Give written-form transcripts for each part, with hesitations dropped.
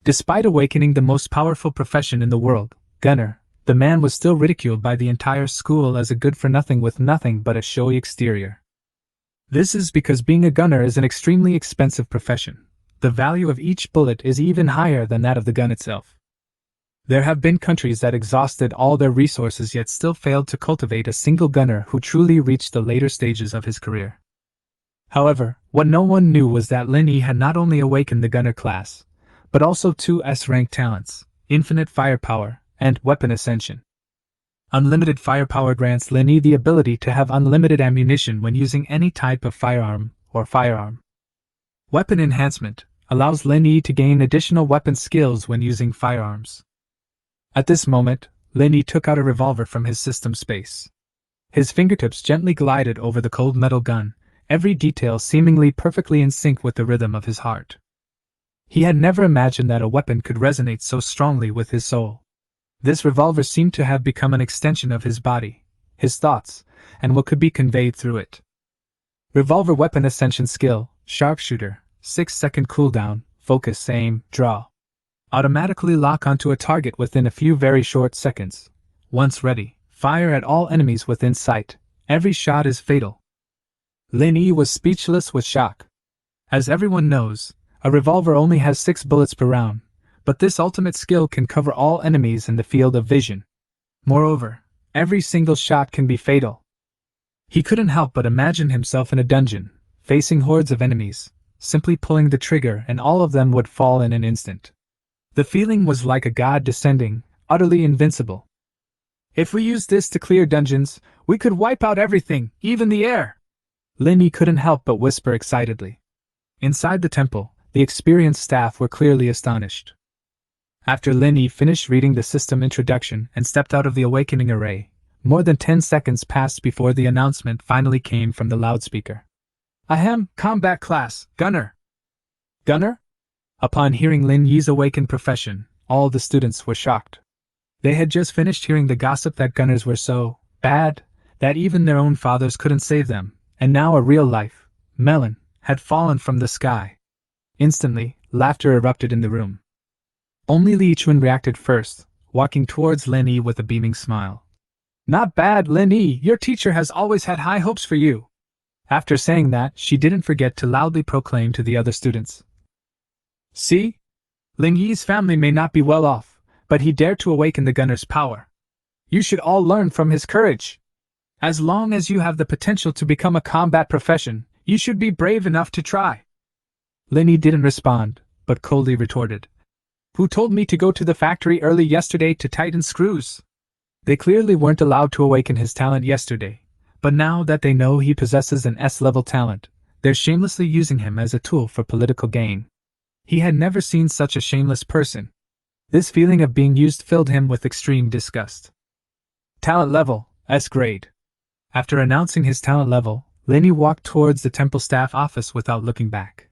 Despite awakening the most powerful profession in the world, gunner, the man was still ridiculed by the entire school as a good-for-nothing with nothing but a showy exterior. This is because being a gunner is an extremely expensive profession. The value of each bullet is even higher than that of the gun itself. There have been countries that exhausted all their resources yet still failed to cultivate a single gunner who truly reached the later stages of his career. However, what no one knew was that Lin Yi had not only awakened the gunner class, but also two S-rank talents, infinite firepower and weapon ascension. Unlimited firepower grants Lin Yi the ability to have unlimited ammunition when using any type of firearm or firearm. Weapon enhancement allows Lin Yi to gain additional weapon skills when using firearms. At this moment, Lin Yi took out a revolver from his system space. His fingertips gently glided over the cold metal gun, every detail seemingly perfectly in sync with the rhythm of his heart. He had never imagined that a weapon could resonate so strongly with his soul. This revolver seemed to have become an extension of his body, his thoughts, and what could be conveyed through it. Revolver weapon ascension skill, sharpshooter, 6-second cooldown, focus, aim, draw. Automatically lock onto a target within a few very short seconds. Once ready, fire at all enemies within sight. Every shot is fatal. Lin Yi was speechless with shock. As everyone knows, a revolver only has 6 bullets per round, but this ultimate skill can cover all enemies in the field of vision. Moreover, every single shot can be fatal. He couldn't help but imagine himself in a dungeon, facing hordes of enemies, simply pulling the trigger and all of them would fall in an instant. The feeling was like a god descending, utterly invincible. If we used this to clear dungeons, we could wipe out everything, even the air. Lin Yi couldn't help but whisper excitedly. Inside the temple, the experienced staff were clearly astonished. After Lin Yi finished reading the system introduction and stepped out of the awakening array, more than 10 seconds passed before the announcement finally came from the loudspeaker. Ahem, combat class, gunner. Gunner? Upon hearing Lin Yi's awakened profession, all the students were shocked. They had just finished hearing the gossip that gunners were so bad that even their own fathers couldn't save them, and now a real-life melon had fallen from the sky. Instantly, laughter erupted in the room. Only Li Yichun reacted first, walking towards Lin Yi with a beaming smile. Not bad, Lin Yi, your teacher has always had high hopes for you. After saying that, she didn't forget to loudly proclaim to the other students. See? Lin Yi's family may not be well off, but he dared to awaken the gunner's power. You should all learn from his courage. As long as you have the potential to become a combat profession, you should be brave enough to try. Lin Yi didn't respond, but coldly retorted. Who told me to go to the factory early yesterday to tighten screws? They clearly weren't allowed to awaken his talent yesterday, but now that they know he possesses an S-level talent, they're shamelessly using him as a tool for political gain. He had never seen such a shameless person. This feeling of being used filled him with extreme disgust. Talent level, S grade. After announcing his talent level, Lin Yi walked towards the temple staff office without looking back.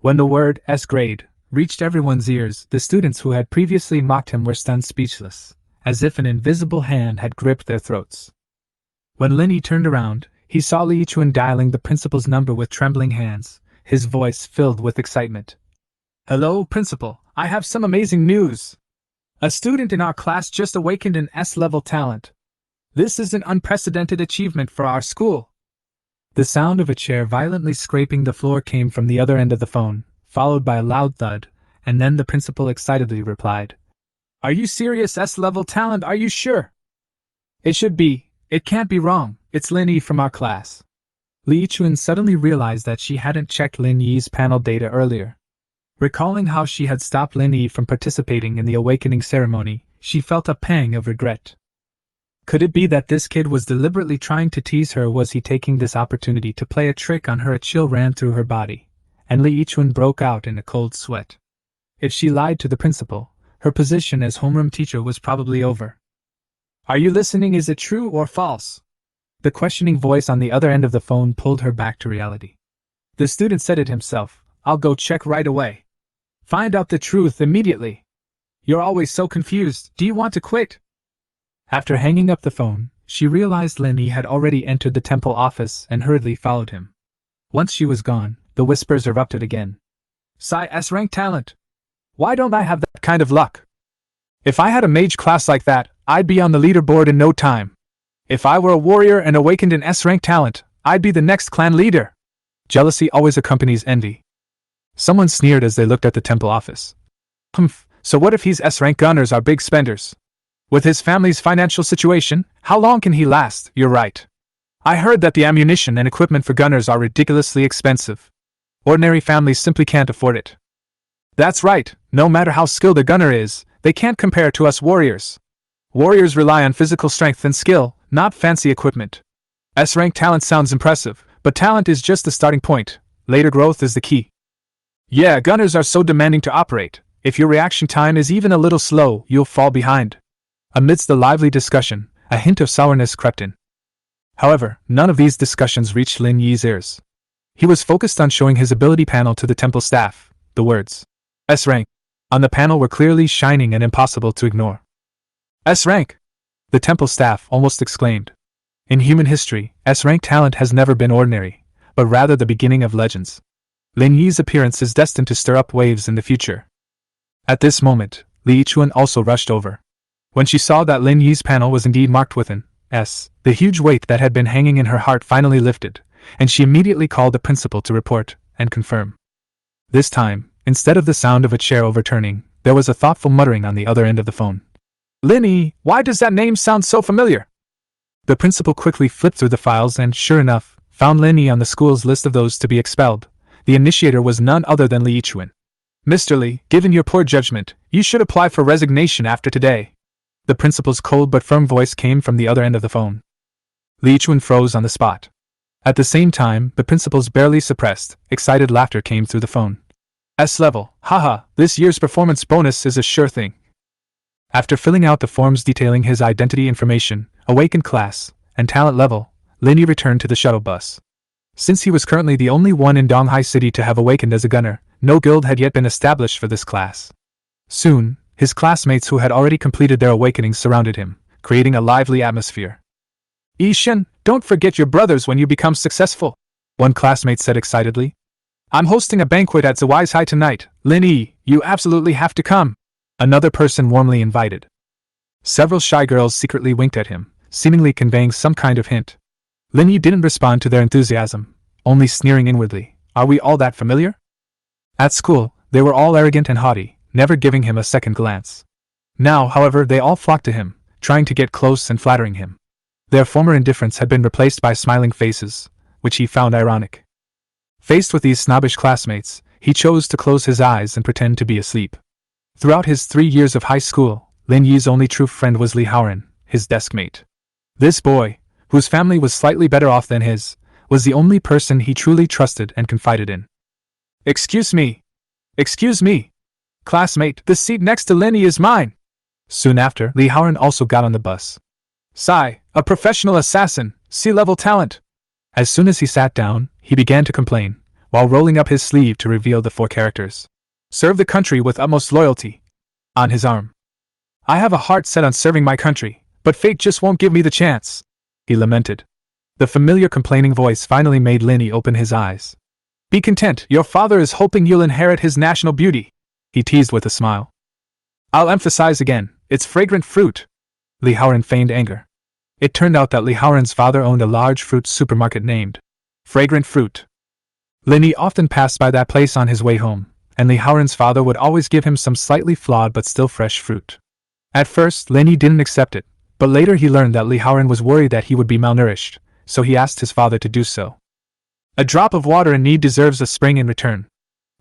When the word S grade reached everyone's ears, the students who had previously mocked him were stunned speechless, as if an invisible hand had gripped their throats. When Lin Yi turned around, he saw Li Yichun dialing the principal's number with trembling hands, his voice filled with excitement. Hello, Principal, I have some amazing news. A student in our class just awakened an S-level talent. This is an unprecedented achievement for our school. The sound of a chair violently scraping the floor came from the other end of the phone, followed by a loud thud, and then the principal excitedly replied. Are you serious? S-level talent, are you sure? It should be. It can't be wrong. It's Lin Yi from our class. Li Yichun suddenly realized that she hadn't checked Lin Yi's panel data earlier. Recalling how she had stopped Lin Yi from participating in the awakening ceremony, she felt a pang of regret. Could it be that this kid was deliberately trying to tease her? Was he taking this opportunity to play a trick on her? A chill ran through her body, and Li Yichun broke out in a cold sweat. If she lied to the principal, her position as homeroom teacher was probably over. Are you listening? Is it true or false? The questioning voice on the other end of the phone pulled her back to reality. The student said it himself. I'll go check right away. Find out the truth immediately. You're always so confused. Do you want to quit? After hanging up the phone, she realized Lin Yi had already entered the temple office and hurriedly followed him. Once she was gone, the whispers erupted again. Psy S-rank talent. Why don't I have that kind of luck? If I had a mage class like that, I'd be on the leaderboard in no time. If I were a warrior and awakened in S-rank talent, I'd be the next clan leader. Jealousy always accompanies envy. Someone sneered as they looked at the temple office. Humph, so what if he's S-rank? Gunners are big spenders. With his family's financial situation, how long can he last? You're right. I heard that the ammunition and equipment for gunners are ridiculously expensive. Ordinary families simply can't afford it. That's right, no matter how skilled a gunner is, they can't compare to us warriors. Warriors rely on physical strength and skill, not fancy equipment. S-rank talent sounds impressive, but talent is just the starting point. Later growth is the key. Yeah, gunners are so demanding to operate. If your reaction time is even a little slow, you'll fall behind. Amidst the lively discussion, a hint of sourness crept in. However, none of these discussions reached Lin Yi's ears. He was focused on showing his ability panel to the temple staff. The words S-rank on the panel were clearly shining and impossible to ignore. S-rank! The temple staff almost exclaimed. In human history, S-rank talent has never been ordinary, but rather the beginning of legends. Lin Yi's appearance is destined to stir up waves in the future. At this moment, Li Yichuan also rushed over. When she saw that Lin Yi's panel was indeed marked with an S, the huge weight that had been hanging in her heart finally lifted, and she immediately called the principal to report and confirm. This time, instead of the sound of a chair overturning, there was a thoughtful muttering on the other end of the phone. Lin Yi, why does that name sound so familiar? The principal quickly flipped through the files and, sure enough, found Lin Yi on the school's list of those to be expelled. The initiator was none other than Li Yichuan. Mr. Li, given your poor judgment, you should apply for resignation after today. The principal's cold but firm voice came from the other end of the phone. Li Yichuan froze on the spot. At the same time, the principal's barely suppressed, excited laughter came through the phone. S-level, haha, this year's performance bonus is a sure thing. After filling out the forms detailing his identity information, awakened class, and talent level, Lin Yi returned to the shuttle bus. Since he was currently the only one in Donghai City to have awakened as a gunner, no guild had yet been established for this class. Soon, his classmates who had already completed their awakenings surrounded him, creating a lively atmosphere. Ishan, don't forget your brothers when you become successful, one classmate said excitedly. I'm hosting a banquet at Zawai's High tonight. Lin Yi, you absolutely have to come. Another person warmly invited. Several shy girls secretly winked at him, seemingly conveying some kind of hint. Lin Yi didn't respond to their enthusiasm, only sneering inwardly. Are we all that familiar? At school, they were all arrogant and haughty, never giving him a second glance. Now, however, they all flocked to him, trying to get close and flattering him. Their former indifference had been replaced by smiling faces, which he found ironic. Faced with these snobbish classmates, he chose to close his eyes and pretend to be asleep. Throughout his 3 years of high school, Lin Yi's only true friend was Li Haoren, his desk mate. This boy, whose family was slightly better off than his, was the only person he truly trusted and confided in. Excuse me. Excuse me. Classmate, the seat next to Lin Yi is mine. Soon after, Li Haoren also got on the bus. Sai, a professional assassin, C-level talent. As soon as he sat down, he began to complain, while rolling up his sleeve to reveal the 4 characters. Serve the country with utmost loyalty. On his arm. I have a heart set on serving my country, but fate just won't give me the chance, he lamented. The familiar complaining voice finally made Lin Yi open his eyes. Be content, your father is hoping you'll inherit his national beauty, he teased with a smile. I'll emphasize again, it's fragrant fruit. Li Haoren feigned anger. It turned out that Li Haoren's father owned a large fruit supermarket named Fragrant Fruit. Lin Yi often passed by that place on his way home, and Li Haoren's father would always give him some slightly flawed but still fresh fruit. At first, Lin Yi didn't accept it, but later he learned that Li Haoren was worried that he would be malnourished, so he asked his father to do so. A drop of water in need deserves a spring in return.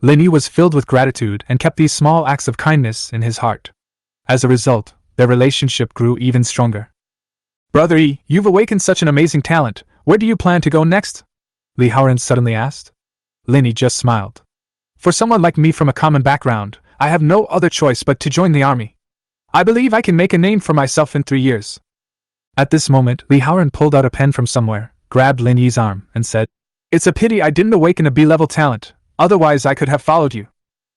Lin Yi was filled with gratitude and kept these small acts of kindness in his heart. As a result, their relationship grew even stronger. Brother Yi, you've awakened such an amazing talent. Where do you plan to go next? Li Haoren suddenly asked. Lin Yi just smiled. For someone like me from a common background, I have no other choice but to join the army. I believe I can make a name for myself in 3 years. At this moment, Li Haoren pulled out a pen from somewhere, grabbed Lin Yi's arm, and said, It's a pity I didn't awaken a B-level talent, otherwise I could have followed you.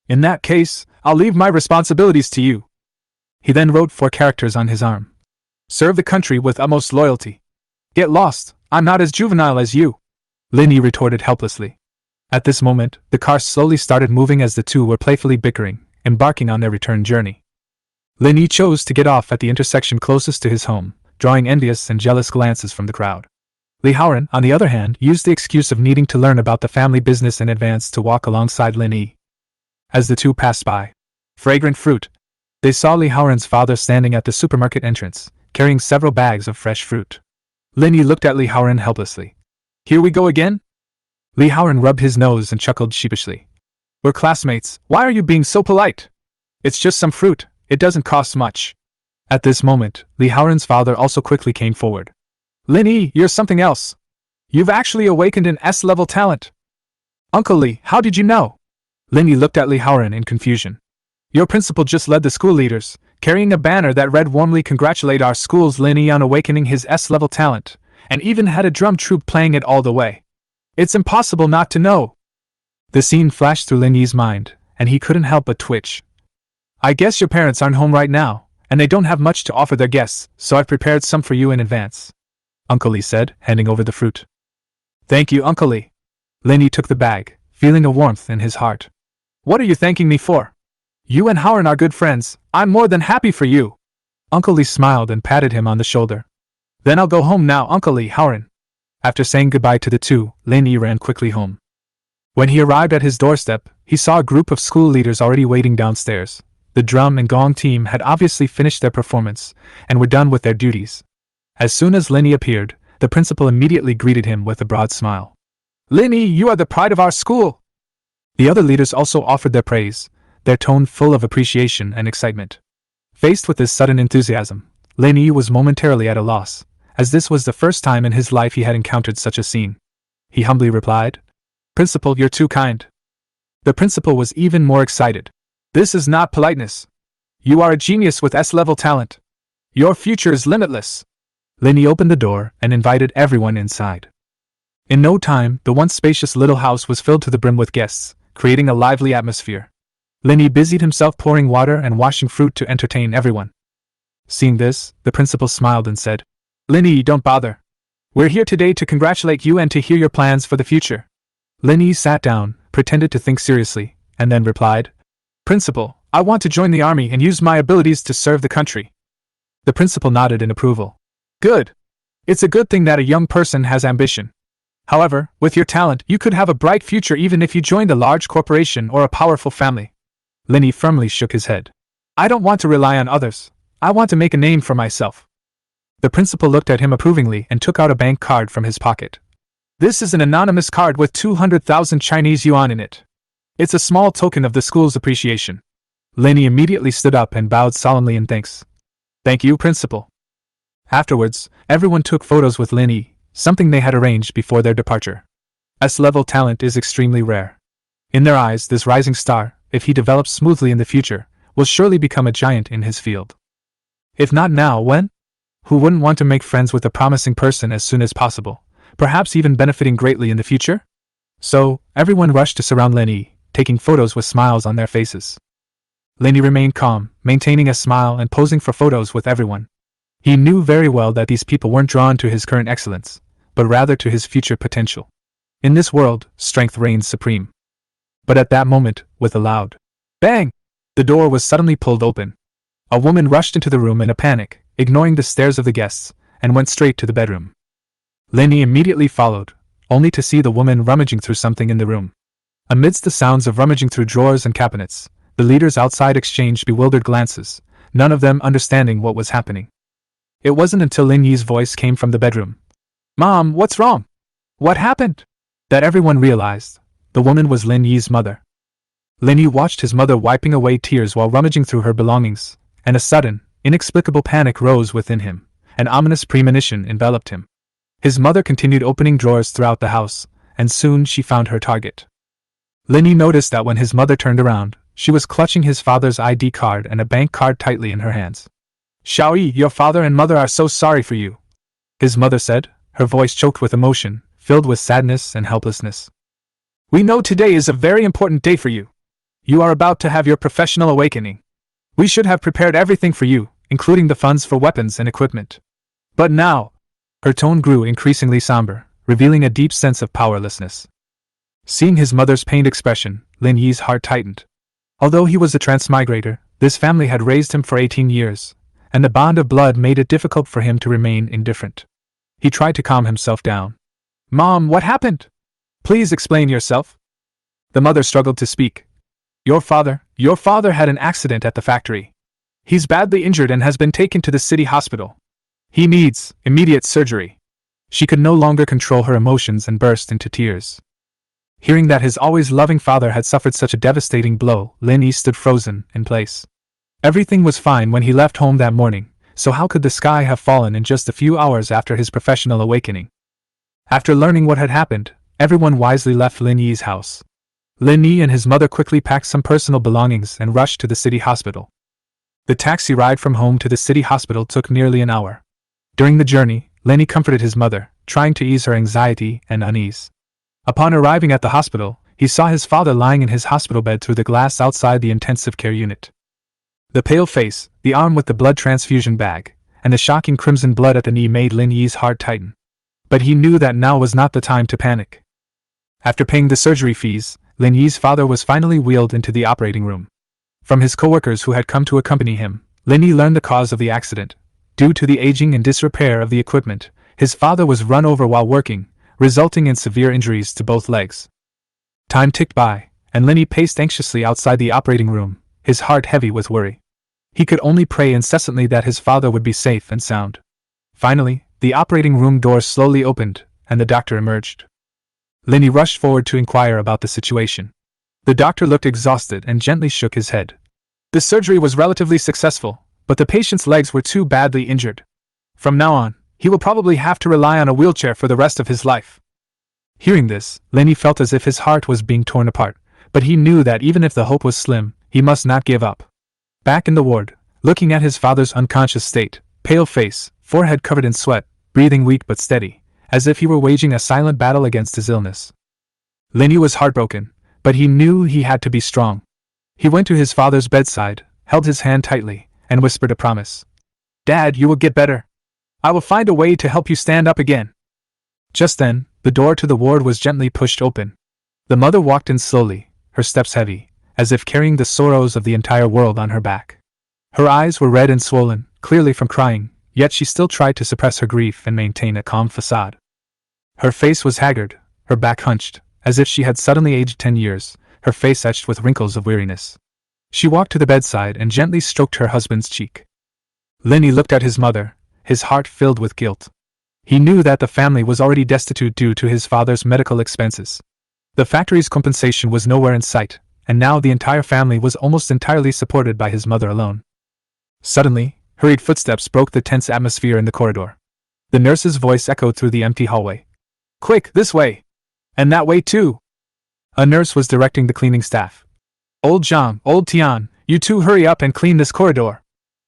In that case, I'll leave my responsibilities to you. He then wrote 4 characters on his arm. Serve the country with utmost loyalty. Get lost, I'm not as juvenile as you, Lin Yi retorted helplessly. At this moment, the car slowly started moving as the two were playfully bickering, embarking on their return journey. Lin Yi chose to get off at the intersection closest to his home, drawing envious and jealous glances from the crowd. Li Haoran, on the other hand, used the excuse of needing to learn about the family business in advance to walk alongside Lin Yi. As the two passed by fragrant fruit, they saw Li Haoran's father standing at the supermarket entrance, carrying several bags of fresh fruit. Lin Yi looked at Li Haoran helplessly. Here we go again? Li Haoran rubbed his nose and chuckled sheepishly. We're classmates, why are you being so polite? It's just some fruit, it doesn't cost much. At this moment, Li Haoran's father also quickly came forward. Lin Yi, you're something else. You've actually awakened an S-level talent. Uncle Li, how did you know? Lin Yi looked at Li Haoran in confusion. Your principal just led the school leaders, carrying a banner that read warmly congratulate our school's Lin Yi on awakening his S-level talent, and even had a drum troupe playing it all the way. It's impossible not to know. The scene flashed through Lin Yi's mind, and he couldn't help but twitch. I guess your parents aren't home right now, and they don't have much to offer their guests, so I've prepared some for you in advance, Uncle Li said, handing over the fruit. Thank you, Uncle Li. Lin Yi took the bag, feeling a warmth in his heart. What are you thanking me for? You and Haoran are good friends, I'm more than happy for you. Uncle Li smiled and patted him on the shoulder. Then I'll go home now, Uncle Li, Haoran. After saying goodbye to the two, Lin Yi ran quickly home. When he arrived at his doorstep, he saw a group of school leaders already waiting downstairs. The drum and gong team had obviously finished their performance, and were done with their duties. As soon as Lin Yi appeared, the principal immediately greeted him with a broad smile. Lin Yi, you are the pride of our school! The other leaders also offered their praise, their tone full of appreciation and excitement. Faced with this sudden enthusiasm, Lin Yi was momentarily at a loss, as this was the first time in his life he had encountered such a scene. He humbly replied, Principal, you're too kind. The principal was even more excited. This is not politeness. You are a genius with S-level talent. Your future is limitless. Lin Yi opened the door and invited everyone inside. In no time, the once spacious little house was filled to the brim with guests, creating a lively atmosphere. Lin Yi busied himself pouring water and washing fruit to entertain everyone. Seeing this, the principal smiled and said, Lin Yi, don't bother. We're here today to congratulate you and to hear your plans for the future. Lin Yi sat down, pretended to think seriously, and then replied, Principal, I want to join the army and use my abilities to serve the country. The principal nodded in approval. Good. It's a good thing that a young person has ambition. However, with your talent, you could have a bright future even if you joined a large corporation or a powerful family. Lin Yi firmly shook his head. I don't want to rely on others. I want to make a name for myself. The principal looked at him approvingly and took out a bank card from his pocket. This is an anonymous card with 200,000 Chinese yuan in it. It's a small token of the school's appreciation. Lin Yi immediately stood up and bowed solemnly in thanks. Thank you, Principal. Afterwards, everyone took photos with Lin Yi, something they had arranged before their departure. S-level talent is extremely rare. In their eyes, this rising star, if he develops smoothly in the future, will surely become a giant in his field. If not now, when? Who wouldn't want to make friends with a promising person as soon as possible, perhaps even benefiting greatly in the future? So, everyone rushed to surround Lin Yi, taking photos with smiles on their faces. Lin Yi remained calm, maintaining a smile and posing for photos with everyone. He knew very well that these people weren't drawn to his current excellence, but rather to his future potential. In this world, strength reigns supreme. But at that moment, with a loud bang, the door was suddenly pulled open. A woman rushed into the room in a panic, ignoring the stares of the guests, and went straight to the bedroom. Lin Yi immediately followed, only to see the woman rummaging through something in the room. Amidst the sounds of rummaging through drawers and cabinets, the leaders outside exchanged bewildered glances, none of them understanding what was happening. It wasn't until Lin Yi's voice came from the bedroom. Mom, what's wrong? What happened? That everyone realized. The woman was Lin Yi's mother. Lin Yi watched his mother wiping away tears while rummaging through her belongings, and a sudden, inexplicable panic rose within him. An ominous premonition enveloped him. His mother continued opening drawers throughout the house, and soon she found her target. Lin Yi noticed that when his mother turned around, she was clutching his father's ID card and a bank card tightly in her hands. Xiaoyi, your father and mother are so sorry for you, his mother said, her voice choked with emotion, filled with sadness and helplessness. We know today is a very important day for you. You are about to have your professional awakening. We should have prepared everything for you, including the funds for weapons and equipment. But now, her tone grew increasingly somber, revealing a deep sense of powerlessness. Seeing his mother's pained expression, Lin Yi's heart tightened. Although he was a transmigrator, this family had raised him for 18 years, and the bond of blood made it difficult for him to remain indifferent. He tried to calm himself down. "Mom, what happened? Please explain yourself." The mother struggled to speak. Your father had an accident at the factory. He's badly injured and has been taken to the city hospital. He needs immediate surgery." She could no longer control her emotions and burst into tears. Hearing that his always loving father had suffered such a devastating blow, Lin Yi stood frozen in place. Everything was fine when he left home that morning, so how could the sky have fallen in just a few hours after his professional awakening? After learning what had happened, everyone wisely left Lin Yi's house. Lin Yi and his mother quickly packed some personal belongings and rushed to the city hospital. The taxi ride from home to the city hospital took nearly an hour. During the journey, Lin Yi comforted his mother, trying to ease her anxiety and unease. Upon arriving at the hospital, he saw his father lying in his hospital bed through the glass outside the intensive care unit. The pale face, the arm with the blood transfusion bag, and the shocking crimson blood at the knee made Lin Yi's heart tighten. But he knew that now was not the time to panic. After paying the surgery fees, Lin Yi's father was finally wheeled into the operating room. From his coworkers who had come to accompany him, Lin Yi learned the cause of the accident. Due to the aging and disrepair of the equipment, his father was run over while working, resulting in severe injuries to both legs. Time ticked by, and Lin Yi paced anxiously outside the operating room, his heart heavy with worry. He could only pray incessantly that his father would be safe and sound. Finally, the operating room door slowly opened, and the doctor emerged. Lin Yi rushed forward to inquire about the situation. The doctor looked exhausted and gently shook his head. The surgery was relatively successful, but the patient's legs were too badly injured. From now on, he will probably have to rely on a wheelchair for the rest of his life. Hearing this, Lin Yi felt as if his heart was being torn apart, but he knew that even if the hope was slim, he must not give up. Back in the ward, looking at his father's unconscious state, pale face, forehead covered in sweat, breathing weak but steady, as if he were waging a silent battle against his illness. Lin Yi was heartbroken, but he knew he had to be strong. He went to his father's bedside, held his hand tightly, and whispered a promise. "Dad, you will get better. I will find a way to help you stand up again." Just then, the door to the ward was gently pushed open. The mother walked in slowly, her steps heavy, as if carrying the sorrows of the entire world on her back. Her eyes were red and swollen, clearly from crying, yet she still tried to suppress her grief and maintain a calm facade. Her face was haggard, her back hunched, as if she had suddenly aged 10 years, her face etched with wrinkles of weariness. She walked to the bedside and gently stroked her husband's cheek. Lin Yi looked at his mother, his heart filled with guilt. He knew that the family was already destitute due to his father's medical expenses. The factory's compensation was nowhere in sight, and now the entire family was almost entirely supported by his mother alone. Suddenly, hurried footsteps broke the tense atmosphere in the corridor. The nurse's voice echoed through the empty hallway. "Quick, this way! And that way too!" A nurse was directing the cleaning staff. "Old Zhang, old Tian, you two hurry up and clean this corridor,"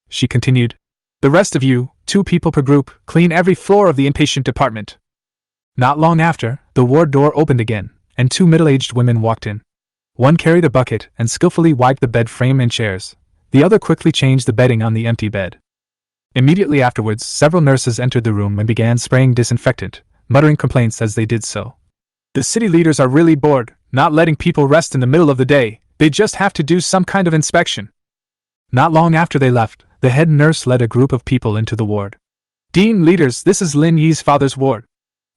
she continued. "The rest of you, 2 people per group, clean every floor of the inpatient department." Not long after, the ward door opened again, and 2 middle-aged women walked in. One carried a bucket and skillfully wiped the bed frame and chairs. The other quickly changed the bedding on the empty bed. Immediately afterwards, several nurses entered the room and began spraying disinfectant, muttering complaints as they did so. "The city leaders are really bored, not letting people rest in the middle of the day. They just have to do some kind of inspection." Not long after they left, the head nurse led a group of people into the ward. "Dean, leaders, this is Lin Yi's father's ward."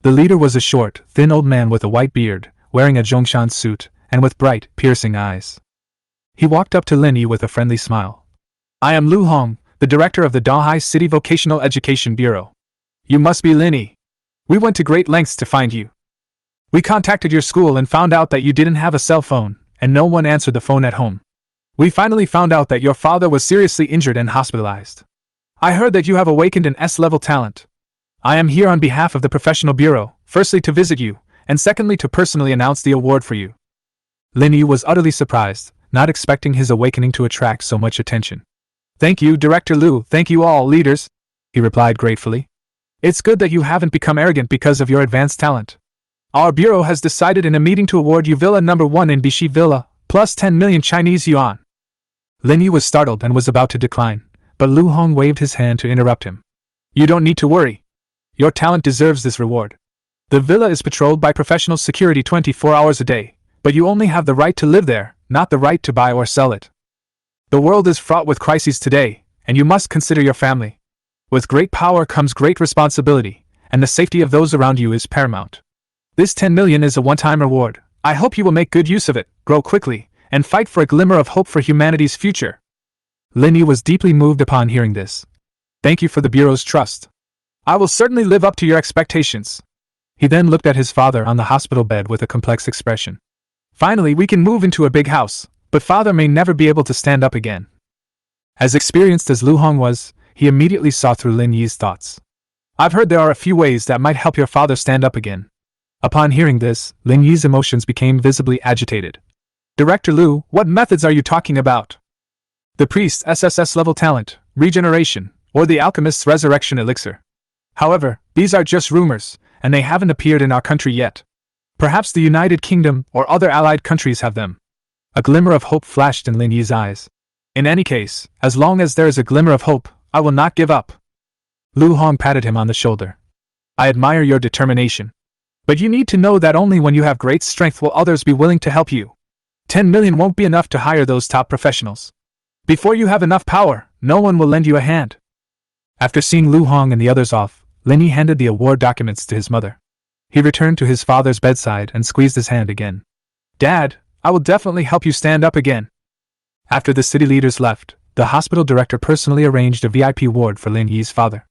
The leader was a short, thin old man with a white beard, wearing a Zhongshan suit, and with bright, piercing eyes. He walked up to Lin Yi with a friendly smile. "I am Lu Hong, the director of the Dahai City Vocational Education Bureau. You must be Lin Yi. We went to great lengths to find you. We contacted your school and found out that you didn't have a cell phone, and no one answered the phone at home. We finally found out that your father was seriously injured and hospitalized. I heard that you have awakened an S-level talent. I am here on behalf of the professional bureau, firstly to visit you, and secondly to personally announce the award for you." Lin Yi was utterly surprised, not expecting his awakening to attract so much attention. "Thank you, Director Lu, thank you all, leaders," he replied gratefully. "It's good that you haven't become arrogant because of your advanced talent. Our bureau has decided in a meeting to award you Villa number 1 in Bishi Villa, plus 10 million Chinese yuan." Lin Yi was startled and was about to decline, but Lu Hong waved his hand to interrupt him. "You don't need to worry. Your talent deserves this reward. The villa is patrolled by professional security 24 hours a day, but you only have the right to live there, not the right to buy or sell it. The world is fraught with crises today, and you must consider your family. With great power comes great responsibility, and the safety of those around you is paramount. This 10 million is a one-time reward. I hope you will make good use of it, grow quickly, and fight for a glimmer of hope for humanity's future. Lin Yi was deeply moved upon hearing this. Thank you for the Bureau's trust. I will certainly live up to your expectations. He then looked at his father on the hospital bed with a complex expression. Finally, we can move into a big house, but father may never be able to stand up again. As experienced as Lu Hong was, he immediately saw through Lin Yi's thoughts. I've heard there are a few ways that might help your father stand up again. Upon hearing this, Lin Yi's emotions became visibly agitated. Director Lu, what methods are you talking about? The priest's SSS level talent, regeneration, or the alchemist's resurrection elixir. However, these are just rumors, and they haven't appeared in our country yet. Perhaps the United Kingdom or other allied countries have them. A glimmer of hope flashed in Lin Yi's eyes. In any case, as long as there is a glimmer of hope, I will not give up. Lu Hong patted him on the shoulder. I admire your determination. But you need to know that only when you have great strength will others be willing to help you. 10 million won't be enough to hire those top professionals. Before you have enough power, no one will lend you a hand. After seeing Lu Hong and the others off, Lin Yi handed the award documents to his mother. He returned to his father's bedside and squeezed his hand again. Dad, I will definitely help you stand up again. After the city leaders left, the hospital director personally arranged a VIP ward for Lin Yi's father.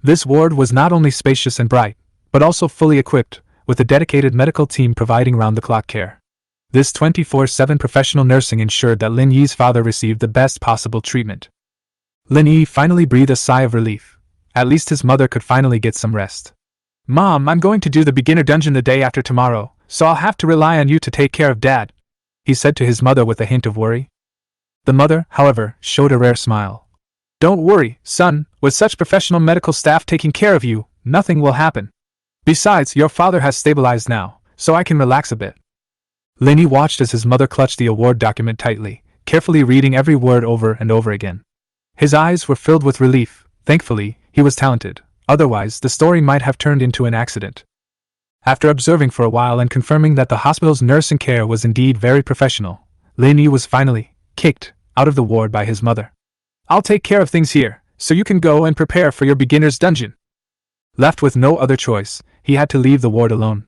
This ward was not only spacious and bright, but also fully equipped, with a dedicated medical team providing round-the-clock care. This 24/7 professional nursing ensured that Lin Yi's father received the best possible treatment. Lin Yi finally breathed a sigh of relief. At least his mother could finally get some rest. Mom, I'm going to do the beginner dungeon the day after tomorrow, so I'll have to rely on you to take care of Dad, he said to his mother with a hint of worry. The mother, however, showed a rare smile. Don't worry, son, with such professional medical staff taking care of you, nothing will happen. Besides, your father has stabilized now, so I can relax a bit. Lin Yi watched as his mother clutched the award document tightly, carefully reading every word over and over again. His eyes were filled with relief. Thankfully, he was talented, otherwise the story might have turned into an accident. After observing for a while and confirming that the hospital's nursing care was indeed very professional, Lin Yi was finally kicked out of the ward by his mother. I'll take care of things here, so you can go and prepare for your beginner's dungeon. Left with no other choice, he had to leave the ward alone.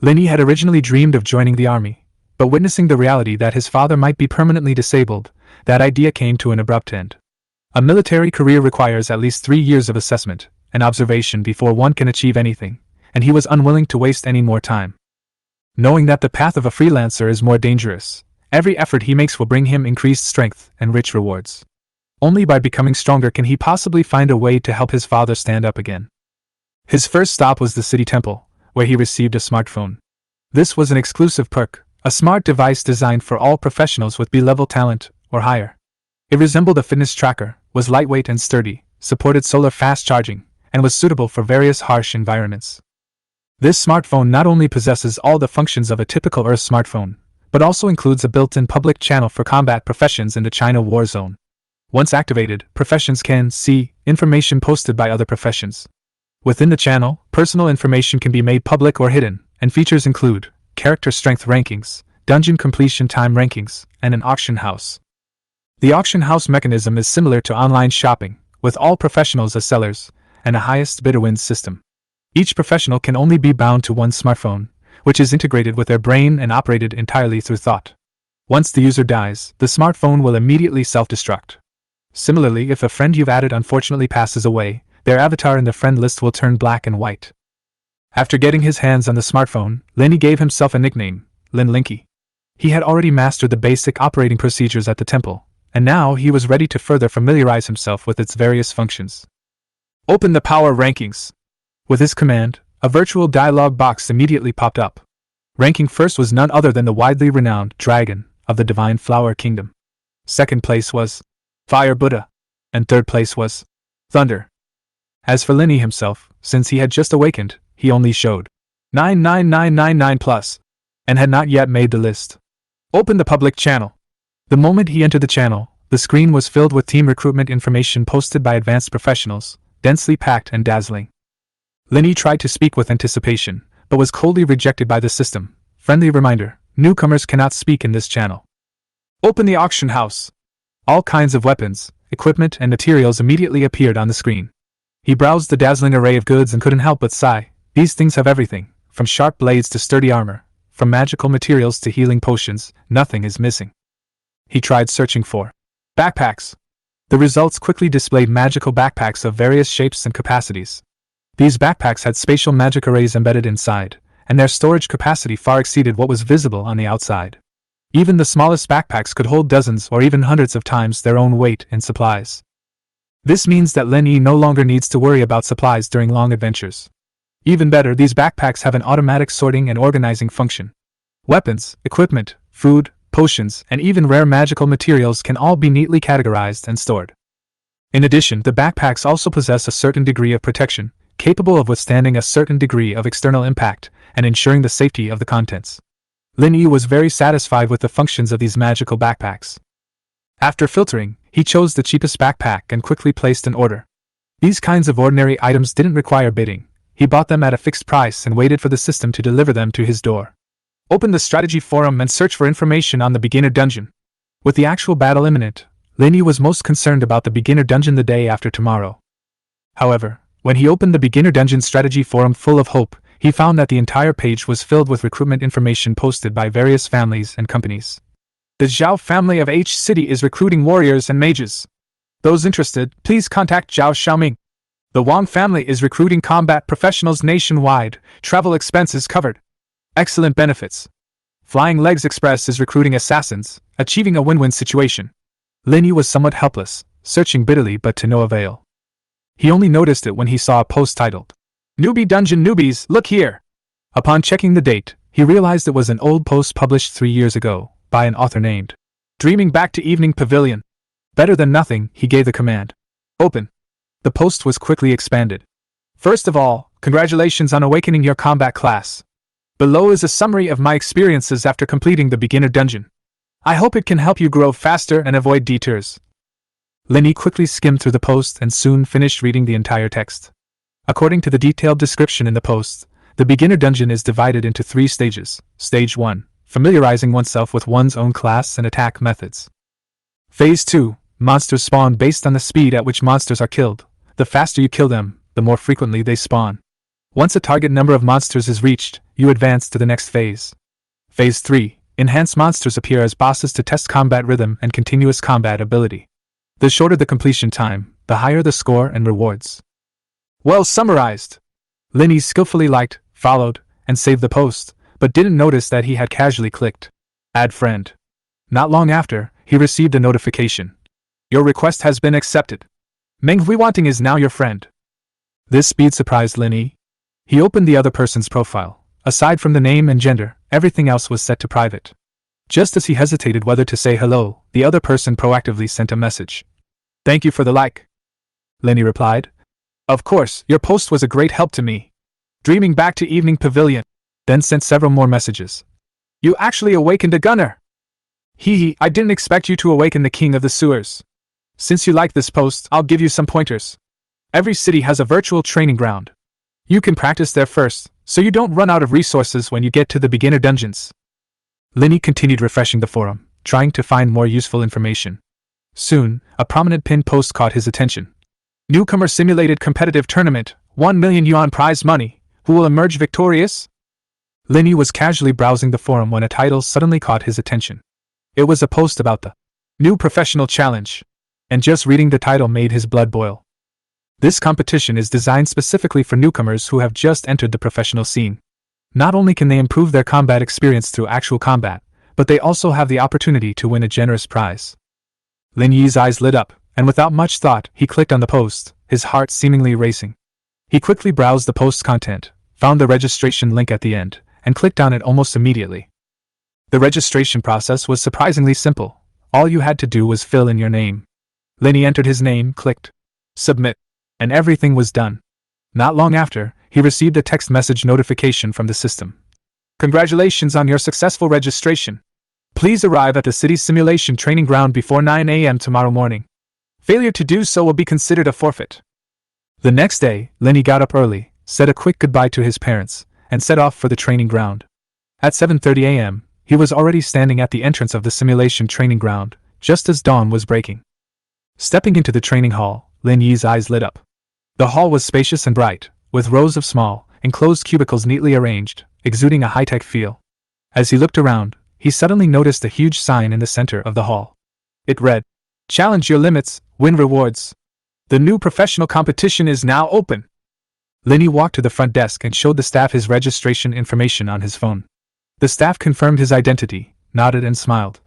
Lin Yi had originally dreamed of joining the army, but witnessing the reality that his father might be permanently disabled, that idea came to an abrupt end. A military career requires at least 3 years of assessment and observation before one can achieve anything, and he was unwilling to waste any more time. Knowing that the path of a freelancer is more dangerous, every effort he makes will bring him increased strength and rich rewards. Only by becoming stronger can he possibly find a way to help his father stand up again. His first stop was the city temple, where he received a smartphone. This was an exclusive perk, a smart device designed for all professionals with B-level talent or higher. It resembled a fitness tracker, was lightweight and sturdy, supported solar fast charging, and was suitable for various harsh environments. This smartphone not only possesses all the functions of a typical Earth smartphone, but also includes a built-in public channel for combat professions in the China war zone. Once activated, professions can see information posted by other professions. Within the channel, personal information can be made public or hidden, and features include character strength rankings, dungeon completion time rankings, and an auction house. The auction house mechanism is similar to online shopping, with all professionals as sellers, and a highest bidder wins system. Each professional can only be bound to one smartphone, which is integrated with their brain and operated entirely through thought. Once the user dies, the smartphone will immediately self-destruct. Similarly, if a friend you've added unfortunately passes away, their avatar in the friend list will turn black and white. After getting his hands on the smartphone, Lin Yi gave himself a nickname, Lin Yi. He had already mastered the basic operating procedures at the temple, and now he was ready to further familiarize himself with its various functions. Open the power rankings. With this command, a virtual dialog box immediately popped up. Ranking first was none other than the widely renowned Dragon of the Divine Flower Kingdom. Second place was Fire Buddha, and third place was Thunder. As for Lin Yi himself, since he had just awakened, he only showed 99999 plus, and had not yet made the list. Open the public channel. The moment he entered the channel, the screen was filled with team recruitment information posted by advanced professionals, densely packed and dazzling. Lin Yi tried to speak with anticipation, but was coldly rejected by the system. Friendly reminder: newcomers cannot speak in this channel. Open the auction house. All kinds of weapons, equipment, and materials immediately appeared on the screen. He browsed the dazzling array of goods and couldn't help but sigh. These things have everything, from sharp blades to sturdy armor, from magical materials to healing potions, nothing is missing. He tried searching for backpacks. The results quickly displayed magical backpacks of various shapes and capacities. These backpacks had spatial magic arrays embedded inside, and their storage capacity far exceeded what was visible on the outside. Even the smallest backpacks could hold dozens or even hundreds of times their own weight in supplies. This means that Lin Yi no longer needs to worry about supplies during long adventures. Even better, these backpacks have an automatic sorting and organizing function. Weapons, equipment, food, potions, and even rare magical materials can all be neatly categorized and stored. In addition, the backpacks also possess a certain degree of protection, capable of withstanding a certain degree of external impact and ensuring the safety of the contents. Lin Yi was very satisfied with the functions of these magical backpacks. After filtering, he chose the cheapest backpack and quickly placed an order. These kinds of ordinary items didn't require bidding. He bought them at a fixed price and waited for the system to deliver them to his door. Open the strategy forum and search for information on the beginner dungeon. With the actual battle imminent, Lin Yi was most concerned about the beginner dungeon the day after tomorrow. However, when he opened the beginner dungeon strategy forum full of hope, he found that the entire page was filled with recruitment information posted by various families and companies. The Zhao family of H City is recruiting warriors and mages. Those interested, please contact Zhao Xiaoming. The Wang family is recruiting combat professionals nationwide, travel expenses covered. Excellent benefits. Flying Legs Express is recruiting assassins, achieving a win-win situation. Lin Yi was somewhat helpless, searching bitterly but to no avail. He only noticed it when he saw a post titled, "Newbie Dungeon Newbies, look here!" Upon checking the date, he realized it was an old post published 3 years ago, by an author named Dreaming Back to Evening Pavilion. Better than nothing, he gave the command. Open. The post was quickly expanded. First of all, congratulations on awakening your combat class. Below is a summary of my experiences after completing the beginner dungeon. I hope it can help you grow faster and avoid detours. Lin Yi quickly skimmed through the post and soon finished reading the entire text. According to the detailed description in the post, the beginner dungeon is divided into 3 stages. Stage 1, familiarizing oneself with one's own class and attack methods. Phase 2, monsters spawn based on the speed at which monsters are killed. The faster you kill them, the more frequently they spawn. Once a target number of monsters is reached, you advance to the next phase. Phase 3, enhanced monsters appear as bosses to test combat rhythm and continuous combat ability. The shorter the completion time, the higher the score and rewards. Well summarized! Lin Yi skillfully liked, followed, and saved the post, but didn't notice that he had casually clicked Add Friend. Not long after, he received a notification. Your request has been accepted. Meng Huiwanting is now your friend. This speed surprised Lin Yi. He opened the other person's profile. Aside from the name and gender, everything else was set to private. Just as he hesitated whether to say hello, the other person proactively sent a message. Thank you for the like. Lin Yi replied. Of course, your post was a great help to me. Dreaming Back to Evening Pavilion. Then sent several more messages. You actually awakened a gunner. Hee, I didn't expect you to awaken the king of the sewers. Since you like this post, I'll give you some pointers. Every city has a virtual training ground. You can practice there first, so you don't run out of resources when you get to the beginner dungeons. Lin Yi continued refreshing the forum, trying to find more useful information. Soon, a prominent pinned post caught his attention. Newcomer Simulated Competitive Tournament, 1 million yuan prize money. Who will emerge victorious? Lin Yi was casually browsing the forum when a title suddenly caught his attention. It was a post about the new professional challenge, and just reading the title made his blood boil. This competition is designed specifically for newcomers who have just entered the professional scene. Not only can they improve their combat experience through actual combat, but they also have the opportunity to win a generous prize. Lin Yi's eyes lit up, and without much thought, he clicked on the post, his heart seemingly racing. He quickly browsed the post's content, found the registration link at the end, and clicked on it almost immediately. The registration process was surprisingly simple. All you had to do was fill in your name. Lin Yi entered his name, clicked Submit, and everything was done. Not long after, he received a text message notification from the system. Congratulations on your successful registration. Please arrive at the city's simulation training ground before 9 a.m. tomorrow morning. Failure to do so will be considered a forfeit. The next day, Lin Yi got up early, said a quick goodbye to his parents, and set off for the training ground. At 7:30 a.m., he was already standing at the entrance of the simulation training ground, just as dawn was breaking. Stepping into the training hall, Lin Yi's eyes lit up. The hall was spacious and bright, with rows of small, enclosed cubicles neatly arranged, exuding a high-tech feel. As he looked around, he suddenly noticed a huge sign in the center of the hall. It read, "Challenge your limits, win rewards. The new professional competition is now open." Lin Yi walked to the front desk and showed the staff his registration information on his phone. The staff confirmed his identity, nodded and smiled.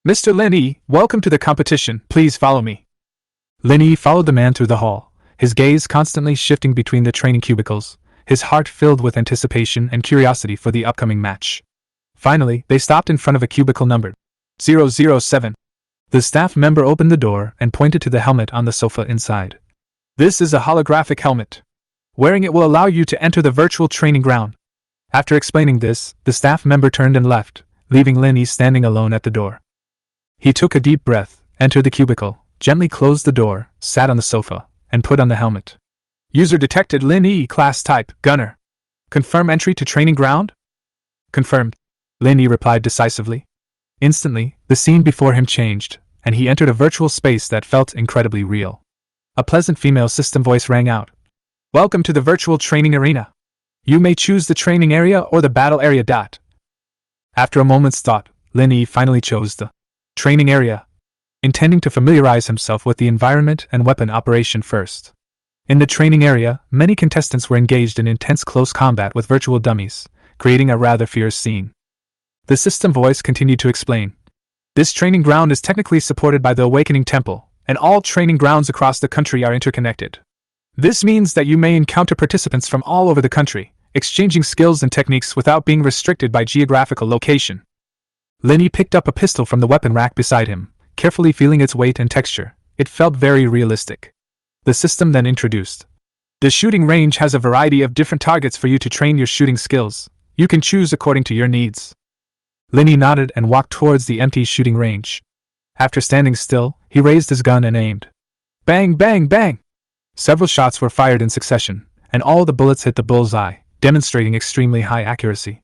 "Mr. Lin Yi, welcome to the competition, please follow me." Lin Yi followed the man through the hall, his gaze constantly shifting between the training cubicles, his heart filled with anticipation and curiosity for the upcoming match. Finally, they stopped in front of a cubicle numbered 007. The staff member opened the door and pointed to the helmet on the sofa inside. "This is a holographic helmet. Wearing it will allow you to enter the virtual training ground." After explaining this, the staff member turned and left, leaving Lin Yi standing alone at the door. He took a deep breath, entered the cubicle, gently closed the door, sat on the sofa, and put on the helmet. "User detected, Lin Yi, class type, gunner. Confirm entry to training ground?" "Confirmed," Lin Yi replied decisively. Instantly, the scene before him changed, and he entered a virtual space that felt incredibly real. A pleasant female system voice rang out. "Welcome to the virtual training arena. You may choose the training area or the battle area. After a moment's thought, Lin Yi finally chose the training area, intending to familiarize himself with the environment and weapon operation first. In the training area, many contestants were engaged in intense close combat with virtual dummies, creating a rather fierce scene. The system voice continued to explain. "This training ground is technically supported by the Awakening Temple, and all training grounds across the country are interconnected. This means that you may encounter participants from all over the country, exchanging skills and techniques without being restricted by geographical location." Lin Yi picked up a pistol from the weapon rack beside him, carefully feeling its weight and texture. It felt very realistic. The system then introduced. "The shooting range has a variety of different targets for you to train your shooting skills. You can choose according to your needs." Lin Yi nodded and walked towards the empty shooting range. After standing still, he raised his gun and aimed. Bang, bang, bang! Several shots were fired in succession, and all the bullets hit the bullseye, demonstrating extremely high accuracy.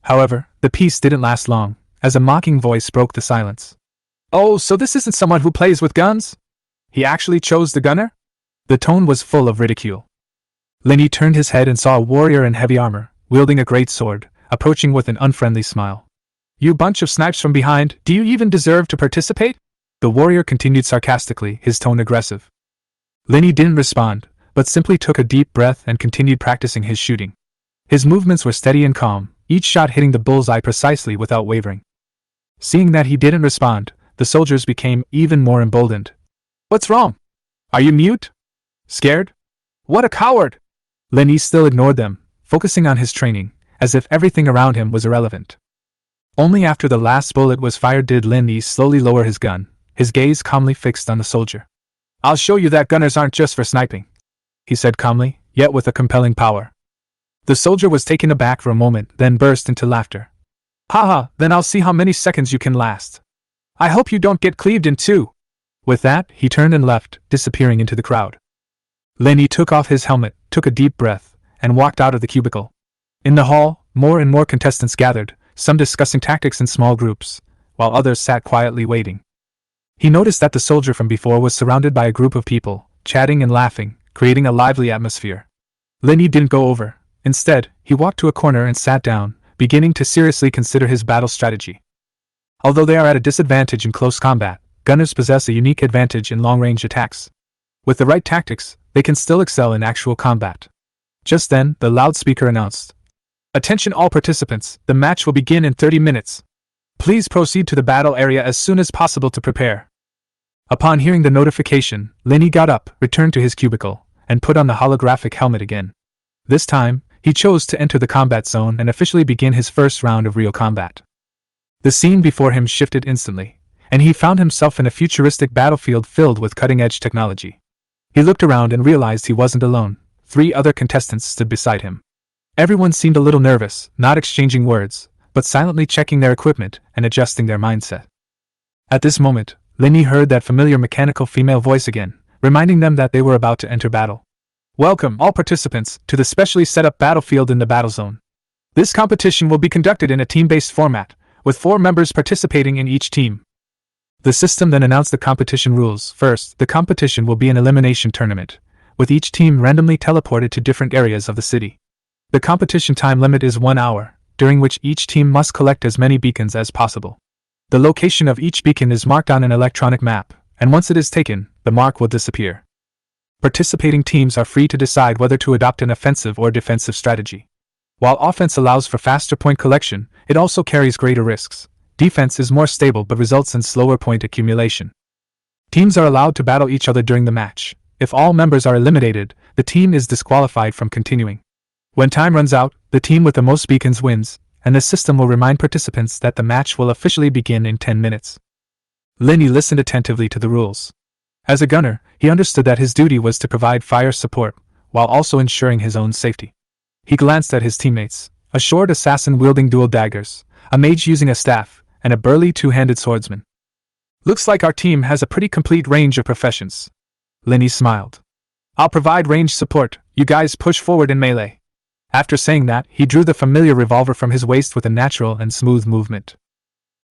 However, the peace didn't last long, as a mocking voice broke the silence. "Oh, so this isn't someone who plays with guns? He actually chose the gunner?" The tone was full of ridicule. Lin Yi turned his head and saw a warrior in heavy armor, wielding a great sword, approaching with an unfriendly smile. "You bunch of snipes from behind, do you even deserve to participate?" The warrior continued sarcastically, his tone aggressive. Lin Yi didn't respond, but simply took a deep breath and continued practicing his shooting. His movements were steady and calm, each shot hitting the bullseye precisely without wavering. Seeing that he didn't respond, the soldiers became even more emboldened. "What's wrong? Are you mute? Scared? What a coward!" Lin Yi still ignored them, focusing on his training, as if everything around him was irrelevant. Only after the last bullet was fired did Lin Yi slowly lower his gun, his gaze calmly fixed on the soldier. "I'll show you that gunners aren't just for sniping," he said calmly, yet with a compelling power. The soldier was taken aback for a moment, then burst into laughter. "Haha, then I'll see how many seconds you can last. I hope you don't get cleaved in two." With that, he turned and left, disappearing into the crowd. Lin Yi took off his helmet, took a deep breath, and walked out of the cubicle. In the hall, more and more contestants gathered, some discussing tactics in small groups, while others sat quietly waiting. He noticed that the soldier from before was surrounded by a group of people, chatting and laughing, creating a lively atmosphere. Lin Yi didn't go over. Instead, he walked to a corner and sat down, beginning to seriously consider his battle strategy. Although they are at a disadvantage in close combat, gunners possess a unique advantage in long-range attacks. With the right tactics, they can still excel in actual combat. Just then, the loudspeaker announced, "Attention all participants, the match will begin in 30 minutes. Please proceed to the battle area as soon as possible to prepare." Upon hearing the notification, Lin Yi got up, returned to his cubicle, and put on the holographic helmet again. This time, he chose to enter the combat zone and officially begin his first round of real combat. The scene before him shifted instantly, and he found himself in a futuristic battlefield filled with cutting-edge technology. He looked around and realized he wasn't alone. 3 other contestants stood beside him. Everyone seemed a little nervous, not exchanging words, but silently checking their equipment and adjusting their mindset. At this moment, Lin Yi heard that familiar mechanical female voice again, reminding them that they were about to enter battle. "Welcome, all participants, to the specially set up battlefield in the battle zone. This competition will be conducted in a team-based format, with 4 members participating in each team. The system then announced the competition rules. First, the competition will be an elimination tournament, with each team randomly teleported to different areas of the city. The competition time limit is 1 hour, during which each team must collect as many beacons as possible. The location of each beacon is marked on an electronic map, and once it is taken, the mark will disappear. Participating teams are free to decide whether to adopt an offensive or defensive strategy. While offense allows for faster point collection, it also carries greater risks. Defense is more stable but results in slower point accumulation. Teams are allowed to battle each other during the match. If all members are eliminated, the team is disqualified from continuing. When time runs out, the team with the most beacons wins, and the system will remind participants that the match will officially begin in 10 minutes. Lin Yi listened attentively to the rules. As a gunner, he understood that his duty was to provide fire support, while also ensuring his own safety. He glanced at his teammates, a short assassin wielding dual daggers, a mage using a staff, and a burly two-handed swordsman. Looks like our team has a pretty complete range of professions. Lin Yi smiled. I'll provide range support, you guys push forward in melee. After saying that, he drew the familiar revolver from his waist with a natural and smooth movement.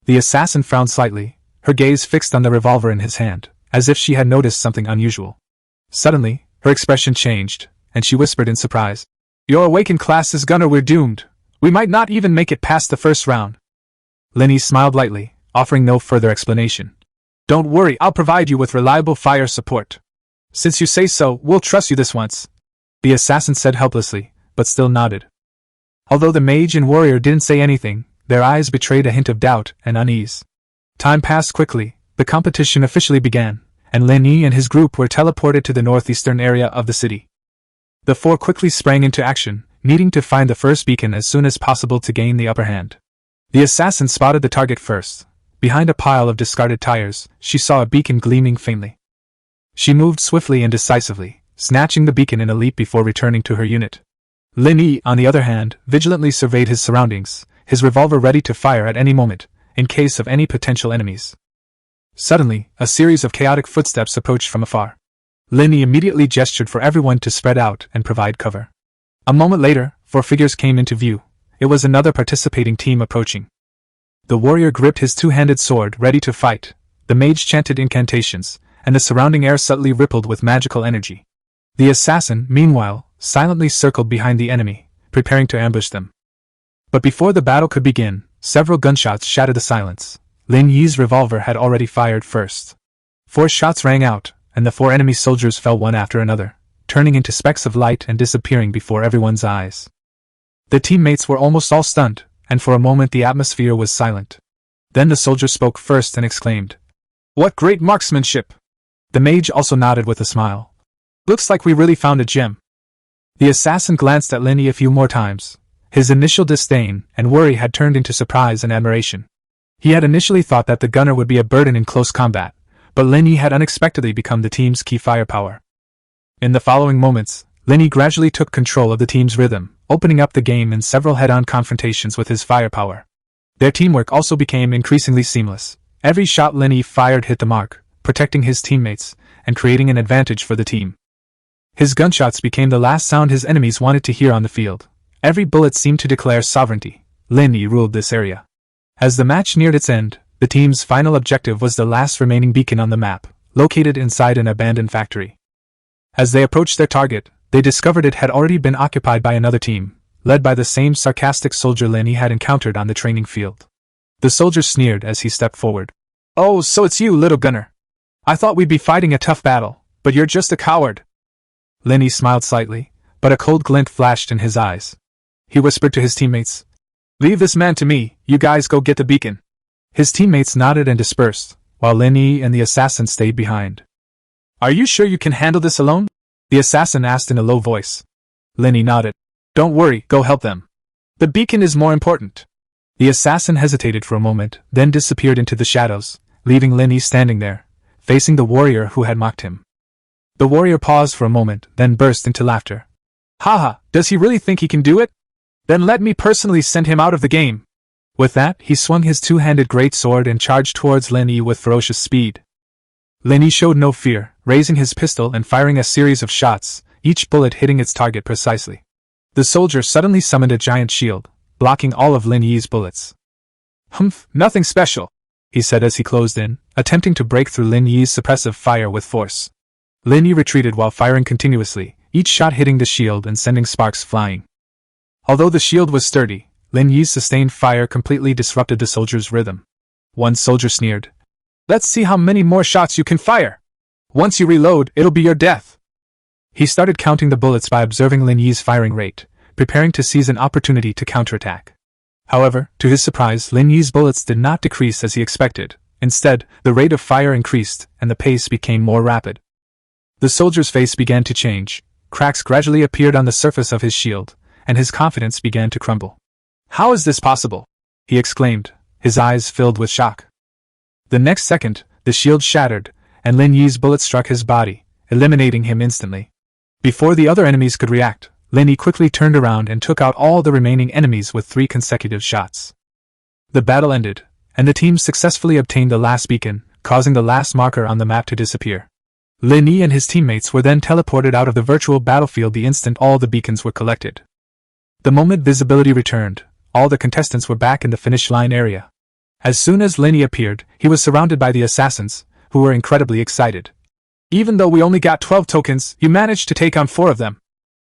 The assassin frowned slightly, her gaze fixed on the revolver in his hand, as if she had noticed something unusual. Suddenly, her expression changed, and she whispered in surprise. Your awakened class is gunner, we're doomed. We might not even make it past the first round. Lin Yi smiled lightly, offering no further explanation. Don't worry, I'll provide you with reliable fire support. Since you say so, we'll trust you this once. The assassin said helplessly, but still nodded. Although the mage and warrior didn't say anything, their eyes betrayed a hint of doubt and unease. Time passed quickly, the competition officially began, and Lin Yi and his group were teleported to the northeastern area of the city. The 4 quickly sprang into action, needing to find the first beacon as soon as possible to gain the upper hand. The assassin spotted the target first. Behind a pile of discarded tires, she saw a beacon gleaming faintly. She moved swiftly and decisively, snatching the beacon in a leap before returning to her unit. Lin Yi, on the other hand, vigilantly surveyed his surroundings, his revolver ready to fire at any moment, in case of any potential enemies. Suddenly, a series of chaotic footsteps approached from afar. Lin Yi immediately gestured for everyone to spread out and provide cover. A moment later, 4 figures came into view. It was another participating team approaching. The warrior gripped his two-handed sword ready to fight, the mage chanted incantations, and the surrounding air subtly rippled with magical energy. The assassin, meanwhile, silently circled behind the enemy, preparing to ambush them. But before the battle could begin, several gunshots shattered the silence. Lin Yi's revolver had already fired first. 4 shots rang out, and the 4 enemy soldiers fell one after another, turning into specks of light and disappearing before everyone's eyes. The teammates were almost all stunned, and for a moment the atmosphere was silent. Then the soldier spoke first and exclaimed, "What great marksmanship!" The mage also nodded with a smile. "Looks like we really found a gem." The assassin glanced at Lin Yi a few more times. His initial disdain and worry had turned into surprise and admiration. He had initially thought that the gunner would be a burden in close combat, but Lin Yi had unexpectedly become the team's key firepower. In the following moments, Lin Yi gradually took control of the team's rhythm, opening up the game in several head-on confrontations with his firepower. Their teamwork also became increasingly seamless. Every shot Lin Yi fired hit the mark, protecting his teammates and creating an advantage for the team. His gunshots became the last sound his enemies wanted to hear on the field. Every bullet seemed to declare sovereignty. Lin Yi ruled this area. As the match neared its end, the team's final objective was the last remaining beacon on the map, located inside an abandoned factory. As they approached their target, they discovered it had already been occupied by another team, led by the same sarcastic soldier Lin Yi had encountered on the training field. The soldier sneered as he stepped forward. "Oh, so it's you, little gunner. I thought we'd be fighting a tough battle, but you're just a coward." Lin Yi smiled slightly, but a cold glint flashed in his eyes. He whispered to his teammates, "Leave this man to me, you guys go get the beacon." His teammates nodded and dispersed, while Lin Yi and the assassin stayed behind. "Are you sure you can handle this alone?" the assassin asked in a low voice. Lin Yi nodded. "Don't worry, go help them. The beacon is more important." The assassin hesitated for a moment, then disappeared into the shadows, leaving Lin Yi standing there, facing the warrior who had mocked him. The warrior paused for a moment, then burst into laughter. "Haha, does he really think he can do it? Then let me personally send him out of the game." With that, he swung his two-handed great sword and charged towards Lin Yi with ferocious speed. Lin Yi showed no fear, raising his pistol and firing a series of shots, each bullet hitting its target precisely. The soldier suddenly summoned a giant shield, blocking all of Lin Yi's bullets. Humph, nothing special, he said as he closed in, attempting to break through Lin Yi's suppressive fire with force. Lin Yi retreated while firing continuously, each shot hitting the shield and sending sparks flying. Although the shield was sturdy, Lin Yi's sustained fire completely disrupted the soldier's rhythm. One soldier sneered, "Let's see how many more shots you can fire! Once you reload, it'll be your death!" He started counting the bullets by observing Lin Yi's firing rate, preparing to seize an opportunity to counterattack. However, to his surprise, Lin Yi's bullets did not decrease as he expected. Instead, the rate of fire increased, and the pace became more rapid. The soldier's face began to change, cracks gradually appeared on the surface of his shield, and his confidence began to crumble. "How is this possible?" he exclaimed, his eyes filled with shock. The next second, the shield shattered, and Lin Yi's bullet struck his body, eliminating him instantly. Before the other enemies could react, Lin Yi quickly turned around and took out all the remaining enemies with 3 consecutive shots. The battle ended, and the team successfully obtained the last beacon, causing the last marker on the map to disappear. Lin Yi and his teammates were then teleported out of the virtual battlefield the instant all the beacons were collected. The moment visibility returned, all the contestants were back in the finish line area. As soon as Lin Yi appeared, he was surrounded by the assassins, who were incredibly excited. "Even though we only got 12 tokens, you managed to take on 4 of them.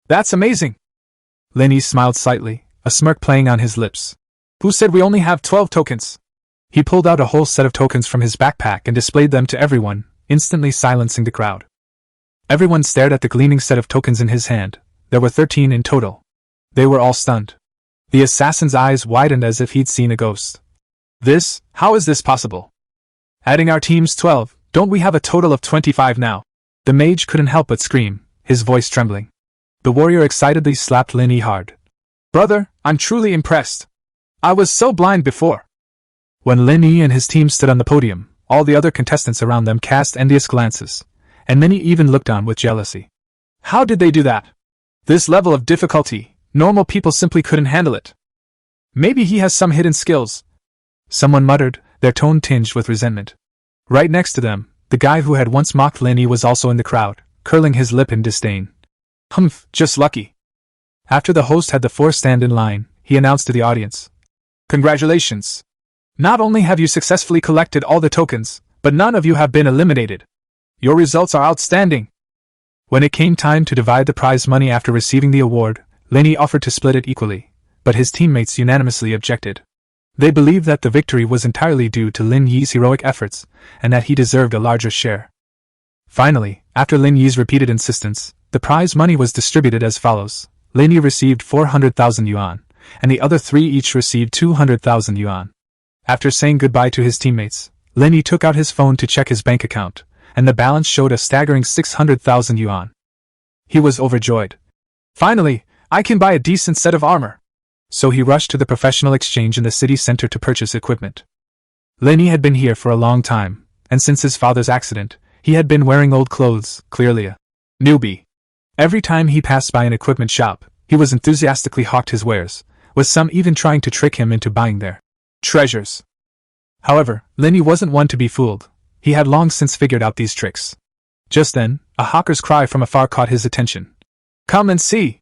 That's amazing!" Lin Yi smiled slightly, a smirk playing on his lips. "Who said we only have 12 tokens?" He pulled out a whole set of tokens from his backpack and displayed them to everyone, instantly silencing the crowd. Everyone stared at the gleaming set of tokens in his hand. There were 13 in total. They were all stunned. The assassin's eyes widened as if he'd seen a ghost. How is this possible? Adding our team's 12, don't we have a total of 25 now?" The mage couldn't help but scream, his voice trembling. The warrior excitedly slapped Lin Yi hard. "Brother, I'm truly impressed. I was so blind before." When Lin Yi and his team stood on the podium, all the other contestants around them cast envious glances, and many even looked on with jealousy. How did they do that? This level of difficulty, normal people simply couldn't handle it. Maybe he has some hidden skills. Someone muttered, their tone tinged with resentment. Right next to them, the guy who had once mocked Lin Yi was also in the crowd, curling his lip in disdain. "Humph, just lucky." After the host had the 4 stand in line, he announced to the audience, "Congratulations! Not only have you successfully collected all the tokens, but none of you have been eliminated. Your results are outstanding." When it came time to divide the prize money after receiving the award, Lin Yi offered to split it equally, but his teammates unanimously objected. They believed that the victory was entirely due to Lin Yi's heroic efforts, and that he deserved a larger share. Finally, after Lin Yi's repeated insistence, the prize money was distributed as follows. Lin Yi received 400,000 yuan, and the other 3 each received 200,000 yuan. After saying goodbye to his teammates, Lin Yi took out his phone to check his bank account, and the balance showed a staggering 600,000 yuan. He was overjoyed. Finally, I can buy a decent set of armor. So he rushed to the professional exchange in the city center to purchase equipment. Lin Yi had been here for a long time, and since his father's accident, he had been wearing old clothes, clearly a newbie. Every time he passed by an equipment shop, he was enthusiastically hawked his wares, with some even trying to trick him into buying their treasures. However, Lin Yi wasn't one to be fooled. He had long since figured out these tricks. Just then, a hawker's cry from afar caught his attention. "Come and see!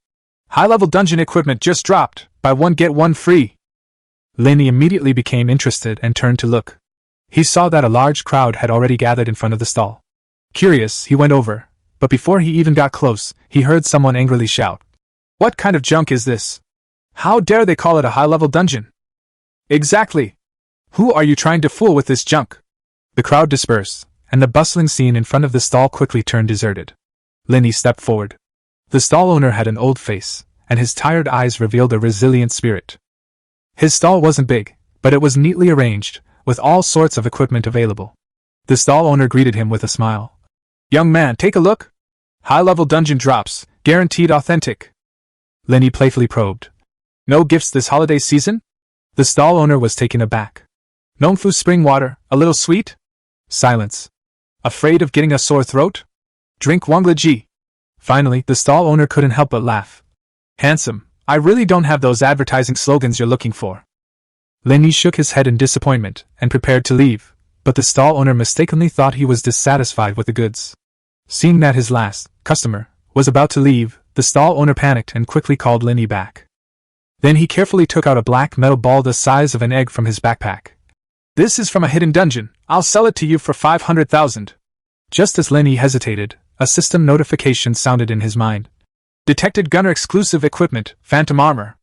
High-level dungeon equipment just dropped, buy one get one free!" Lin Yi immediately became interested and turned to look. He saw that a large crowd had already gathered in front of the stall. Curious, he went over, but before he even got close, he heard someone angrily shout, "What kind of junk is this? How dare they call it a high-level dungeon?" "Exactly! Who are you trying to fool with this junk?" The crowd dispersed, and the bustling scene in front of the stall quickly turned deserted. Lin Yi stepped forward. The stall owner had an old face, and his tired eyes revealed a resilient spirit. His stall wasn't big, but it was neatly arranged, with all sorts of equipment available. The stall owner greeted him with a smile. "Young man, take a look. High-level dungeon drops, guaranteed authentic." Lin Yi playfully probed. "No gifts this holiday season?" The stall owner was taken aback. "Nongfu spring water, a little sweet?" Silence. "Afraid of getting a sore throat? Drink Wangleji." Finally, the stall owner couldn't help but laugh. "Handsome, I really don't have those advertising slogans you're looking for." Lin Yi shook his head in disappointment and prepared to leave, but the stall owner mistakenly thought he was dissatisfied with the goods. Seeing that his last customer was about to leave, the stall owner panicked and quickly called Lin Yi back. Then he carefully took out a black metal ball the size of an egg from his backpack, This is from a hidden dungeon. I'll sell it to you for 500,000. Just as Lin Yi hesitated, a system notification sounded in his mind. Detected gunner exclusive equipment, phantom armor.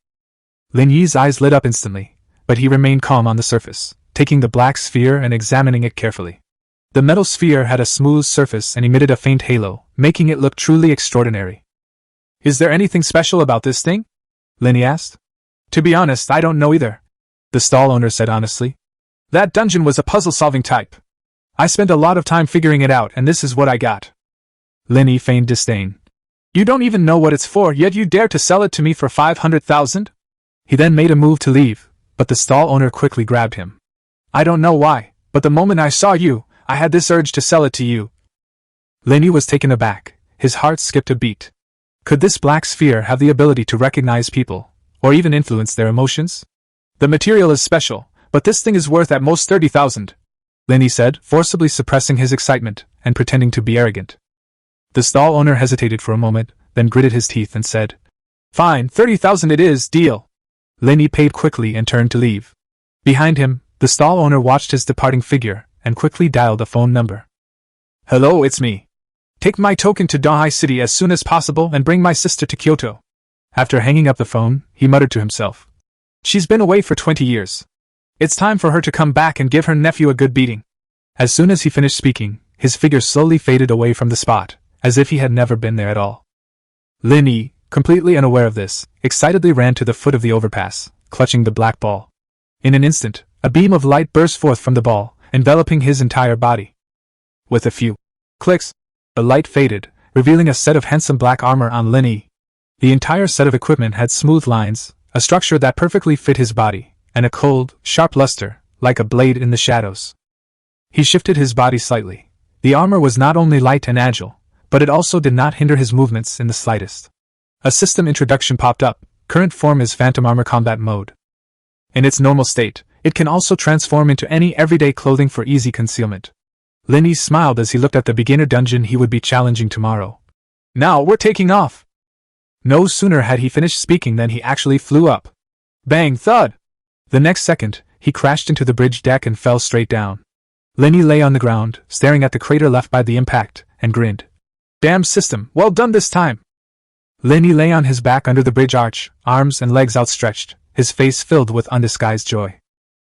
Lin Yi's eyes lit up instantly, but he remained calm on the surface, taking the black sphere and examining it carefully. The metal sphere had a smooth surface and emitted a faint halo, making it look truly extraordinary. Is there anything special about this thing? Lin Yi asked. To be honest, I don't know either, the stall owner said honestly. That dungeon was a puzzle-solving type. I spent a lot of time figuring it out, and this is what I got. Lin Yi feigned disdain. You don't even know what it's for, yet you dare to sell it to me for 500,000? He then made a move to leave, but the stall owner quickly grabbed him. I don't know why, but the moment I saw you, I had this urge to sell it to you. Lin Yi was taken aback. His heart skipped a beat. Could this black sphere have the ability to recognize people, or even influence their emotions? The material is special, but this thing is worth at most 30,000, Lin Yi said, forcibly suppressing his excitement and pretending to be arrogant. The stall owner hesitated for a moment, then gritted his teeth and said, Fine, 30,000 it is, deal. Lin Yi paid quickly and turned to leave. Behind him, the stall owner watched his departing figure and quickly dialed a phone number. Hello, it's me. Take my token to Dahai City as soon as possible and bring my sister to Kyoto. After hanging up the phone, he muttered to himself. She's been away for 20 years. It's time for her to come back and give her nephew a good beating. As soon as he finished speaking, his figure slowly faded away from the spot, as if he had never been there at all. Lin Yi, completely unaware of this, excitedly ran to the foot of the overpass, clutching the black ball. In an instant, a beam of light burst forth from the ball, enveloping his entire body. With a few clicks, the light faded, revealing a set of handsome black armor on Lin Yi. The entire set of equipment had smooth lines, a structure that perfectly fit his body, and a cold, sharp luster, like a blade in the shadows. He shifted his body slightly. The armor was not only light and agile, but it also did not hinder his movements in the slightest. A system introduction popped up. Current form is Phantom Armor Combat Mode. In its normal state, it can also transform into any everyday clothing for easy concealment. Lin Yi smiled as he looked at the beginner dungeon he would be challenging tomorrow. Now we're taking off! No sooner had he finished speaking than he actually flew up. Bang, thud! The next second, he crashed into the bridge deck and fell straight down. Lin Yi lay on the ground, staring at the crater left by the impact, and grinned. Damn system, well done this time! Lin Yi lay on his back under the bridge arch, arms and legs outstretched, his face filled with undisguised joy.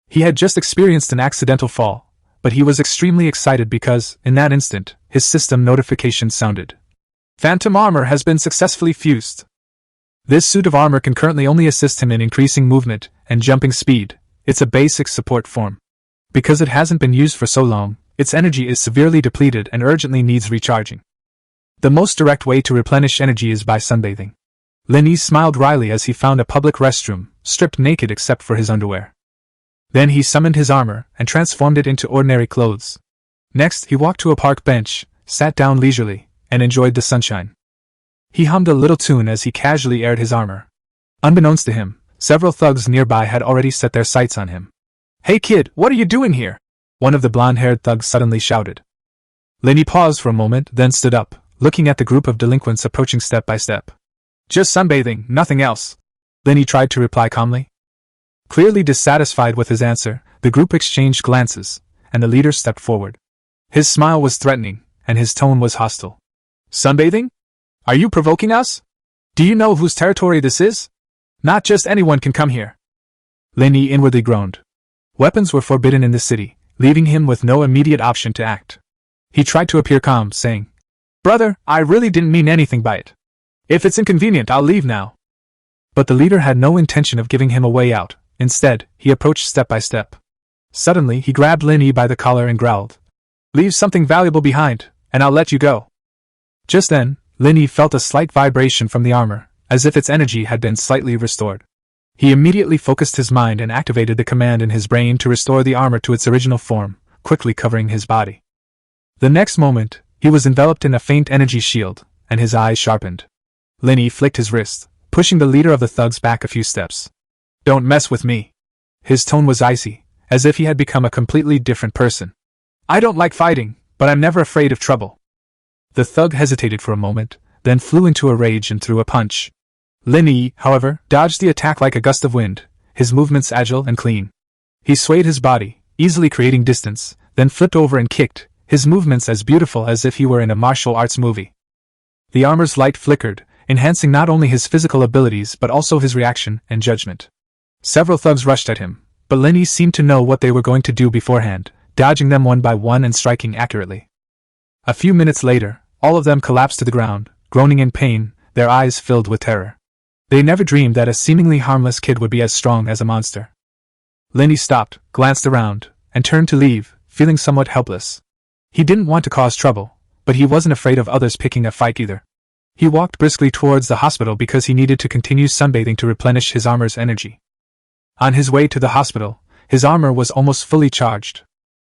He had just experienced an accidental fall, but he was extremely excited because, in that instant, his system notification sounded. Phantom armor has been successfully fused. This suit of armor can currently only assist him in increasing movement and jumping speed. It's a basic support form. Because it hasn't been used for so long, its energy is severely depleted and urgently needs recharging. The most direct way to replenish energy is by sunbathing. Lin Yi smiled wryly as he found a public restroom, stripped naked except for his underwear. Then he summoned his armor and transformed it into ordinary clothes. Next, he walked to a park bench, sat down leisurely, and enjoyed the sunshine. He hummed a little tune as he casually aired his armor. Unbeknownst to him, several thugs nearby had already set their sights on him. Hey kid, what are you doing here? One of the blonde-haired thugs suddenly shouted. Lin Yi paused for a moment, then stood up, looking at the group of delinquents approaching step by step. Just sunbathing, nothing else, Lin Yi tried to reply calmly. Clearly dissatisfied with his answer, the group exchanged glances, and the leader stepped forward. His smile was threatening, and his tone was hostile. Sunbathing? Are you provoking us? Do you know whose territory this is? Not just anyone can come here. Lin Yi inwardly groaned. Weapons were forbidden in the city, leaving him with no immediate option to act. He tried to appear calm, saying, Brother, I really didn't mean anything by it. If it's inconvenient, I'll leave now. But the leader had no intention of giving him a way out. Instead, he approached step by step. Suddenly, he grabbed Lin Yi by the collar and growled, Leave something valuable behind, and I'll let you go. Just then, Lin Yi felt a slight vibration from the armor, as if its energy had been slightly restored. He immediately focused his mind and activated the command in his brain to restore the armor to its original form, quickly covering his body. The next moment, he was enveloped in a faint energy shield, and his eyes sharpened. Lin Yi flicked his wrist, pushing the leader of the thugs back a few steps. Don't mess with me. His tone was icy, as if he had become a completely different person. I don't like fighting, but I'm never afraid of trouble. The thug hesitated for a moment, then flew into a rage and threw a punch. Lin Yi, however, dodged the attack like a gust of wind, his movements agile and clean. He swayed his body, easily creating distance, then flipped over and kicked, his movements as beautiful as if he were in a martial arts movie. The armor's light flickered, enhancing not only his physical abilities but also his reaction and judgment. Several thugs rushed at him, but Lin Yi seemed to know what they were going to do beforehand, dodging them one by one and striking accurately. A few minutes later, all of them collapsed to the ground, groaning in pain, their eyes filled with terror. They never dreamed that a seemingly harmless kid would be as strong as a monster. Lin Yi stopped, glanced around, and turned to leave, feeling somewhat helpless. He didn't want to cause trouble, but he wasn't afraid of others picking a fight either. He walked briskly towards the hospital because he needed to continue sunbathing to replenish his armor's energy. On his way to the hospital, his armor was almost fully charged.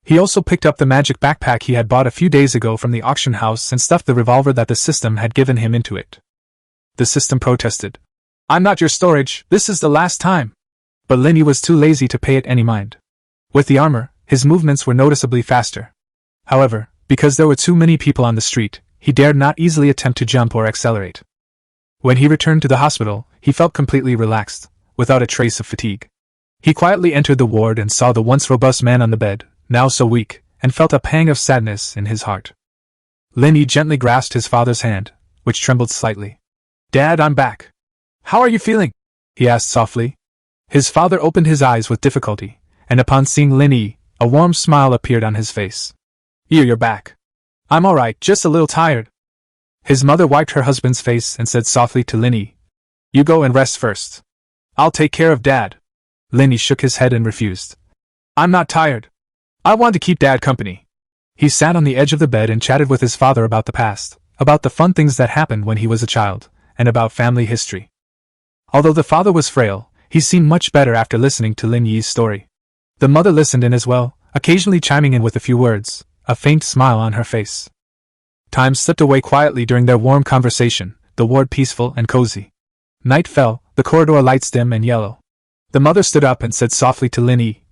He also picked up the magic backpack he had bought a few days ago from the auction house and stuffed the revolver that the system had given him into it. The system protested. "I'm not your storage, this is the last time." But Lin Yi was too lazy to pay it any mind. With the armor, his movements were noticeably faster. However, because there were too many people on the street, he dared not easily attempt to jump or accelerate. When he returned to the hospital, he felt completely relaxed, without a trace of fatigue. He quietly entered the ward and saw the once robust man on the bed, now so weak, and felt a pang of sadness in his heart. Lin Yi gently grasped his father's hand, which trembled slightly. "Dad, I'm back. How are you feeling?" he asked softly. His father opened his eyes with difficulty, and upon seeing Lin Yi, a warm smile appeared on his face. You're back. I'm alright, just a little tired." His mother wiped her husband's face and said softly to Lin Yi, "You go and rest first. I'll take care of Dad." Lin Yi shook his head and refused. "I'm not tired. I want to keep Dad company." He sat on the edge of the bed and chatted with his father about the past, about the fun things that happened when he was a child, and about family history. Although the father was frail, he seemed much better after listening to Lin Yi's story. The mother listened in as well, occasionally chiming in with a few words, a faint smile on her face. Time slipped away quietly during their warm conversation, the ward peaceful and cozy. Night fell, the corridor lights dim and yellow. The mother stood up and said softly to Lin Yi,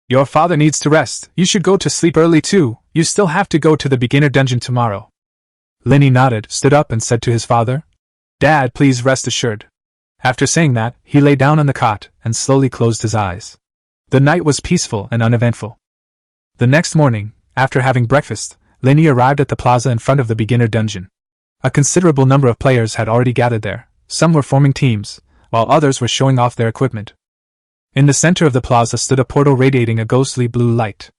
"Your father needs to rest, you should go to sleep early too, you still have to go to the beginner dungeon tomorrow." Lin Yi nodded, stood up and said to his father, "Dad, please rest assured." After saying that, he lay down on the cot and slowly closed his eyes. The night was peaceful and uneventful. The next morning, after having breakfast, Lin Yi arrived at the plaza in front of the beginner dungeon. A considerable number of players had already gathered there, some were forming teams, while others were showing off their equipment. In the center of the plaza stood a portal radiating a ghostly blue light.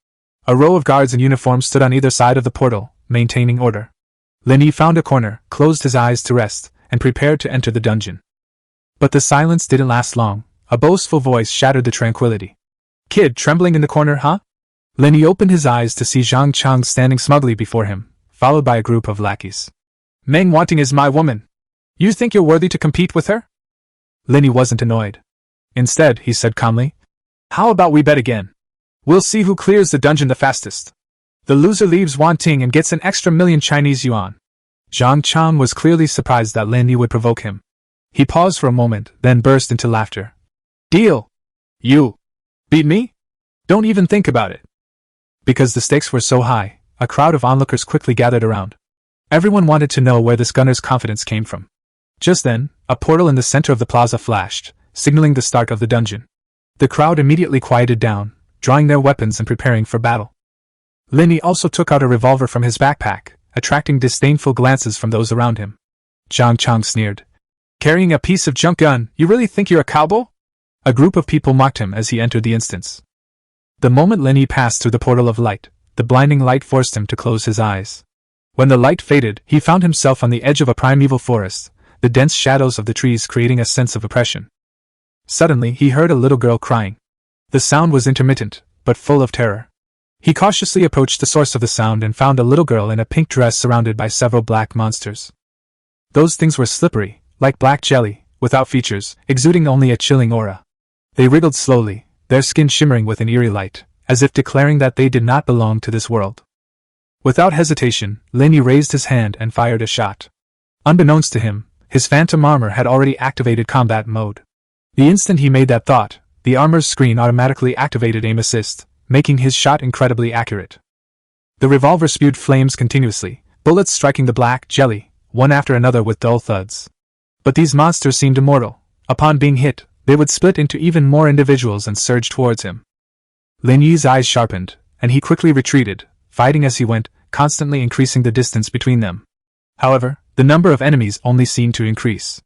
A row of guards in uniform stood on either side of the portal, maintaining order. Lin Yi found a corner, closed his eyes to rest, and prepared to enter the dungeon. But the silence didn't last long. A boastful voice shattered the tranquility. "Kid trembling in the corner, huh?" Lin Yi opened his eyes to see Zhang Chang standing smugly before him, followed by a group of lackeys. "Meng Wanting is my woman. You think you're worthy to compete with her?" Lin Yi wasn't annoyed. Instead, he said calmly, "How about we bet again? We'll see who clears the dungeon the fastest. The loser leaves Wanting and gets an extra million Chinese yuan." Zhang Chang was clearly surprised that Lin Yi would provoke him. He paused for a moment, then burst into laughter. "Deal! You beat me? Don't even think about it." Because the stakes were so high, a crowd of onlookers quickly gathered around. Everyone wanted to know where this gunner's confidence came from. Just then, a portal in the center of the plaza flashed, signaling the start of the dungeon. The crowd immediately quieted down, drawing their weapons and preparing for battle. Lin Yi also took out a revolver from his backpack, attracting disdainful glances from those around him. Zhang Chang sneered. "Carrying a piece of junk gun, you really think you're a cowboy?" A group of people mocked him as he entered the instance. The moment Lin Yi passed through the portal of light, the blinding light forced him to close his eyes. When the light faded, he found himself on the edge of a primeval forest, the dense shadows of the trees creating a sense of oppression. Suddenly, he heard a little girl crying. The sound was intermittent, but full of terror. He cautiously approached the source of the sound and found a little girl in a pink dress surrounded by several black monsters. Those things were slippery, like black jelly, without features, exuding only a chilling aura. They wriggled slowly, their skin shimmering with an eerie light, as if declaring that they did not belong to this world. Without hesitation, Lin Yi raised his hand and fired a shot. Unbeknownst to him, his phantom armor had already activated combat mode. The instant he made that thought, the armor's screen automatically activated aim assist, making his shot incredibly accurate. The revolver spewed flames continuously, bullets striking the black jelly, one after another with dull thuds. But these monsters seemed immortal. Upon being hit, they would split into even more individuals and surge towards him. Lin Yi's eyes sharpened, and he quickly retreated, fighting as he went, constantly increasing the distance between them. However, the number of enemies only seemed to increase.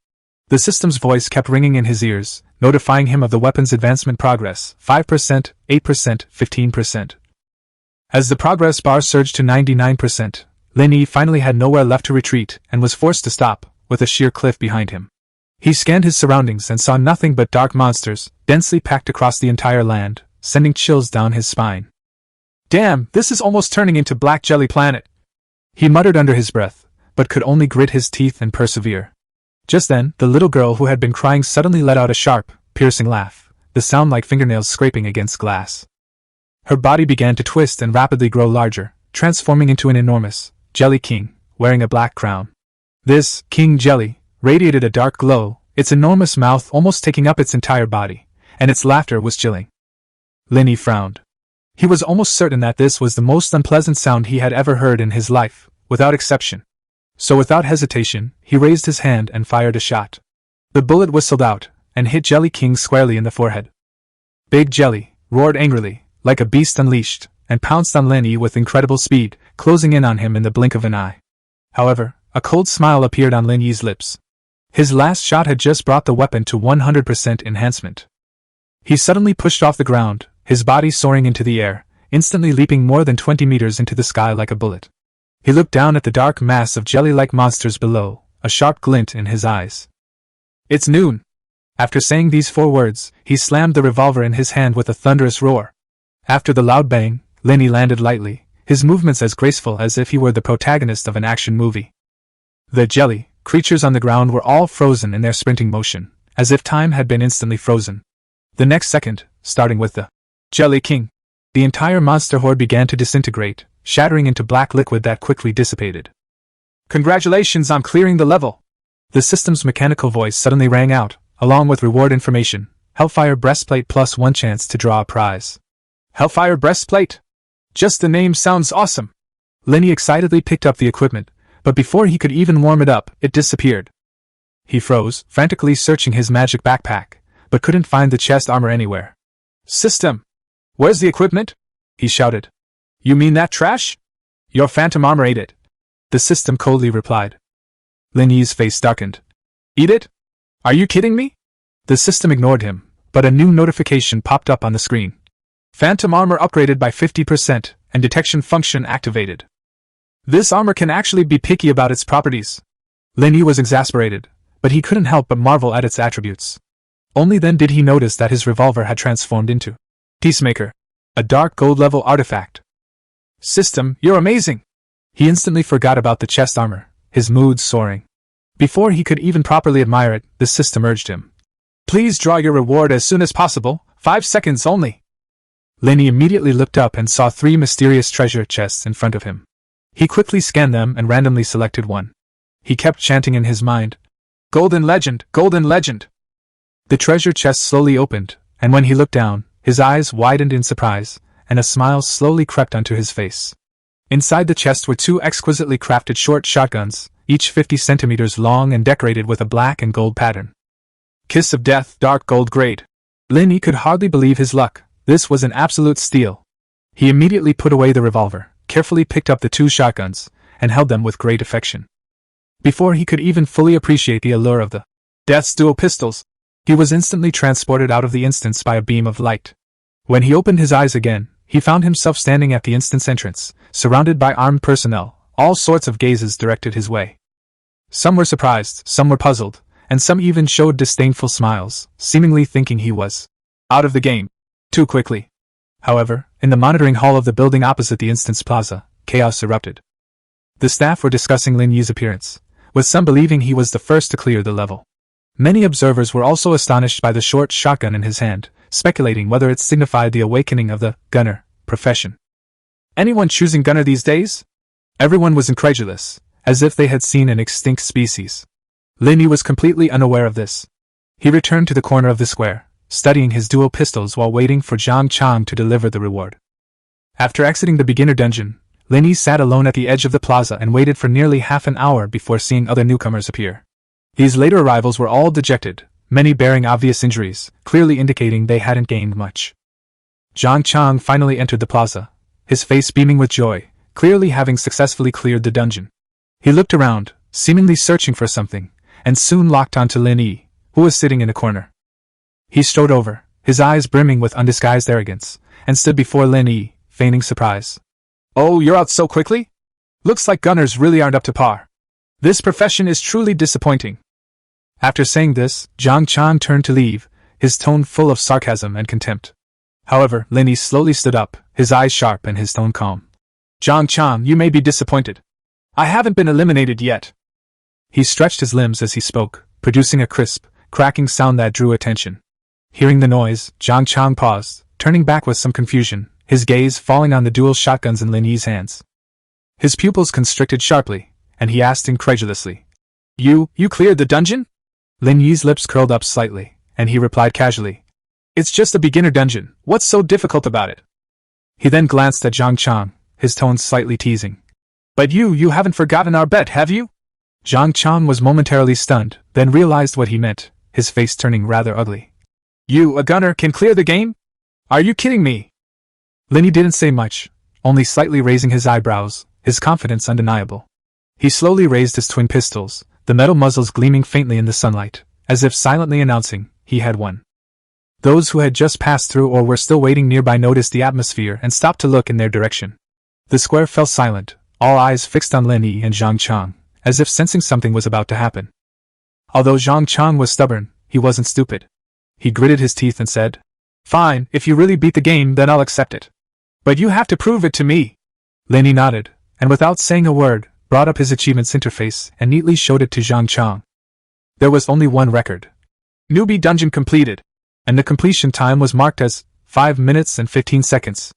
The system's voice kept ringing in his ears, notifying him of the weapon's advancement progress, 5%, 8%, 15%. As the progress bar surged to 99%, Lin Yi finally had nowhere left to retreat and was forced to stop, with a sheer cliff behind him. He scanned his surroundings and saw nothing but dark monsters, densely packed across the entire land, sending chills down his spine. Damn, this is almost turning into Black Jelly Planet, he muttered under his breath, but could only grit his teeth and persevere. Just then, the little girl who had been crying suddenly let out a sharp, piercing laugh, the sound like fingernails scraping against glass. Her body began to twist and rapidly grow larger, transforming into an enormous Jelly King, wearing a black crown. This King Jelly radiated a dark glow, its enormous mouth almost taking up its entire body, and its laughter was chilling. Lin Yi frowned. He was almost certain that this was the most unpleasant sound he had ever heard in his life, without exception. So without hesitation, he raised his hand and fired a shot. The bullet whistled out, and hit Jelly King squarely in the forehead. Big Jelly roared angrily, like a beast unleashed, and pounced on Lin Yi with incredible speed, closing in on him in the blink of an eye. However, a cold smile appeared on Lin Yi's lips. His last shot had just brought the weapon to 100% enhancement. He suddenly pushed off the ground, his body soaring into the air, instantly leaping more than 20 meters into the sky like a bullet. He looked down at the dark mass of jelly-like monsters below, a sharp glint in his eyes. It's noon. After saying these 4 words, he slammed the revolver in his hand with a thunderous roar. After the loud bang, Lin Yi landed lightly, his movements as graceful as if he were the protagonist of an action movie. The jelly creatures on the ground were all frozen in their sprinting motion, as if time had been instantly frozen. The next second, starting with the Jelly King, the entire monster horde began to disintegrate, shattering into black liquid that quickly dissipated. Congratulations on clearing the level! The system's mechanical voice suddenly rang out, along with reward information, Hellfire Breastplate plus 1 chance to draw a prize. Hellfire Breastplate? Just the name sounds awesome! Lin Yi excitedly picked up the equipment, but before he could even warm it up, it disappeared. He froze, frantically searching his magic backpack, but couldn't find the chest armor anywhere. System! Where's the equipment? He shouted. You mean that trash? Your phantom armor ate it. The system coldly replied. Lin Yi's face darkened. Eat it? Are you kidding me? The system ignored him, but a new notification popped up on the screen. Phantom armor upgraded by 50%, and detection function activated. This armor can actually be picky about its properties. Lin Yi was exasperated, but he couldn't help but marvel at its attributes. Only then did he notice that his revolver had transformed into Peacemaker, a dark gold-level artifact. System, you're amazing! He instantly forgot about the chest armor, his mood soaring. Before he could even properly admire it, the system urged him. Please draw your reward as soon as possible, 5 seconds only. Lin Yi immediately looked up and saw 3 mysterious treasure chests in front of him. He quickly scanned them and randomly selected one. He kept chanting in his mind, Golden Legend, Golden Legend! The treasure chest slowly opened, and when he looked down, his eyes widened in surprise, and a smile slowly crept onto his face. Inside the chest were 2 exquisitely crafted short shotguns, each 50 centimeters long and decorated with a black and gold pattern. Kiss of Death, dark gold grade. Lin Yi could hardly believe his luck. This was an absolute steal. He immediately put away the revolver, carefully picked up the 2 shotguns, and held them with great affection. Before he could even fully appreciate the allure of the Death's dual pistols, he was instantly transported out of the instance by a beam of light. When he opened his eyes again, he found himself standing at the instance entrance, surrounded by armed personnel, all sorts of gazes directed his way. Some were surprised, some were puzzled, and some even showed disdainful smiles, seemingly thinking he was out of the game too quickly. However, in the monitoring hall of the building opposite the instance plaza, chaos erupted. The staff were discussing Lin Yi's appearance, with some believing he was the first to clear the level. Many observers were also astonished by the short shotgun in his hand, speculating whether it signified the awakening of the gunner profession. Anyone choosing gunner these days? Everyone was incredulous, as if they had seen an extinct species. Lin Yi was completely unaware of this. He returned to the corner of the square, studying his dual pistols while waiting for Zhang Chang to deliver the reward. After exiting the beginner dungeon, Lin Yi sat alone at the edge of the plaza and waited for nearly half an hour before seeing other newcomers appear. These later arrivals were all dejected, many bearing obvious injuries, clearly indicating they hadn't gained much. Zhang Chang finally entered the plaza, his face beaming with joy, clearly having successfully cleared the dungeon. He looked around, seemingly searching for something, and soon locked onto Lin Yi, who was sitting in a corner. He strode over, his eyes brimming with undisguised arrogance, and stood before Lin Yi, feigning surprise. "Oh, you're out so quickly? Looks like gunners really aren't up to par. This profession is truly disappointing." After saying this, Zhang Chan turned to leave, his tone full of sarcasm and contempt. However, Lin Yi slowly stood up, his eyes sharp and his tone calm. "Zhang Chan, you may be disappointed. I haven't been eliminated yet." He stretched his limbs as he spoke, producing a crisp, cracking sound that drew attention. Hearing the noise, Zhang Chang paused, turning back with some confusion, his gaze falling on the dual shotguns in Lin Yi's hands. His pupils constricted sharply, and he asked incredulously, You cleared the dungeon?" Lin Yi's lips curled up slightly, and he replied casually, "It's just a beginner dungeon, what's so difficult about it?" He then glanced at Zhang Chang, his tone slightly teasing. "But you haven't forgotten our bet, have you?" Zhang Chang was momentarily stunned, then realized what he meant, his face turning rather ugly. "You, a gunner, can clear the game? Are you kidding me?" Lin Yi didn't say much, only slightly raising his eyebrows, his confidence undeniable. He slowly raised his twin pistols, the metal muzzles gleaming faintly in the sunlight, as if silently announcing, he had won. Those who had just passed through or were still waiting nearby noticed the atmosphere and stopped to look in their direction. The square fell silent, all eyes fixed on Lin Yi and Zhang Chang, as if sensing something was about to happen. Although Zhang Chang was stubborn, he wasn't stupid. He gritted his teeth and said, "Fine, if you really beat the game, then I'll accept it. But you have to prove it to me." Lin Yi nodded, and without saying a word, brought up his achievements interface and neatly showed it to Zhang Chang. There was only one record. Newbie dungeon completed, and the completion time was marked as 5 minutes and 15 seconds.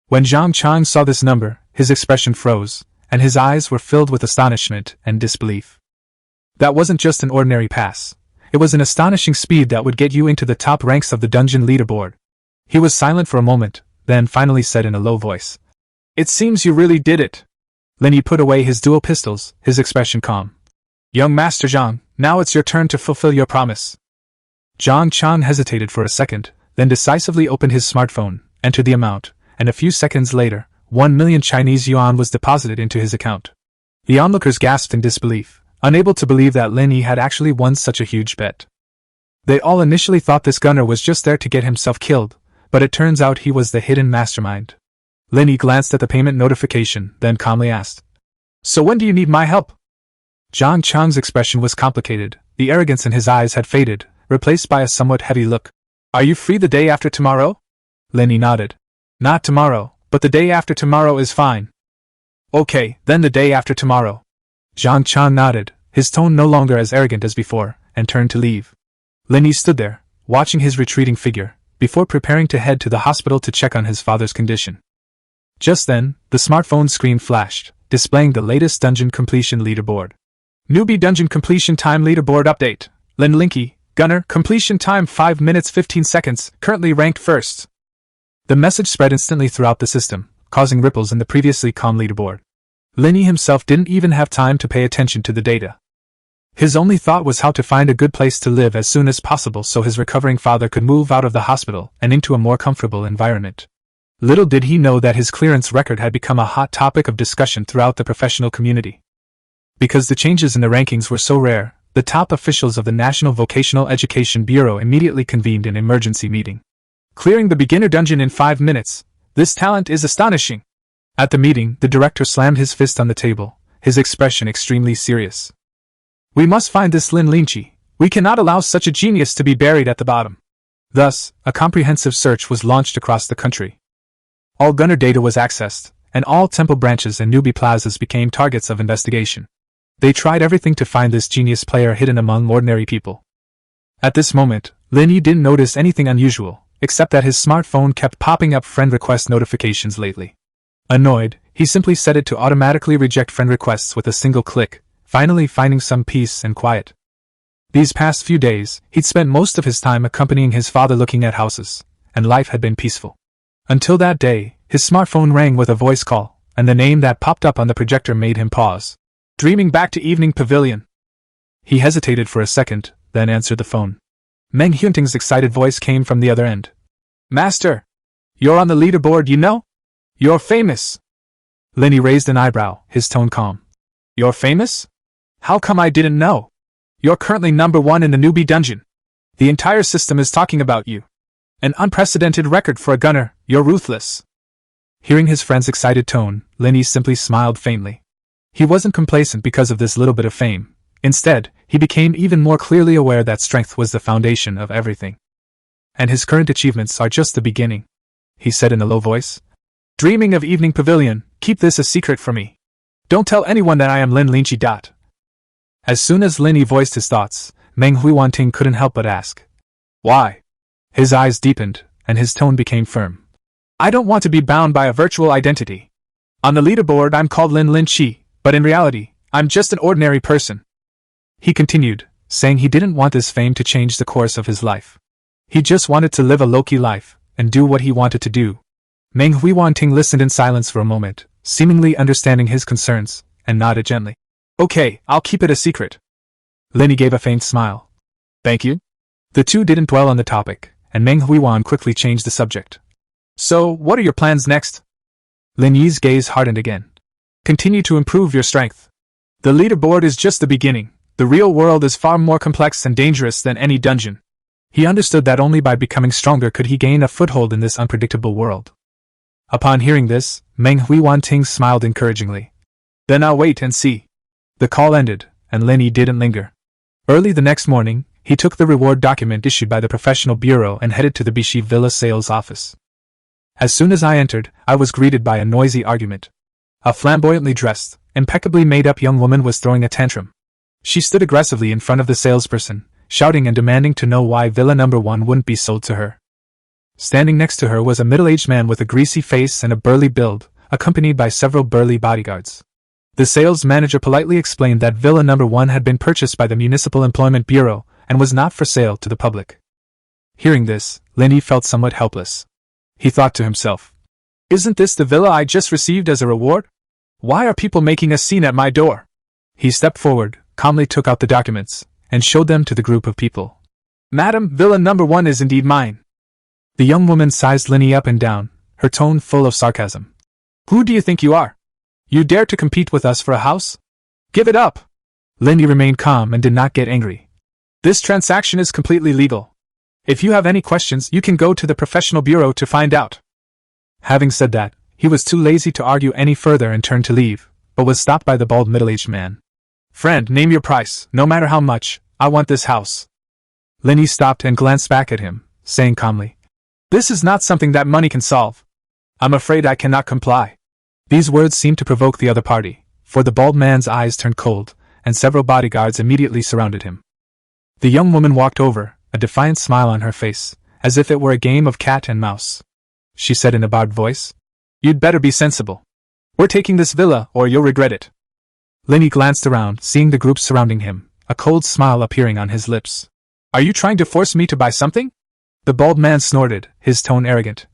When Zhang Chang saw this number, his expression froze, and his eyes were filled with astonishment and disbelief. That wasn't just an ordinary pass. It was an astonishing speed that would get you into the top ranks of the dungeon leaderboard. He was silent for a moment, then finally said in a low voice, "It seems you really did it." Lin Yi put away his dual pistols, his expression calm. "Young Master Zhang, now it's your turn to fulfill your promise." Zhang Chang hesitated for a second, then decisively opened his smartphone, entered the amount, and a few seconds later, 1 million Chinese yuan was deposited into his account. The onlookers gasped in disbelief, unable to believe that Lin Yi had actually won such a huge bet. They all initially thought this gunner was just there to get himself killed, but it turns out he was the hidden mastermind. Lin Yi glanced at the payment notification, then calmly asked, "So when do you need my help?" Zhang Chang's expression was complicated, the arrogance in his eyes had faded, replaced by a somewhat heavy look. "Are you free the day after tomorrow?" Lin Yi nodded. "Not tomorrow, but the day after tomorrow is fine." "Okay, then the day after tomorrow." Zhang Chang nodded, his tone no longer as arrogant as before, and turned to leave. Lin Yi stood there, watching his retreating figure, before preparing to head to the hospital to check on his father's condition. Just then, the smartphone screen flashed, displaying the latest dungeon completion leaderboard. Newbie dungeon completion time leaderboard update. Lin Yi, gunner, completion time 5 minutes 15 seconds, currently ranked first. The message spread instantly throughout the system, causing ripples in the previously calm leaderboard. Lin Yi himself didn't even have time to pay attention to the data. His only thought was how to find a good place to live as soon as possible so his recovering father could move out of the hospital and into a more comfortable environment. Little did he know that his clearance record had become a hot topic of discussion throughout the professional community. Because the changes in the rankings were so rare, the top officials of the National Vocational Education Bureau immediately convened an emergency meeting. Clearing the beginner dungeon in 5 minutes. This talent is astonishing. At the meeting, the director slammed his fist on the table, his expression extremely serious. "We must find this Lin Yi. We cannot allow such a genius to be buried at the bottom." Thus, a comprehensive search was launched across the country. All gunner data was accessed, and all temple branches and newbie plazas became targets of investigation. They tried everything to find this genius player hidden among ordinary people. At this moment, Lin Yi didn't notice anything unusual, except that his smartphone kept popping up friend request notifications lately. Annoyed, he simply set it to automatically reject friend requests with a single click, finally finding some peace and quiet. These past few days, he'd spent most of his time accompanying his father looking at houses, and life had been peaceful. Until that day, his smartphone rang with a voice call, and the name that popped up on the projector made him pause. "Dreaming back to Evening Pavilion." He hesitated for a second, then answered the phone. Meng Hyunting's excited voice came from the other end. "Master! You're on the leaderboard, you know? You're famous. Lin Yi raised an eyebrow, his tone calm. You're famous? How come I didn't know? You're currently #1 in the newbie dungeon. The entire system is talking about you. An unprecedented record for a gunner, you're ruthless. Hearing his friend's excited tone, Lin Yi simply smiled faintly. He wasn't complacent because of this little bit of fame. Instead, he became even more clearly aware that strength was the foundation of everything. And his current achievements are just the beginning, he said in a low voice. Dreaming of evening pavilion, keep this a secret for me. Don't tell anyone that I am Lin Yi. As soon as Lin Yi voiced his thoughts, Meng Huiwanting couldn't help but ask. Why? His eyes deepened, and his tone became firm. I don't want to be bound by a virtual identity. On the leaderboard I'm called Lin Yi, but in reality, I'm just an ordinary person. He continued, saying he didn't want this fame to change the course of his life. He just wanted to live a low-key life, and do what he wanted to do. Meng Huiwanting listened in silence for a moment, seemingly understanding his concerns, and nodded gently. Okay, I'll keep it a secret. Lin Yi gave a faint smile. Thank you. The two didn't dwell on the topic, and Meng Huiwan quickly changed the subject. So, what are your plans next? Lin Yi's gaze hardened again. Continue to improve your strength. The leaderboard is just the beginning. The real world is far more complex and dangerous than any dungeon. He understood that only by becoming stronger could he gain a foothold in this unpredictable world. Upon hearing this, Meng Huiwanting smiled encouragingly. Then I'll wait and see. The call ended, and Lin Yi didn't linger. Early the next morning, he took the reward document issued by the professional bureau and headed to the Bishi Villa sales office. As soon as I entered, I was greeted by a noisy argument. A flamboyantly dressed, impeccably made-up young woman was throwing a tantrum. She stood aggressively in front of the salesperson, shouting and demanding to know why Villa #1 wouldn't be sold to her. Standing next to her was a middle-aged man with a greasy face and a burly build, accompanied by several burly bodyguards. The sales manager politely explained that Villa #1 had been purchased by the Municipal Employment Bureau and was not for sale to the public. Hearing this, Lin Yi felt somewhat helpless. He thought to himself, isn't this the villa I just received as a reward? Why are people making a scene at my door? He stepped forward, calmly took out the documents, and showed them to the group of people. Madam, Villa #1 is indeed mine. The young woman sized Lin Yi up and down, her tone full of sarcasm. Who do you think you are? You dare to compete with us for a house? Give it up! Lin Yi remained calm and did not get angry. This transaction is completely legal. If you have any questions, you can go to the professional bureau to find out. Having said that, he was too lazy to argue any further and turned to leave, but was stopped by the bald middle-aged man. Friend, name your price, no matter how much, I want this house. Lin Yi stopped and glanced back at him, saying calmly, this is not something that money can solve. I'm afraid I cannot comply. These words seemed to provoke the other party, for the bald man's eyes turned cold, and several bodyguards immediately surrounded him. The young woman walked over, a defiant smile on her face, as if it were a game of cat and mouse. She said in a bowed voice, you'd better be sensible. We're taking this villa, or you'll regret it. Lin Yi glanced around, seeing the group surrounding him, a cold smile appearing on his lips. Are you trying to force me to buy something? The bald man snorted, his tone arrogant.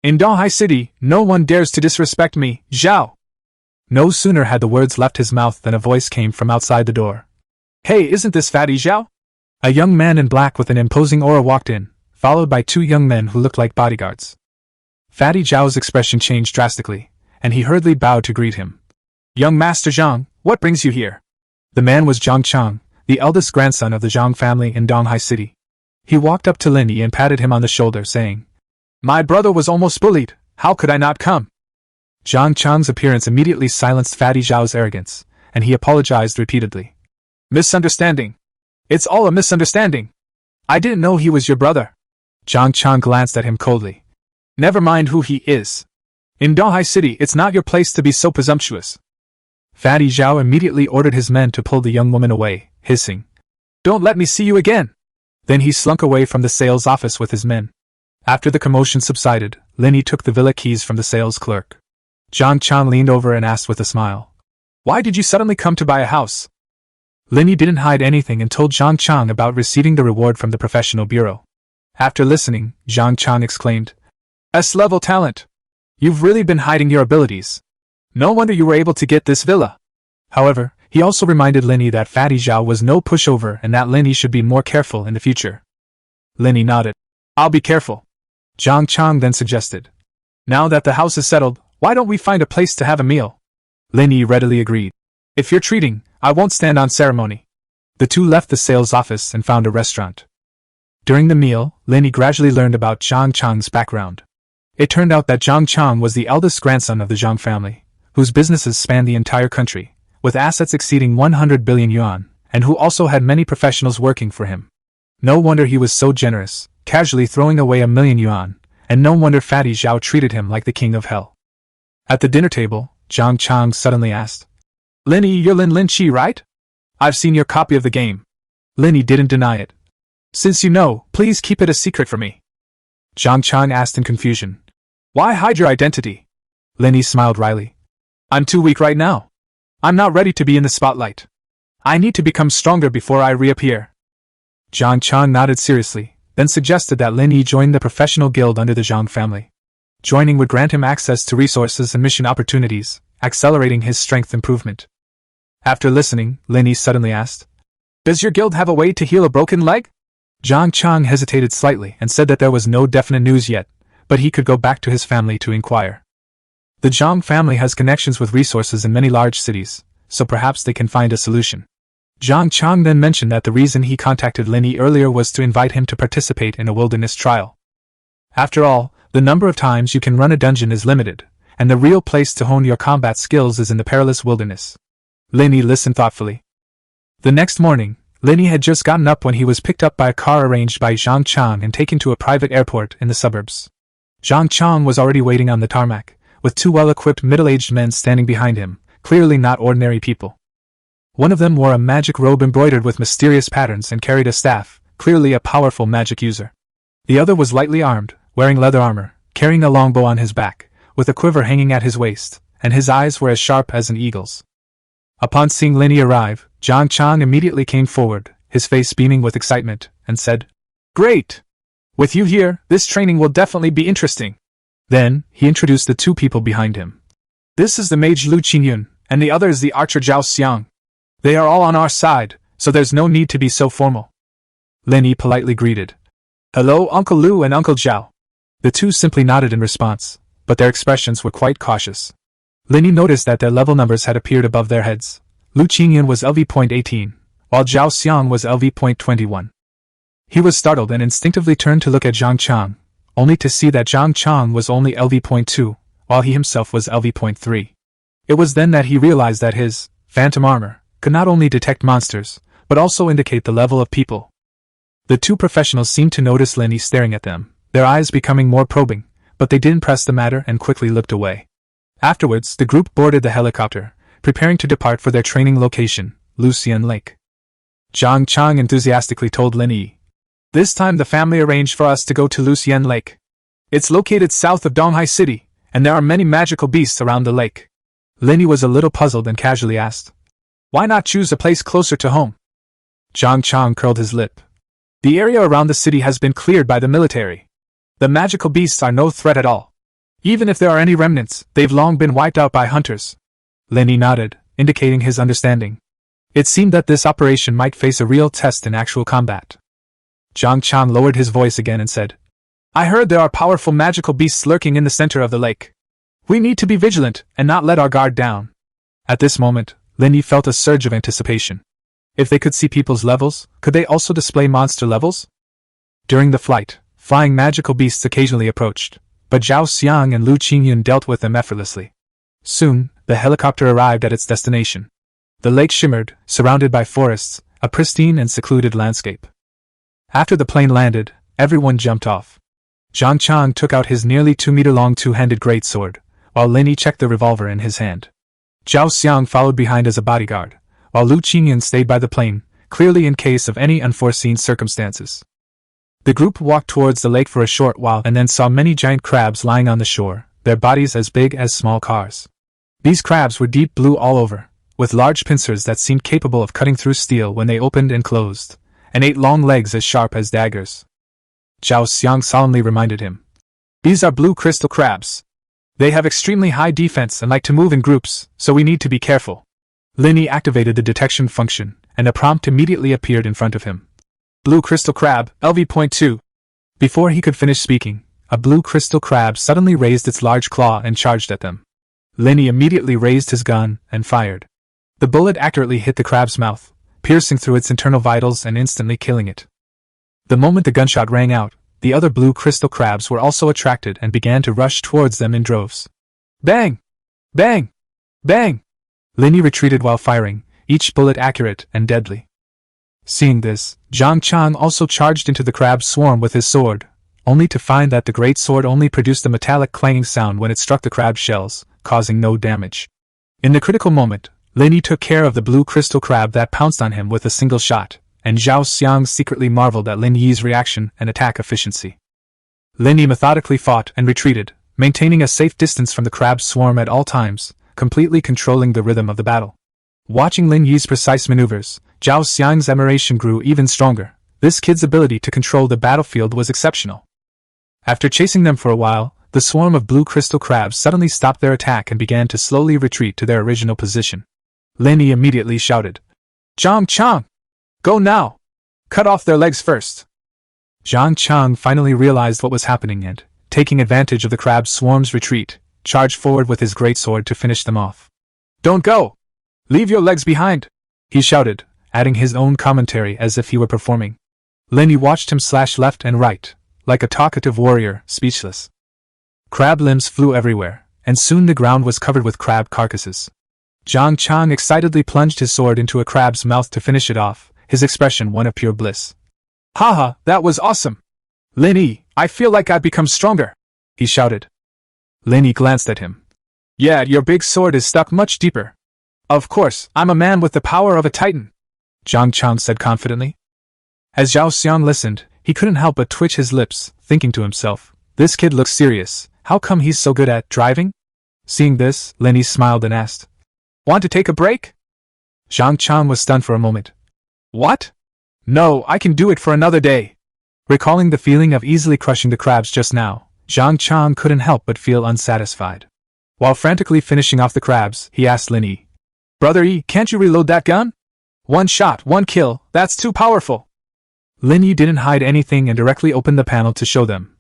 In Donghai City, no one dares to disrespect me, Zhao! No sooner had the words left his mouth than a voice came from outside the door. Hey, isn't this Fatty Zhao? A young man in black with an imposing aura walked in, followed by two young men who looked like bodyguards. Fatty Zhao's expression changed drastically, and he hurriedly bowed to greet him. Young Master Zhang, what brings you here? The man was Zhang Chang, the eldest grandson of the Zhang family in Donghai City. He walked up to Lin Yi and patted him on the shoulder, saying, my brother was almost bullied, how could I not come? Zhang Chang's appearance immediately silenced Fatty Zhao's arrogance, and he apologized repeatedly. Misunderstanding. It's all a misunderstanding. I didn't know he was your brother. Zhang Chang glanced at him coldly. Never mind who he is. In Donghai City, it's not your place to be so presumptuous. Fatty Zhao immediately ordered his men to pull the young woman away, hissing, don't let me see you again. Then he slunk away from the sales office with his men. After the commotion subsided, Lin Yi took the villa keys from the sales clerk. Zhang Chang leaned over and asked with a smile, why did you suddenly come to buy a house? Lin Yi didn't hide anything and told Zhang Chang about receiving the reward from the professional bureau. After listening, Zhang Chang exclaimed, S-level talent! You've really been hiding your abilities. No wonder you were able to get this villa. However, he also reminded Lin Yi that Fatty Zhao was no pushover and that Lin Yi should be more careful in the future. Lin Yi nodded. I'll be careful. Zhang Chang then suggested, Now that the house is settled, why don't we find a place to have a meal? Lin Yi readily agreed. If you're treating, I won't stand on ceremony. The two left the sales office and found a restaurant. During the meal, Lin Yi gradually learned about Zhang Chang's background. It turned out that Zhang Chang was the eldest grandson of the Zhang family, whose businesses spanned the entire country, with assets exceeding 100 billion yuan, and who also had many professionals working for him. No wonder he was so generous, casually throwing away 1,000,000 yuan, and no wonder Fatty Zhao treated him like the king of hell. At the dinner table, Zhang Chang suddenly asked, Lin Yi, you're Lin Yi, right? I've seen your copy of the game. Lin Yi didn't deny it. Since you know, please keep it a secret for me. Zhang Chang asked in confusion. Why hide your identity? Lin Yi smiled wryly. I'm too weak right now. I'm not ready to be in the spotlight. I need to become stronger before I reappear. Zhang Chang nodded seriously, then suggested that Lin Yi join the professional guild under the Zhang family. Joining would grant him access to resources and mission opportunities, accelerating his strength improvement. After listening, Lin Yi suddenly asked, Does your guild have a way to heal a broken leg? Zhang Chang hesitated slightly and said that there was no definite news yet, but he could go back to his family to inquire. The Zhang family has connections with resources in many large cities, so perhaps they can find a solution. Zhang Chang then mentioned that the reason he contacted Lin Yi earlier was to invite him to participate in a wilderness trial. After all, the number of times you can run a dungeon is limited, and the real place to hone your combat skills is in the perilous wilderness. Lin Yi listened thoughtfully. The next morning, Lin Yi had just gotten up when he was picked up by a car arranged by Zhang Chang and taken to a private airport in the suburbs. Zhang Chang was already waiting on the tarmac, with two well-equipped middle-aged men standing behind him, clearly not ordinary people. One of them wore a magic robe embroidered with mysterious patterns and carried a staff, clearly a powerful magic user. The other was lightly armed, wearing leather armor, carrying a longbow on his back, with a quiver hanging at his waist, and his eyes were as sharp as an eagle's. Upon seeing Lin Yi arrive, Zhang Chang immediately came forward, his face beaming with excitement, and said, Great! With you here, this training will definitely be interesting. Then, he introduced the two people behind him. This is the mage Lu Qingyun, and the other is the archer Zhao Xiang. They are all on our side, so there's no need to be so formal. Lin Yi politely greeted. Hello, Uncle Lu and Uncle Zhao. The two simply nodded in response, but their expressions were quite cautious. Lin Yi noticed that their level numbers had appeared above their heads. Lu Qingyun was LV.18, while Zhao Xiang was LV.21. He was startled and instinctively turned to look at Zhang Chang, only to see that Zhang Chang was only LV.2, while he himself was LV.3. It was then that he realized that his phantom armor could not only detect monsters, but also indicate the level of people. The two professionals seemed to notice Lin Yi staring at them, their eyes becoming more probing, but they didn't press the matter and quickly looked away. Afterwards, the group boarded the helicopter, preparing to depart for their training location, Lucian Lake. Zhang Chang enthusiastically told Lin Yi, This time the family arranged for us to go to Lucian Lake. It's located south of Donghai City, and there are many magical beasts around the lake. Lin Yi was a little puzzled and casually asked, Why not choose a place closer to home? Zhang Chang curled his lip. The area around the city has been cleared by the military. The magical beasts are no threat at all. Even if there are any remnants, they've long been wiped out by hunters. Lin Yi nodded, indicating his understanding. It seemed that this operation might face a real test in actual combat. Zhang Chang lowered his voice again and said, I heard there are powerful magical beasts lurking in the center of the lake. We need to be vigilant and not let our guard down. At this moment, Lin Yi felt a surge of anticipation. If they could see people's levels, could they also display monster levels? During the flight, flying magical beasts occasionally approached, but Zhao Xiang and Lu Qingyun dealt with them effortlessly. Soon, the helicopter arrived at its destination. The lake shimmered, surrounded by forests, a pristine and secluded landscape. After the plane landed, everyone jumped off. Zhang Chang took out his nearly 2-meter-long two-handed greatsword, while Lin Yi checked the revolver in his hand. Zhao Xiang followed behind as a bodyguard, while Lu Qingyun stayed by the plane, clearly in case of any unforeseen circumstances. The group walked towards the lake for a short while and then saw many giant crabs lying on the shore, their bodies as big as small cars. These crabs were deep blue all over, with large pincers that seemed capable of cutting through steel when they opened and closed, and 8 long legs as sharp as daggers. Zhao Xiang solemnly reminded him. These are blue crystal crabs. They have extremely high defense and like to move in groups, so we need to be careful. Lin Yi activated the detection function, and a prompt immediately appeared in front of him. Blue crystal crab, LV.2. Before he could finish speaking, a blue crystal crab suddenly raised its large claw and charged at them. Lin Yi immediately raised his gun and fired. The bullet accurately hit the crab's mouth, piercing through its internal vitals and instantly killing it. The moment the gunshot rang out, the other blue crystal crabs were also attracted and began to rush towards them in droves. Bang! Bang! Bang! Lin Yi retreated while firing, each bullet accurate and deadly. Seeing this, Zhang Chang also charged into the crab swarm with his sword, only to find that the great sword only produced a metallic clanging sound when it struck the crab shells, causing no damage. In the critical moment, Lin Yi took care of the blue crystal crab that pounced on him with a single shot, and Zhao Xiang secretly marveled at Lin Yi's reaction and attack efficiency. Lin Yi methodically fought and retreated, maintaining a safe distance from the crab swarm at all times, completely controlling the rhythm of the battle. Watching Lin Yi's precise maneuvers, Zhao Xiang's admiration grew even stronger. This kid's ability to control the battlefield was exceptional. After chasing them for a while, the swarm of blue crystal crabs suddenly stopped their attack and began to slowly retreat to their original position. Lin Yi immediately shouted, "Zhang Chang! Go now! Cut off their legs first!" Zhang Chang finally realized what was happening and, taking advantage of the crab swarm's retreat, charged forward with his greatsword to finish them off. "Don't go! Leave your legs behind!" he shouted, adding his own commentary as if he were performing. Lin Yi watched him slash left and right, like a talkative warrior, speechless. Crab limbs flew everywhere, and soon the ground was covered with crab carcasses. Zhang Chang excitedly plunged his sword into a crab's mouth to finish it off, his expression one of pure bliss. "Haha, that was awesome! Lin Yi, I feel like I've become stronger!" he shouted. Lin Yi glanced at him. "Yeah, your big sword is stuck much deeper." "Of course, I'm a man with the power of a titan," Zhang Chang said confidently. As Zhao Xiang listened, he couldn't help but twitch his lips, thinking to himself, "This kid looks serious, how come he's so good at driving?" Seeing this, Lin Yi smiled and asked, "Want to take a break?" Zhang Chang was stunned for a moment. "What? No, I can do it for another day." Recalling the feeling of easily crushing the crabs just now, Zhang Chang couldn't help but feel unsatisfied. While frantically finishing off the crabs, he asked Lin Yi, "Brother Yi, can't you reload that gun? One shot, one kill, that's too powerful." Lin Yi didn't hide anything and directly opened the panel to show them.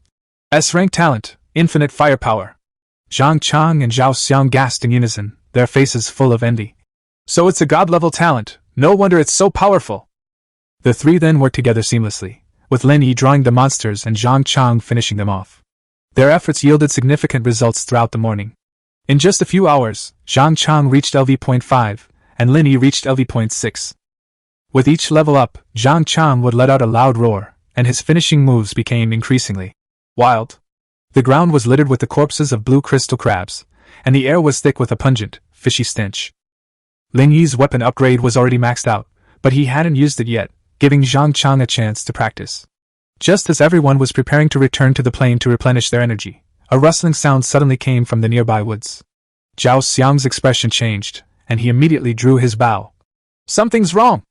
S-rank talent, infinite firepower. Zhang Chang and Zhao Xiang gasped in unison, their faces full of envy. "So it's a god-level talent, no wonder it's so powerful." The three then worked together seamlessly, with Lin Yi drawing the monsters and Zhang Chang finishing them off. Their efforts yielded significant results throughout the morning. In just a few hours, Zhang Chang reached LV.5, and Lin Yi reached LV.6. With each level up, Zhang Chang would let out a loud roar, and his finishing moves became increasingly wild. The ground was littered with the corpses of blue crystal crabs, and the air was thick with a pungent, fishy stench. Lin Yi's weapon upgrade was already maxed out, but he hadn't used it yet, giving Zhang Chang a chance to practice. Just as everyone was preparing to return to the plane to replenish their energy, a rustling sound suddenly came from the nearby woods. Zhao Xiang's expression changed, and he immediately drew his bow. "Something's wrong!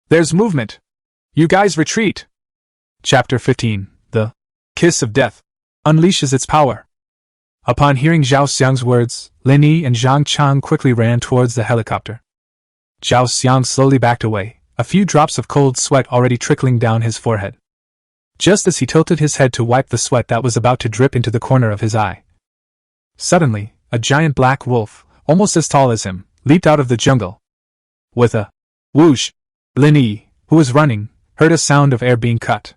There's movement! You guys retreat!" Chapter 15. The Kiss of Death unleashes its power. Upon hearing Zhao Xiang's words, Lin Yi and Zhang Chang quickly ran towards the helicopter. Zhao Xiang slowly backed away, a few drops of cold sweat already trickling down his forehead. Just as he tilted his head to wipe the sweat that was about to drip into the corner of his eye, suddenly, a giant black wolf, almost as tall as him, leaped out of the jungle. With a whoosh, Lin Yi, who was running, heard a sound of air being cut.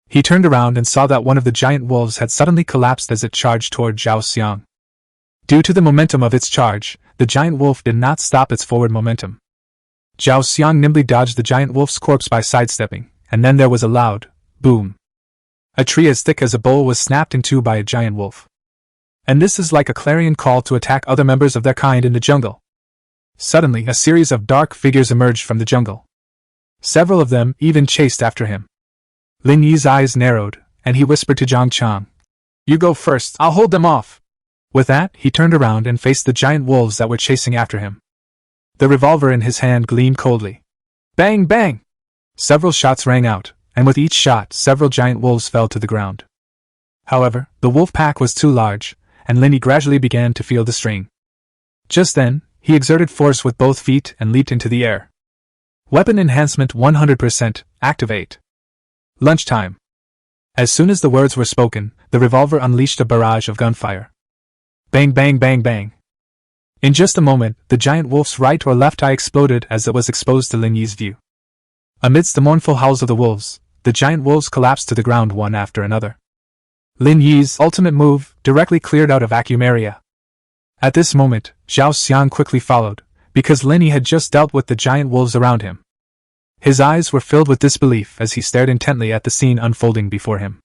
He turned around and saw that one of the giant wolves had suddenly collapsed as it charged toward Zhao Xiang. Due to the momentum of its charge, the giant wolf did not stop its forward momentum. Zhao Xiang nimbly dodged the giant wolf's corpse by sidestepping, and then there was a loud boom. A tree as thick as a bowl was snapped in two by a giant wolf. And this is like a clarion call to attack other members of their kind in the jungle. Suddenly, a series of dark figures emerged from the jungle. Several of them even chased after him. Lin Yi's eyes narrowed, and he whispered to Zhang Chang, "You go first, I'll hold them off." With that, he turned around and faced the giant wolves that were chasing after him. The revolver in his hand gleamed coldly. Bang, bang! Several shots rang out, and with each shot, several giant wolves fell to the ground. However, the wolf pack was too large, and Lin Yi gradually began to feel the strain. Just then, he exerted force with both feet and leaped into the air. Weapon enhancement 100%, activate. Lunchtime. As soon as the words were spoken, the revolver unleashed a barrage of gunfire. Bang bang bang bang. In just a moment, the giant wolf's right or left eye exploded as it was exposed to Lin Yi's view. Amidst the mournful howls of the wolves, the giant wolves collapsed to the ground one after another. Lin Yi's ultimate move directly cleared out a vacuum area. At this moment, Zhao Xiang quickly followed, because Lin Yi had just dealt with the giant wolves around him. His eyes were filled with disbelief as he stared intently at the scene unfolding before him.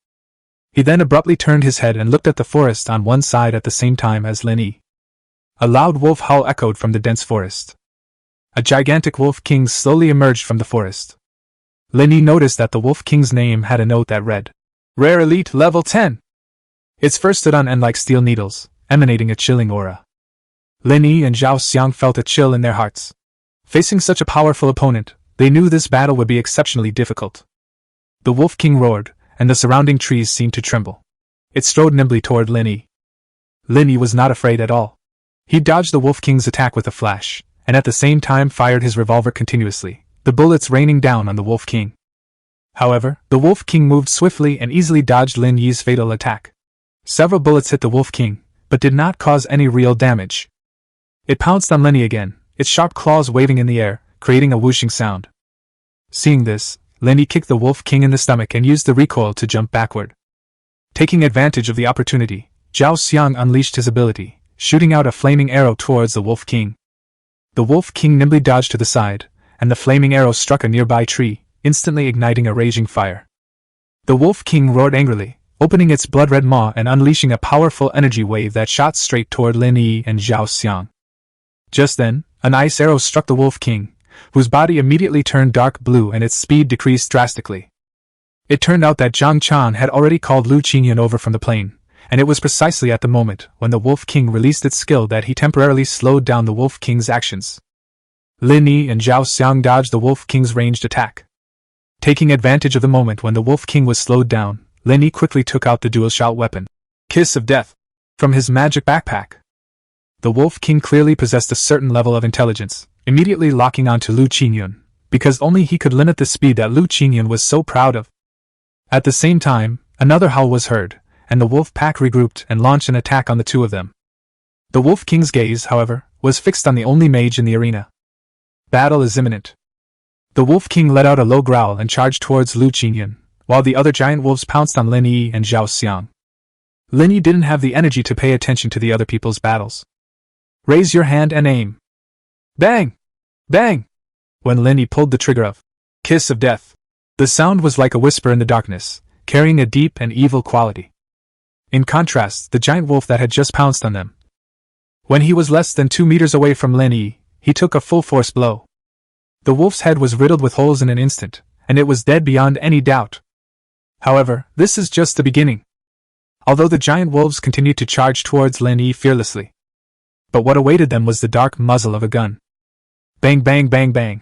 He then abruptly turned his head and looked at the forest on one side at the same time as Lin Yi. A loud wolf howl echoed from the dense forest. A gigantic wolf king slowly emerged from the forest. Lin Yi noticed that the wolf king's name had a note that read, Rare Elite Level 10. Its fur stood on end like steel needles, emanating a chilling aura. Lin Yi and Zhao Xiang felt a chill in their hearts. Facing such a powerful opponent, they knew this battle would be exceptionally difficult. The wolf king roared, and the surrounding trees seemed to tremble. It strode nimbly toward Lin Yi. Lin Yi was not afraid at all. He dodged the wolf king's attack with a flash, and at the same time fired his revolver continuously, the bullets raining down on the wolf king. However, the wolf king moved swiftly and easily dodged Lin Yi's fatal attack. Several bullets hit the wolf king, but did not cause any real damage. It pounced on Lin Yi again, its sharp claws waving in the air, creating a whooshing sound. Seeing this, Lin Yi kicked the wolf king in the stomach and used the recoil to jump backward. Taking advantage of the opportunity, Zhao Xiang unleashed his ability, shooting out a flaming arrow towards the wolf king. The wolf king nimbly dodged to the side, and the flaming arrow struck a nearby tree, instantly igniting a raging fire. The wolf king roared angrily, opening its blood-red maw and unleashing a powerful energy wave that shot straight toward Lin Yi and Zhao Xiang. Just then, an ice arrow struck the wolf king, whose body immediately turned dark blue and its speed decreased drastically. It turned out that Zhang Chan had already called Lu Qingyun over from the plain, and it was precisely at the moment when the wolf king released its skill that he temporarily slowed down the wolf king's actions. Lin Yi and Zhao Xiang dodged the wolf king's ranged attack. Taking advantage of the moment when the wolf king was slowed down, Lin Yi quickly took out the dual-shot weapon, Kiss of Death, from his magic backpack. The wolf king clearly possessed a certain level of intelligence, immediately locking onto Lu Qingyun, because only he could limit the speed that Lu Qingyun was so proud of. At the same time, another howl was heard, and the wolf pack regrouped and launched an attack on the two of them. The wolf king's gaze, however, was fixed on the only mage in the arena. Battle is imminent. The wolf king let out a low growl and charged towards Lu Qingyun, while the other giant wolves pounced on Lin Yi and Zhao Xiang. Lin Yi didn't have the energy to pay attention to the other people's battles. Raise your hand and aim. Bang! Bang! When Lin Yi pulled the trigger of Kiss of Death, the sound was like a whisper in the darkness, carrying a deep and evil quality. In contrast, the giant wolf that had just pounced on them. When he was less than 2 meters away from Lin Yi, he took a full-force blow. The wolf's head was riddled with holes in an instant, and it was dead beyond any doubt. However, this is just the beginning. Although the giant wolves continued to charge towards Lin Yi fearlessly. But what awaited them was the dark muzzle of a gun. Bang bang bang bang.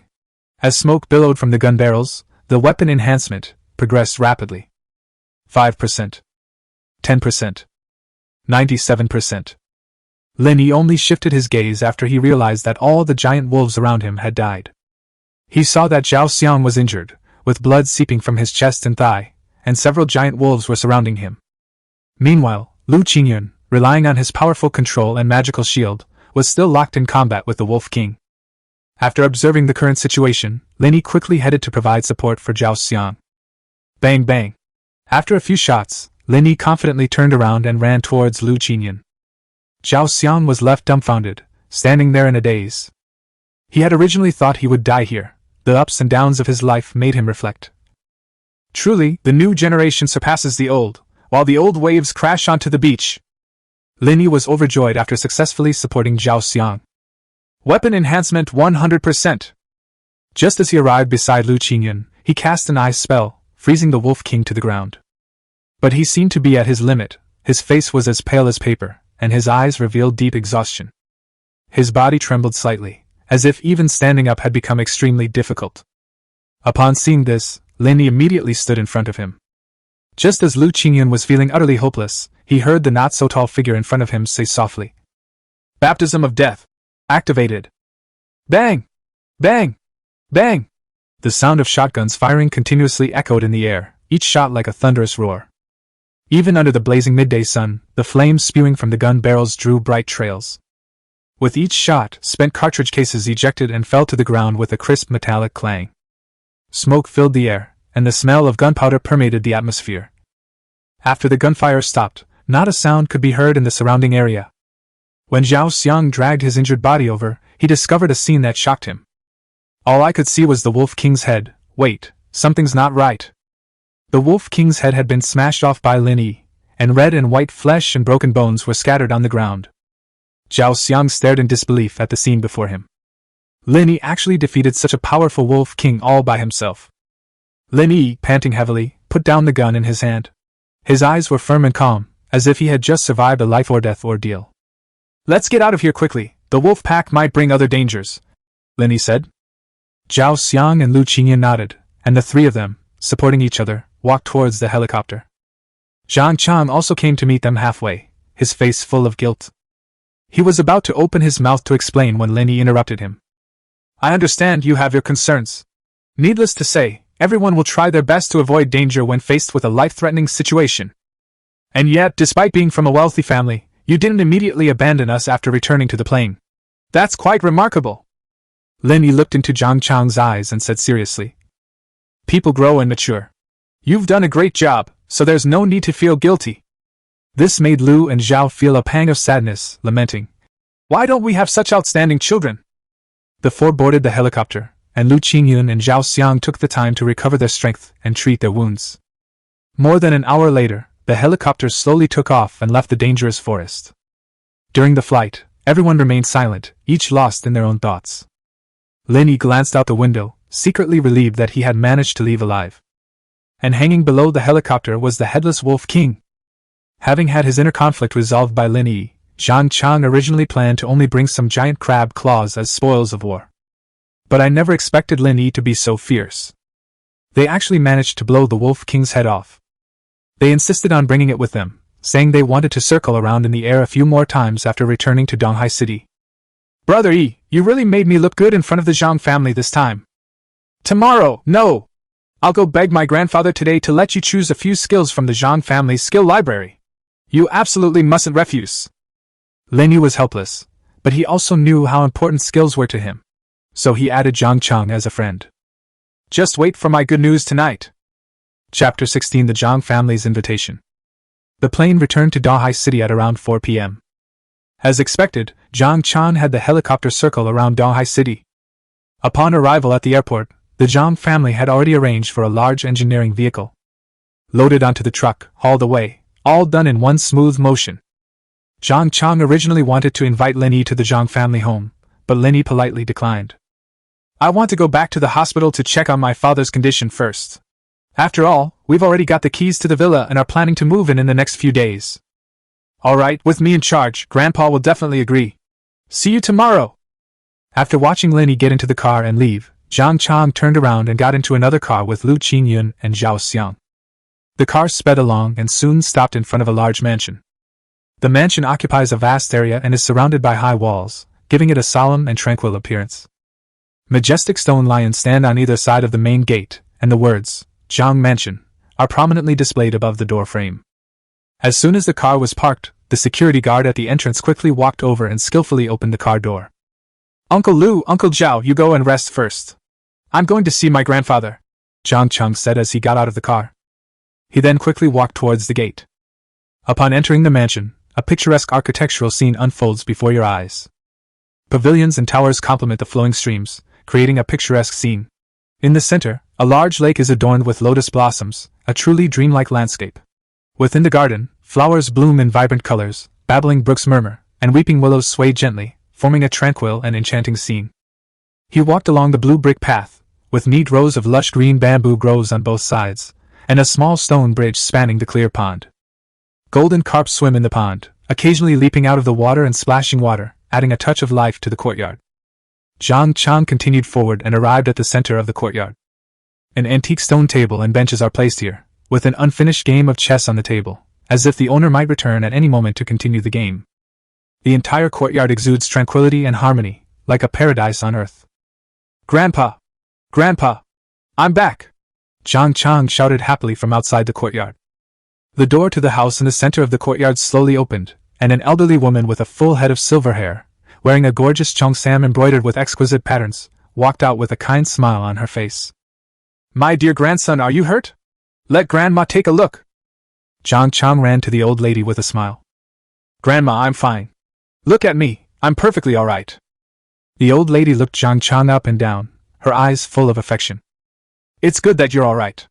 As smoke billowed from the gun barrels, the weapon enhancement progressed rapidly. 5%. 10%. 97%. Lin Yi only shifted his gaze after he realized that all the giant wolves around him had died. He saw that Zhao Xiang was injured, with blood seeping from his chest and thigh, and several giant wolves were surrounding him. Meanwhile, Lu Qingyun, relying on his powerful control and magical shield, was still locked in combat with the Wolf King. After observing the current situation, Lin Yi quickly headed to provide support for Zhao Xiang. Bang bang. After a few shots, Lin Yi confidently turned around and ran towards Lu Qingyun. Zhao Xiang was left dumbfounded, standing there in a daze. He had originally thought he would die here. The ups and downs of his life made him reflect. Truly, the new generation surpasses the old, while the old waves crash onto the beach. Lin Yi was overjoyed after successfully supporting Zhao Xiang. Weapon enhancement 100%. Just as he arrived beside Lu Qingyun, he cast an ice spell, freezing the Wolf King to the ground. But he seemed to be at his limit. His face was as pale as paper, and his eyes revealed deep exhaustion. His body trembled slightly, as if even standing up had become extremely difficult. Upon seeing this, Lin Yi immediately stood in front of him. Just as Lu Qingyun was feeling utterly hopeless, he heard the not-so-tall figure in front of him say softly, "Baptism of Death. Activated." Bang! Bang! Bang! The sound of shotguns firing continuously echoed in the air, each shot like a thunderous roar. Even under the blazing midday sun, the flames spewing from the gun barrels drew bright trails. With each shot, spent cartridge cases ejected and fell to the ground with a crisp metallic clang. Smoke filled the air, and the smell of gunpowder permeated the atmosphere. After the gunfire stopped, not a sound could be heard in the surrounding area. When Zhao Xiang dragged his injured body over, he discovered a scene that shocked him. All I could see was the Wolf King's head. Wait, something's not right. The Wolf King's head had been smashed off by Lin Yi, and red and white flesh and broken bones were scattered on the ground. Zhao Xiang stared in disbelief at the scene before him. Lin Yi actually defeated such a powerful Wolf King all by himself. Lin Yi, panting heavily, put down the gun in his hand. His eyes were firm and calm, as if he had just survived a life-or-death ordeal. "Let's get out of here quickly, the wolf pack might bring other dangers," Lin Yi said. Zhao Xiang and Lu Qingyan nodded, and the three of them, supporting each other, walked towards the helicopter. Zhang Chang also came to meet them halfway, his face full of guilt. He was about to open his mouth to explain when Lin Yi interrupted him. "I understand you have your concerns. Needless to say, everyone will try their best to avoid danger when faced with a life-threatening situation. And yet, despite being from a wealthy family, you didn't immediately abandon us after returning to the plane. That's quite remarkable." Lin Yi looked into Zhang Chang's eyes and said seriously, "People grow and mature. You've done a great job, so there's no need to feel guilty." This made Lu and Zhao feel a pang of sadness, lamenting, "Why don't we have such outstanding children?" The four boarded the helicopter, and Lu Qingyun and Zhao Xiang took the time to recover their strength and treat their wounds. More than an hour later, the helicopter slowly took off and left the dangerous forest. During the flight, everyone remained silent, each lost in their own thoughts. Lin Yi glanced out the window, secretly relieved that he had managed to leave alive. And hanging below the helicopter was the headless Wolf King. Having had his inner conflict resolved by Lin Yi, Zhang Chang originally planned to only bring some giant crab claws as spoils of war. But I never expected Lin Yi to be so fierce. They actually managed to blow the Wolf King's head off. They insisted on bringing it with them, saying they wanted to circle around in the air a few more times after returning to Donghai City. "Brother Yi, you really made me look good in front of the Zhang family this time. Tomorrow, no! I'll go beg my grandfather today to let you choose a few skills from the Zhang family's skill library. You absolutely mustn't refuse." Lin Yi was helpless, but he also knew how important skills were to him. So he added Zhang Chang as a friend. "Just wait for my good news tonight." Chapter 16: The Zhang Family's Invitation. The plane returned to Donghai City at around 4 p.m. As expected, Zhang Chang had the helicopter circle around Donghai City. Upon arrival at the airport, the Zhang family had already arranged for a large engineering vehicle. Loaded onto the truck, hauled away, all done in one smooth motion. Zhang Chang originally wanted to invite Lin Yi to the Zhang family home, but Lin Yi politely declined. "I want to go back to the hospital to check on my father's condition first. After all, we've already got the keys to the villa and are planning to move in the next few days." "All right, with me in charge, Grandpa will definitely agree. See you tomorrow." After watching Lin Yi get into the car and leave, Zhang Chang turned around and got into another car with Lu Qingyun and Zhao Xiang. The car sped along and soon stopped in front of a large mansion. The mansion occupies a vast area and is surrounded by high walls, giving it a solemn and tranquil appearance. Majestic stone lions stand on either side of the main gate, and the words, "Zhang Mansion," are prominently displayed above the door frame. As soon as the car was parked, the security guard at the entrance quickly walked over and skillfully opened the car door. "Uncle Lu, Uncle Zhao, you go and rest first. I'm going to see my grandfather," Zhang Chang said as he got out of the car. He then quickly walked towards the gate. Upon entering the mansion, a picturesque architectural scene unfolds before your eyes. Pavilions and towers complement the flowing streams, creating a picturesque scene. In the center, a large lake is adorned with lotus blossoms, a truly dreamlike landscape. Within the garden, flowers bloom in vibrant colors, babbling brooks murmur, and weeping willows sway gently, forming a tranquil and enchanting scene. He walked along the blue brick path, with neat rows of lush green bamboo groves on both sides, and a small stone bridge spanning the clear pond. Golden carp swim in the pond, occasionally leaping out of the water and splashing water, adding a touch of life to the courtyard. Zhang Chang continued forward and arrived at the center of the courtyard. An antique stone table and benches are placed here, with an unfinished game of chess on the table, as if the owner might return at any moment to continue the game. The entire courtyard exudes tranquility and harmony, like a paradise on earth. "Grandpa! Grandpa! I'm back!" Zhang Chang shouted happily from outside the courtyard. The door to the house in the center of the courtyard slowly opened, and an elderly woman with a full head of silver hair, wearing a gorgeous cheongsam embroidered with exquisite patterns, walked out with a kind smile on her face. "My dear grandson, are you hurt? Let Grandma take a look." Zhang Chang ran to the old lady with a smile. "Grandma, I'm fine. Look at me, I'm perfectly all right." The old lady looked Zhang Chang up and down, her eyes full of affection. "It's good that you're all right.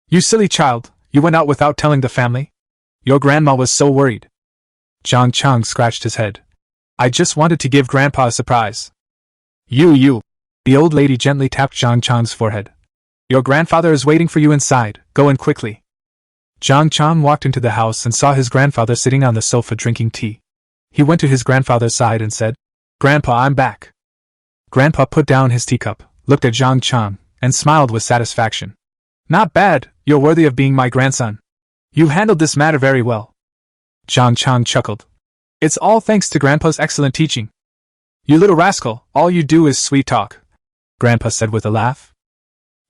You silly child, you went out without telling the family? Your grandma was so worried." Zhang Chang scratched his head. "I just wanted to give Grandpa a surprise." You. The old lady gently tapped Zhang Chang's forehead. "Your grandfather is waiting for you inside, go in quickly." Zhang Chang walked into the house and saw his grandfather sitting on the sofa drinking tea. He went to his grandfather's side and said, "Grandpa, I'm back." Grandpa put down his teacup, looked at Zhang Chang, and smiled with satisfaction. "Not bad, you're worthy of being my grandson. You handled this matter very well." Zhang Chang chuckled. "It's all thanks to Grandpa's excellent teaching." "You little rascal, all you do is sweet talk," Grandpa said with a laugh.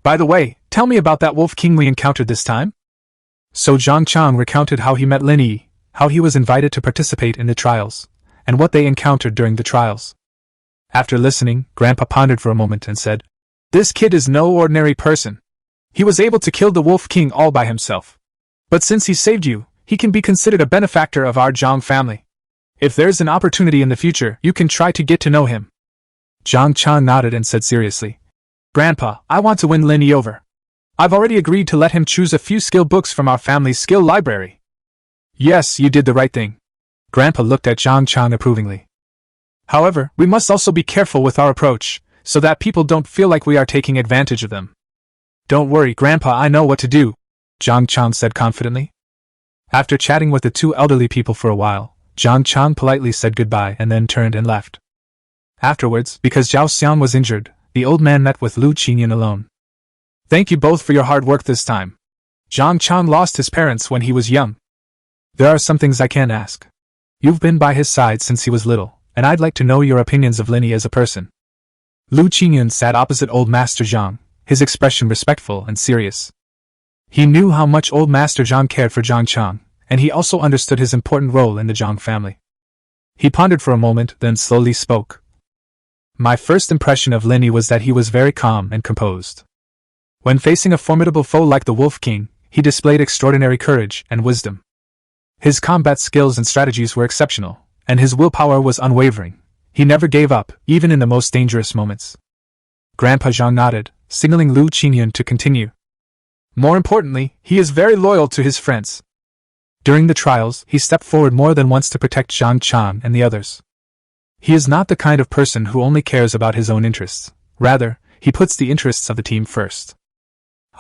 "By the way, tell me about that Wolf King we encountered this time." So Zhang Chang recounted how he met Lin Yi, how he was invited to participate in the trials, and what they encountered during the trials. After listening, Grandpa pondered for a moment and said, "This kid is no ordinary person. He was able to kill the Wolf King all by himself. But since he saved you, he can be considered a benefactor of our Zhang family. If there's an opportunity in the future, you can try to get to know him." Zhang Chang nodded and said seriously, "Grandpa, I want to win Lin Yi over. I've already agreed to let him choose a few skill books from our family's skill library." "Yes, you did the right thing." Grandpa looked at Zhang Chang approvingly. "However, we must also be careful with our approach, so that people don't feel like we are taking advantage of them." "Don't worry, Grandpa, I know what to do," Zhang Chang said confidently. After chatting with the two elderly people for a while, Zhang Chang politely said goodbye and then turned and left. Afterwards, because Zhao Xiang was injured, the old man met with Lu Qingyan alone. "Thank you both for your hard work this time. Zhang Chang lost his parents when he was young. There are some things I can't ask. You've been by his side since he was little, and I'd like to know your opinions of Lin Yi as a person." Lu Qingyan sat opposite old Master Zhang, his expression respectful and serious. He knew how much old Master Zhang cared for Zhang Chang, and he also understood his important role in the Zhang family. He pondered for a moment, then slowly spoke. "My first impression of Lin Yi was that he was very calm and composed. When facing a formidable foe like the Wolf King, he displayed extraordinary courage and wisdom. His combat skills and strategies were exceptional, and his willpower was unwavering. He never gave up, even in the most dangerous moments." Grandpa Zhang nodded, signaling Lu Qingyan to continue. "More importantly, he is very loyal to his friends. During the trials, he stepped forward more than once to protect Zhang Chang and the others. He is not the kind of person who only cares about his own interests. Rather, he puts the interests of the team first.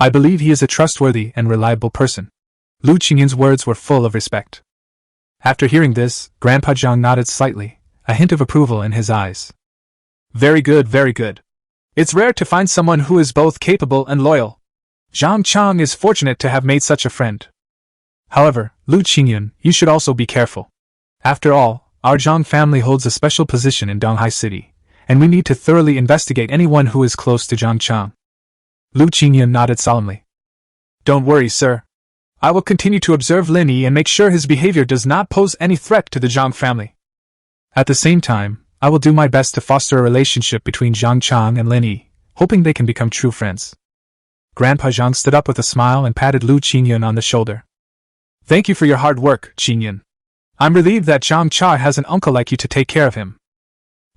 I believe he is a trustworthy and reliable person." Lu Qingyan's words were full of respect. After hearing this, Grandpa Zhang nodded slightly, a hint of approval in his eyes. Very good, very good. It's rare to find someone who is both capable and loyal. Zhang Chang is fortunate to have made such a friend. However, Lu Qingyan, you should also be careful. After all, our Zhang family holds a special position in Donghai City, and we need to thoroughly investigate anyone who is close to Zhang Chang. Lu Qingyan nodded solemnly. "Don't worry, sir. I will continue to observe Lin Yi and make sure his behavior does not pose any threat to the Zhang family. At the same time, I will do my best to foster a relationship between Zhang Chang and Lin Yi, hoping they can become true friends." Grandpa Zhang stood up with a smile and patted Lu Qingyan on the shoulder. "Thank you for your hard work, Qingyan. I'm relieved that Zhang Cha has an uncle like you to take care of him.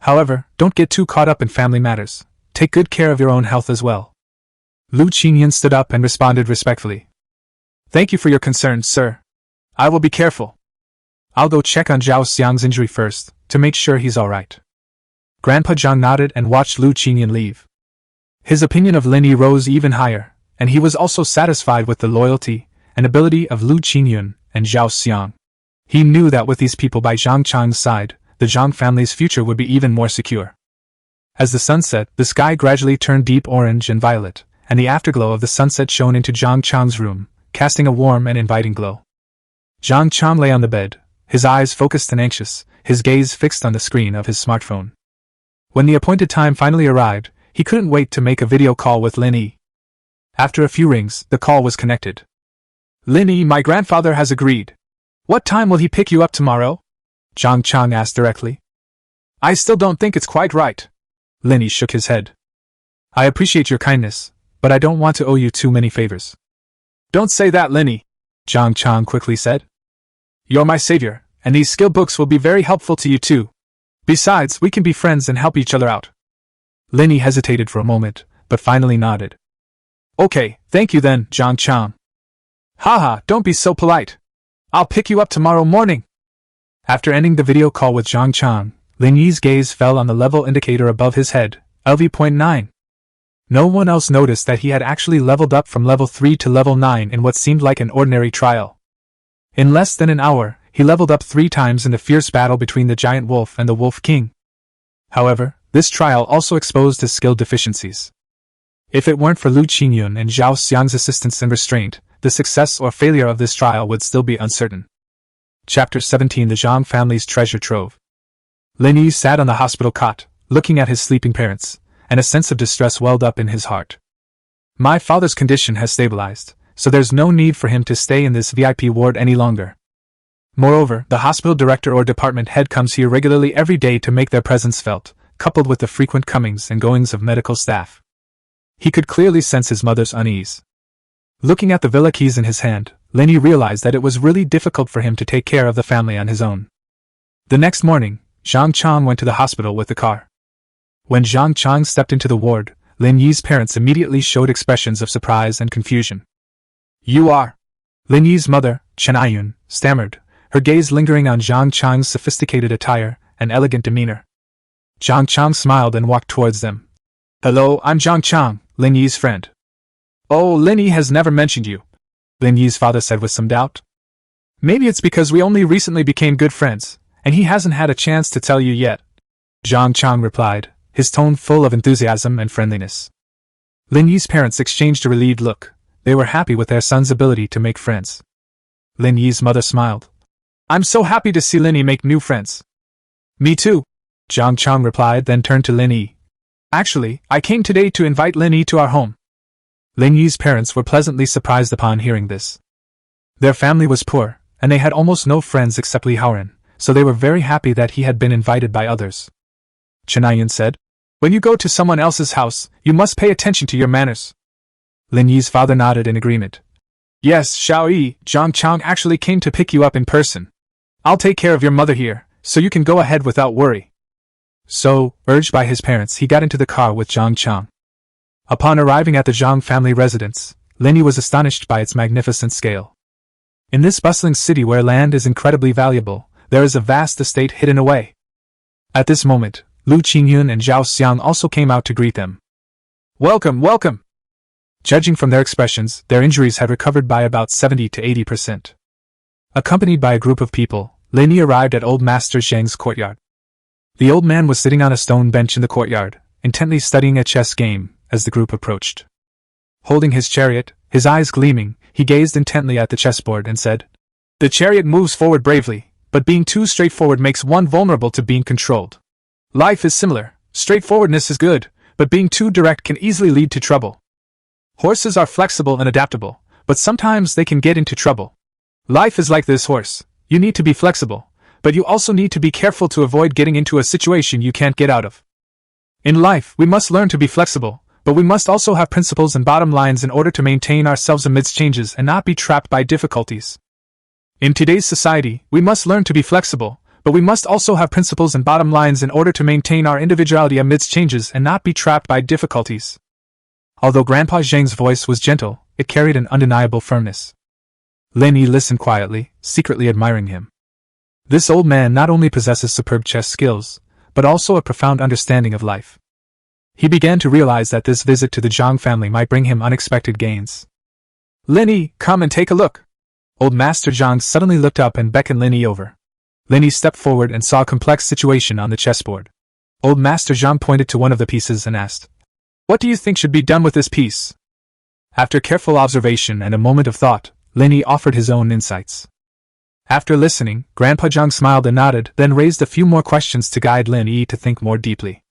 However, don't get too caught up in family matters. Take good care of your own health as well." Lu Qingyan stood up and responded respectfully. "Thank you for your concern, sir. I will be careful. I'll go check on Zhao Xiang's injury first, to make sure he's alright." Grandpa Zhang nodded and watched Lu Qingyan leave. His opinion of Lin Yi rose even higher, and he was also satisfied with the loyalty and ability of Lu Qingyan and Zhao Xiang. He knew that with these people by Zhang Chang's side, the Zhang family's future would be even more secure. As the sun set, the sky gradually turned deep orange and violet, and the afterglow of the sunset shone into Zhang Chang's room, casting a warm and inviting glow. Zhang Chang lay on the bed, his eyes focused and anxious, his gaze fixed on the screen of his smartphone. When the appointed time finally arrived, he couldn't wait to make a video call with Lin Yi. After a few rings, the call was connected. Lin Yi, my grandfather has agreed. What time will he pick you up tomorrow? Zhang Chang asked directly. I still don't think it's quite right. Lin Yi shook his head. I appreciate your kindness, but I don't want to owe you too many favors. Don't say that, Lin Yi, Zhang Chang quickly said. You're my savior, and these skill books will be very helpful to you too. Besides, we can be friends and help each other out. Lin Yi hesitated for a moment, but finally nodded. Okay, thank you then, Zhang Chang. Haha, don't be so polite. I'll pick you up tomorrow morning. After ending the video call with Zhang Chang, Lin Yi's gaze fell on the level indicator above his head, LV.9. No one else noticed that he had actually leveled up from level 3 to level 9 in what seemed like an ordinary trial. In less than an hour, he leveled up 3 times in the fierce battle between the giant wolf and the wolf king. However, this trial also exposed his skill deficiencies. If it weren't for Lu Qingyun and Zhao Xiang's assistance and restraint, the success or failure of this trial would still be uncertain. Chapter 17: The Zhang Family's Treasure Trove. Lin Yi sat on the hospital cot, looking at his sleeping parents, and a sense of distress welled up in his heart. My father's condition has stabilized, so there's no need for him to stay in this VIP ward any longer. Moreover, the hospital director or department head comes here regularly every day to make their presence felt, coupled with the frequent comings and goings of medical staff. He could clearly sense his mother's unease. Looking at the villa keys in his hand, Lin Yi realized that it was really difficult for him to take care of the family on his own. The next morning, Zhang Chang went to the hospital with the car. When Zhang Chang stepped into the ward, Lin Yi's parents immediately showed expressions of surprise and confusion. You are? Lin Yi's mother, Chen Aiyun, stammered, her gaze lingering on Zhang Chang's sophisticated attire and elegant demeanor. Zhang Chang smiled and walked towards them. Hello, I'm Zhang Chang, Lin Yi's friend. Oh, Lin Yi has never mentioned you, Lin Yi's father said with some doubt. Maybe it's because we only recently became good friends, and he hasn't had a chance to tell you yet, Zhang Chang replied, his tone full of enthusiasm and friendliness. Lin Yi's parents exchanged a relieved look. They were happy with their son's ability to make friends. Lin Yi's mother smiled. I'm so happy to see Lin Yi make new friends. Me too, Zhang Chang replied, then turned to Lin Yi. Actually, I came today to invite Lin Yi to our home. Lin Yi's parents were pleasantly surprised upon hearing this. Their family was poor, and they had almost no friends except Li Haoren, so they were very happy that he had been invited by others. Chen Aiyun said, When you go to someone else's house, you must pay attention to your manners. Lin Yi's father nodded in agreement. Yes, Xiao Yi, Zhang Chang actually came to pick you up in person. I'll take care of your mother here, so you can go ahead without worry. So, urged by his parents, he got into the car with Zhang Chang. Upon arriving at the Zhang family residence, Lin Yi was astonished by its magnificent scale. In this bustling city where land is incredibly valuable, there is a vast estate hidden away. At this moment, Lu Qingyun and Zhao Xiang also came out to greet them. Welcome, welcome! Judging from their expressions, their injuries had recovered by about 70 to 80%. Accompanied by a group of people, Lin Yi arrived at Old Master Zhang's courtyard. The old man was sitting on a stone bench in the courtyard, intently studying a chess game, as the group approached. Holding his chariot, his eyes gleaming, he gazed intently at the chessboard and said, The chariot moves forward bravely, but being too straightforward makes one vulnerable to being controlled. Life is similar. Straightforwardness is good, but being too direct can easily lead to trouble. Horses are flexible and adaptable, but sometimes they can get into trouble. Life is like this horse. You need to be flexible, but you also need to be careful to avoid getting into a situation you can't get out of. In life, we must learn to be flexible, but we must also have principles and bottom lines in order to maintain ourselves amidst changes and not be trapped by difficulties. In today's society, we must learn to be flexible, but we must also have principles and bottom lines in order to maintain our individuality amidst changes and not be trapped by difficulties. Although Grandpa Zhang's voice was gentle, it carried an undeniable firmness. Lin Yi listened quietly, secretly admiring him. This old man not only possesses superb chess skills, but also a profound understanding of life. He began to realize that this visit to the Zhang family might bring him unexpected gains. Lin Yi, come and take a look. Old Master Zhang suddenly looked up and beckoned Lin Yi over. Lin Yi stepped forward and saw a complex situation on the chessboard. Old Master Zhang pointed to one of the pieces and asked, What do you think should be done with this piece? After careful observation and a moment of thought, Lin Yi offered his own insights. After listening, Grandpa Zhang smiled and nodded, then raised a few more questions to guide Lin Yi to think more deeply.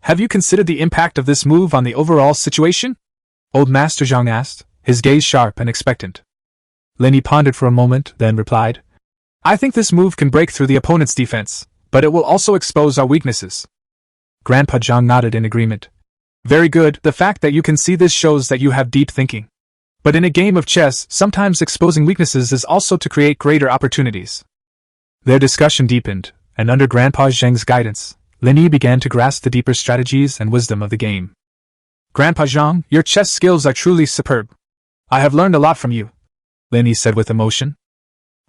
Have you considered the impact of this move on the overall situation? Old Master Zhang asked, his gaze sharp and expectant. Lin Yi pondered for a moment, then replied, I think this move can break through the opponent's defense, but it will also expose our weaknesses. Grandpa Zhang nodded in agreement. Very good, the fact that you can see this shows that you have deep thinking. But in a game of chess, sometimes exposing weaknesses is also to create greater opportunities. Their discussion deepened, and under Grandpa Zhang's guidance, Lin Yi began to grasp the deeper strategies and wisdom of the game. Grandpa Zhang, your chess skills are truly superb. I have learned a lot from you, Lin Yi said with emotion.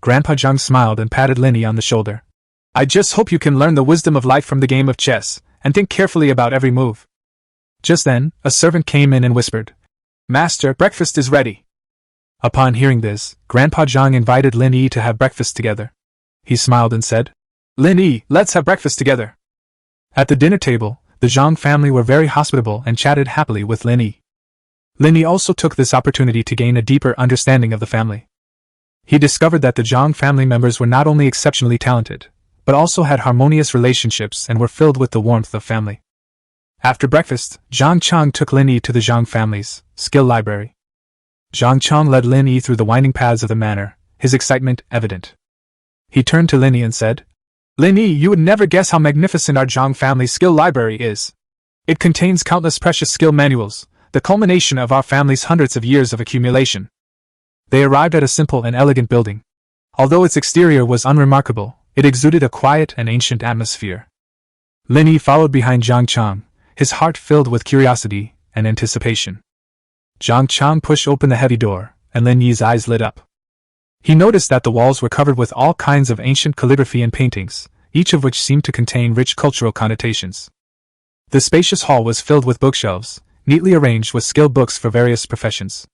Grandpa Zhang smiled and patted Lin Yi on the shoulder. I just hope you can learn the wisdom of life from the game of chess, and think carefully about every move. Just then, a servant came in and whispered, Master, breakfast is ready. Upon hearing this, Grandpa Zhang invited Lin Yi to have breakfast together. He smiled and said, Lin Yi, let's have breakfast together. At the dinner table, the Zhang family were very hospitable and chatted happily with Lin Yi. Lin Yi also took this opportunity to gain a deeper understanding of the family. He discovered that the Zhang family members were not only exceptionally talented, but also had harmonious relationships and were filled with the warmth of family. After breakfast, Zhang Chang took Lin Yi to the Zhang family's skill library. Zhang Chang led Lin Yi through the winding paths of the manor, his excitement evident. He turned to Lin Yi and said, Lin Yi, you would never guess how magnificent our Zhang family's skill library is. It contains countless precious skill manuals, the culmination of our family's hundreds of years of accumulation. They arrived at a simple and elegant building. Although its exterior was unremarkable, it exuded a quiet and ancient atmosphere. Lin Yi followed behind Zhang Chang, his heart filled with curiosity and anticipation. Zhang Chang pushed open the heavy door, and Lin Yi's eyes lit up. He noticed that the walls were covered with all kinds of ancient calligraphy and paintings, each of which seemed to contain rich cultural connotations. The spacious hall was filled with bookshelves, neatly arranged with skill books for various professions.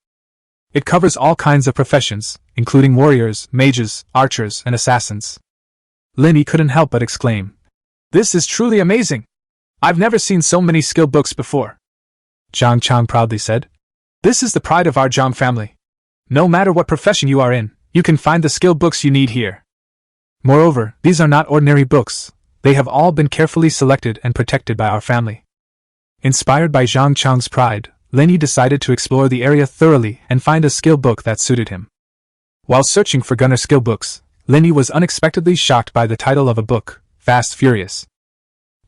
It covers all kinds of professions, including warriors, mages, archers, and assassins. Lin Yi couldn't help but exclaim, This is truly amazing! I've never seen so many skill books before. Zhang Chang proudly said, This is the pride of our Zhang family. No matter what profession you are in, you can find the skill books you need here. Moreover, these are not ordinary books. They have all been carefully selected and protected by our family. Inspired by Zhang Chang's pride, Lin Yi decided to explore the area thoroughly and find a skill book that suited him. While searching for gunner skill books, Lin Yi was unexpectedly shocked by the title of a book, Fast Furious.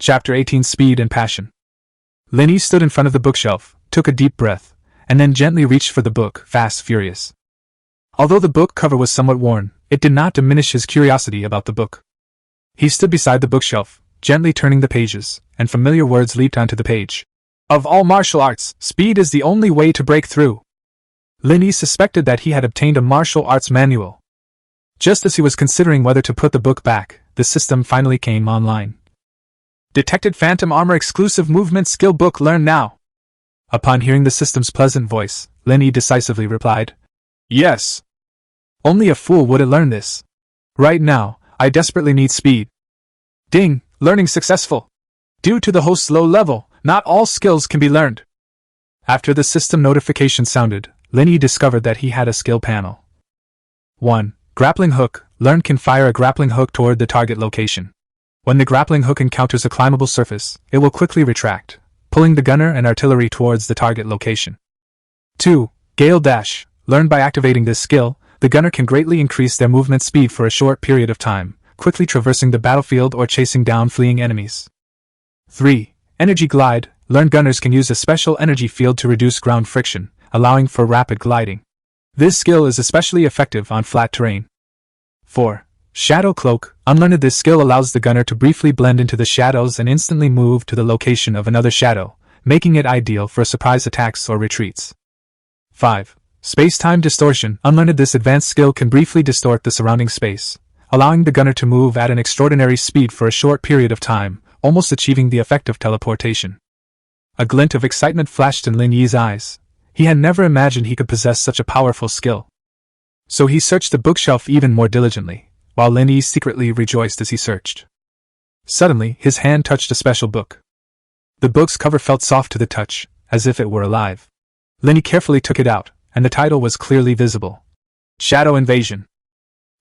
Chapter 18 Speed and Passion. Lin Yi stood in front of the bookshelf, took a deep breath, and then gently reached for the book, Fast Furious. Although the book cover was somewhat worn, it did not diminish his curiosity about the book. He stood beside the bookshelf, gently turning the pages, and familiar words leaped onto the page. Of all martial arts, speed is the only way to break through. Lin Yi suspected that he had obtained a martial arts manual. Just as he was considering whether to put the book back, the system finally came online. Detected Phantom Armor Exclusive Movement Skill Book, learn now. Upon hearing the system's pleasant voice, Lin Yi decisively replied, Yes. Only a fool would have learned this. Right now, I desperately need speed. Ding, learning successful. Due to the host's low level, not all skills can be learned. After the system notification sounded, Lin Yi discovered that he had a skill panel. 1. Grappling Hook. Learn can fire a grappling hook toward the target location. When the grappling hook encounters a climbable surface, it will quickly retract, pulling the gunner and artillery towards the target location. 2. Gale Dash. Learned by activating this skill, the gunner can greatly increase their movement speed for a short period of time, quickly traversing the battlefield or chasing down fleeing enemies. 3. Energy Glide. Learned gunners can use a special energy field to reduce ground friction, allowing for rapid gliding. This skill is especially effective on flat terrain. 4. Shadow Cloak. Unlearned, this skill allows the gunner to briefly blend into the shadows and instantly move to the location of another shadow, making it ideal for surprise attacks or retreats. 5. Space-Time Distortion. Unlearned, this advanced skill can briefly distort the surrounding space, allowing the gunner to move at an extraordinary speed for a short period of time, almost achieving the effect of teleportation. A glint of excitement flashed in Lin Yi's eyes. He had never imagined he could possess such a powerful skill. So he searched the bookshelf even more diligently, while Lin Yi secretly rejoiced as he searched. Suddenly, his hand touched a special book. The book's cover felt soft to the touch, as if it were alive. Lin Yi carefully took it out, and the title was clearly visible. Shadow Invasion.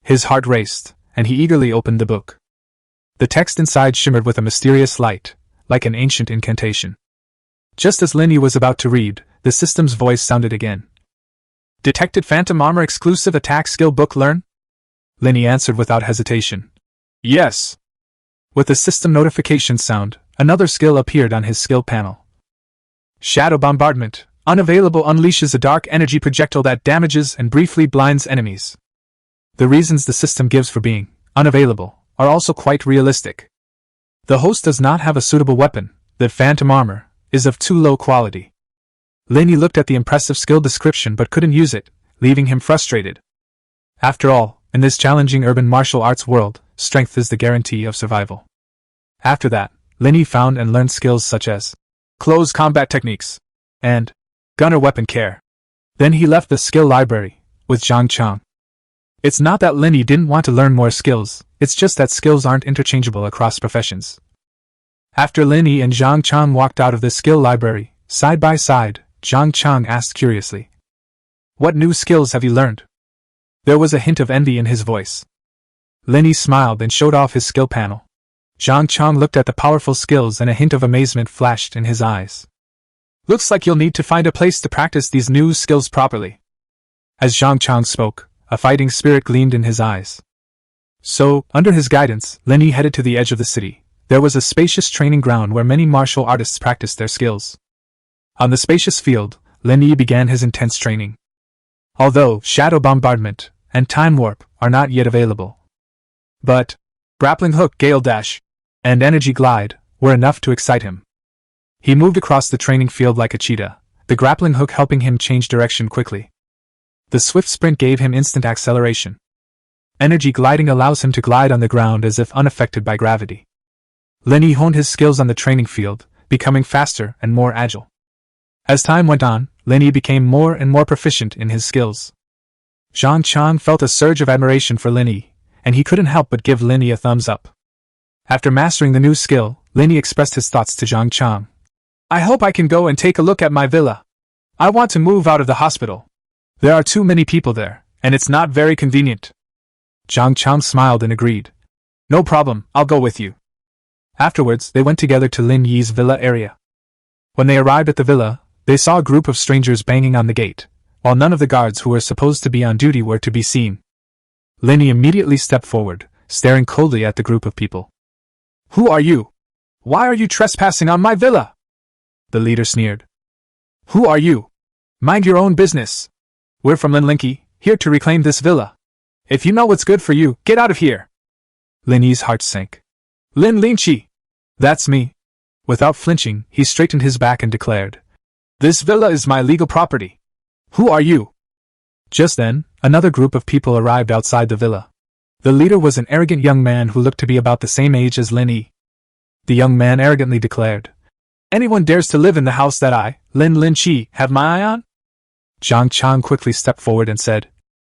His heart raced, and he eagerly opened the book. The text inside shimmered with a mysterious light, like an ancient incantation. Just as Lin Yi was about to read, the system's voice sounded again. Detected Phantom Armor Exclusive Attack Skill Book Learn? Lin Yi answered without hesitation. Yes. With the system notification sound, another skill appeared on his skill panel. Shadow Bombardment, unavailable, unleashes a dark energy projectile that damages and briefly blinds enemies. The reasons the system gives for being unavailable are also quite realistic. The host does not have a suitable weapon, the phantom armor is of too low quality. Lin Yi looked at the impressive skill description but couldn't use it, leaving him frustrated. After all, in this challenging urban martial arts world, strength is the guarantee of survival. After that, Lin Yi found and learned skills such as close combat techniques and gunner weapon care. Then he left the skill library with Zhang Chang. It's not that Lin Yi didn't want to learn more skills, it's just that skills aren't interchangeable across professions. After Lin Yi and Zhang Chang walked out of the skill library, side by side, Zhang Chang asked curiously, "What new skills have you learned?" There was a hint of envy in his voice. Lin Yi smiled and showed off his skill panel. Zhang Chang looked at the powerful skills and a hint of amazement flashed in his eyes. "Looks like you'll need to find a place to practice these new skills properly." As Zhang Chang spoke, a fighting spirit gleamed in his eyes. So, under his guidance, Lin Yi headed to the edge of the city. There was a spacious training ground where many martial artists practiced their skills. On the spacious field, Lin Yi began his intense training. Although Shadow Bombardment and Time Warp are not yet available, but Grappling Hook, Gale Dash, and Energy Glide were enough to excite him. He moved across the training field like a cheetah, the grappling hook helping him change direction quickly. The swift sprint gave him instant acceleration. Energy gliding allows him to glide on the ground as if unaffected by gravity. Lin Yi honed his skills on the training field, becoming faster and more agile. As time went on, Lin Yi became more and more proficient in his skills. Zhang Chang felt a surge of admiration for Lin Yi, and he couldn't help but give Lin Yi a thumbs up. After mastering the new skill, Lin Yi expressed his thoughts to Zhang Chang. "I hope I can go and take a look at my villa. I want to move out of the hospital. There are too many people there, and it's not very convenient." Zhang Chang smiled and agreed. "No problem, I'll go with you." Afterwards, they went together to Lin Yi's villa area. When they arrived at the villa, they saw a group of strangers banging on the gate, while none of the guards who were supposed to be on duty were to be seen. Lin Yi immediately stepped forward, staring coldly at the group of people. "Who are you? Why are you trespassing on my villa?" The leader sneered. "Who are you? Mind your own business. We're from Lin Yi, here to reclaim this villa. If you know what's good for you, get out of here." Lin Yi's heart sank. "Lin Yi, that's me." Without flinching, he straightened his back and declared, "This villa is my legal property. Who are you?" Just then, another group of people arrived outside the villa. The leader was an arrogant young man who looked to be about the same age as Lin Yi. The young man arrogantly declared, "Anyone dares to live in the house that I, Lin Yi, have my eye on?" Zhang Chang quickly stepped forward and said,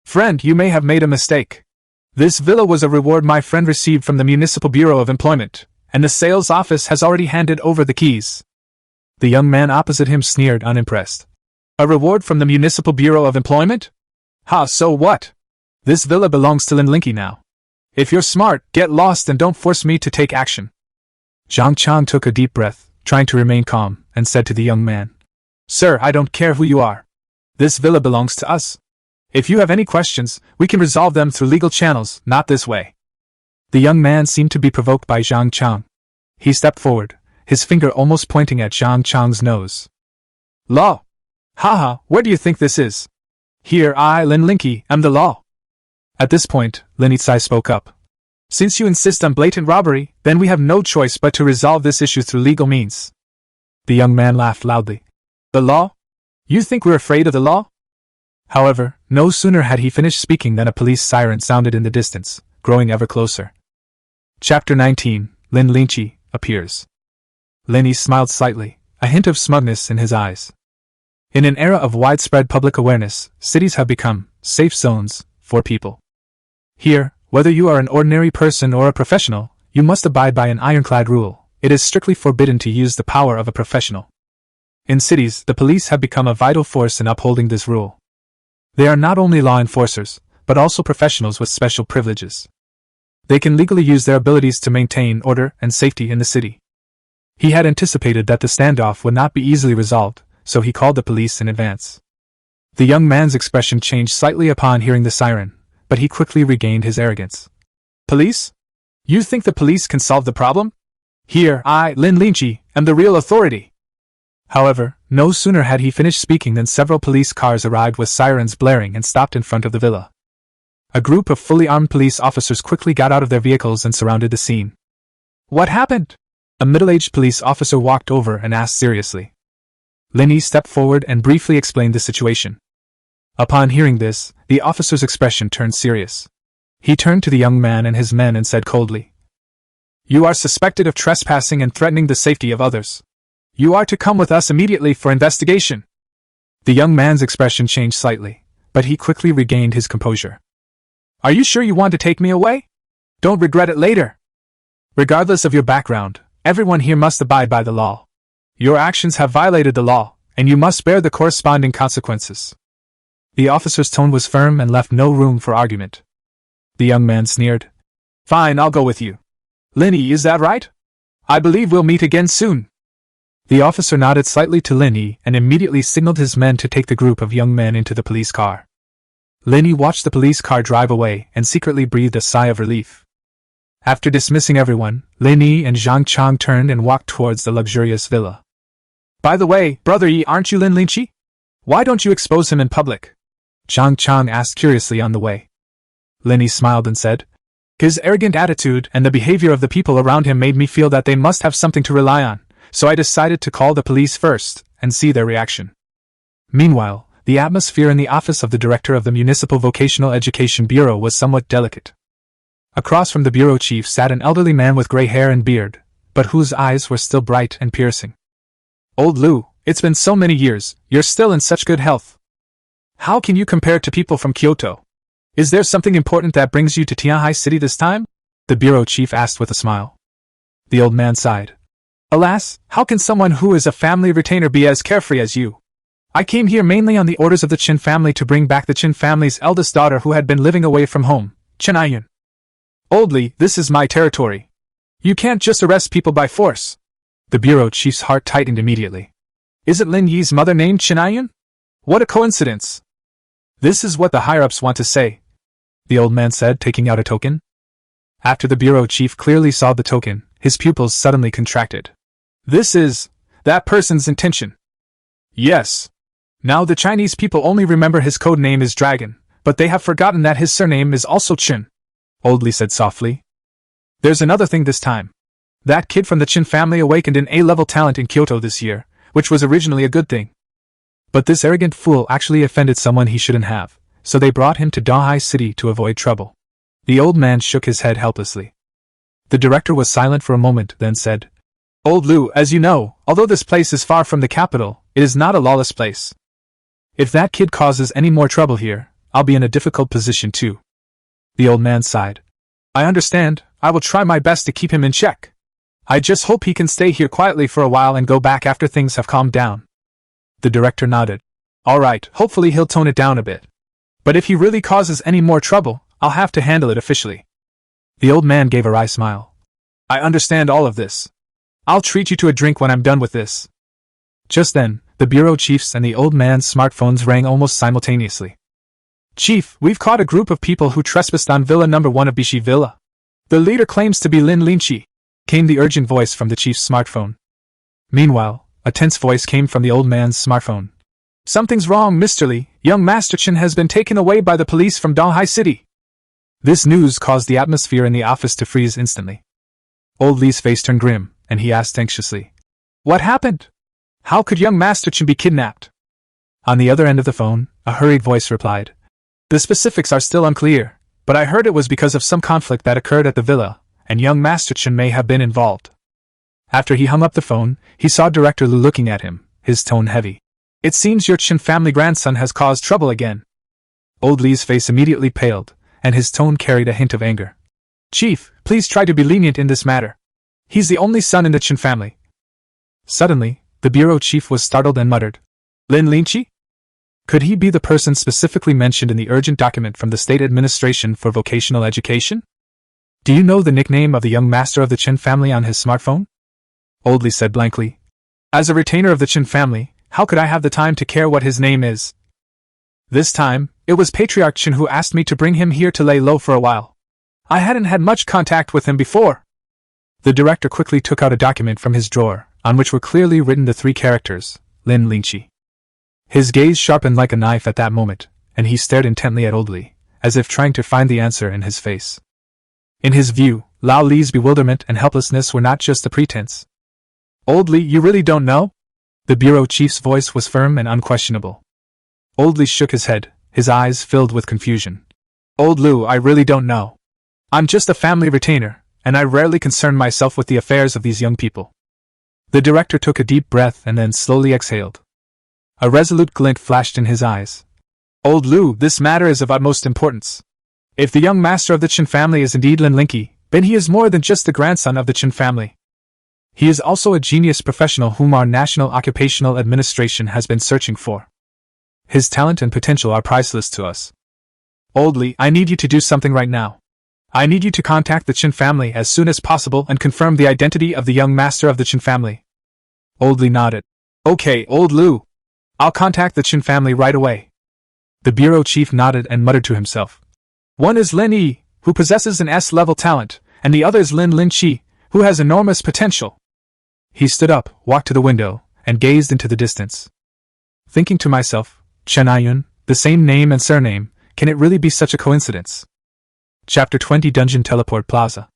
"Friend, you may have made a mistake. This villa was a reward my friend received from the Municipal Bureau of Employment, and the sales office has already handed over the keys." The young man opposite him sneered, unimpressed. "A reward from the Municipal Bureau of Employment? Ha, so what? This villa belongs to Lin Yi now. If you're smart, get lost and don't force me to take action." Zhang Chang took a deep breath, trying to remain calm, and said to the young man, "Sir, I don't care who you are. This villa belongs to us. If you have any questions, we can resolve them through legal channels, not this way." The young man seemed to be provoked by Zhang Chang. He stepped forward, his finger almost pointing at Zhang Chang's nose. "Law? Haha, where do you think this is? Here I, Lin Yi, am the law." At this point, Lin Yi spoke up. "Since you insist on blatant robbery, then we have no choice but to resolve this issue through legal means." The young man laughed loudly. "The law? You think we're afraid of the law?" However, no sooner had he finished speaking than a police siren sounded in the distance, growing ever closer. Chapter 19, Lin Yi appears. Lin Yi smiled slightly, a hint of smugness in his eyes. In an era of widespread public awareness, cities have become safe zones for people. Here, whether you are an ordinary person or a professional, you must abide by an ironclad rule. It is strictly forbidden to use the power of a professional. In cities, the police have become a vital force in upholding this rule. They are not only law enforcers, but also professionals with special privileges. They can legally use their abilities to maintain order and safety in the city. He had anticipated that the standoff would not be easily resolved, so he called the police in advance. The young man's expression changed slightly upon hearing the siren, but he quickly regained his arrogance. Police? You think the police can solve the problem? Here, I, Lin Yi, am the real authority. However, no sooner had he finished speaking than several police cars arrived with sirens blaring and stopped in front of the villa. A group of fully armed police officers quickly got out of their vehicles and surrounded the scene. What happened? A middle-aged police officer walked over and asked seriously. Lin Yi stepped forward and briefly explained the situation. Upon hearing this, the officer's expression turned serious. He turned to the young man and his men and said coldly, "You are suspected of trespassing and threatening the safety of others. You are to come with us immediately for investigation." The young man's expression changed slightly, but he quickly regained his composure. "Are you sure you want to take me away? Don't regret it later. Regardless of your background, everyone here must abide by the law. Your actions have violated the law, and you must bear the corresponding consequences." The officer's tone was firm and left no room for argument. The young man sneered. "Fine, I'll go with you. Lin Yi, is that right? I believe we'll meet again soon." The officer nodded slightly to Lin Yi and immediately signaled his men to take the group of young men into the police car. Lin Yi watched the police car drive away and secretly breathed a sigh of relief. After dismissing everyone, Lin Yi and Zhang Chang turned and walked towards the luxurious villa. "By the way, Brother Yi, aren't you Lin Yi? Why don't you expose him in public?" Zhang Chang asked curiously on the way. Lin Yi smiled and said, "His arrogant attitude and the behavior of the people around him made me feel that they must have something to rely on, so I decided to call the police first and see their reaction." Meanwhile, the atmosphere in the office of the director of the Municipal Vocational Education Bureau was somewhat delicate. Across from the bureau chief sat an elderly man with gray hair and beard, but whose eyes were still bright and piercing. "Old Lu, it's been so many years, you're still in such good health. How can you compare to people from Kyoto? Is there something important that brings you to Tianhai City this time?" the bureau chief asked with a smile. The old man sighed. "Alas, how can someone who is a family retainer be as carefree as you? I came here mainly on the orders of the Qin family to bring back the Qin family's eldest daughter who had been living away from home, Qin Aiyun. Old Li, this is my territory. You can't just arrest people by force." The bureau chief's heart tightened immediately. "Is it Lin Yi's mother named Qin Aiyun? What a coincidence." "This is what the higher-ups want to say," the old man said, taking out a token. After the bureau chief clearly saw the token, his pupils suddenly contracted. "This is that person's intention." "Yes. Now the Chinese people only remember his code name is Dragon, but they have forgotten that his surname is also Qin," Old Li said softly. "There's another thing this time. That kid from the Qin family awakened an A-level talent in Kyoto this year, which was originally a good thing. But this arrogant fool actually offended someone he shouldn't have, so they brought him to Dahai City to avoid trouble." The old man shook his head helplessly. The director was silent for a moment, then said, "Old Lu, as you know, although this place is far from the capital, it is not a lawless place. If that kid causes any more trouble here, I'll be in a difficult position too." The old man sighed. "I understand, I will try my best to keep him in check. I just hope he can stay here quietly for a while and go back after things have calmed down." The director nodded. "All right, hopefully he'll tone it down a bit. But if he really causes any more trouble, I'll have to handle it officially." The old man gave a wry smile. "I understand all of this. I'll treat you to a drink when I'm done with this." Just then, the bureau chief's and the old man's smartphones rang almost simultaneously. "Chief, we've caught a group of people who trespassed on Villa number 1 of Bishi Villa. The leader claims to be Lin Yi," came the urgent voice from the chief's smartphone. Meanwhile, a tense voice came from the old man's smartphone. "Something's wrong, Mr. Li. Young Master Chen has been taken away by the police from Dahai City." This news caused the atmosphere in the office to freeze instantly. Old Li's face turned grim, and he asked anxiously, "What happened? How could young Master Chen be kidnapped?" On the other end of the phone, a hurried voice replied, "The specifics are still unclear, but I heard it was because of some conflict that occurred at the villa, and young Master Chen may have been involved." After he hung up the phone, he saw Director Lu looking at him, his tone heavy. "It seems your Chen family grandson has caused trouble again." Old Li's face immediately paled, and his tone carried a hint of anger. "Chief, please try to be lenient in this matter. He's the only son in the Chen family." Suddenly, the bureau chief was startled and muttered, "Lin Yi? Could he be the person specifically mentioned in the urgent document from the State Administration for Vocational Education? Do you know the nickname of the young master of the Chen family on his smartphone?" Old Li said blankly, "As a retainer of the Chen family, how could I have the time to care what his name is?" This time, it was Patriarch Chen who asked me to bring him here to lay low for a while. I hadn't had much contact with him before. The director quickly took out a document from his drawer, on which were clearly written the three characters, Lin Yi. His gaze sharpened like a knife at that moment, and he stared intently at Old Li, as if trying to find the answer in his face. In his view, Lao Li's bewilderment and helplessness were not just a pretense. Old Li, you really don't know? The bureau chief's voice was firm and unquestionable. Old Li shook his head, his eyes filled with confusion. Old Lu, I really don't know. I'm just a family retainer, and I rarely concern myself with the affairs of these young people. The director took a deep breath and then slowly exhaled. A resolute glint flashed in his eyes. Old Lu, this matter is of utmost importance. If the young master of the Chen family is indeed Lin Yi, then he is more than just the grandson of the Chen family. He is also a genius professional whom our National Occupational Administration has been searching for. His talent and potential are priceless to us. Old Li, I need you to do something right now. I need you to contact the Chen family as soon as possible and confirm the identity of the young master of the Chen family. Old Li nodded. Okay, Old Lu. I'll contact the Chen family right away. The bureau chief nodded and muttered to himself. One is Lin Yi, who possesses an S-level talent, and the other is Lin Yi, who has enormous potential. He stood up, walked to the window, and gazed into the distance. Thinking to myself, Chen Aiyun, the same name and surname, can it really be such a coincidence? Chapter 20 Dungeon Teleport Plaza.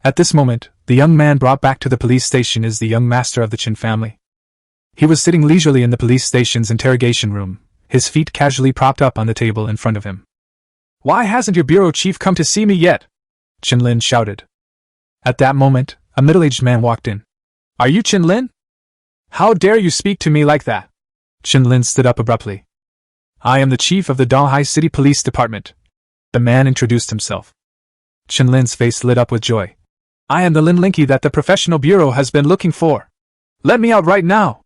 At this moment, the young man brought back to the police station is the young master of the Chen family. He was sitting leisurely in the police station's interrogation room, his feet casually propped up on the table in front of him. Why hasn't your bureau chief come to see me yet? Chen Lin shouted. At that moment, a middle-aged man walked in. Are you Chen Lin? How dare you speak to me like that? Chen Lin stood up abruptly. I am the chief of the Donghai City Police Department. The man introduced himself. Chen Lin's face lit up with joy. I am the Lin Yi that the professional bureau has been looking for. Let me out right now.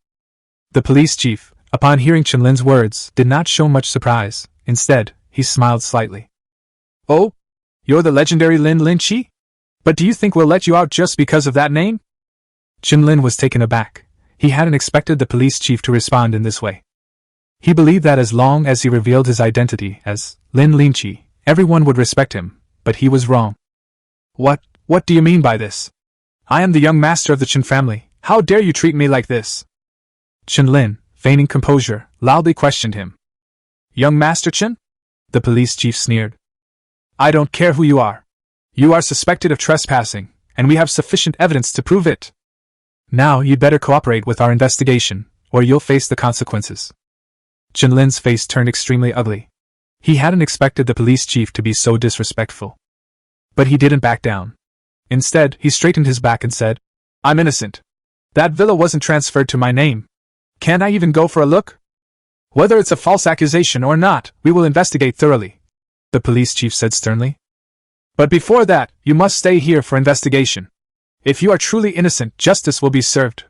The police chief, upon hearing Chen Lin's words, did not show much surprise. Instead, he smiled slightly. Oh? You're the legendary Lin Yi? But do you think we'll let you out just because of that name? Chen Lin was taken aback. He hadn't expected the police chief to respond in this way. He believed that as long as he revealed his identity as Lin Yi, everyone would respect him, but he was wrong. What do you mean by this? I am the young master of the Chen family. How dare you treat me like this? Chen Lin, feigning composure, loudly questioned him. Young Master Chen? The police chief sneered. I don't care who you are. You are suspected of trespassing, and we have sufficient evidence to prove it. Now you'd better cooperate with our investigation, or you'll face the consequences. Chen Lin's face turned extremely ugly. He hadn't expected the police chief to be so disrespectful. But he didn't back down. Instead, he straightened his back and said, I'm innocent. That villa wasn't transferred to my name. Can't I even go for a look? Whether it's a false accusation or not, we will investigate thoroughly, the police chief said sternly. But before that, you must stay here for investigation. If you are truly innocent, justice will be served.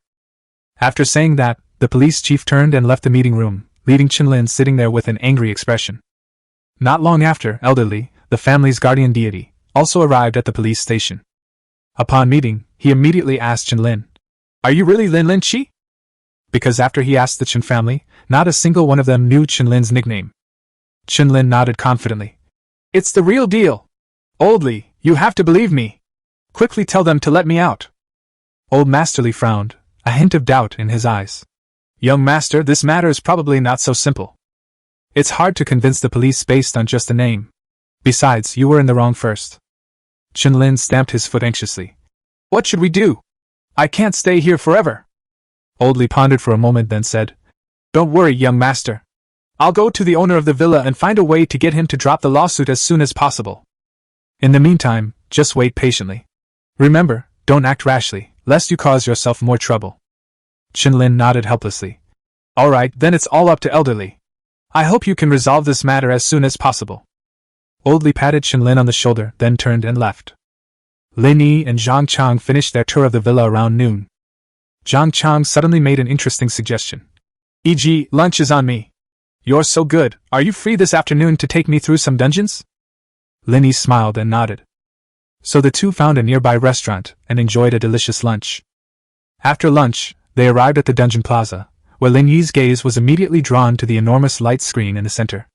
After saying that, the police chief turned and left the meeting room, leaving Chen Lin sitting there with an angry expression. Not long after, Elderly, the family's guardian deity, also arrived at the police station. Upon meeting, he immediately asked Chen Lin, Are you really Lin Yi? Because after he asked the Chen family, not a single one of them knew Chen Lin's nickname. Chen Lin nodded confidently. It's the real deal. Old Li, you have to believe me. Quickly tell them to let me out. Old Master Li frowned, a hint of doubt in his eyes. Young master, this matter is probably not so simple. It's hard to convince the police based on just a name. Besides, you were in the wrong first. Chen Lin stamped his foot anxiously. What should we do? I can't stay here forever. Old Li pondered for a moment, then said, Don't worry, young master. I'll go to the owner of the villa and find a way to get him to drop the lawsuit as soon as possible. In the meantime, just wait patiently. Remember, don't act rashly, lest you cause yourself more trouble. Chen Lin nodded helplessly. All right, then it's all up to Elderly. I hope you can resolve this matter as soon as possible. Old Li patted Chen Lin on the shoulder, then turned and left. Lin Yi and Zhang Chang finished their tour of the villa around noon. Zhang Chang suddenly made an interesting suggestion. E.g., lunch is on me. You're so good, are you free this afternoon to take me through some dungeons? Lin Yi smiled and nodded. So the two found a nearby restaurant and enjoyed a delicious lunch. After lunch, they arrived at the dungeon plaza, where Lin Yi's gaze was immediately drawn to the enormous light screen in the center.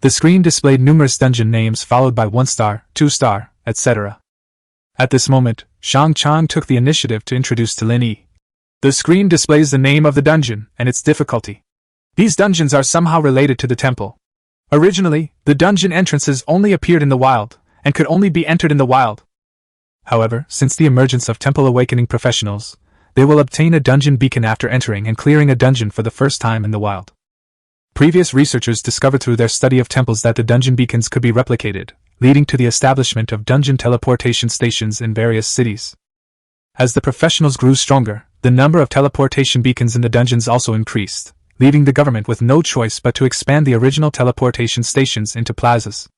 The screen displayed numerous dungeon names followed by 1-star, 2-star, etc. At this moment, Zhang Chang took the initiative to introduce to Lin Yi. The screen displays the name of the dungeon and its difficulty. These dungeons are somehow related to the temple. Originally, the dungeon entrances only appeared in the wild, and could only be entered in the wild. However, since the emergence of temple awakening professionals, they will obtain a dungeon beacon after entering and clearing a dungeon for the first time in the wild. Previous researchers discovered through their study of temples that the dungeon beacons could be replicated, leading to the establishment of dungeon teleportation stations in various cities. As the professionals grew stronger, the number of teleportation beacons in the dungeons also increased, leaving the government with no choice but to expand the original teleportation stations into plazas.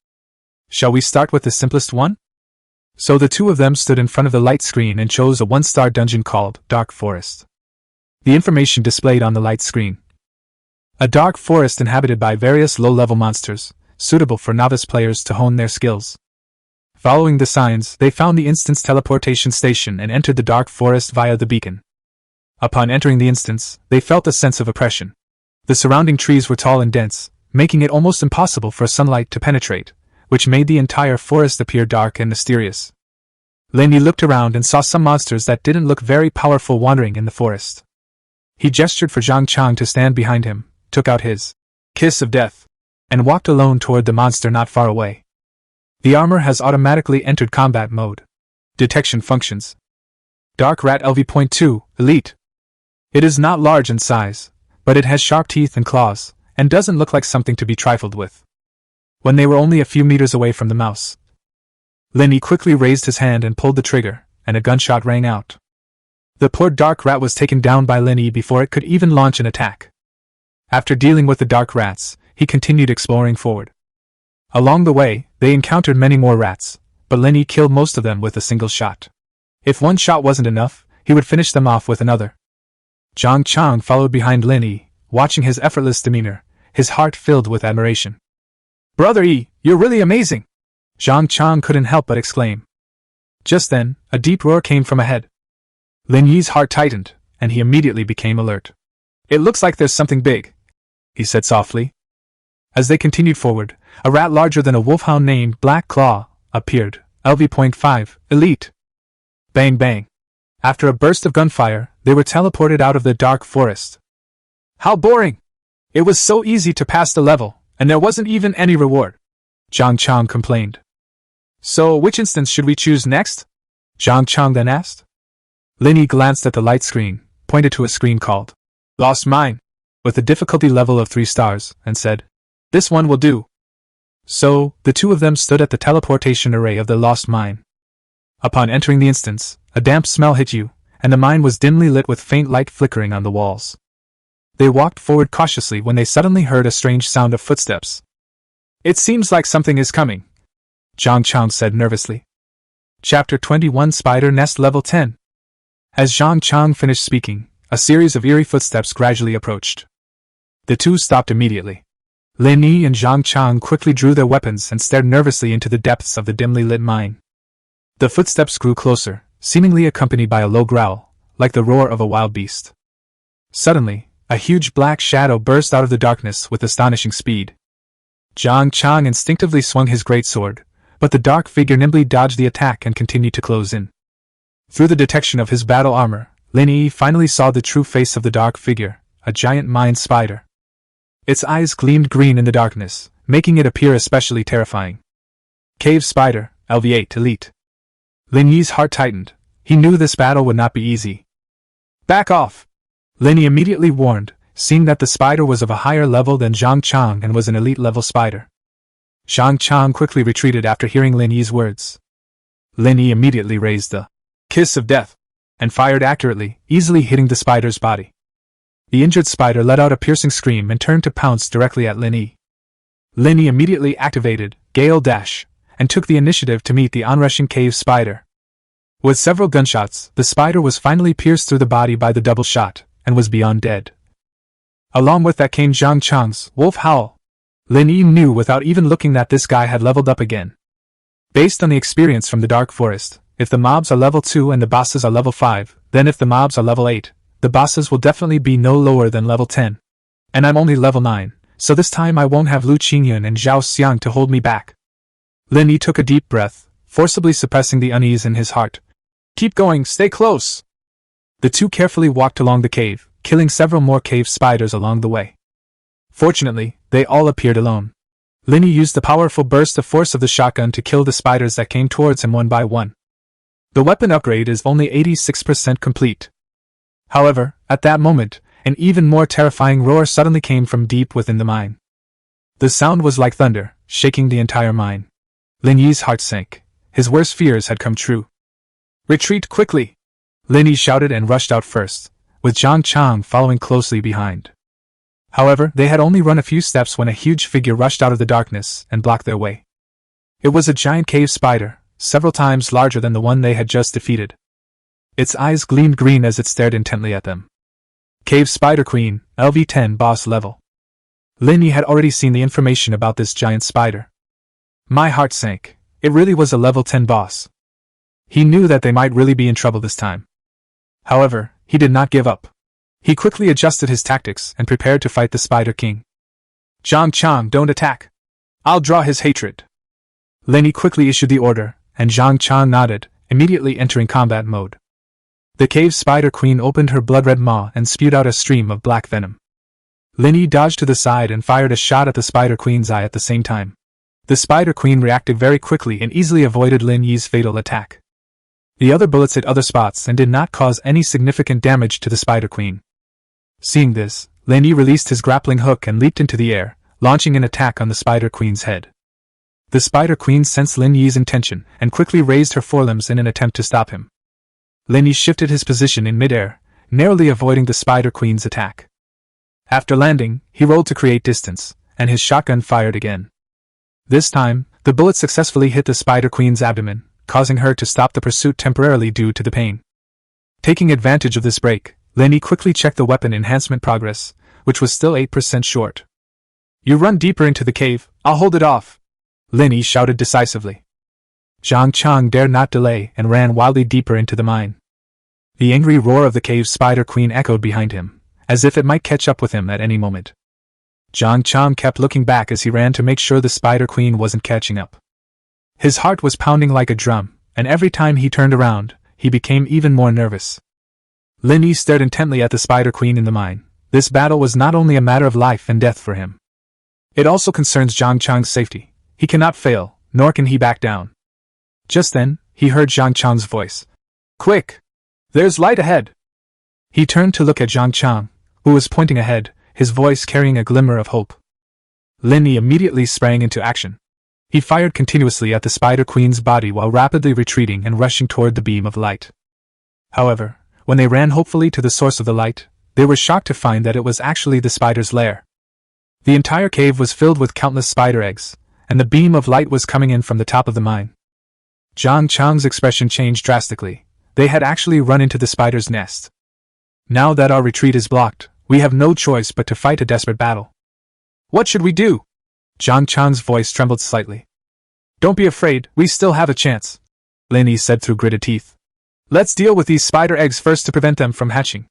Shall we start with the simplest one? So the two of them stood in front of the light screen and chose a 1-star dungeon called Dark Forest. The information displayed on the light screen. A dark forest inhabited by various low-level monsters, suitable for novice players to hone their skills. Following the signs, they found the instance teleportation station and entered the dark forest via the beacon. Upon entering the instance, they felt a sense of oppression. The surrounding trees were tall and dense, making it almost impossible for sunlight to penetrate, which made the entire forest appear dark and mysterious. Lin Yi looked around and saw some monsters that didn't look very powerful wandering in the forest. He gestured for Zhang Chang to stand behind him, took out his kiss of death, and walked alone toward the monster not far away. The armor has automatically entered combat mode. Detection functions. Dark Rat LV.2, Elite. It is not large in size, but it has sharp teeth and claws, and doesn't look like something to be trifled with. When they were only a few meters away from the mouse, Lin Yi quickly raised his hand and pulled the trigger, and a gunshot rang out. The poor dark rat was taken down by Lin Yi before it could even launch an attack. After dealing with the dark rats, he continued exploring forward. Along the way, they encountered many more rats, but Lin Yi killed most of them with a single shot. If one shot wasn't enough, he would finish them off with another. Zhang Chang followed behind Lin Yi, watching his effortless demeanor, his heart filled with admiration. "Brother Yi, you're really amazing!" Zhang Chang couldn't help but exclaim. Just then, a deep roar came from ahead. Lin Yi's heart tightened, and he immediately became alert. "It looks like there's something big," he said softly. As they continued forward, a rat larger than a wolfhound named Black Claw appeared, LV.5, Elite. Bang bang. After a burst of gunfire, they were teleported out of the dark forest. "How boring! It was so easy to pass the level, and there wasn't even any reward," Zhang Chang complained. "So which instance should we choose next?" Zhang Chang then asked. Lin Yi glanced at the light screen, pointed to a screen called Lost Mine, with a difficulty level of 3 stars, and said, "This one will do." So, the two of them stood at the teleportation array of the Lost Mine. Upon entering the instance, a damp smell hit you, and the mine was dimly lit with faint light flickering on the walls. They walked forward cautiously when they suddenly heard a strange sound of footsteps. "It seems like something is coming," Zhang Chang said nervously. Chapter 21 Spider Nest Level 10. As Zhang Chang finished speaking, a series of eerie footsteps gradually approached. The two stopped immediately. Lin Yi and Zhang Chang quickly drew their weapons and stared nervously into the depths of the dimly lit mine. The footsteps grew closer, seemingly accompanied by a low growl, like the roar of a wild beast. Suddenly, a huge black shadow burst out of the darkness with astonishing speed. Zhang Chang instinctively swung his greatsword, but the dark figure nimbly dodged the attack and continued to close in. Through the detection of his battle armor, Lin Yi finally saw the true face of the dark figure, a giant mine spider. Its eyes gleamed green in the darkness, making it appear especially terrifying. Cave Spider, LV8 Elite. Lin Yi's heart tightened. He knew this battle would not be easy. "Back off!" Lin Yi immediately warned, seeing that the spider was of a higher level than Zhang Chang and was an elite-level spider. Zhang Chang quickly retreated after hearing Lin Yi's words. Lin Yi immediately raised the kiss of death and fired accurately, easily hitting the spider's body. The injured spider let out a piercing scream and turned to pounce directly at Lin Yi. Lin Yi immediately activated Gale Dash and took the initiative to meet the onrushing cave spider. With several gunshots, the spider was finally pierced through the body by the double shot, and was beyond dead. Along with that came Zhang Chang's wolf howl. Lin Yi knew without even looking that this guy had leveled up again. Based on the experience from the Dark Forest, if the mobs are level 2 and the bosses are level 5, then if the mobs are level 8, the bosses will definitely be no lower than level 10. And I'm only level 9, so this time I won't have Lu Qingyun and Zhao Xiang to hold me back. Lin Yi took a deep breath, forcibly suppressing the unease in his heart. Keep going, stay close. The two carefully walked along the cave, killing several more cave spiders along the way. Fortunately, they all appeared alone. Lin Yi used the powerful burst of force of the shotgun to kill the spiders that came towards him one by one. The weapon upgrade is only 86% complete. However, at that moment, an even more terrifying roar suddenly came from deep within the mine. The sound was like thunder, shaking the entire mine. Lin Yi's heart sank. His worst fears had come true. Retreat quickly! Lin Yi shouted and rushed out first, with Zhang Chang following closely behind. However, they had only run a few steps when a huge figure rushed out of the darkness and blocked their way. It was a giant cave spider, several times larger than the one they had just defeated. Its eyes gleamed green as it stared intently at them. Cave Spider Queen, LV-10 boss level. Lin Yi had already seen the information about this giant spider. My heart sank. It really was a level 10 boss. He knew that they might really be in trouble this time. However, he did not give up. He quickly adjusted his tactics and prepared to fight the Spider King. Zhang Chang, don't attack. I'll draw his hatred. Lin Yi quickly issued the order, and Zhang Chang nodded, immediately entering combat mode. The cave Spider Queen opened her blood-red maw and spewed out a stream of black venom. Lin Yi dodged to the side and fired a shot at the Spider Queen's eye at the same time. The Spider Queen reacted very quickly and easily avoided Lin Yi's fatal attack. The other bullets hit other spots and did not cause any significant damage to the Spider Queen. Seeing this, Lin Yi released his grappling hook and leaped into the air, launching an attack on the Spider Queen's head. The Spider Queen sensed Lin Yi's intention and quickly raised her forelimbs in an attempt to stop him. Lin Yi shifted his position in midair, narrowly avoiding the Spider Queen's attack. After landing, he rolled to create distance, and his shotgun fired again. This time, the bullet successfully hit the Spider Queen's abdomen, causing her to stop the pursuit temporarily due to the pain. Taking advantage of this break, Lin Yi quickly checked the weapon enhancement progress, which was still 8% short. You run deeper into the cave, I'll hold it off, Lin Yi shouted decisively. Zhang Chang dared not delay and ran wildly deeper into the mine. The angry roar of the cave Spider Queen echoed behind him, as if it might catch up with him at any moment. Zhang Chang kept looking back as he ran to make sure the Spider Queen wasn't catching up. His heart was pounding like a drum, and every time he turned around, he became even more nervous. Lin Yi stared intently at the Spider Queen in the mine. This battle was not only a matter of life and death for him. It also concerns Zhang Chang's safety. He cannot fail, nor can he back down. Just then, he heard Zhang Chang's voice. Quick! There's light ahead! He turned to look at Zhang Chang, who was pointing ahead, his voice carrying a glimmer of hope. Lin Yi immediately sprang into action. He fired continuously at the Spider Queen's body while rapidly retreating and rushing toward the beam of light. However, when they ran hopefully to the source of the light, they were shocked to find that it was actually the spider's lair. The entire cave was filled with countless spider eggs, and the beam of light was coming in from the top of the mine. Zhang Chang's expression changed drastically. They had actually run into the spider's nest. Now that our retreat is blocked, we have no choice but to fight a desperate battle. What should we do? Zhang Chang's voice trembled slightly. Don't be afraid, we still have a chance, Lin Yi said through gritted teeth. Let's deal with these spider eggs first to prevent them from hatching.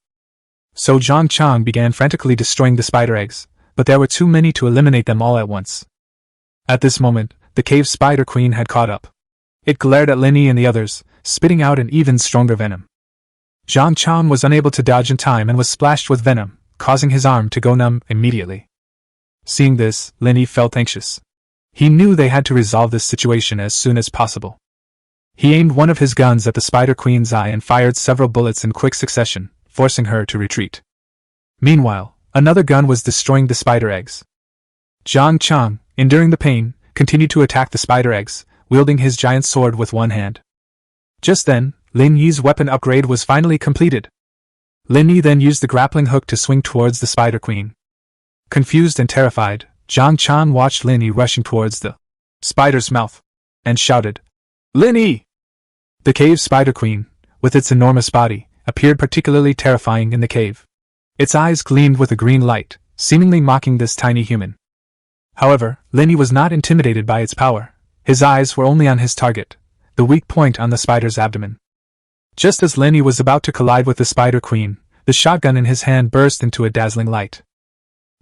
So Zhang Chang began frantically destroying the spider eggs, but there were too many to eliminate them all at once. At this moment, the cave Spider Queen had caught up. It glared at Lin Yi and the others, spitting out an even stronger venom. Zhang Chang was unable to dodge in time and was splashed with venom, causing his arm to go numb immediately. Seeing this, Lin Yi felt anxious. He knew they had to resolve this situation as soon as possible. He aimed one of his guns at the Spider Queen's eye and fired several bullets in quick succession, forcing her to retreat. Meanwhile, another gun was destroying the spider eggs. Zhang Chang, enduring the pain, continued to attack the spider eggs, wielding his giant sword with one hand. Just then, Lin Yi's weapon upgrade was finally completed. Lin Yi then used the grappling hook to swing towards the Spider Queen. Confused and terrified, Zhang Chang watched Lin Yi rushing towards the spider's mouth, and shouted, Lin Yi! The cave Spider Queen, with its enormous body, appeared particularly terrifying in the cave. Its eyes gleamed with a green light, seemingly mocking this tiny human. However, Lin Yi was not intimidated by its power. His eyes were only on his target, the weak point on the spider's abdomen. Just as Lin Yi was about to collide with the Spider Queen, the shotgun in his hand burst into a dazzling light.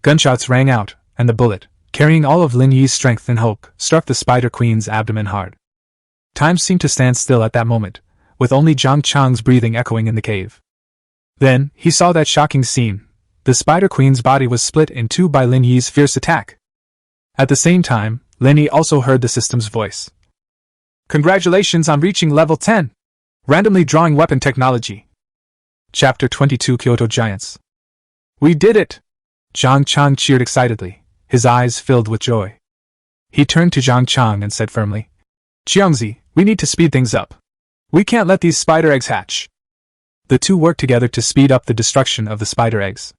Gunshots rang out, and the bullet, carrying all of Lin Yi's strength and hope, struck the Spider Queen's abdomen hard. Time seemed to stand still at that moment, with only Zhang Chang's breathing echoing in the cave. Then, he saw that shocking scene. The Spider Queen's body was split in two by Lin Yi's fierce attack. At the same time, Lin Yi also heard the system's voice. Congratulations on reaching level 10! Randomly drawing weapon technology. Chapter 22 Kyoto Giants. We did it! Zhang Chang cheered excitedly, his eyes filled with joy. He turned to Zhang Chang and said firmly, Jiangzi, we need to speed things up. We can't let these spider eggs hatch. The two worked together to speed up the destruction of the spider eggs.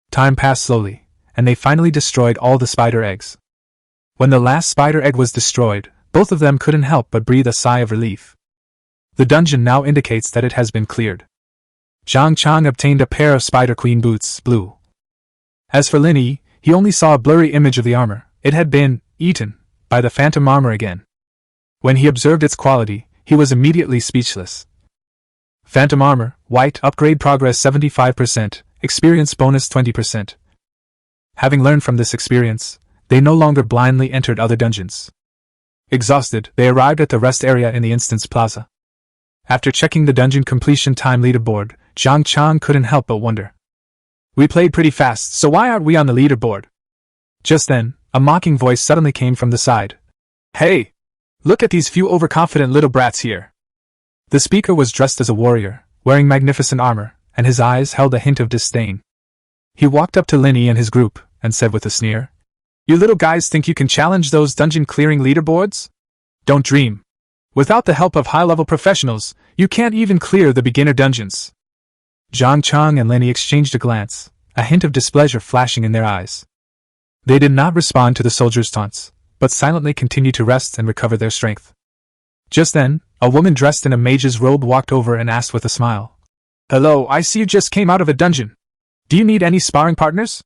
Time passed slowly, and they finally destroyed all the spider eggs. When the last spider egg was destroyed, both of them couldn't help but breathe a sigh of relief. The dungeon now indicates that it has been cleared. Zhang Chang obtained a pair of Spider Queen boots, blue. As for Lin Yi, he only saw a blurry image of the armor. It had been eaten by the phantom armor again. When he observed its quality, he was immediately speechless. Phantom armor, white, upgrade progress 75%, experience bonus 20%. Having learned from this experience, they no longer blindly entered other dungeons. Exhausted, they arrived at the rest area in the Instance Plaza. After checking the dungeon completion time leaderboard, Zhang Chang couldn't help but wonder. We played pretty fast, so why aren't we on the leaderboard? Just then, a mocking voice suddenly came from the side. Hey! Look at these few overconfident little brats here. The speaker was dressed as a warrior, wearing magnificent armor, and his eyes held a hint of disdain. He walked up to Lin Yi and his group, and said with a sneer, You little guys think you can challenge those dungeon-clearing leaderboards? Don't dream. Without the help of high-level professionals, you can't even clear the beginner dungeons. Zhang Chang and Lin Yi exchanged a glance, a hint of displeasure flashing in their eyes. They did not respond to the soldiers' taunts, but silently continued to rest and recover their strength. Just then, a woman dressed in a mage's robe walked over and asked with a smile. Hello, I see you just came out of a dungeon. Do you need any sparring partners?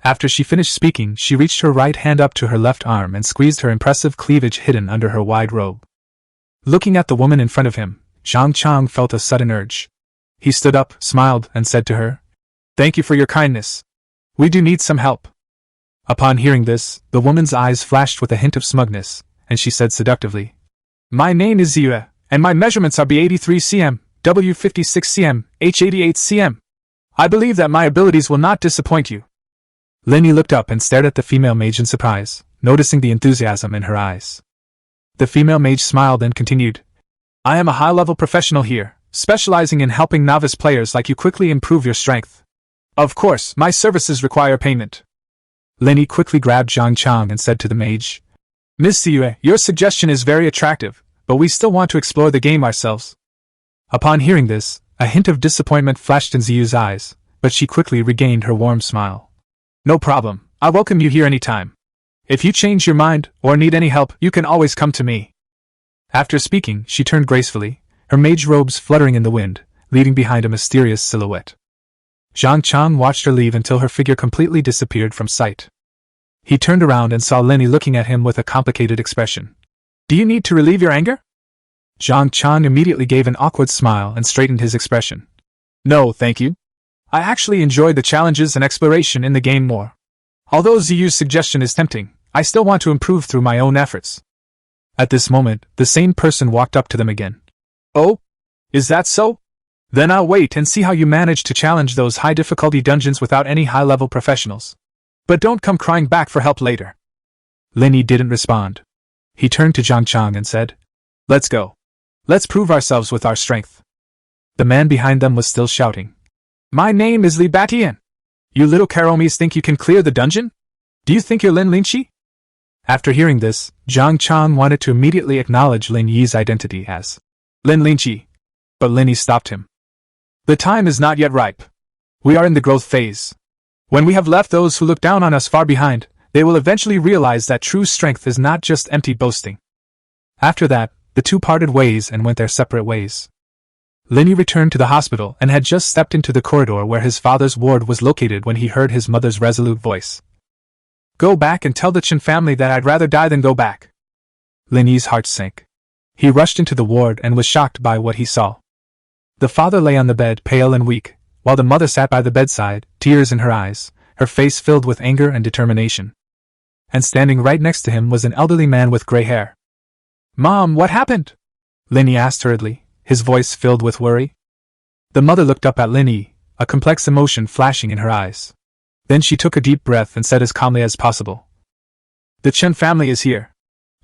After she finished speaking, she reached her right hand up to her left arm and squeezed her impressive cleavage hidden under her wide robe. Looking at the woman in front of him, Zhang Chang felt a sudden urge. He stood up, smiled, and said to her, Thank you for your kindness. We do need some help. Upon hearing this, the woman's eyes flashed with a hint of smugness, and she said seductively, My name is Yue, and my measurements are B83 cm, W56 cm, H88 cm. I believe that my abilities will not disappoint you. Lin Yi looked up and stared at the female mage in surprise, noticing the enthusiasm in her eyes. The female mage smiled and continued, I am a high-level professional here, specializing in helping novice players like you quickly improve your strength. Of course, my services require payment. Lin Yi quickly grabbed Zhang Chang and said to the mage, Miss Yue, your suggestion is very attractive, but we still want to explore the game ourselves. Upon hearing this, a hint of disappointment flashed in Ziyu's eyes, but she quickly regained her warm smile. No problem, I welcome you here anytime. If you change your mind, or need any help, you can always come to me. After speaking, she turned gracefully, her mage robes fluttering in the wind, leaving behind a mysterious silhouette. Zhang Chang watched her leave until her figure completely disappeared from sight. He turned around and saw Lin Yi looking at him with a complicated expression. Do you need to relieve your anger? Zhang Chang immediately gave an awkward smile and straightened his expression. No, thank you. I actually enjoyed the challenges and exploration in the game more. Although Ziyu's suggestion is tempting, I still want to improve through my own efforts. At this moment, the same person walked up to them again. Oh? Is that so? Then I'll wait and see how you manage to challenge those high-difficulty dungeons without any high-level professionals. But don't come crying back for help later. Lin Yi didn't respond. He turned to Zhang Chang and said, Let's go. Let's prove ourselves with our strength. The man behind them was still shouting. My name is Li Batian. You little Karomis think you can clear the dungeon? Do you think you're Lin Yi? After hearing this, Zhang Chang wanted to immediately acknowledge Lin Yi's identity as Lin Yi, but Lin Yi stopped him. The time is not yet ripe. We are in the growth phase. When we have left those who look down on us far behind, they will eventually realize that true strength is not just empty boasting. After that, the two parted ways and went their separate ways. Lin Yi returned to the hospital and had just stepped into the corridor where his father's ward was located when he heard his mother's resolute voice. Go back and tell the Chen family that I'd rather die than go back. Lin Yi's heart sank. He rushed into the ward and was shocked by what he saw. The father lay on the bed, pale and weak, while the mother sat by the bedside, tears in her eyes, her face filled with anger and determination. And standing right next to him was an elderly man with gray hair. "Mom, what happened?" Lin Yi asked hurriedly, his voice filled with worry. The mother looked up at Lin Yi, a complex emotion flashing in her eyes. Then she took a deep breath and said as calmly as possible, "The Chen family is here.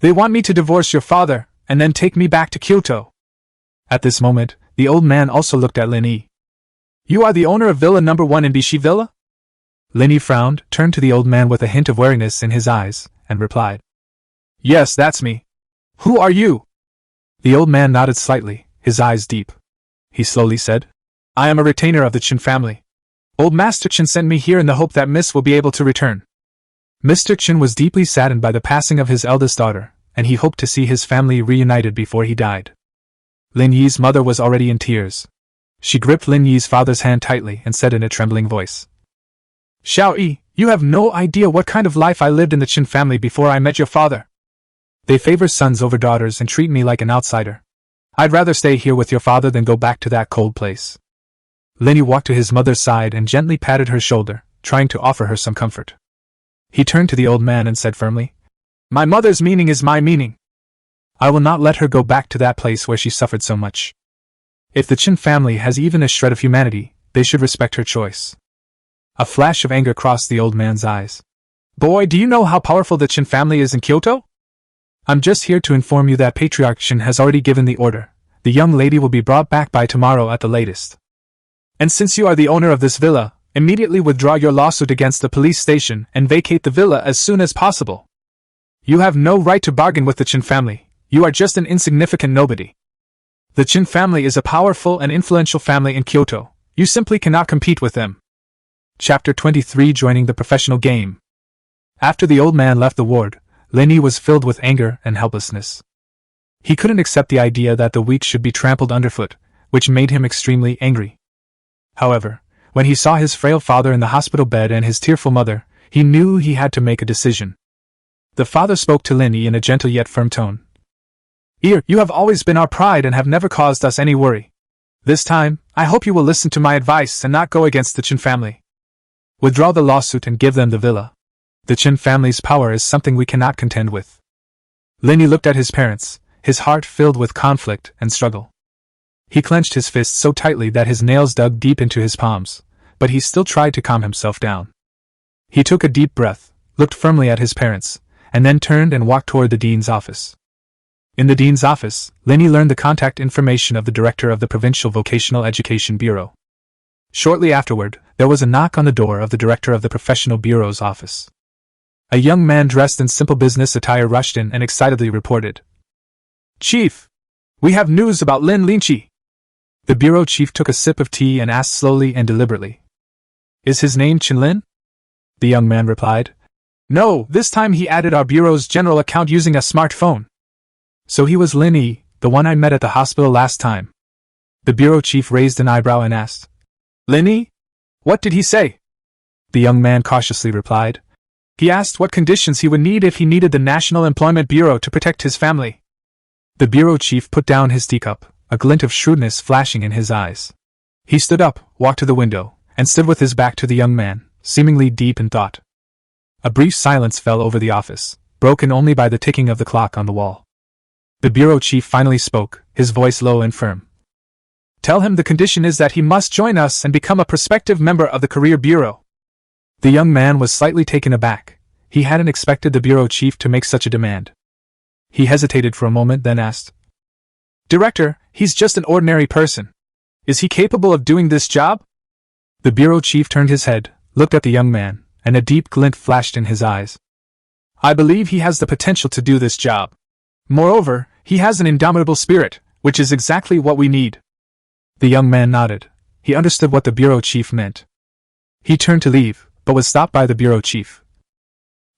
They want me to divorce your father, and then take me back to Kyoto." At this moment, the old man also looked at Lin Yi. "You are the owner of Villa No. 1 in Bishi Villa?" Lin Yi frowned, turned to the old man with a hint of wariness in his eyes, and replied, "Yes, that's me. Who are you?" The old man nodded slightly, his eyes deep. He slowly said, "I am a retainer of the Chen family. Old Master Chen sent me here in the hope that Miss will be able to return." Mr. Chen was deeply saddened by the passing of his eldest daughter, and he hoped to see his family reunited before he died. Lin Yi's mother was already in tears. She gripped Lin Yi's father's hand tightly and said in a trembling voice, "Xiao Yi, you have no idea what kind of life I lived in the Chen family before I met your father. They favor sons over daughters and treat me like an outsider. I'd rather stay here with your father than go back to that cold place." Lin Yi walked to his mother's side and gently patted her shoulder, trying to offer her some comfort. He turned to the old man and said firmly, "My mother's meaning is my meaning. I will not let her go back to that place where she suffered so much. If the Chen family has even a shred of humanity, they should respect her choice." A flash of anger crossed the old man's eyes. "Boy, do you know how powerful the Chen family is in Kyoto? I'm just here to inform you that Patriarch Chen has already given the order. The young lady will be brought back by tomorrow at the latest. And since you are the owner of this villa, immediately withdraw your lawsuit against the police station and vacate the villa as soon as possible. You have no right to bargain with the Chen family. You are just an insignificant nobody. The Chen family is a powerful and influential family in Kyoto. You simply cannot compete with them." Chapter 23: Joining the Professional Game. After the old man left the ward, Lin Yi was filled with anger and helplessness. He couldn't accept the idea that the weak should be trampled underfoot, which made him extremely angry. However, when he saw his frail father in the hospital bed and his tearful mother, he knew he had to make a decision. The father spoke to Lin Yi in a gentle yet firm tone. You have always been our pride and have never caused us any worry. This time, I hope you will listen to my advice and not go against the Chen family. Withdraw the lawsuit and give them the villa. The Chen family's power is something we cannot contend with." Lin Yi looked at his parents, his heart filled with conflict and struggle. He clenched his fists so tightly that his nails dug deep into his palms, but he still tried to calm himself down. He took a deep breath, looked firmly at his parents, and then turned and walked toward the dean's office. In the dean's office, Lin Yi learned the contact information of the director of the Provincial Vocational Education Bureau. Shortly afterward, there was a knock on the door of the director of the Professional Bureau's office. A young man dressed in simple business attire rushed in and excitedly reported, "Chief, we have news about Lin Yi." The bureau chief took a sip of tea and asked slowly and deliberately, "Is his name Chen Lin?" The young man replied, "No, this time he added our bureau's general account using a smartphone. So he was Lin Yi, the one I met at the hospital last time." The bureau chief raised an eyebrow and asked, "Lin Yi? What did he say?" The young man cautiously replied, "He asked what conditions he would need if he needed the National Employment Bureau to protect his family." The bureau chief put down his teacup, a glint of shrewdness flashing in his eyes. He stood up, walked to the window, and stood with his back to the young man, seemingly deep in thought. A brief silence fell over the office, broken only by the ticking of the clock on the wall. The bureau chief finally spoke, his voice low and firm. "Tell him the condition is that he must join us and become a prospective member of the Career Bureau." The young man was slightly taken aback. He hadn't expected the bureau chief to make such a demand. He hesitated for a moment, then asked, "Director, he's just an ordinary person. Is he capable of doing this job?" The bureau chief turned his head, looked at the young man, and a deep glint flashed in his eyes. "I believe he has the potential to do this job. Moreover, he has an indomitable spirit, which is exactly what we need." The young man nodded. He understood what the bureau chief meant. He turned to leave, but was stopped by the bureau chief.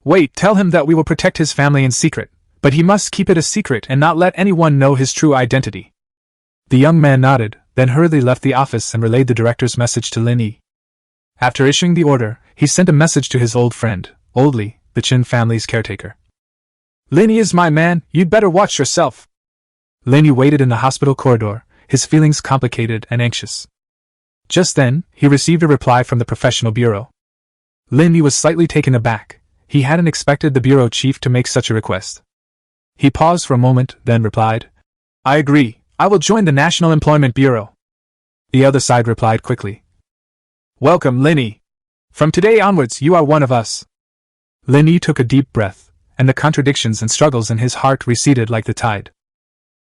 "Wait, tell him that we will protect his family in secret, but he must keep it a secret and not let anyone know his true identity." The young man nodded, then hurriedly left the office and relayed the director's message to Lin Yi. After issuing the order, he sent a message to his old friend, Old Li, the Chen family's caretaker. "Lin Yi is my man, you'd better watch yourself." Lin Yi waited in the hospital corridor, his feelings complicated and anxious. Just then, he received a reply from the professional bureau. Lin Yi was slightly taken aback. He hadn't expected the bureau chief to make such a request. He paused for a moment, then replied, I agree, I will join the National Employment Bureau. The other side replied quickly, Welcome, Lin Yi. From today onwards you are one of us. Lin Yi took a deep breath, and the contradictions and struggles in his heart receded like the tide.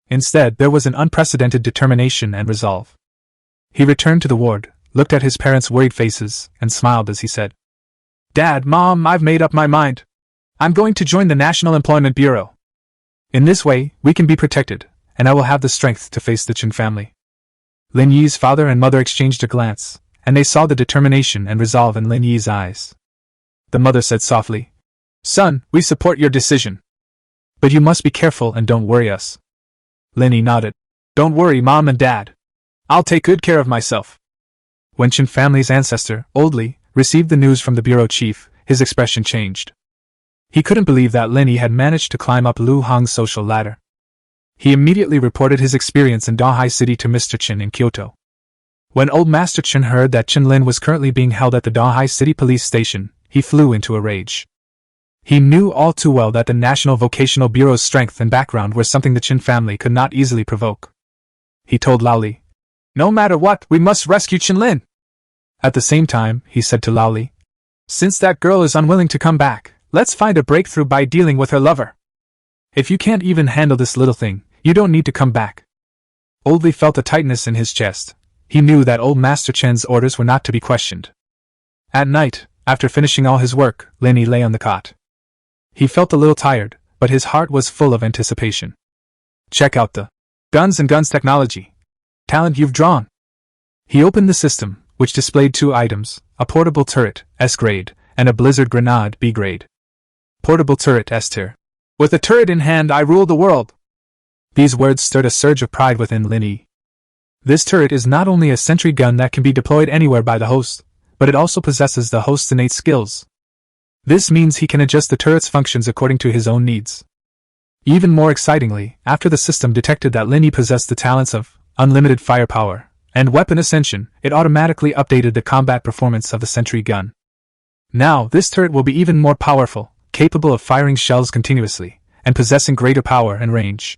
Instead, there was an unprecedented determination and resolve. He returned to the ward, looked at his parents' worried faces, and smiled as he said, Dad, Mom, I've made up my mind. I'm going to join the National Employment Bureau. In this way, we can be protected, and I will have the strength to face the Chen family. Lin Yi's father and mother exchanged a glance, and they saw the determination and resolve in Lin Yi's eyes. The mother said softly, Son, we support your decision. But you must be careful and don't worry us. Lin Yi nodded. Don't worry, Mom and Dad. I'll take good care of myself. When Chen family's ancestor, Old Li, received the news from the bureau chief, his expression changed. He couldn't believe that Lin Yi had managed to climb up Lu Hong's social ladder. He immediately reported his experience in Dahai City to Mr. Chen in Kyoto. When Old Master Chen heard that Chen Lin was currently being held at the Dahai City police station, he flew into a rage. He knew all too well that the National Vocational Bureau's strength and background were something the Chen family could not easily provoke. He told Lao Li, No matter what, we must rescue Chen Lin. At the same time, he said to Lao Li, Since that girl is unwilling to come back, let's find a breakthrough by dealing with her lover. If you can't even handle this little thing, you don't need to come back. Old Li felt a tightness in his chest. He knew that Old Master Chen's orders were not to be questioned. At night, after finishing all his work, Lin Yi lay on the cot. He felt a little tired, but his heart was full of anticipation. Check out the Guns and Guns technology. Talent you've drawn. He opened the system, which displayed 2 items, a portable turret, S grade, and a blizzard grenade, B grade. Portable turret, S tier. With a turret in hand, I rule the world. These words stirred a surge of pride within Lin Yi. This turret is not only a sentry gun that can be deployed anywhere by the host, but it also possesses the host's innate skills. This means he can adjust the turret's functions according to his own needs. Even more excitingly, after the system detected that Lin Yi possessed the talents of unlimited firepower and weapon ascension, it automatically updated the combat performance of the sentry gun. Now, this turret will be even more powerful, capable of firing shells continuously, and possessing greater power and range.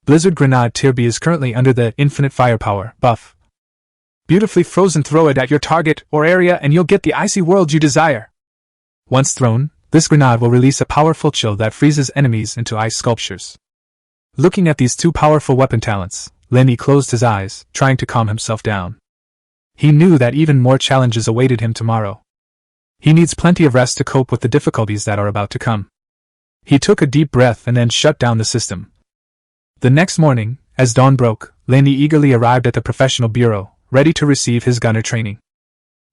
Blizzard Grenade Tier B is currently under the Infinite Firepower buff. Beautifully frozen, throw it at your target or area and you'll get the icy world you desire. Once thrown, this grenade will release a powerful chill that freezes enemies into ice sculptures. Looking at these 2 powerful weapon talents, Lin Yi closed his eyes, trying to calm himself down. He knew that even more challenges awaited him tomorrow. He needs plenty of rest to cope with the difficulties that are about to come. He took a deep breath and then shut down the system. The next morning, as dawn broke, Lin Yi eagerly arrived at the professional bureau, ready to receive his gunner training.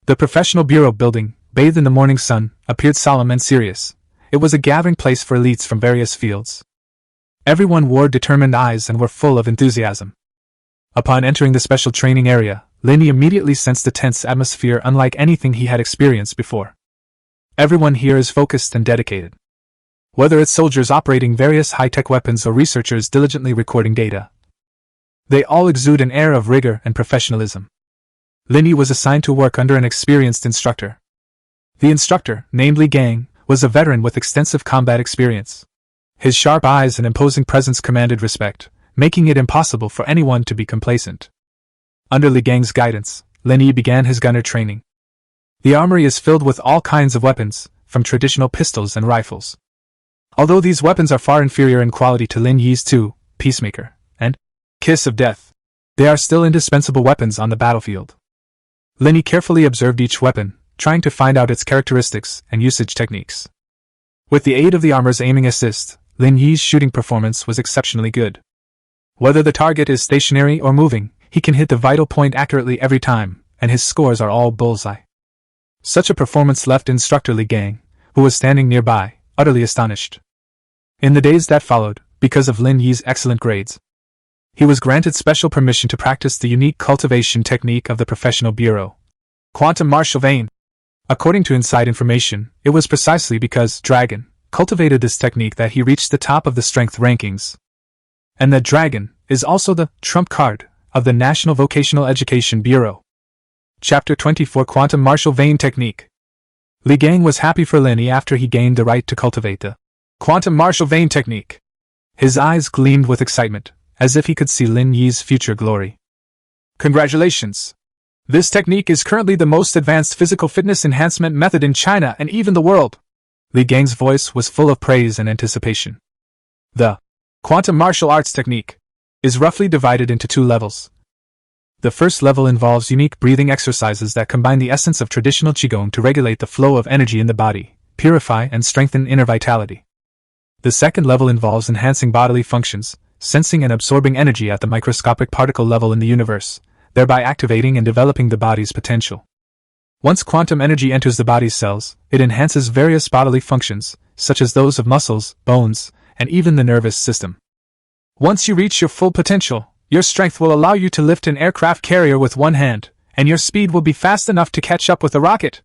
The professional bureau building, bathed in the morning sun, appeared solemn and serious. It was a gathering place for elites from various fields. Everyone wore determined eyes and were full of enthusiasm. Upon entering the special training area, Lin Yi immediately sensed a tense atmosphere unlike anything he had experienced before. Everyone here is focused and dedicated. Whether it's soldiers operating various high-tech weapons or researchers diligently recording data, they all exude an air of rigor and professionalism. Lin Yi was assigned to work under an experienced instructor. The instructor, named Li Gang, was a veteran with extensive combat experience. His sharp eyes and imposing presence commanded respect, making it impossible for anyone to be complacent. Under Li Gang's guidance, Lin Yi began his gunner training. The armory is filled with all kinds of weapons, from traditional pistols and rifles. Although these weapons are far inferior in quality to Lin Yi's 2, Peacemaker, and Kiss of Death, they are still indispensable weapons on the battlefield. Lin Yi carefully observed each weapon, trying to find out its characteristics and usage techniques. With the aid of the armor's aiming assist, Lin Yi's shooting performance was exceptionally good. Whether the target is stationary or moving, he can hit the vital point accurately every time, and his scores are all bullseye. Such a performance left instructor Li Gang, who was standing nearby, utterly astonished. In the days that followed, because of Lin Yi's excellent grades, he was granted special permission to practice the unique cultivation technique of the professional bureau, quantum martial vein. According to inside information, it was precisely because Dragon cultivated this technique that he reached the top of the strength rankings. And that Dragon is also the trump card of the National Vocational Education Bureau. Chapter 24 Quantum Martial Vein Technique. Li Gang was happy for Lin Yi after he gained the right to cultivate the quantum martial vein technique. His eyes gleamed with excitement, as if he could see Lin Yi's future glory. Congratulations! This technique is currently the most advanced physical fitness enhancement method in China and even the world. Li Gang's voice was full of praise and anticipation. The quantum martial arts technique is roughly divided into 2 levels. The first level involves unique breathing exercises that combine the essence of traditional Qigong to regulate the flow of energy in the body, purify and strengthen inner vitality. The second level involves enhancing bodily functions, sensing and absorbing energy at the microscopic particle level in the universe, thereby activating and developing the body's potential. Once quantum energy enters the body's cells, it enhances various bodily functions, such as those of muscles, bones, and even the nervous system. Once you reach your full potential, your strength will allow you to lift an aircraft carrier with one hand, and your speed will be fast enough to catch up with a rocket.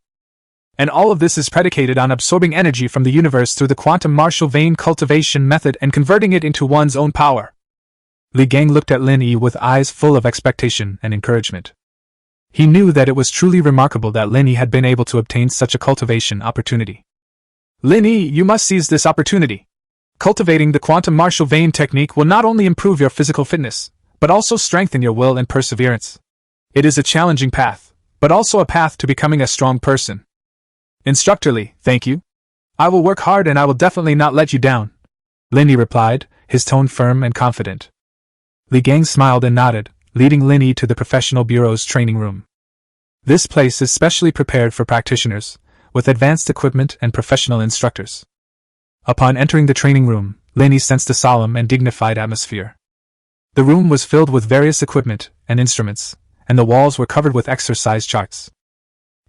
And all of this is predicated on absorbing energy from the universe through the quantum martial vein cultivation method and converting it into one's own power. Li Gang looked at Lin Yi with eyes full of expectation and encouragement. He knew that it was truly remarkable that Lin Yi had been able to obtain such a cultivation opportunity. Lin Yi, you must seize this opportunity. Cultivating the quantum martial vein technique will not only improve your physical fitness, but also strengthen your will and perseverance. It is a challenging path, but also a path to becoming a strong person. Instructor Li, thank you. I will work hard and I will definitely not let you down, Lin Yi replied, his tone firm and confident. Li Gang smiled and nodded, leading Lin Yi to the professional bureau's training room. This place is specially prepared for practitioners, with advanced equipment and professional instructors. Upon entering the training room, Lin Yi sensed a solemn and dignified atmosphere. The room was filled with various equipment and instruments, and the walls were covered with exercise charts.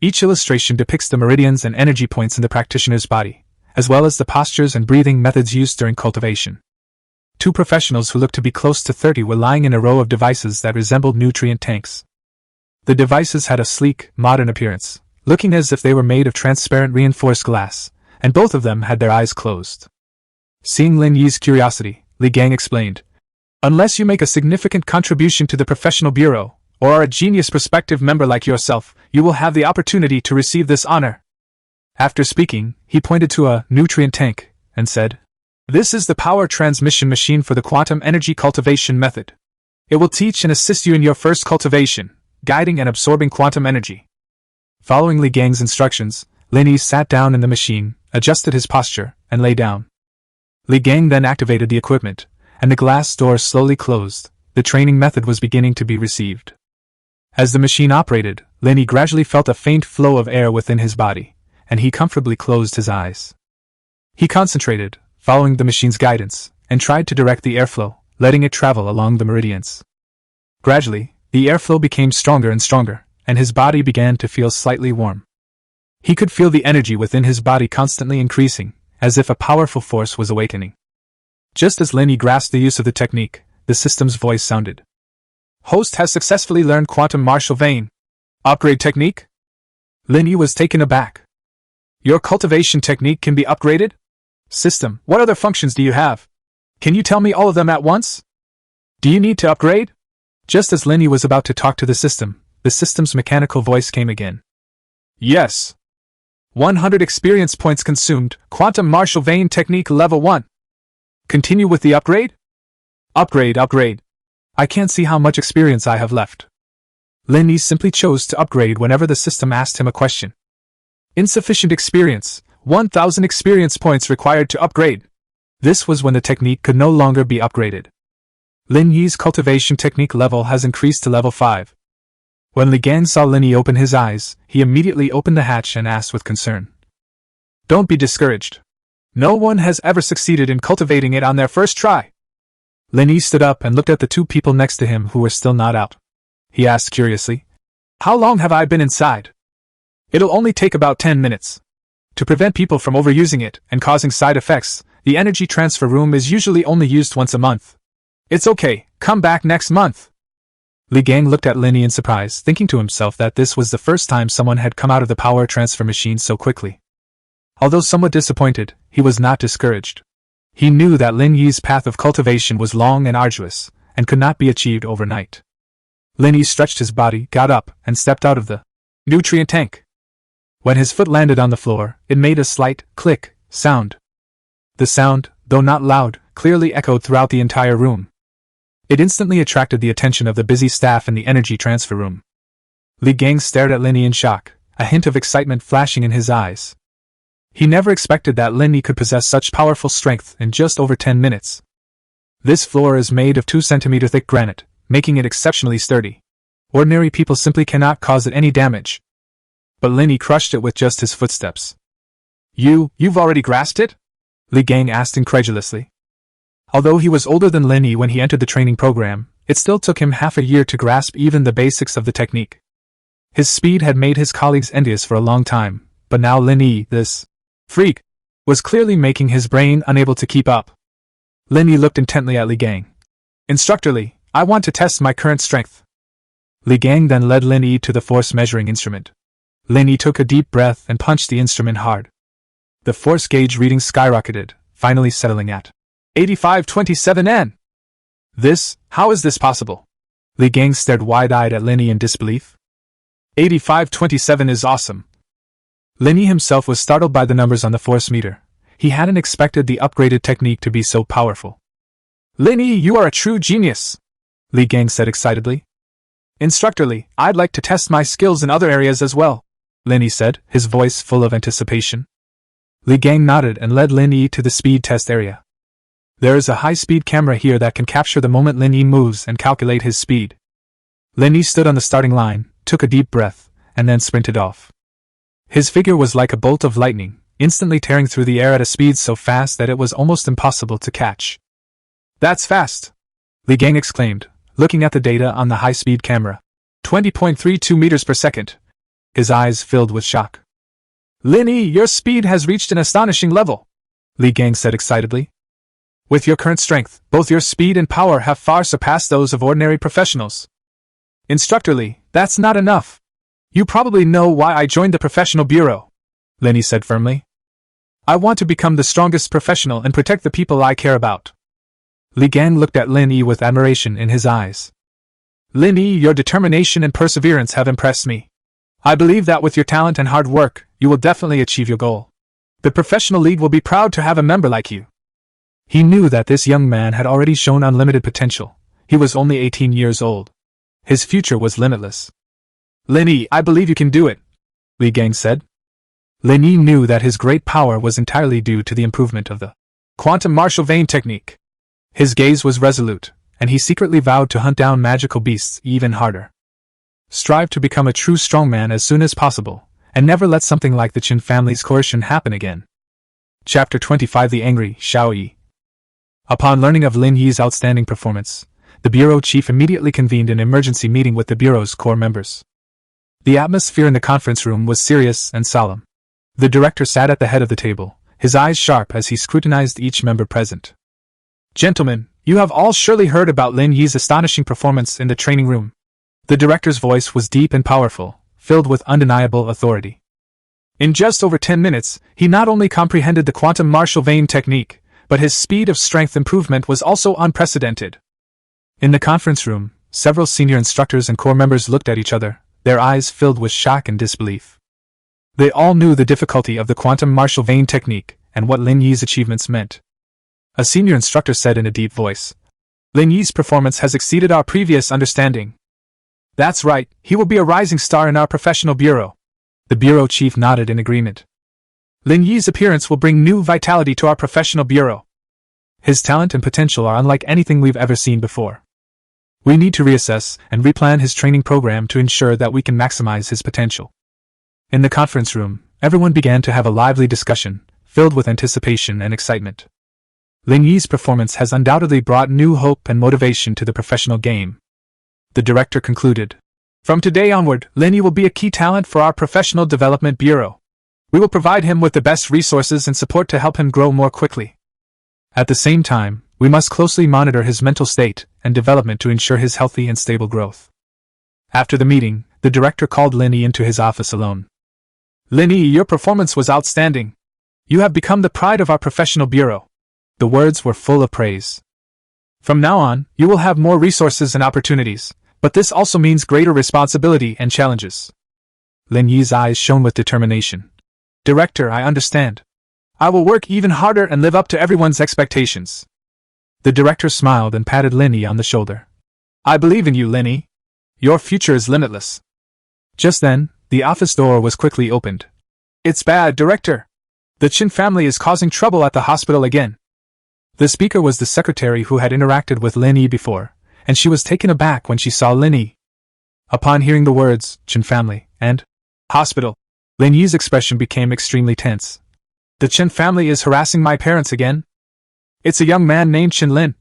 Each illustration depicts the meridians and energy points in the practitioner's body, as well as the postures and breathing methods used during cultivation. 2 professionals who looked to be close to 30 were lying in a row of devices that resembled nutrient tanks. The devices had a sleek, modern appearance, looking as if they were made of transparent reinforced glass, and both of them had their eyes closed. Seeing Lin Yi's curiosity, Li Gang explained, "Unless you make a significant contribution to the professional bureau, or are a genius prospective member like yourself, you will have the opportunity to receive this honor." After speaking, he pointed to a nutrient tank and said, "This is the power transmission machine for the quantum energy cultivation method. It will teach and assist you in your first cultivation, guiding and absorbing quantum energy." Following Li Gang's instructions, Lin Yi sat down in the machine, adjusted his posture, and lay down. Li Gang then activated the equipment, and the glass door slowly closed. The training method was beginning to be received. As the machine operated, Lin Yi gradually felt a faint flow of air within his body, and he comfortably closed his eyes. He concentrated, following the machine's guidance, and tried to direct the airflow, letting it travel along the meridians. Gradually, the airflow became stronger and stronger, and his body began to feel slightly warm. He could feel the energy within his body constantly increasing, as if a powerful force was awakening. Just as Lin Yi grasped the use of the technique, the system's voice sounded. "Host has successfully learned quantum martial vein upgrade technique?" Lin Yi was taken aback. "Your cultivation technique can be upgraded? System, what other functions do you have? Can you tell me all of them at once? Do you need to upgrade?" Just as Lin Yi was about to talk to the system's mechanical voice came again. "Yes. 100 experience points consumed, quantum martial vein technique level 1. Continue with the upgrade?" Upgrade. I can't see how much experience I have left." Lin Yi simply chose to upgrade whenever the system asked him a question. Insufficient experience, 1,000 experience points required to upgrade. This was when the technique could no longer be upgraded. Lin Yi's cultivation technique level has increased to level 5. When Li Gang saw Lin Yi open his eyes, he immediately opened the hatch and asked with concern, "Don't be discouraged. No one has ever succeeded in cultivating it on their first try." Lin Yi stood up and looked at the 2 people next to him who were still not out. He asked curiously, "How long have I been inside?" "It'll only take about 10 minutes. To prevent people from overusing it and causing side effects, the energy transfer room is usually only used once a month." "It's okay, come back next month." Li Gang looked at Lin Yi in surprise, thinking to himself that this was the first time someone had come out of the power transfer machine so quickly. Although somewhat disappointed, he was not discouraged. He knew that Lin Yi's path of cultivation was long and arduous, and could not be achieved overnight. Lin Yi stretched his body, got up, and stepped out of the nutrient tank. When his foot landed on the floor, it made a slight click sound. The sound, though not loud, clearly echoed throughout the entire room. It instantly attracted the attention of the busy staff in the energy transfer room. Li Gang stared at Lin Yi in shock, a hint of excitement flashing in his eyes. He never expected that Lin Yi could possess such powerful strength in just over 10 minutes. This floor is made of 2 centimeter thick granite, making it exceptionally sturdy. Ordinary people simply cannot cause it any damage. But Lin Yi crushed it with just his footsteps. You've already grasped it? Li Gang asked incredulously. Although he was older than Lin Yi when he entered the training program, it still took him half a year to grasp even the basics of the technique. His speed had made his colleagues envious for a long time, but now Lin Yi, this freak, was clearly making his brain unable to keep up. Lin Yi looked intently at Li Gang. Instructor Li, I want to test my current strength. Li Gang then led Lin Yi to the force measuring instrument. Lin Yi took a deep breath and punched the instrument hard. The force gauge reading skyrocketed, finally settling at 8527 N. How is this possible? Li Gang stared wide-eyed at Lin Yi in disbelief. 8527 is awesome. Lin Yi himself was startled by the numbers on the force meter. He hadn't expected the upgraded technique to be so powerful. Lin Yi, you are a true genius, Li Gang said excitedly. Instructor Li, I'd like to test my skills in other areas as well, Lin Yi said, his voice full of anticipation. Li Gang nodded and led Lin Yi to the speed test area. There is a high-speed camera here that can capture the moment Lin Yi moves and calculate his speed. Lin Yi stood on the starting line, took a deep breath, and then sprinted off. His figure was like a bolt of lightning, instantly tearing through the air at a speed so fast that it was almost impossible to catch. That's fast! Li Gang exclaimed, looking at the data on the high-speed camera. 20.32 meters per second. His eyes filled with shock. Lin Yi, your speed has reached an astonishing level, Li Gang said excitedly. With your current strength, both your speed and power have far surpassed those of ordinary professionals. Instructor Li, that's not enough. You probably know why I joined the professional bureau, Lin Yi said firmly. I want to become the strongest professional and protect the people I care about. Li Gang looked at Lin Yi with admiration in his eyes. Lin Yi, your determination and perseverance have impressed me. I believe that with your talent and hard work, you will definitely achieve your goal. The professional league will be proud to have a member like you. He knew that this young man had already shown unlimited potential. He was only 18 years old. His future was limitless. Lin Yi, I believe you can do it, Li Gang said. Lin Yi knew that his great power was entirely due to the improvement of the quantum martial vein technique. His gaze was resolute, and he secretly vowed to hunt down magical beasts even harder. Strive to become a true strongman as soon as possible, and never let something like the Qin family's coercion happen again. Chapter 25 The Angry Xiao Yi. Upon learning of Lin Yi's outstanding performance, the bureau chief immediately convened an emergency meeting with the bureau's core members. The atmosphere in the conference room was serious and solemn. The director sat at the head of the table, his eyes sharp as he scrutinized each member present. Gentlemen, you have all surely heard about Lin Yi's astonishing performance in the training room. The director's voice was deep and powerful, filled with undeniable authority. In just over 10 minutes, he not only comprehended the quantum martial vein technique, but his speed of strength improvement was also unprecedented. In the conference room, several senior instructors and core members looked at each other, their eyes filled with shock and disbelief. They all knew the difficulty of the quantum martial vein technique and what Lin Yi's achievements meant. A senior instructor said in a deep voice, Lin Yi's performance has exceeded our previous understanding. That's right, he will be a rising star in our professional bureau. The bureau chief nodded in agreement. Lin Yi's appearance will bring new vitality to our professional bureau. His talent and potential are unlike anything we've ever seen before. We need to reassess and replan his training program to ensure that we can maximize his potential. In the conference room, everyone began to have a lively discussion, filled with anticipation and excitement. Lin Yi's performance has undoubtedly brought new hope and motivation to the professional game. The director concluded. From today onward, Lin Yi will be a key talent for our professional development bureau. We will provide him with the best resources and support to help him grow more quickly. At the same time, we must closely monitor his mental state and development to ensure his healthy and stable growth. After the meeting, the director called Lin Yi into his office alone. Lin Yi, your performance was outstanding. You have become the pride of our professional bureau. The words were full of praise. From now on, you will have more resources and opportunities, but this also means greater responsibility and challenges. Lin Yi's eyes shone with determination. Director, I understand. I will work even harder and live up to everyone's expectations. The director smiled and patted Lin Yi on the shoulder. I believe in you, Lin Yi. Your future is limitless. Just then, the office door was quickly opened. It's bad, Director. The Qin family is causing trouble at the hospital again. The speaker was the secretary who had interacted with Lin Yi before, and she was taken aback when she saw Lin Yi. Upon hearing the words, Qin family, and hospital, Lin Yi's expression became extremely tense. The Qin family is harassing my parents again? It's a young man named Qin Lin.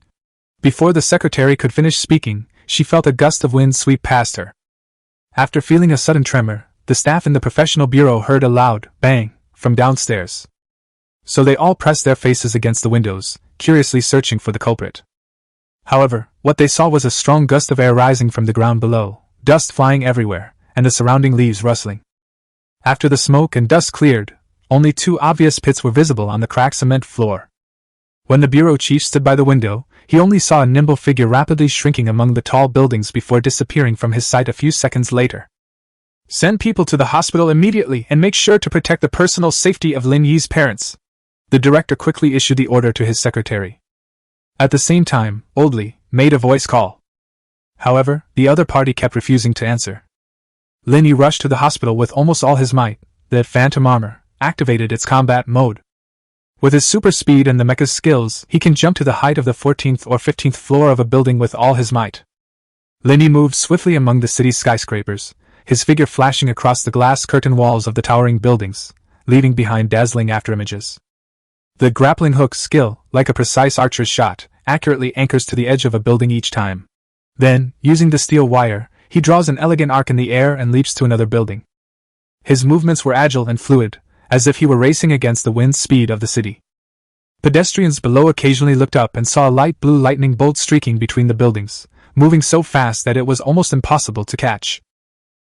Before the secretary could finish speaking, she felt a gust of wind sweep past her. After feeling a sudden tremor, the staff in the professional bureau heard a loud bang from downstairs. So they all pressed their faces against the windows, curiously searching for the culprit. However, what they saw was a strong gust of air rising from the ground below, dust flying everywhere, and the surrounding leaves rustling. After the smoke and dust cleared, only two obvious pits were visible on the cracked cement floor. When the bureau chief stood by the window, he only saw a nimble figure rapidly shrinking among the tall buildings before disappearing from his sight a few seconds later. Send people to the hospital immediately and make sure to protect the personal safety of Lin Yi's parents. The director quickly issued the order to his secretary. At the same time, Old Li made a voice call. However, the other party kept refusing to answer. Lin Yi rushed to the hospital with almost all his might. The phantom armor activated its combat mode. With his super speed and the mecha's skills, he can jump to the height of the 14th or 15th floor of a building with all his might. Lin Yi moved swiftly among the city's skyscrapers, his figure flashing across the glass curtain walls of the towering buildings, leaving behind dazzling afterimages. The grappling hook skill, like a precise archer's shot, accurately anchors to the edge of a building each time. Then, using the steel wire, he draws an elegant arc in the air and leaps to another building. His movements were agile and fluid, as if he were racing against the wind speed of the city. Pedestrians below occasionally looked up and saw a light blue lightning bolt streaking between the buildings, moving so fast that it was almost impossible to catch.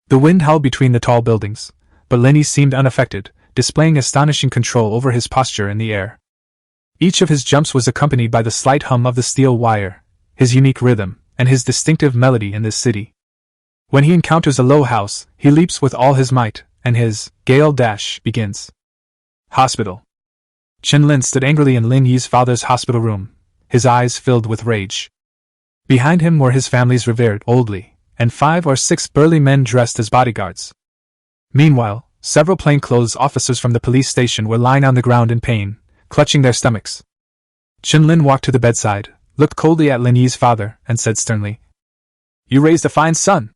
The wind howled between the tall buildings, but Lin Yi seemed unaffected, displaying astonishing control over his posture in the air. Each of his jumps was accompanied by the slight hum of the steel wire, his unique rhythm, and his distinctive melody in this city. When he encounters a low house, he leaps with all his might, and his gale dash begins. Hospital. Qin Lin stood angrily in Lin Yi's father's hospital room, his eyes filled with rage. Behind him were his family's revered Old Li, and 5 or 6 burly men dressed as bodyguards. Meanwhile, several plainclothes officers from the police station were lying on the ground in pain, clutching their stomachs. Qin Lin walked to the bedside, looked coldly at Lin Yi's father, and said sternly, "You raised a fine son.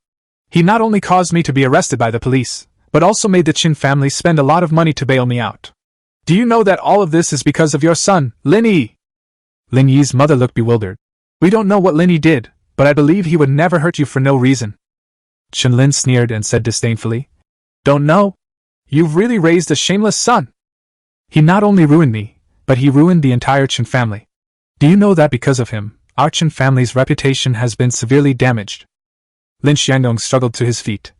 He not only caused me to be arrested by the police, but also made the Qin family spend a lot of money to bail me out. Do you know that all of this is because of your son, Lin Yi?" Lin Yi's mother looked bewildered. "We don't know what Lin Yi did, but I believe he would never hurt you for no reason." Qin Lin sneered and said disdainfully, "Don't know? You've really raised a shameless son. He not only ruined me, but he ruined the entire Qin family. Do you know that because of him, our Qin family's reputation has been severely damaged?" Lin Xiangdong struggled to his feet.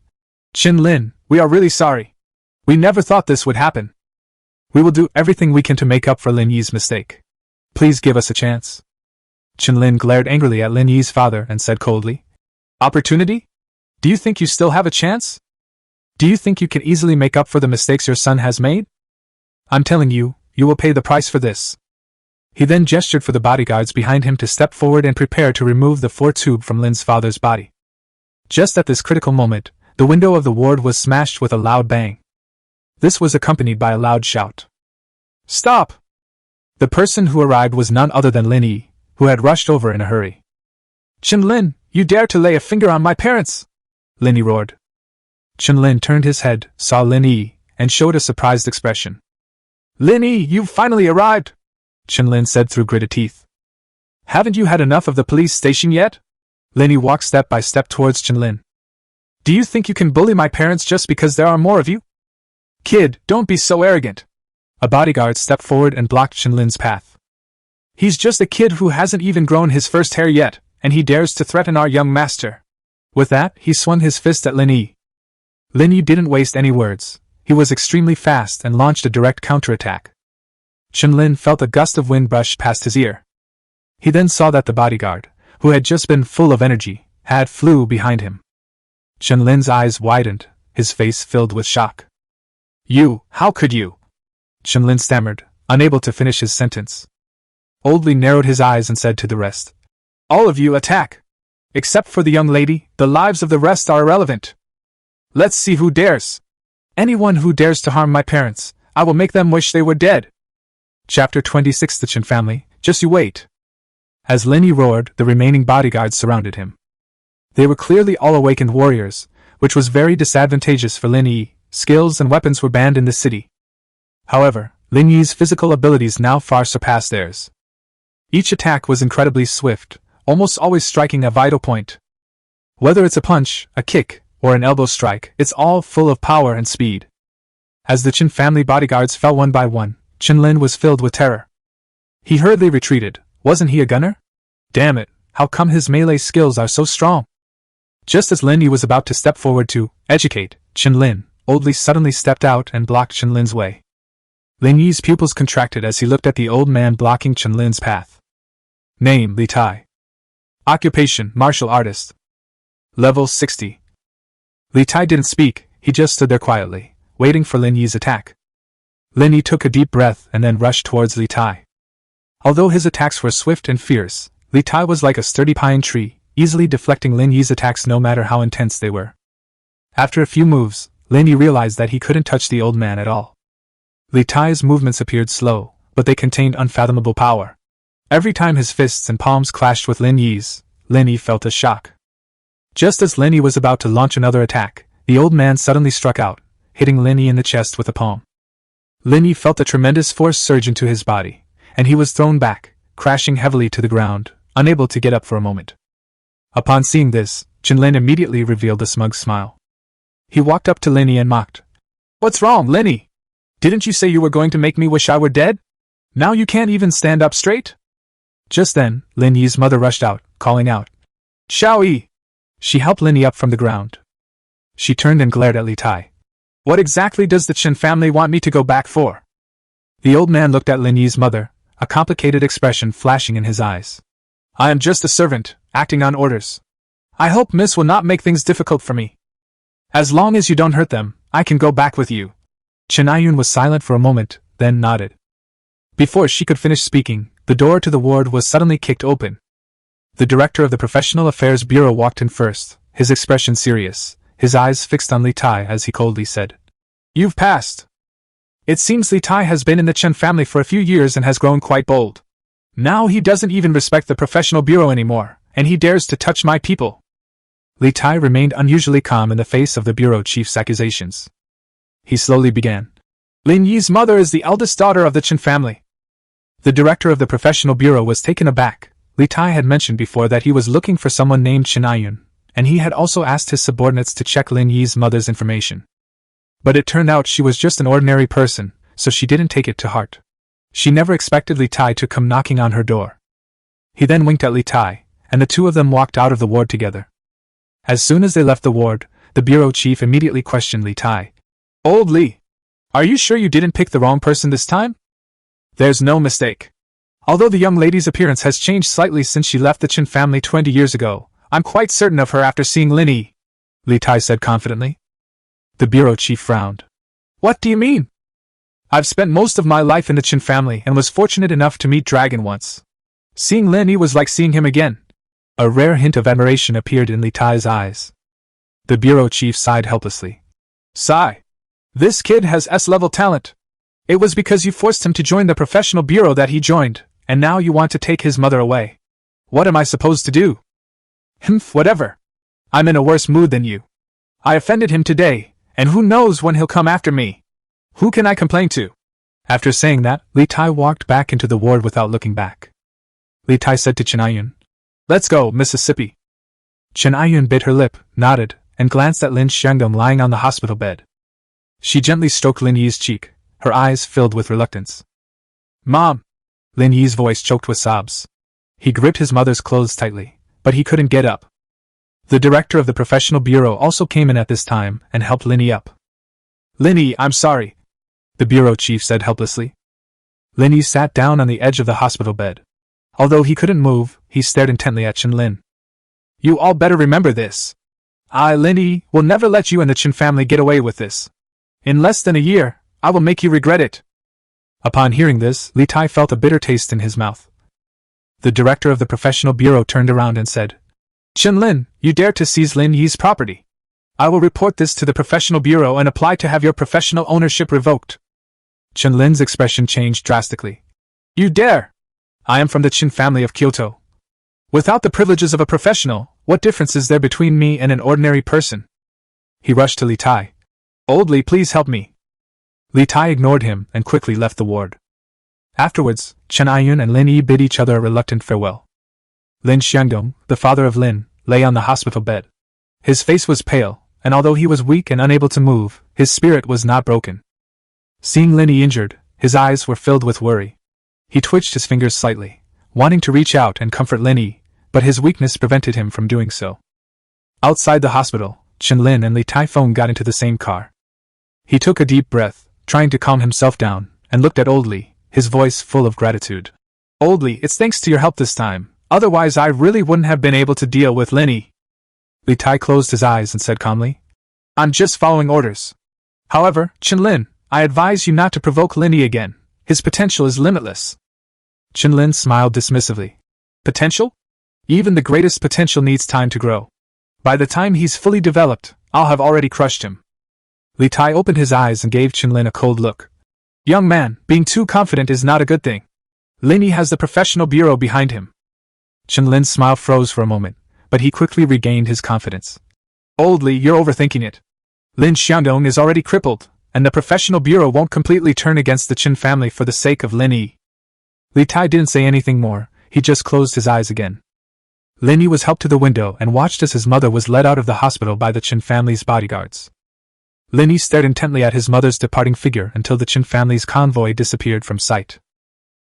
"Qin Lin, we are really sorry. We never thought this would happen. We will do everything we can to make up for Lin Yi's mistake. Please give us a chance." Qin Lin glared angrily at Lin Yi's father and said coldly, "Opportunity? Do you think you still have a chance? Do you think you can easily make up for the mistakes your son has made? I'm telling you, you will pay the price for this." He then gestured for the bodyguards behind him to step forward and prepare to remove the 4-tube from Lin's father's body. Just at this critical moment, the window of the ward was smashed with a loud bang. This was accompanied by a loud shout. "Stop!" The person who arrived was none other than Lin Yi, who had rushed over in a hurry. "Qin Lin, you dare to lay a finger on my parents!" Lin Yi roared. Qin Lin turned his head, saw Lin Yi, and showed a surprised expression. "Lin Yi, you've finally arrived!" Qin Lin said through gritted teeth. "Haven't you had enough of the police station yet?" Lin Yi walked step by step towards Qin Lin. "Do you think you can bully my parents just because there are more of you? Kid, don't be so arrogant." A bodyguard stepped forward and blocked Qin Lin's path. "He's just a kid who hasn't even grown his first hair yet, and he dares to threaten our young master." With that, he swung his fist at Lin Yi. Lin Yi didn't waste any words. He was extremely fast and launched a direct counterattack. Qin Lin felt a gust of wind brush past his ear. He then saw that the bodyguard, who had just been full of energy, had flew behind him. Qin Lin's eyes widened, his face filled with shock. You, how could you? Chen-Lin stammered, unable to finish his sentence. Old Li narrowed his eyes and said to the rest, All of you attack! Except for the young lady, the lives of the rest are irrelevant. Let's see who dares. Anyone who dares to harm my parents, I will make them wish they were dead. Chapter 26. The Chen family, just you wait. As Lin Yi roared, the remaining bodyguards surrounded him. They were clearly all awakened warriors, which was very disadvantageous for Lin Yi. Skills and weapons were banned in the city. However, Lin Yi's physical abilities now far surpassed theirs. Each attack was incredibly swift, almost always striking a vital point. Whether it's a punch, a kick, or an elbow strike, it's all full of power and speed. As the Chen family bodyguards fell one by one, Chen-Lin was filled with terror. He hurriedly retreated. Wasn't he a gunner? Damn it, how come his melee skills are so strong? Just as Lin Yi was about to step forward to educate Chen-Lin, Old Li suddenly stepped out and blocked Chen-Lin's way. Lin Yi's pupils contracted as he looked at the old man blocking Chen-Lin's path. Name, Li Tai. Occupation, martial artist. Level 60. Li Tai didn't speak, he just stood there quietly, waiting for Lin Yi's attack. Lin Yi took a deep breath and then rushed towards Li Tai. Although his attacks were swift and fierce, Li Tai was like a sturdy pine tree, easily deflecting Lin Yi's attacks no matter how intense they were. After a few moves, Lin Yi realized that he couldn't touch the old man at all. Li Tai's movements appeared slow, but they contained unfathomable power. Every time his fists and palms clashed with Lin Yi's, Lin Yi felt a shock. Just as Lin Yi was about to launch another attack, the old man suddenly struck out, hitting Lin Yi in the chest with a palm. Lin Yi felt a tremendous force surge into his body, and he was thrown back, crashing heavily to the ground, unable to get up for a moment. Upon seeing this, Chen-Lin immediately revealed a smug smile. He walked up to Lin Yi and mocked. What's wrong, Lin Yi? Didn't you say you were going to make me wish I were dead? Now you can't even stand up straight? Just then, Lin Yi's mother rushed out, calling out, Xiao Yi! She helped Lin Yi up from the ground. She turned and glared at Li Tai. What exactly does the Chen family want me to go back for? The old man looked at Lin Yi's mother, a complicated expression flashing in his eyes. I am just a servant, acting on orders. I hope Miss will not make things difficult for me. As long as you don't hurt them, I can go back with you. Chen Aiyun was silent for a moment, then nodded. Before she could finish speaking, the door to the ward was suddenly kicked open. The director of the Professional Affairs Bureau walked in first, his expression serious, his eyes fixed on Li Tai as he coldly said, You've passed. It seems Li Tai has been in the Chen family for a few years and has grown quite bold. Now he doesn't even respect the Professional Bureau anymore, and he dares to touch my people. Li Tai remained unusually calm in the face of the bureau chief's accusations. He slowly began. Lin Yi's mother is the eldest daughter of the Chen family. The director of the Professional Bureau was taken aback. Li Tai had mentioned before that he was looking for someone named Chen Aiyun, and he had also asked his subordinates to check Lin Yi's mother's information. But it turned out she was just an ordinary person, so she didn't take it to heart. She never expected Li Tai to come knocking on her door. He then winked at Li Tai, and the two of them walked out of the ward together. As soon as they left the ward, the bureau chief immediately questioned Li Tai. Old Li, are you sure you didn't pick the wrong person this time? There's no mistake. Although the young lady's appearance has changed slightly since she left the Chen family 20 years ago, I'm quite certain of her after seeing Lin Yi, Li Tai said confidently. The bureau chief frowned. What do you mean? I've spent most of my life in the Chen family and was fortunate enough to meet Dragon once. Seeing Lin Yi was like seeing him again. A rare hint of admiration appeared in Li Tai's eyes. The bureau chief sighed helplessly. Sigh. This kid has S-level talent. It was because you forced him to join the professional bureau that he joined, and now you want to take his mother away. What am I supposed to do? Whatever. I'm in a worse mood than you. I offended him today, and who knows when he'll come after me. Who can I complain to? After saying that, Li Tai walked back into the ward without looking back. Li Tai said to Chen Aiyun, Let's go, Mississippi. Chen Aiyun bit her lip, nodded, and glanced at Lin Xiangdong lying on the hospital bed. She gently stroked Lin Yi's cheek, her eyes filled with reluctance. Mom! Lin Yi's voice choked with sobs. He gripped his mother's clothes tightly, but he couldn't get up. The director of the professional bureau also came in at this time and helped Lin Yi up. Lin Yi, I'm sorry, the bureau chief said helplessly. Lin Yi sat down on the edge of the hospital bed. Although he couldn't move, he stared intently at Chen-Lin. You all better remember this. I, Lin Yi, will never let you and the Chen family get away with this. In less than a year, I will make you regret it. Upon hearing this, Li Tai felt a bitter taste in his mouth. The director of the professional bureau turned around and said, Chen Lin, you dare to seize Lin Yi's property. I will report this to the professional bureau and apply to have your professional ownership revoked. Chen Lin's expression changed drastically. You dare! I am from the Chen family of Kyoto. Without the privileges of a professional, what difference is there between me and an ordinary person? He rushed to Li Tai. Old Li, please help me. Li Tai ignored him and quickly left the ward. Afterwards, Chen Aiyun and Lin Yi bid each other a reluctant farewell. Lin Xiangdong, the father of Lin, lay on the hospital bed. His face was pale, and although he was weak and unable to move, his spirit was not broken. Seeing Lin Yi injured, his eyes were filled with worry. He twitched his fingers slightly, wanting to reach out and comfort Lin Yi, but his weakness prevented him from doing so. Outside the hospital, Chen Lin and Li Taifeng got into the same car. He took a deep breath, trying to calm himself down, and looked at Old Li, his voice full of gratitude. Old Li, it's thanks to your help this time, otherwise I really wouldn't have been able to deal with Lin Yi. Li Tai closed his eyes and said calmly, I'm just following orders. However, Chen Lin, I advise you not to provoke Lin Yi again. His potential is limitless. Chen Lin smiled dismissively. Potential? Even the greatest potential needs time to grow. By the time he's fully developed, I'll have already crushed him. Li Tai opened his eyes and gave Chen Lin a cold look. Young man, being too confident is not a good thing. Lin Yi has the professional bureau behind him. Chen Lin's smile froze for a moment, but he quickly regained his confidence. Old Li, you're overthinking it. Lin Xiangdong is already crippled, and the professional bureau won't completely turn against the Chen family for the sake of Lin Yi. Li Tai didn't say anything more, he just closed his eyes again. Lin Yi was helped to the window and watched as his mother was led out of the hospital by the Chen family's bodyguards. Lin Yi stared intently at his mother's departing figure until the Chen family's convoy disappeared from sight.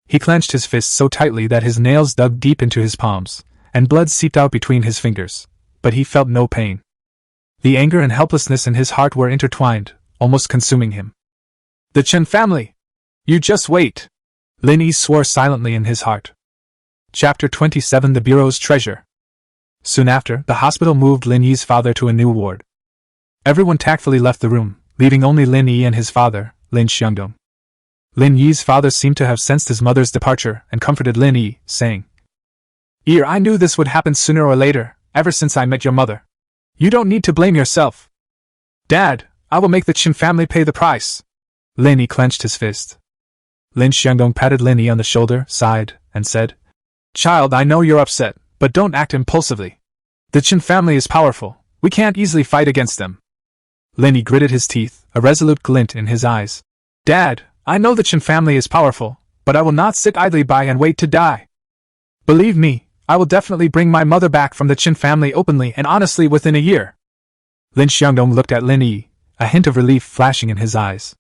He clenched his fists so tightly that his nails dug deep into his palms, and blood seeped out between his fingers, but he felt no pain. The anger and helplessness in his heart were intertwined, almost consuming him. The Chen family! You just wait! Lin Yi swore silently in his heart. Chapter 27 The Bureau's Treasure. Soon after, the hospital moved Lin Yi's father to a new ward. Everyone tactfully left the room, leaving only Lin Yi and his father, Lin Xiangdong. Lin Yi's father seemed to have sensed his mother's departure and comforted Lin Yi, saying, "Yi, I knew this would happen sooner or later, ever since I met your mother. You don't need to blame yourself. Dad, I will make the Chen family pay the price." Lin Yi clenched his fist. Lin Xiangdong patted Lin Yi on the shoulder, sighed, and said, "Child, I know you're upset, but don't act impulsively. The Chen family is powerful. We can't easily fight against them." Lin Yi gritted his teeth, a resolute glint in his eyes. "Dad, I know the Chen family is powerful, but I will not sit idly by and wait to die. Believe me, I will definitely bring my mother back from the Chen family openly and honestly within a year." Lin Xiangdong looked at Lin Yi, a hint of relief flashing in his eyes.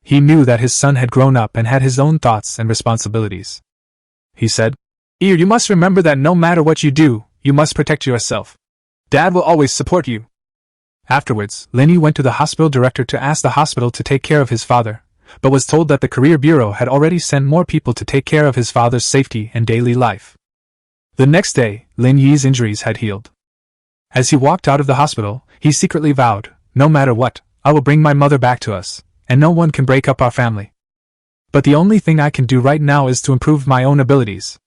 He knew that his son had grown up and had his own thoughts and responsibilities. He said, "Yi, you must remember that no matter what you do, you must protect yourself. Dad will always support you." Afterwards, Lin Yi went to the hospital director to ask the hospital to take care of his father, but was told that the career bureau had already sent more people to take care of his father's safety and daily life. The next day, Lin Yi's injuries had healed. As he walked out of the hospital, he secretly vowed, "No matter what, I will bring my mother back to us, and no one can break up our family. But the only thing I can do right now is to improve my own abilities."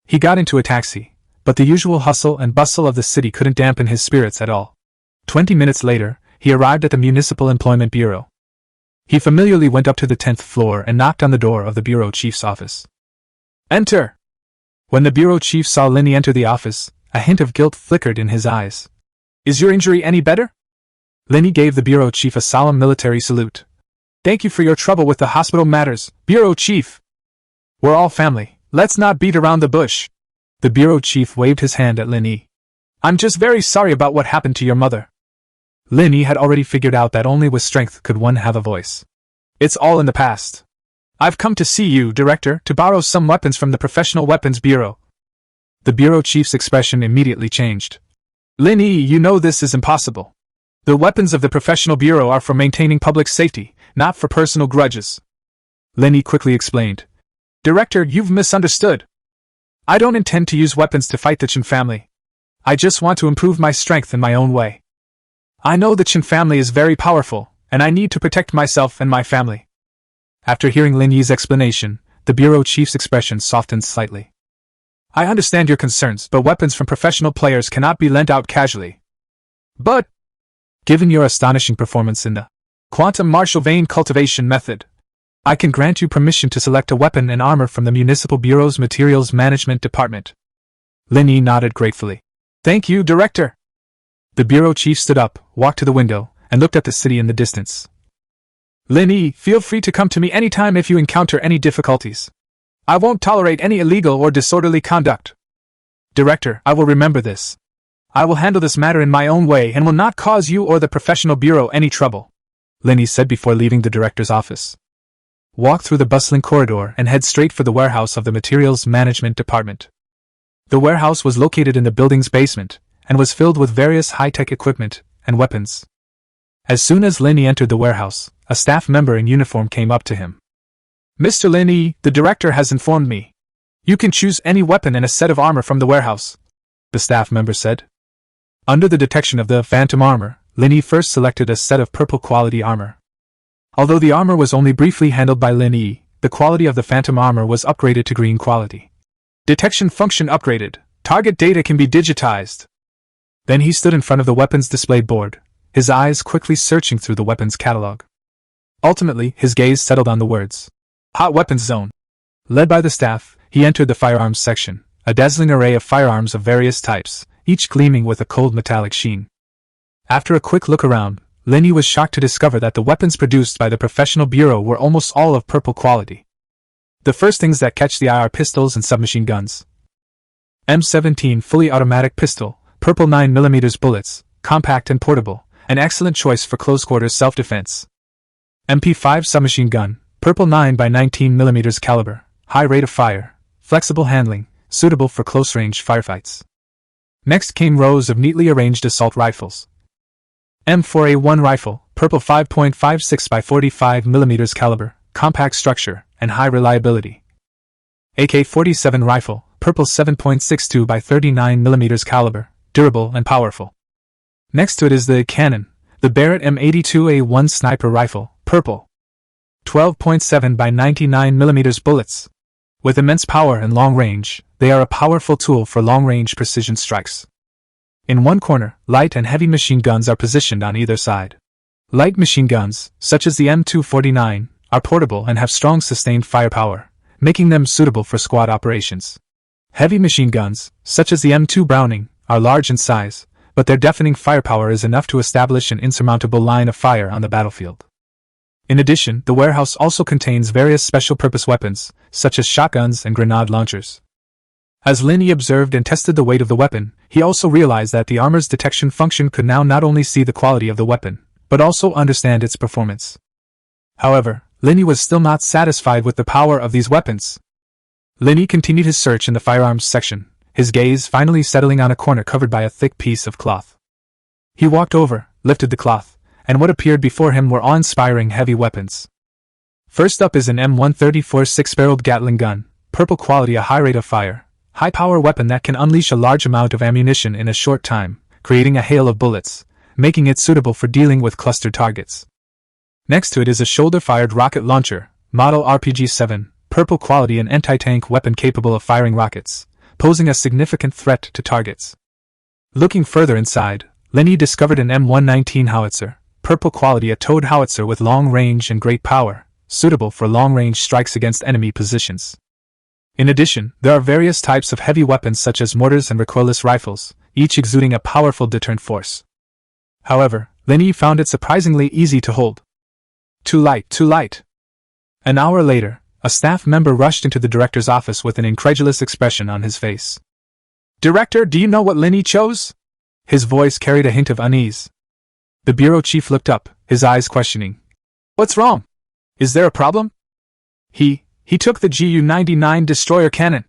He got into a taxi, but the usual hustle and bustle of the city couldn't dampen his spirits at all. 20 minutes later, he arrived at the Municipal Employment Bureau. He familiarly went up to the 10th floor and knocked on the door of the bureau chief's office. "Enter!" When the bureau chief saw Lin Yi enter the office, a hint of guilt flickered in his eyes. "Is your injury any better?" Lin Yi gave the bureau chief a solemn military salute. "Thank you for your trouble with the hospital matters, bureau chief. We're all family, let's not beat around the bush." The bureau chief waved his hand at Lin Yi. "I'm just very sorry about what happened to your mother." Lin Yi had already figured out that only with strength could one have a voice. "It's all in the past. I've come to see you, Director, to borrow some weapons from the Professional Weapons Bureau." The bureau chief's expression immediately changed. "Lin Yi, you know this is impossible. The weapons of the Professional Bureau are for maintaining public safety, not for personal grudges." Lin Yi quickly explained. "Director, you've misunderstood. I don't intend to use weapons to fight the Chen family. I just want to improve my strength in my own way." I know the Chen family is very powerful, and I need to protect myself and my family. After hearing Lin Yi's explanation, the bureau chief's expression softened slightly. I understand your concerns, but weapons from professional players cannot be lent out casually. But, given your astonishing performance in the quantum martial vein cultivation method, I can grant you permission to select a weapon and armor from the Municipal Bureau's Materials Management Department. Lin Yi nodded gratefully. Thank you, Director. The bureau chief stood up, walked to the window, and looked at the city in the distance. Lin Yi, feel free to come to me anytime if you encounter any difficulties. I won't tolerate any illegal or disorderly conduct. Director, I will remember this. I will handle this matter in my own way and will not cause you or the professional bureau any trouble, Lin Yi said before leaving the director's office. Walk through the bustling corridor and head straight for the warehouse of the Materials Management Department. The warehouse was located in the building's basement, and was filled with various high-tech equipment and weapons. As soon as Lin Yi entered the warehouse, a staff member in uniform came up to him. Mr. Lin Yi, the director has informed me. You can choose any weapon and a set of armor from the warehouse, the staff member said. Under the detection of the phantom armor, Lin Yi first selected a set of purple quality armor. Although the armor was only briefly handled by Lin Yi, the quality of the phantom armor was upgraded to green quality. Detection function upgraded. Target data can be digitized. Then he stood in front of the weapons display board, his eyes quickly searching through the weapons catalog. Ultimately, his gaze settled on the words, Hot Weapons Zone. Led by the staff, he entered the firearms section, a dazzling array of firearms of various types, each gleaming with a cold metallic sheen. After a quick look around, Lin Yi was shocked to discover that the weapons produced by the professional bureau were almost all of purple quality. The first things that catch the eye are pistols and submachine guns. M17 fully automatic pistol, purple 9mm bullets, compact and portable, an excellent choice for close-quarters self-defense. MP5 submachine gun, purple 9x19mm caliber, high rate of fire, flexible handling, suitable for close-range firefights. Next came rows of neatly arranged assault rifles. M4A1 rifle, purple 5.56x45mm caliber, compact structure, and high reliability. AK-47 rifle, purple 7.62x39mm caliber, durable and powerful. Next to it is the cannon, the Barrett M82A1 sniper rifle, purple 12.7x99mm bullets. With immense power and long range, they are a powerful tool for long-range precision strikes. In one corner, light and heavy machine guns are positioned on either side. Light machine guns, such as the M249, are portable and have strong sustained firepower, making them suitable for squad operations. Heavy machine guns, such as the M2 Browning, are large in size, but their deafening firepower is enough to establish an insurmountable line of fire on the battlefield. In addition, the warehouse also contains various special-purpose weapons, such as shotguns and grenade launchers. As Lin Yi observed and tested the weight of the weapon, he also realized that the armor's detection function could now not only see the quality of the weapon, but also understand its performance. However, Lin Yi was still not satisfied with the power of these weapons. Lin Yi continued his search in the firearms section, his gaze finally settling on a corner covered by a thick piece of cloth. He walked over, lifted the cloth, and what appeared before him were awe-inspiring heavy weapons. First up is an M134 six-barreled Gatling gun, purple quality, a high rate of fire, high-power weapon that can unleash a large amount of ammunition in a short time, creating a hail of bullets, making it suitable for dealing with clustered targets. Next to it is a shoulder-fired rocket launcher, model RPG-7, purple quality, an anti-tank weapon capable of firing rockets, posing a significant threat to targets. Looking further inside, Lin Yi discovered an M119 howitzer, purple quality, a towed howitzer with long range and great power, suitable for long-range strikes against enemy positions. In addition, there are various types of heavy weapons such as mortars and recoilless rifles, each exuding a powerful deterrent force. However, Lin Yi found it surprisingly easy to hold. Too light, too light. An hour later, a staff member rushed into the director's office with an incredulous expression on his face. Director, do you know what Lin Yi chose? His voice carried a hint of unease. The bureau chief looked up, his eyes questioning. What's wrong? Is there a problem? He took the Gu-99 destroyer cannon.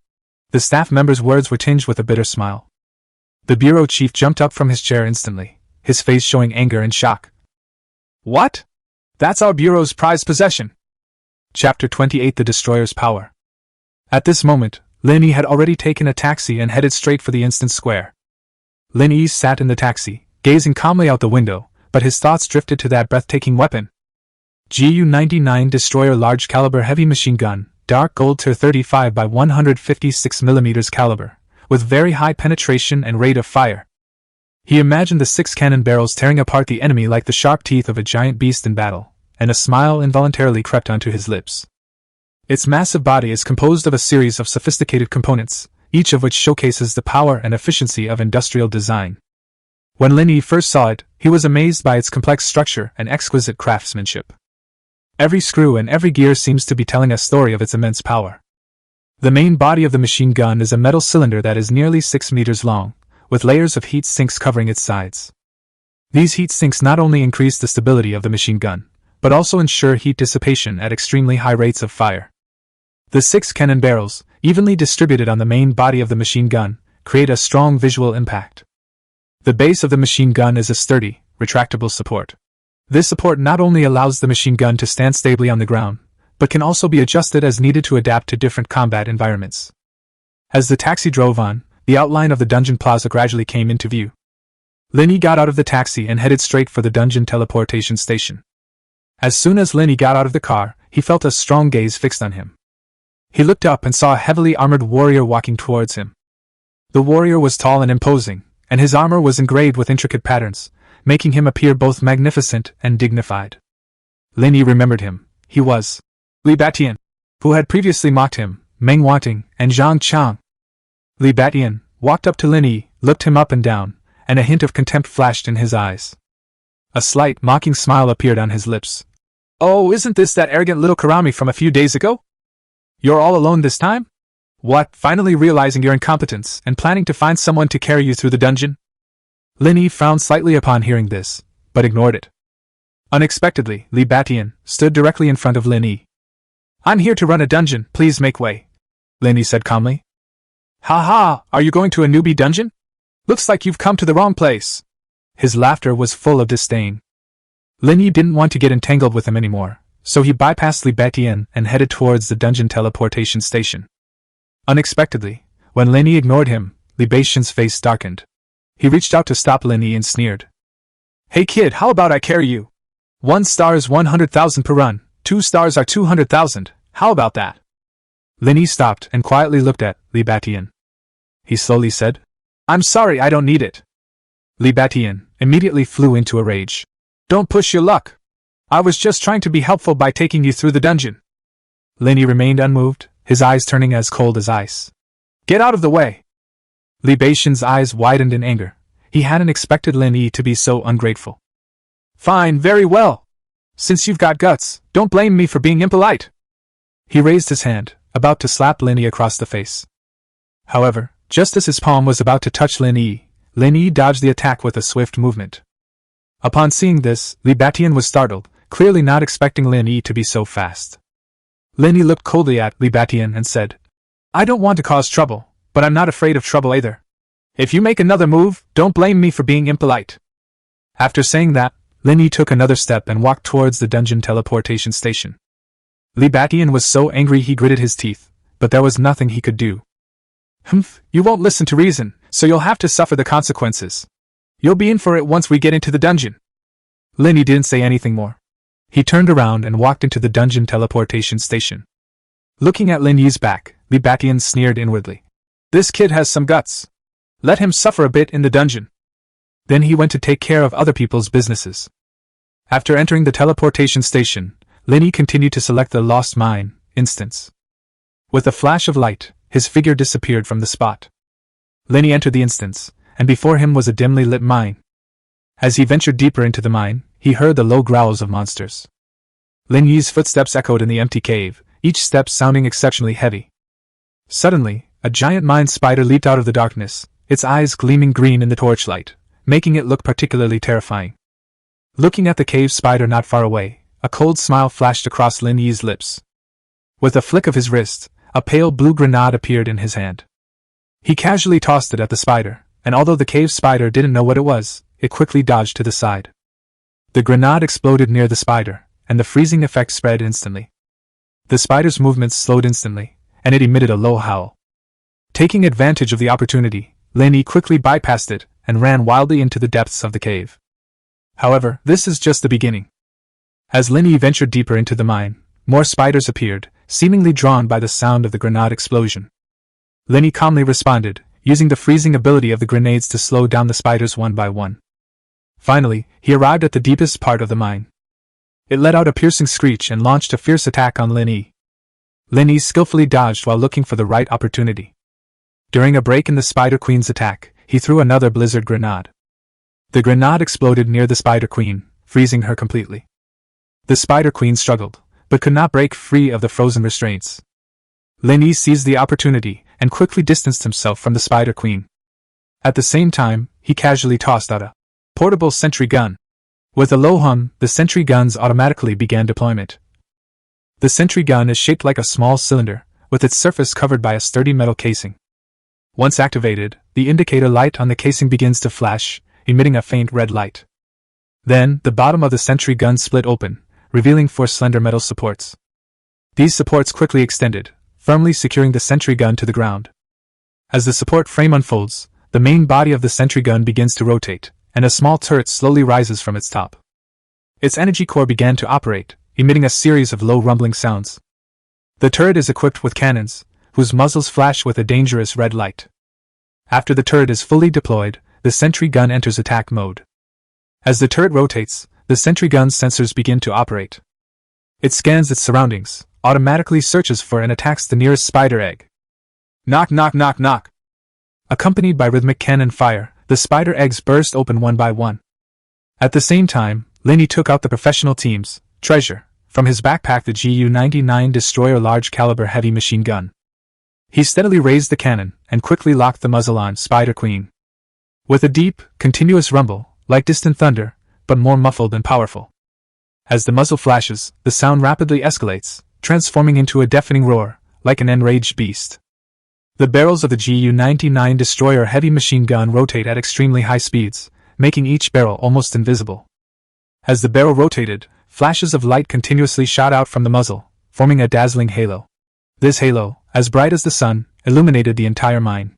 The staff member's words were tinged with a bitter smile. The bureau chief jumped up from his chair instantly, his face showing anger and shock. What? That's our bureau's prized possession. Chapter 28: The Destroyer's Power. At this moment, Lin Yi had already taken a taxi and headed straight for the instant square. Lin Yi sat in the taxi, gazing calmly out the window, but his thoughts drifted to that breathtaking weapon. Gu-99 Destroyer Large Caliber Heavy Machine Gun, Dark Gold Tier 35 by 156mm caliber, with very high penetration and rate of fire. He imagined the 6 cannon barrels tearing apart the enemy like the sharp teeth of a giant beast in battle, and a smile involuntarily crept onto his lips. Its massive body is composed of a series of sophisticated components, each of which showcases the power and efficiency of industrial design. When Lin Yi first saw it, he was amazed by its complex structure and exquisite craftsmanship. Every screw and every gear seems to be telling a story of its immense power. The main body of the machine gun is a metal cylinder that is nearly 6 meters long, with layers of heat sinks covering its sides. These heat sinks not only increase the stability of the machine gun, but also ensure heat dissipation at extremely high rates of fire. The 6 cannon barrels, evenly distributed on the main body of the machine gun, create a strong visual impact. The base of the machine gun is a sturdy, retractable support. This support not only allows the machine gun to stand stably on the ground, but can also be adjusted as needed to adapt to different combat environments. As the taxi drove on, the outline of the dungeon plaza gradually came into view. Lin Yi got out of the taxi and headed straight for the dungeon teleportation station. As soon as Lin Yi got out of the car, he felt a strong gaze fixed on him. He looked up and saw a heavily armored warrior walking towards him. The warrior was tall and imposing, and his armor was engraved with intricate patterns, making him appear both magnificent and dignified. Lin Yi remembered him. He was Li Batian, who had previously mocked him, Meng Wanting, and Zhang Chang. Li Batian walked up to Lin Yi, looked him up and down, and a hint of contempt flashed in his eyes. A slight, mocking smile appeared on his lips. "Oh, isn't this that arrogant little Karami from a few days ago? You're all alone this time? What, finally realizing your incompetence and planning to find someone to carry you through the dungeon?" Lin Yi frowned slightly upon hearing this, but ignored it. Unexpectedly, Li Batian stood directly in front of Lin Yi. "I'm here to run a dungeon, please make way," Lin Yi said calmly. "Ha ha, are you going to a newbie dungeon? Looks like you've come to the wrong place." His laughter was full of disdain. Lin Yi didn't want to get entangled with him anymore, so he bypassed Li Batian and headed towards the dungeon teleportation station. Unexpectedly, when Lin Yi ignored him, Li Batian's face darkened. He reached out to stop Lin Yi and sneered. "Hey kid, how about I carry you? 1 star is 100,000 per run, 2 stars are 200,000, how about that?" Lin Yi stopped and quietly looked at Li Batian. He slowly said, "I'm sorry, I don't need it." Li Batian immediately flew into a rage. "Don't push your luck. I was just trying to be helpful by taking you through the dungeon." Lin Yi remained unmoved, his eyes turning as cold as ice. "Get out of the way." Li Batian's eyes widened in anger. He hadn't expected Lin Yi to be so ungrateful. "Fine, very well. Since you've got guts, don't blame me for being impolite." He raised his hand, about to slap Lin Yi across the face. However, just as his palm was about to touch Lin Yi dodged the attack with a swift movement. Upon seeing this, Li Batian was startled, clearly not expecting Lin Yi to be so fast. Lin Yi looked coldly at Li Batian and said, "I don't want to cause trouble, but I'm not afraid of trouble either. If you make another move, don't blame me for being impolite." After saying that, Lin Yi took another step and walked towards the dungeon teleportation station. Li Batian was so angry he gritted his teeth, but there was nothing he could do. "Humph, you won't listen to reason, so you'll have to suffer the consequences. You'll be in for it once we get into the dungeon." Lin Yi didn't say anything more. He turned around and walked into the dungeon teleportation station. Looking at Lin Yi's back, Li Batian sneered inwardly. "This kid has some guts. Let him suffer a bit in the dungeon." Then he went to take care of other people's businesses. After entering the teleportation station, Lin Yi continued to select the Lost Mine instance. With a flash of light, his figure disappeared from the spot. Lin Yi entered the instance, and before him was a dimly lit mine. As he ventured deeper into the mine, he heard the low growls of monsters. Lin Yi's footsteps echoed in the empty cave, each step sounding exceptionally heavy. Suddenly, a giant mine spider leaped out of the darkness, its eyes gleaming green in the torchlight, making it look particularly terrifying. Looking at the cave spider not far away, a cold smile flashed across Lin Yi's lips. With a flick of his wrist, a pale blue grenade appeared in his hand. He casually tossed it at the spider, and although the cave spider didn't know what it was, it quickly dodged to the side. The grenade exploded near the spider, and the freezing effect spread instantly. The spider's movements slowed instantly, and it emitted a low howl. Taking advantage of the opportunity, Lin Yi quickly bypassed it and ran wildly into the depths of the cave. However, this is just the beginning. As Lin Yi ventured deeper into the mine, more spiders appeared, seemingly drawn by the sound of the grenade explosion. Lin Yi calmly responded, using the freezing ability of the grenades to slow down the spiders one by one. Finally, he arrived at the deepest part of the mine. It let out a piercing screech and launched a fierce attack on Lin Yi. Lin Yi skillfully dodged while looking for the right opportunity. During a break in the Spider Queen's attack, he threw another blizzard grenade. The grenade exploded near the Spider Queen, freezing her completely. The Spider Queen struggled, but could not break free of the frozen restraints. Lin Yi seized the opportunity and quickly distanced himself from the Spider Queen. At the same time, he casually tossed out a portable sentry gun. With a low hum, the sentry guns automatically began deployment. The sentry gun is shaped like a small cylinder, with its surface covered by a sturdy metal casing. Once activated, the indicator light on the casing begins to flash, emitting a faint red light. Then, the bottom of the sentry gun split open, revealing 4 slender metal supports. These supports quickly extended, firmly securing the sentry gun to the ground. As the support frame unfolds, the main body of the sentry gun begins to rotate, and a small turret slowly rises from its top. Its energy core began to operate, emitting a series of low rumbling sounds. The turret is equipped with cannons, whose muzzles flash with a dangerous red light. After the turret is fully deployed, the sentry gun enters attack mode. As the turret rotates, the sentry gun's sensors begin to operate. It scans its surroundings, automatically searches for and attacks the nearest spider egg. Knock knock knock knock! Accompanied by rhythmic cannon fire, the spider eggs burst open one by one. At the same time, Lin Yi took out the professional team's treasure from his backpack, the Gu-99 Destroyer large-caliber heavy machine gun. He steadily raised the cannon and quickly locked the muzzle on Spider Queen. With a deep, continuous rumble, like distant thunder, but more muffled and powerful. As the muzzle flashes, the sound rapidly escalates, transforming into a deafening roar, like an enraged beast. The barrels of the Gu-99 Destroyer heavy machine gun rotate at extremely high speeds, making each barrel almost invisible. As the barrel rotated, flashes of light continuously shot out from the muzzle, forming a dazzling halo. This halo, as bright as the sun, illuminated the entire mine.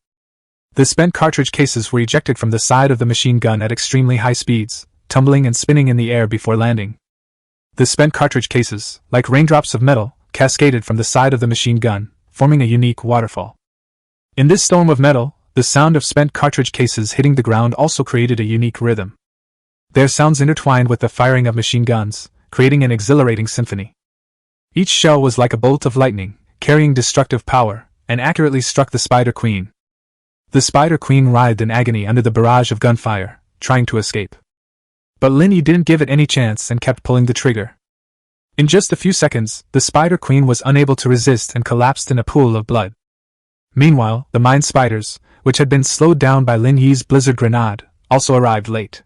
The spent cartridge cases were ejected from the side of the machine gun at extremely high speeds, tumbling and spinning in the air before landing. The spent cartridge cases, like raindrops of metal, cascaded from the side of the machine gun, forming a unique waterfall. In this storm of metal, the sound of spent cartridge cases hitting the ground also created a unique rhythm. Their sounds intertwined with the firing of machine guns, creating an exhilarating symphony. Each shell was like a bolt of lightning, carrying destructive power, and accurately struck the Spider Queen. The Spider Queen writhed in agony under the barrage of gunfire, trying to escape. But Lin Yi didn't give it any chance and kept pulling the trigger. In just a few seconds, the Spider Queen was unable to resist and collapsed in a pool of blood. Meanwhile, the mine spiders, which had been slowed down by Lin Yi's blizzard grenade, also arrived late.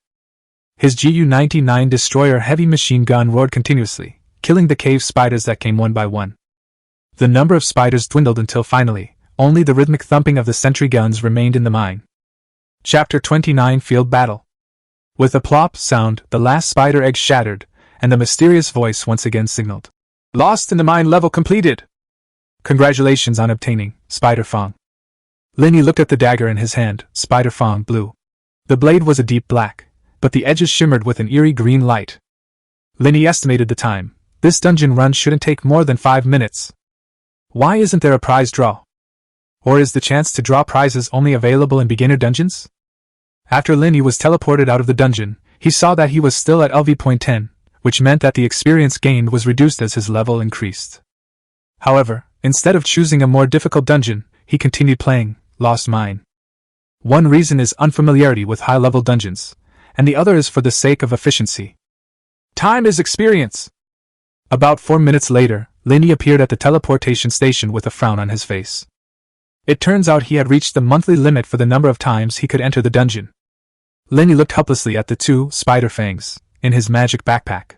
His Gu-99 Destroyer heavy machine gun roared continuously, killing the cave spiders that came one by one. The number of spiders dwindled until finally, only the rhythmic thumping of the sentry guns remained in the mine. Chapter 29 Field Battle. With a plop sound, the last spider egg shattered, and the mysterious voice once again signaled, "Lost in the mine level completed! Congratulations on obtaining Spider Fang." Lin Yi looked at the dagger in his hand, Spider Fang blue. The blade was a deep black, but the edges shimmered with an eerie green light. Lin Yi estimated the time. This dungeon run shouldn't take more than 5 minutes. Why isn't there a prize draw? Or is the chance to draw prizes only available in beginner dungeons? After Lin Yi was teleported out of the dungeon, he saw that he was still at LV.10, which meant that the experience gained was reduced as his level increased. However, instead of choosing a more difficult dungeon, he continued playing Lost Mine. One reason is unfamiliarity with high-level dungeons, and the other is for the sake of efficiency. Time is experience! About 4 minutes later, Lin Yi appeared at the teleportation station with a frown on his face. It turns out he had reached the monthly limit for the number of times he could enter the dungeon. Lin Yi looked helplessly at the 2 spider fangs in his magic backpack.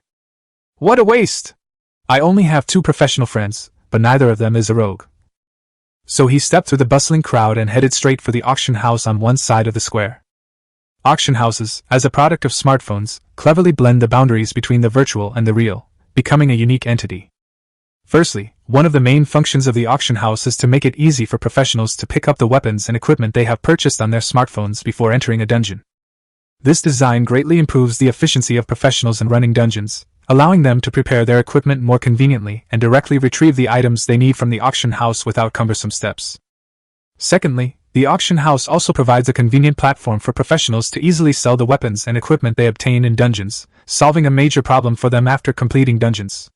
What a waste! I only have 2 professional friends, but neither of them is a rogue. So he stepped through the bustling crowd and headed straight for the auction house on one side of the square. Auction houses, as a product of smartphones, cleverly blend the boundaries between the virtual and the real, becoming a unique entity. Firstly, one of the main functions of the auction house is to make it easy for professionals to pick up the weapons and equipment they have purchased on their smartphones before entering a dungeon. This design greatly improves the efficiency of professionals in running dungeons, allowing them to prepare their equipment more conveniently and directly retrieve the items they need from the auction house without cumbersome steps. Secondly, the auction house also provides a convenient platform for professionals to easily sell the weapons and equipment they obtain in dungeons, solving a major problem for them after completing dungeons.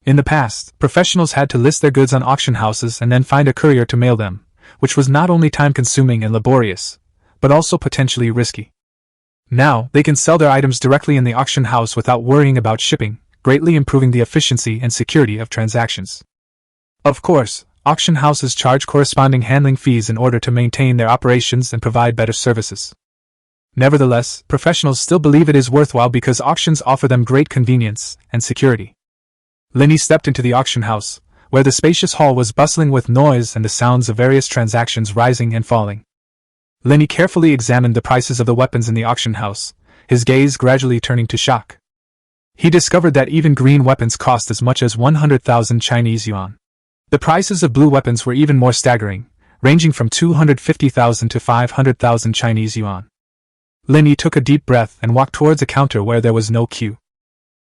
In the past, professionals had to list their goods on auction houses and then find a courier to mail them, which was not only time-consuming and laborious, but also potentially risky. Now, they can sell their items directly in the auction house without worrying about shipping, greatly improving the efficiency and security of transactions. Of course, auction houses charge corresponding handling fees in order to maintain their operations and provide better services. Nevertheless, professionals still believe it is worthwhile because auctions offer them great convenience and security. Lin Yi stepped into the auction house, where the spacious hall was bustling with noise and the sounds of various transactions rising and falling. Lin Yi carefully examined the prices of the weapons in the auction house, his gaze gradually turning to shock. He discovered that even green weapons cost as much as 100,000 Chinese yuan. The prices of blue weapons were even more staggering, ranging from 250,000 to 500,000 Chinese yuan. Lin Yi took a deep breath and walked towards a counter where there was no queue.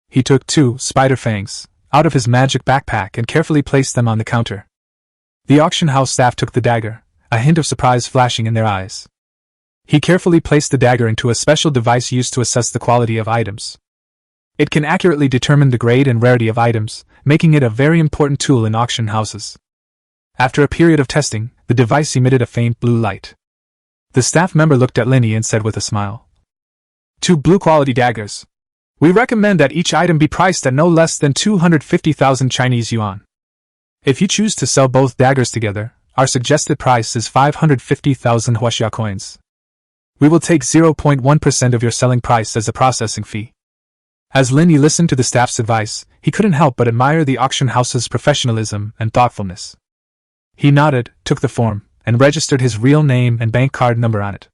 He took 2 spider fangs out of his magic backpack and carefully placed them on the counter. The auction house staff took the dagger, a hint of surprise flashing in their eyes. He carefully placed the dagger into a special device used to assess the quality of items. It can accurately determine the grade and rarity of items, making it a very important tool in auction houses. After a period of testing, the device emitted a faint blue light. The staff member looked at Lin Yi and said with a smile, 2 blue-quality daggers. We recommend that each item be priced at no less than 250,000 Chinese yuan. If you choose to sell both daggers together, our suggested price is 550,000 huaxia coins. We will take 0.1% of your selling price as a processing fee. As Lin Yi listened to the staff's advice, he couldn't help but admire the auction house's professionalism and thoughtfulness. He nodded, took the form, and registered his real name and bank card number on it.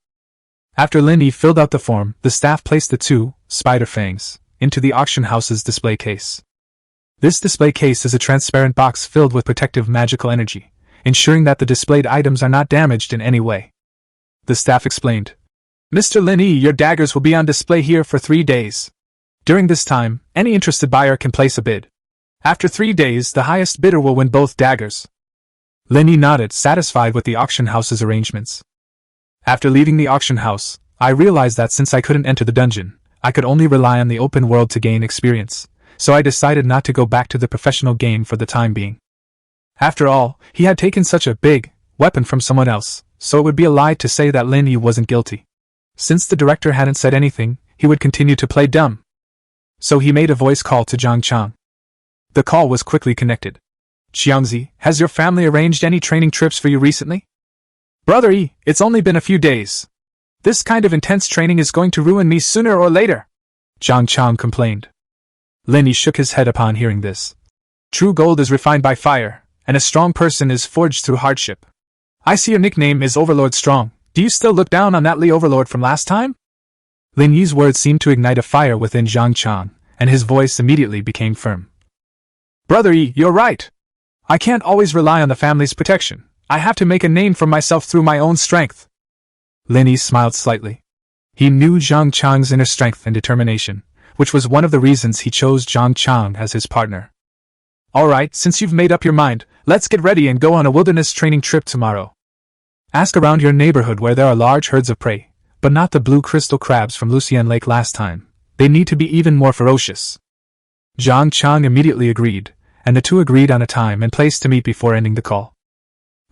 After Lin Yi filled out the form, the staff placed the 2 spider fangs into the auction house's display case. This display case is a transparent box filled with protective magical energy, ensuring that the displayed items are not damaged in any way. The staff explained, Mr. Lin Yi, your daggers will be on display here for 3 days. During this time, any interested buyer can place a bid. After 3 days, the highest bidder will win both daggers. Lin Yi nodded, satisfied with the auction house's arrangements. After leaving the auction house, I realized that since I couldn't enter the dungeon, I could only rely on the open world to gain experience, so I decided not to go back to the professional game for the time being. After all, he had taken such a big weapon from someone else, so it would be a lie to say that Lin Yi wasn't guilty. Since the director hadn't said anything, he would continue to play dumb. So he made a voice call to Zhang Chang. The call was quickly connected. Xiangzi, has your family arranged any training trips for you recently? Brother Yi, it's only been a few days. This kind of intense training is going to ruin me sooner or later, Zhang Chang complained. Lin Yi shook his head upon hearing this. True gold is refined by fire, and a strong person is forged through hardship. I see your nickname is Overlord Strong. Do you still look down on that Li Overlord from last time? Lin Yi's words seemed to ignite a fire within Zhang Chang, and his voice immediately became firm. Brother Yi, you're right. I can't always rely on the family's protection. I have to make a name for myself through my own strength. Lin Yi smiled slightly. He knew Zhang Chang's inner strength and determination, which was one of the reasons he chose Zhang Chang as his partner. Alright, since you've made up your mind, let's get ready and go on a wilderness training trip tomorrow. Ask around your neighborhood where there are large herds of prey, but not the blue crystal crabs from Lucian Lake last time. They need to be even more ferocious. Zhang Chang immediately agreed, and the two agreed on a time and place to meet before ending the call.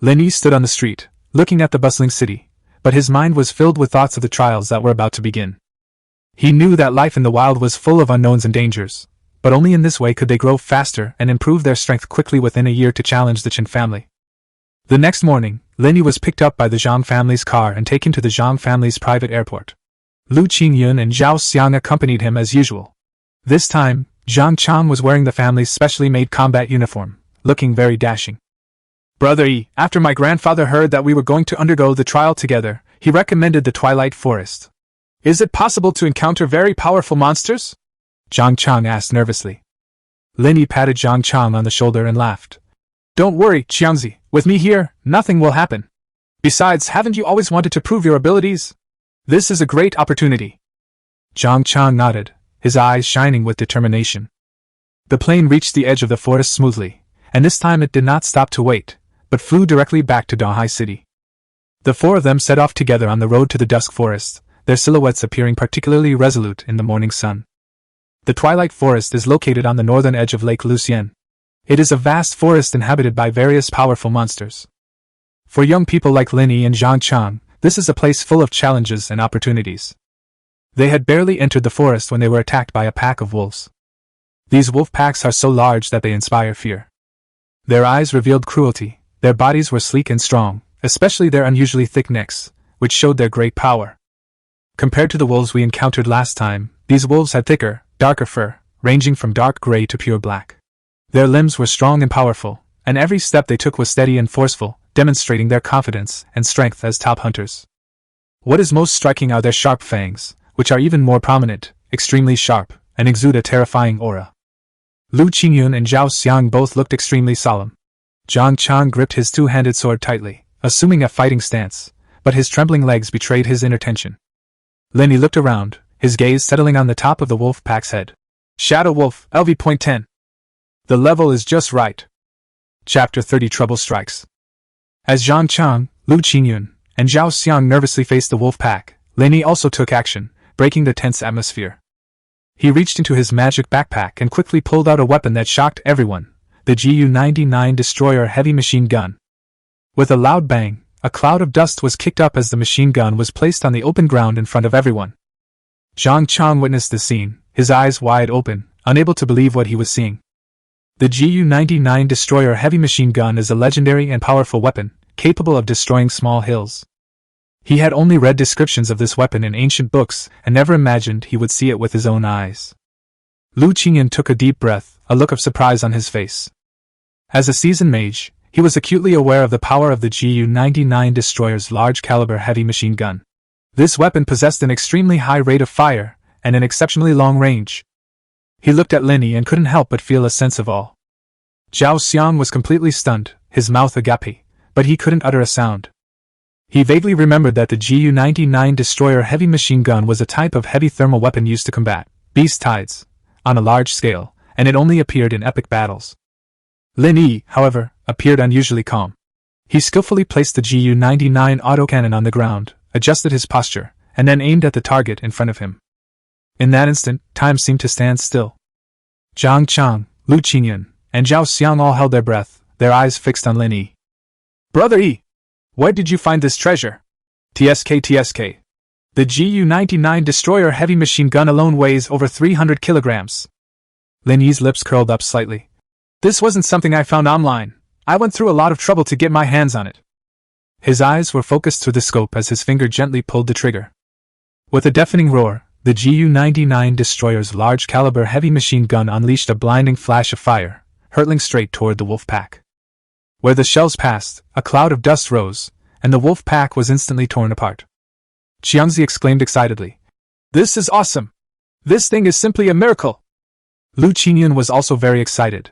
Lin Yi stood on the street, looking at the bustling city, but his mind was filled with thoughts of the trials that were about to begin. He knew that life in the wild was full of unknowns and dangers, but only in this way could they grow faster and improve their strength quickly within a year to challenge the Qin family. The next morning, Lin Yi was picked up by the Zhang family's car and taken to the Zhang family's private airport. Lu Qingyun and Zhao Xiang accompanied him as usual. This time, Zhang Chang was wearing the family's specially made combat uniform, looking very dashing. Brother Yi, after my grandfather heard that we were going to undergo the trial together, he recommended the Twilight Forest. Is it possible to encounter very powerful monsters? Zhang Chang asked nervously. Lin Yi patted Zhang Chang on the shoulder and laughed. Don't worry, Xiangzi, with me here, nothing will happen. Besides, haven't you always wanted to prove your abilities? This is a great opportunity. Zhang Chang nodded, his eyes shining with determination. The plane reached the edge of the forest smoothly, and this time it did not stop to wait, but flew directly back to Dahai City. The four of them set off together on the road to the dusk forest, their silhouettes appearing particularly resolute in the morning sun. The Twilight Forest is located on the northern edge of Lake Lucien. It is a vast forest inhabited by various powerful monsters. For young people like Lin Yi and Zhang Chang, this is a place full of challenges and opportunities. They had barely entered the forest when they were attacked by a pack of wolves. These wolf packs are so large that they inspire fear. Their eyes revealed cruelty, their bodies were sleek and strong, especially their unusually thick necks, which showed their great power. Compared to the wolves we encountered last time, these wolves had thicker, darker fur, ranging from dark gray to pure black. Their limbs were strong and powerful, and every step they took was steady and forceful, demonstrating their confidence and strength as top hunters. What is most striking are their sharp fangs, which are even more prominent, extremely sharp, and exude a terrifying aura. Lu Qingyun and Zhao Xiang both looked extremely solemn. Zhang Chang gripped his two-handed sword tightly, assuming a fighting stance, but his trembling legs betrayed his inner tension. Lin Yi looked around, his gaze settling on the top of the wolf pack's head. Shadow Wolf, LV.10. The level is just right. Chapter 30 Trouble Strikes. As Zhang Chang, Lu Qingyun, and Zhao Xiang nervously faced the wolf pack, Lin Yi also took action, breaking the tense atmosphere. He reached into his magic backpack and quickly pulled out a weapon that shocked everyone, the Gu-99 Destroyer heavy machine gun. With a loud bang, a cloud of dust was kicked up as the machine gun was placed on the open ground in front of everyone. Zhang Chang witnessed the scene, his eyes wide open, unable to believe what he was seeing. The Gu-99 Destroyer heavy machine gun is a legendary and powerful weapon, capable of destroying small hills. He had only read descriptions of this weapon in ancient books and never imagined he would see it with his own eyes. Lu Qingyun took a deep breath, a look of surprise on his face. As a seasoned mage, he was acutely aware of the power of the Gu-99 Destroyer's large-caliber heavy machine gun. This weapon possessed an extremely high rate of fire and an exceptionally long range. He looked at Lin Yi and couldn't help but feel a sense of awe. Zhao Xiang was completely stunned, his mouth agape, but he couldn't utter a sound. He vaguely remembered that the Gu-99 Destroyer heavy machine gun was a type of heavy thermal weapon used to combat beast tides on a large scale, and it only appeared in epic battles. Lin Yi, however, appeared unusually calm. He skillfully placed the Gu-99 autocannon on the ground, adjusted his posture, and then aimed at the target in front of him. In that instant, time seemed to stand still. Zhang Chang, Lu Qingyun, and Zhao Xiang all held their breath, their eyes fixed on Lin Yi. Brother Yi! Where did you find this treasure? TSK. The Gu-99 Destroyer heavy machine gun alone weighs over 300 kilograms. Lin Yi's lips curled up slightly. This wasn't something I found online. I went through a lot of trouble to get my hands on it. His eyes were focused through the scope as his finger gently pulled the trigger. With a deafening roar, the Gu-99 Destroyer's large-caliber heavy machine gun unleashed a blinding flash of fire, hurtling straight toward the wolf pack. Where the shells passed, a cloud of dust rose, and the wolf pack was instantly torn apart. Qiangzi exclaimed excitedly. This is awesome! This thing is simply a miracle! Lu Qingyun was also very excited.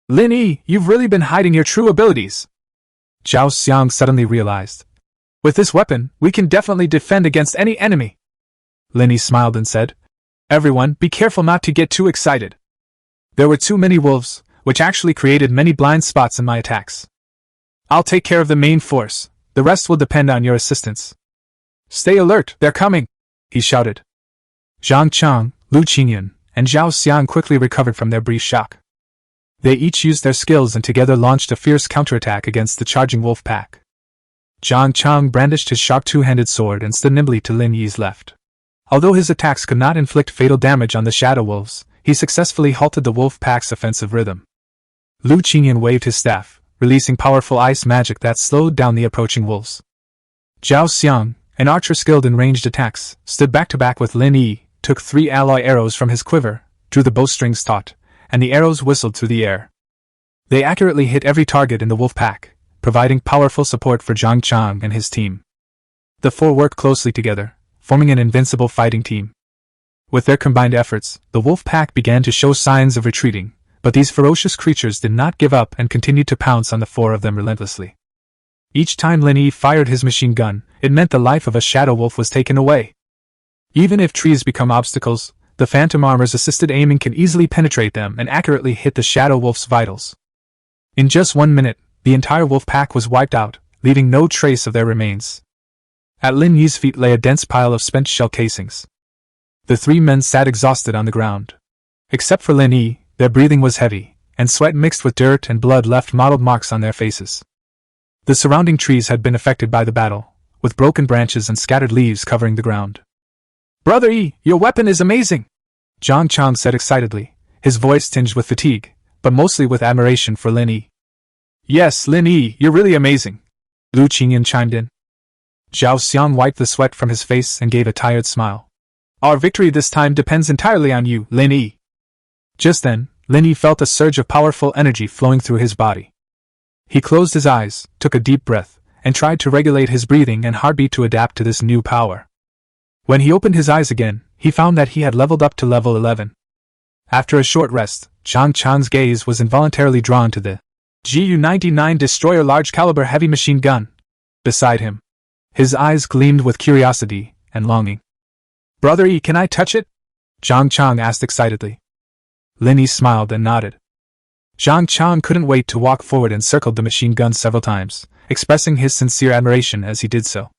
Lin Yi, you've really been hiding your true abilities! Zhao Xiang suddenly realized. With this weapon, we can definitely defend against any enemy! Lin Yi smiled and said, Everyone, be careful not to get too excited. There were too many wolves, which actually created many blind spots in my attacks. I'll take care of the main force, the rest will depend on your assistance. Stay alert, they're coming! He shouted. Zhang Chang, Lu Qingyun, and Zhao Xiang quickly recovered from their brief shock. They each used their skills and together launched a fierce counterattack against the charging wolf pack. Zhang Chang brandished his sharp two-handed sword and stood nimbly to Lin Yi's left. Although his attacks could not inflict fatal damage on the shadow wolves, he successfully halted the wolf pack's offensive rhythm. Lu Qingyun waved his staff, releasing powerful ice magic that slowed down the approaching wolves. Zhao Xiang, an archer skilled in ranged attacks, stood back-to-back with Lin Yi, took 3 alloy arrows from his quiver, drew the bowstrings taut, and the arrows whistled through the air. They accurately hit every target in the wolf pack, providing powerful support for Zhang Chang and his team. The four worked closely together, forming an invincible fighting team. With their combined efforts, the wolf pack began to show signs of retreating, but these ferocious creatures did not give up and continued to pounce on the four of them relentlessly. Each time Lin Yi fired his machine gun, it meant the life of a shadow wolf was taken away. Even if trees become obstacles, the phantom armor's assisted aiming can easily penetrate them and accurately hit the shadow wolf's vitals. In just 1 minute, the entire wolf pack was wiped out, leaving no trace of their remains. At Lin Yi's feet lay a dense pile of spent shell casings. The 3 men sat exhausted on the ground. Except for Lin Yi, their breathing was heavy, and sweat mixed with dirt and blood left mottled marks on their faces. The surrounding trees had been affected by the battle, with broken branches and scattered leaves covering the ground. "Brother Yi, your weapon is amazing!" Zhang Chang said excitedly, his voice tinged with fatigue, but mostly with admiration for Lin Yi. "Yes, Lin Yi, you're really amazing," Lu Qingyan chimed in. Zhao Xiang wiped the sweat from his face and gave a tired smile. "Our victory this time depends entirely on you, Lin Yi." Just then, Lin Yi felt a surge of powerful energy flowing through his body. He closed his eyes, took a deep breath, and tried to regulate his breathing and heartbeat to adapt to this new power. When he opened his eyes again, he found that he had leveled up to level 11. After a short rest, Zhang Chang's gaze was involuntarily drawn to the Gu-99 Destroyer large-caliber heavy machine gun beside him. His eyes gleamed with curiosity and longing. "Brother Yi, can I touch it?" Zhang Chang asked excitedly. Lin Yi smiled and nodded. Zhang Chang couldn't wait to walk forward and circled the machine gun several times, expressing his sincere admiration as he did so.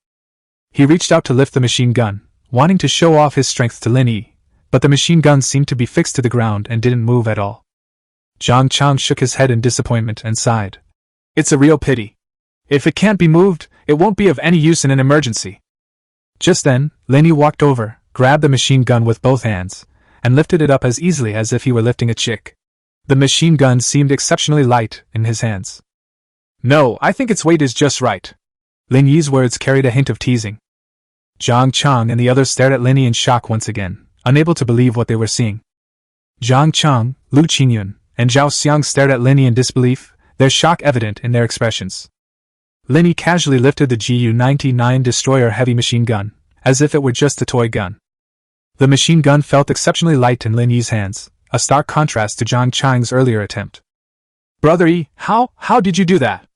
He reached out to lift the machine gun, wanting to show off his strength to Lin Yi, but the machine gun seemed to be fixed to the ground and didn't move at all. Zhang Chang shook his head in disappointment and sighed. "It's a real pity. If it can't be moved, it won't be of any use in an emergency." Just then, Lin Yi walked over, grabbed the machine gun with both hands, and lifted it up as easily as if he were lifting a chick. The machine gun seemed exceptionally light in his hands. "No, I think its weight is just right." Lin Yi's words carried a hint of teasing. Zhang Chang and the others stared at Lin Yi in shock once again, unable to believe what they were seeing. Zhang Chang, Lu Qingyun, and Zhao Xiang stared at Lin Yi in disbelief, their shock evident in their expressions. Lin Yi casually lifted the Gu-99 Destroyer heavy machine gun, as if it were just a toy gun. The machine gun felt exceptionally light in Lin Yi's hands, a stark contrast to Zhang Chang's earlier attempt. "Brother Yi, how did you do that?"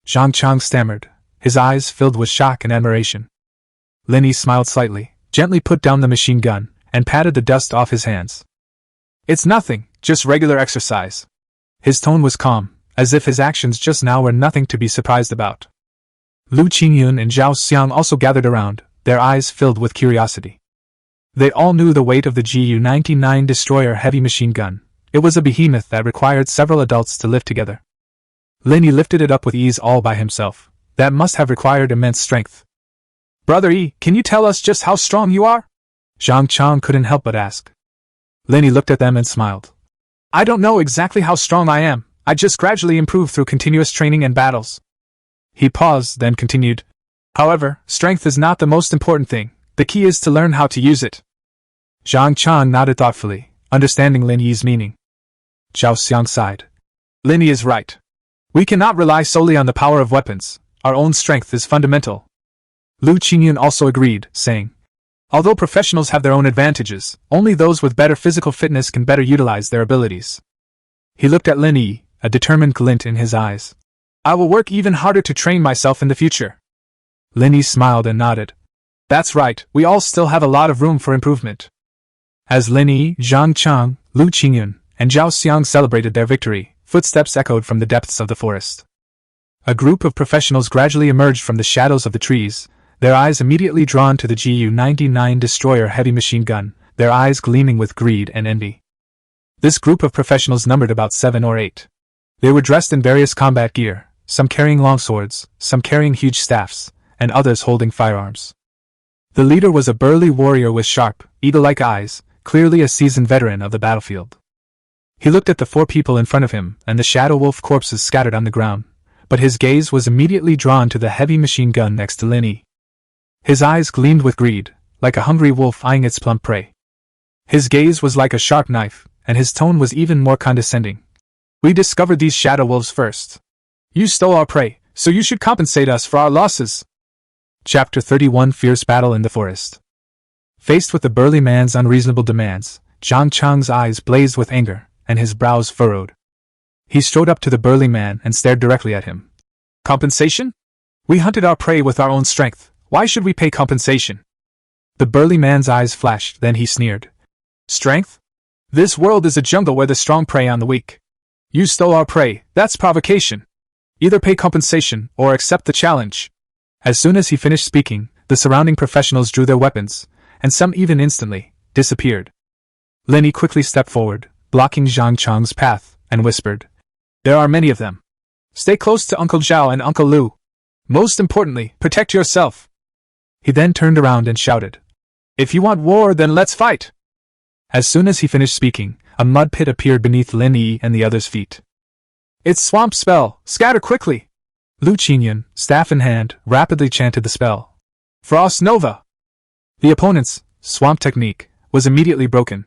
Zhang Chang stammered, his eyes filled with shock and admiration. Lin Yi smiled slightly, gently put down the machine gun, and patted the dust off his hands. "It's nothing, just regular exercise." His tone was calm, as if his actions just now were nothing to be surprised about. Lu Qingyun and Zhao Xiang also gathered around, their eyes filled with curiosity. They all knew the weight of the Gu-99 Destroyer heavy machine gun. It was a behemoth that required several adults to lift together. Lin Yi lifted it up with ease all by himself. That must have required immense strength. "Brother Yi, can you tell us just how strong you are?" Zhang Chang couldn't help but ask. Lin Yi looked at them and smiled. "I don't know exactly how strong I am. I just gradually improve through continuous training and battles." He paused, then continued. "However, strength is not the most important thing. The key is to learn how to use it." Zhang Chang nodded thoughtfully, understanding Lin Yi's meaning. Zhao Xiang sighed. "Lin Yi is right. We cannot rely solely on the power of weapons. Our own strength is fundamental." Lu Qingyun also agreed, saying, "Although professionals have their own advantages, only those with better physical fitness can better utilize their abilities." He looked at Lin Yi, a determined glint in his eyes. "I will work even harder to train myself in the future." Lin Yi smiled and nodded. "That's right, we all still have a lot of room for improvement." As Lin Yi, Zhang Chang, Lu Qingyun, and Zhao Xiang celebrated their victory, footsteps echoed from the depths of the forest. A group of professionals gradually emerged from the shadows of the trees, their eyes immediately drawn to the Gu-99 Destroyer heavy machine gun, their eyes gleaming with greed and envy. This group of professionals numbered about 7 or 8. They were dressed in various combat gear, some carrying longswords, some carrying huge staffs, and others holding firearms. The leader was a burly warrior with sharp, eagle-like eyes, clearly a seasoned veteran of the battlefield. He looked at the 4 people in front of him and the shadow wolf corpses scattered on the ground, but his gaze was immediately drawn to the heavy machine gun next to Lin Yi. His eyes gleamed with greed, like a hungry wolf eyeing its plump prey. His gaze was like a sharp knife, and his tone was even more condescending. "We discovered these shadow wolves first. You stole our prey, so you should compensate us for our losses." Chapter 31 Fierce Battle in the Forest. Faced with the burly man's unreasonable demands, Zhang Chang's eyes blazed with anger, and his brows furrowed. He strode up to the burly man and stared directly at him. "Compensation? We hunted our prey with our own strength. Why should we pay compensation?" The burly man's eyes flashed, then he sneered. Strength? This world is a jungle where the strong prey on the weak. You stole our prey, that's provocation. Either pay compensation, or accept the challenge. As soon as he finished speaking, the surrounding professionals drew their weapons, and some even instantly disappeared. Lin Yi quickly stepped forward, blocking Zhang Chang's path, and whispered, There are many of them. Stay close to Uncle Zhao and Uncle Lu. Most importantly, protect yourself. He then turned around and shouted, If you want war, then let's fight! As soon as he finished speaking, a mud pit appeared beneath Lin Yi and the others' feet. It's swamp spell, scatter quickly! Lu Qingyun, staff in hand, rapidly chanted the spell. Frost Nova! The opponent's swamp technique was immediately broken.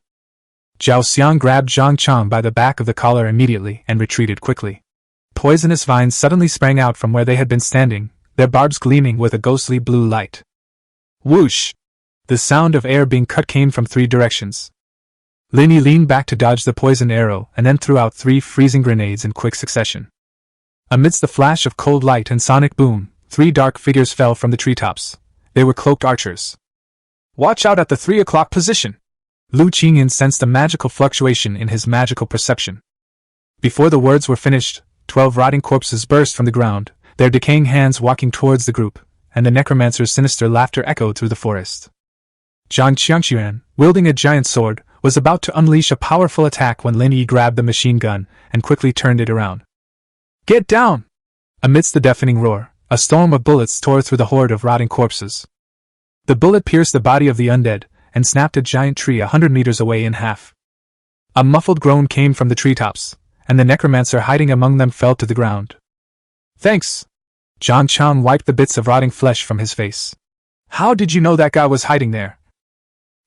Zhao Xiang grabbed Zhang Chang by the back of the collar immediately and retreated quickly. Poisonous vines suddenly sprang out from where they had been standing, their barbs gleaming with a ghostly blue light. Whoosh! The sound of air being cut came from 3 directions. Lin Yi leaned back to dodge the poisoned arrow and then threw out 3 freezing grenades in quick succession. Amidst the flash of cold light and sonic boom, 3 dark figures fell from the treetops. They were cloaked archers. Watch out at the 3 o'clock position! Lu Qingyun sensed a magical fluctuation in his magical perception. Before the words were finished, 12 rotting corpses burst from the ground, their decaying hands walking towards the group, and the necromancer's sinister laughter echoed through the forest. Zhang Qiangquan, wielding a giant sword, was about to unleash a powerful attack when Lin Yi grabbed the machine gun and quickly turned it around. Get down! Amidst the deafening roar, a storm of bullets tore through the horde of rotting corpses. The bullet pierced the body of the undead and snapped a giant tree 100 meters away in half. A muffled groan came from the treetops, and the necromancer hiding among them fell to the ground. Thanks! Zhang Chang wiped the bits of rotting flesh from his face. How did you know that guy was hiding there?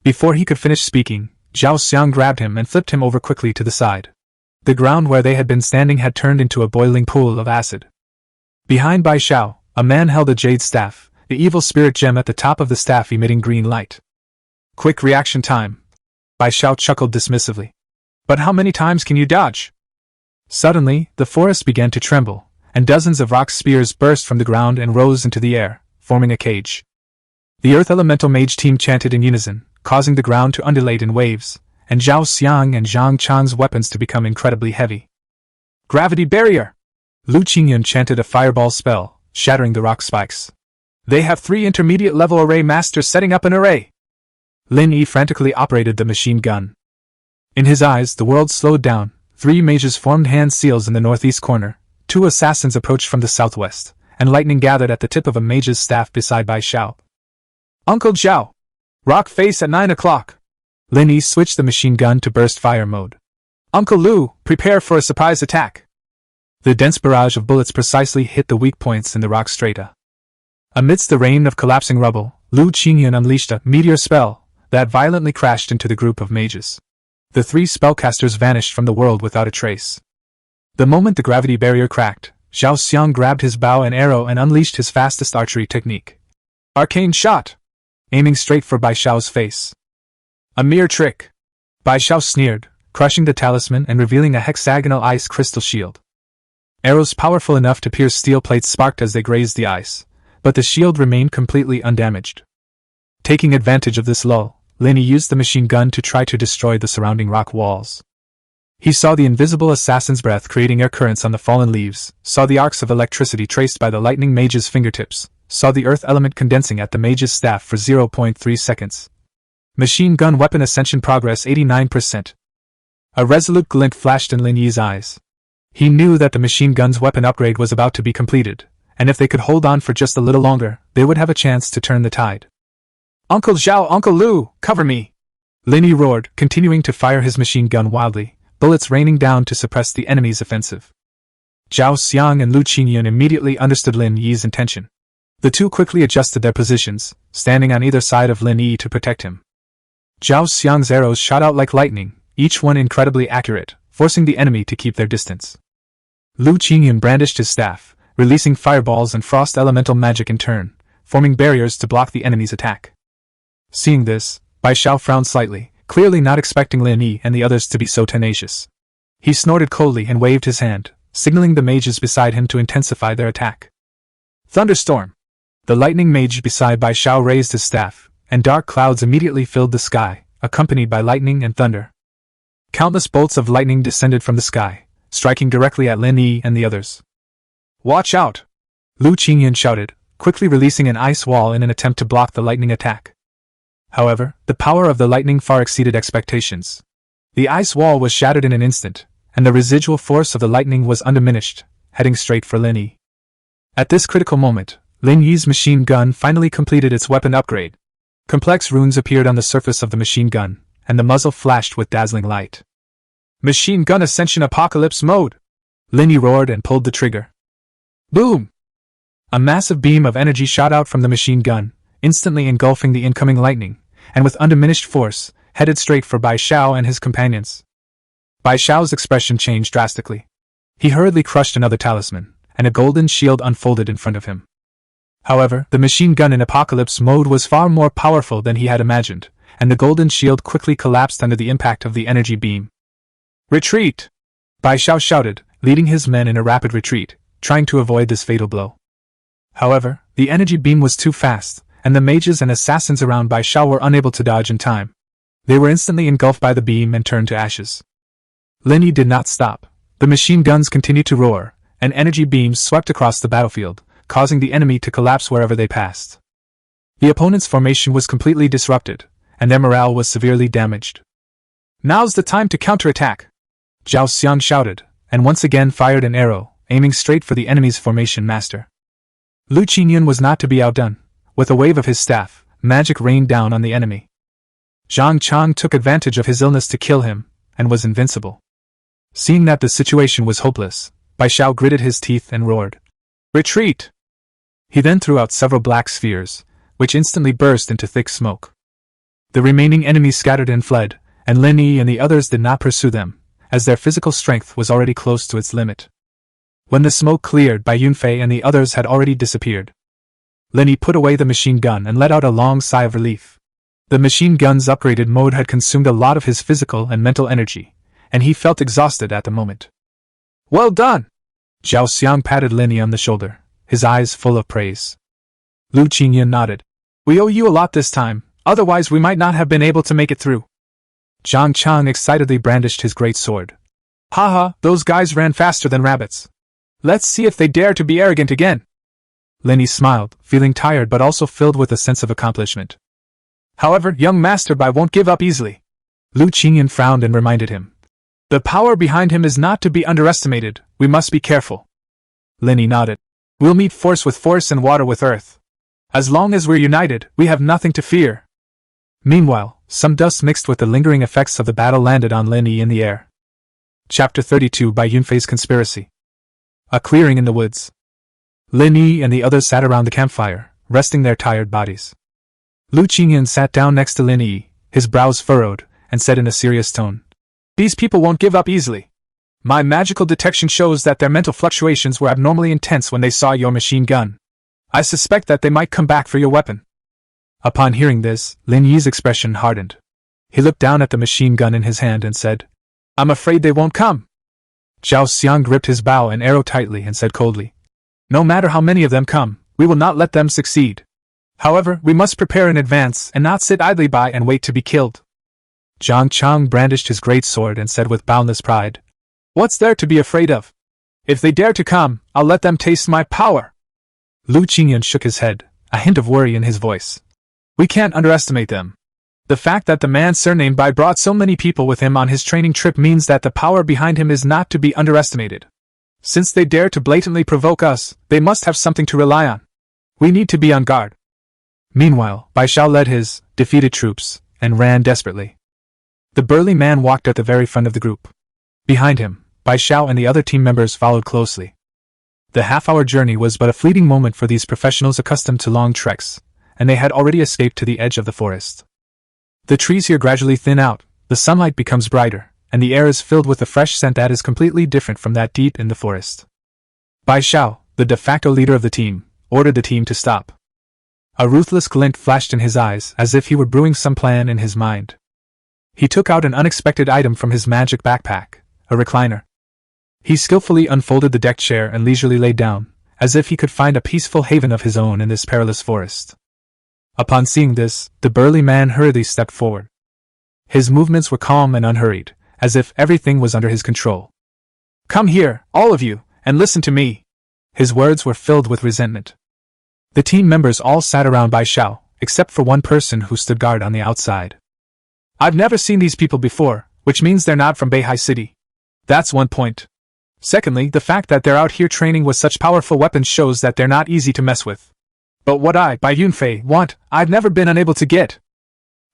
Before he could finish speaking, Zhao Xiang grabbed him and flipped him over quickly to the side. The ground where they had been standing had turned into a boiling pool of acid. Behind Bai Xiao, a man held a jade staff, the evil spirit gem at the top of the staff emitting green light. Quick reaction time. Bai Xiao chuckled dismissively. But how many times can you dodge? Suddenly, the forest began to tremble, and dozens of rock spears burst from the ground and rose into the air, forming a cage. The Earth Elemental Mage team chanted in unison, causing the ground to undulate in waves, and Zhao Xiang and Zhang Chang's weapons to become incredibly heavy. Gravity barrier! Lu Qingyun chanted a fireball spell, shattering the rock spikes. They have 3 intermediate-level array masters setting up an array! Lin Yi frantically operated the machine gun. In his eyes, the world slowed down. 3 mages formed hand seals in the northeast corner, 2 assassins approached from the southwest, and lightning gathered at the tip of a mage's staff beside Bai Xiao. Uncle Zhao! Rock face at 9 o'clock! Lin Yi switched the machine gun to burst fire mode. Uncle Lu, prepare for a surprise attack! The dense barrage of bullets precisely hit the weak points in the rock strata. Amidst the rain of collapsing rubble, Lu Qingyun unleashed a meteor spell that violently crashed into the group of mages. The 3 spellcasters vanished from the world without a trace. The moment the gravity barrier cracked, Zhao Xiang grabbed his bow and arrow and unleashed his fastest archery technique. Arcane shot! Aiming straight for Bai Xiao's face. A mere trick! Bai Xiao sneered, crushing the talisman and revealing a hexagonal ice crystal shield. Arrows powerful enough to pierce steel plates sparked as they grazed the ice, but the shield remained completely undamaged. Taking advantage of this lull, Lin Yi used the machine gun to try to destroy the surrounding rock walls. He saw the invisible assassin's breath creating air currents on the fallen leaves, saw the arcs of electricity traced by the lightning mage's fingertips, saw the earth element condensing at the mage's staff for 0.3 seconds. Machine gun weapon ascension progress 89%. A resolute glint flashed in Lin Yi's eyes. He knew that the machine gun's weapon upgrade was about to be completed, and if they could hold on for just a little longer, they would have a chance to turn the tide. Uncle Zhao, Uncle Lu, cover me! Lin Yi roared, continuing to fire his machine gun wildly, bullets raining down to suppress the enemy's offensive. Zhao Xiang and Lu Qingyun immediately understood Lin Yi's intention. The 2 quickly adjusted their positions, standing on either side of Lin Yi to protect him. Zhao Xiang's arrows shot out like lightning, each one incredibly accurate, forcing the enemy to keep their distance. Lu Qingyun brandished his staff, releasing fireballs and frost elemental magic in turn, forming barriers to block the enemy's attack. Seeing this, Bai Xiao frowned slightly, clearly not expecting Lin Yi and the others to be so tenacious. He snorted coldly and waved his hand, signaling the mages beside him to intensify their attack. Thunderstorm! The lightning mage beside Bai Xiao raised his staff, and dark clouds immediately filled the sky, accompanied by lightning and thunder. Countless bolts of lightning descended from the sky, striking directly at Lin Yi and the others. "Watch out!" Lu Qingyan shouted, quickly releasing an ice wall in an attempt to block the lightning attack. However, the power of the lightning far exceeded expectations. The ice wall was shattered in an instant, and the residual force of the lightning was undiminished, heading straight for Lin Yi. At this critical moment, Lin Yi's machine gun finally completed its weapon upgrade. Complex runes appeared on the surface of the machine gun, and the muzzle flashed with dazzling light. "Machine gun ascension apocalypse mode!" Lin Yi roared and pulled the trigger. Boom! A massive beam of energy shot out from the machine gun, instantly engulfing the incoming lightning, and with undiminished force, headed straight for Bai Xiao and his companions. Bai Xiao's expression changed drastically. He hurriedly crushed another talisman, and a golden shield unfolded in front of him. However, the machine gun in apocalypse mode was far more powerful than he had imagined, and the golden shield quickly collapsed under the impact of the energy beam. "Retreat!" Bai Xiao shouted, leading his men in a rapid retreat, trying to avoid this fatal blow. However, the energy beam was too fast, and the mages and assassins around Bai Xiao were unable to dodge in time. They were instantly engulfed by the beam and turned to ashes. Lin Yi did not stop. The machine guns continued to roar, and energy beams swept across the battlefield, causing the enemy to collapse wherever they passed. The opponent's formation was completely disrupted, and their morale was severely damaged. "Now's the time to counterattack!" Zhao Xiang shouted, and once again fired an arrow, aiming straight for the enemy's formation master. Lu Qingyan was not to be outdone. With a wave of his staff, magic rained down on the enemy. Zhang Chang took advantage of his illness to kill him, and was invincible. Seeing that the situation was hopeless, Bai Xiao gritted his teeth and roared, "Retreat!" He then threw out several black spheres, which instantly burst into thick smoke. The remaining enemies scattered and fled, and Lin Yi and the others did not pursue them, as their physical strength was already close to its limit. When the smoke cleared, Bai Yunfei and the others had already disappeared. Lin Yi put away the machine gun and let out a long sigh of relief. The machine gun's upgraded mode had consumed a lot of his physical and mental energy, and he felt exhausted at the moment. "Well done!" Zhao Xiang patted Lin Yi on the shoulder, his eyes full of praise. Lu Qingyan nodded. "We owe you a lot this time, otherwise we might not have been able to make it through." Zhang Chang excitedly brandished his great sword. "Haha, those guys ran faster than rabbits. Let's see if they dare to be arrogant again." Lin Yi smiled, feeling tired but also filled with a sense of accomplishment. "However, young Master Bai won't give up easily." Lu Qingyan frowned and reminded him. "The power behind him is not to be underestimated, we must be careful." Lin Yi nodded. "We'll meet force with force and water with earth. As long as we're united, we have nothing to fear." Meanwhile, some dust mixed with the lingering effects of the battle landed on Lin Yi in the air. Chapter 32 Bai Yunfei's Conspiracy. A clearing in the woods. Lin Yi and the others sat around the campfire, resting their tired bodies. Lu Qingyan sat down next to Lin Yi, his brows furrowed, and said in a serious tone, "These people won't give up easily. My magical detection shows that their mental fluctuations were abnormally intense when they saw your machine gun. I suspect that they might come back for your weapon." Upon hearing this, Lin Yi's expression hardened. He looked down at the machine gun in his hand and said, "I'm afraid they won't come." Zhao Xiang gripped his bow and arrow tightly and said coldly, "No matter how many of them come, we will not let them succeed. However, we must prepare in advance and not sit idly by and wait to be killed." Zhang Chang brandished his great sword and said with boundless pride, "What's there to be afraid of? If they dare to come, I'll let them taste my power." Lu Qingyan shook his head, a hint of worry in his voice. "We can't underestimate them. The fact that the man surnamed Bai brought so many people with him on his training trip means that the power behind him is not to be underestimated. Since they dare to blatantly provoke us, they must have something to rely on. We need to be on guard." Meanwhile, Bai Xiao led his defeated troops and ran desperately. The burly man walked at the very front of the group. Behind him, Bai Xiao and the other team members followed closely. The half-hour journey was but a fleeting moment for these professionals accustomed to long treks, and they had already escaped to the edge of the forest. The trees here gradually thin out, the sunlight becomes brighter, and the air is filled with a fresh scent that is completely different from that deep in the forest. Bai Xiao, the de facto leader of the team, ordered the team to stop. A ruthless glint flashed in his eyes as if he were brewing some plan in his mind. He took out an unexpected item from his magic backpack, a recliner. He skillfully unfolded the deck chair and leisurely lay down, as if he could find a peaceful haven of his own in this perilous forest. Upon seeing this, the burly man hurriedly stepped forward. His movements were calm and unhurried, as if everything was under his control. "Come here, all of you, and listen to me." His words were filled with resentment. The team members all sat around Bai Xiao, except for one person who stood guard on the outside. "I've never seen these people before, which means they're not from Beihai City. That's one point. Secondly, the fact that they're out here training with such powerful weapons shows that they're not easy to mess with. But what I, Bai Yunfei, want, I've never been unable to get.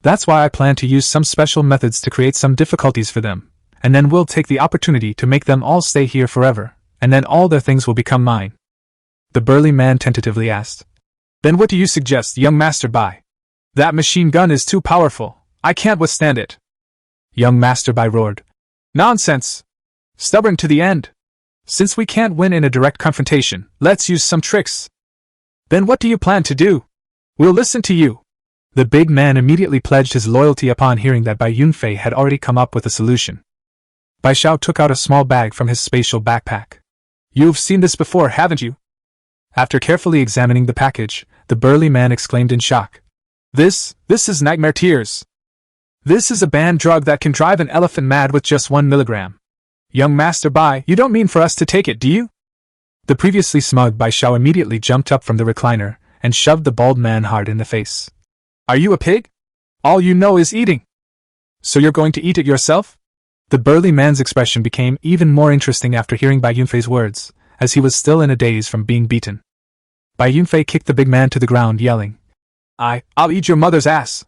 That's why I plan to use some special methods to create some difficulties for them, and then we'll take the opportunity to make them all stay here forever, and then all their things will become mine." The burly man tentatively asked. "Then what do you suggest, young Master Bai? That machine gun is too powerful. I can't withstand it." Young Master Bai roared. "Nonsense! Stubborn to the end! Since we can't win in a direct confrontation, let's use some tricks." "Then what do you plan to do? We'll listen to you." The big man immediately pledged his loyalty upon hearing that Bai Yunfei had already come up with a solution. Bai Xiao took out a small bag from his spatial backpack. "You've seen this before, haven't you?" After carefully examining the package, the burly man exclaimed in shock. This is nightmare tears. This is a banned drug that can drive an elephant mad with just 1 milligram. Young Master Bai, you don't mean for us to take it, do you?" The previously smug Bai Xiao immediately jumped up from the recliner and shoved the bald man hard in the face. "Are you a pig? All you know is eating. So you're going to eat it yourself?" The burly man's expression became even more interesting after hearing Bai Yunfei's words, as he was still in a daze from being beaten. Bai Yunfei kicked the big man to the ground, yelling, I'll eat your mother's ass.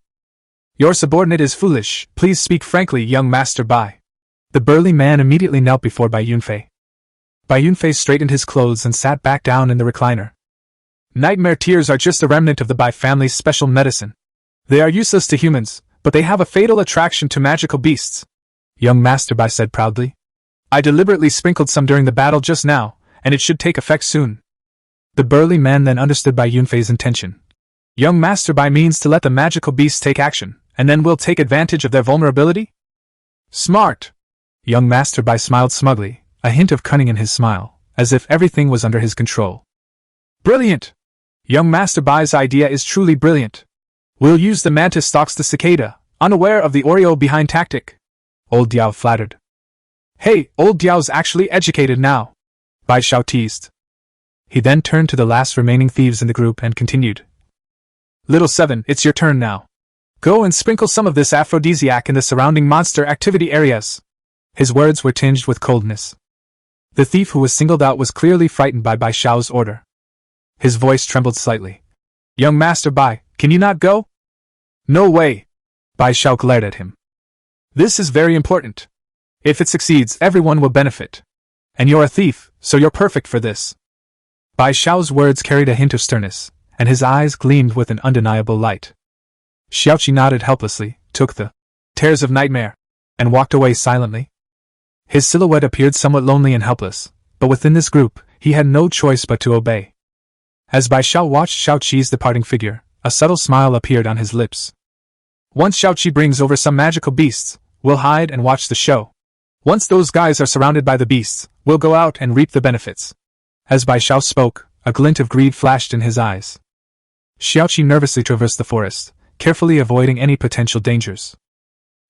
Your subordinate is foolish, please speak frankly, young Master Bai." The burly man immediately knelt before Bai Yunfei. Bai Yunfei straightened his clothes and sat back down in the recliner. "Nightmare tears are just a remnant of the Bai family's special medicine. They are useless to humans, but they have a fatal attraction to magical beasts," young Master Bai said proudly. "I deliberately sprinkled some during the battle just now, and it should take effect soon." The burly man then understood Bai Yunfei's intention. "Young Master Bai means to let the magical beasts take action, and then we'll take advantage of their vulnerability?" "Smart!" Young Master Bai smiled smugly, a hint of cunning in his smile, as if everything was under his control. "Brilliant! Young Master Bai's idea is truly brilliant. We'll use the mantis stalks the cicada, unaware of the Oreo behind tactic," Old Diao flattered. "Hey, Old Diao's actually educated now," Bai Xiao teased. He then turned to the last remaining thieves in the group and continued. "Little Seven, it's your turn now. Go and sprinkle some of this aphrodisiac in the surrounding monster activity areas." His words were tinged with coldness. The thief who was singled out was clearly frightened by Bai Xiao's order. His voice trembled slightly. "Young Master Bai, can you not go?" "No way!" Bai Xiao glared at him. "This is very important. If it succeeds, everyone will benefit. And you're a thief, so you're perfect for this." Bai Xiao's words carried a hint of sternness, and his eyes gleamed with an undeniable light. Xiaoqi nodded helplessly, took the tears of nightmare, and walked away silently. His silhouette appeared somewhat lonely and helpless, but within this group, he had no choice but to obey. As Bai Xiao watched Xiaoqi's departing figure, a subtle smile appeared on his lips. "Once Xiaoqi brings over some magical beasts, we'll hide and watch the show. Once those guys are surrounded by the beasts, we'll go out and reap the benefits." As Bai Xiao spoke, a glint of greed flashed in his eyes. Xiaoqi nervously traversed the forest, carefully avoiding any potential dangers.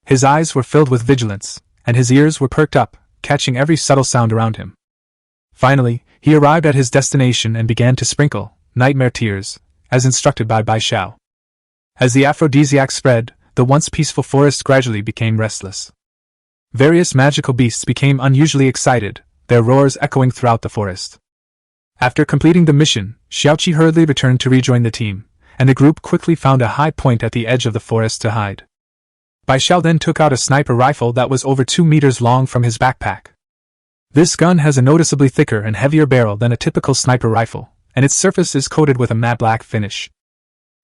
His eyes were filled with vigilance, and his ears were perked up, catching every subtle sound around him. Finally, he arrived at his destination and began to sprinkle nightmare tears, as instructed by Bai Xiao. As the aphrodisiac spread, the once peaceful forest gradually became restless. Various magical beasts became unusually excited, their roars echoing throughout the forest. After completing the mission, Xiaoqi hurriedly returned to rejoin the team, and the group quickly found a high point at the edge of the forest to hide. Bai Xiao then took out a sniper rifle that was over 2 meters long from his backpack. This gun has a noticeably thicker and heavier barrel than a typical sniper rifle, and its surface is coated with a matte black finish.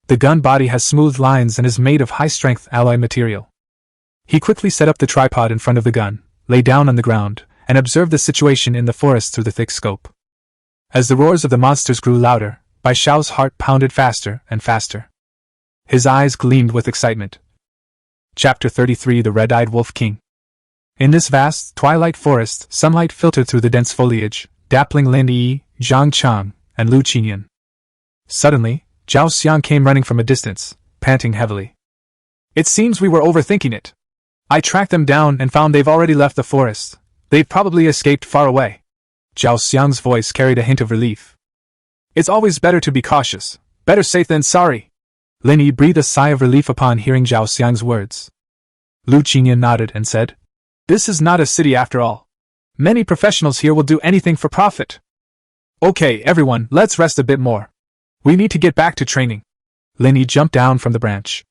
The gun body has smooth lines and is made of high-strength alloy material. He quickly set up the tripod in front of the gun, lay down on the ground, and observed the situation in the forest through the thick scope. As the roars of the monsters grew louder, Bai Xiao's heart pounded faster and faster. His eyes gleamed with excitement. Chapter 33: The Red-Eyed Wolf King. In this vast, twilight forest, sunlight filtered through the dense foliage, dappling Lin Yi, Zhang Chang, and Lu Qinyan. Suddenly, Zhao Xiang came running from a distance, panting heavily. It seems we were overthinking it. I tracked them down and found they've already left the forest. They've probably escaped far away. Zhao Xiang's voice carried a hint of relief. It's always better to be cautious. Better safe than sorry. Lin Yi breathed a sigh of relief upon hearing Zhao Xiang's words. Lu Qingyan nodded and said, This is not a city after all. Many professionals here will do anything for profit. Okay, everyone, let's rest a bit more. We need to get back to training. Lin Yi jumped down from the branch.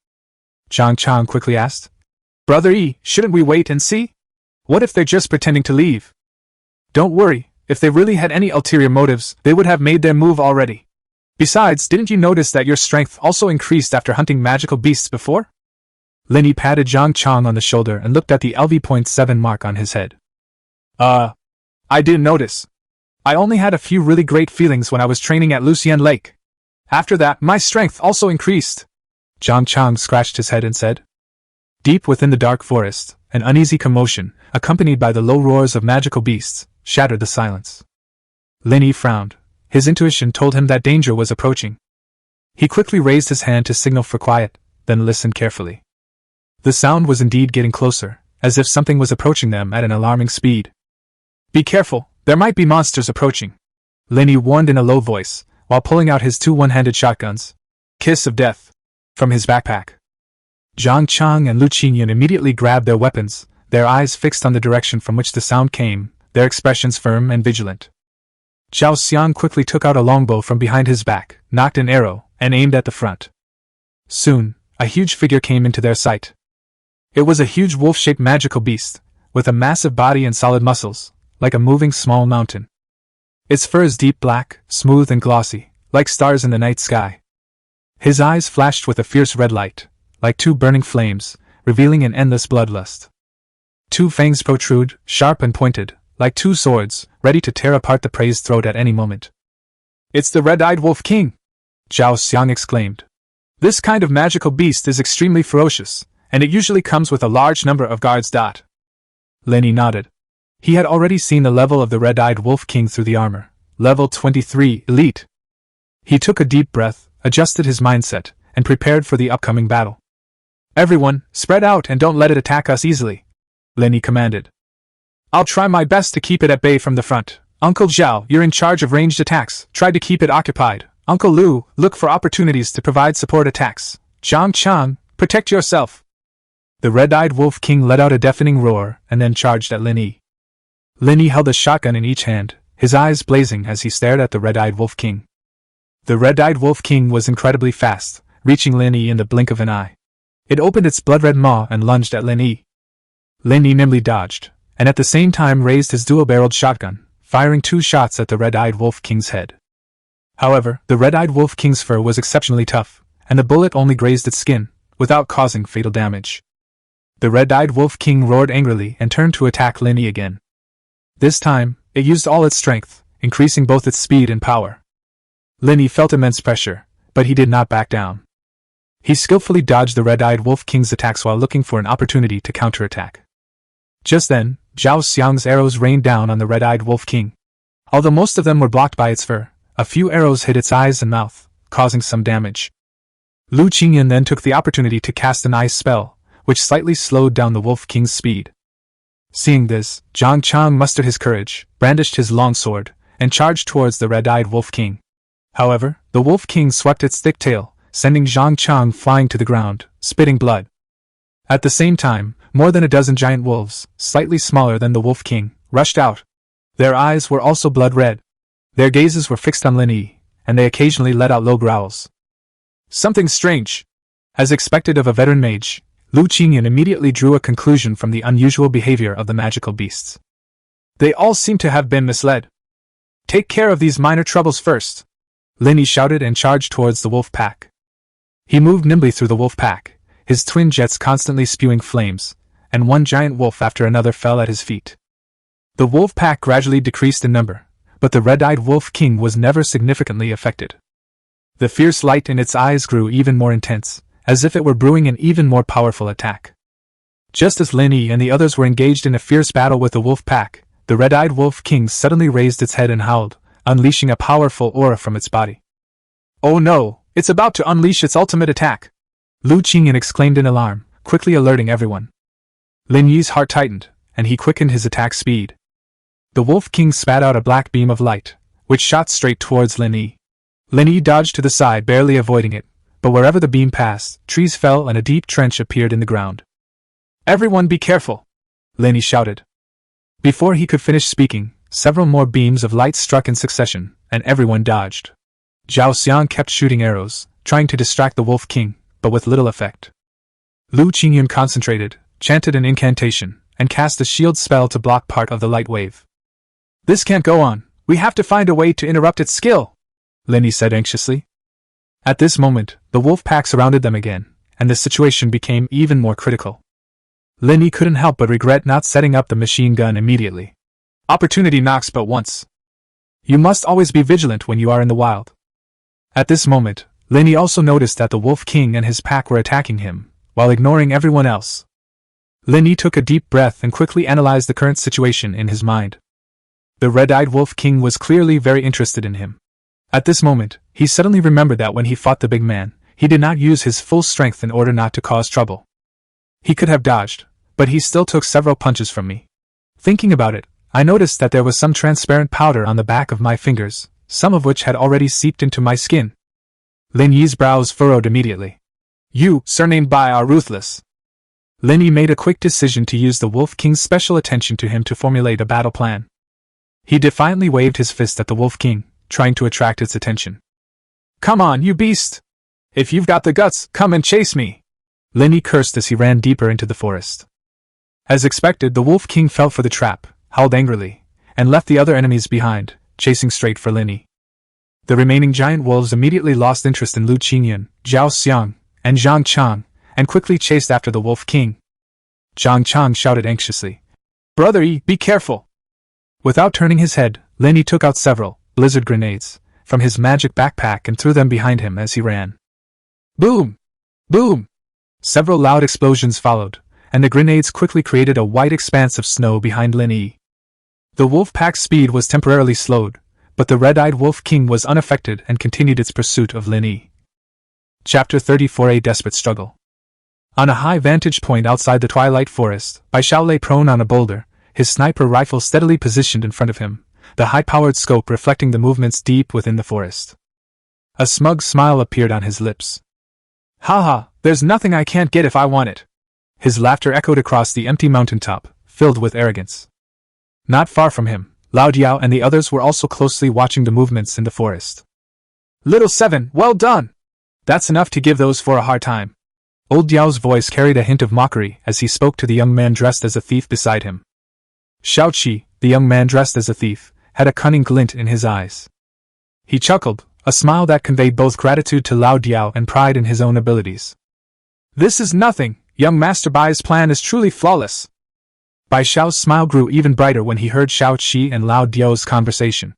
Zhang Chang quickly asked, Brother Yi, shouldn't we wait and see? What if they're just pretending to leave? Don't worry, if they really had any ulterior motives, they would have made their move already. Besides, didn't you notice that your strength also increased after hunting magical beasts before? Lin Yi patted Zhang Chang on the shoulder and looked at the LV.7 mark on his head. I didn't notice. I only had a few really great feelings when I was training at Lucian Lake. After that, my strength also increased. Zhang Chang scratched his head and said. Deep within the dark forest, an uneasy commotion, accompanied by the low roars of magical beasts, shattered the silence. Lin Yi frowned. His intuition told him that danger was approaching. He quickly raised his hand to signal for quiet, then listened carefully. The sound was indeed getting closer, as if something was approaching them at an alarming speed. Be careful, there might be monsters approaching. Lin Yi warned in a low voice, while pulling out his two one-handed shotguns. Kiss of death. From his backpack. Zhang Chang and Lu Qingyan immediately grabbed their weapons, their eyes fixed on the direction from which the sound came, their expressions firm and vigilant. Zhao Xiang quickly took out a longbow from behind his back, nocked an arrow, and aimed at the front. Soon, a huge figure came into their sight. It was a huge wolf-shaped magical beast, with a massive body and solid muscles, like a moving small mountain. Its fur is deep black, smooth and glossy, like stars in the night sky. His eyes flashed with a fierce red light, like two burning flames, revealing an endless bloodlust. Two fangs protrude, sharp and pointed, like two swords, ready to tear apart the prey's throat at any moment. It's the red-eyed wolf king! Zhao Xiang exclaimed. This kind of magical beast is extremely ferocious, and it usually comes with a large number of guards. Lin Yi nodded. He had already seen the level of the red-eyed wolf king through the armor, level 23, elite. He took a deep breath, adjusted his mindset, and prepared for the upcoming battle. Everyone, spread out and don't let it attack us easily, Lin Yi commanded. I'll try my best to keep it at bay from the front. Uncle Zhao, you're in charge of ranged attacks. Try to keep it occupied. Uncle Lu, look for opportunities to provide support attacks. Zhang Chang, protect yourself. The red-eyed wolf king let out a deafening roar and then charged at Lin Yi. Lin Yi held a shotgun in each hand, his eyes blazing as he stared at the red-eyed wolf king. The red-eyed wolf king was incredibly fast, reaching Lin Yi in the blink of an eye. It opened its blood-red maw and lunged at Lin Yi. Lin Yi nimbly dodged, and at the same time raised his dual-barreled shotgun, firing 2 shots at the red-eyed wolf king's head. However, the red-eyed wolf king's fur was exceptionally tough, and the bullet only grazed its skin, without causing fatal damage. The red-eyed wolf king roared angrily and turned to attack Lin Yi again. This time, it used all its strength, increasing both its speed and power. Lin Yi felt immense pressure, but he did not back down. He skillfully dodged the red-eyed wolf king's attacks while looking for an opportunity to counterattack. Just then, Zhao Xiang's arrows rained down on the red-eyed wolf king. Although most of them were blocked by its fur, a few arrows hit its eyes and mouth, causing some damage. Lu Qingyan then took the opportunity to cast an ice spell, which slightly slowed down the wolf king's speed. Seeing this, Zhang Chang mustered his courage, brandished his long sword, and charged towards the red-eyed wolf king. However, the wolf king swept its thick tail, sending Zhang Chang flying to the ground, spitting blood. At the same time, more than a dozen giant wolves, slightly smaller than the wolf king, rushed out. Their eyes were also blood-red. Their gazes were fixed on Lin Yi, and they occasionally let out low growls. Something strange. As expected of a veteran mage, Lu Qingyan immediately drew a conclusion from the unusual behavior of the magical beasts. They all seem to have been misled. Take care of these minor troubles first, Lin Yi shouted and charged towards the wolf pack. He moved nimbly through the wolf pack, his twin jets constantly spewing flames, and one giant wolf after another fell at his feet. The wolf pack gradually decreased in number, but the red-eyed wolf king was never significantly affected. The fierce light in its eyes grew even more intense, as if it were brewing an even more powerful attack. Just as Lin Yi and the others were engaged in a fierce battle with the wolf pack, the red-eyed wolf king suddenly raised its head and howled, unleashing a powerful aura from its body. Oh no, It's about to unleash its ultimate attack! Lu Qingyan exclaimed in alarm, quickly alerting everyone. Lin Yi's heart tightened, and he quickened his attack speed. The Wolf King spat out a black beam of light, which shot straight towards Lin Yi. Lin Yi dodged to the side, barely avoiding it, but wherever the beam passed, trees fell and a deep trench appeared in the ground. Everyone be careful! Lin Yi shouted. Before he could finish speaking, several more beams of light struck in succession, and everyone dodged. Zhao Xiang kept shooting arrows, trying to distract the Wolf King, but with little effect. Lu Qingyun concentrated, chanted an incantation, and cast a shield spell to block part of the light wave. This can't go on. We have to find a way to interrupt its skill, Lin Yi said anxiously. At this moment, the wolf pack surrounded them again, and the situation became even more critical. Lin Yi couldn't help but regret not setting up the machine gun immediately. Opportunity knocks but once. You must always be vigilant when you are in the wild. At this moment, Lin Yi also noticed that the Wolf King and his pack were attacking him, while ignoring everyone else. Lin Yi took a deep breath and quickly analyzed the current situation in his mind. The red-eyed Wolf King was clearly very interested in him. At this moment, he suddenly remembered that when he fought the big man, he did not use his full strength in order not to cause trouble. He could have dodged, but he still took several punches from me. Thinking about it, I noticed that there was some transparent powder on the back of my fingers, some of which had already seeped into my skin. Lin Yi's brows furrowed immediately. You, surnamed Bai, are ruthless. Lin Yi made a quick decision to use the Wolf King's special attention to him to formulate a battle plan. He defiantly waved his fist at the Wolf King, trying to attract its attention. Come on, you beast! If you've got the guts, come and chase me! Lin Yi cursed as he ran deeper into the forest. As expected, the Wolf King fell for the trap, howled angrily, and left the other enemies behind, chasing straight for Lin Yi. The remaining giant wolves immediately lost interest in Lu Qingyun, Zhao Xiang, and Zhang Chang, and quickly chased after the Wolf King. Zhang Chang shouted anxiously, Brother Yi, be careful! Without turning his head, Lin Yi took out several blizzard grenades from his magic backpack and threw them behind him as he ran. Boom! Boom! Several loud explosions followed, and the grenades quickly created a white expanse of snow behind Lin Yi. The wolf pack's speed was temporarily slowed, but the red-eyed Wolf King was unaffected and continued its pursuit of Lin Yi. Chapter 34: A Desperate Struggle. On a high vantage point outside the twilight forest, Bai Xiao lay prone on a boulder, his sniper rifle steadily positioned in front of him, the high-powered scope reflecting the movements deep within the forest. A smug smile appeared on his lips. Haha, there's nothing I can't get if I want it. His laughter echoed across the empty mountaintop, filled with arrogance. Not far from him, Lao Diao and the others were also closely watching the movements in the forest. Little Seven, well done! That's enough to give those four a hard time. Old Diao's voice carried a hint of mockery as he spoke to the young man dressed as a thief beside him. Xiao Qi, the young man dressed as a thief, had a cunning glint in his eyes. He chuckled, a smile that conveyed both gratitude to Lao Diao and pride in his own abilities. This is nothing, young Master Bai's plan is truly flawless. Bai Xiao's smile grew even brighter when he heard Xiao Qi and Lao Diao's conversation.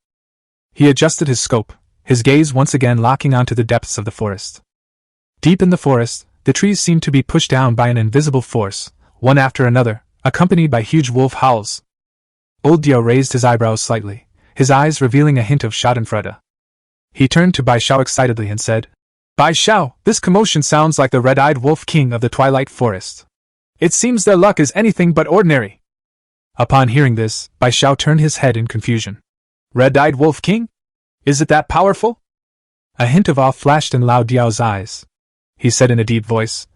He adjusted his scope, his gaze once again locking onto the depths of the forest. Deep in the forest, the trees seemed to be pushed down by an invisible force, one after another, accompanied by huge wolf howls. Old Diao raised his eyebrows slightly, his eyes revealing a hint of schadenfreude. He turned to Bai Xiao excitedly and said, Bai Xiao, this commotion sounds like the red-eyed Wolf King of the Twilight Forest. It seems their luck is anything but ordinary. Upon hearing this, Bai Xiao turned his head in confusion. Red-eyed Wolf King? Is it that powerful? A hint of awe flashed in Lao Diao's eyes. He said in a deep voice,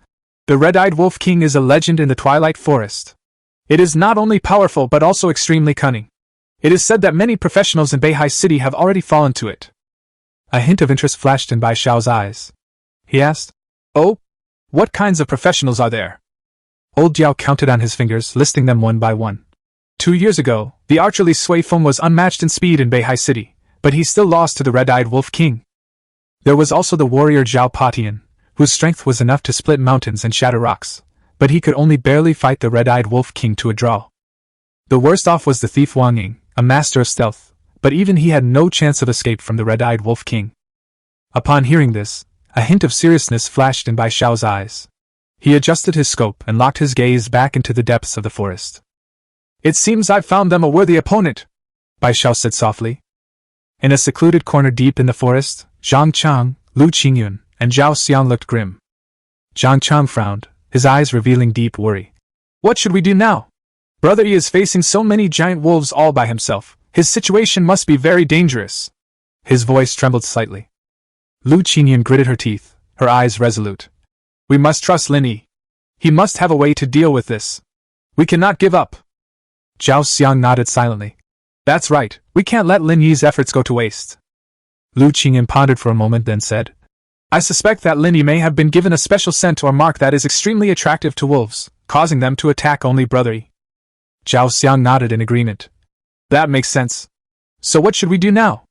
The red-eyed Wolf King is a legend in the Twilight Forest. It is not only powerful but also extremely cunning. It is said that many professionals in Beihai City have already fallen to it. A hint of interest flashed in Bai Xiao's eyes. He asked, Oh? What kinds of professionals are there? Old Diao counted on his fingers, listing them one by one. 2 years ago, the archer Li Sui Feng was unmatched in speed in Beihai City, but he still lost to the red-eyed Wolf King. There was also the warrior Zhao Patian, whose strength was enough to split mountains and shatter rocks, but he could only barely fight the red-eyed Wolf King to a draw. The worst off was the thief Wang Ying, a master of stealth, but even he had no chance of escape from the red-eyed Wolf King. Upon hearing this, a hint of seriousness flashed in Bai Xiao's eyes. He adjusted his scope and locked his gaze back into the depths of the forest. It seems I've found them a worthy opponent, Bai Xiao said softly. In a secluded corner deep in the forest, Zhang Chang, Lu Qingyun, and Zhao Xiang looked grim. Zhang Chang frowned, his eyes revealing deep worry. What should we do now? Brother Yi is facing so many giant wolves all by himself. His situation must be very dangerous. His voice trembled slightly. Lu Qingyan gritted her teeth, her eyes resolute. We must trust Lin Yi. He must have a way to deal with this. We cannot give up. Zhao Xiang nodded silently. That's right, we can't let Lin Yi's efforts go to waste. Lu Qingyan pondered for a moment, then said, I suspect that Lin Yi may have been given a special scent or mark that is extremely attractive to wolves, causing them to attack only Brother Yi. Zhao Xiang nodded in agreement. That makes sense. So what should we do now?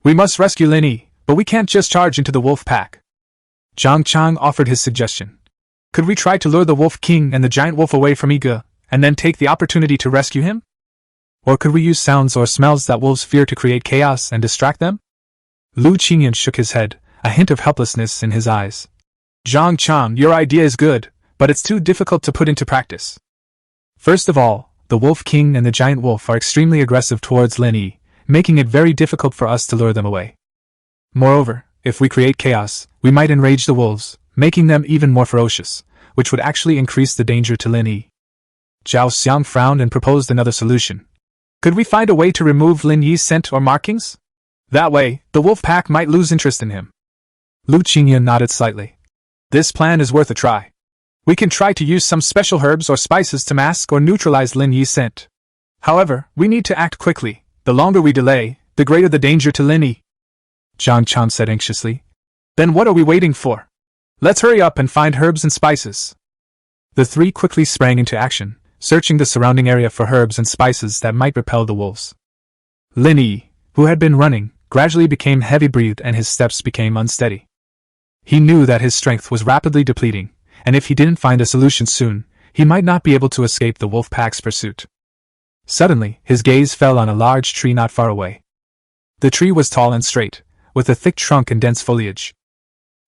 We must rescue Lin Yi, but we can't just charge into the wolf pack. Zhang Chang offered his suggestion. Could we try to lure the Wolf King and the giant wolf away from Iga, and then take the opportunity to rescue him? Or could we use sounds or smells that wolves fear to create chaos and distract them? Lu Qingyan shook his head, a hint of helplessness in his eyes. Zhang Chang, your idea is good, but it's too difficult to put into practice. First of all, the Wolf King and the giant wolf are extremely aggressive towards Lin Yi, making it very difficult for us to lure them away. Moreover, if we create chaos, we might enrage the wolves, making them even more ferocious, which would actually increase the danger to Lin Yi. Zhao Xiang frowned and proposed another solution. Could we find a way to remove Lin Yi's scent or markings? That way, the wolf pack might lose interest in him. Lu Qingyan nodded slightly. This plan is worth a try. We can try to use some special herbs or spices to mask or neutralize Lin Yi's scent. However, we need to act quickly. The longer we delay, the greater the danger to Lin Yi. Zhang Chang said anxiously. Then what are we waiting for? Let's hurry up and find herbs and spices. The three quickly sprang into action, searching the surrounding area for herbs and spices that might repel the wolves. Lin Yi, who had been running, gradually became heavy-breathed and his steps became unsteady. He knew that his strength was rapidly depleting, and if he didn't find a solution soon, he might not be able to escape the wolf pack's pursuit. Suddenly, his gaze fell on a large tree not far away. The tree was tall and straight, with a thick trunk and dense foliage.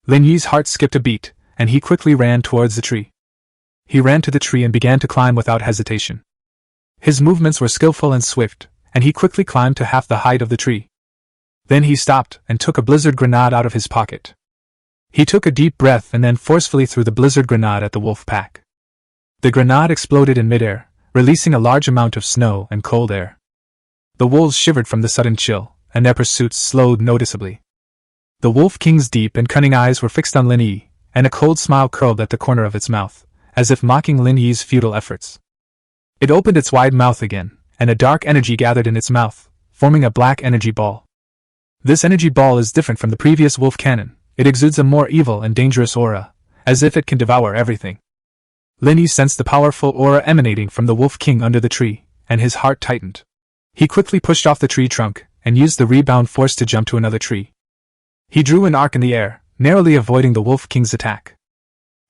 Lin Yi's heart skipped a beat, and he quickly ran towards the tree. He ran to the tree and began to climb without hesitation. His movements were skillful and swift, and he quickly climbed to half the height of the tree. Then he stopped and took a blizzard grenade out of his pocket. He took a deep breath and then forcefully threw the blizzard grenade at the wolf pack. The grenade exploded in midair, releasing a large amount of snow and cold air. The wolves shivered from the sudden chill, and their pursuit slowed noticeably. The Wolf King's deep and cunning eyes were fixed on Lin Yi, and a cold smile curled at the corner of its mouth, as if mocking Lin Yi's futile efforts. It opened its wide mouth again, and a dark energy gathered in its mouth, forming a black energy ball. This energy ball is different from the previous wolf cannon. It exudes a more evil and dangerous aura, as if it can devour everything. Lin Yi sensed the powerful aura emanating from the Wolf King under the tree, and his heart tightened. He quickly pushed off the tree trunk, and used the rebound force to jump to another tree. He drew an arc in the air, narrowly avoiding the Wolf King's attack.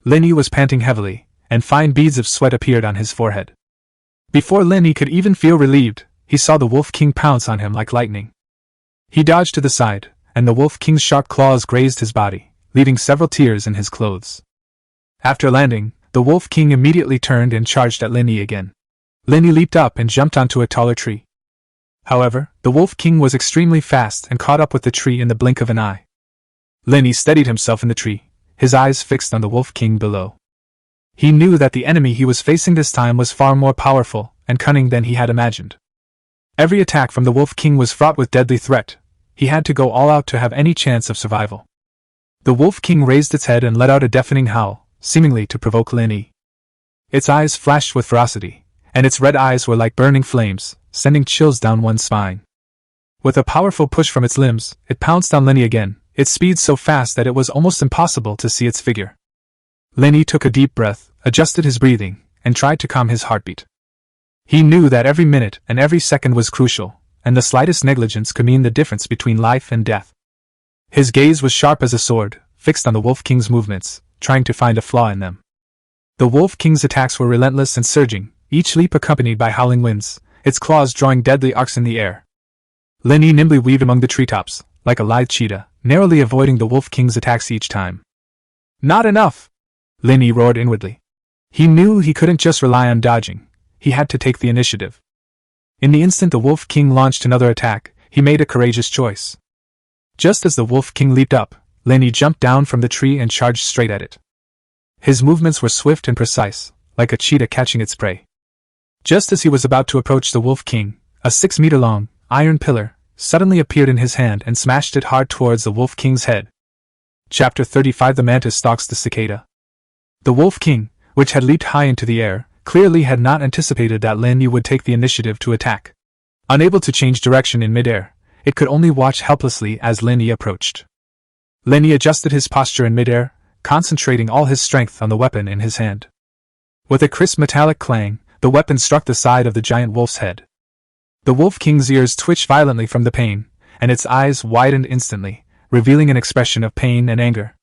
Lin Yi was panting heavily, and fine beads of sweat appeared on his forehead. Before Lin Yi could even feel relieved, he saw the Wolf King pounce on him like lightning. He dodged to the side, and the Wolf King's sharp claws grazed his body, leaving several tears in his clothes. After landing, the Wolf King immediately turned and charged at Lin Yi again. Lin Yi leaped up and jumped onto a taller tree. However, the Wolf King was extremely fast and caught up with the tree in the blink of an eye. Lin Yi steadied himself in the tree, his eyes fixed on the Wolf King below. He knew that the enemy he was facing this time was far more powerful and cunning than he had imagined. Every attack from the Wolf King was fraught with deadly threat. He had to go all out to have any chance of survival. The Wolf King raised its head and let out a deafening howl, seemingly to provoke Lin Yi. Its eyes flashed with ferocity, and its red eyes were like burning flames, sending chills down one's spine. With a powerful push from its limbs, it pounced on Lin Yi again, its speed so fast that it was almost impossible to see its figure. Lin Yi took a deep breath, adjusted his breathing, and tried to calm his heartbeat. He knew that every minute and every second was crucial, and the slightest negligence could mean the difference between life and death. His gaze was sharp as a sword, fixed on the Wolf King's movements, trying to find a flaw in them. The Wolf King's attacks were relentless and surging, each leap accompanied by howling winds, its claws drawing deadly arcs in the air. Lin Yi nimbly weaved among the treetops, like a lithe cheetah, narrowly avoiding the Wolf King's attacks each time. Not enough! Lin Yi roared inwardly. He knew he couldn't just rely on dodging. He had to take the initiative. In the instant the Wolf King launched another attack, he made a courageous choice. Just as the Wolf King leaped up, Lin Yi jumped down from the tree and charged straight at it. His movements were swift and precise, like a cheetah catching its prey. Just as he was about to approach the Wolf King, a 6-meter-long, iron pillar suddenly appeared in his hand and smashed it hard towards the Wolf King's head. Chapter 35 The Mantis Stalks the Cicada. The Wolf King, which had leaped high into the air, clearly had not anticipated that Lin Yi would take the initiative to attack. Unable to change direction in midair, it could only watch helplessly as Lin Yi approached. Lin Yi adjusted his posture in midair, concentrating all his strength on the weapon in his hand. With a crisp metallic clang, the weapon struck the side of the giant wolf's head. The Wolf King's ears twitched violently from the pain, and its eyes widened instantly, revealing an expression of pain and anger.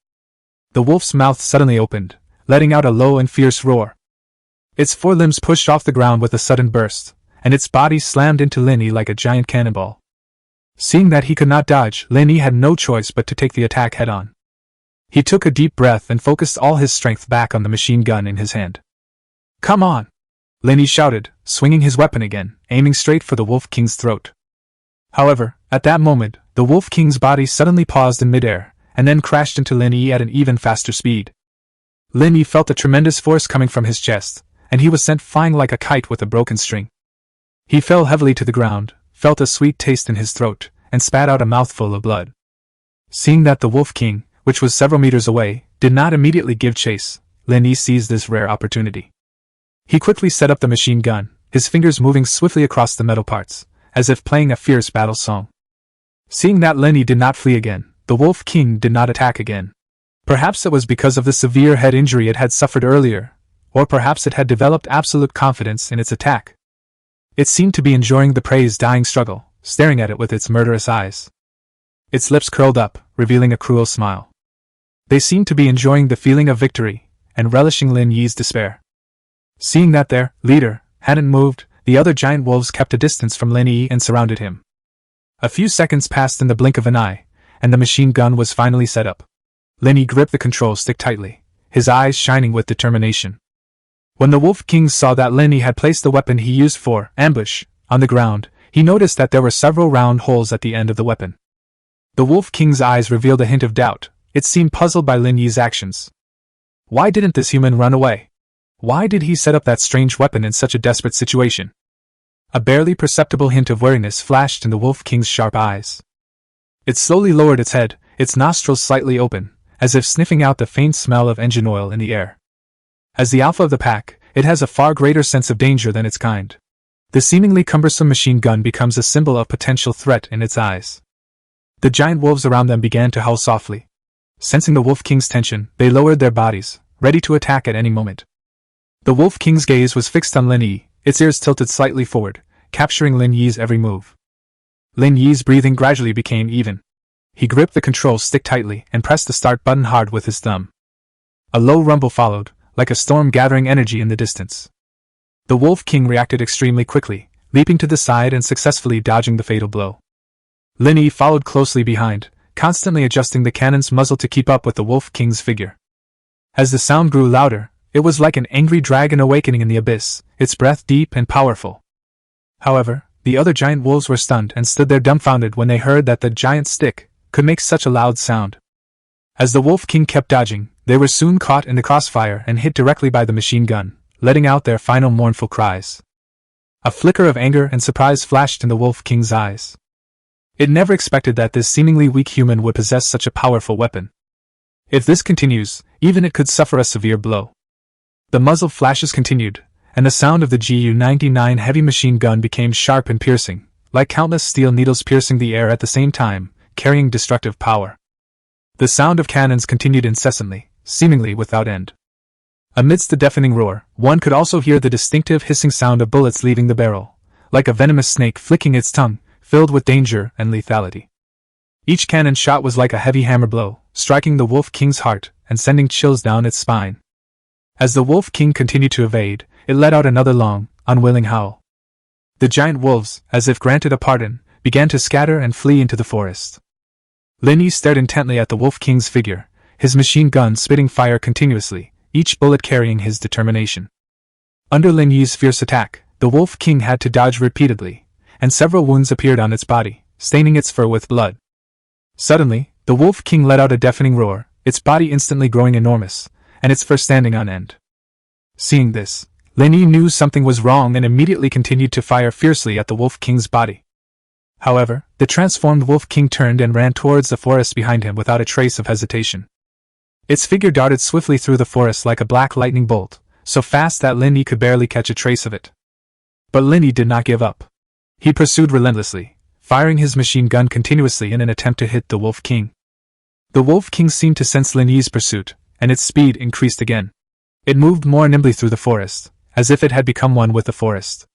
The wolf's mouth suddenly opened, letting out a low and fierce roar. Its forelimbs pushed off the ground with a sudden burst, and its body slammed into Lin Yi like a giant cannonball. Seeing that he could not dodge, Lin Yi had no choice but to take the attack head-on. He took a deep breath and focused all his strength back on the machine gun in his hand. "Come on!" Lin Yi shouted, swinging his weapon again, aiming straight for the Wolf King's throat. However, at that moment, the Wolf King's body suddenly paused in midair, and then crashed into Lin Yi at an even faster speed. Lin Yi felt a tremendous force coming from his chest, and he was sent flying like a kite with a broken string. He fell heavily to the ground, felt a sweet taste in his throat, and spat out a mouthful of blood. Seeing that the Wolf King, which was several meters away, did not immediately give chase, Lin Yi seized this rare opportunity. He quickly set up the machine gun, his fingers moving swiftly across the metal parts, as if playing a fierce battle song. Seeing that Lin Yi did not flee again, the Wolf King did not attack again. Perhaps it was because of the severe head injury it had suffered earlier, or perhaps it had developed absolute confidence in its attack. It seemed to be enjoying the prey's dying struggle, staring at it with its murderous eyes. Its lips curled up, revealing a cruel smile. They seemed to be enjoying the feeling of victory, and relishing Lin Yi's despair. Seeing that their leader hadn't moved, the other giant wolves kept a distance from Lin Yi and surrounded him. A few seconds passed in the blink of an eye, and the machine gun was finally set up. Lin Yi gripped the control stick tightly, his eyes shining with determination. When the Wolf King saw that Lin Yi had placed the weapon he used for ambush on the ground, he noticed that there were several round holes at the end of the weapon. The Wolf King's eyes revealed a hint of doubt. It seemed puzzled by Lin Yi's actions. Why didn't this human run away? Why did he set up that strange weapon in such a desperate situation? A barely perceptible hint of wariness flashed in the Wolf King's sharp eyes. It slowly lowered its head, its nostrils slightly open, as if sniffing out the faint smell of engine oil in the air. As the alpha of the pack, it has a far greater sense of danger than its kind. The seemingly cumbersome machine gun becomes a symbol of potential threat in its eyes. The giant wolves around them began to howl softly. Sensing the Wolf King's tension, they lowered their bodies, ready to attack at any moment. The Wolf King's gaze was fixed on Lin Yi, its ears tilted slightly forward, capturing Lin Yi's every move. Lin Yi's breathing gradually became even. He gripped the control stick tightly and pressed the start button hard with his thumb. A low rumble followed, like a storm gathering energy in the distance. The Wolf King reacted extremely quickly, leaping to the side and successfully dodging the fatal blow. Lin Yi followed closely behind, constantly adjusting the cannon's muzzle to keep up with the Wolf King's figure. As the sound grew louder, it was like an angry dragon awakening in the abyss, its breath deep and powerful. However, the other giant wolves were stunned and stood there dumbfounded when they heard that the giant stick could make such a loud sound. As the Wolf King kept dodging, they were soon caught in the crossfire and hit directly by the machine gun, letting out their final mournful cries. A flicker of anger and surprise flashed in the Wolf King's eyes. It never expected that this seemingly weak human would possess such a powerful weapon. If this continues, even it could suffer a severe blow. The muzzle flashes continued, and the sound of the Gu-99 heavy machine gun became sharp and piercing, like countless steel needles piercing the air at the same time, carrying destructive power. The sound of cannons continued incessantly, seemingly without end. Amidst the deafening roar, one could also hear the distinctive hissing sound of bullets leaving the barrel, like a venomous snake flicking its tongue, filled with danger and lethality. Each cannon shot was like a heavy hammer blow, striking the Wolf King's heart and sending chills down its spine. As the Wolf King continued to evade, it let out another long, unwilling howl. The giant wolves, as if granted a pardon, began to scatter and flee into the forest. Lin Yi stared intently at the Wolf King's figure, his machine gun spitting fire continuously, each bullet carrying his determination. Under Lin Yi's fierce attack, the Wolf King had to dodge repeatedly, and several wounds appeared on its body, staining its fur with blood. Suddenly, The Wolf King let out a deafening roar, its body instantly growing enormous, and its fur standing on end. Seeing this, Lin Yi knew something was wrong and immediately continued to fire fiercely at the Wolf King's body. However, the transformed Wolf King turned and ran towards the forest behind him without a trace of hesitation. Its figure darted swiftly through the forest like a black lightning bolt, so fast that Lin Yi could barely catch a trace of it. But Lin Yi did not give up. He pursued relentlessly, firing his machine gun continuously in an attempt to hit the Wolf King. The Wolf King seemed to sense Lin Yi's pursuit, and its speed increased again. It moved more nimbly through the forest, as if it had become one with the forest.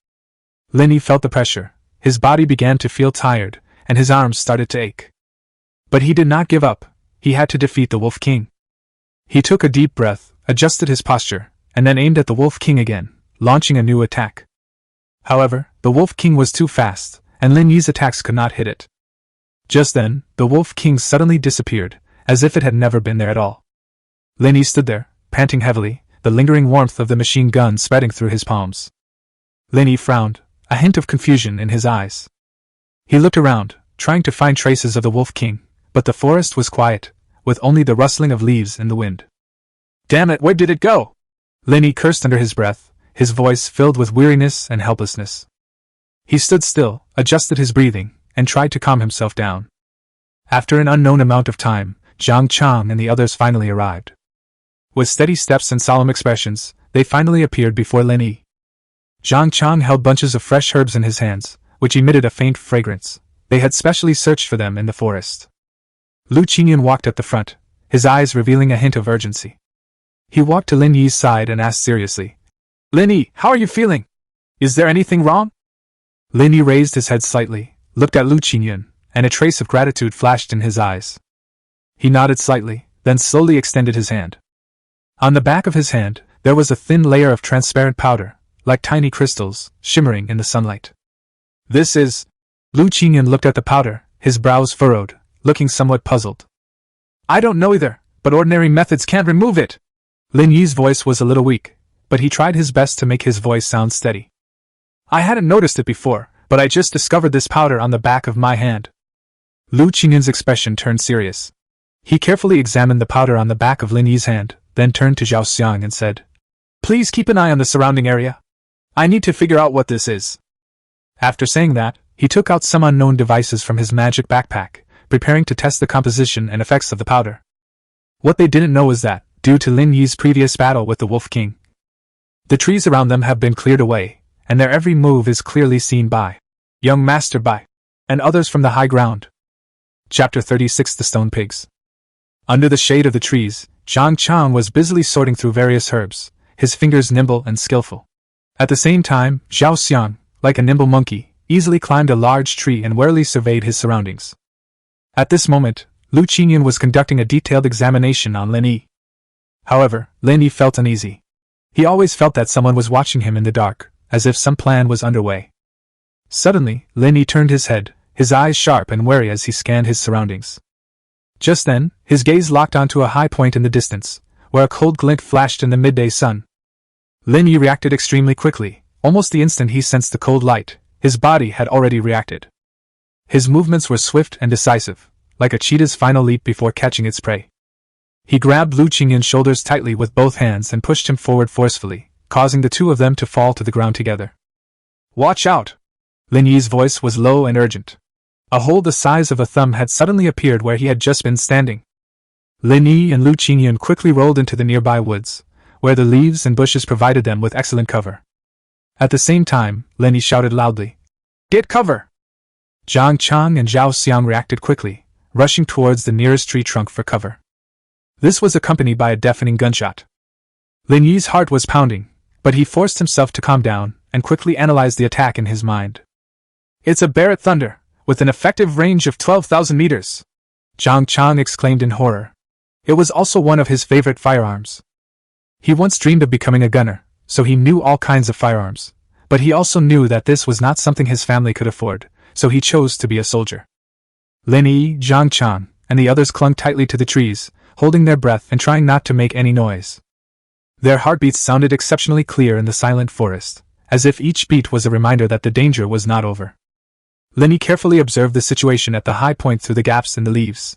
Lin Yi felt the pressure, his body began to feel tired, and his arms started to ache. But he did not give up, he had to defeat the Wolf King. He took a deep breath, adjusted his posture, and then aimed at the Wolf King again, launching a new attack. However, the Wolf King was too fast, and Lin Yi's attacks could not hit it. Just then, the Wolf King suddenly disappeared, as if it had never been there at all. Lin Yi stood there, panting heavily, the lingering warmth of the machine gun spreading through his palms. Lin Yi frowned, a hint of confusion in his eyes. He looked around, trying to find traces of the Wolf King, but the forest was quiet, with only the rustling of leaves in the wind. "Damn it, where did it go?" Lin Yi cursed under his breath, his voice filled with weariness and helplessness. He stood still, adjusted his breathing, and tried to calm himself down. After an unknown amount of time, Zhang Chang and the others finally arrived. With steady steps and solemn expressions, they finally appeared before Lin Yi. Zhang Chang held bunches of fresh herbs in his hands, which emitted a faint fragrance. They had specially searched for them in the forest. Lu Qingyan walked at the front, his eyes revealing a hint of urgency. He walked to Lin Yi's side and asked seriously, "Lin Yi, how are you feeling? Is there anything wrong?" Lin Yi raised his head slightly, looked at Lu Qingyan, and a trace of gratitude flashed in his eyes. He nodded slightly, then slowly extended his hand. On the back of his hand, there was a thin layer of transparent powder, like tiny crystals, shimmering in the sunlight. "This is—" Lu Qingyan looked at the powder, his brows furrowed, looking somewhat puzzled. "I don't know either, but ordinary methods can't remove it." Lin Yi's voice was a little weak, but he tried his best to make his voice sound steady. "I hadn't noticed it before, but I just discovered this powder on the back of my hand." Lu Qingyan's expression turned serious. He carefully examined the powder on the back of Lin Yi's hand, then turned to Zhao Xiang and said, "Please keep an eye on the surrounding area. I need to figure out what this is." After saying that, he took out some unknown devices from his magic backpack, preparing to test the composition and effects of the powder. What they didn't know is that, due to Lin Yi's previous battle with the Wolf King, the trees around them have been cleared away, and their every move is clearly seen by young Master Bai and others from the high ground. Chapter 36: The Stone Pigs. Under the shade of the trees, Zhang Chang was busily sorting through various herbs, his fingers nimble and skillful. At the same time, Zhao Xiang, like a nimble monkey, easily climbed a large tree and warily surveyed his surroundings. At this moment, Lu Qingyan was conducting a detailed examination on Lin Yi. However, Lin Yi felt uneasy. He always felt that someone was watching him in the dark, as if some plan was underway. Suddenly, Lin Yi turned his head, his eyes sharp and wary as he scanned his surroundings. Just then, his gaze locked onto a high point in the distance, where a cold glint flashed in the midday sun. Lin Yi reacted extremely quickly. Almost the instant he sensed the cold light, his body had already reacted. His movements were swift and decisive, like a cheetah's final leap before catching its prey. He grabbed Lu Qingyan's shoulders tightly with both hands and pushed him forward forcefully, causing the two of them to fall to the ground together. "Watch out!" Lin Yi's voice was low and urgent. A hole the size of a thumb had suddenly appeared where he had just been standing. Lin Yi and Lu Qingyan quickly rolled into the nearby woods, where the leaves and bushes provided them with excellent cover. At the same time, Lin Yi shouted loudly, "Get cover!" Zhang Chang and Zhao Xiang reacted quickly, rushing towards the nearest tree trunk for cover. This was accompanied by a deafening gunshot. Lin Yi's heart was pounding, but he forced himself to calm down and quickly analyzed the attack in his mind. "It's a Barrett Thunder, with an effective range of 12,000 meters!" Zhang Chang exclaimed in horror. It was also one of his favorite firearms. He once dreamed of becoming a gunner, so he knew all kinds of firearms, but he also knew that this was not something his family could afford, so he chose to be a soldier. Lin Yi, Zhang Chang, and the others clung tightly to the trees, holding their breath and trying not to make any noise. Their heartbeats sounded exceptionally clear in the silent forest, as if each beat was a reminder that the danger was not over. Lin Yi carefully observed the situation at the high point through the gaps in the leaves.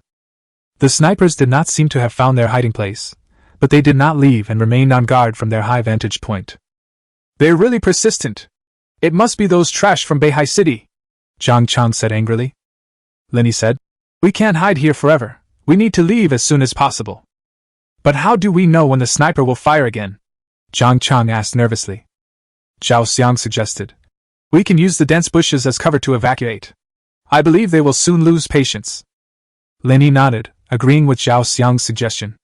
The snipers did not seem to have found their hiding place, but they did not leave and remained on guard from their high vantage point. They're really persistent. It must be those trash from Beihai City, Zhang Chang said angrily. Lin Yi said, we can't hide here forever. We need to leave as soon as possible. But how do we know when the sniper will fire again? Zhang Chang asked nervously. Zhao Xiang suggested, we can use the dense bushes as cover to evacuate. I believe they will soon lose patience. Lin Yi nodded, agreeing with Zhao Xiang's suggestion.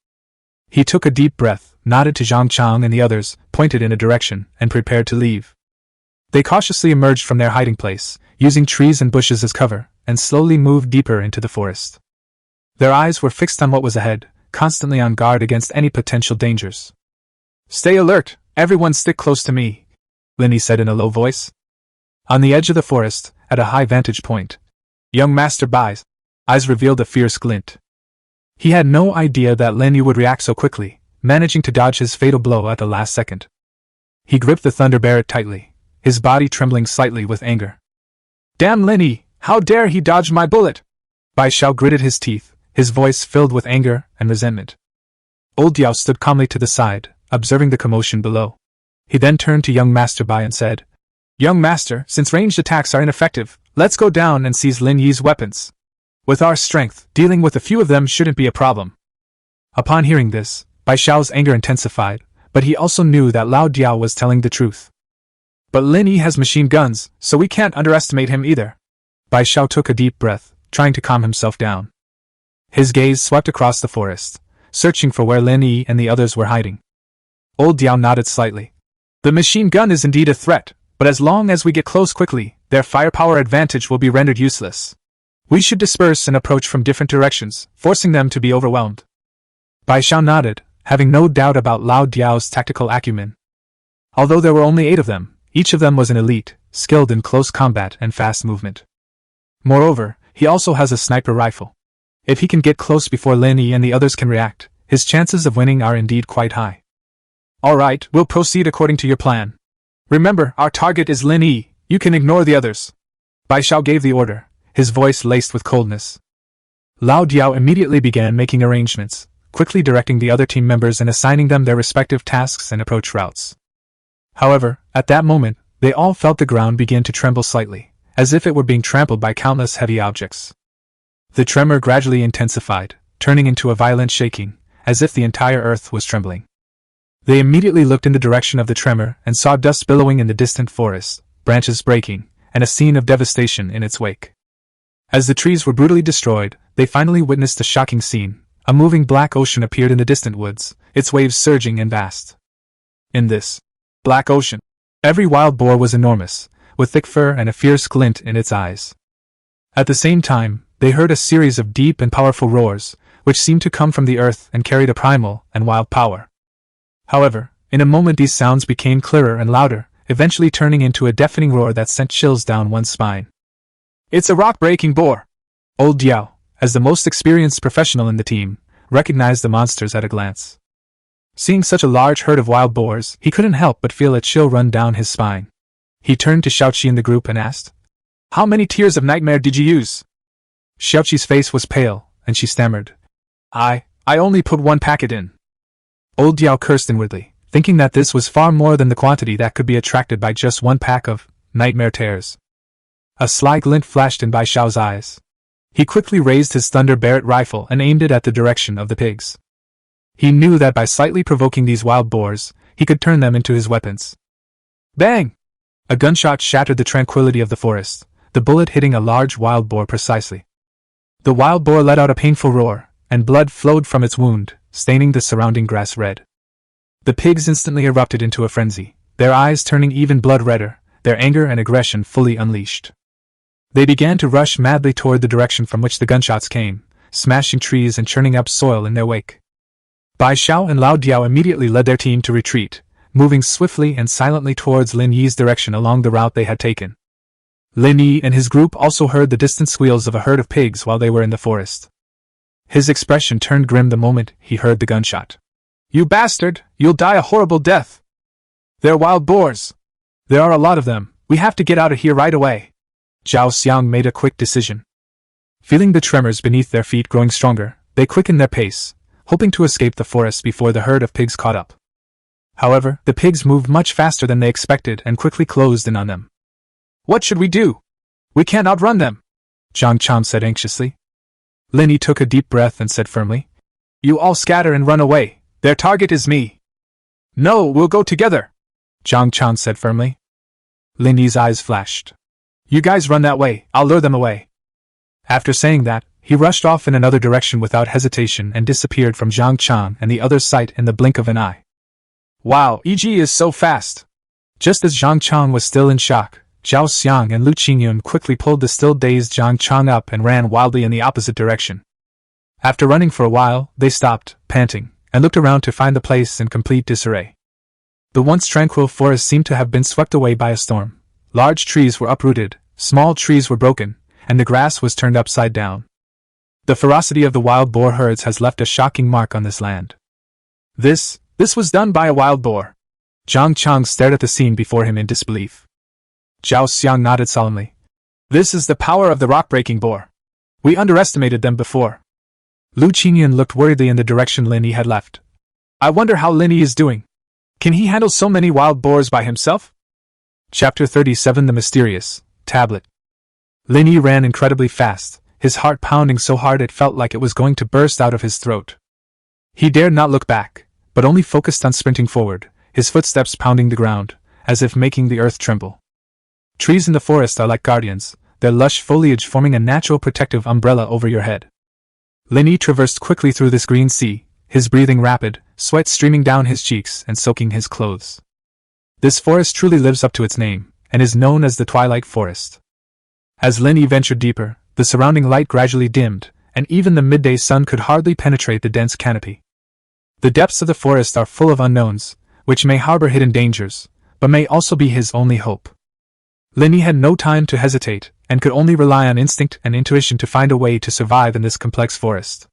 He took a deep breath, nodded to Zhang Chang and the others, pointed in a direction, and prepared to leave. They cautiously emerged from their hiding place, using trees and bushes as cover, and slowly moved deeper into the forest. Their eyes were fixed on what was ahead, constantly on guard against any potential dangers. Stay alert, everyone stick close to me, Lin Yi said in a low voice. On the edge of the forest, at a high vantage point, young Master Bai's eyes revealed a fierce glint. He had no idea that Lin Yi would react so quickly, managing to dodge his fatal blow at the last second. He gripped the Thunder Barret tightly, his body trembling slightly with anger. Damn Lin Yi, how dare he dodge my bullet! Bai Xiao gritted his teeth, his voice filled with anger and resentment. Old Diao stood calmly to the side, observing the commotion below. He then turned to young Master Bai and said, Young Master, since ranged attacks are ineffective, let's go down and seize Lin Yi's weapons. With our strength, dealing with a few of them shouldn't be a problem. Upon hearing this, Bai Xiao's anger intensified, but he also knew that Lao Diao was telling the truth. But Lin Yi has machine guns, so we can't underestimate him either. Bai Xiao took a deep breath, trying to calm himself down. His gaze swept across the forest, searching for where Lin Yi and the others were hiding. Old Diao nodded slightly. The machine gun is indeed a threat, but as long as we get close quickly, their firepower advantage will be rendered useless. We should disperse and approach from different directions, forcing them to be overwhelmed. Bai Xiao nodded, having no doubt about Lao Diao's tactical acumen. Although there were only 8 of them, each of them was an elite, skilled in close combat and fast movement. Moreover, he also has a sniper rifle. If he can get close before Lin Yi and the others can react, his chances of winning are indeed quite high. Alright, we'll proceed according to your plan. Remember, our target is Lin Yi, you can ignore the others. Bai Xiao gave the order, his voice laced with coldness. Lao Diao immediately began making arrangements, quickly directing the other team members and assigning them their respective tasks and approach routes. However, at that moment, they all felt the ground begin to tremble slightly, as if it were being trampled by countless heavy objects. The tremor gradually intensified, turning into a violent shaking, as if the entire earth was trembling. They immediately looked in the direction of the tremor and saw dust billowing in the distant forest, branches breaking, and a scene of devastation in its wake. As the trees were brutally destroyed, they finally witnessed a shocking scene. A moving black ocean appeared in the distant woods, its waves surging and vast. In this black ocean, every wild boar was enormous, with thick fur and a fierce glint in its eyes. At the same time, they heard a series of deep and powerful roars, which seemed to come from the earth and carried a primal and wild power. However, in a moment these sounds became clearer and louder, eventually turning into a deafening roar that sent chills down one's spine. It's a rock-breaking boar! Old Diao, as the most experienced professional in the team, recognized the monsters at a glance. Seeing such a large herd of wild boars, he couldn't help but feel a chill run down his spine. He turned to Xiaoqi in the group and asked, How many tears of nightmare did you use? Xiaoqi's face was pale, and she stammered, I only put 1 packet in. Old Diao cursed inwardly, thinking that this was far more than the quantity that could be attracted by just 1 pack of nightmare tears. A sly glint flashed in Bai Xiao's eyes. He quickly raised his Thunder Barret rifle and aimed it at the direction of the pigs. He knew that by slightly provoking these wild boars, he could turn them into his weapons. Bang! A gunshot shattered the tranquility of the forest, the bullet hitting a large wild boar precisely. The wild boar let out a painful roar, and blood flowed from its wound, staining the surrounding grass red. The pigs instantly erupted into a frenzy, their eyes turning even blood redder, their anger and aggression fully unleashed. They began to rush madly toward the direction from which the gunshots came, smashing trees and churning up soil in their wake. Bai Xiao and Lao Diao immediately led their team to retreat, moving swiftly and silently towards Lin Yi's direction along the route they had taken. Lin Yi and his group also heard the distant squeals of a herd of pigs while they were in the forest. His expression turned grim the moment he heard the gunshot. You bastard, you'll die a horrible death! They're wild boars! There are a lot of them, we have to get out of here right away! Zhao Xiang made a quick decision. Feeling the tremors beneath their feet growing stronger, They quickened their pace, hoping to escape the forest before the herd of pigs caught up. However, the pigs moved much faster than they expected and quickly closed in on them. "What should we do? We can't outrun them," Zhang Chang said anxiously. Lin Yi took a deep breath and said firmly, "You all scatter and run away. Their target is me." "No, we'll go together," Zhang Chang said firmly. Lin Yi's eyes flashed. "You guys run that way, I'll lure them away." After saying that, he rushed off in another direction without hesitation and disappeared from Zhang Chang and the other's sight in the blink of an eye. "Wow, EG is so fast!" Just as Zhang Chang was still in shock, Zhao Xiang and Lu Qingyun quickly pulled the still dazed Zhang Chang up and ran wildly in the opposite direction. After running for a while, they stopped, panting, and looked around to find the place in complete disarray. The once tranquil forest seemed to have been swept away by a storm. Large trees were uprooted, small trees were broken, and the grass was turned upside down. The ferocity of the wild boar herds has left a shocking mark on this land. This was done by a wild boar. Zhang Chang stared at the scene before him in disbelief. Zhao Xiang nodded solemnly. "This is the power of the rock-breaking boar. We underestimated them before." Lu Qingyun looked worriedly in the direction Lin Yi had left. "I wonder how Lin Yi is doing. Can he handle so many wild boars by himself?" Chapter 37 The Mysterious Tablet. Lin Yi ran incredibly fast, his heart pounding so hard it felt like it was going to burst out of his throat. He dared not look back, but only focused on sprinting forward, his footsteps pounding the ground, as if making the earth tremble. Trees in the forest are like guardians, their lush foliage forming a natural protective umbrella over your head. Lin Yi traversed quickly through this green sea, his breathing rapid, sweat streaming down his cheeks and soaking his clothes. This forest truly lives up to its name, and is known as the Twilight Forest. As Lin Yi ventured deeper, the surrounding light gradually dimmed, and even the midday sun could hardly penetrate the dense canopy. The depths of the forest are full of unknowns, which may harbor hidden dangers, but may also be his only hope. Lin Yi had no time to hesitate, and could only rely on instinct and intuition to find a way to survive in this complex forest.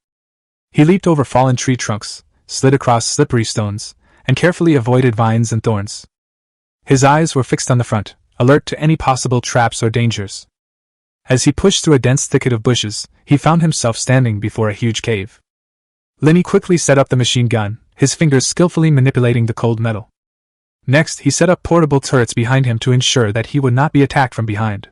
He leaped over fallen tree trunks, slid across slippery stones, and carefully avoided vines and thorns. His eyes were fixed on the front, alert to any possible traps or dangers. As he pushed through a dense thicket of bushes, he found himself standing before a huge cave. Lin Yi quickly set up the machine gun, his fingers skillfully manipulating the cold metal. Next, he set up portable turrets behind him to ensure that he would not be attacked from behind.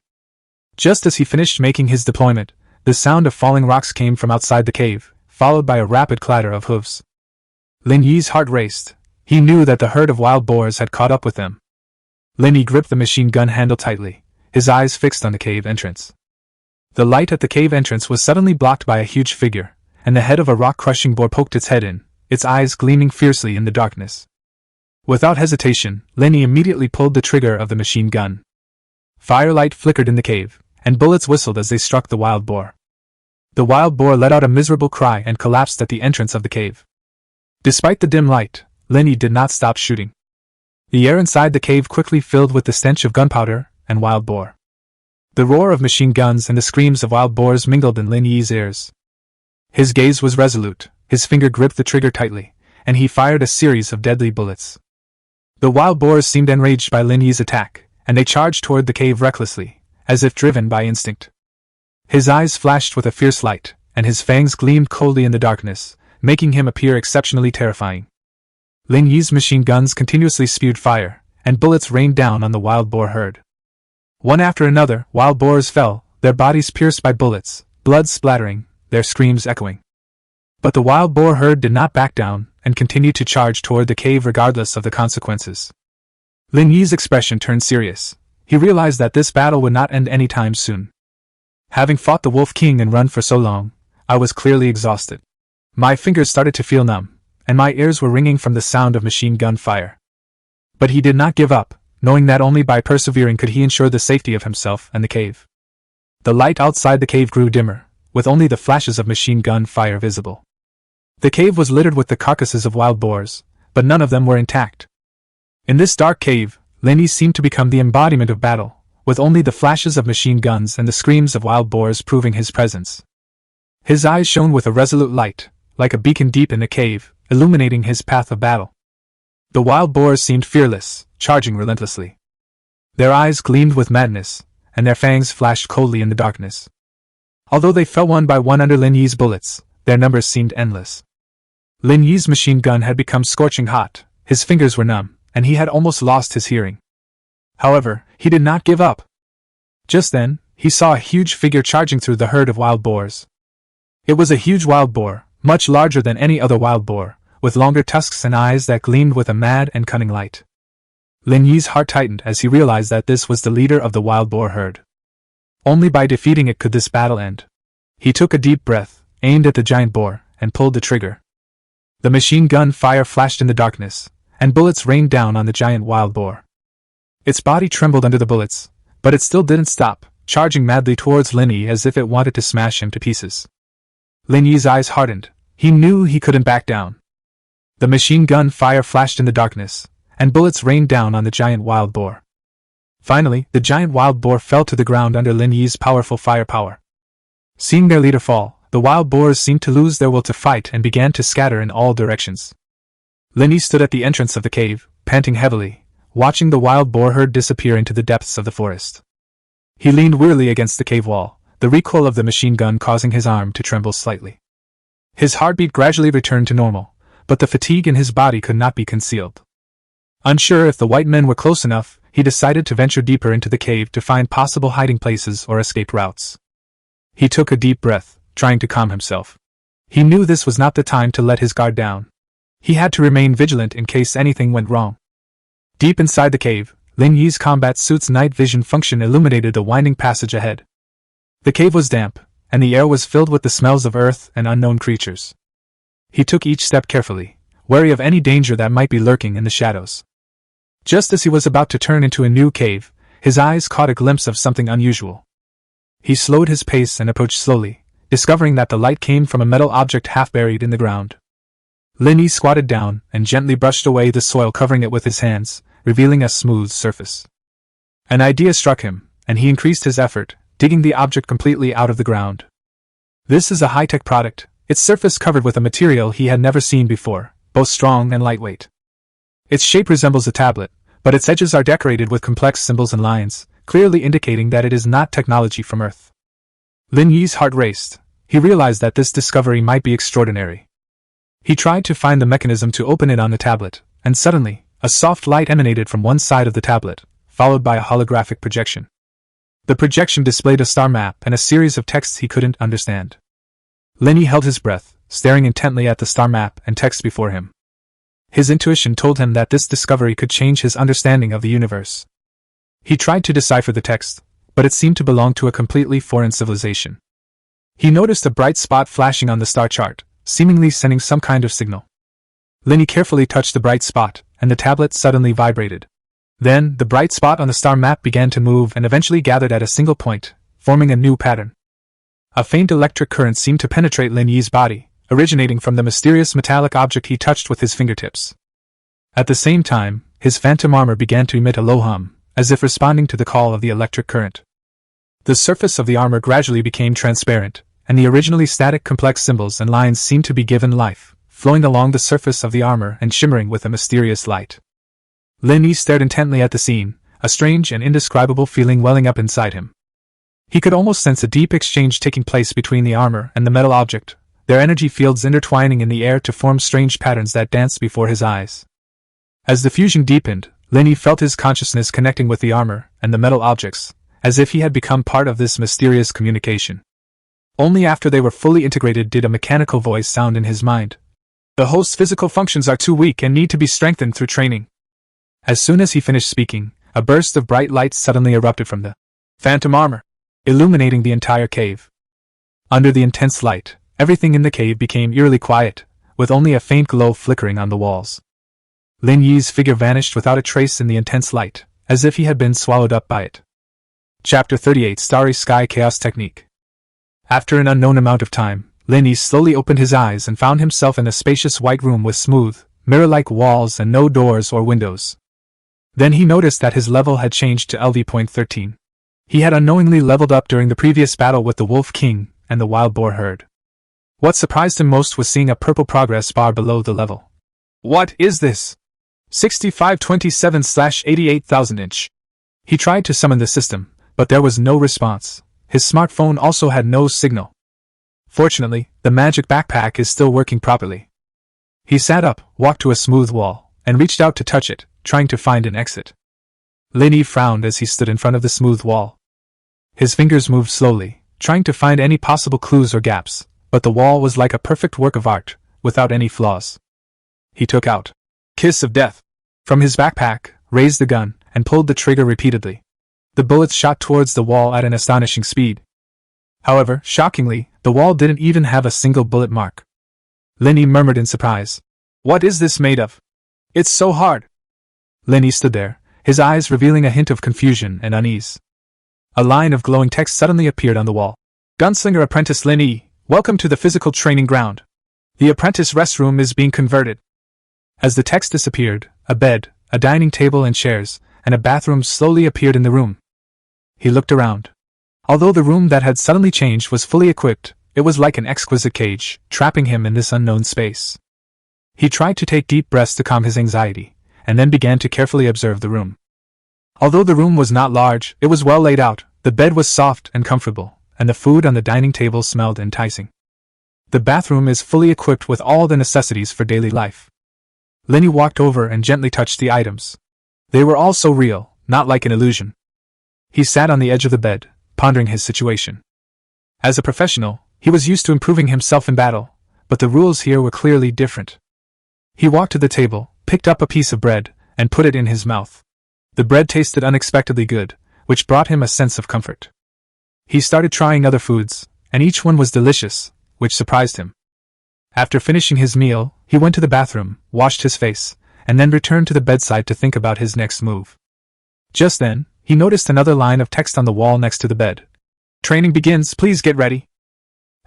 Just as he finished making his deployment, the sound of falling rocks came from outside the cave, followed by a rapid clatter of hooves. Lin Yi's heart raced. He knew that the herd of wild boars had caught up with them. Lin Yi gripped the machine gun handle tightly, his eyes fixed on the cave entrance. The light at the cave entrance was suddenly blocked by a huge figure, and the head of a rock-crushing boar poked its head in, its eyes gleaming fiercely in the darkness. Without hesitation, Lin Yi immediately pulled the trigger of the machine gun. Firelight flickered in the cave, and bullets whistled as they struck the wild boar. The wild boar let out a miserable cry and collapsed at the entrance of the cave. Despite the dim light, Lin Yi did not stop shooting. The air inside the cave quickly filled with the stench of gunpowder and wild boar. The roar of machine guns and the screams of wild boars mingled in Lin Yi's ears. His gaze was resolute, his finger gripped the trigger tightly, and he fired a series of deadly bullets. The wild boars seemed enraged by Lin Yi's attack, and they charged toward the cave recklessly, as if driven by instinct. His eyes flashed with a fierce light, and his fangs gleamed coldly in the darkness, making him appear exceptionally terrifying. Lin Yi's machine guns continuously spewed fire, and bullets rained down on the wild boar herd. One after another, wild boars fell, their bodies pierced by bullets, blood splattering, their screams echoing. But the wild boar herd did not back down, and continued to charge toward the cave regardless of the consequences. Lin Yi's expression turned serious. He realized that this battle would not end any time soon. Having fought the Wolf King and run for so long, I was clearly exhausted. My fingers started to feel numb, and my ears were ringing from the sound of machine gun fire. But he did not give up, knowing that only by persevering could he ensure the safety of himself and the cave. The light outside the cave grew dimmer, with only the flashes of machine gun fire visible. The cave was littered with the carcasses of wild boars, but none of them were intact. In this dark cave, Lin Yi seemed to become the embodiment of battle, with only the flashes of machine guns and the screams of wild boars proving his presence. His eyes shone with a resolute light, like a beacon deep in the cave, illuminating his path of battle. The wild boars seemed fearless, charging relentlessly. Their eyes gleamed with madness, and their fangs flashed coldly in the darkness. Although they fell one by one under Lin Yi's bullets, their numbers seemed endless. Lin Yi's machine gun had become scorching hot, his fingers were numb, and he had almost lost his hearing. However, he did not give up. Just then, he saw a huge figure charging through the herd of wild boars. It was a huge wild boar, much larger than any other wild boar, with longer tusks and eyes that gleamed with a mad and cunning light. Lin Yi's heart tightened as he realized that this was the leader of the wild boar herd. Only by defeating it could this battle end. He took a deep breath, aimed at the giant boar, and pulled the trigger. The machine gun fire flashed in the darkness, and bullets rained down on the giant wild boar. Its body trembled under the bullets, but it still didn't stop, charging madly towards Lin Yi as if it wanted to smash him to pieces. Lin Yi's eyes hardened. He knew he couldn't back down. The machine gun fire flashed in the darkness, and bullets rained down on the giant wild boar. Finally, the giant wild boar fell to the ground under Lin Yi's powerful firepower. Seeing their leader fall, the wild boars seemed to lose their will to fight and began to scatter in all directions. Lin Yi stood at the entrance of the cave, panting heavily, watching the wild boar herd disappear into the depths of the forest. He leaned wearily against the cave wall, the recoil of the machine gun causing his arm to tremble slightly. His heartbeat gradually returned to normal, but the fatigue in his body could not be concealed. Unsure if the white men were close enough, he decided to venture deeper into the cave to find possible hiding places or escape routes. He took a deep breath, trying to calm himself. He knew this was not the time to let his guard down. He had to remain vigilant in case anything went wrong. Deep inside the cave, Lin Yi's combat suit's night vision function illuminated the winding passage ahead. The cave was damp, and the air was filled with the smells of earth and unknown creatures. He took each step carefully, wary of any danger that might be lurking in the shadows. Just as he was about to turn into a new cave, his eyes caught a glimpse of something unusual. He slowed his pace and approached slowly, discovering that the light came from a metal object half buried in the ground. Lin Yi squatted down and gently brushed away the soil covering it with his hands, revealing a smooth surface. An idea struck him, and he increased his effort, digging the object completely out of the ground. This is a high-tech product, its surface covered with a material he had never seen before, both strong and lightweight. Its shape resembles a tablet, but its edges are decorated with complex symbols and lines, clearly indicating that it is not technology from Earth. Lin Yi's heart raced. He realized that this discovery might be extraordinary. He tried to find the mechanism to open it on the tablet, and suddenly, a soft light emanated from one side of the tablet, followed by a holographic projection. The projection displayed a star map and a series of texts he couldn't understand. Lin Yi held his breath, staring intently at the star map and text before him. His intuition told him that this discovery could change his understanding of the universe. He tried to decipher the text, but it seemed to belong to a completely foreign civilization. He noticed a bright spot flashing on the star chart, seemingly sending some kind of signal. Lin Yi carefully touched the bright spot, and the tablet suddenly vibrated. Then, the bright spot on the star map began to move and eventually gathered at a single point, forming a new pattern. A faint electric current seemed to penetrate Lin Yi's body, originating from the mysterious metallic object he touched with his fingertips. At the same time, his phantom armor began to emit a low hum, as if responding to the call of the electric current. The surface of the armor gradually became transparent, and the originally static complex symbols and lines seemed to be given life, flowing along the surface of the armor and shimmering with a mysterious light. Lin Yi stared intently at the scene, a strange and indescribable feeling welling up inside him. He could almost sense a deep exchange taking place between the armor and the metal object, their energy fields intertwining in the air to form strange patterns that danced before his eyes. As the fusion deepened, Lin Yi felt his consciousness connecting with the armor and the metal objects, as if he had become part of this mysterious communication. Only after they were fully integrated did a mechanical voice sound in his mind. The host's physical functions are too weak and need to be strengthened through training. As soon as he finished speaking, a burst of bright light suddenly erupted from the phantom armor, illuminating the entire cave. Under the intense light, everything in the cave became eerily quiet, with only a faint glow flickering on the walls. Lin Yi's figure vanished without a trace in the intense light, as if he had been swallowed up by it. Chapter 38 Starry Sky Chaos Technique. After an unknown amount of time, Lin Yi slowly opened his eyes and found himself in a spacious white room with smooth, mirror-like walls and no doors or windows. Then he noticed that his level had changed to LV.13. He had unknowingly leveled up during the previous battle with the Wolf King and the Wild Boar herd. What surprised him most was seeing a purple progress bar below the level. What is this? 6527/88,000 inch. He tried to summon the system, but there was no response. His smartphone also had no signal. Fortunately, the magic backpack is still working properly. He sat up, walked to a smooth wall, and reached out to touch it, trying to find an exit. Lin Yi frowned as he stood in front of the smooth wall. His fingers moved slowly, trying to find any possible clues or gaps, but the wall was like a perfect work of art, without any flaws. He took out Kiss of Death from his backpack, raised the gun, and pulled the trigger repeatedly. The bullets shot towards the wall at an astonishing speed. However, shockingly, the wall didn't even have a single bullet mark. Lin Yi murmured in surprise. "What is this made of? It's so hard." Lin Yi stood there, his eyes revealing a hint of confusion and unease. A line of glowing text suddenly appeared on the wall. "Gunslinger Apprentice Lin Yi, welcome to the physical training ground. The apprentice restroom is being converted." As the text disappeared, a bed, a dining table and chairs, and a bathroom slowly appeared in the room. He looked around. Although the room that had suddenly changed was fully equipped, it was like an exquisite cage, trapping him in this unknown space. He tried to take deep breaths to calm his anxiety, and then began to carefully observe the room. Although the room was not large, it was well laid out, the bed was soft and comfortable, and the food on the dining table smelled enticing. The bathroom is fully equipped with all the necessities for daily life. Lin Yi walked over and gently touched the items. They were all so real, not like an illusion. He sat on the edge of the bed, pondering his situation. As a professional, he was used to improving himself in battle, but the rules here were clearly different. He walked to the table, picked up a piece of bread, and put it in his mouth. The bread tasted unexpectedly good, which brought him a sense of comfort. He started trying other foods, and each one was delicious, which surprised him. After finishing his meal, he went to the bathroom, washed his face, and then returned to the bedside to think about his next move. Just then, he noticed another line of text on the wall next to the bed. "Training begins, please get ready."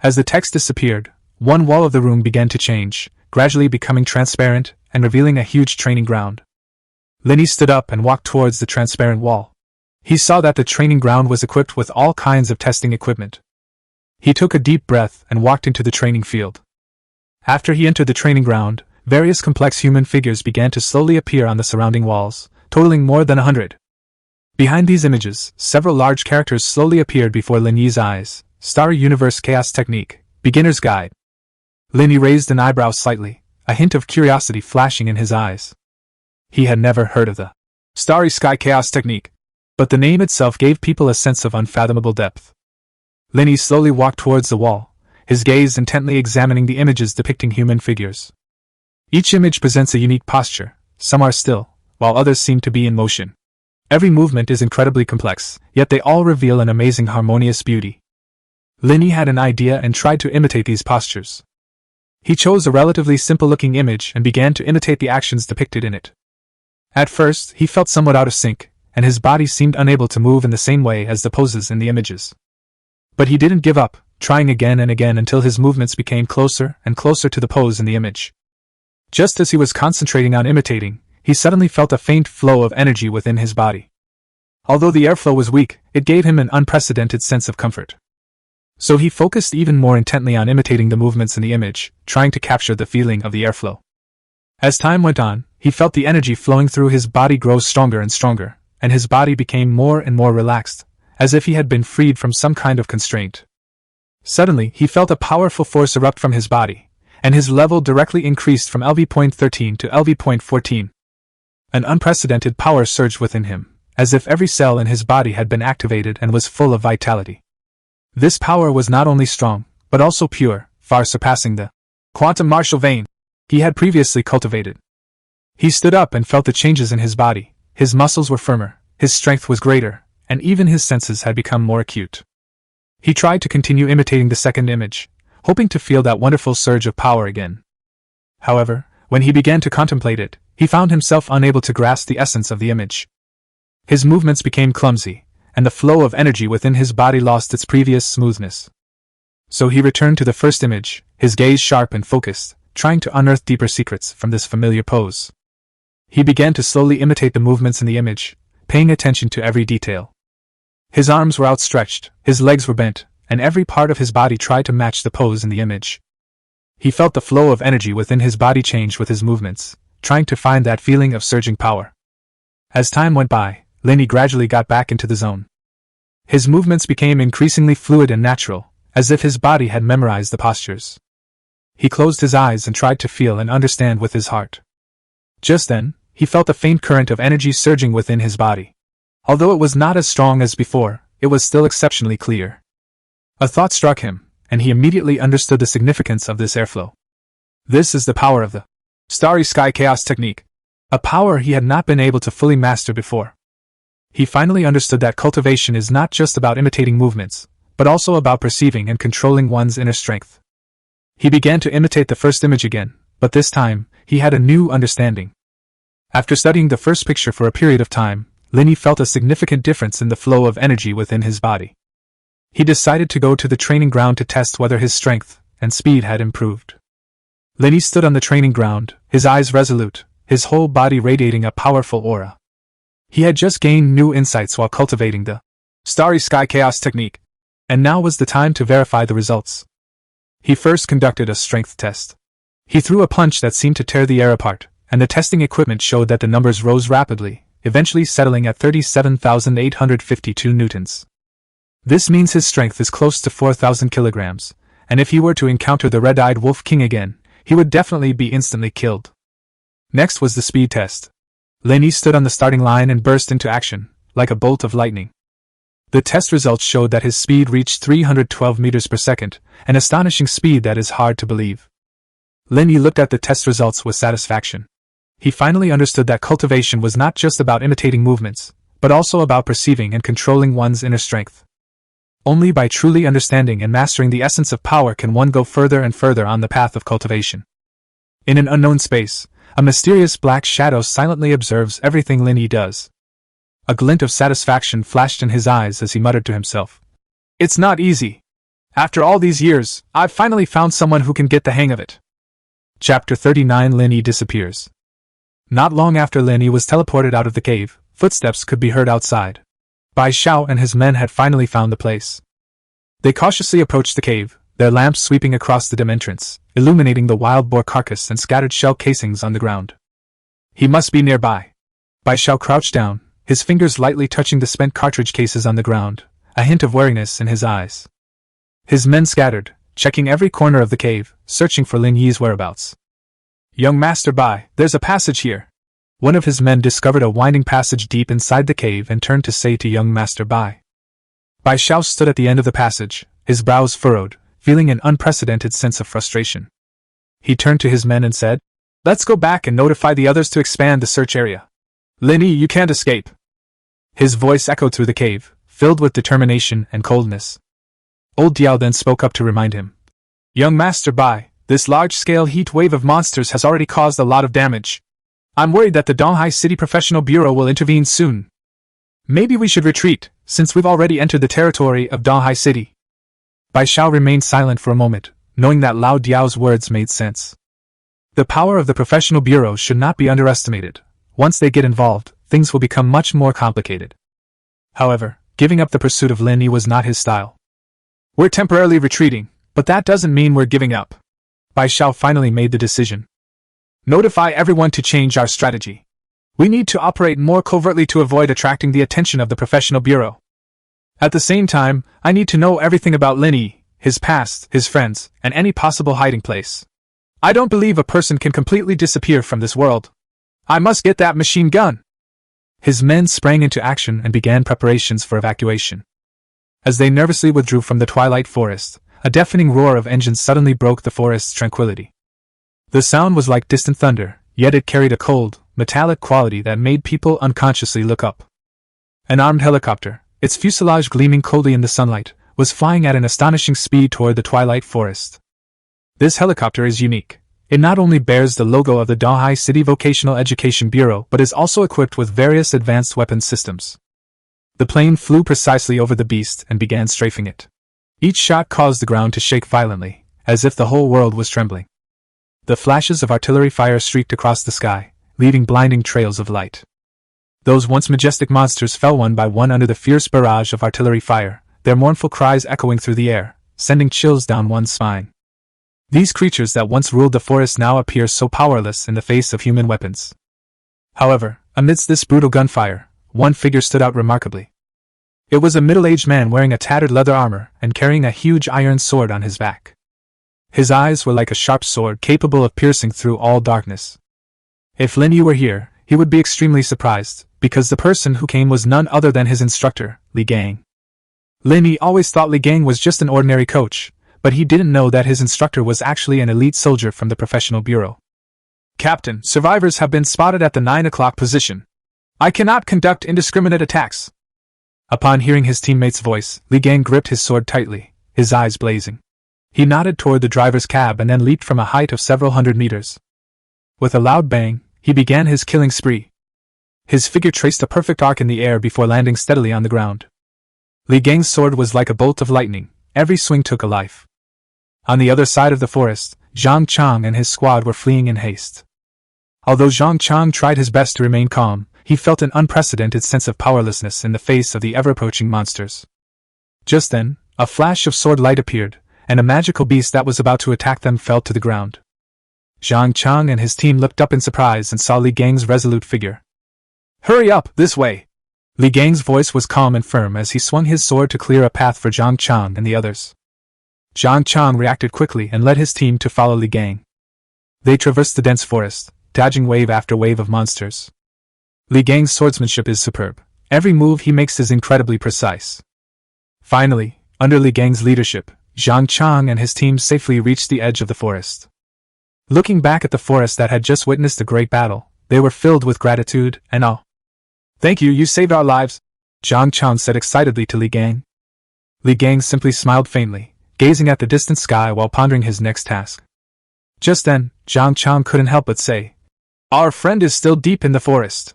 As the text disappeared, one wall of the room began to change, gradually becoming transparent and revealing a huge training ground. Lin Yi stood up and walked towards the transparent wall. He saw that the training ground was equipped with all kinds of testing equipment. He took a deep breath and walked into the training field. After he entered the training ground, various complex human figures began to slowly appear on the surrounding walls, totaling more than 100. Behind these images, several large characters slowly appeared before Lin Yi's eyes. Starry Universe Chaos Technique, Beginner's Guide. Lin Yi raised an eyebrow slightly, a hint of curiosity flashing in his eyes. He had never heard of the Starry Sky Chaos Technique, but the name itself gave people a sense of unfathomable depth. Lin Yi slowly walked towards the wall, his gaze intently examining the images depicting human figures. Each image presents a unique posture, some are still, while others seem to be in motion. Every movement is incredibly complex, yet they all reveal an amazing harmonious beauty. Lin Yi had an idea and tried to imitate these postures. He chose a relatively simple-looking image and began to imitate the actions depicted in it. At first, he felt somewhat out of sync, and his body seemed unable to move in the same way as the poses in the images. But he didn't give up, trying again and again until his movements became closer and closer to the pose in the image. Just as he was concentrating on imitating, he suddenly felt a faint flow of energy within his body. Although the airflow was weak, it gave him an unprecedented sense of comfort. So he focused even more intently on imitating the movements in the image, trying to capture the feeling of the airflow. As time went on, he felt the energy flowing through his body grow stronger and stronger, and his body became more and more relaxed, as if he had been freed from some kind of constraint. Suddenly, he felt a powerful force erupt from his body, and his level directly increased from LV.13 to LV.14. An unprecedented power surged within him, as if every cell in his body had been activated and was full of vitality. This power was not only strong, but also pure, far surpassing the quantum martial vein he had previously cultivated. He stood up and felt the changes in his body. His muscles were firmer, his strength was greater, and even his senses had become more acute. He tried to continue imitating the second image, hoping to feel that wonderful surge of power again. However, when he began to contemplate it, he found himself unable to grasp the essence of the image. His movements became clumsy, and the flow of energy within his body lost its previous smoothness. So he returned to the first image, his gaze sharp and focused, trying to unearth deeper secrets from this familiar pose. He began to slowly imitate the movements in the image, paying attention to every detail. His arms were outstretched, his legs were bent, and every part of his body tried to match the pose in the image. He felt the flow of energy within his body change with his movements, trying to find that feeling of surging power. As time went by, Lin Yi gradually got back into the zone. His movements became increasingly fluid and natural, as if his body had memorized the postures. He closed his eyes and tried to feel and understand with his heart. Just then, he felt a faint current of energy surging within his body. Although it was not as strong as before, it was still exceptionally clear. A thought struck him, and he immediately understood the significance of this airflow. This is the power of the Starry Sky Chaos technique, a power he had not been able to fully master before. He finally understood that cultivation is not just about imitating movements, but also about perceiving and controlling one's inner strength. He began to imitate the first image again, but this time, he had a new understanding. After studying the first picture for a period of time, Lin Yi felt a significant difference in the flow of energy within his body. He decided to go to the training ground to test whether his strength and speed had improved. Lin Yi stood on the training ground, his eyes resolute, his whole body radiating a powerful aura. He had just gained new insights while cultivating the Starry Sky Chaos technique, and now was the time to verify the results. He first conducted a strength test. He threw a punch that seemed to tear the air apart, and the testing equipment showed that the numbers rose rapidly, eventually settling at 37,852 newtons. This means his strength is close to 4,000 kilograms, and if he were to encounter the red-eyed Wolf King again, he would definitely be instantly killed. Next was the speed test. Lin Yi stood on the starting line and burst into action, like a bolt of lightning. The test results showed that his speed reached 312 meters per second, an astonishing speed that is hard to believe. Lin Yi looked at the test results with satisfaction. He finally understood that cultivation was not just about imitating movements, but also about perceiving and controlling one's inner strength. Only by truly understanding and mastering the essence of power can one go further and further on the path of cultivation. In an unknown space, a mysterious black shadow silently observes everything Lin Yi does. A glint of satisfaction flashed in his eyes as he muttered to himself. It's not easy. After all these years, I've finally found someone who can get the hang of it. Chapter 39 Lin Yi disappears. Not long after Lin Yi was teleported out of the cave, footsteps could be heard outside. Bai Xiao and his men had finally found the place. They cautiously approached the cave, their lamps sweeping across the dim entrance, illuminating the wild boar carcass and scattered shell casings on the ground. He must be nearby. Bai Xiao crouched down, his fingers lightly touching the spent cartridge cases on the ground, a hint of wariness in his eyes. His men scattered, checking every corner of the cave, searching for Lin Yi's whereabouts. Young Master Bai, there's a passage here. One of his men discovered a winding passage deep inside the cave and turned to say to young Master Bai. Bai Xiao stood at the end of the passage, his brows furrowed, feeling an unprecedented sense of frustration. He turned to his men and said, Let's go back and notify the others to expand the search area. Lin Yi, you can't escape. His voice echoed through the cave, filled with determination and coldness. Old Diao then spoke up to remind him. Young Master Bai, this large-scale heat wave of monsters has already caused a lot of damage. I'm worried that the Donghai City Professional Bureau will intervene soon. Maybe we should retreat, since we've already entered the territory of Donghai City. Bai Xiao remained silent for a moment, knowing that Lao Diao's words made sense. The power of the Professional Bureau should not be underestimated. Once they get involved, things will become much more complicated. However, giving up the pursuit of Lin Yi was not his style. We're temporarily retreating, but that doesn't mean we're giving up. Bai Xiao finally made the decision. Notify everyone to change our strategy. We need to operate more covertly to avoid attracting the attention of the Professional Bureau. At the same time, I need to know everything about Lin Yi, his past, his friends, and any possible hiding place. I don't believe a person can completely disappear from this world. I must get that machine gun. His men sprang into action and began preparations for evacuation. As they nervously withdrew from the twilight forest, a deafening roar of engines suddenly broke the forest's tranquility. The sound was like distant thunder, yet it carried a cold, metallic quality that made people unconsciously look up. An armed helicopter, its fuselage gleaming coldly in the sunlight, was flying at an astonishing speed toward the twilight forest. This helicopter is unique. It not only bears the logo of the Donghai City Vocational Education Bureau but is also equipped with various advanced weapons systems. The plane flew precisely over the beast and began strafing it. Each shot caused the ground to shake violently, as if the whole world was trembling. The flashes of artillery fire streaked across the sky, leaving blinding trails of light. Those once majestic monsters fell one by one under the fierce barrage of artillery fire, their mournful cries echoing through the air, sending chills down one's spine. These creatures that once ruled the forest now appear so powerless in the face of human weapons. However, amidst this brutal gunfire, one figure stood out remarkably. It was a middle-aged man wearing a tattered leather armor and carrying a huge iron sword on his back. His eyes were like a sharp sword capable of piercing through all darkness. If Lin Yi were here, he would be extremely surprised, because the person who came was none other than his instructor, Li Gang. Lin Yi always thought Li Gang was just an ordinary coach, but he didn't know that his instructor was actually an elite soldier from the professional bureau. Captain, survivors have been spotted at the 9 o'clock position. I cannot conduct indiscriminate attacks. Upon hearing his teammate's voice, Li Gang gripped his sword tightly, his eyes blazing. He nodded toward the driver's cab and then leaped from a height of several hundred meters. With a loud bang, he began his killing spree. His figure traced a perfect arc in the air before landing steadily on the ground. Li Gang's sword was like a bolt of lightning, every swing took a life. On the other side of the forest, Zhang Chang and his squad were fleeing in haste. Although Zhang Chang tried his best to remain calm, he felt an unprecedented sense of powerlessness in the face of the ever-approaching monsters. Just then, a flash of sword light appeared, and a magical beast that was about to attack them fell to the ground. Zhang Chang and his team looked up in surprise and saw Li Gang's resolute figure. Hurry up, this way! Li Gang's voice was calm and firm as he swung his sword to clear a path for Zhang Chang and the others. Zhang Chang reacted quickly and led his team to follow Li Gang. They traversed the dense forest, dodging wave after wave of monsters. Li Gang's swordsmanship is superb. Every move he makes is incredibly precise. Finally, under Li Gang's leadership, Zhang Chang and his team safely reached the edge of the forest. Looking back at the forest that had just witnessed a great battle, they were filled with gratitude and awe. Thank you, you saved our lives, Zhang Chang said excitedly to Li Gang. Li Gang simply smiled faintly, gazing at the distant sky while pondering his next task. Just then, Zhang Chang couldn't help but say, Our friend is still deep in the forest.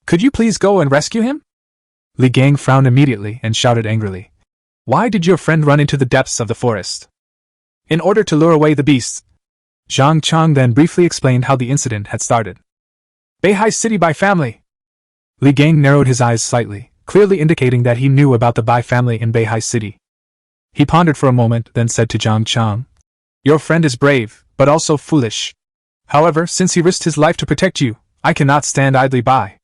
Could you please go and rescue him? Li Gang frowned immediately and shouted angrily. Why did your friend run into the depths of the forest? In order to lure away the beasts. Zhang Chang then briefly explained how the incident had started. Beihai City Bai family. Li Gang narrowed his eyes slightly, clearly indicating that he knew about the Bai family in Beihai City. He pondered for a moment, then said to Zhang Chang, Your friend is brave, but also foolish. However, since he risked his life to protect you, I cannot stand idly by.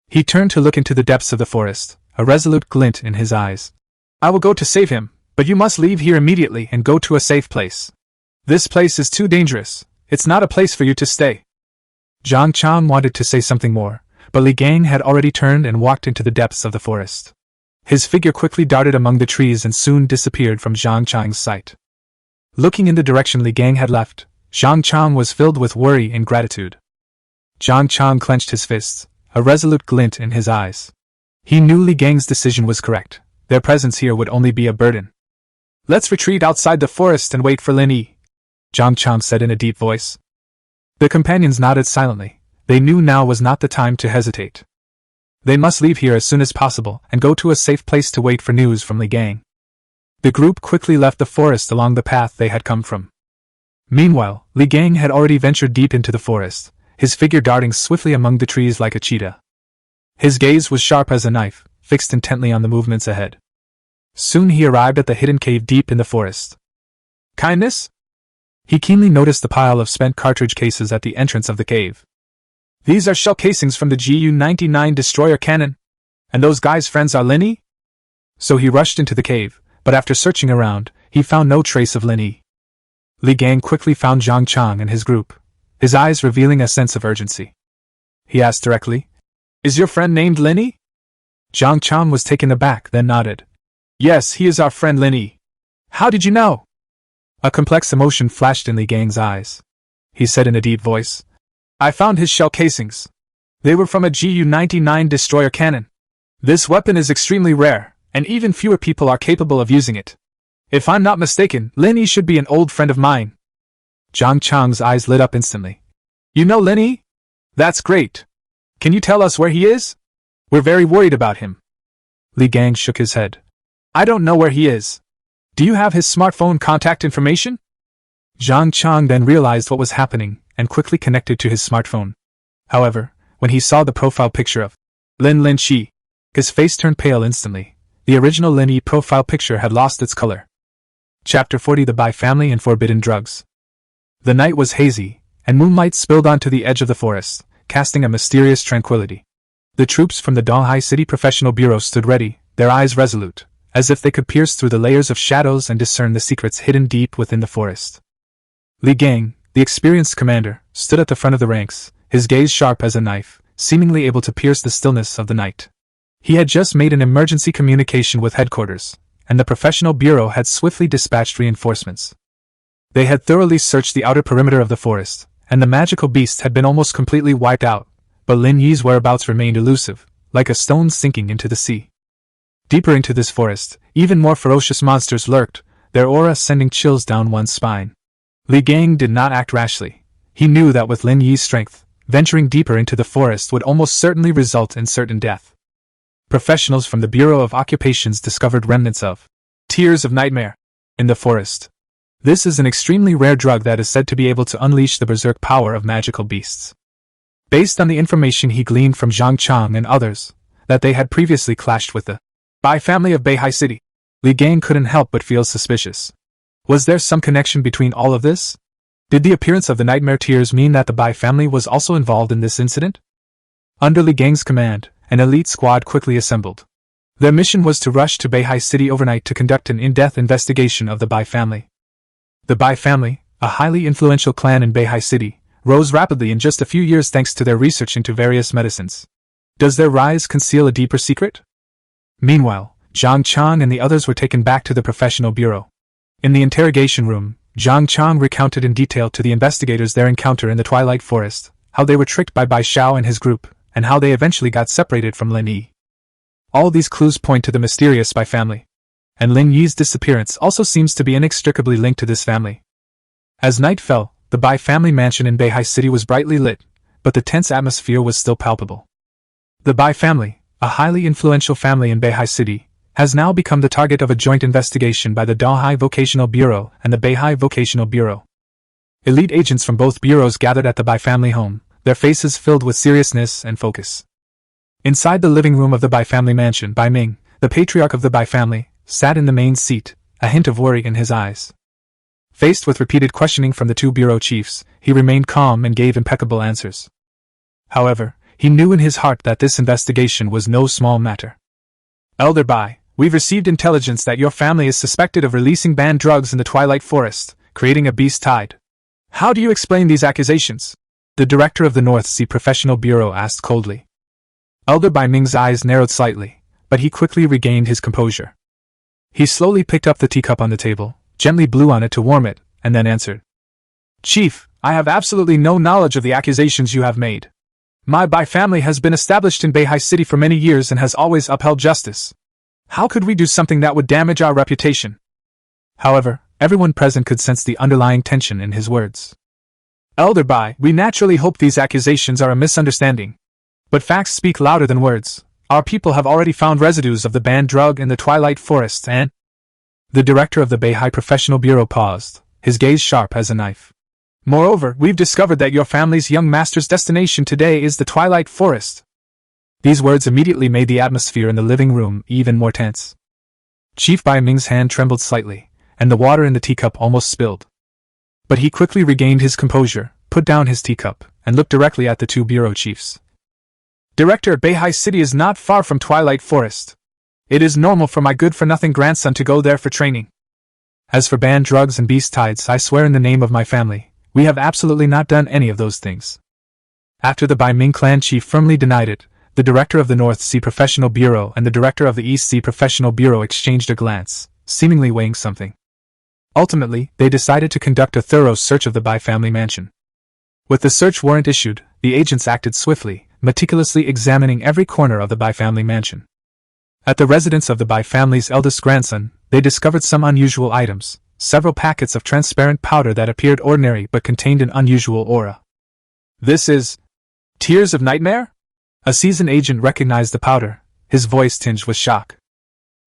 He turned to look into the depths of the forest, a resolute glint in his eyes. I will go to save him, but you must leave here immediately and go to a safe place. This place is too dangerous. It's not a place for you to stay. Zhang Chang wanted to say something more, but Li Gang had already turned and walked into the depths of the forest. His figure quickly darted among the trees and soon disappeared from Zhang Chang's sight. Looking in the direction Li Gang had left, Zhang Chang was filled with worry and gratitude. Zhang Chang clenched his fists, a resolute glint in his eyes. He knew Li Gang's decision was correct. Their presence here would only be a burden. Let's retreat outside the forest and wait for Lin Yi, Zhang Chang said in a deep voice. The companions nodded silently. They knew now was not the time to hesitate. They must leave here as soon as possible and go to a safe place to wait for news from Li Gang. The group quickly left the forest along the path they had come from. Meanwhile, Li Gang had already ventured deep into the forest, his figure darting swiftly among the trees like a cheetah. His gaze was sharp as a knife, fixed intently on the movements ahead. Soon he arrived at the hidden cave deep in the forest. Kindness? He keenly noticed the pile of spent cartridge cases at the entrance of the cave. These are shell casings from the Gu-99 destroyer cannon. And those guys' friends are Lin Yi? So he rushed into the cave, but after searching around, he found no trace of Lin Yi. Li Gang quickly found Zhang Chang and his group, his eyes revealing a sense of urgency. He asked directly, Is your friend named Lin Yi? Zhang Chang was taken aback, then nodded. Yes, he is our friend Lin Yi. How did you know? A complex emotion flashed in Li Gang's eyes. He said in a deep voice, I found his shell casings. They were from a Gu-99 destroyer cannon. This weapon is extremely rare, and even fewer people are capable of using it. If I'm not mistaken, Lin Yi should be an old friend of mine. Zhang Chang's eyes lit up instantly. You know Lin Yi? That's great. Can you tell us where he is? We're very worried about him. Li Gang shook his head. I don't know where he is. Do you have his smartphone contact information? Zhang Chang then realized what was happening and quickly connected to his smartphone. However, when he saw the profile picture of Lin Yi, his face turned pale instantly. The original Lin Yi profile picture had lost its color. Chapter 40: The Bai Family and Forbidden Drugs. The night was hazy, and moonlight spilled onto the edge of the forest, casting a mysterious tranquility. The troops from the Donghai City Professional Bureau stood ready, their eyes resolute, as if they could pierce through the layers of shadows and discern the secrets hidden deep within the forest. Li Gang, the experienced commander, stood at the front of the ranks, his gaze sharp as a knife, seemingly able to pierce the stillness of the night. He had just made an emergency communication with headquarters, and the professional bureau had swiftly dispatched reinforcements. They had thoroughly searched the outer perimeter of the forest, and the magical beast had been almost completely wiped out, but Lin Yi's whereabouts remained elusive, like a stone sinking into the sea. Deeper into this forest, even more ferocious monsters lurked, their aura sending chills down one's spine. Li Gang did not act rashly. He knew that with Lin Yi's strength, venturing deeper into the forest would almost certainly result in certain death. Professionals from the Bureau of Occupations discovered remnants of tears of nightmare in the forest. This is an extremely rare drug that is said to be able to unleash the berserk power of magical beasts. Based on the information he gleaned from Zhang Chang and others, that they had previously clashed with the Bai family of Beihai City, Li Gang couldn't help but feel suspicious. Was there some connection between all of this? Did the appearance of the nightmare tears mean that the Bai family was also involved in this incident? Under Li Gang's command, an elite squad quickly assembled. Their mission was to rush to Beihai City overnight to conduct an in-depth investigation of the Bai family. The Bai family, a highly influential clan in Beihai City, rose rapidly in just a few years thanks to their research into various medicines. Does their rise conceal a deeper secret? Meanwhile, Zhang Chang and the others were taken back to the professional bureau. In the interrogation room, Zhang Chang recounted in detail to the investigators their encounter in the Twilight Forest, how they were tricked by Bai Xiao and his group, and how they eventually got separated from Lin Yi. All these clues point to the mysterious Bai family, and Lin Yi's disappearance also seems to be inextricably linked to this family. As night fell, the Bai family mansion in Beihai City was brightly lit, but the tense atmosphere was still palpable. The Bai family, a highly influential family in Beihai City, has now become the target of a joint investigation by the Dahai Vocational Bureau and the Beihai Vocational Bureau. Elite agents from both bureaus gathered at the Bai family home, their faces filled with seriousness and focus. Inside the living room of the Bai family mansion, Bai Ming, the patriarch of the Bai family, sat in the main seat, a hint of worry in his eyes. Faced with repeated questioning from the two bureau chiefs, he remained calm and gave impeccable answers. However, he knew in his heart that this investigation was no small matter. Elder Bai, we've received intelligence that your family is suspected of releasing banned drugs in the Twilight Forest, creating a beast tide. How do you explain these accusations? The director of the North Sea Professional Bureau asked coldly. Elder Bai Ming's eyes narrowed slightly, but he quickly regained his composure. He slowly picked up the teacup on the table, gently blew on it to warm it, and then answered. Chief, I have absolutely no knowledge of the accusations you have made. My Bai family has been established in Beihai City for many years and has always upheld justice. How could we do something that would damage our reputation? However, everyone present could sense the underlying tension in his words. Elder Bai, we naturally hope these accusations are a misunderstanding. But facts speak louder than words. Our people have already found residues of the banned drug in the Twilight Forest and... The director of the Beihai Professional Bureau paused, his gaze sharp as a knife. Moreover, we've discovered that your family's young master's destination today is the Twilight Forest. These words immediately made the atmosphere in the living room even more tense. Chief Bai Ming's hand trembled slightly, and the water in the teacup almost spilled. But he quickly regained his composure, put down his teacup, and looked directly at the two bureau chiefs. Director, Beihai City is not far from Twilight Forest. It is normal for my good-for-nothing grandson to go there for training. As for banned drugs and beast tides, I swear in the name of my family, we have absolutely not done any of those things. After the Bai Ming clan chief firmly denied it, the director of the North Sea Professional Bureau and the director of the East Sea Professional Bureau exchanged a glance, seemingly weighing something. Ultimately, they decided to conduct a thorough search of the Bai family mansion. With the search warrant issued, the agents acted swiftly, meticulously examining every corner of the Bai family mansion. At the residence of the Bai family's eldest grandson, they discovered some unusual items, several packets of transparent powder that appeared ordinary but contained an unusual aura. This is... Tears of Nightmare? A seasoned agent recognized the powder, his voice tinged with shock.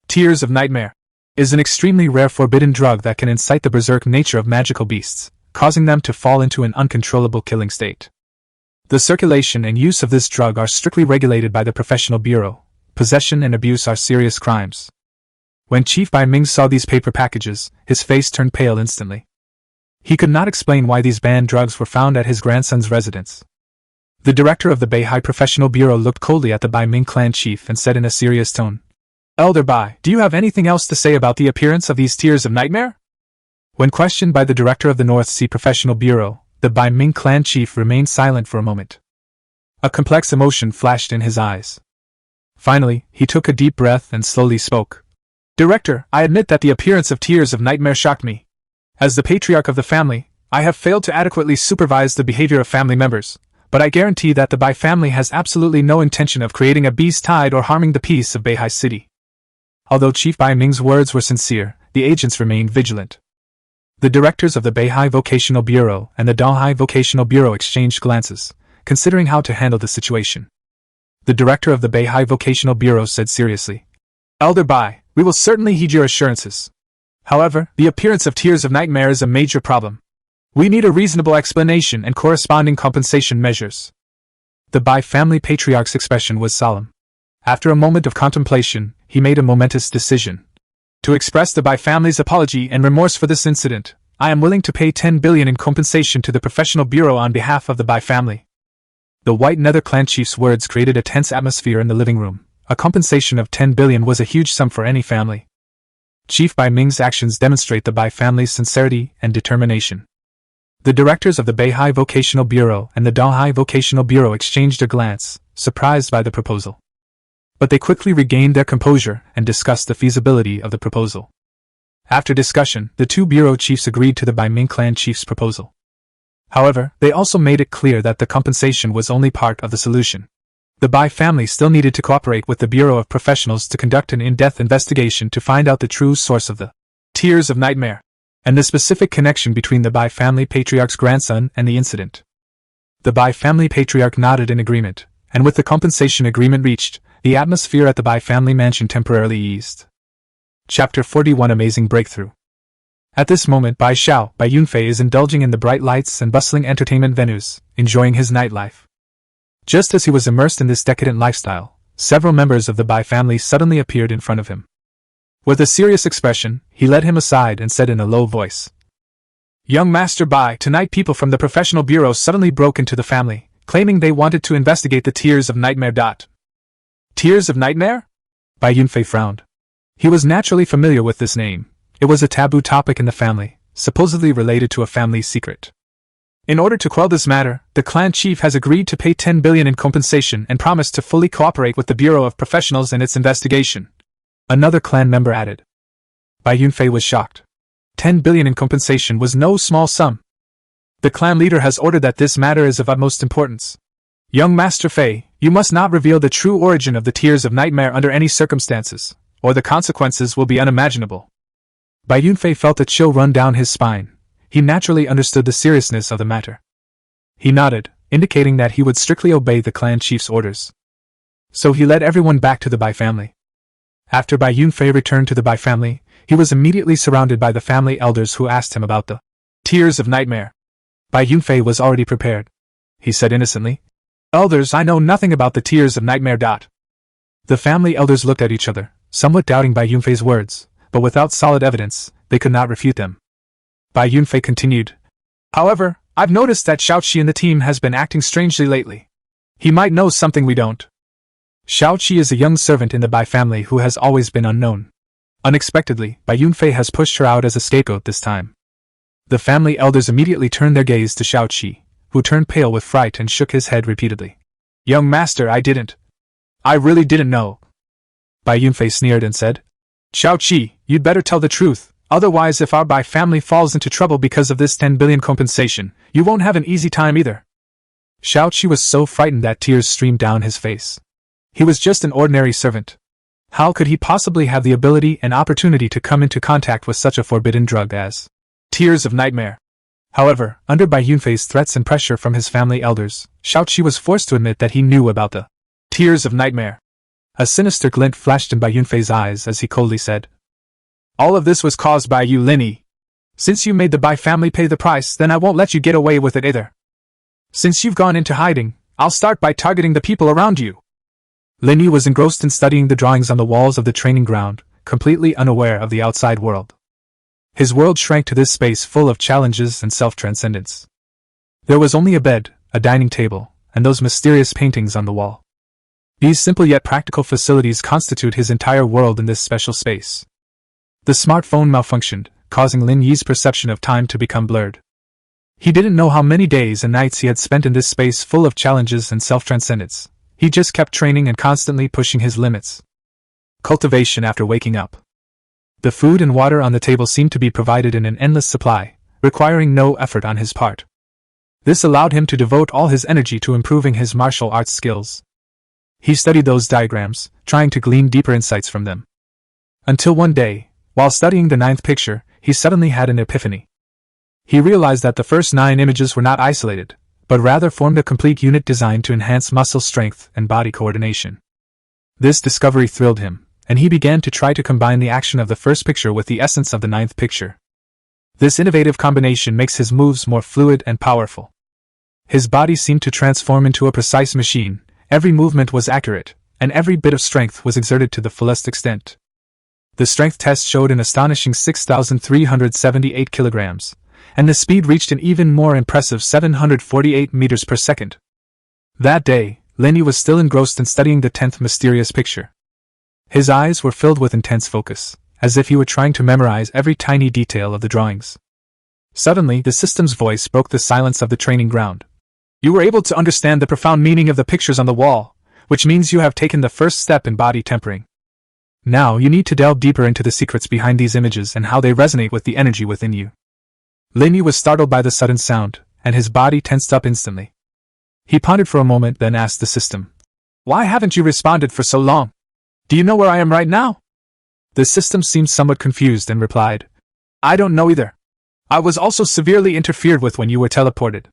Tears of Nightmare is an extremely rare forbidden drug that can incite the berserk nature of magical beasts, causing them to fall into an uncontrollable killing state. The circulation and use of this drug are strictly regulated by the Professional Bureau. Possession and abuse are serious crimes. When Chief Bai Ming saw these paper packages, his face turned pale instantly. He could not explain why these banned drugs were found at his grandson's residence. The director of the Beihai Professional Bureau looked coldly at the Bai Ming clan chief and said in a serious tone, Elder Bai, do you have anything else to say about the appearance of these tears of nightmare? When questioned by the director of the North Sea Professional Bureau, the Bai Ming clan chief remained silent for a moment. A complex emotion flashed in his eyes. Finally, he took a deep breath and slowly spoke. Director, I admit that the appearance of tears of nightmare shocked me. As the patriarch of the family, I have failed to adequately supervise the behavior of family members, but I guarantee that the Bai family has absolutely no intention of creating a beast tide or harming the peace of Beihai City. Although Chief Bai Ming's words were sincere, the agents remained vigilant. The directors of the Beihai Vocational Bureau and the Donghai Vocational Bureau exchanged glances, considering how to handle the situation. The director of the Beihai Vocational Bureau said seriously, Elder Bai, we will certainly heed your assurances. However, the appearance of tears of nightmare is a major problem. We need a reasonable explanation and corresponding compensation measures. The Bai family patriarch's expression was solemn. After a moment of contemplation, he made a momentous decision. To express the Bai family's apology and remorse for this incident, I am willing to pay 10 billion in compensation to the professional bureau on behalf of the Bai family. The White Nether clan chief's words created a tense atmosphere in the living room. A compensation of 10 billion was a huge sum for any family. Chief Bai Ming's actions demonstrate the Bai family's sincerity and determination. The directors of the Beihai Vocational Bureau and the Donghai Vocational Bureau exchanged a glance, surprised by the proposal. But they quickly regained their composure and discussed the feasibility of the proposal. After discussion, the two bureau chiefs agreed to the Bai Ming clan chief's proposal. However, they also made it clear that the compensation was only part of the solution. The Bai family still needed to cooperate with the Bureau of Professionals to conduct an in-depth investigation to find out the true source of the tears of nightmare, and the specific connection between the Bai family patriarch's grandson and the incident. The Bai family patriarch nodded in agreement, and with the compensation agreement reached, the atmosphere at the Bai family mansion temporarily eased. Chapter 41 Amazing Breakthrough. At this moment, Bai Yunfei is indulging in the bright lights and bustling entertainment venues, enjoying his nightlife. Just as he was immersed in this decadent lifestyle, several members of the Bai family suddenly appeared in front of him. With a serious expression, he led him aside and said in a low voice, Young Master Bai, tonight people from the Professional Bureau suddenly broke into the family, claiming they wanted to investigate the tears of nightmare. Tears of nightmare? Bai Yunfei frowned. He was naturally familiar with this name. It was a taboo topic in the family, supposedly related to a family secret. In order to quell this matter, the clan chief has agreed to pay 10 billion in compensation and promised to fully cooperate with the Bureau of Professionals in its investigation. Another clan member added. Bai Yunfei was shocked. 10 billion in compensation was no small sum. The clan leader has ordered that this matter is of utmost importance. Young Master Fei, you must not reveal the true origin of the tears of nightmare under any circumstances, or the consequences will be unimaginable. Bai Yunfei felt a chill run down his spine. He naturally understood the seriousness of the matter. He nodded, indicating that he would strictly obey the clan chief's orders. So he led everyone back to the Bai family. After Bai Yunfei returned to the Bai family, he was immediately surrounded by the family elders who asked him about the tears of nightmare. Bai Yunfei was already prepared. He said innocently, Elders, I know nothing about the tears of nightmare. The family elders looked at each other, somewhat doubting Bai Yunfei's words, but without solid evidence, they could not refute them. Bai Yunfei continued, However, I've noticed that Xiaoqi and the team has been acting strangely lately. He might know something we don't. Xiaoqi is a young servant in the Bai family who has always been unknown. Unexpectedly, Bai Yunfei has pushed her out as a scapegoat this time. The family elders immediately turned their gaze to Xiaoqi, who turned pale with fright and shook his head repeatedly. Young master, I really didn't know. Bai Yunfei sneered and said, Xiaoqi, you'd better tell the truth, otherwise if our Bai family falls into trouble because of this 10 billion compensation, you won't have an easy time either. Xiaoqi was so frightened that tears streamed down his face. He was just an ordinary servant. How could he possibly have the ability and opportunity to come into contact with such a forbidden drug as tears of nightmare? However, under Bai Yunfei's threats and pressure from his family elders, Xiaoqi was forced to admit that he knew about the tears of nightmare. A sinister glint flashed in Bai Yunfei's eyes as he coldly said, All of this was caused by you, Lin Yi. Since you made the Bai family pay the price, then I won't let you get away with it either. Since you've gone into hiding, I'll start by targeting the people around you. Lin Yi was engrossed in studying the drawings on the walls of the training ground, completely unaware of the outside world. His world shrank to this space full of challenges and self-transcendence. There was only a bed, a dining table, and those mysterious paintings on the wall. These simple yet practical facilities constitute his entire world in this special space. The smartphone malfunctioned, causing Lin Yi's perception of time to become blurred. He didn't know how many days and nights he had spent in this space full of challenges and self-transcendence. He just kept training and constantly pushing his limits. Cultivation after waking up. The food and water on the table seemed to be provided in an endless supply, requiring no effort on his part. This allowed him to devote all his energy to improving his martial arts skills. He studied those diagrams, trying to glean deeper insights from them. Until one day, while studying the 9th picture, he suddenly had an epiphany. He realized that the first 9 images were not isolated, but rather formed a complete unit designed to enhance muscle strength and body coordination. This discovery thrilled him, and he began to try to combine the action of the first picture with the essence of the 9th picture. This innovative combination makes his moves more fluid and powerful. His body seemed to transform into a precise machine, every movement was accurate, and every bit of strength was exerted to the fullest extent. The strength test showed an astonishing 6,378 kilograms, and the speed reached an even more impressive 748 meters per second. That day, Lin Yi was still engrossed in studying the 10th mysterious picture. His eyes were filled with intense focus, as if he were trying to memorize every tiny detail of the drawings. Suddenly, the system's voice broke the silence of the training ground. You were able to understand the profound meaning of the pictures on the wall, which means you have taken the first step in body tempering. Now you need to delve deeper into the secrets behind these images and how they resonate with the energy within you. Lin Yi was startled by the sudden sound, and his body tensed up instantly. He pondered for a moment, then asked the system, "Why haven't you responded for so long? Do you know where I am right now?" The system seemed somewhat confused and replied, "I don't know either. I was also severely interfered with when you were teleported.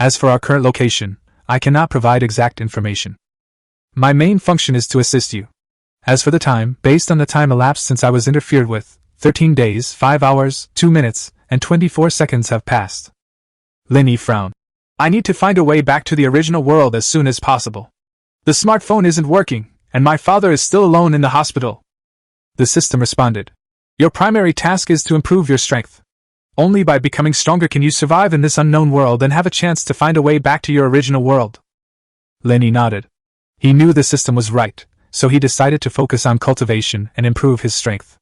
As for our current location, I cannot provide exact information. My main function is to assist you. As for the time, based on the time elapsed since I was interfered with, 13 days, 5 hours, 2 minutes, and 24 seconds have passed." Lin Yi frowned. "I need to find a way back to the original world as soon as possible. The smartphone isn't working, and my father is still alone in the hospital." The system responded, "Your primary task is to improve your strength. Only by becoming stronger can you survive in this unknown world and have a chance to find a way back to your original world." Lin Yi nodded. He knew the system was right, so he decided to focus on cultivation and improve his strength.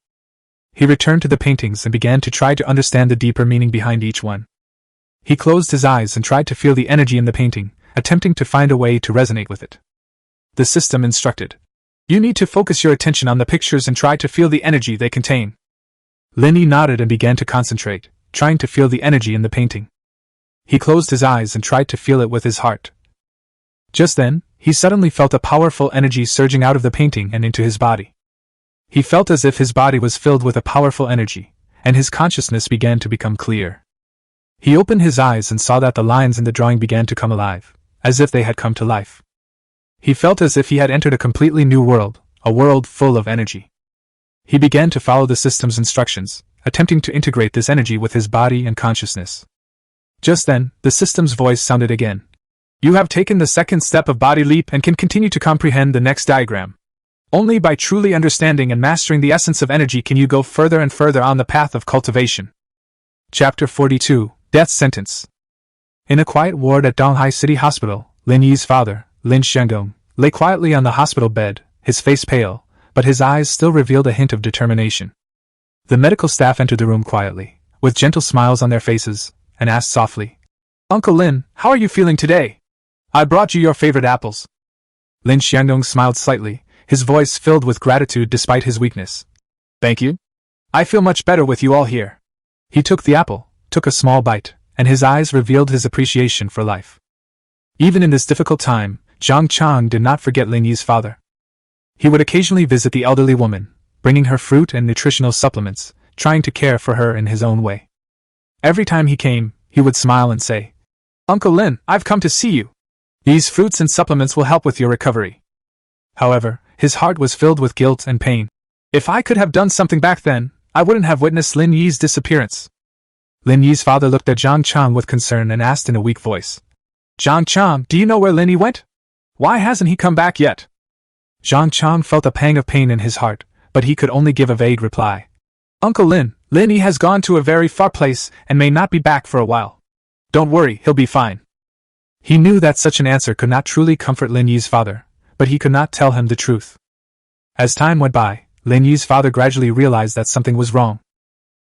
He returned to the paintings and began to try to understand the deeper meaning behind each one. He closed his eyes and tried to feel the energy in the painting, attempting to find a way to resonate with it. The system instructed, "You need to focus your attention on the pictures and try to feel the energy they contain." Lin Yi nodded and began to concentrate, trying to feel the energy in the painting. He closed his eyes and tried to feel it with his heart. Just then, he suddenly felt a powerful energy surging out of the painting and into his body. He felt as if his body was filled with a powerful energy, and his consciousness began to become clear. He opened his eyes and saw that the lines in the drawing began to come alive, as if they had come to life. He felt as if he had entered a completely new world, a world full of energy. He began to follow the system's instructions, attempting to integrate this energy with his body and consciousness. Just then, the system's voice sounded again. "You have taken the second step of body leap and can continue to comprehend the next diagram. Only by truly understanding and mastering the essence of energy can you go further and further on the path of cultivation." Chapter 42, Death Sentence. In a quiet ward at Donghai City Hospital, Lin Yi's father, Lin Xiangdong, lay quietly on the hospital bed, his face pale, but his eyes still revealed a hint of determination. The medical staff entered the room quietly, with gentle smiles on their faces, and asked softly, "Uncle Lin, how are you feeling today? I brought you your favorite apples." Lin Xiangdong smiled slightly, his voice filled with gratitude despite his weakness. "Thank you. I feel much better with you all here." He took the apple, took a small bite, and his eyes revealed his appreciation for life. Even in this difficult time, Zhang Chang did not forget Lin Yi's father. He would occasionally visit the elderly woman, bringing her fruit and nutritional supplements, trying to care for her in his own way. Every time he came, he would smile and say, "Uncle Lin, I've come to see you. These fruits and supplements will help with your recovery." However, his heart was filled with guilt and pain. "If I could have done something back then, I wouldn't have witnessed Lin Yi's disappearance." Lin Yi's father looked at Zhang Chang with concern and asked in a weak voice, "Zhang Chang, do you know where Lin Yi went? Why hasn't he come back yet?" Zhang Chang felt a pang of pain in his heart, but he could only give a vague reply. "Uncle Lin, Lin Yi has gone to a very far place and may not be back for a while. Don't worry, he'll be fine." He knew that such an answer could not truly comfort Lin Yi's father, but he could not tell him the truth. As time went by, Lin Yi's father gradually realized that something was wrong.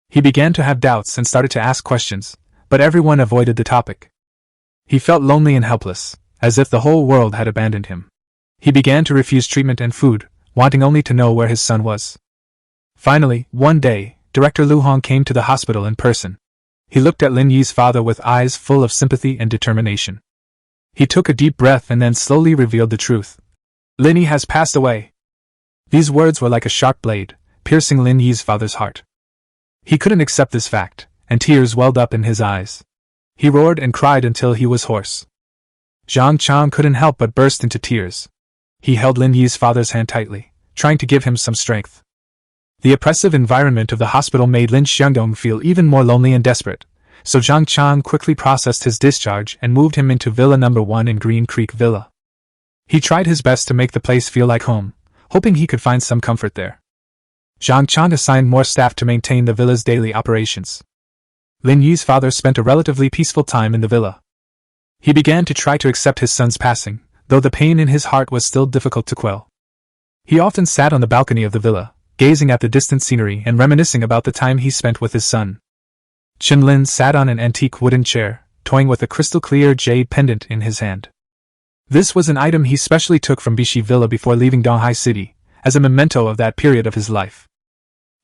He began to have doubts and started to ask questions, but everyone avoided the topic. He felt lonely and helpless, as if the whole world had abandoned him. He began to refuse treatment and food, wanting only to know where his son was. Finally, one day, Director Lu Hong came to the hospital in person. He looked at Lin Yi's father with eyes full of sympathy and determination. He took a deep breath and then slowly revealed the truth. Lin Yi has passed away. These words were like a sharp blade, piercing Lin Yi's father's heart. He couldn't accept this fact, and tears welled up in his eyes. He roared and cried until he was hoarse. Zhang Chang couldn't help but burst into tears. He held Lin Yi's father's hand tightly, trying to give him some strength. The oppressive environment of the hospital made Lin Xiangdong feel even more lonely and desperate, so Zhang Chang quickly processed his discharge and moved him into Villa No. 1 in Green Creek Villa. He tried his best to make the place feel like home, hoping he could find some comfort there. Zhang Chang assigned more staff to maintain the villa's daily operations. Lin Yi's father spent a relatively peaceful time in the villa. He began to try to accept his son's passing, though the pain in his heart was still difficult to quell. He often sat on the balcony of the villa, gazing at the distant scenery and reminiscing about the time he spent with his son. Chen Lin sat on an antique wooden chair, toying with a crystal-clear jade pendant in his hand. This was an item he specially took from Bishi Villa before leaving Donghai City, as a memento of that period of his life.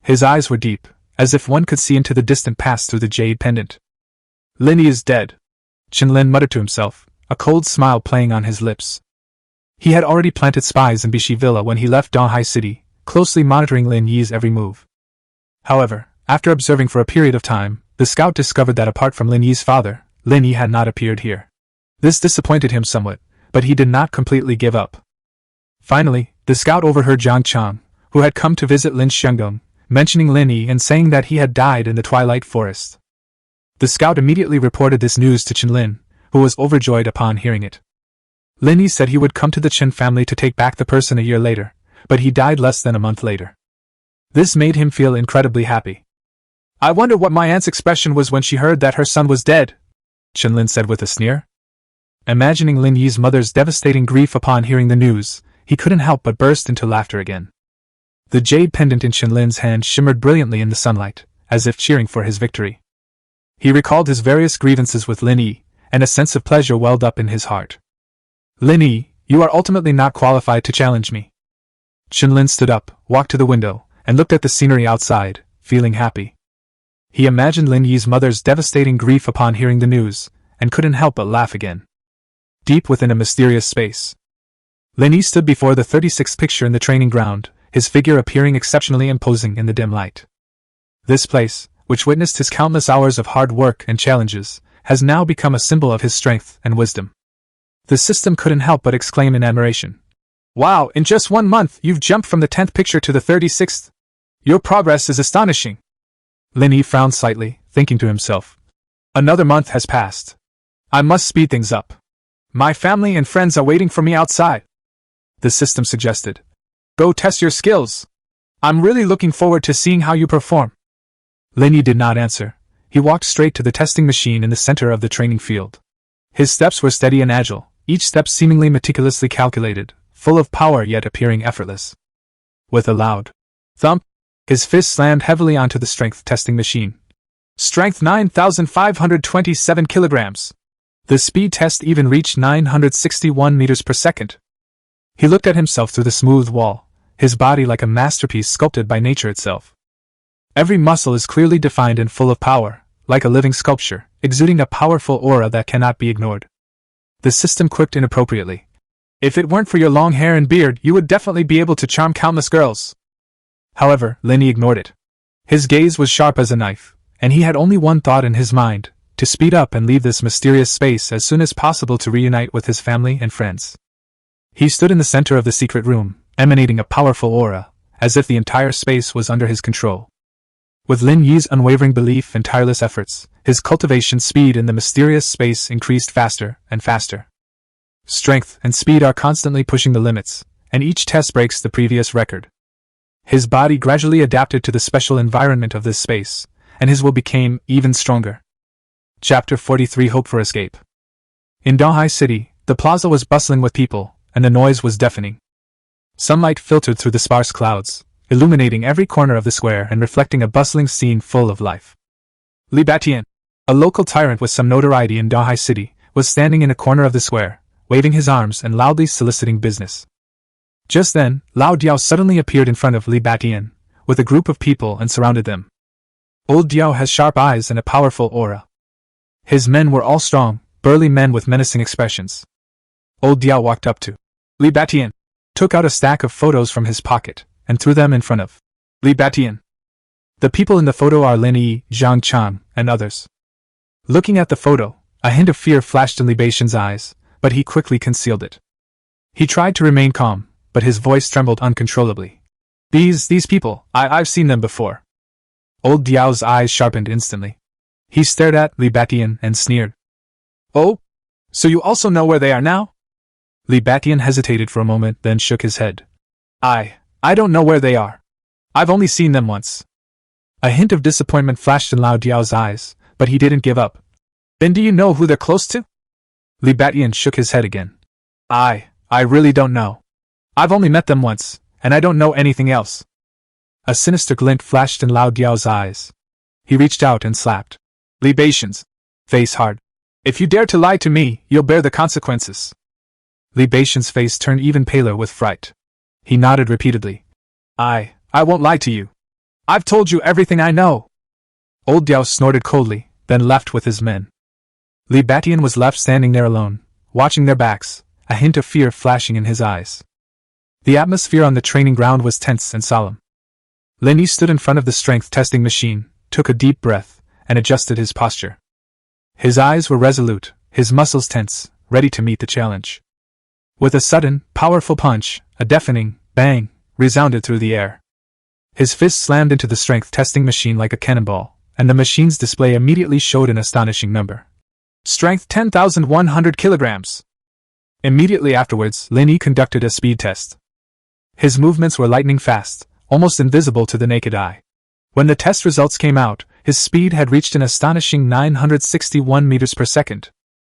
His eyes were deep, as if one could see into the distant past through the jade pendant. Lin Yi is dead, Chen Lin muttered to himself, a cold smile playing on his lips. He had already planted spies in Bishi Villa when he left Donghai City, closely monitoring Lin Yi's every move. However, after observing for a period of time, the scout discovered that apart from Lin Yi's father, Lin Yi had not appeared here. This disappointed him somewhat, but he did not completely give up. Finally, the scout overheard Zhang Chang, who had come to visit Lin Xiangdong, mentioning Lin Yi and saying that he had died in the Twilight Forest. The scout immediately reported this news to Chen Lin, who was overjoyed upon hearing it. Lin Yi said he would come to the Chen family to take back the person a year later, but he died less than a month later. This made him feel incredibly happy. I wonder what my aunt's expression was when she heard that her son was dead, Chen Lin said with a sneer. Imagining Lin Yi's mother's devastating grief upon hearing the news, he couldn't help but burst into laughter again. The jade pendant in Chen Lin's hand shimmered brilliantly in the sunlight, as if cheering for his victory. He recalled his various grievances with Lin Yi, and a sense of pleasure welled up in his heart. Lin Yi, you are ultimately not qualified to challenge me. Chen Lin stood up, walked to the window, and looked at the scenery outside, feeling happy. He imagined Lin Yi's mother's devastating grief upon hearing the news, and couldn't help but laugh again. Deep within a mysterious space, Lin Yi stood before the 36th picture in the training ground, his figure appearing exceptionally imposing in the dim light. This place, which witnessed his countless hours of hard work and challenges, has now become a symbol of his strength and wisdom. The system couldn't help but exclaim in admiration. Wow, in just 1 month you've jumped from the 10th picture to the 36th. Your progress is astonishing. Lin Yi frowned slightly, thinking to himself. Another month has passed. I must speed things up. My family and friends are waiting for me outside. The system suggested. Go test your skills. I'm really looking forward to seeing how you perform. Lin Yi did not answer. He walked straight to the testing machine in the center of the training field. His steps were steady and agile, each step seemingly meticulously calculated, full of power yet appearing effortless. With a loud thump, his fist slammed heavily onto the strength testing machine. Strength 9,527 kilograms. The speed test even reached 961 meters per second. He looked at himself through the smooth wall, his body like a masterpiece sculpted by nature itself. Every muscle is clearly defined and full of power, like a living sculpture, exuding a powerful aura that cannot be ignored. The system quipped inappropriately. If it weren't for your long hair and beard, you would definitely be able to charm countless girls. However, Lin Yi ignored it. His gaze was sharp as a knife, and he had only one thought in his mind, to speed up and leave this mysterious space as soon as possible to reunite with his family and friends. He stood in the center of the secret room, emanating a powerful aura, as if the entire space was under his control. With Lin Yi's unwavering belief and tireless efforts, his cultivation speed in the mysterious space increased faster and faster. Strength and speed are constantly pushing the limits, and each test breaks the previous record. His body gradually adapted to the special environment of this space, and his will became even stronger. Chapter 43 Hope for Escape. In Donghai City, the plaza was bustling with people, and the noise was deafening. Sunlight filtered through the sparse clouds, illuminating every corner of the square and reflecting a bustling scene full of life. Li Batian, a local tyrant with some notoriety in Dahai City, was standing in a corner of the square, waving his arms and loudly soliciting business. Just then, Lao Diao suddenly appeared in front of Li Batian, with a group of people, and surrounded them. Old Diao has sharp eyes and a powerful aura. His men were all strong, burly men with menacing expressions. Old Diao walked up to Li Batian, took out a stack of photos from his pocket, and threw them in front of Li Batian. The people in the photo are Lin Yi, Zhang Chang, and others. Looking at the photo, a hint of fear flashed in Li Batian's eyes, but he quickly concealed it. He tried to remain calm, but his voice trembled uncontrollably. These people, I've seen them before. Old Diao's eyes sharpened instantly. He stared at Li Batian and sneered. Oh? So you also know where they are now? Li Batian hesitated for a moment, then shook his head. I don't know where they are. I've only seen them once. A hint of disappointment flashed in Lao Diao's eyes, but he didn't give up. Then do you know who they're close to? Li Batian shook his head again. I really don't know. I've only met them once, and I don't know anything else. A sinister glint flashed in Lao Diao's eyes. He reached out and slapped Li Batian's face hard. If you dare to lie to me, you'll bear the consequences. Li Batian's face turned even paler with fright. He nodded repeatedly. I won't lie to you. I've told you everything I know. Old Diao snorted coldly, then left with his men. Li Batian was left standing there alone, watching their backs, a hint of fear flashing in his eyes. The atmosphere on the training ground was tense and solemn. Lin Yi stood in front of the strength testing machine, took a deep breath, and adjusted his posture. His eyes were resolute, his muscles tense, ready to meet the challenge. With a sudden, powerful punch, a deafening bang resounded through the air. His fist slammed into the strength testing machine like a cannonball, and the machine's display immediately showed an astonishing number. Strength 10,100 kilograms. Immediately afterwards, Lin Yi conducted a speed test. His movements were lightning fast, almost invisible to the naked eye. When the test results came out, his speed had reached an astonishing 961 meters per second.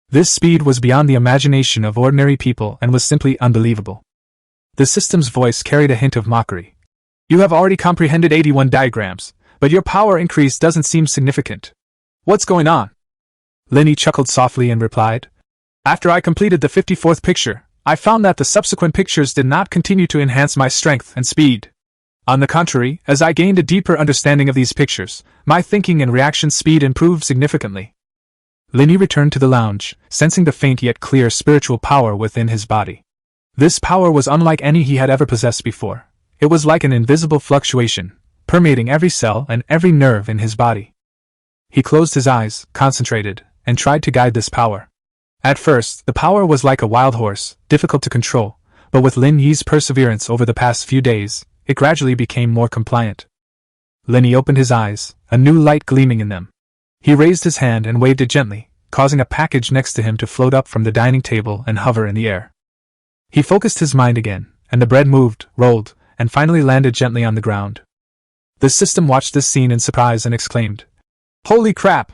This speed was beyond the imagination of ordinary people and was simply unbelievable. The system's voice carried a hint of mockery. You have already comprehended 81 diagrams, but your power increase doesn't seem significant. What's going on? Lin Yi chuckled softly and replied, After I completed the 54th picture, I found that the subsequent pictures did not continue to enhance my strength and speed. On the contrary, as I gained a deeper understanding of these pictures, my thinking and reaction speed improved significantly. Lin Yi returned to the lounge, sensing the faint yet clear spiritual power within his body. This power was unlike any he had ever possessed before. It was like an invisible fluctuation, permeating every cell and every nerve in his body. He closed his eyes, concentrated, and tried to guide this power. At first, the power was like a wild horse, difficult to control, but with Lin Yi's perseverance over the past few days, it gradually became more compliant. Lin Yi opened his eyes, a new light gleaming in them. He raised his hand and waved it gently, causing a package next to him to float up from the dining table and hover in the air. He focused his mind again, and the bread moved, rolled, and finally landed gently on the ground. The system watched this scene in surprise and exclaimed, Holy crap!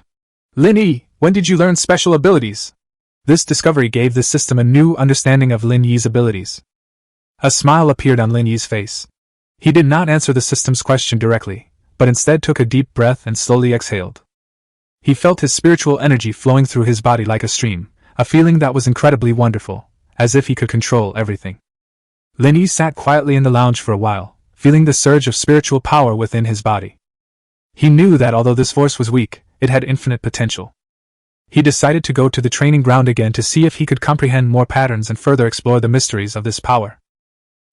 Lin Yi, when did you learn special abilities? This discovery gave the system a new understanding of Lin Yi's abilities. A smile appeared on Lin Yi's face. He did not answer the system's question directly, but instead took a deep breath and slowly exhaled. He felt his spiritual energy flowing through his body like a stream, a feeling that was incredibly wonderful, as if he could control everything. Lin Yi sat quietly in the lounge for a while, feeling the surge of spiritual power within his body. He knew that although this force was weak, it had infinite potential. He decided to go to the training ground again to see if he could comprehend more patterns and further explore the mysteries of this power.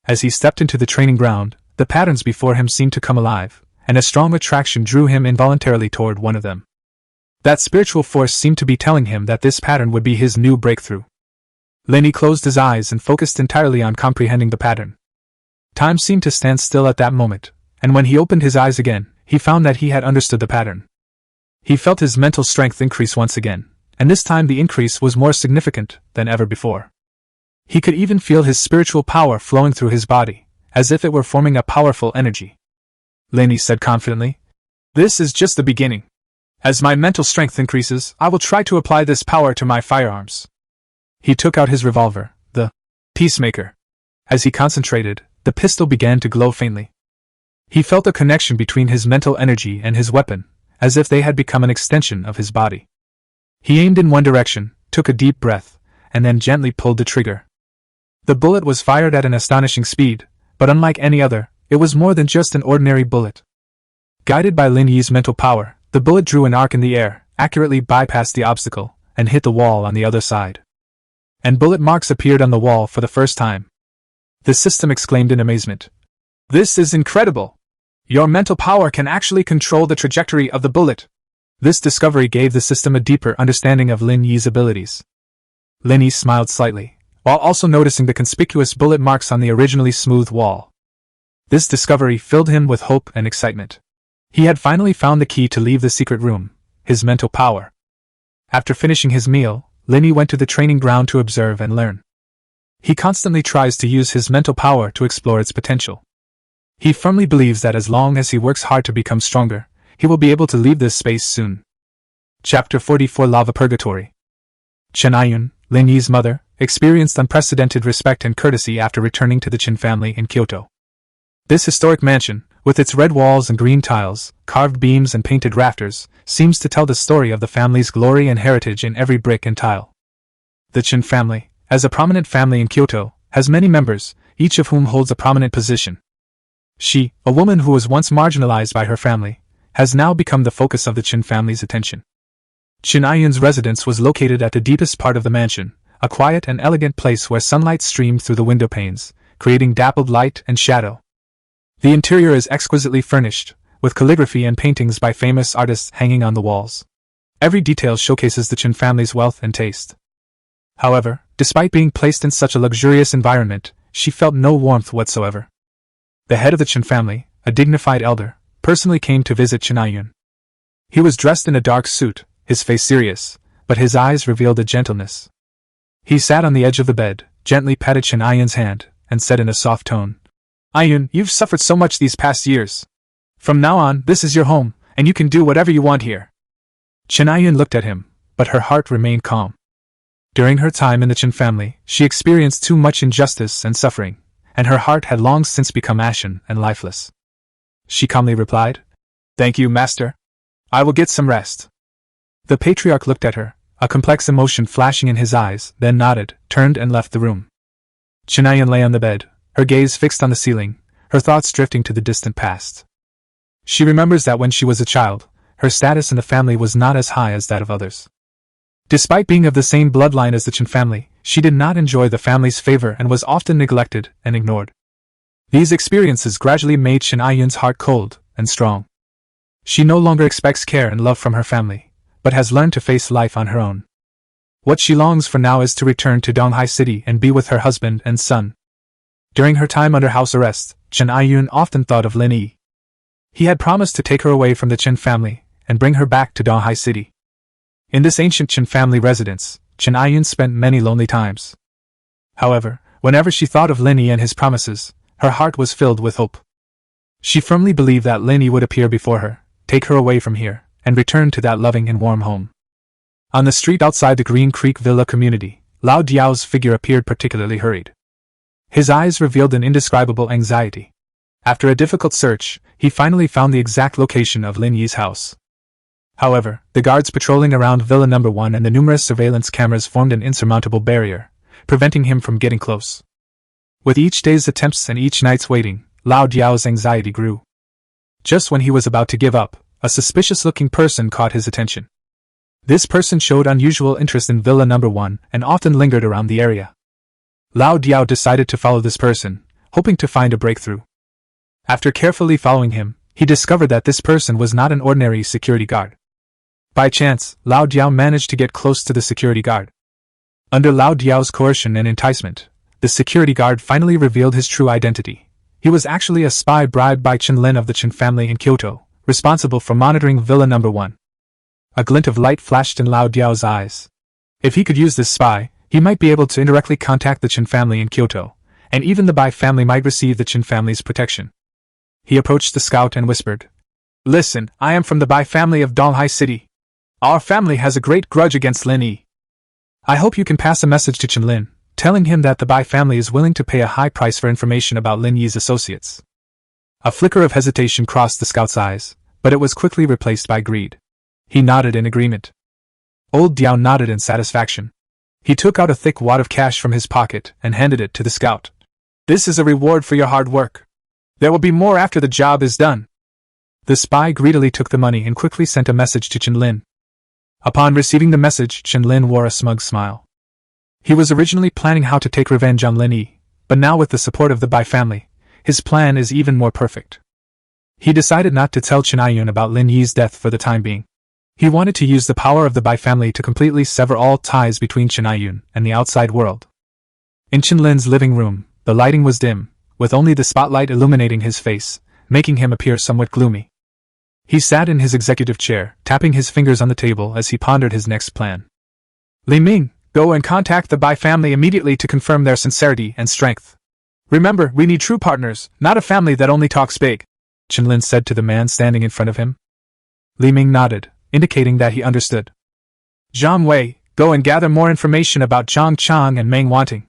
As he stepped into the training ground, the patterns before him seemed to come alive, and a strong attraction drew him involuntarily toward one of them. That spiritual force seemed to be telling him that this pattern would be his new breakthrough. Lin Yi closed his eyes and focused entirely on comprehending the pattern. Time seemed to stand still at that moment, and when he opened his eyes again, he found that he had understood the pattern. He felt his mental strength increase once again, and this time the increase was more significant than ever before. He could even feel his spiritual power flowing through his body, as if it were forming a powerful energy. Lin Yi said confidently, This is just the beginning. As my mental strength increases, I will try to apply this power to my firearms. He took out his revolver, the Peacemaker. As he concentrated, the pistol began to glow faintly. He felt a connection between his mental energy and his weapon, as if they had become an extension of his body. He aimed in one direction, took a deep breath, and then gently pulled the trigger. The bullet was fired at an astonishing speed, but unlike any other, it was more than just an ordinary bullet. Guided by Lin Yi's mental power, the bullet drew an arc in the air, accurately bypassed the obstacle, and hit the wall on the other side. And bullet marks appeared on the wall for the first time. The system exclaimed in amazement. "This is incredible! Your mental power can actually control the trajectory of the bullet." This discovery gave the system a deeper understanding of Lin Yi's abilities. Lin Yi smiled slightly, while also noticing the conspicuous bullet marks on the originally smooth wall. This discovery filled him with hope and excitement. He had finally found the key to leave the secret room, his mental power. After finishing his meal, Lin Yi went to the training ground to observe and learn. He constantly tries to use his mental power to explore its potential. He firmly believes that as long as he works hard to become stronger, he will be able to leave this space soon. Chapter 44 Lava Purgatory. Chen Aiyun, Lin Yi's mother, experienced unprecedented respect and courtesy after returning to the Qin family in Kyoto. This historic mansion, with its red walls and green tiles, carved beams and painted rafters, seems to tell the story of the family's glory and heritage in every brick and tile. The Qin family, as a prominent family in Kyoto, has many members, each of whom holds a prominent position. She, a woman who was once marginalized by her family, has now become the focus of the Qin family's attention. Chen Aiyun's residence was located at the deepest part of the mansion, a quiet and elegant place where sunlight streamed through the window panes, creating dappled light and shadow. The interior is exquisitely furnished, with calligraphy and paintings by famous artists hanging on the walls. Every detail showcases the Qin family's wealth and taste. However, despite being placed in such a luxurious environment, she felt no warmth whatsoever. The head of the Qin family, a dignified elder, personally came to visit Chen Aiyun. He was dressed in a dark suit, his face serious, but his eyes revealed a gentleness. He sat on the edge of the bed, gently patted Chen Aiyun's hand, and said in a soft tone, "Aiyun, you've suffered so much these past years. From now on, this is your home, and you can do whatever you want here." Chen Aiyun looked at him, but her heart remained calm. During her time in the Qin family, she experienced too much injustice and suffering, and her heart had long since become ashen and lifeless. She calmly replied, "Thank you, master. I will get some rest." The patriarch looked at her, a complex emotion flashing in his eyes, then nodded, turned and left the room. Chen Aiyun lay on the bed, her gaze fixed on the ceiling, her thoughts drifting to the distant past. She remembers that when she was a child, her status in the family was not as high as that of others. Despite being of the same bloodline as the Qin family, she did not enjoy the family's favor and was often neglected and ignored. These experiences gradually made Chen Aiyun's heart cold and strong. She no longer expects care and love from her family, but has learned to face life on her own. What she longs for now is to return to Donghai City and be with her husband and son. During her time under house arrest, Chen Aiyun often thought of Lin Yi. He had promised to take her away from the Qin family and bring her back to Donghai City. In this ancient Qin family residence, Chen Aiyun spent many lonely times. However, whenever she thought of Lin Yi and his promises, her heart was filled with hope. She firmly believed that Lin Yi would appear before her, take her away from here, and return to that loving and warm home. On the street outside the Green Creek Villa community, Lao Diao's figure appeared particularly hurried. His eyes revealed an indescribable anxiety. After a difficult search, he finally found the exact location of Lin Yi's house. However, the guards patrolling around Villa No. 1 and the numerous surveillance cameras formed an insurmountable barrier, preventing him from getting close. With each day's attempts and each night's waiting, Lao Diao's anxiety grew. Just when he was about to give up, a suspicious-looking person caught his attention. This person showed unusual interest in Villa No. 1 and often lingered around the area. Lao Diao decided to follow this person, hoping to find a breakthrough. After carefully following him, he discovered that this person was not an ordinary security guard. By chance, Lao Diao managed to get close to the security guard. Under Lao Diao's coercion and enticement, the security guard finally revealed his true identity. He was actually a spy bribed by Chen Lin of the Qin family in Kyoto, responsible for monitoring Villa No. 1. A glint of light flashed in Lao Diao's eyes. If he could use this spy, he might be able to indirectly contact the Qin family in Kyoto, and even the Bai family might receive the Qin family's protection. He approached the scout and whispered, "Listen, I am from the Bai family of Donghai City. Our family has a great grudge against Lin Yi. I hope you can pass a message to Chen Lin, telling him that the Bai family is willing to pay a high price for information about Lin Yi's associates. A flicker of hesitation crossed the scout's eyes, but it was quickly replaced by greed. He nodded in agreement. Old Diao nodded in satisfaction. He took out a thick wad of cash from his pocket and handed it to the scout. "This is a reward for your hard work. There will be more after the job is done." The spy greedily took the money and quickly sent a message to Chen Lin. Upon receiving the message, Chen Lin wore a smug smile. He was originally planning how to take revenge on Lin Yi, but now with the support of the Bai family, his plan is even more perfect. He decided not to tell Chen Aiyun about Lin Yi's death for the time being. He wanted to use the power of the Bai family to completely sever all ties between Chen Aiyun and the outside world. In Chen Lin's living room, the lighting was dim, with only the spotlight illuminating his face, making him appear somewhat gloomy. He sat in his executive chair, tapping his fingers on the table as he pondered his next plan. "Li Ming, go and contact the Bai family immediately to confirm their sincerity and strength. Remember, we need true partners, not a family that only talks big," Chen Lin said to the man standing in front of him. Li Ming nodded, indicating that he understood. "Zhang Wei, go and gather more information about Zhang Chang and Meng Wanting.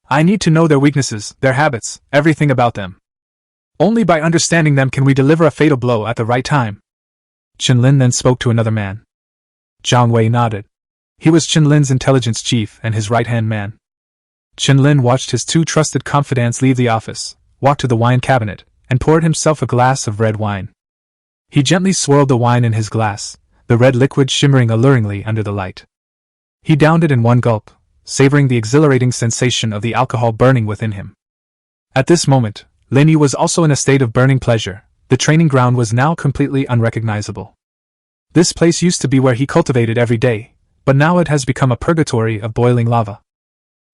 I need to know their weaknesses, their habits, everything about them. Only by understanding them can we deliver a fatal blow at the right time." Chen Lin then spoke to another man. Zhang Wei nodded. He was Chen Lin's intelligence chief and his right-hand man. Chen Lin watched his two trusted confidants leave the office, walked to the wine cabinet, and poured himself a glass of red wine. He gently swirled the wine in his glass, the red liquid shimmering alluringly under the light. He downed it in one gulp, savoring the exhilarating sensation of the alcohol burning within him. At this moment, Lin Yi was also in a state of burning pleasure. The training ground was now completely unrecognizable. This place used to be where he cultivated every day, but now it has become a purgatory of boiling lava.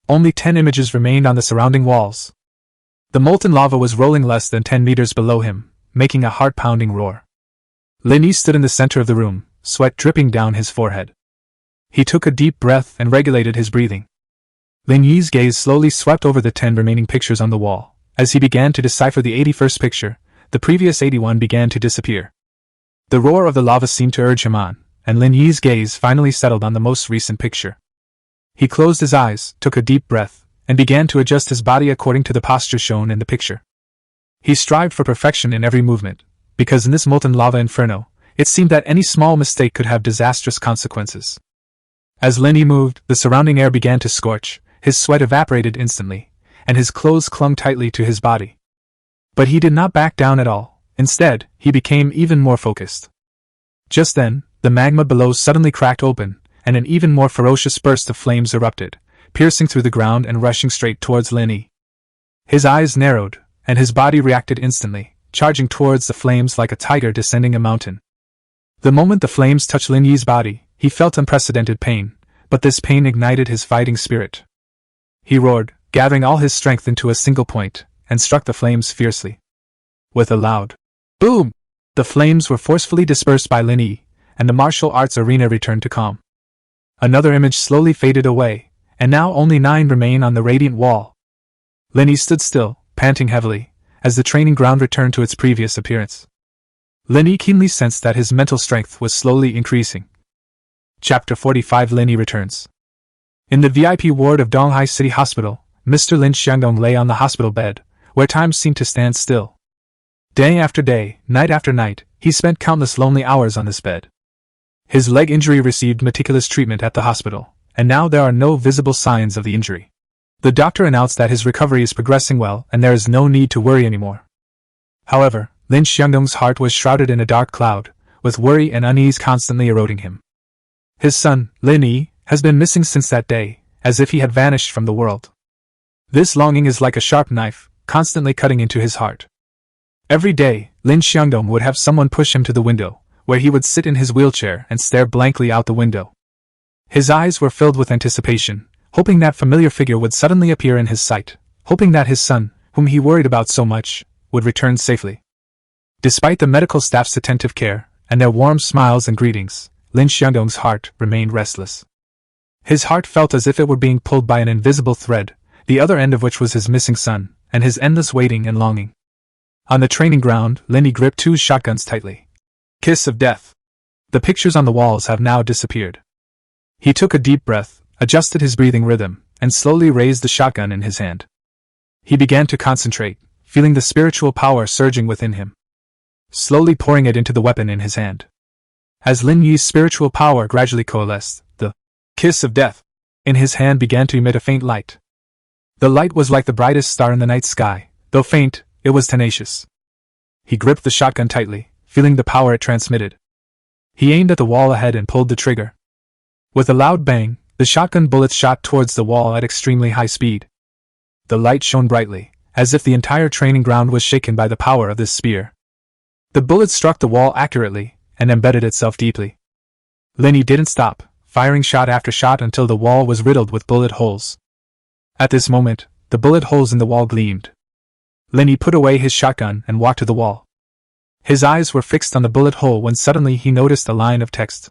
Only 10 images remained on the surrounding walls. The molten lava was rolling less than 10 meters below him, making a heart-pounding roar. Lin Yi stood in the center of the room, sweat dripping down his forehead. He took a deep breath and regulated his breathing. Lin Yi's gaze slowly swept over the 10 remaining pictures on the wall. As he began to decipher the 81st picture, the previous 81 began to disappear. The roar of the lava seemed to urge him on, and Lin Yi's gaze finally settled on the most recent picture. He closed his eyes, took a deep breath, and began to adjust his body according to the posture shown in the picture. He strived for perfection in every movement, because in this molten lava inferno, it seemed that any small mistake could have disastrous consequences. As Lin Yi moved, the surrounding air began to scorch, his sweat evaporated instantly, and his clothes clung tightly to his body. But he did not back down at all. Instead, he became even more focused. Just then, the magma below suddenly cracked open, and an even more ferocious burst of flames erupted, piercing through the ground and rushing straight towards Lin Yi. His eyes narrowed, and his body reacted instantly, charging towards the flames like a tiger descending a mountain. The moment the flames touched Lin Yi's body, he felt unprecedented pain, but this pain ignited his fighting spirit. He roared, gathering all his strength into a single point, and struck the flames fiercely. With a loud boom, the flames were forcefully dispersed by Lin Yi, and the martial arts arena returned to calm. Another image slowly faded away, and now only 9 remain on the radiant wall. Lin Yi stood still, panting heavily, as the training ground returned to its previous appearance. Lin Yi keenly sensed that his mental strength was slowly increasing. Chapter 45 Lin Yi returns. In the VIP ward of Donghai City Hospital, Mr. Lin Xiangdong lay on the hospital bed, where time seemed to stand still. Day after day, night after night, he spent countless lonely hours on this bed. His leg injury received meticulous treatment at the hospital, and now there are no visible signs of the injury. The doctor announced that his recovery is progressing well and there is no need to worry anymore. However, Lin Xiangdong's heart was shrouded in a dark cloud, with worry and unease constantly eroding him. His son, Lin Yi, has been missing since that day, as if he had vanished from the world. This longing is like a sharp knife, constantly cutting into his heart. Every day, Lin Xiangdong would have someone push him to the window, where he would sit in his wheelchair and stare blankly out the window. His eyes were filled with anticipation, hoping that familiar figure would suddenly appear in his sight, hoping that his son, whom he worried about so much, would return safely. Despite the medical staff's attentive care, and their warm smiles and greetings, Lin Xiangdong's heart remained restless. His heart felt as if it were being pulled by an invisible thread, the other end of which was his missing son, and his endless waiting and longing. On the training ground, Lin Yi gripped 2 shotguns tightly. Kiss of death. The pictures on the walls have now disappeared. He took a deep breath, adjusted his breathing rhythm, and slowly raised the shotgun in his hand. He began to concentrate, feeling the spiritual power surging within him, slowly pouring it into the weapon in his hand. As Lin Yi's spiritual power gradually coalesced, the kiss of death in his hand began to emit a faint light. The light was like the brightest star in the night sky. Though faint, it was tenacious. He gripped the shotgun tightly, feeling the power it transmitted. He aimed at the wall ahead and pulled the trigger. With a loud bang, the shotgun bullets shot towards the wall at extremely high speed. The light shone brightly, as if the entire training ground was shaken by the power of this spear. The bullet struck the wall accurately, and embedded itself deeply. Lin Yi didn't stop, firing shot after shot until the wall was riddled with bullet holes. At this moment, the bullet holes in the wall gleamed. Lin Yi put away his shotgun and walked to the wall. His eyes were fixed on the bullet hole when suddenly he noticed a line of text.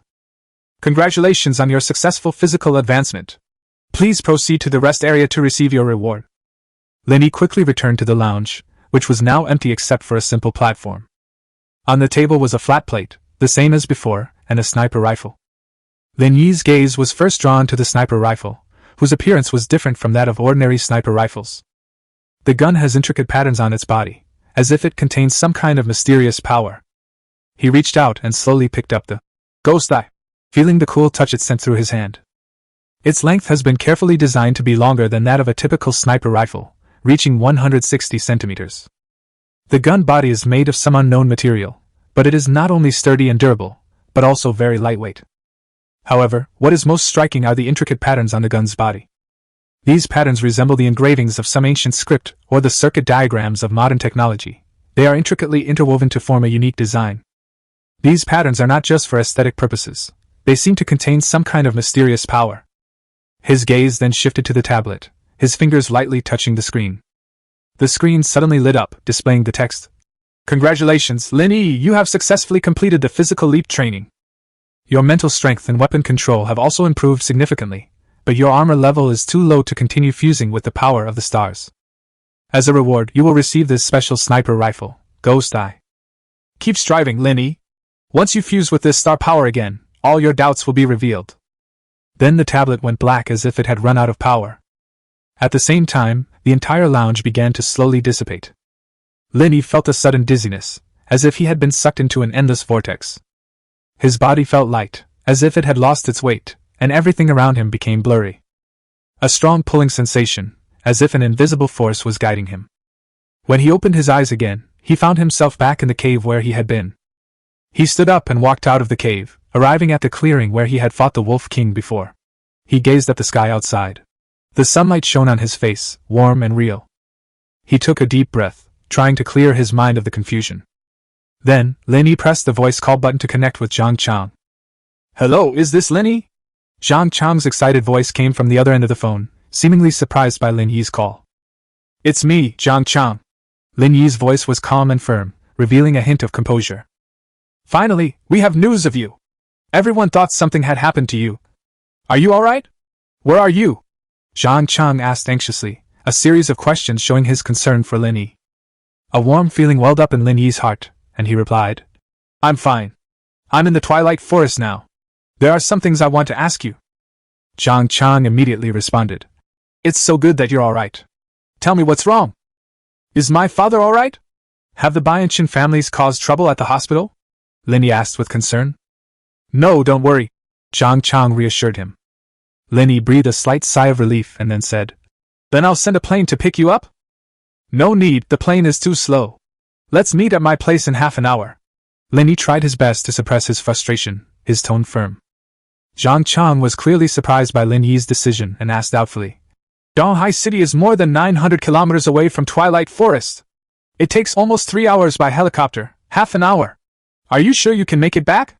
"Congratulations on your successful physical advancement. Please proceed to the rest area to receive your reward." Lin Yi quickly returned to the lounge, which was now empty except for a simple platform. On the table was a flat plate, the same as before, and a sniper rifle. Lin Yi's gaze was first drawn to the sniper rifle, whose appearance was different from that of ordinary sniper rifles. The gun has intricate patterns on its body, as if it contains some kind of mysterious power. He reached out and slowly picked up the ghost eye, feeling the cool touch it sent through his hand. Its length has been carefully designed to be longer than that of a typical sniper rifle, reaching 160 centimeters. The gun body is made of some unknown material, but it is not only sturdy and durable, but also very lightweight. However, what is most striking are the intricate patterns on the gun's body. These patterns resemble the engravings of some ancient script or the circuit diagrams of modern technology. They are intricately interwoven to form a unique design. These patterns are not just for aesthetic purposes. They seem to contain some kind of mysterious power. His gaze then shifted to the tablet, his fingers lightly touching the screen. The screen suddenly lit up, displaying the text. "Congratulations, Lin Yi, you have successfully completed the physical leap training. Your mental strength and weapon control have also improved significantly, but your armor level is too low to continue fusing with the power of the stars. As a reward, you will receive this special sniper rifle, Ghost Eye. Keep striving, Lin Yi. Once you fuse with this star power again, all your doubts will be revealed." Then the tablet went black as if it had run out of power. At the same time, the entire lounge began to slowly dissipate. Lin Yi felt a sudden dizziness, as if he had been sucked into an endless vortex. His body felt light, as if it had lost its weight, and everything around him became blurry. A strong pulling sensation, as if an invisible force was guiding him. When he opened his eyes again, he found himself back in the cave where he had been. He stood up and walked out of the cave, arriving at the clearing where he had fought the Wolf King before. He gazed at the sky outside. The sunlight shone on his face, warm and real. He took a deep breath, trying to clear his mind of the confusion. Then, Lin Yi pressed the voice call button to connect with Zhang Chang. "Hello, is this Lin Yi?" Zhang Chang's excited voice came from the other end of the phone, seemingly surprised by Lin Yi's call. "It's me, Zhang Chang." Lin Yi's voice was calm and firm, revealing a hint of composure. "Finally, we have news of you. Everyone thought something had happened to you. Are you alright? Where are you?" Zhang Chang asked anxiously, a series of questions showing his concern for Lin Yi. A warm feeling welled up in Lin Yi's heart, and he replied, "I'm fine. I'm in the Twilight Forest now. There are some things I want to ask you." Zhang Chang immediately responded, "It's so good that you're alright. Tell me what's wrong. Is my father alright? Have the Bianchin families caused trouble at the hospital?" Lin Yi asked with concern. "No, don't worry," Zhang Chang reassured him. Lin Yi breathed a slight sigh of relief and then said, "Then I'll send a plane to pick you up?" "No need, the plane is too slow. Let's meet at my place in half an hour." Lin Yi tried his best to suppress his frustration, his tone firm. Zhang Chang was clearly surprised by Lin Yi's decision and asked doubtfully, "Donghai City is more than 900 kilometers away from Twilight Forest. It takes almost 3 hours by helicopter, half an hour. Are you sure you can make it back?"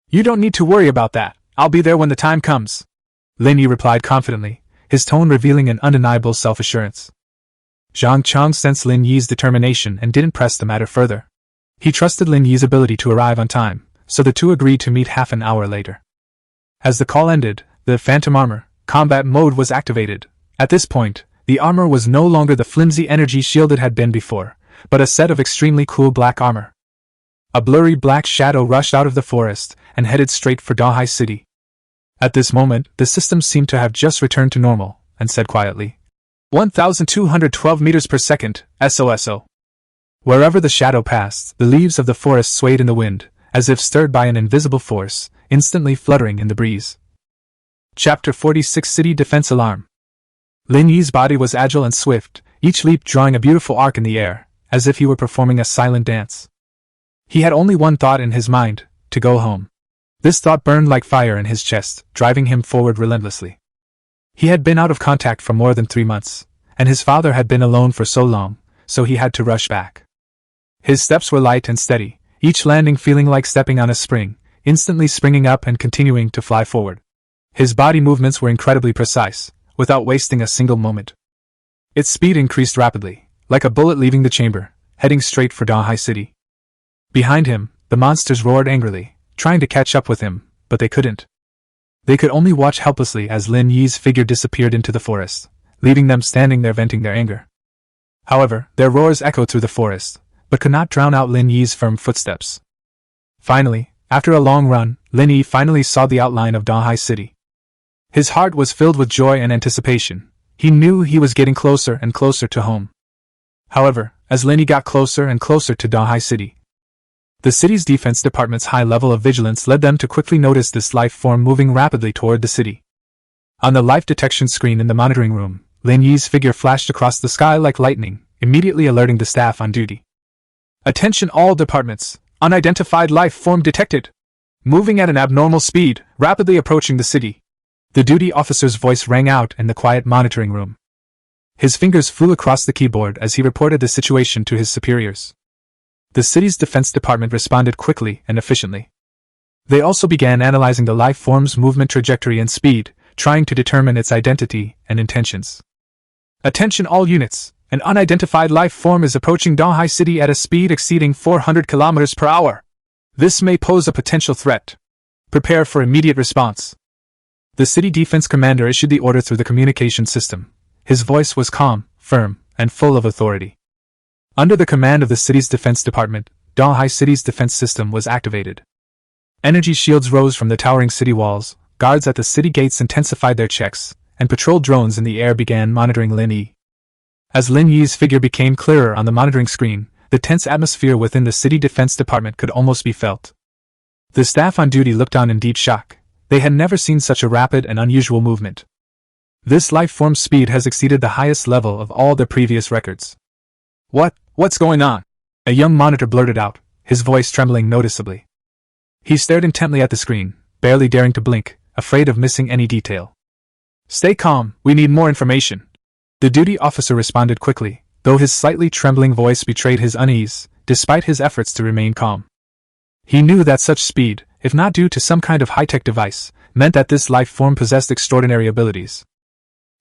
"You don't need to worry about that. I'll be there when the time comes," Lin Yi replied confidently, his tone revealing an undeniable self-assurance. Zhang Chang sensed Lin Yi's determination and didn't press the matter further. He trusted Lin Yi's ability to arrive on time, so the two agreed to meet half an hour later. As the call ended, the Phantom Armor combat mode was activated. At this point, the armor was no longer the flimsy energy shield it had been before, but a set of extremely cool black armor. A blurry black shadow rushed out of the forest and headed straight for Donghai City. At this moment, the system seemed to have just returned to normal, and said quietly, 1,212 meters per second, SOSO. Wherever the shadow passed, the leaves of the forest swayed in the wind, as if stirred by an invisible force, instantly fluttering in the breeze. Chapter 46 City Defense Alarm. Lin Yi's body was agile and swift, each leap drawing a beautiful arc in the air, as if he were performing a silent dance. He had only one thought in his mind, to go home. This thought burned like fire in his chest, driving him forward relentlessly. He had been out of contact for more than 3 months, and his father had been alone for so long, so he had to rush back. His steps were light and steady, each landing feeling like stepping on a spring, instantly springing up and continuing to fly forward. His body movements were incredibly precise, without wasting a single moment. Its speed increased rapidly, like a bullet leaving the chamber, heading straight for Donghai City. Behind him, the monsters roared angrily, trying to catch up with him, but they couldn't. They could only watch helplessly as Lin Yi's figure disappeared into the forest, leaving them standing there venting their anger. However, their roars echoed through the forest, but could not drown out Lin Yi's firm footsteps. Finally, after a long run, Lin Yi finally saw the outline of Donghai City. His heart was filled with joy and anticipation. He knew he was getting closer and closer to home. However, as Lin Yi got closer and closer to Donghai City, the city's defense department's high level of vigilance led them to quickly notice this life form moving rapidly toward the city. On the life detection screen in the monitoring room, Lin Yi's figure flashed across the sky like lightning, immediately alerting the staff on duty. Attention all departments! Unidentified life form detected! Moving at an abnormal speed, rapidly approaching the city. The duty officer's voice rang out in the quiet monitoring room. His fingers flew across the keyboard as he reported the situation to his superiors. The city's defense department responded quickly and efficiently. They also began analyzing the life form's movement trajectory and speed, trying to determine its identity and intentions. Attention all units! An unidentified life form is approaching Donghai City at a speed exceeding 400 km per hour. This may pose a potential threat. Prepare for immediate response. The city defense commander issued the order through the communication system. His voice was calm, firm, and full of authority. Under the command of the city's defense department, Donghai City's defense system was activated. Energy shields rose from the towering city walls, guards at the city gates intensified their checks, and patrol drones in the air began monitoring Lin Yi. As Lin Yi's figure became clearer on the monitoring screen, the tense atmosphere within the city defense department could almost be felt. The staff on duty looked on in deep shock. They had never seen such a rapid and unusual movement. This life form's speed has exceeded the highest level of all their previous records. What's going on? A young monitor blurted out, his voice trembling noticeably. He stared intently at the screen, barely daring to blink, afraid of missing any detail. Stay calm, we need more information. The duty officer responded quickly, though his slightly trembling voice betrayed his unease, despite his efforts to remain calm. He knew that such speed, if not due to some kind of high-tech device, meant that this life form possessed extraordinary abilities.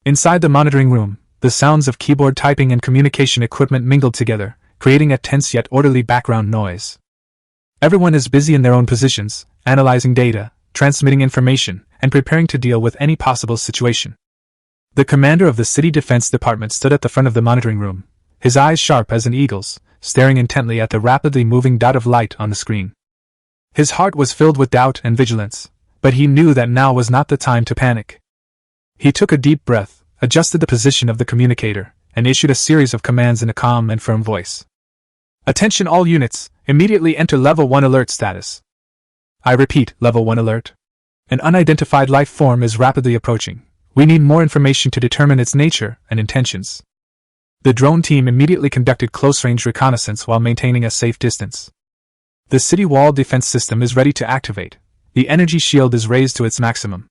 Inside the monitoring room, the sounds of keyboard typing and communication equipment mingled together, creating a tense yet orderly background noise. Everyone is busy in their own positions, analyzing data, transmitting information, and preparing to deal with any possible situation. The commander of the city defense department stood at the front of the monitoring room, his eyes sharp as an eagle's, staring intently at the rapidly moving dot of light on the screen. His heart was filled with doubt and vigilance, but he knew that now was not the time to panic. He took a deep breath, adjusted the position of the communicator, and issued a series of commands in a calm and firm voice. Attention all units, immediately enter Level 1 alert status. I repeat, Level 1 alert. An unidentified life form is rapidly approaching. We need more information to determine its nature and intentions. The drone team immediately conducted close-range reconnaissance while maintaining a safe distance. The city wall defense system is ready to activate. The energy shield is raised to its maximum.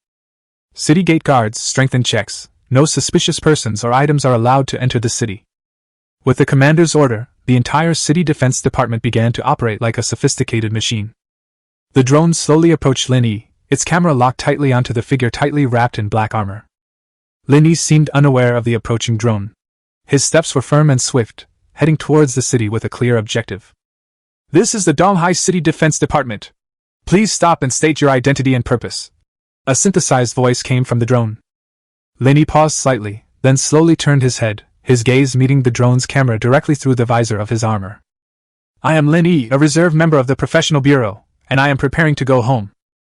City gate guards strengthen checks. No suspicious persons or items are allowed to enter the city. With the commander's order, the entire city defense department began to operate like a sophisticated machine. The drone slowly approached Lin Yi, its camera locked tightly onto the figure tightly wrapped in black armor. Lin Yi seemed unaware of the approaching drone. His steps were firm and swift, heading towards the city with a clear objective. This is the Donghai City Defense Department. Please stop and state your identity and purpose. A synthesized voice came from the drone. Lin Yi paused slightly, then slowly turned his head, his gaze meeting the drone's camera directly through the visor of his armor. I am Lin Yi, a reserve member of the Professional Bureau, and I am preparing to go home.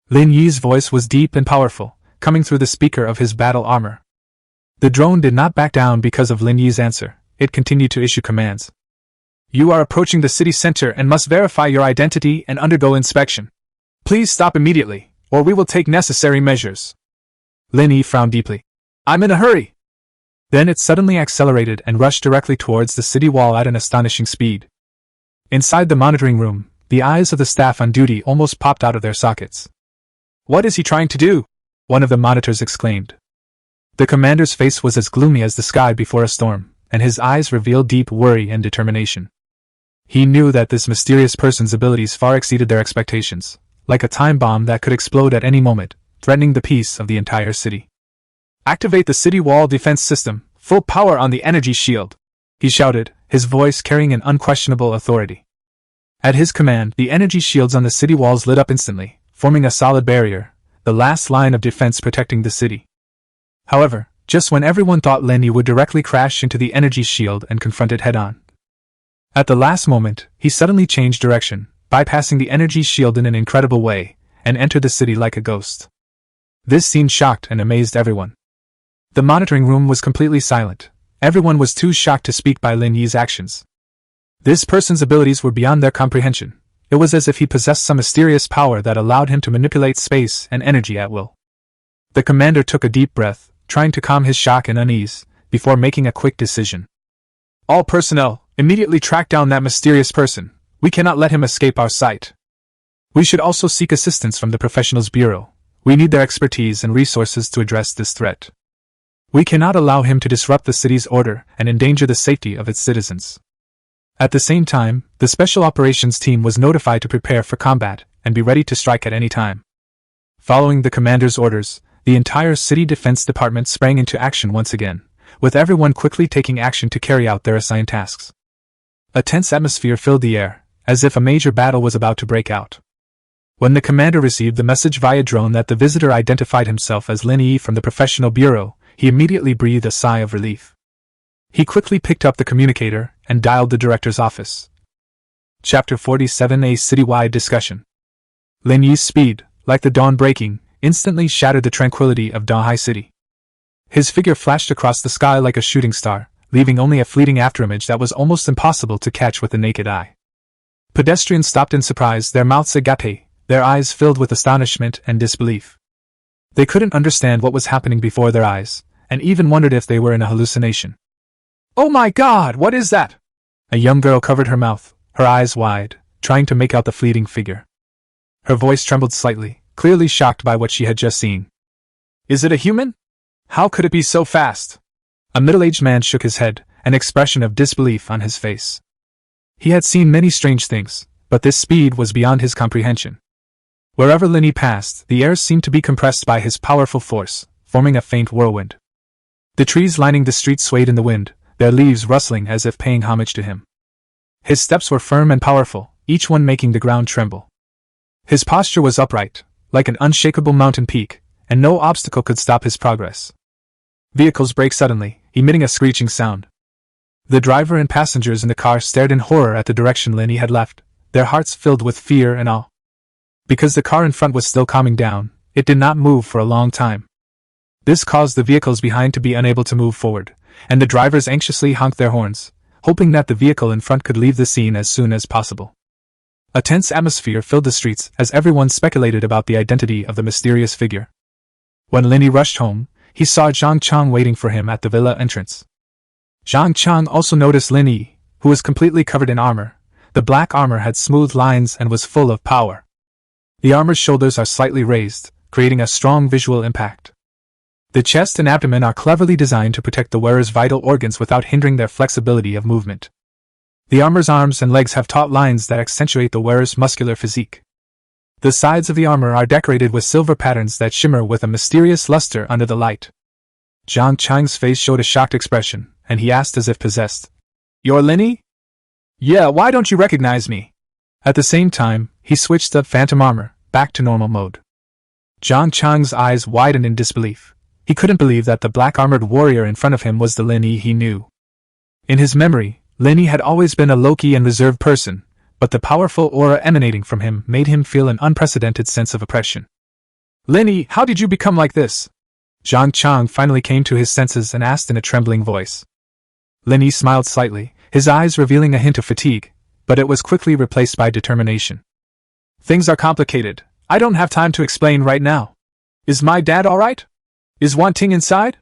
Lin Yi's voice was deep and powerful, coming through the speaker of his battle armor. The drone did not back down because of Lin Yi's answer. It continued to issue commands. You are approaching the city center and must verify your identity and undergo inspection. Please stop immediately, or we will take necessary measures. Lin Yi frowned deeply. I'm in a hurry. Then it suddenly accelerated and rushed directly towards the city wall at an astonishing speed. Inside the monitoring room, the eyes of the staff on duty almost popped out of their sockets. What is he trying to do? One of the monitors exclaimed. The commander's face was as gloomy as the sky before a storm, and his eyes revealed deep worry and determination. He knew that this mysterious person's abilities far exceeded their expectations, like a time bomb that could explode at any moment, threatening the peace of the entire city. Activate the city wall defense system, full power on the energy shield, he shouted, his voice carrying an unquestionable authority. At his command, the energy shields on the city walls lit up instantly, forming a solid barrier, the last line of defense protecting the city. However, just when everyone thought Lin Yi would directly crash into the energy shield and confront it head-on, at the last moment, he suddenly changed direction, bypassing the energy shield in an incredible way, and entered the city like a ghost. This scene shocked and amazed everyone. The monitoring room was completely silent. Everyone was too shocked to speak by Lin Yi's actions. This person's abilities were beyond their comprehension. It was as if he possessed some mysterious power that allowed him to manipulate space and energy at will. The commander took a deep breath, trying to calm his shock and unease, before making a quick decision. All personnel, immediately track down that mysterious person. We cannot let him escape our sight. We should also seek assistance from the Professionals Bureau. We need their expertise and resources to address this threat. We cannot allow him to disrupt the city's order and endanger the safety of its citizens. At the same time, the Special Operations Team was notified to prepare for combat and be ready to strike at any time. Following the commander's orders, the entire City Defense Department sprang into action once again, with everyone quickly taking action to carry out their assigned tasks. A tense atmosphere filled the air, as if a major battle was about to break out. When the commander received the message via drone that the visitor identified himself as Lin Yi from the Professional Bureau, he immediately breathed a sigh of relief. He quickly picked up the communicator and dialed the director's office. Chapter 47: A citywide discussion. Lin Yi's speed, like the dawn breaking, instantly shattered the tranquility of Dahai City. His figure flashed across the sky like a shooting star, leaving only a fleeting afterimage that was almost impossible to catch with the naked eye. Pedestrians stopped in surprise, their mouths agape, their eyes filled with astonishment and disbelief. They couldn't understand what was happening before their eyes, and even wondered if they were in a hallucination. Oh my God, what is that? A young girl covered her mouth, her eyes wide, trying to make out the fleeting figure. Her voice trembled slightly, clearly shocked by what she had just seen. Is it a human? How could it be so fast? A middle-aged man shook his head, an expression of disbelief on his face. He had seen many strange things, but this speed was beyond his comprehension. Wherever Lin Yi passed, the air seemed to be compressed by his powerful force, forming a faint whirlwind. The trees lining the street swayed in the wind, their leaves rustling as if paying homage to him. His steps were firm and powerful, each one making the ground tremble. His posture was upright, like an unshakable mountain peak, and no obstacle could stop his progress. Vehicles braked suddenly, emitting a screeching sound. The driver and passengers in the car stared in horror at the direction Lin Yi had left, their hearts filled with fear and awe. Because the car in front was still calming down, it did not move for a long time. This caused the vehicles behind to be unable to move forward, and the drivers anxiously honked their horns, hoping that the vehicle in front could leave the scene as soon as possible. A tense atmosphere filled the streets as everyone speculated about the identity of the mysterious figure. When Lin Yi rushed home, he saw Zhang Chang waiting for him at the villa entrance. Zhang Chang also noticed Lin Yi, who was completely covered in armor. The black armor had smooth lines and was full of power. The armor's shoulders are slightly raised, creating a strong visual impact. The chest and abdomen are cleverly designed to protect the wearer's vital organs without hindering their flexibility of movement. The armor's arms and legs have taut lines that accentuate the wearer's muscular physique. The sides of the armor are decorated with silver patterns that shimmer with a mysterious luster under the light. Zhang Chang's face showed a shocked expression, and he asked as if possessed, "You're Lin Yi? Yeah, why don't you recognize me?" At the same time, he switched the phantom armor back to normal mode. Zhang Chang's eyes widened in disbelief. He couldn't believe that the black-armored warrior in front of him was the Lin Yi he knew. In his memory, Lin Yi had always been a low-key and reserved person, but the powerful aura emanating from him made him feel an unprecedented sense of oppression. "Lin Yi, how did you become like this?" Zhang Chang finally came to his senses and asked in a trembling voice. Lin Yi smiled slightly, his eyes revealing a hint of fatigue, but it was quickly replaced by determination. Things are complicated. I don't have time to explain right now. Is my dad alright? Is Wan Ting inside?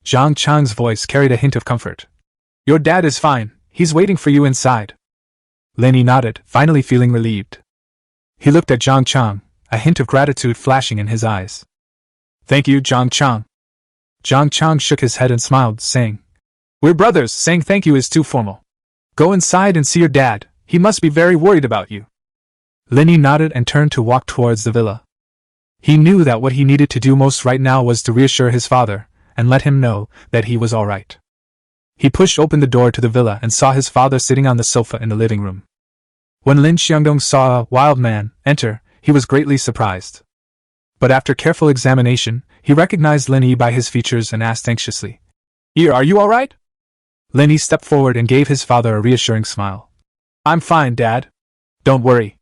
Zhang Chang's voice carried a hint of comfort. Your dad is fine. He's waiting for you inside. Lin Yi nodded, finally feeling relieved. He looked at Zhang Chang, a hint of gratitude flashing in his eyes. Thank you, Zhang Chang. Zhang Chang shook his head and smiled, saying, We're brothers, saying thank you is too formal. Go inside and see your dad, he must be very worried about you. Lin Yi nodded and turned to walk towards the villa. He knew that what he needed to do most right now was to reassure his father, and let him know that he was alright. He pushed open the door to the villa and saw his father sitting on the sofa in the living room. When Lin Xiangdong saw a wild man enter, he was greatly surprised. But after careful examination, he recognized Lin Yi by his features and asked anxiously, Yi, are you alright? Lin Yi stepped forward and gave his father a reassuring smile. I'm fine, Dad. Don't worry.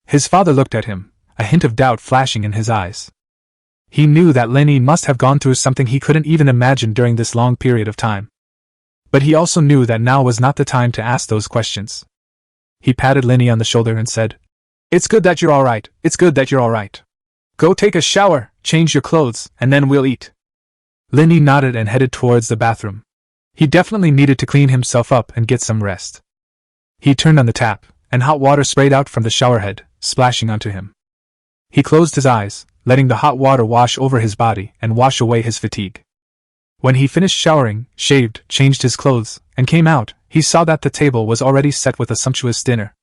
His father looked at him, a hint of doubt flashing in his eyes. He knew that Lin Yi must have gone through something he couldn't even imagine during this long period of time. But he also knew that now was not the time to ask those questions. He patted Lin Yi on the shoulder and said, It's good that you're alright, it's good that you're alright. Go take a shower, change your clothes, and then we'll eat. Lin Yi nodded and headed towards the bathroom. He definitely needed to clean himself up and get some rest. He turned on the tap, and hot water sprayed out from the showerhead, splashing onto him. He closed his eyes, letting the hot water wash over his body and wash away his fatigue. When he finished showering, shaved, changed his clothes, and came out, he saw that the table was already set with a sumptuous dinner.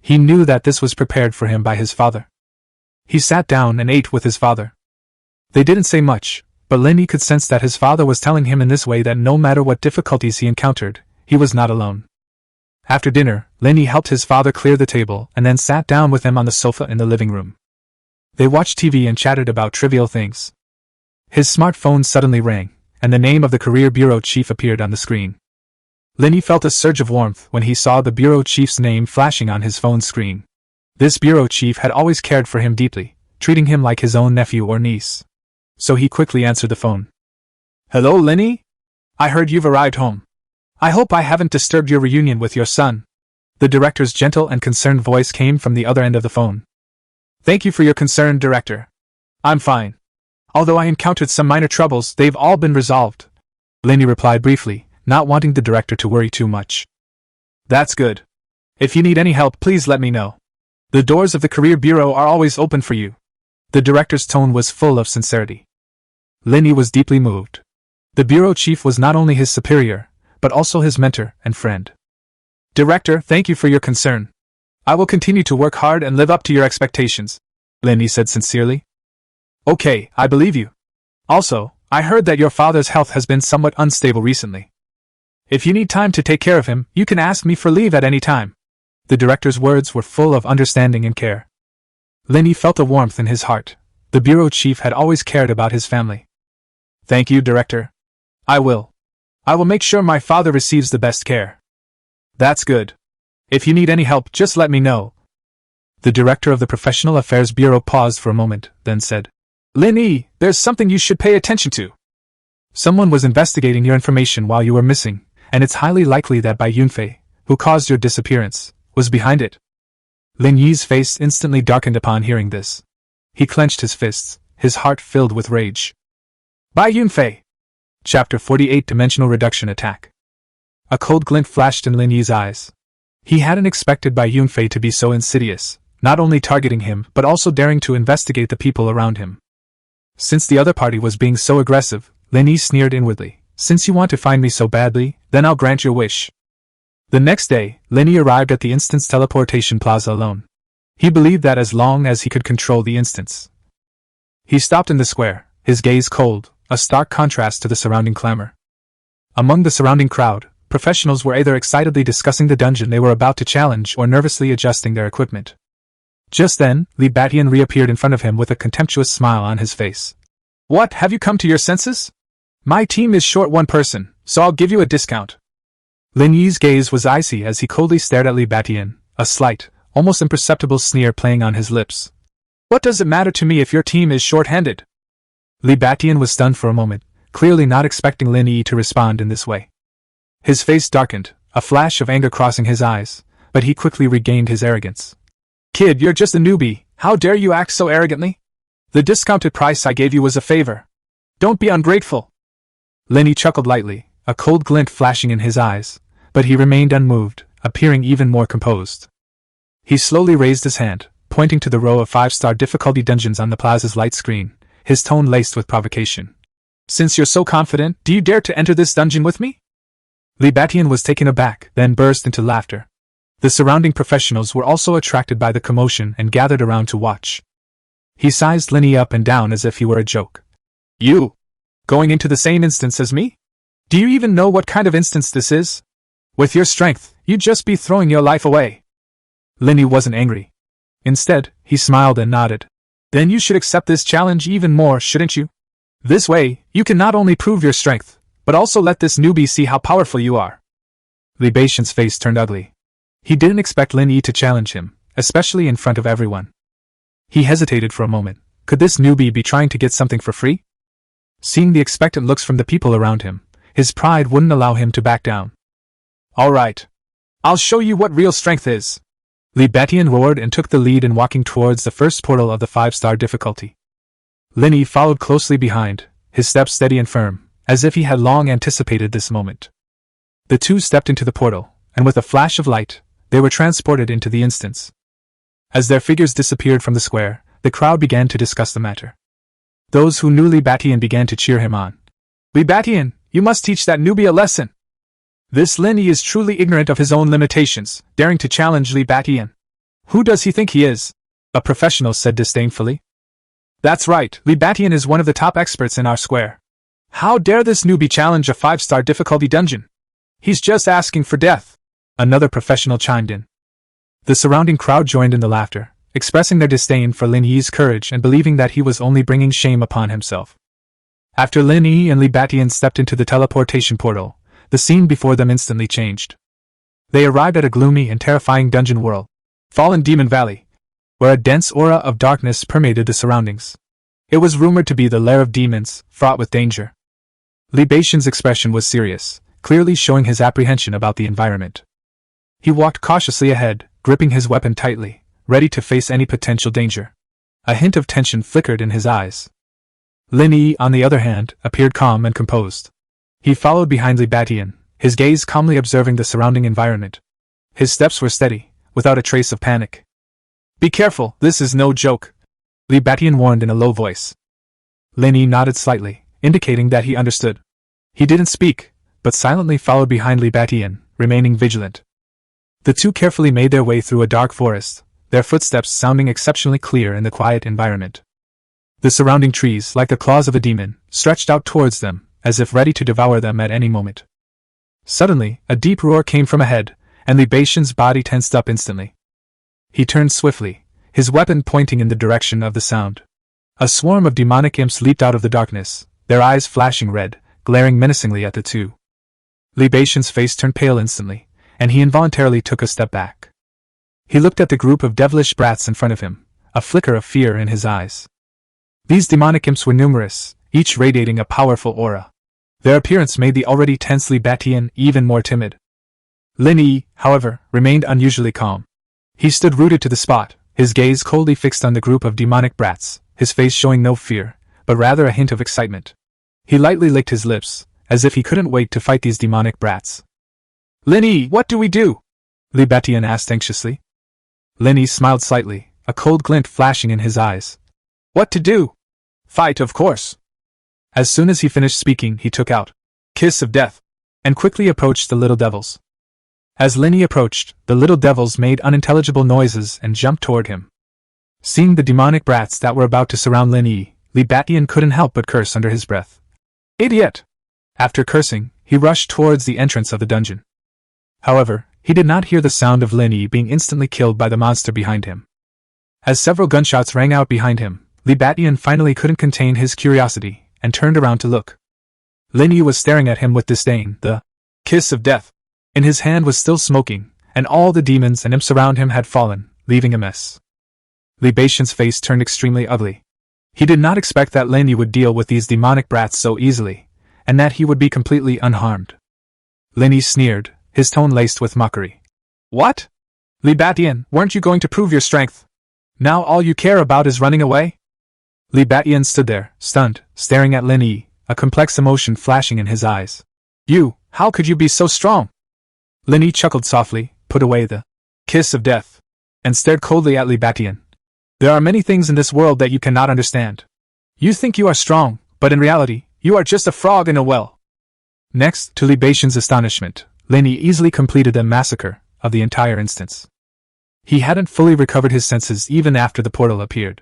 He knew that this was prepared for him by his father. He sat down and ate with his father. They didn't say much, but Lin Yi could sense that his father was telling him in this way that no matter what difficulties he encountered, he was not alone. After dinner, Lin Yi helped his father clear the table and then sat down with him on the sofa in the living room. They watched TV and chatted about trivial things. His smartphone suddenly rang, and the name of the career bureau chief appeared on the screen. Lin Yi felt a surge of warmth when he saw the bureau chief's name flashing on his phone screen. This bureau chief had always cared for him deeply, treating him like his own nephew or niece. So he quickly answered the phone. Hello, Lin Yi? I heard you've arrived home. I hope I haven't disturbed your reunion with your son. The director's gentle and concerned voice came from the other end of the phone. Thank you for your concern, Director. I'm fine. Although I encountered some minor troubles, they've all been resolved. Lin Yi replied briefly, not wanting the director to worry too much. That's good. If you need any help, please let me know. The doors of the Career Bureau are always open for you. The director's tone was full of sincerity. Lin Yi was deeply moved. The bureau chief was not only his superior, but also his mentor and friend. Director, thank you for your concern. I will continue to work hard and live up to your expectations, Lin Yi said sincerely. Okay, I believe you. Also, I heard that your father's health has been somewhat unstable recently. If you need time to take care of him, you can ask me for leave at any time. The director's words were full of understanding and care. Lin Yi felt a warmth in his heart. The bureau chief had always cared about his family. Thank you, Director. I will make sure my father receives the best care. That's good. If you need any help, just let me know. The director of the Professional Affairs Bureau paused for a moment, then said, Lin Yi, there's something you should pay attention to. Someone was investigating your information while you were missing, and it's highly likely that Bai Yunfei, who caused your disappearance, was behind it. Lin Yi's face instantly darkened upon hearing this. He clenched his fists, his heart filled with rage. Bai Yunfei! Chapter 48 Dimensional Reduction Attack. A cold glint flashed in Lin Yi's eyes. He hadn't expected Bai Yunfei to be so insidious, not only targeting him but also daring to investigate the people around him. Since the other party was being so aggressive, Lin Yi sneered inwardly. Since you want to find me so badly, then I'll grant your wish. The next day, Lin Yi arrived at the Instance Teleportation Plaza alone. He believed that as long as he could control the instance. He stopped in the square, his gaze cold, a stark contrast to the surrounding clamor. Among the surrounding crowd, professionals were either excitedly discussing the dungeon they were about to challenge or nervously adjusting their equipment. Just then, Li Batian reappeared in front of him with a contemptuous smile on his face. What, have you come to your senses? My team is short one person, so I'll give you a discount. Lin Yi's gaze was icy as he coldly stared at Li Batian, a slight, almost imperceptible sneer playing on his lips. What does it matter to me if your team is short-handed? Li Batian was stunned for a moment, clearly not expecting Lin Yi to respond in this way. His face darkened, a flash of anger crossing his eyes, but he quickly regained his arrogance. Kid, you're just a newbie, how dare you act so arrogantly? The discounted price I gave you was a favor. Don't be ungrateful. Lin Yi chuckled lightly, a cold glint flashing in his eyes, but he remained unmoved, appearing even more composed. He slowly raised his hand, pointing to the row of 5-star difficulty dungeons on the plaza's light screen, his tone laced with provocation. Since you're so confident, do you dare to enter this dungeon with me? Li Batian was taken aback, then burst into laughter. The surrounding professionals were also attracted by the commotion and gathered around to watch. He sized Lin Yi up and down as if he were a joke. You? Going into the same instance as me? Do you even know what kind of instance this is? With your strength, you'd just be throwing your life away. Lin Yi wasn't angry. Instead, he smiled and nodded. Then you should accept this challenge even more, shouldn't you? This way, you can not only prove your strength, but also let this newbie see how powerful you are. Li Batian's face turned ugly. He didn't expect Lin Yi to challenge him, especially in front of everyone. He hesitated for a moment. Could this newbie be trying to get something for free? Seeing the expectant looks from the people around him, his pride wouldn't allow him to back down. All right. I'll show you what real strength is. Li Batian roared and took the lead in walking towards the first portal of the 5-star difficulty. Lin Yi followed closely behind, his steps steady and firm, as if he had long anticipated this moment. The two stepped into the portal, and with a flash of light, they were transported into the instance. As their figures disappeared from the square, the crowd began to discuss the matter. Those who knew Li Batian began to cheer him on. Li Batian, you must teach that newbie a lesson. This Lin Yi is truly ignorant of his own limitations, daring to challenge Li Batian. Who does he think he is? A professional said disdainfully. That's right, Li Batian is one of the top experts in our square. How dare this newbie challenge a 5-star difficulty dungeon? He's just asking for death. Another professional chimed in. The surrounding crowd joined in the laughter, expressing their disdain for Lin Yi's courage and believing that he was only bringing shame upon himself. After Lin Yi and Li Batian stepped into the teleportation portal, the scene before them instantly changed. They arrived at a gloomy and terrifying dungeon world, Fallen Demon Valley, where a dense aura of darkness permeated the surroundings. It was rumored to be the lair of demons, fraught with danger. Li Batian's expression was serious, clearly showing his apprehension about the environment. He walked cautiously ahead, gripping his weapon tightly, ready to face any potential danger. A hint of tension flickered in his eyes. Lin Yi, on the other hand, appeared calm and composed. He followed behind Li Batian, his gaze calmly observing the surrounding environment. His steps were steady, without a trace of panic. Be careful, this is no joke, Li Batian warned in a low voice. Lin Yi nodded slightly, indicating that he understood. He didn't speak, but silently followed behind Li Batian, remaining vigilant. The two carefully made their way through a dark forest, their footsteps sounding exceptionally clear in the quiet environment. The surrounding trees, like the claws of a demon, stretched out towards them, as if ready to devour them at any moment. Suddenly, a deep roar came from ahead, and Li Batian's body tensed up instantly. He turned swiftly, his weapon pointing in the direction of the sound. A swarm of demonic imps leaped out of the darkness, their eyes flashing red, glaring menacingly at the two. Li Batian's face turned pale instantly, and he involuntarily took a step back. He looked at the group of devilish brats in front of him, a flicker of fear in his eyes. These demonic imps were numerous, each radiating a powerful aura. Their appearance made the already tense Li Batian even more timid. Lin Yi, however, remained unusually calm. He stood rooted to the spot, his gaze coldly fixed on the group of demonic brats, his face showing no fear, but rather a hint of excitement. He lightly licked his lips, as if he couldn't wait to fight these demonic brats. Lin Yi, what do we do? Li Batian asked anxiously. Lin Yi smiled slightly, a cold glint flashing in his eyes. What to do? Fight, of course. As soon as he finished speaking, he took out Kiss of Death, and quickly approached the little devils. As Lin Yi approached, the little devils made unintelligible noises and jumped toward him. Seeing the demonic brats that were about to surround Lin Yi, Li Batian couldn't help but curse under his breath. Idiot! After cursing, he rushed towards the entrance of the dungeon. However, he did not hear the sound of Lin Yi being instantly killed by the monster behind him. As several gunshots rang out behind him, Li Batian finally couldn't contain his curiosity and turned around to look. Lin Yi was staring at him with disdain. The Kiss of Death in his hand was still smoking, and all the demons and imps around him had fallen, leaving a mess. Li Batian's face turned extremely ugly. He did not expect that Lin Yi would deal with these demonic brats so easily, and that he would be completely unharmed. Lin Yi sneered, his tone laced with mockery. What? Li Batian, weren't you going to prove your strength? Now all you care about is running away? Li Batian stood there, stunned, staring at Lin Yi, a complex emotion flashing in his eyes. How could you be so strong? Lin Yi chuckled softly, put away the kiss of death, and stared coldly at Li Batian. There are many things in this world that you cannot understand. You think you are strong, but in reality, you are just a frog in a well. Next, to Li Batian's astonishment, Lin Yi easily completed the massacre of the entire instance. He hadn't fully recovered his senses even after the portal appeared.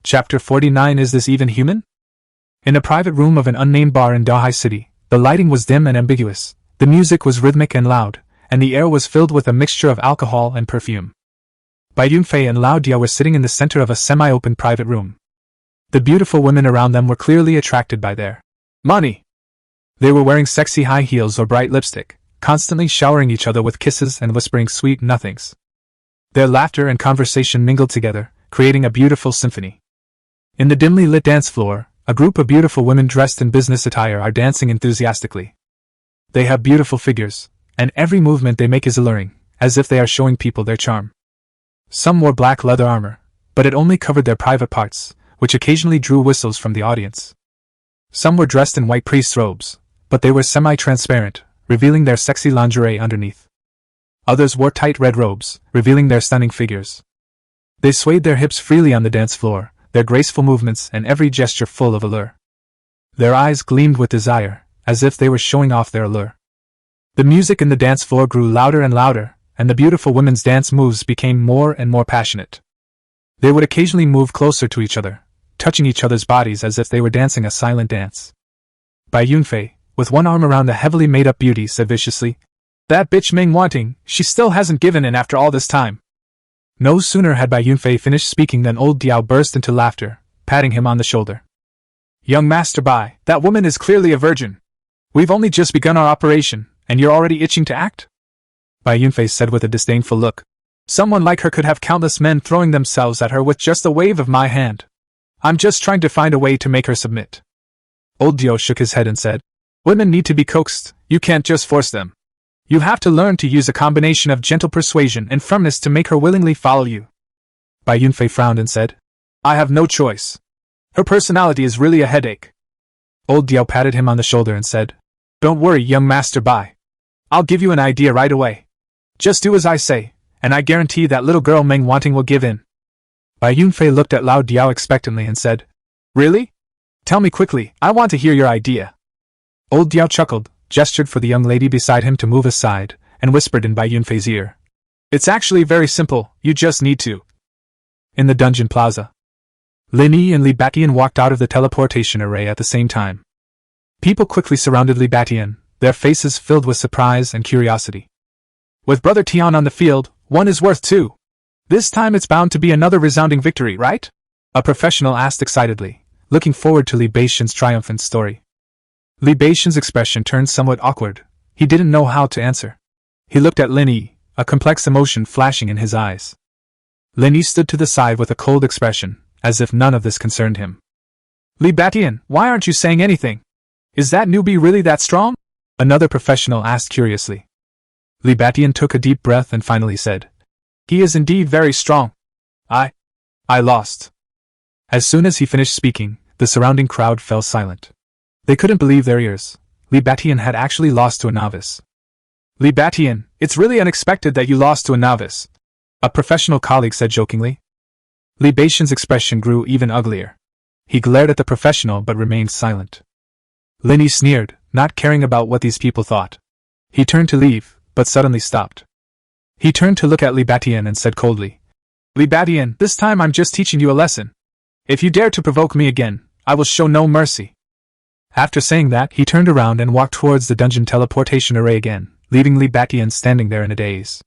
Chapter 49. Is this even human? In a private room of an unnamed bar in Dahai City, the lighting was dim and ambiguous, the music was rhythmic and loud, and the air was filled with a mixture of alcohol and perfume. Bai Yunfei and Lao Dia were sitting in the center of a semi-open private room. The beautiful women around them were clearly attracted by their money. They were wearing sexy high heels or bright lipstick, constantly showering each other with kisses and whispering sweet nothings. Their laughter and conversation mingled together, creating a beautiful symphony. In the dimly lit dance floor, a group of beautiful women dressed in business attire are dancing enthusiastically. They have beautiful figures, and every movement they make is alluring, as if they are showing people their charm. Some wore black leather armor, but it only covered their private parts, which occasionally drew whistles from the audience. Some were dressed in white priest robes, but they were semi-transparent, revealing their sexy lingerie underneath. Others wore tight red robes, revealing their stunning figures. They swayed their hips freely on the dance floor, their graceful movements and every gesture full of allure. Their eyes gleamed with desire, as if they were showing off their allure. The music in the dance floor grew louder and louder, and the beautiful women's dance moves became more and more passionate. They would occasionally move closer to each other, touching each other's bodies as if they were dancing a silent dance. Bai Yunfei, with one arm around the heavily made-up beauty, said viciously, "That bitch Ming Wanting, she still hasn't given in after all this time." No sooner had Bai Yunfei finished speaking than old Diao burst into laughter, patting him on the shoulder. "Young Master Bai, that woman is clearly a virgin. We've only just begun our operation, and you're already itching to act?" Bai Yunfei said with a disdainful look. "Someone like her could have countless men throwing themselves at her with just a wave of my hand. I'm just trying to find a way to make her submit." Old Diao shook his head and said, "Women need to be coaxed, you can't just force them. You have to learn to use a combination of gentle persuasion and firmness to make her willingly follow you." Bai Yunfei frowned and said, "I have no choice. Her personality is really a headache." Old Diao patted him on the shoulder and said, "Don't worry, young Master Bai. I'll give you an idea right away. Just do as I say, and I guarantee that little girl Meng Wanting will give in." Bai Yunfei looked at Lao Diao expectantly and said, "Really? Tell me quickly, I want to hear your idea." Old Diao chuckled, gestured for the young lady beside him to move aside, and whispered in Bai Yunfei's ear, "It's actually very simple, you just need to." In the dungeon plaza, Lin Yi and Li Batian walked out of the teleportation array at the same time. People quickly surrounded Li Batian, their faces filled with surprise and curiosity. "With Brother Tian on the field, one is worth two. This time it's bound to be another resounding victory, right?" a professional asked excitedly, looking forward to Li Batian's triumphant story. Li Batian's expression turned somewhat awkward. He didn't know how to answer. He looked at Lin Yi, a complex emotion flashing in his eyes. Lin Yi stood to the side with a cold expression, as if none of this concerned him. "Li Batian, why aren't you saying anything? Is that newbie really that strong?" another professional asked curiously. Li Batian took a deep breath and finally said, "He is indeed very strong. I lost." As soon as he finished speaking, the surrounding crowd fell silent. They couldn't believe their ears. Li Batian had actually lost to a novice. "Li Batian, it's really unexpected that you lost to a novice," a professional colleague said jokingly. Li Batian's expression grew even uglier. He glared at the professional but remained silent. Lin Yi sneered, not caring about what these people thought. He turned to leave, but suddenly stopped. He turned to look at Li Batian and said coldly, "Li Batian, this time I'm just teaching you a lesson. If you dare to provoke me again, I will show no mercy." After saying that, he turned around and walked towards the dungeon teleportation array again, leaving Li Batian standing there in a daze.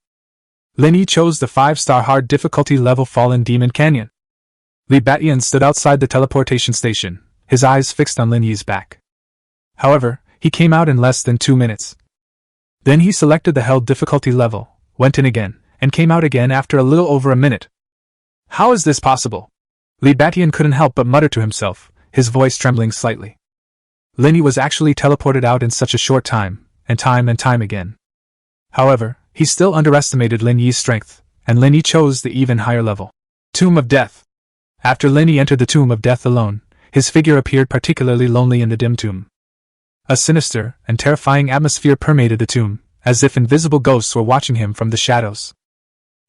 Lin Yi chose the 5-star hard difficulty level Fallen Demon Canyon. Li Batian stood outside the teleportation station, his eyes fixed on Lin Yi's back. However, he came out in less than 2 minutes. Then he selected the held difficulty level, went in again, and came out again after a little over a minute. "How is this possible?" Li Batian couldn't help but mutter to himself, his voice trembling slightly. Lin Yi was actually teleported out in such a short time and time again. However, he still underestimated Lin Yi's strength, and Lin Yi chose the even higher level. Tomb of Death. After Lin Yi entered the Tomb of Death alone, his figure appeared particularly lonely in the dim tomb. A sinister and terrifying atmosphere permeated the tomb, as if invisible ghosts were watching him from the shadows.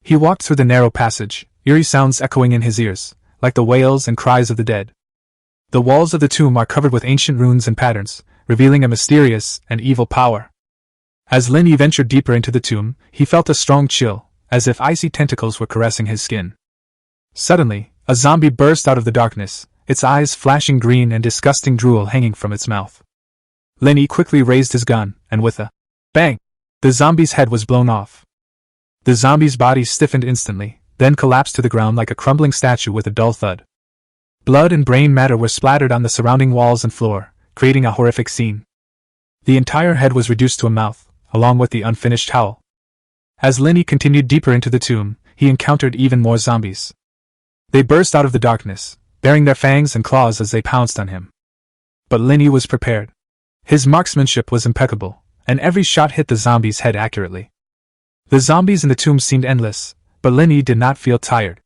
He walked through the narrow passage, eerie sounds echoing in his ears, like the wails and cries of the dead. The walls of the tomb are covered with ancient runes and patterns, revealing a mysterious and evil power. As Lin Yi ventured deeper into the tomb, he felt a strong chill, as if icy tentacles were caressing his skin. Suddenly, a zombie burst out of the darkness, its eyes flashing green and disgusting drool hanging from its mouth. Lin Yi quickly raised his gun, and with a bang, the zombie's head was blown off. The zombie's body stiffened instantly, then collapsed to the ground like a crumbling statue with a dull thud. Blood and brain matter were splattered on the surrounding walls and floor, creating a horrific scene. The entire head was reduced to a mouth, along with the unfinished howl. As Lin Yi continued deeper into the tomb, he encountered even more zombies. They burst out of the darkness, baring their fangs and claws as they pounced on him. But Lin Yi was prepared. His marksmanship was impeccable, and every shot hit the zombie's head accurately. The zombies in the tomb seemed endless, but Lin Yi did not feel tired.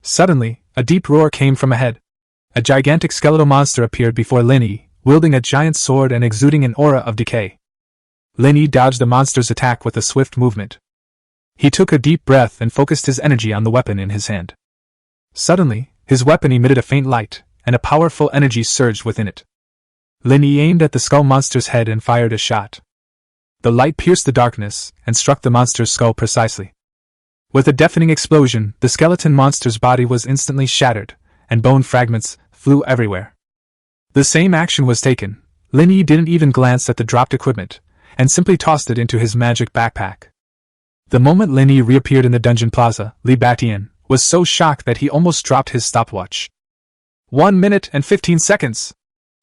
Suddenly, a deep roar came from ahead. A gigantic skeletal monster appeared before Lin Yi, wielding a giant sword and exuding an aura of decay. Lin Yi dodged the monster's attack with a swift movement. He took a deep breath and focused his energy on the weapon in his hand. Suddenly, his weapon emitted a faint light, and a powerful energy surged within it. Lin Yi aimed at the skull monster's head and fired a shot. The light pierced the darkness and struck the monster's skull precisely. With a deafening explosion, the skeleton monster's body was instantly shattered, and bone fragments flew everywhere. The same action was taken. Lin Yi didn't even glance at the dropped equipment, and simply tossed it into his magic backpack. The moment Lin Yi reappeared in the dungeon plaza, Li Batian was so shocked that he almost dropped his stopwatch. 1 minute and 15 seconds!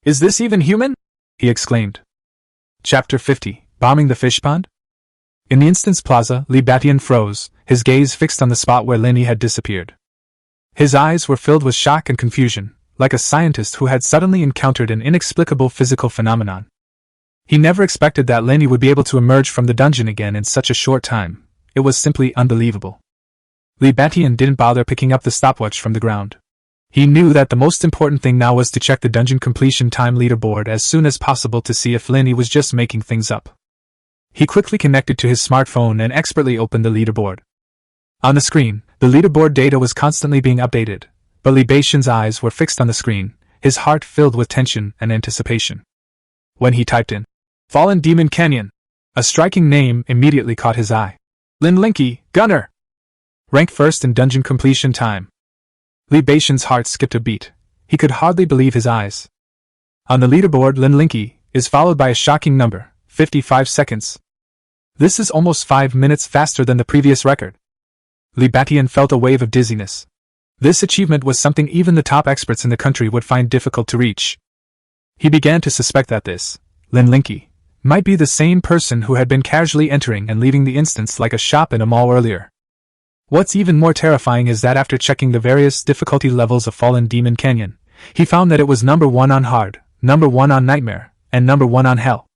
Is this even human? He exclaimed. Chapter 50. Bombing the Fish Pond? In the instant's plaza, Li Batian froze, his gaze fixed on the spot where Lin Yi had disappeared. His eyes were filled with shock and confusion, like a scientist who had suddenly encountered an inexplicable physical phenomenon. He never expected that Lin Yi would be able to emerge from the dungeon again in such a short time. It was simply unbelievable. Li Batian didn't bother picking up the stopwatch from the ground. He knew that the most important thing now was to check the dungeon completion time leaderboard as soon as possible to see if Lin Yi was just making things up. He quickly connected to his smartphone and expertly opened the leaderboard. On the screen, the leaderboard data was constantly being updated, but Li Batian's eyes were fixed on the screen, his heart filled with tension and anticipation. When he typed in, Fallen Demon Canyon, a striking name immediately caught his eye. Lin Yi, Gunner! Rank first in dungeon completion time. Li Batian's heart skipped a beat. He could hardly believe his eyes. On the leaderboard, Lin Yi is followed by a shocking number, 55 seconds. This is almost 5 minutes faster than the previous record. Li Batian felt a wave of dizziness. This achievement was something even the top experts in the country would find difficult to reach. He began to suspect that this, Lin Yi, might be the same person who had been casually entering and leaving the instance like a shop in a mall earlier. What's even more terrifying is that after checking the various difficulty levels of Fallen Demon Canyon, he found that it was number 1 on Hard, number 1 on Nightmare, and number 1 on Hell.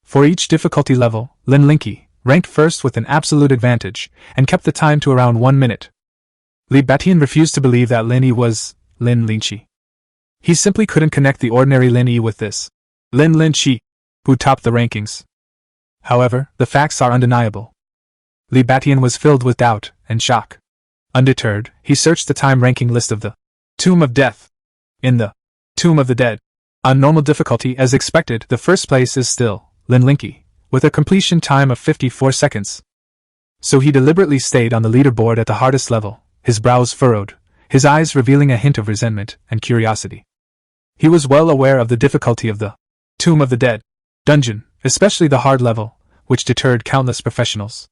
For each difficulty level, Lin Yi ranked first with an absolute advantage, and kept the time to around 1 minute. Li Batian refused to believe that Lin Yi was Lin Yi. He simply couldn't connect the ordinary Lin Yi with this Lin Yi, who topped the rankings. However, the facts are undeniable. Li Batian was filled with doubt and shock. Undeterred, he searched the time ranking list of the Tomb of Death. In the Tomb of the Dead, on normal difficulty as expected, the first place is still Lin Yi, with a completion time of 54 seconds. So he deliberately stayed on the leaderboard at the hardest level, his brows furrowed, his eyes revealing a hint of resentment and curiosity. He was well aware of the difficulty of the Tomb of the Dead dungeon, especially the hard level, which deterred countless professionals.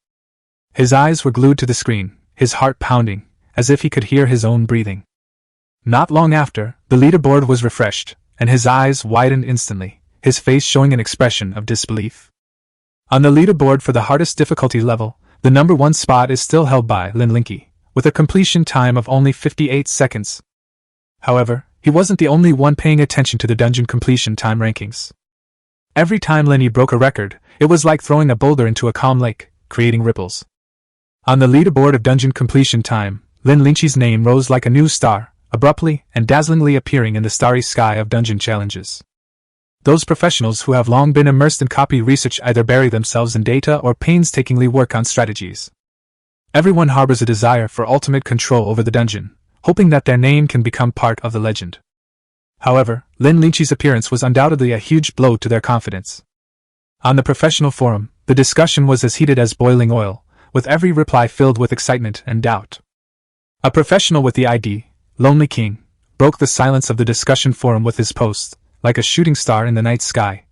His eyes were glued to the screen, his heart pounding, as if he could hear his own breathing. Not long after, the leaderboard was refreshed, and his eyes widened instantly, his face showing an expression of disbelief. On the leaderboard for the hardest difficulty level, the number 1 spot is still held by Lin Yi, with a completion time of only 58 seconds. However, he wasn't the only one paying attention to the dungeon completion time rankings. Every time Lin Yi broke a record, it was like throwing a boulder into a calm lake, creating ripples. On the leaderboard of dungeon completion time, Lin Yi's name rose like a new star, abruptly and dazzlingly appearing in the starry sky of dungeon challenges. Those professionals who have long been immersed in copy research either bury themselves in data or painstakingly work on strategies. Everyone harbors a desire for ultimate control over the dungeon, hoping that their name can become part of the legend. However, Lin Yi's appearance was undoubtedly a huge blow to their confidence. On the professional forum, the discussion was as heated as boiling oil, with every reply filled with excitement and doubt. A professional with the ID, Lonely King, broke the silence of the discussion forum with his post, like a shooting star in the night sky.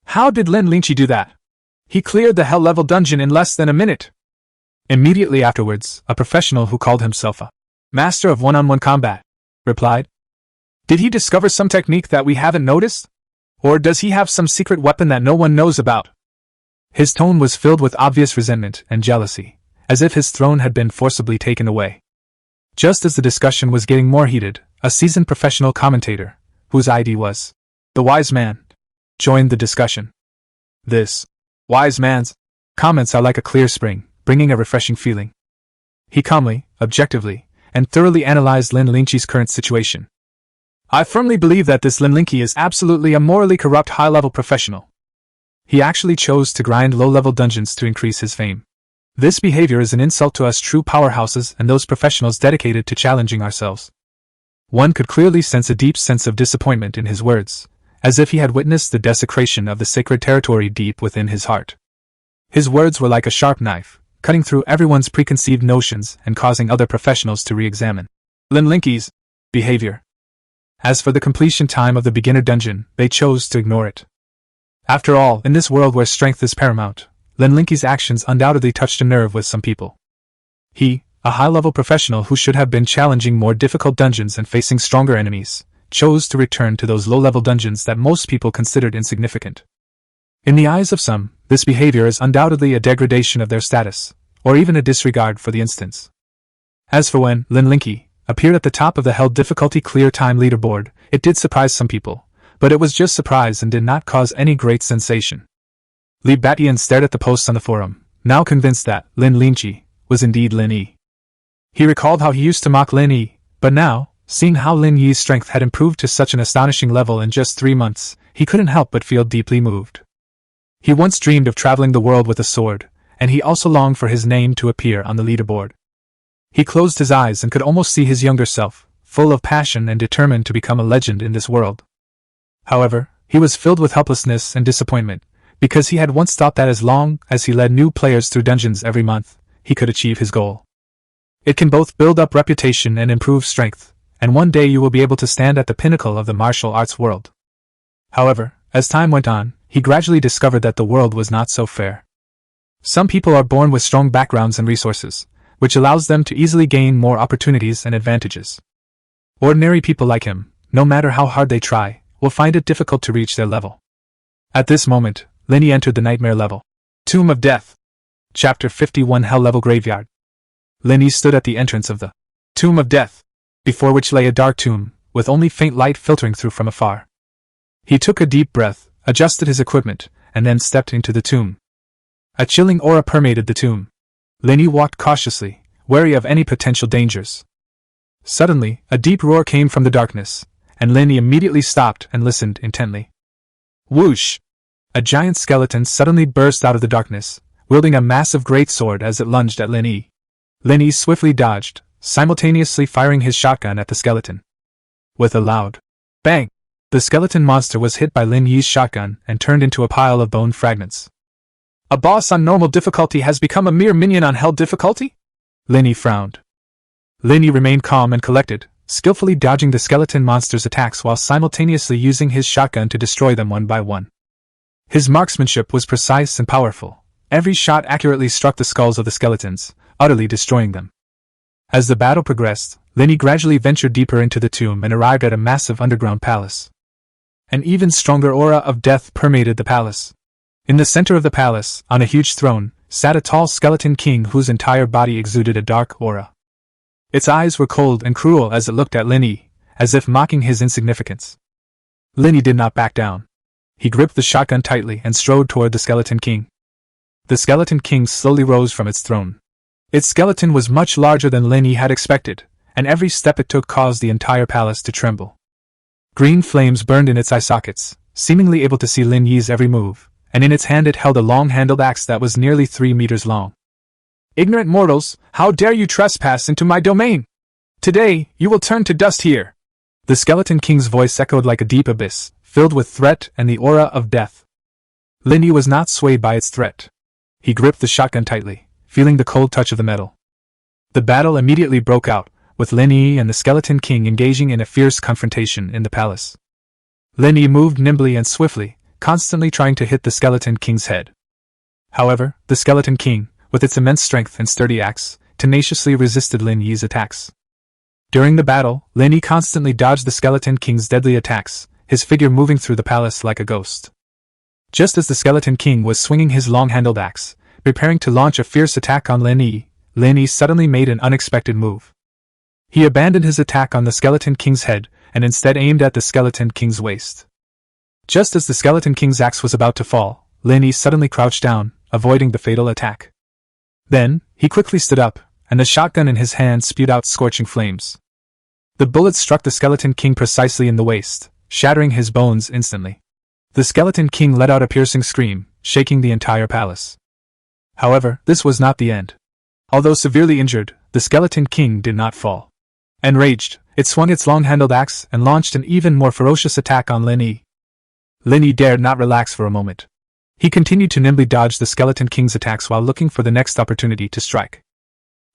How did Lin Yi do that? He cleared the hell-level dungeon in less than a minute. Immediately afterwards, a professional who called himself a master of one-on-one combat replied, "Did he discover some technique that we haven't noticed? Or does he have some secret weapon that no one knows about?" His tone was filled with obvious resentment and jealousy, as if his throne had been forcibly taken away. Just as the discussion was getting more heated, a seasoned professional commentator, whose ID was the Wise Man, joined the discussion. This wise man's comments are like a clear spring, bringing a refreshing feeling. He calmly, objectively, and thoroughly analyzed Lin Yi's current situation. "I firmly believe that this Lin Yi is absolutely a morally corrupt high-level professional. He actually chose to grind low-level dungeons to increase his fame. This behavior is an insult to us true powerhouses and those professionals dedicated to challenging ourselves." One could clearly sense a deep sense of disappointment in his words, as if he had witnessed the desecration of the sacred territory deep within his heart. His words were like a sharp knife, cutting through everyone's preconceived notions and causing other professionals to re-examine Lin Yi's behavior. As for the completion time of the beginner dungeon, they chose to ignore it. After all, in this world where strength is paramount, Lin Yi's actions undoubtedly touched a nerve with some people. He, a high-level professional who should have been challenging more difficult dungeons and facing stronger enemies, chose to return to those low-level dungeons that most people considered insignificant. In the eyes of some, this behavior is undoubtedly a degradation of their status, or even a disregard for the instance. As for when Lin Yi appeared at the top of the held difficulty clear time leaderboard, it did surprise some people, but it was just surprise and did not cause any great sensation. Li Batian stared at the posts on the forum, now convinced that Lin Yi was indeed Lin Yi. He recalled how he used to mock Lin Yi, but now, seeing how Lin Yi's strength had improved to such an astonishing level in just 3 months, he couldn't help but feel deeply moved. He once dreamed of traveling the world with a sword, and he also longed for his name to appear on the leaderboard. He closed his eyes and could almost see his younger self, full of passion and determined to become a legend in this world. However, he was filled with helplessness and disappointment, because he had once thought that as long as he led new players through dungeons every month, he could achieve his goal. It can both build up reputation and improve strength, and one day you will be able to stand at the pinnacle of the martial arts world. However, as time went on, he gradually discovered that the world was not so fair. Some people are born with strong backgrounds and resources, which allows them to easily gain more opportunities and advantages. Ordinary people like him, no matter how hard they try, will find it difficult to reach their level. At this moment, Lin Yi entered the nightmare level. Tomb of Death. Chapter 51 Hell Level Graveyard. Lin Yi stood at the entrance of the Tomb of Death, before which lay a dark tomb, with only faint light filtering through from afar. He took a deep breath, adjusted his equipment, and then stepped into the tomb. A chilling aura permeated the tomb. Lin Yi walked cautiously, wary of any potential dangers. Suddenly, a deep roar came from the darkness, and Lin Yi immediately stopped and listened intently. Whoosh! A giant skeleton suddenly burst out of the darkness, wielding a massive greatsword as it lunged at Lin Yi. Lin Yi swiftly dodged, simultaneously firing his shotgun at the skeleton. With a loud bang, the skeleton monster was hit by Lin Yi's shotgun and turned into a pile of bone fragments. A boss on normal difficulty has become a mere minion on hell difficulty? Lin Yi frowned. Lin Yi remained calm and collected, skillfully dodging the skeleton monster's attacks while simultaneously using his shotgun to destroy them one by one. His marksmanship was precise and powerful. Every shot accurately struck the skulls of the skeletons, utterly destroying them. As the battle progressed, Lin Yi gradually ventured deeper into the tomb and arrived at a massive underground palace. An even stronger aura of death permeated the palace. In the center of the palace, on a huge throne, sat a tall skeleton king whose entire body exuded a dark aura. Its eyes were cold and cruel as it looked at Lin Yi, as if mocking his insignificance. Lin Yi did not back down. He gripped the shotgun tightly and strode toward the Skeleton King. The Skeleton King slowly rose from its throne. Its skeleton was much larger than Lin Yi had expected, and every step it took caused the entire palace to tremble. Green flames burned in its eye sockets, seemingly able to see Lin Yi's every move, and in its hand it held a long-handled axe that was nearly 3 meters long. "Ignorant mortals, how dare you trespass into my domain? Today, you will turn to dust here." The Skeleton King's voice echoed like a deep abyss, filled with threat and the aura of death. Lin Yi was not swayed by its threat. He gripped the shotgun tightly, feeling the cold touch of the metal. The battle immediately broke out, with Lin Yi and the Skeleton King engaging in a fierce confrontation in the palace. Lin Yi moved nimbly and swiftly, constantly trying to hit the Skeleton King's head. However, the Skeleton King, with its immense strength and sturdy axe, tenaciously resisted Lin Yi's attacks. During the battle, Lin Yi constantly dodged the Skeleton King's deadly attacks, his figure moving through the palace like a ghost. Just as the Skeleton King was swinging his long-handled axe, preparing to launch a fierce attack on Lin Yi suddenly made an unexpected move. He abandoned his attack on the Skeleton King's head, and instead aimed at the Skeleton King's waist. Just as the Skeleton King's axe was about to fall, Lin Yi suddenly crouched down, avoiding the fatal attack. Then, he quickly stood up, and the shotgun in his hand spewed out scorching flames. The bullet struck the Skeleton King precisely in the waist, shattering his bones instantly. The Skeleton King let out a piercing scream, shaking the entire palace. However, this was not the end. Although severely injured, the Skeleton King did not fall. Enraged, it swung its long-handled axe and launched an even more ferocious attack on Lin Yi. Lin Yi dared not relax for a moment. He continued to nimbly dodge the Skeleton King's attacks while looking for the next opportunity to strike.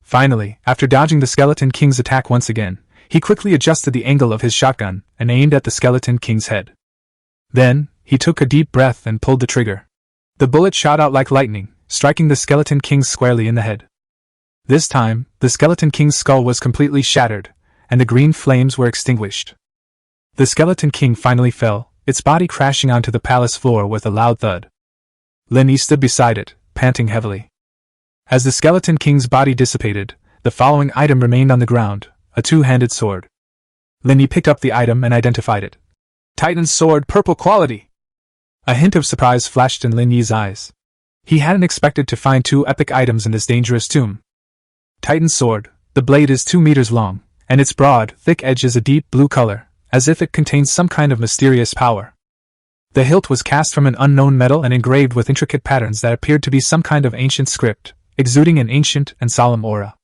Finally, after dodging the Skeleton King's attack once again, he quickly adjusted the angle of his shotgun and aimed at the Skeleton King's head. Then, he took a deep breath and pulled the trigger. The bullet shot out like lightning, striking the Skeleton King squarely in the head. This time, the Skeleton King's skull was completely shattered, and the green flames were extinguished. The Skeleton King finally fell, its body crashing onto the palace floor with a loud thud. Lin Yi stood beside it, panting heavily. As the Skeleton King's body dissipated, the following item remained on the ground, a two-handed sword. Lin Yi picked up the item and identified it. Titan's sword, purple quality! A hint of surprise flashed in Lin Yi's eyes. He hadn't expected to find two epic items in this dangerous tomb. Titan's sword, the blade is 2 meters long, and its broad, thick edge is a deep blue color, as if it contains some kind of mysterious power. The hilt was cast from an unknown metal and engraved with intricate patterns that appeared to be some kind of ancient script, exuding an ancient and solemn aura.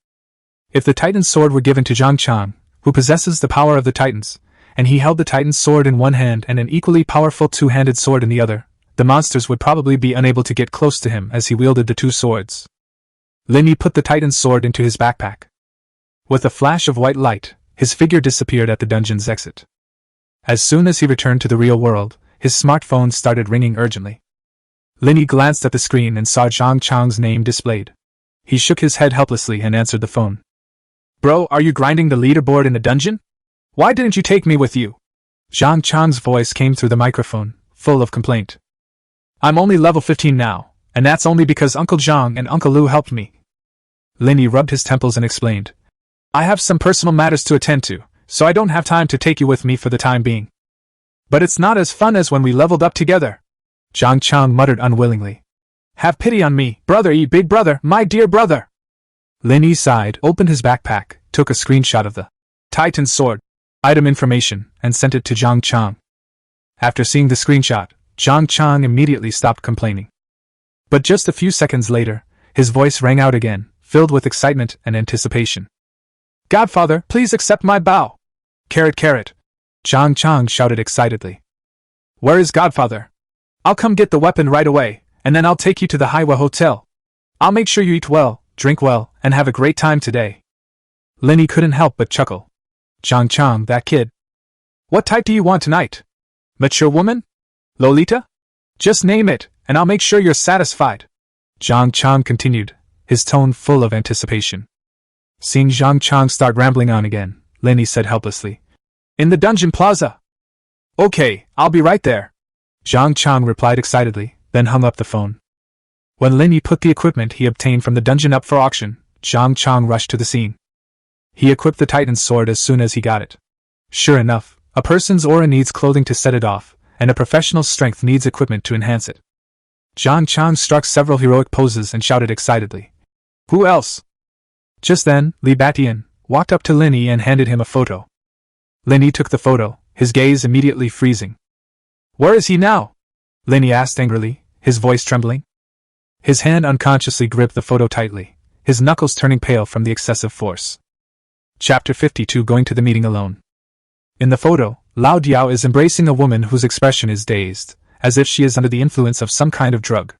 If the Titan's sword were given to Zhang Chang, who possesses the power of the Titans, and he held the Titan's sword in one hand and an equally powerful two-handed sword in the other, the monsters would probably be unable to get close to him as he wielded the two swords. Lin Yi put the Titan's sword into his backpack. With a flash of white light, his figure disappeared at the dungeon's exit. As soon as he returned to the real world, his smartphone started ringing urgently. Lin Yi glanced at the screen and saw Zhang Chang's name displayed. He shook his head helplessly and answered the phone. "Bro, are you grinding the leaderboard in the dungeon? Why didn't you take me with you?" Zhang Chang's voice came through the microphone, full of complaint. "I'm only level 15 now, and that's only because Uncle Zhang and Uncle Lu helped me." Lin Yi rubbed his temples and explained. "I have some personal matters to attend to, so I don't have time to take you with me for the time being. But it's not as fun as when we leveled up together." Zhang Chang muttered unwillingly. "Have pity on me, brother Yi, big brother, my dear brother." Lin Yi sighed, opened his backpack, took a screenshot of the Titan's sword item information, and sent it to Zhang Chang. After seeing the screenshot, Zhang Chang immediately stopped complaining. But just a few seconds later, his voice rang out again, filled with excitement and anticipation. "Godfather, please accept my bow!" Carrot carrot! Zhang Chang shouted excitedly. "Where is Godfather? I'll come get the weapon right away, and then I'll take you to the Haiwa Hotel. I'll make sure you eat well, drink well, and have a great time today." Lin Yi couldn't help but chuckle. "Zhang Chang, that kid. What type do you want tonight? Mature woman? Lolita? Just name it, and I'll make sure you're satisfied." Zhang Chang continued, his tone full of anticipation. Seeing Zhang Chang start rambling on again, Lin Yi said helplessly, "In the dungeon plaza." "Okay, I'll be right there," Zhang Chang replied excitedly, then hung up the phone. When Lin Yi put the equipment he obtained from the dungeon up for auction, Zhang Chang rushed to the scene. He equipped the Titan's sword as soon as he got it. Sure enough, a person's aura needs clothing to set it off, and a professional's strength needs equipment to enhance it. John Chang struck several heroic poses and shouted excitedly, "Who else?" Just then, Li Batian walked up to Lin Yi and handed him a photo. Lin Yi took the photo, his gaze immediately freezing. "Where is he now?" Lin Yi asked angrily, his voice trembling. His hand unconsciously gripped the photo tightly, his knuckles turning pale from the excessive force. Chapter 52 Going to the Meeting Alone. In the photo, Lao Diao is embracing a woman whose expression is dazed, as if she is under the influence of some kind of drug.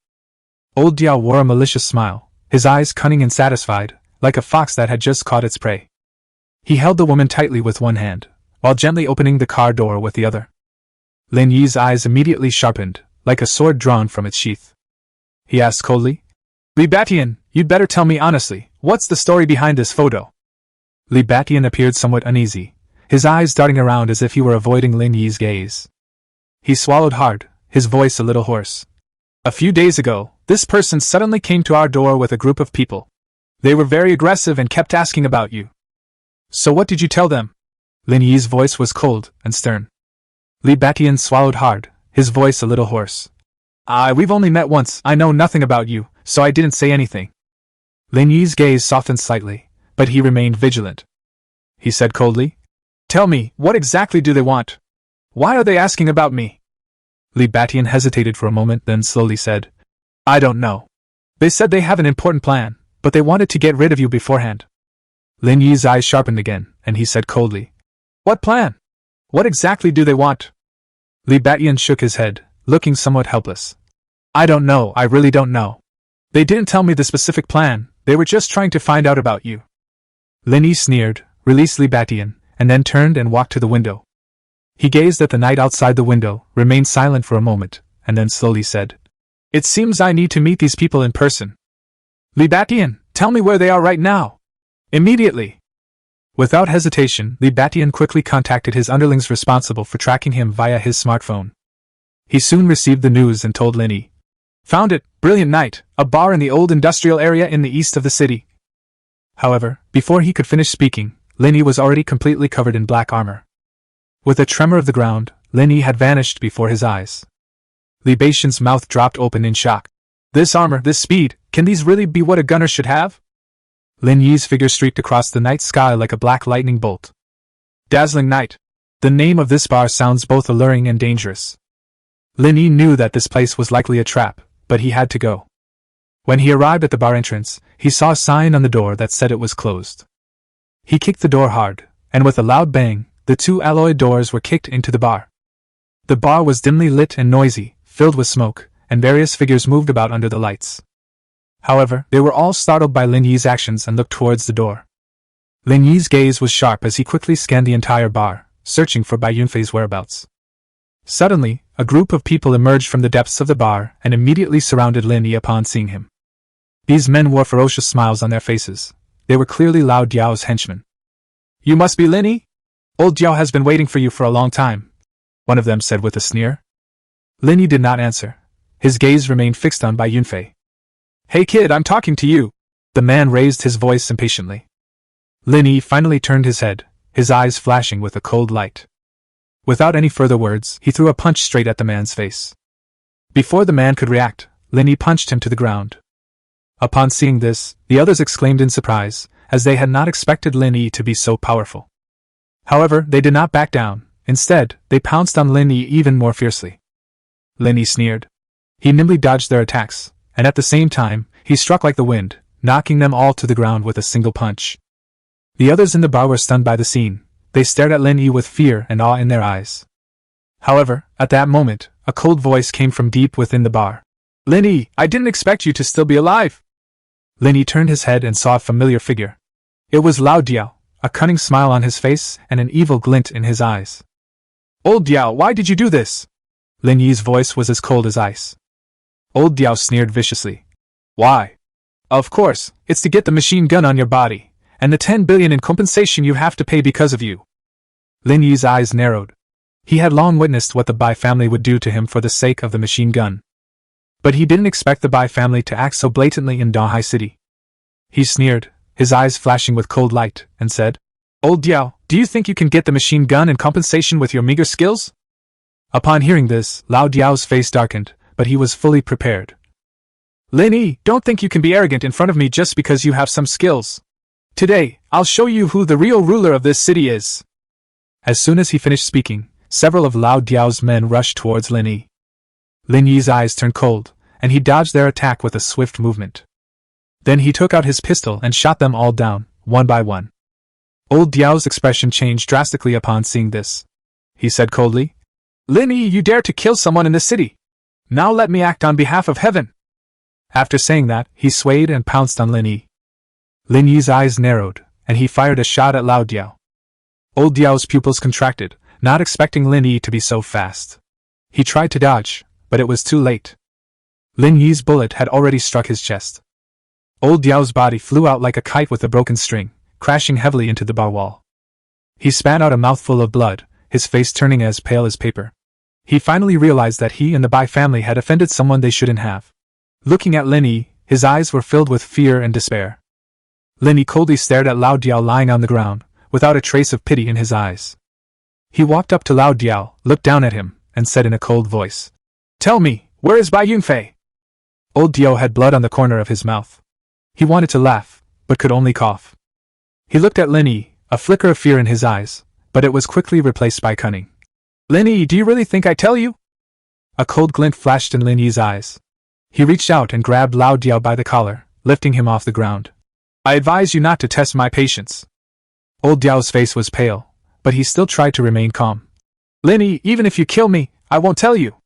Old Diao wore a malicious smile, his eyes cunning and satisfied, like a fox that had just caught its prey. He held the woman tightly with one hand, while gently opening the car door with the other. Lin Yi's eyes immediately sharpened, like a sword drawn from its sheath. He asked coldly, "Li Batian, you'd better tell me honestly, what's the story behind this photo?" Li Batian appeared somewhat uneasy, his eyes darting around as if he were avoiding Lin Yi's gaze. He swallowed hard, his voice a little hoarse. "A few days ago, this person suddenly came to our door with a group of people. They were very aggressive and kept asking about you. So what did you tell them?" Lin Yi's voice was cold and stern. Li Batian swallowed hard, his voice a little hoarse. We've only met once, I know nothing about you, so I didn't say anything." Lin Yi's gaze softened slightly, but he remained vigilant. He said coldly, "Tell me, what exactly do they want? Why are they asking about me?" Li Batian hesitated for a moment, then slowly said, "I don't know. They said they have an important plan, but they wanted to get rid of you beforehand." Lin Yi's eyes sharpened again, and he said coldly, "What plan? What exactly do they want?" Li Batian shook his head, looking somewhat helpless. "I don't know, I really don't know. They didn't tell me the specific plan, they were just trying to find out about you." Lin Yi sneered, released Li Batian, and then turned and walked to the window. He gazed at the night outside the window, remained silent for a moment, and then slowly said, "It seems I need to meet these people in person. Li Batian, tell me where they are right now. Immediately." Without hesitation, Li Batian quickly contacted his underlings responsible for tracking him via his smartphone. He soon received the news and told Lin Yi. "Found it, brilliant night, a bar in the old industrial area in the east of the city." However, before he could finish speaking, Lin Yi was already completely covered in black armor. With a tremor of the ground, Lin Yi had vanished before his eyes. Li Batian's mouth dropped open in shock. "This armor, this speed, can these really be what a gunner should have?" Lin Yi's figure streaked across the night sky like a black lightning bolt. Dazzling Night. The name of this bar sounds both alluring and dangerous. Lin Yi knew that this place was likely a trap, but he had to go. When he arrived at the bar entrance, he saw a sign on the door that said it was closed. He kicked the door hard, and with a loud bang, the two alloy doors were kicked into the bar. The bar was dimly lit and noisy, filled with smoke, and various figures moved about under the lights. However, they were all startled by Lin Yi's actions and looked towards the door. Lin Yi's gaze was sharp as he quickly scanned the entire bar, searching for Bai Yunfei's whereabouts. Suddenly, a group of people emerged from the depths of the bar and immediately surrounded Lin Yi upon seeing him. These men wore ferocious smiles on their faces. They were clearly Lao Diao's henchmen. "You must be Lin Yi? Old Diao has been waiting for you for a long time," one of them said with a sneer. Lin Yi did not answer. His gaze remained fixed on Bai Yunfei. "Hey kid, I'm talking to you!" The man raised his voice impatiently. Lin Yi finally turned his head, his eyes flashing with a cold light. Without any further words, he threw a punch straight at the man's face. Before the man could react, Lin Yi punched him to the ground. Upon seeing this, the others exclaimed in surprise, as they had not expected Lin Yi to be so powerful. However, they did not back down. Instead, they pounced on Lin Yi even more fiercely. Lin Yi sneered. He nimbly dodged their attacks, and at the same time, he struck like the wind, knocking them all to the ground with a single punch. The others in the bar were stunned by the scene. They stared at Lin Yi with fear and awe in their eyes. However, at that moment, a cold voice came from deep within the bar. "Lin Yi, I didn't expect you to still be alive!" Lin Yi turned his head and saw a familiar figure. It was Lao Diao, a cunning smile on his face and an evil glint in his eyes. "Old Diao, why did you do this?" Lin Yi's voice was as cold as ice. Old Diao sneered viciously. "Why? Of course, it's to get the machine gun on your body, and the 10 billion in compensation you have to pay because of you." Lin Yi's eyes narrowed. He had long witnessed what the Bai family would do to him for the sake of the machine gun. But he didn't expect the Bai family to act so blatantly in Dahai City. He sneered, his eyes flashing with cold light, and said, "Old Diao, Do you think you can get the machine gun in compensation with your meager skills? Upon hearing this, Lao Diao's face darkened, but he was fully prepared. Lin Yi, don't think you can be arrogant in front of me just because you have some skills. Today, I'll show you who the real ruler of this city is. As soon as he finished speaking, several of Lao Diao's men rushed towards Lin Yi. Lin Yi's eyes turned cold, and he dodged their attack with a swift movement. Then he took out his pistol and shot them all down, one by one. Old Diao's expression changed drastically upon seeing this. He said coldly, Lin Yi, you dare to kill someone in the city. Now let me act on behalf of heaven. After saying that, he swayed and pounced on Lin Yi. Lin Yi's eyes narrowed, and he fired a shot at Lao Diao. Old Diao's pupils contracted, not expecting Lin Yi to be so fast. He tried to dodge, but it was too late. Lin Yi's bullet had already struck his chest. Old Diao's body flew out like a kite with a broken string, crashing heavily into the bar wall. He spat out a mouthful of blood, his face turning as pale as paper. He finally realized that he and the Bai family had offended someone they shouldn't have. Looking at Lin Yi, his eyes were filled with fear and despair. Lin Yi coldly stared at Lao Diao lying on the ground, without a trace of pity in his eyes. He walked up to Lao Diao, looked down at him, and said in a cold voice, Tell me, where is Bai Yunfei? Old Diao had blood on the corner of his mouth. He wanted to laugh, but could only cough. He looked at Lin Yi, a flicker of fear in his eyes, but it was quickly replaced by cunning. Lin Yi, do you really think I tell you? A cold glint flashed in Lin Yi's eyes. He reached out and grabbed Lao Diao by the collar, lifting him off the ground. I advise you not to test my patience. Old Diao's face was pale, but he still tried to remain calm. Lin Yi, even if you kill me, I won't tell you.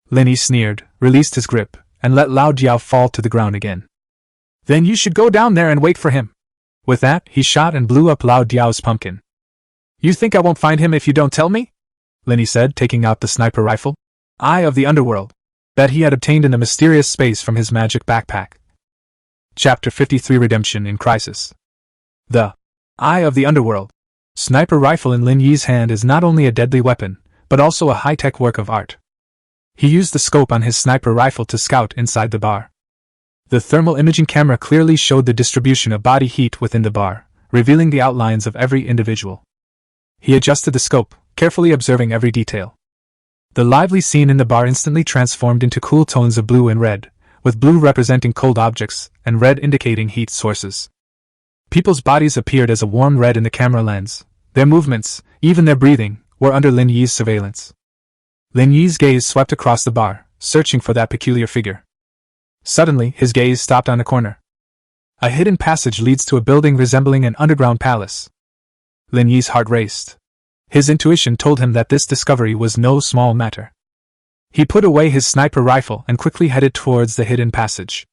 Lin Yi sneered, released his grip, and let Lao Diao fall to the ground again. Then you should go down there and wait for him. With that, he shot and blew up Lao Diao's pumpkin. You think I won't find him if you don't tell me? Lin Yi said, taking out the sniper rifle. Eye of the Underworld. That he had obtained in the mysterious space from his magic backpack. Chapter 53 Redemption in Crisis. The Eye of the Underworld. Sniper rifle in Lin Yi's hand is not only a deadly weapon, but also a high-tech work of art. He used the scope on his sniper rifle to scout inside the bar. The thermal imaging camera clearly showed the distribution of body heat within the bar, revealing the outlines of every individual. He adjusted the scope, carefully observing every detail. The lively scene in the bar instantly transformed into cool tones of blue and red, with blue representing cold objects and red indicating heat sources. People's bodies appeared as a warm red in the camera lens. Their movements, even their breathing, were under Lin Yi's surveillance. Lin Yi's gaze swept across the bar, searching for that peculiar figure. Suddenly, his gaze stopped on a corner. A hidden passage leads to a building resembling an underground palace. Lin Yi's heart raced. His intuition told him that this discovery was no small matter. He put away his sniper rifle and quickly headed towards the hidden passage.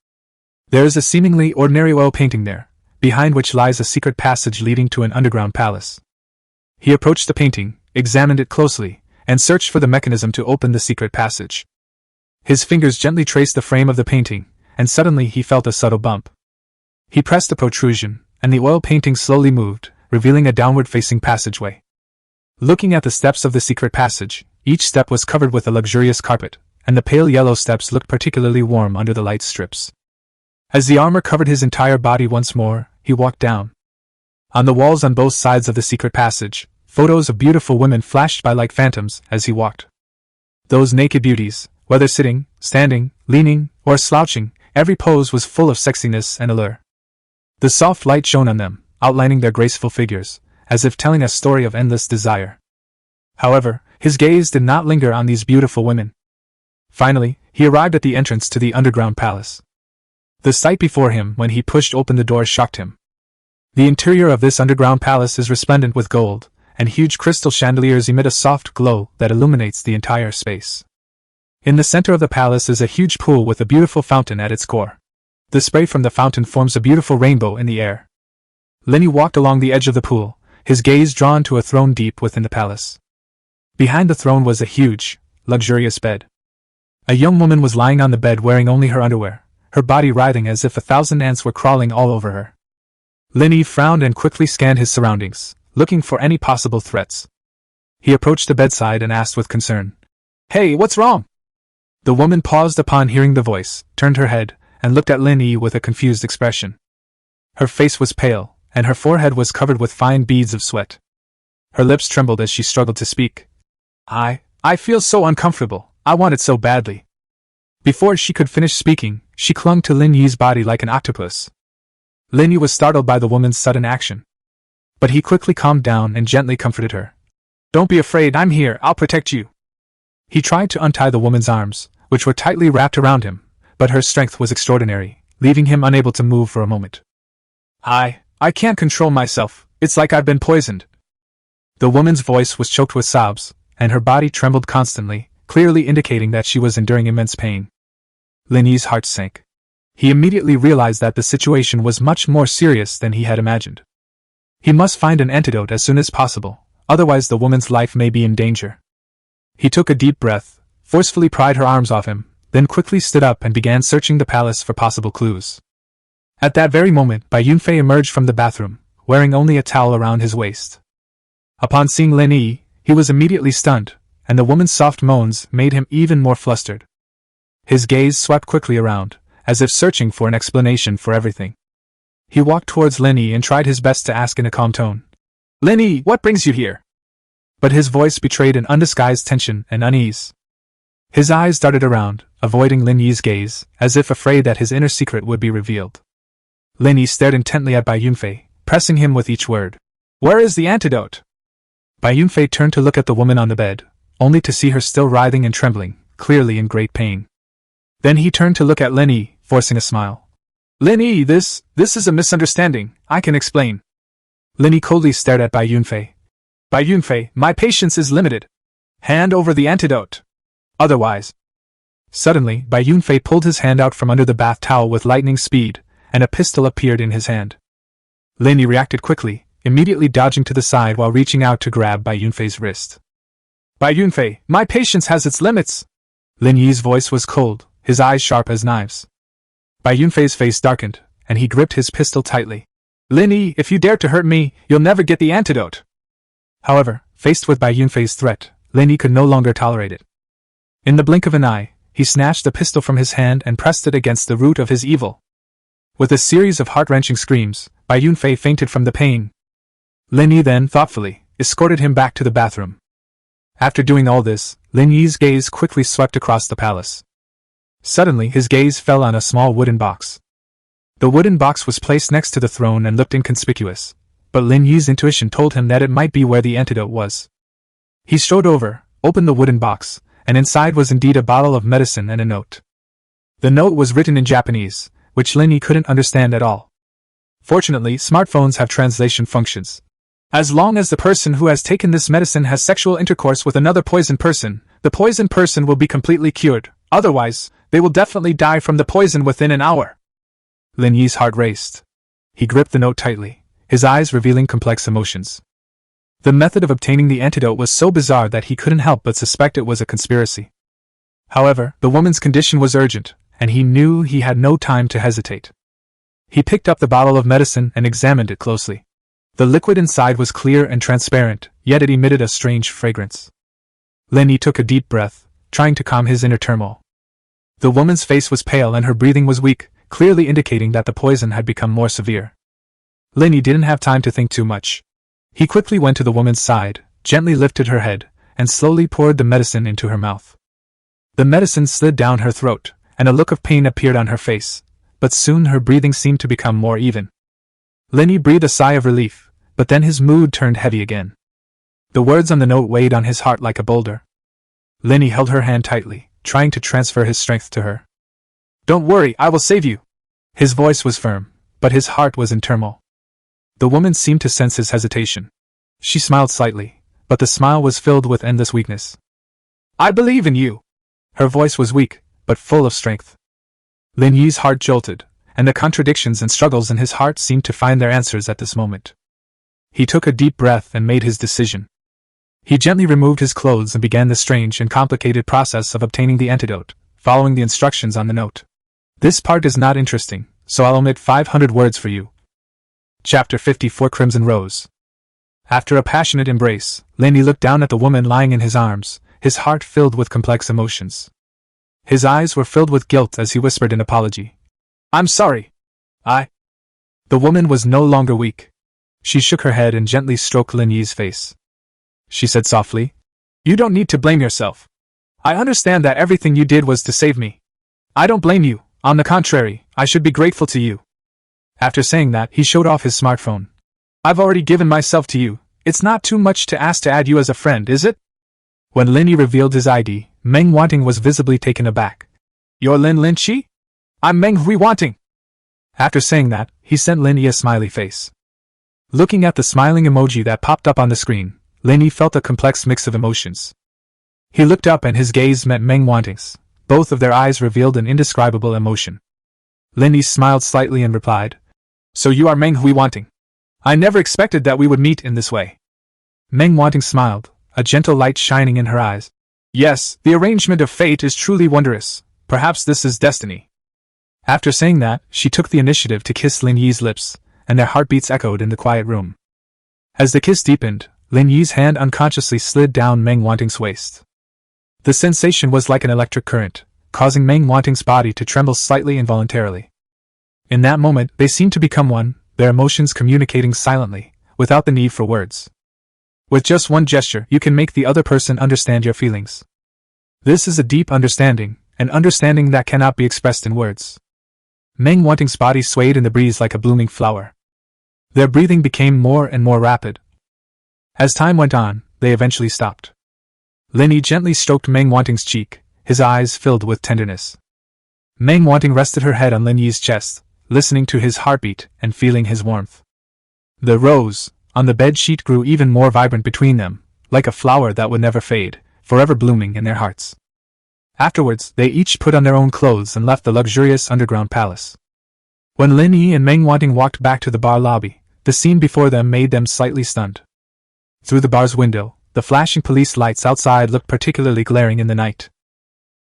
There is a seemingly ordinary oil painting there, behind which lies a secret passage leading to an underground palace. He approached the painting, examined it closely, and searched for the mechanism to open the secret passage. His fingers gently traced the frame of the painting, and suddenly he felt a subtle bump. He pressed the protrusion, and the oil painting slowly moved, revealing a downward-facing passageway. Looking at the steps of the secret passage, each step was covered with a luxurious carpet, and the pale yellow steps looked particularly warm under the light strips. As the armor covered his entire body once more, he walked down. On the walls on both sides of the secret passage, photos of beautiful women flashed by like phantoms as he walked. Those naked beauties, whether sitting, standing, leaning, or slouching, every pose was full of sexiness and allure. The soft light shone on them, outlining their graceful figures, as if telling a story of endless desire. However, his gaze did not linger on these beautiful women. Finally, he arrived at the entrance to the underground palace. The sight before him when he pushed open the door shocked him. The interior of this underground palace is resplendent with gold, and huge crystal chandeliers emit a soft glow that illuminates the entire space. In the center of the palace is a huge pool with a beautiful fountain at its core. The spray from the fountain forms a beautiful rainbow in the air. Lin Yi walked along the edge of the pool, his gaze drawn to a throne deep within the palace. Behind the throne was a huge, luxurious bed. A young woman was lying on the bed wearing only her underwear, her body writhing as if 1,000 ants were crawling all over her. Lin Yi frowned and quickly scanned his surroundings, looking for any possible threats. He approached the bedside and asked with concern, "Hey, what's wrong?" The woman paused upon hearing the voice, turned her head, and looked at Lin Yi with a confused expression. Her face was pale, and her forehead was covered with fine beads of sweat. Her lips trembled as she struggled to speak. I feel so uncomfortable. I want it so badly. Before she could finish speaking, she clung to Lin Yi's body like an octopus. Lin Yi was startled by the woman's sudden action. But he quickly calmed down and gently comforted her. Don't be afraid, I'm here, I'll protect you. He tried to untie the woman's arms, which were tightly wrapped around him, but her strength was extraordinary, leaving him unable to move for a moment. I can't control myself, it's like I've been poisoned. The woman's voice was choked with sobs, and her body trembled constantly, clearly indicating that she was enduring immense pain. Lin Yi's heart sank. He immediately realized that the situation was much more serious than he had imagined. He must find an antidote as soon as possible, otherwise the woman's life may be in danger. He took a deep breath, forcefully pried her arms off him, then quickly stood up and began searching the palace for possible clues. At that very moment, Bai Yunfei emerged from the bathroom, wearing only a towel around his waist. Upon seeing Lin Yi, he was immediately stunned, and the woman's soft moans made him even more flustered. His gaze swept quickly around, as if searching for an explanation for everything. He walked towards Lin Yi and tried his best to ask in a calm tone. Lin Yi, what brings you here? But his voice betrayed an undisguised tension and unease. His eyes darted around, avoiding Lin Yi's gaze, as if afraid that his inner secret would be revealed. Lin Yi stared intently at Bai Yunfei, pressing him with each word. Where is the antidote? Bai Yunfei turned to look at the woman on the bed, only to see her still writhing and trembling, clearly in great pain. Then he turned to look at Lin Yi, forcing a smile. Lin Yi, this is a misunderstanding, I can explain. Lin Yi coldly stared at Bai Yunfei. Bai Yunfei, my patience is limited. Hand over the antidote. Otherwise. Suddenly, Bai Yunfei pulled his hand out from under the bath towel with lightning speed, and a pistol appeared in his hand. Lin Yi reacted quickly, immediately dodging to the side while reaching out to grab Bai Yunfei's wrist. Bai Yunfei, my patience has its limits. Lin Yi's voice was cold, his eyes sharp as knives. Bai Yunfei's face darkened, and he gripped his pistol tightly. Lin Yi, if you dare to hurt me, you'll never get the antidote. However, faced with Bai Yunfei's threat, Lin Yi could no longer tolerate it. In the blink of an eye, he snatched the pistol from his hand and pressed it against the root of his evil. With a series of heart-wrenching screams, Bai Yunfei fainted from the pain. Lin Yi then, thoughtfully, escorted him back to the bathroom. After doing all this, Lin Yi's gaze quickly swept across the palace. Suddenly, his gaze fell on a small wooden box. The wooden box was placed next to the throne and looked inconspicuous, but Lin Yi's intuition told him that it might be where the antidote was. He strode over, opened the wooden box, and inside was indeed a bottle of medicine and a note. The note was written in Japanese, which Lin Yi couldn't understand at all. Fortunately, smartphones have translation functions. As long as the person who has taken this medicine has sexual intercourse with another poisoned person, the poisoned person will be completely cured, otherwise, they will definitely die from the poison within an hour. Lin Yi's heart raced. He gripped the note tightly, his eyes revealing complex emotions. The method of obtaining the antidote was so bizarre that he couldn't help but suspect it was a conspiracy. However, the woman's condition was urgent, and he knew he had no time to hesitate. He picked up the bottle of medicine and examined it closely. The liquid inside was clear and transparent, yet it emitted a strange fragrance. Lin Yi took a deep breath, trying to calm his inner turmoil. The woman's face was pale and her breathing was weak, clearly indicating that the poison had become more severe. Lin Yi didn't have time to think too much. He quickly went to the woman's side, gently lifted her head, and slowly poured the medicine into her mouth. The medicine slid down her throat, and a look of pain appeared on her face, but soon her breathing seemed to become more even. Lin Yi breathed a sigh of relief, but then his mood turned heavy again. The words on the note weighed on his heart like a boulder. Lin Yi held her hand tightly, trying to transfer his strength to her. Don't worry, I will save you. His voice was firm, but his heart was in turmoil. The woman seemed to sense his hesitation. She smiled slightly, but the smile was filled with endless weakness. I believe in you. Her voice was weak, but full of strength. Lin Yi's heart jolted, and the contradictions and struggles in his heart seemed to find their answers at this moment. He took a deep breath and made his decision. He gently removed his clothes and began the strange and complicated process of obtaining the antidote, following the instructions on the note. This part is not interesting, so I'll omit 500 words for you. Chapter 54 Crimson Rose. After a passionate embrace, Lin Yi looked down at the woman lying in his arms, his heart filled with complex emotions. His eyes were filled with guilt as he whispered an apology. I'm sorry. The woman was no longer weak. She shook her head and gently stroked Lin Yi's face. she said softly. You don't need to blame yourself. I understand that everything you did was to save me. I don't blame you, on the contrary, I should be grateful to you. After saying that, he showed off his smartphone. I've already given myself to you. It's not too much to ask to add you as a friend, is it? When Lin Yi revealed his ID, Meng Wanting was visibly taken aback. You're Lin Yi? I'm Meng Wanting. After saying that, he sent Lin Yi a smiley face. Looking at the smiling emoji that popped up on the screen, Lin Yi felt a complex mix of emotions. He looked up and his gaze met Meng Wanting's. Both of their eyes revealed an indescribable emotion. Lin Yi smiled slightly and replied, So you are Meng Wanting. I never expected that we would meet in this way. Meng Wanting smiled, a gentle light shining in her eyes. Yes, the arrangement of fate is truly wondrous. Perhaps this is destiny. After saying that, she took the initiative to kiss Lin Yi's lips, and their heartbeats echoed in the quiet room. As the kiss deepened, Lin Yi's hand unconsciously slid down Meng Wanting's waist. The sensation was like an electric current, causing Meng Wanting's body to tremble slightly involuntarily. In that moment, they seemed to become one, their emotions communicating silently, without the need for words. With just one gesture, you can make the other person understand your feelings. This is a deep understanding, an understanding that cannot be expressed in words. Meng Wanting's body swayed in the breeze like a blooming flower. Their breathing became more and more rapid. As time went on, they eventually stopped. Lin Yi gently stroked Meng Wanting's cheek, his eyes filled with tenderness. Meng Wanting rested her head on Lin Yi's chest, listening to his heartbeat and feeling his warmth. The rose on the bed sheet grew even more vibrant between them, like a flower that would never fade, forever blooming in their hearts. Afterwards, they each put on their own clothes and left the luxurious underground palace. When Lin Yi and Meng Wanting walked back to the bar lobby, the scene before them made them slightly stunned. Through the bar's window, the flashing police lights outside looked particularly glaring in the night.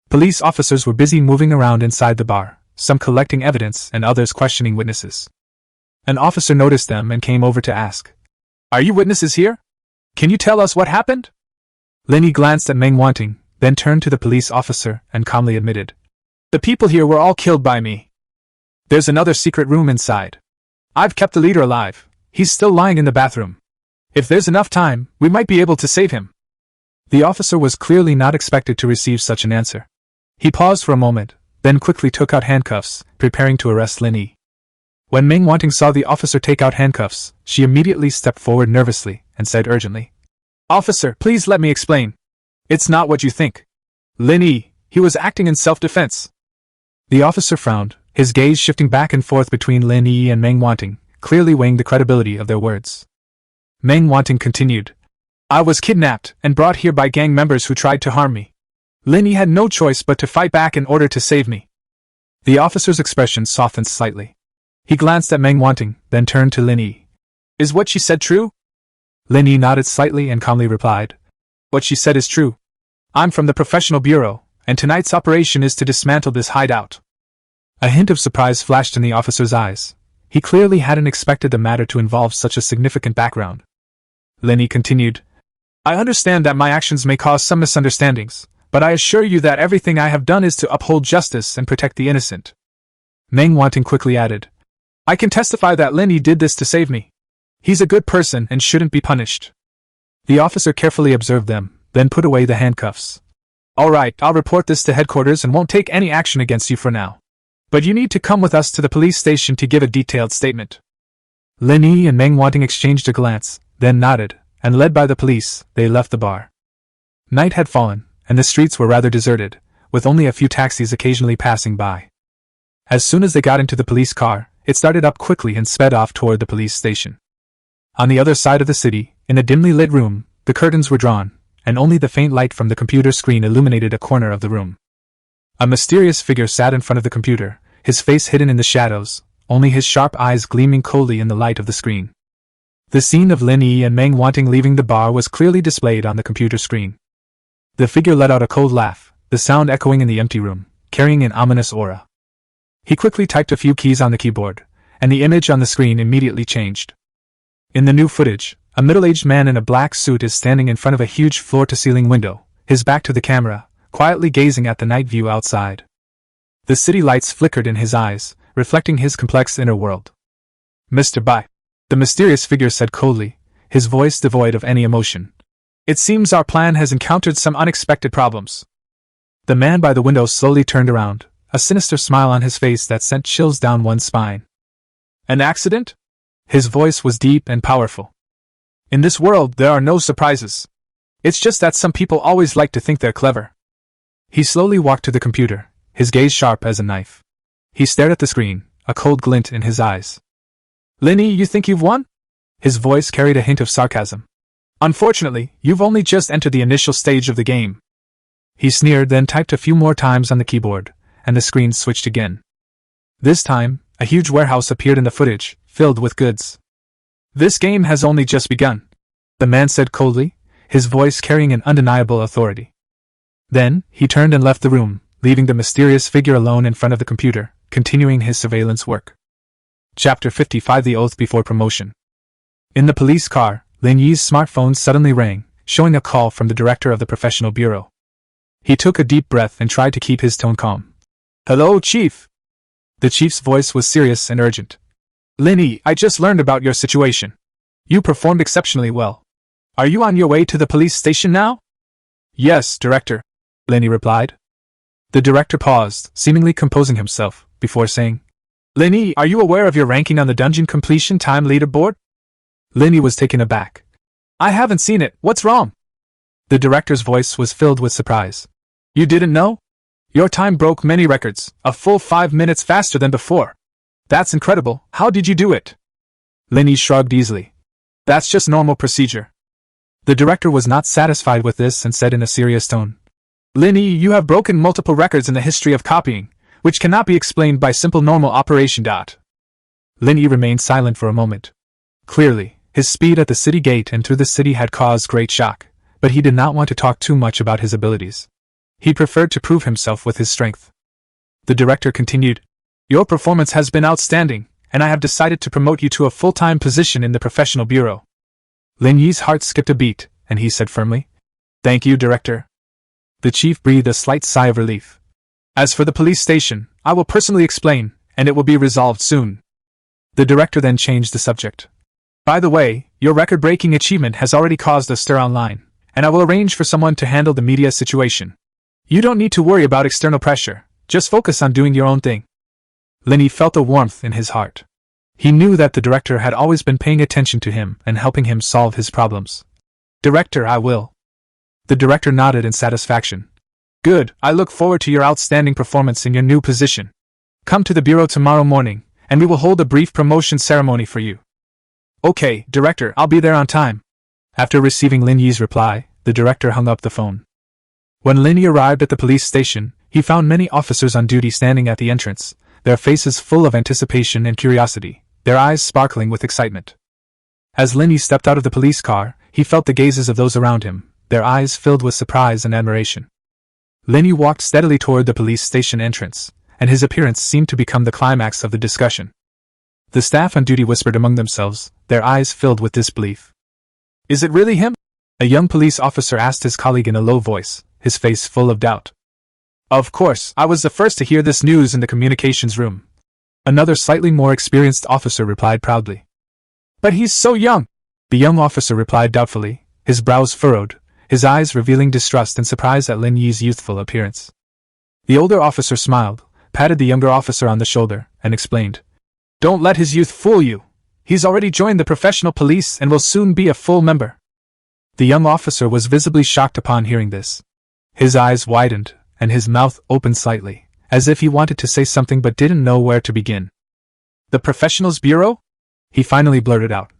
Police officers were busy moving around inside the bar, some collecting evidence and others questioning witnesses. An officer noticed them and came over to ask, Are you witnesses here? Can you tell us what happened? Lin Yi glanced at Meng Wanting, then turned to the police officer and calmly admitted, The people here were all killed by me. There's another secret room inside. I've kept the leader alive. He's still lying in the bathroom. If there's enough time, we might be able to save him. The officer was clearly not expected to receive such an answer. He paused for a moment, then quickly took out handcuffs, preparing to arrest Lin Yi. When Meng Wanting saw the officer take out handcuffs, she immediately stepped forward nervously and said urgently, Officer, please let me explain. It's not what you think. Lin Yi, he was acting in self-defense. The officer frowned, his gaze shifting back and forth between Lin Yi and Meng Wanting, clearly weighing the credibility of their words. Meng Wanting continued, I was kidnapped and brought here by gang members who tried to harm me. Lin Yi had no choice but to fight back in order to save me. The officer's expression softened slightly. He glanced at Meng Wanting, then turned to Lin Yi. Is what she said true? Lin Yi nodded slightly and calmly replied, What she said is true. I'm from the professional bureau, and tonight's operation is to dismantle this hideout. A hint of surprise flashed in the officer's eyes. He clearly hadn't expected the matter to involve such a significant background. Lin Yi continued, I understand that my actions may cause some misunderstandings, but I assure you that everything I have done is to uphold justice and protect the innocent. Meng Wanting quickly added, I can testify that Lin Yi did this to save me. He's a good person and shouldn't be punished. The officer carefully observed them, then put away the handcuffs. All right, I'll report this to headquarters and won't take any action against you for now. But you need to come with us to the police station to give a detailed statement. Lin Yi and Meng Wanting exchanged a glance, then nodded, and led by the police, they left the bar. Night had fallen, and the streets were rather deserted, with only a few taxis occasionally passing by. As soon as they got into the police car, it started up quickly and sped off toward the police station. On the other side of the city, in a dimly lit room, the curtains were drawn, and only the faint light from the computer screen illuminated a corner of the room. A mysterious figure sat in front of the computer, his face hidden in the shadows, only his sharp eyes gleaming coldly in the light of the screen. The scene of Lin Yi and Meng Wanting leaving the bar was clearly displayed on the computer screen. The figure let out a cold laugh, the sound echoing in the empty room, carrying an ominous aura. He quickly typed a few keys on the keyboard, and the image on the screen immediately changed. In the new footage, a middle-aged man in a black suit is standing in front of a huge floor-to-ceiling window, his back to the camera, quietly gazing at the night view outside. The city lights flickered in his eyes, reflecting his complex inner world. Mr. Bai, the mysterious figure said coldly, his voice devoid of any emotion. It seems our plan has encountered some unexpected problems. The man by the window slowly turned around, a sinister smile on his face that sent chills down one's spine. An accident? His voice was deep and powerful. In this world, there are no surprises. It's just that some people always like to think they're clever. He slowly walked to the computer, his gaze sharp as a knife. He stared at the screen, a cold glint in his eyes. Lin Yi, you think you've won? His voice carried a hint of sarcasm. Unfortunately, you've only just entered the initial stage of the game. He sneered, then typed a few more times on the keyboard, and the screen switched again. This time, a huge warehouse appeared in the footage, filled with goods. This game has only just begun, the man said coldly, his voice carrying an undeniable authority. Then, he turned and left the room, leaving the mysterious figure alone in front of the computer, continuing his surveillance work. Chapter 55: The Oath Before Promotion. In the police car, Lin Yi's smartphone suddenly rang, showing a call from the director of the professional bureau. He took a deep breath and tried to keep his tone calm. Hello, Chief. The chief's voice was serious and urgent. Lin Yi, I just learned about your situation. You performed exceptionally well. Are you on your way to the police station now? Yes, Director, Lin Yi replied. The director paused, seemingly composing himself, before saying, Lin Yi, are you aware of your ranking on the dungeon completion time leaderboard? Lin Yi was taken aback. I haven't seen it, what's wrong? The director's voice was filled with surprise. You didn't know? Your time broke many records, a full 5 minutes faster than before. That's incredible, how did you do it? Lin Yi shrugged easily. That's just normal procedure. The director was not satisfied with this and said in a serious tone. Lin Yi, you have broken multiple records in the history of copying, which cannot be explained by simple normal operation. Lin Yi remained silent for a moment. Clearly, his speed at the city gate and through the city had caused great shock, but he did not want to talk too much about his abilities. He preferred to prove himself with his strength. The director continued, Your performance has been outstanding, and I have decided to promote you to a full-time position in the professional bureau. Lin Yi's heart skipped a beat, and he said firmly, Thank you, Director. The chief breathed a slight sigh of relief. As for the police station, I will personally explain, and it will be resolved soon. The director then changed the subject. By the way, your record-breaking achievement has already caused a stir online, and I will arrange for someone to handle the media situation. You don't need to worry about external pressure, just focus on doing your own thing. Lin Yi felt a warmth in his heart. He knew that the director had always been paying attention to him and helping him solve his problems. Director, I will. The director nodded in satisfaction. Good, I look forward to your outstanding performance in your new position. Come to the bureau tomorrow morning, and we will hold a brief promotion ceremony for you. Okay, Director, I'll be there on time. After receiving Lin Yi's reply, the director hung up the phone. When Lin Yi arrived at the police station, he found many officers on duty standing at the entrance, their faces full of anticipation and curiosity, their eyes sparkling with excitement. As Lin Yi stepped out of the police car, he felt the gazes of those around him, their eyes filled with surprise and admiration. Lin Yi walked steadily toward the police station entrance, and his appearance seemed to become the climax of the discussion. The staff on duty whispered among themselves, their eyes filled with disbelief. Is it really him? A young police officer asked his colleague in a low voice, his face full of doubt. Of course, I was the first to hear this news in the communications room. Another slightly more experienced officer replied proudly. But he's so young, the young officer replied doubtfully, his brows furrowed, his eyes revealing distrust and surprise at Lin Yi's youthful appearance. The older officer smiled, patted the younger officer on the shoulder, and explained, Don't let his youth fool you. He's already joined the professional police and will soon be a full member. The young officer was visibly shocked upon hearing this. His eyes widened, and his mouth opened slightly, as if he wanted to say something but didn't know where to begin. The Professionals Bureau? He finally blurted out.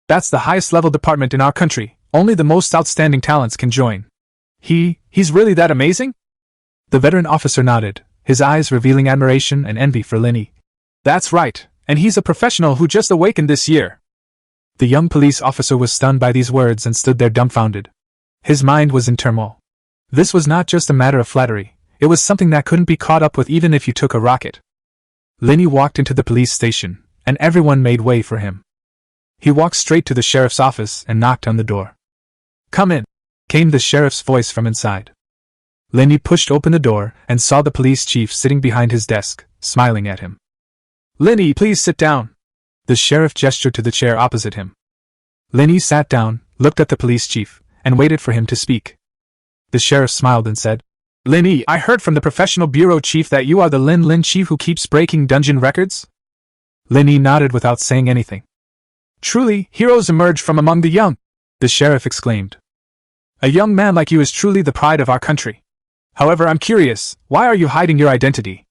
That's the highest level department in our country, only the most outstanding talents can join. He's really that amazing? The veteran officer nodded, his eyes revealing admiration and envy for Lin Yi. That's right, and he's a professional who just awakened this year. The young police officer was stunned by these words and stood there dumbfounded. His mind was in turmoil. This was not just a matter of flattery, it was something that couldn't be caught up with even if you took a rocket. Lin Yi walked into the police station, and everyone made way for him. He walked straight to the sheriff's office and knocked on the door. Come in, came the sheriff's voice from inside. Lin Yi pushed open the door and saw the police chief sitting behind his desk, smiling at him. Lin Yi, please sit down. The sheriff gestured to the chair opposite him. Lin Yi sat down, looked at the police chief, and waited for him to speak. The sheriff smiled and said, Lin Yi, I heard from the professional bureau chief that you are the Lin chief who keeps breaking dungeon records? Lin Yi nodded without saying anything. Truly, heroes emerge from among the young, the sheriff exclaimed. A young man like you is truly the pride of our country. However, I'm curious, why are you hiding your identity?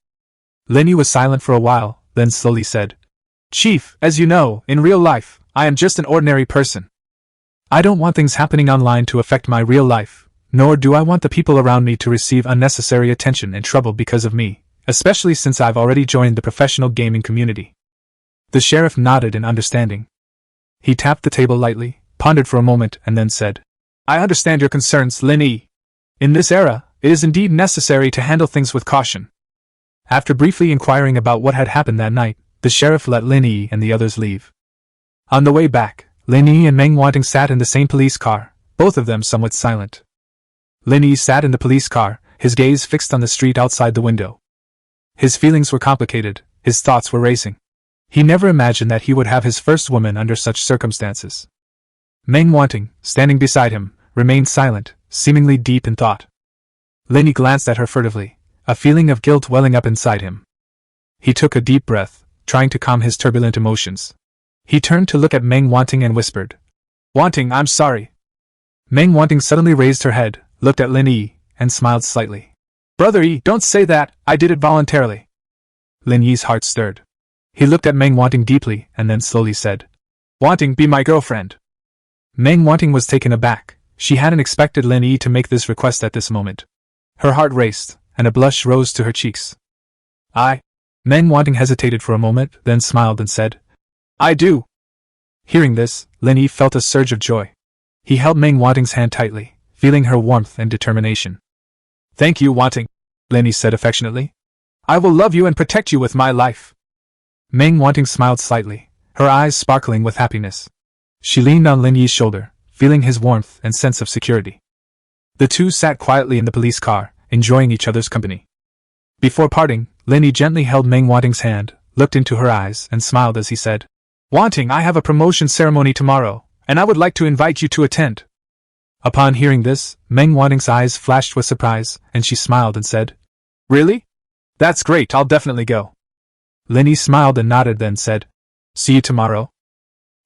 Lin Yi was silent for a while, then slowly said, Chief, as you know, in real life, I am just an ordinary person. I don't want things happening online to affect my real life, nor do I want the people around me to receive unnecessary attention and trouble because of me, especially since I've already joined the professional gaming community. The sheriff nodded in understanding. He tapped the table lightly, pondered for a moment, and then said, I understand your concerns, Lin Yi. In this era, it is indeed necessary to handle things with caution. After briefly inquiring about what had happened that night, the sheriff let Lin Yi and the others leave. On the way back, Lin Yi and Meng Wanting sat in the same police car, both of them somewhat silent. Lin Yi sat in the police car, his gaze fixed on the street outside the window. His feelings were complicated, his thoughts were racing. He never imagined that he would have his first woman under such circumstances. Meng Wanting, standing beside him, remained silent, seemingly deep in thought. Lin Yi glanced at her furtively, a feeling of guilt welling up inside him. He took a deep breath, trying to calm his turbulent emotions. He turned to look at Meng Wanting and whispered, Wanting, I'm sorry. Meng Wanting suddenly raised her head, looked at Lin Yi, and smiled slightly. Brother Yi, don't say that, I did it voluntarily. Lin Yi's heart stirred. He looked at Meng Wanting deeply, and then slowly said, Wanting, be my girlfriend. Meng Wanting was taken aback. She hadn't expected Lin Yi to make this request at this moment. Her heart raced, and a blush rose to her cheeks. Meng Wanting hesitated for a moment, then smiled and said, I do. Hearing this, Lin Yi felt a surge of joy. He held Meng Wanting's hand tightly, feeling her warmth and determination. Thank you, Wanting, Lin Yi said affectionately. I will love you and protect you with my life. Meng Wanting smiled slightly, her eyes sparkling with happiness. She leaned on Lin Yi's shoulder, feeling his warmth and sense of security. The two sat quietly in the police car, enjoying each other's company. Before parting, Lin Yi gently held Meng Wanting's hand, looked into her eyes, and smiled as he said, Wanting, I have a promotion ceremony tomorrow, and I would like to invite you to attend. Upon hearing this, Meng Wanting's eyes flashed with surprise, and she smiled and said, Really? That's great, I'll definitely go. Lin Yi smiled and nodded, then said, See you tomorrow.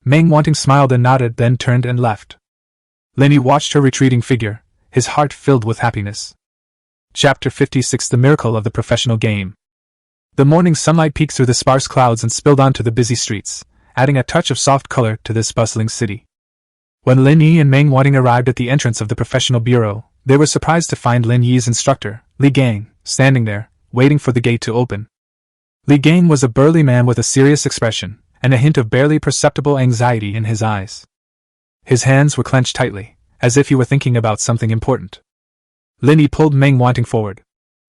Meng Wanting smiled and nodded, then turned and left. Lin Yi watched her retreating figure, his heart filled with happiness. Chapter 56: The Miracle of the Professional Game. The morning sunlight peeked through the sparse clouds and spilled onto the busy streets, adding a touch of soft color to this bustling city. When Lin Yi and Meng Wanting arrived at the entrance of the professional bureau, they were surprised to find Lin Yi's instructor, Li Gang, standing there, waiting for the gate to open. Li Gang was a burly man with a serious expression, and a hint of barely perceptible anxiety in his eyes. His hands were clenched tightly, as if he were thinking about something important. Lin Yi pulled Meng Wanting forward.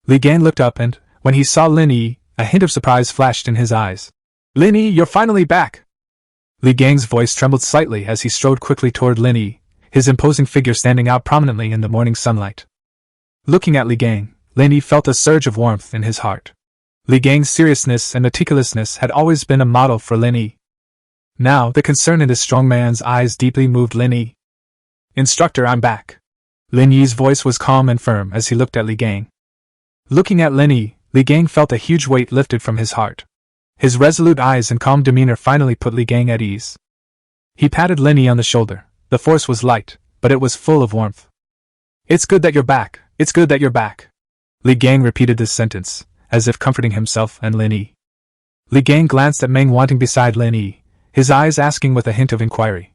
Li Gang looked up and, when he saw Lin Yi, a hint of surprise flashed in his eyes. Lin Yi, you're finally back! Li Gang's voice trembled slightly as he strode quickly toward Lin Yi, his imposing figure standing out prominently in the morning sunlight. Looking at Li Gang, Lin Yi felt a surge of warmth in his heart. Li Gang's seriousness and meticulousness had always been a model for Lin Yi. Now, the concern in this strong man's eyes deeply moved Lin Yi. Instructor, I'm back. Lin Yi's voice was calm and firm as he looked at Li Gang. Looking at Lin Yi, Li Gang felt a huge weight lifted from his heart. His resolute eyes and calm demeanor finally put Li Gang at ease. He patted Lin Yi on the shoulder. The force was light, but it was full of warmth. It's good that you're back. It's good that you're back. Li Gang repeated this sentence, as if comforting himself and Lin Yi. Li Gang glanced at Meng Wanting beside Lin Yi, his eyes asking with a hint of inquiry.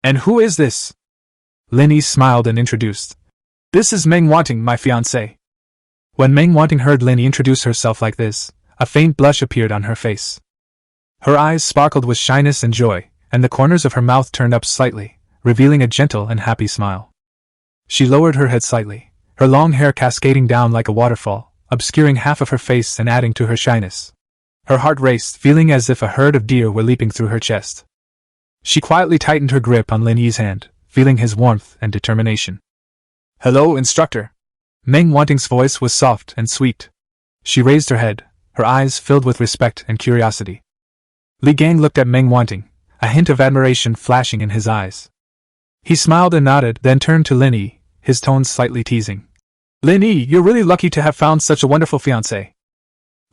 And who is this? Lin Yi smiled and introduced. This is Meng Wanting, my fiancée. When Meng Wanting heard Lin Yi introduce herself like this, a faint blush appeared on her face. Her eyes sparkled with shyness and joy, and the corners of her mouth turned up slightly, revealing a gentle and happy smile. She lowered her head slightly, her long hair cascading down like a waterfall, obscuring half of her face and adding to her shyness. Her heart raced, feeling as if a herd of deer were leaping through her chest. She quietly tightened her grip on Lin Yi's hand, feeling his warmth and determination. Hello, instructor. Meng Wanting's voice was soft and sweet. She raised her head, her eyes filled with respect and curiosity. Li Gang looked at Meng Wanting, a hint of admiration flashing in his eyes. He smiled and nodded, then turned to Lin Yi, his tone slightly teasing. Lin Yi, you're really lucky to have found such a wonderful fiancé.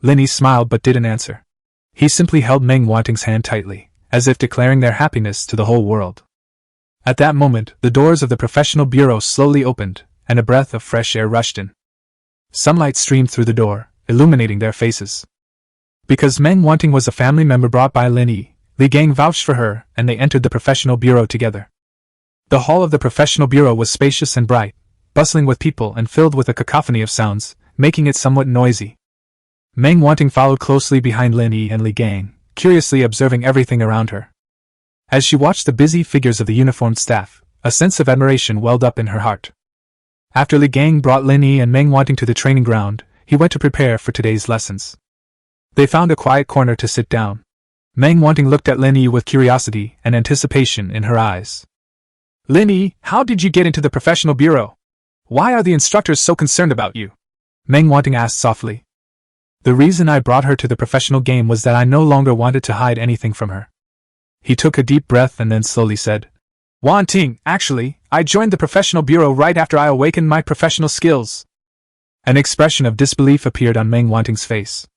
Lin Yi smiled but didn't answer. He simply held Meng Wanting's hand tightly, as if declaring their happiness to the whole world. At that moment, the doors of the professional bureau slowly opened, and a breath of fresh air rushed in. Sunlight streamed through the door, illuminating their faces. Because Meng Wanting was a family member brought by Lin Yi, Li Gang vouched for her, and they entered the professional bureau together. The hall of the professional bureau was spacious and bright, bustling with people and filled with a cacophony of sounds, making it somewhat noisy. Meng Wanting followed closely behind Lin Yi and Li Gang, curiously observing everything around her. As she watched the busy figures of the uniformed staff, a sense of admiration welled up in her heart. After Li Gang brought Lin Yi and Meng Wanting to the training ground, he went to prepare for today's lessons. They found a quiet corner to sit down. Meng Wanting looked at Lin Yi with curiosity and anticipation in her eyes. Lin Yi, how did you get into the professional bureau? Why are the instructors so concerned about you? Meng Wanting asked softly. The reason I brought her to the professional game was that I no longer wanted to hide anything from her. He took a deep breath and then slowly said, Wanting, actually, I joined the professional bureau right after I awakened my professional skills. An expression of disbelief appeared on Meng Wanting's face.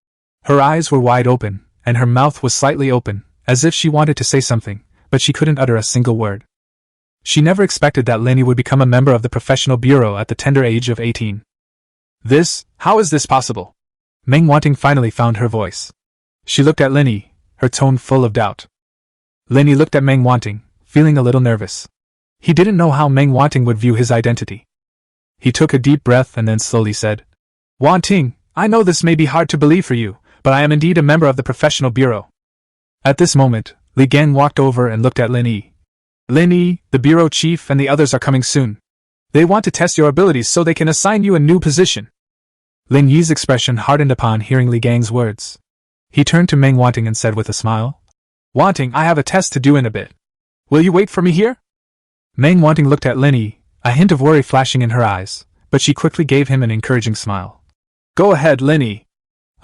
Her eyes were wide open, and her mouth was slightly open, as if she wanted to say something, but she couldn't utter a single word. She never expected that Lin Yi would become a member of the professional bureau at the tender age of 18. How is this possible? Meng Wanting finally found her voice. She looked at Lin Yi, her tone full of doubt. Lin Yi looked at Meng Wanting, feeling a little nervous. He didn't know how Meng Wanting would view his identity. He took a deep breath and then slowly said, Wanting, I know this may be hard to believe for you, but I am indeed a member of the professional bureau. At this moment, Li Gang walked over and looked at Lin Yi. Lin Yi, the bureau chief and the others are coming soon. They want to test your abilities so they can assign you a new position. Lin Yi's expression hardened upon hearing Li Gang's words. He turned to Meng Wanting and said with a smile, Wanting, I have a test to do in a bit. Will you wait for me here? Meng Wanting looked at Lin Yi, a hint of worry flashing in her eyes, but she quickly gave him an encouraging smile. Go ahead, Lin Yi.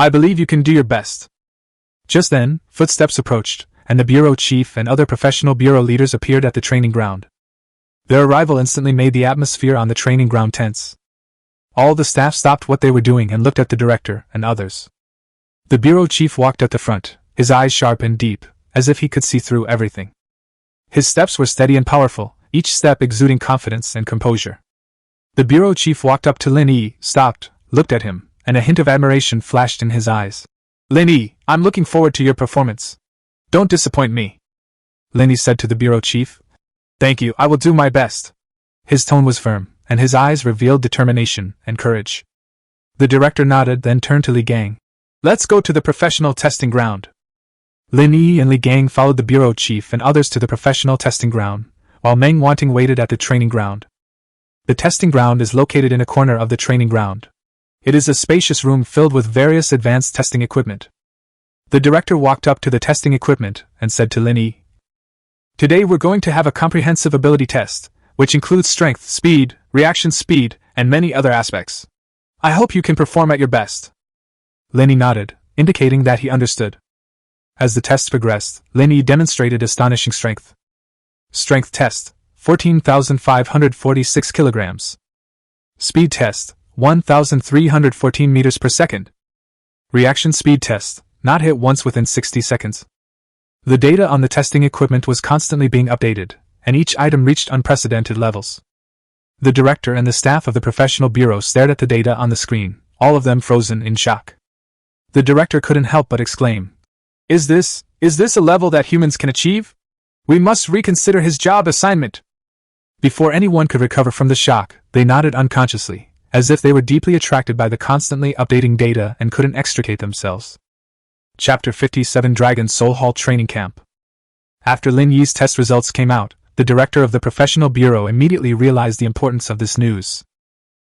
I believe you can do your best. Just then, footsteps approached, and the bureau chief and other professional bureau leaders appeared at the training ground. Their arrival instantly made the atmosphere on the training ground tense. All the staff stopped what they were doing and looked at the director and others. The bureau chief walked at the front, his eyes sharp and deep, as if he could see through everything. His steps were steady and powerful, each step exuding confidence and composure. The bureau chief walked up to Lin Yi, stopped, looked at him, and a hint of admiration flashed in his eyes. Lin Yi, I'm looking forward to your performance. Don't disappoint me. Lin Yi said to the bureau chief. Thank you, I will do my best. His tone was firm, and his eyes revealed determination and courage. The director nodded, then turned to Li Gang. Let's go to the professional testing ground. Lin Yi and Li Gang followed the bureau chief and others to the professional testing ground, while Meng Wanting waited at the training ground. The testing ground is located in a corner of the training ground. It is a spacious room filled with various advanced testing equipment. The director walked up to the testing equipment and said to Lin Yi, Today we're going to have a comprehensive ability test, which includes strength, speed, reaction speed, and many other aspects. I hope you can perform at your best. Lin Yi nodded, indicating that he understood. As the test progressed, Lin Yi demonstrated astonishing strength. Strength test, 14,546 kilograms. Speed test, 1,314 meters per second. Reaction speed test, not hit once within 60 seconds. The data on the testing equipment was constantly being updated, and each item reached unprecedented levels. The director and the staff of the professional bureau stared at the data on the screen, all of them frozen in shock. The director couldn't help but exclaim, Is this a level that humans can achieve? We must reconsider his job assignment. Before anyone could recover from the shock, they nodded unconsciously, as if they were deeply attracted by the constantly updating data and couldn't extricate themselves. Chapter 57 Dragon Soul Hall Training Camp. After Lin Yi's test results came out, the director of the professional bureau immediately realized the importance of this news.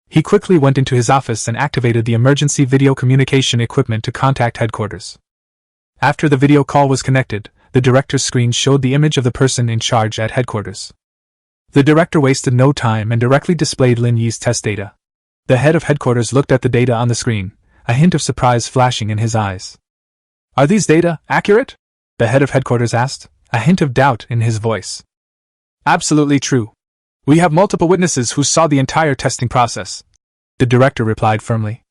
He quickly went into his office and activated the emergency video communication equipment to contact headquarters. After the video call was connected, the director's screen showed the image of the person in charge at headquarters. The director wasted no time and directly displayed Lin Yi's test data. The head of headquarters looked at the data on the screen, a hint of surprise flashing in his eyes. Are these data accurate? The head of headquarters asked, a hint of doubt in his voice. Absolutely true. We have multiple witnesses who saw the entire testing process, the director replied firmly.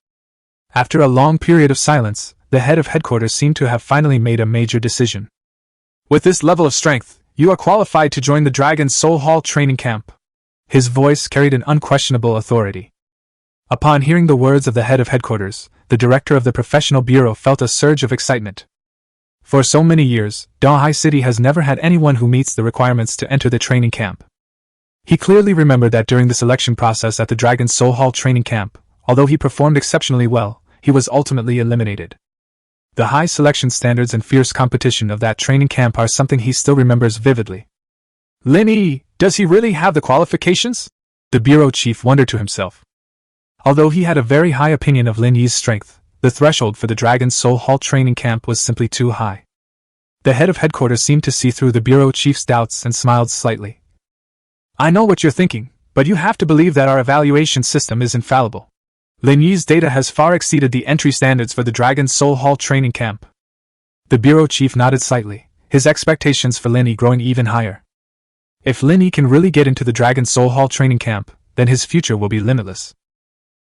After a long period of silence, the head of headquarters seemed to have finally made a major decision. With this level of strength, you are qualified to join the Dragon's Soul Hall training camp. His voice carried an unquestionable authority. Upon hearing the words of the head of headquarters, the director of the professional bureau felt a surge of excitement. For so many years, Donghai City has never had anyone who meets the requirements to enter the training camp. He clearly remembered that during the selection process at the Dragon's Soul Hall training camp, although he performed exceptionally well, he was ultimately eliminated. The high selection standards and fierce competition of that training camp are something he still remembers vividly. Lin Yi, does he really have the qualifications? The bureau chief wondered to himself. Although he had a very high opinion of Lin Yi's strength, the threshold for the Dragon's Soul Hall training camp was simply too high. The head of headquarters seemed to see through the bureau chief's doubts and smiled slightly. I know what you're thinking, but you have to believe that our evaluation system is infallible. Lin Yi's data has far exceeded the entry standards for the Dragon's Soul Hall training camp. The bureau chief nodded slightly, his expectations for Lin Yi growing even higher. If Lin Yi can really get into the Dragon's Soul Hall training camp, then his future will be limitless.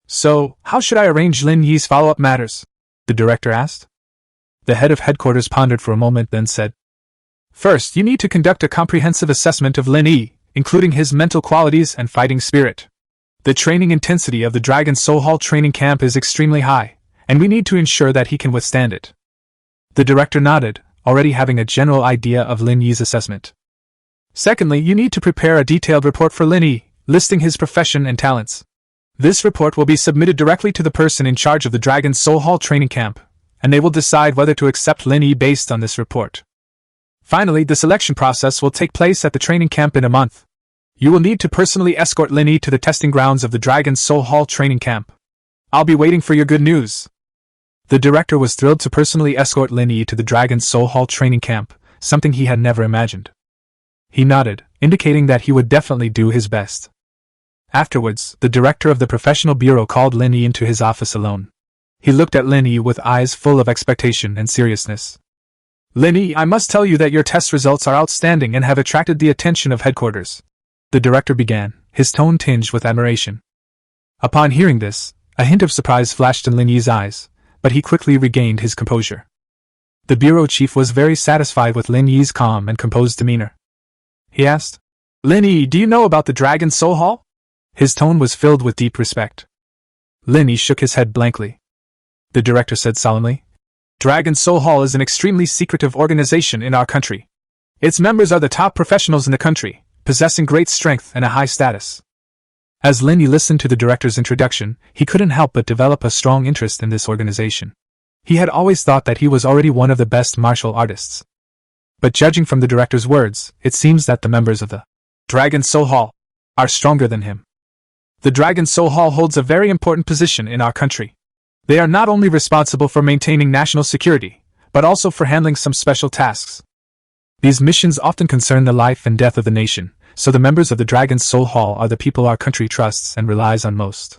So, how should I arrange Lin Yi's follow-up matters? The director asked. The head of headquarters pondered for a moment, then said, First, you need to conduct a comprehensive assessment of Lin Yi, including his mental qualities and fighting spirit. The training intensity of the Dragon's Soul Hall training camp is extremely high, and we need to ensure that he can withstand it. The director nodded, already having a general idea of Lin Yi's assessment. Secondly, you need to prepare a detailed report for Lin Yi, listing his profession and talents. This report will be submitted directly to the person in charge of the Dragon's Soul Hall training camp, and they will decide whether to accept Lin Yi based on this report. Finally, the selection process will take place at the training camp in a month. You will need to personally escort Lin Yi to the testing grounds of the Dragon's Soul Hall training camp. I'll be waiting for your good news. The director was thrilled to personally escort Lin Yi to the Dragon's Soul Hall training camp, something he had never imagined. He nodded, indicating that he would definitely do his best. Afterwards, the director of the professional bureau called Lin Yi into his office alone. He looked at Lin Yi with eyes full of expectation and seriousness. Lin Yi, I must tell you that your test results are outstanding and have attracted the attention of headquarters. The director began, his tone tinged with admiration. Upon hearing this, a hint of surprise flashed in Lin Yi's eyes, but he quickly regained his composure. The bureau chief was very satisfied with Lin Yi's calm and composed demeanor. He asked, Lin Yi, do you know about the Dragon's Soul Hall? His tone was filled with deep respect. Lin Yi shook his head blankly. The director said solemnly, Dragon's Soul Hall is an extremely secretive organization in our country. Its members are the top professionals in the country, possessing great strength and a high status. As Lin Yi listened to the director's introduction, he couldn't help but develop a strong interest in this organization. He had always thought that he was already one of the best martial artists. But judging from the director's words, it seems that the members of the Dragon's Soul Hall are stronger than him. The Dragon's Soul Hall holds a very important position in our country. They are not only responsible for maintaining national security, but also for handling some special tasks. These missions often concern the life and death of the nation, so the members of the Dragon's Soul Hall are the people our country trusts and relies on most.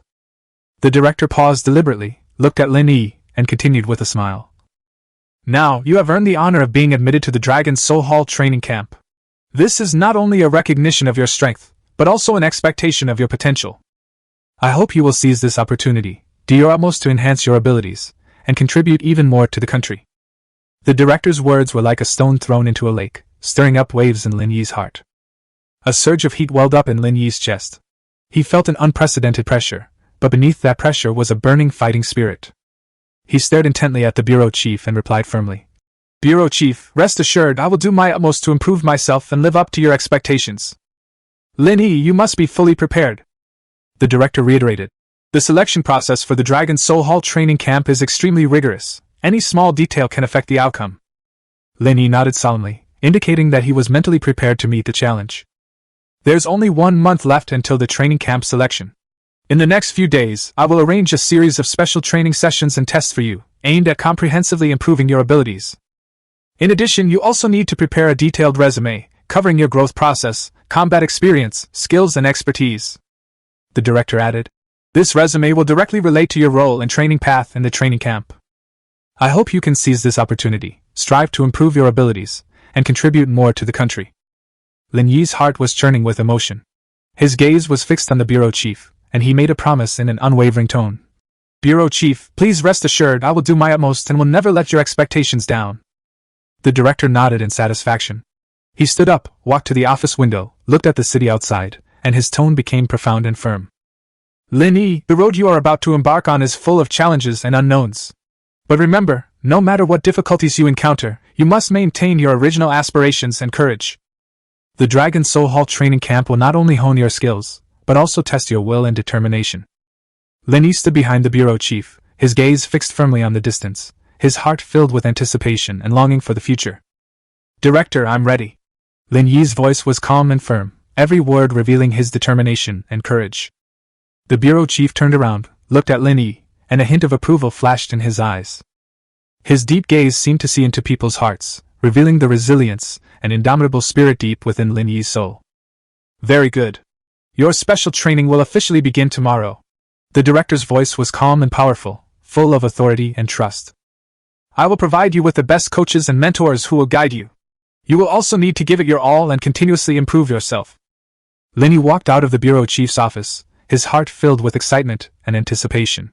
The director paused deliberately, looked at Lin Yi, and continued with a smile. Now, you have earned the honor of being admitted to the Dragon's Soul Hall training camp. This is not only a recognition of your strength, but also an expectation of your potential. I hope you will seize this opportunity, do your utmost to enhance your abilities, and contribute even more to the country. The director's words were like a stone thrown into a lake, stirring up waves in Lin Yi's heart. A surge of heat welled up in Lin Yi's chest. He felt an unprecedented pressure, but beneath that pressure was a burning fighting spirit. He stared intently at the bureau chief and replied firmly, Bureau chief, rest assured I will do my utmost to improve myself and live up to your expectations. Lin Yi, you must be fully prepared. The director reiterated, the selection process for the Dragon's Soul Hall training camp is extremely rigorous. Any small detail can affect the outcome. Lin Yi nodded solemnly, indicating that he was mentally prepared to meet the challenge. There's only 1 month left until the training camp selection. In the next few days, I will arrange a series of special training sessions and tests for you, aimed at comprehensively improving your abilities. In addition, you also need to prepare a detailed resume, covering your growth process, combat experience, skills and expertise. The director added, this resume will directly relate to your role and training path in the training camp. I hope you can seize this opportunity, strive to improve your abilities, and contribute more to the country. Lin Yi's heart was churning with emotion. His gaze was fixed on the bureau chief, and he made a promise in an unwavering tone. Bureau chief, please rest assured I will do my utmost and will never let your expectations down. The director nodded in satisfaction. He stood up, walked to the office window, looked at the city outside, and his tone became profound and firm. Lin Yi, the road you are about to embark on is full of challenges and unknowns. But remember, no matter what difficulties you encounter, you must maintain your original aspirations and courage. The Dragon Soul Hall training camp will not only hone your skills, but also test your will and determination. Lin Yi stood behind the bureau chief, his gaze fixed firmly on the distance, his heart filled with anticipation and longing for the future. Director, I'm ready. Lin Yi's voice was calm and firm, every word revealing his determination and courage. The bureau chief turned around, looked at Lin Yi, and a hint of approval flashed in his eyes. His deep gaze seemed to see into people's hearts, revealing the resilience and indomitable spirit deep within Lin Yi's soul. Very good. Your special training will officially begin tomorrow. The director's voice was calm and powerful, full of authority and trust. I will provide you with the best coaches and mentors who will guide you. You will also need to give it your all and continuously improve yourself. Lin Yi walked out of the bureau chief's office, his heart filled with excitement and anticipation.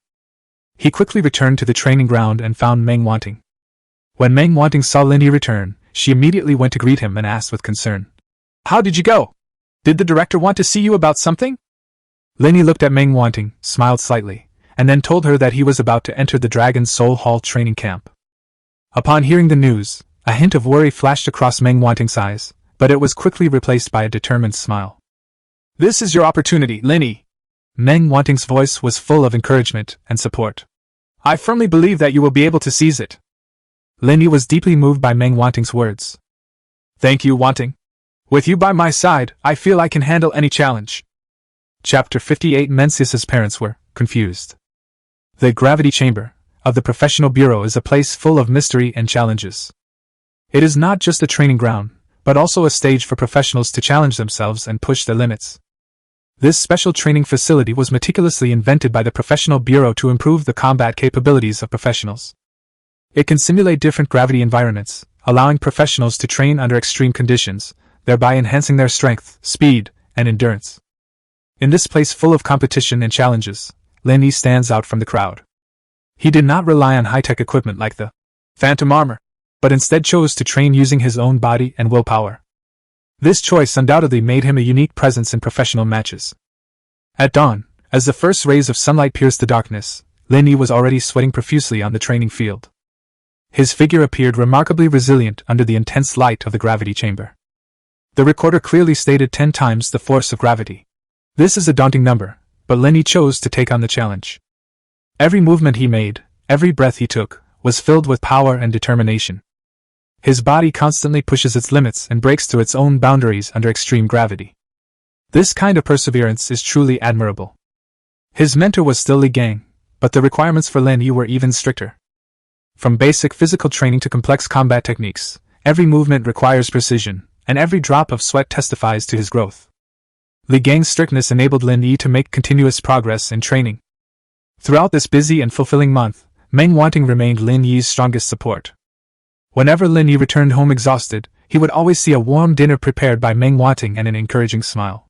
He quickly returned to the training ground and found Meng Wanting. When Meng Wanting saw Lin Yi return, she immediately went to greet him and asked with concern. How did you go? Did the director want to see you about something? Lin Yi looked at Meng Wanting, smiled slightly, and then told her that he was about to enter the Dragon Soul Hall training camp. Upon hearing the news, a hint of worry flashed across Meng Wanting's eyes, but it was quickly replaced by a determined smile. This is your opportunity, Lin Yi. Meng Wanting's voice was full of encouragement and support. I firmly believe that you will be able to seize it. Lin Yi was deeply moved by Meng Wanting's words. Thank you, Wanting. With you by my side, I feel I can handle any challenge. Chapter 58. Mencius's parents were confused. The gravity chamber of the professional bureau is a place full of mystery and challenges. It is not just a training ground, but also a stage for professionals to challenge themselves and push their limits. This special training facility was meticulously invented by the professional bureau to improve the combat capabilities of professionals. It can simulate different gravity environments, allowing professionals to train under extreme conditions, thereby enhancing their strength, speed, and endurance. In this place full of competition and challenges, Lin Yi stands out from the crowd. He did not rely on high-tech equipment like the Phantom Armor, but instead chose to train using his own body and willpower. This choice undoubtedly made him a unique presence in professional matches. At dawn, as the first rays of sunlight pierced the darkness, Lin Yi was already sweating profusely on the training field. His figure appeared remarkably resilient under the intense light of the gravity chamber. The recorder clearly stated 10 times the force of gravity. This is a daunting number, but Lin Yi chose to take on the challenge. Every movement he made, every breath he took, was filled with power and determination. His body constantly pushes its limits and breaks through its own boundaries under extreme gravity. This kind of perseverance is truly admirable. His mentor was still Li Gang, but the requirements for Lin Yi were even stricter. From basic physical training to complex combat techniques, every movement requires precision, and every drop of sweat testifies to his growth. Li Gang's strictness enabled Lin Yi to make continuous progress in training. Throughout this busy and fulfilling month, Meng Wanting remained Lin Yi's strongest support. Whenever Lin Yi returned home exhausted, he would always see a warm dinner prepared by Meng Wanting and an encouraging smile.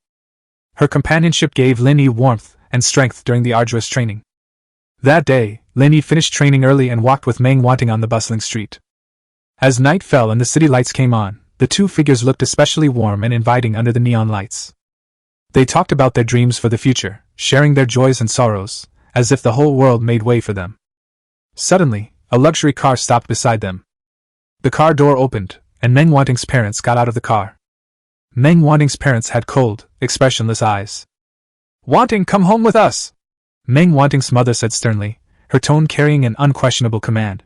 Her companionship gave Lin Yi warmth and strength during the arduous training. That day, Lin Yi finished training early and walked with Meng Wanting on the bustling street. As night fell and the city lights came on, the two figures looked especially warm and inviting under the neon lights. They talked about their dreams for the future, sharing their joys and sorrows, as if the whole world made way for them. Suddenly, a luxury car stopped beside them. The car door opened, and Meng Wanting's parents got out of the car. Meng Wanting's parents had cold, expressionless eyes. Wanting, come home with us! Meng Wanting's mother said sternly, her tone carrying an unquestionable command.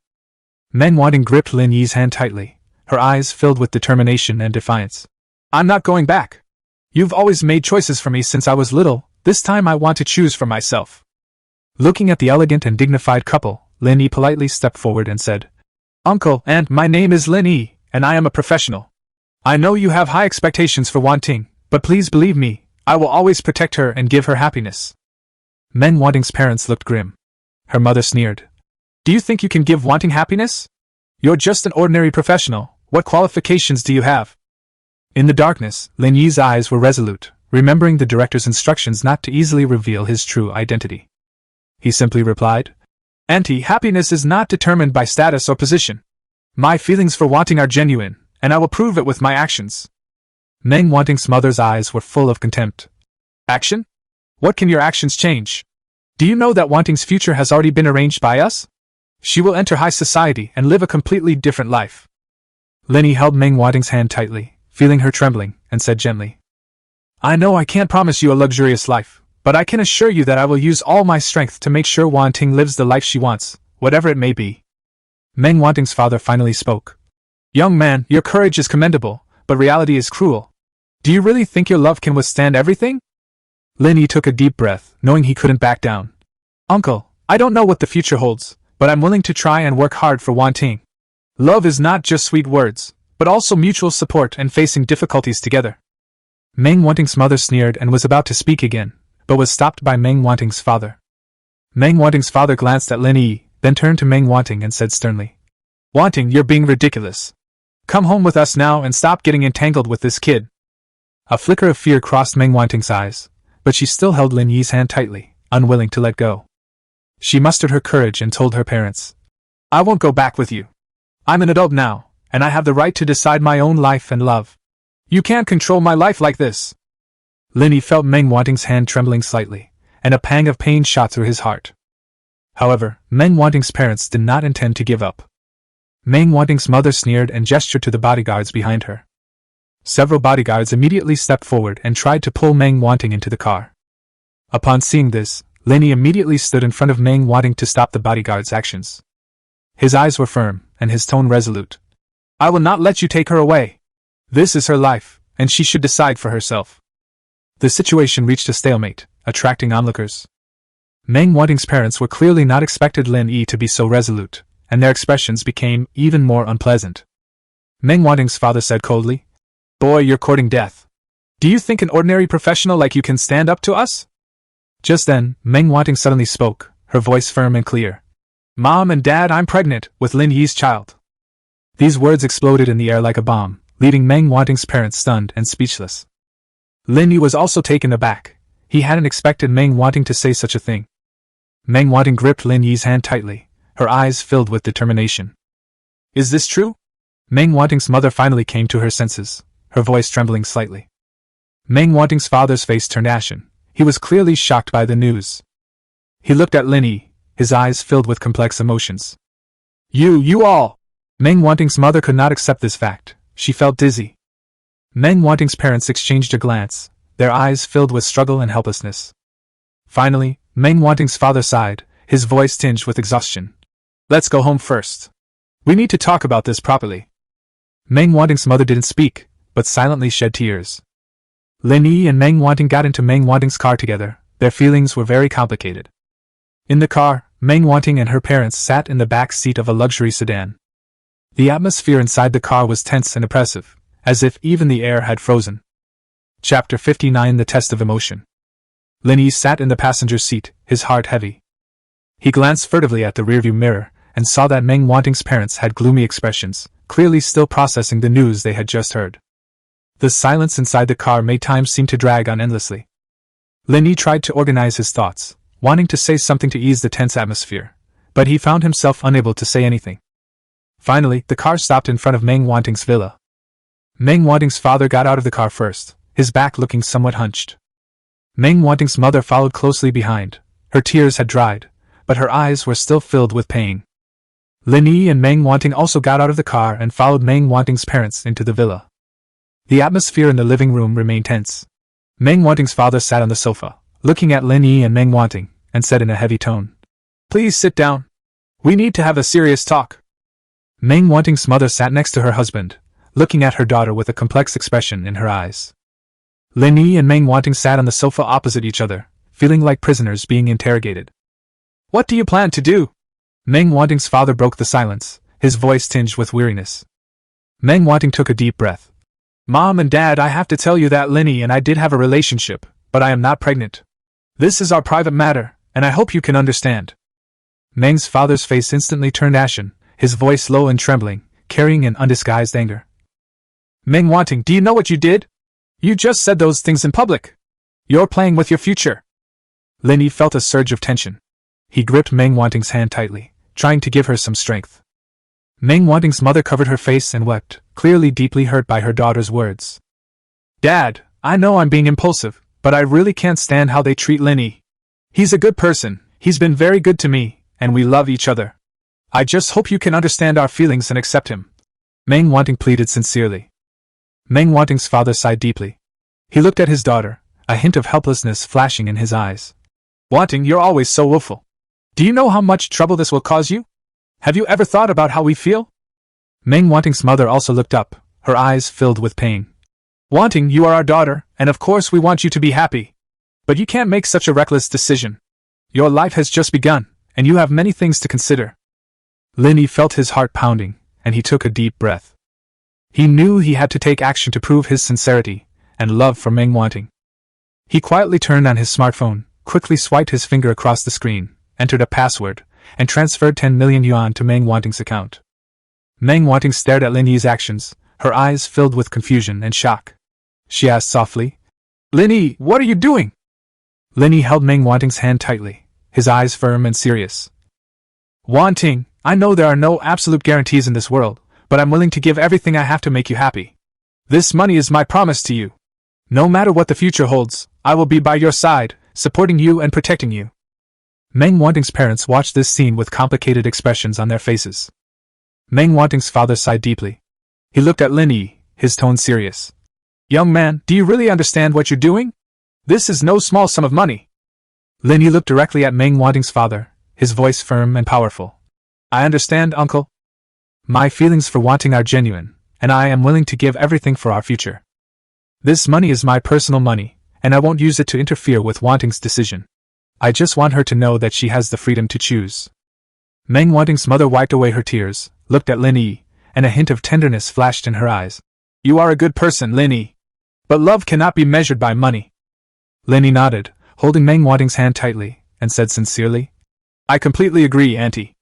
Meng Wanting gripped Lin Yi's hand tightly, her eyes filled with determination and defiance. I'm not going back. You've always made choices for me since I was little, this time I want to choose for myself. Looking at the elegant and dignified couple, Lin Yi politely stepped forward and said, Uncle, Aunt, my name is Lin Yi, and I am a professional. I know you have high expectations for Wanting, but please believe me, I will always protect her and give her happiness. Meng Wanting's parents looked grim. Her mother sneered. Do you think you can give Wanting happiness? You're just an ordinary professional, what qualifications do you have? In the darkness, Lin Yi's eyes were resolute, remembering the director's instructions not to easily reveal his true identity. He simply replied, "Auntie, happiness is not determined by status or position. My feelings for Wanting are genuine, and I will prove it with my actions." Meng Wanting's mother's eyes were full of contempt. "Action? What can your actions change? Do you know that Wanting's future has already been arranged by us? She will enter high society and live a completely different life." Lin Yi held Meng Wanting's hand tightly, feeling her trembling, and said gently, "I know I can't promise you a luxurious life, but I can assure you that I will use all my strength to make sure Wanting lives the life she wants, whatever it may be." Meng Wanting's father finally spoke. "Young man, your courage is commendable, but reality is cruel. Do you really think your love can withstand everything?" Lin Yi took a deep breath, knowing he couldn't back down. "Uncle, I don't know what the future holds, but I'm willing to try and work hard for Wanting. Love is not just sweet words, but also mutual support and facing difficulties together." Meng Wanting's mother sneered and was about to speak again, but was stopped by Meng Wanting's father. Meng Wanting's father glanced at Lin Yi, then turned to Meng Wanting and said sternly, "Wanting, you're being ridiculous. Come home with us now and stop getting entangled with this kid." A flicker of fear crossed Meng Wanting's eyes, but she still held Lin Yi's hand tightly, unwilling to let go. She mustered her courage and told her parents, "I won't go back with you. I'm an adult now, and I have the right to decide my own life and love. You can't control my life like this." Lin Yi felt Meng Wanting's hand trembling slightly, and a pang of pain shot through his heart. However, Meng Wanting's parents did not intend to give up. Meng Wanting's mother sneered and gestured to the bodyguards behind her. Several bodyguards immediately stepped forward and tried to pull Meng Wanting into the car. Upon seeing this, Lin Yi immediately stood in front of Meng Wanting to stop the bodyguards' actions. His eyes were firm, and his tone resolute. "I will not let you take her away. This is her life, and she should decide for herself." The situation reached a stalemate, attracting onlookers. Meng Wanting's parents were clearly not expected Lin Yi to be so resolute, and their expressions became even more unpleasant. Meng Wanting's father said coldly, "Boy, you're courting death. Do you think an ordinary professional like you can stand up to us?" Just then, Meng Wanting suddenly spoke, her voice firm and clear. "Mom and Dad, I'm pregnant with Lin Yi's child." These words exploded in the air like a bomb, leaving Meng Wanting's parents stunned and speechless. Lin Yi was also taken aback. He hadn't expected Meng Wanting to say such a thing. Meng Wanting gripped Lin Yi's hand tightly, her eyes filled with determination. "Is this true?" Meng Wanting's mother finally came to her senses, her voice trembling slightly. Meng Wanting's father's face turned ashen. He was clearly shocked by the news. He looked at Lin Yi, his eyes filled with complex emotions. You all!" Meng Wanting's mother could not accept this fact. She felt dizzy. Meng Wanting's parents exchanged a glance, their eyes filled with struggle and helplessness. Finally, Meng Wanting's father sighed, his voice tinged with exhaustion. "Let's go home first. We need to talk about this properly." Meng Wanting's mother didn't speak, but silently shed tears. Lin Yi and Meng Wanting got into Meng Wanting's car together. Their feelings were very complicated. In the car, Meng Wanting and her parents sat in the back seat of a luxury sedan. The atmosphere inside the car was tense and oppressive, as if even the air had frozen. Chapter 59: The Test of Emotion. Lin Yi sat in the passenger seat, his heart heavy. He glanced furtively at the rearview mirror, and saw that Meng Wanting's parents had gloomy expressions, clearly still processing the news they had just heard. The silence inside the car made time seem to drag on endlessly. Lin Yi tried to organize his thoughts, wanting to say something to ease the tense atmosphere, but he found himself unable to say anything. Finally, the car stopped in front of Meng Wanting's villa. Meng Wanting's father got out of the car first, his back looking somewhat hunched. Meng Wanting's mother followed closely behind. Her tears had dried, but her eyes were still filled with pain. Lin Yi and Meng Wanting also got out of the car and followed Meng Wanting's parents into the villa. The atmosphere in the living room remained tense. Meng Wanting's father sat on the sofa, looking at Lin Yi and Meng Wanting, and said in a heavy tone, "Please sit down. We need to have a serious talk." Meng Wanting's mother sat next to her husband, looking at her daughter with a complex expression in her eyes. Lin Yi and Meng Wanting sat on the sofa opposite each other, feeling like prisoners being interrogated. "What do you plan to do?" Meng Wanting's father broke the silence, his voice tinged with weariness. Meng Wanting took a deep breath. "Mom and Dad, I have to tell you that Lin Yi and I did have a relationship, but I am not pregnant. This is our private matter, and I hope you can understand." Meng's father's face instantly turned ashen, his voice low and trembling, carrying an undisguised anger. "Meng Wanting, do you know what you did? You just said those things in public. You're playing with your future. Lin Yi felt a surge of tension. He gripped Meng Wanting's hand tightly, trying to give her some strength. Meng Wanting's mother covered her face and wept, clearly deeply hurt by her daughter's words. Dad, I know I'm being impulsive, but I really can't stand how they treat Lin Yi. He's a good person, he's been very good to me, and we love each other. I just hope you can understand our feelings and accept him. Meng Wanting pleaded sincerely. Meng Wanting's father sighed deeply. He looked at his daughter, a hint of helplessness flashing in his eyes. Wanting, you're always so willful. Do you know how much trouble this will cause you? Have you ever thought about how we feel? Meng Wanting's mother also looked up, her eyes filled with pain. Wanting, you are our daughter, and of course we want you to be happy. But you can't make such a reckless decision. Your life has just begun, and you have many things to consider. Lin Yi felt his heart pounding, and he took a deep breath. He knew he had to take action to prove his sincerity and love for Meng Wanting. He quietly turned on his smartphone, quickly swiped his finger across the screen, entered a password, and transferred 10 million yuan to Meng Wanting's account. Meng Wanting stared at Lin Yi's actions, her eyes filled with confusion and shock. She asked softly, Lin Yi, what are you doing? Lin Yi held Meng Wanting's hand tightly, his eyes firm and serious. Wanting, I know there are no absolute guarantees in this world, but I'm willing to give everything I have to make you happy. This money is my promise to you. No matter what the future holds, I will be by your side, supporting you and protecting you. Meng Wanting's parents watched this scene with complicated expressions on their faces. Meng Wanting's father sighed deeply. He looked at Lin Yi, his tone serious. Young man, do you really understand what you're doing? This is no small sum of money. Lin Yi looked directly at Meng Wanting's father, his voice firm and powerful. I understand, uncle. My feelings for Wanting are genuine, and I am willing to give everything for our future. This money is my personal money, and I won't use it to interfere with Wanting's decision. I just want her to know that she has the freedom to choose. Meng Wanting's mother wiped away her tears, looked at Lin Yi, and a hint of tenderness flashed in her eyes. You are a good person, Lin Yi. But love cannot be measured by money. Lin Yi nodded, holding Meng Wanting's hand tightly, and said sincerely, I completely agree, Auntie.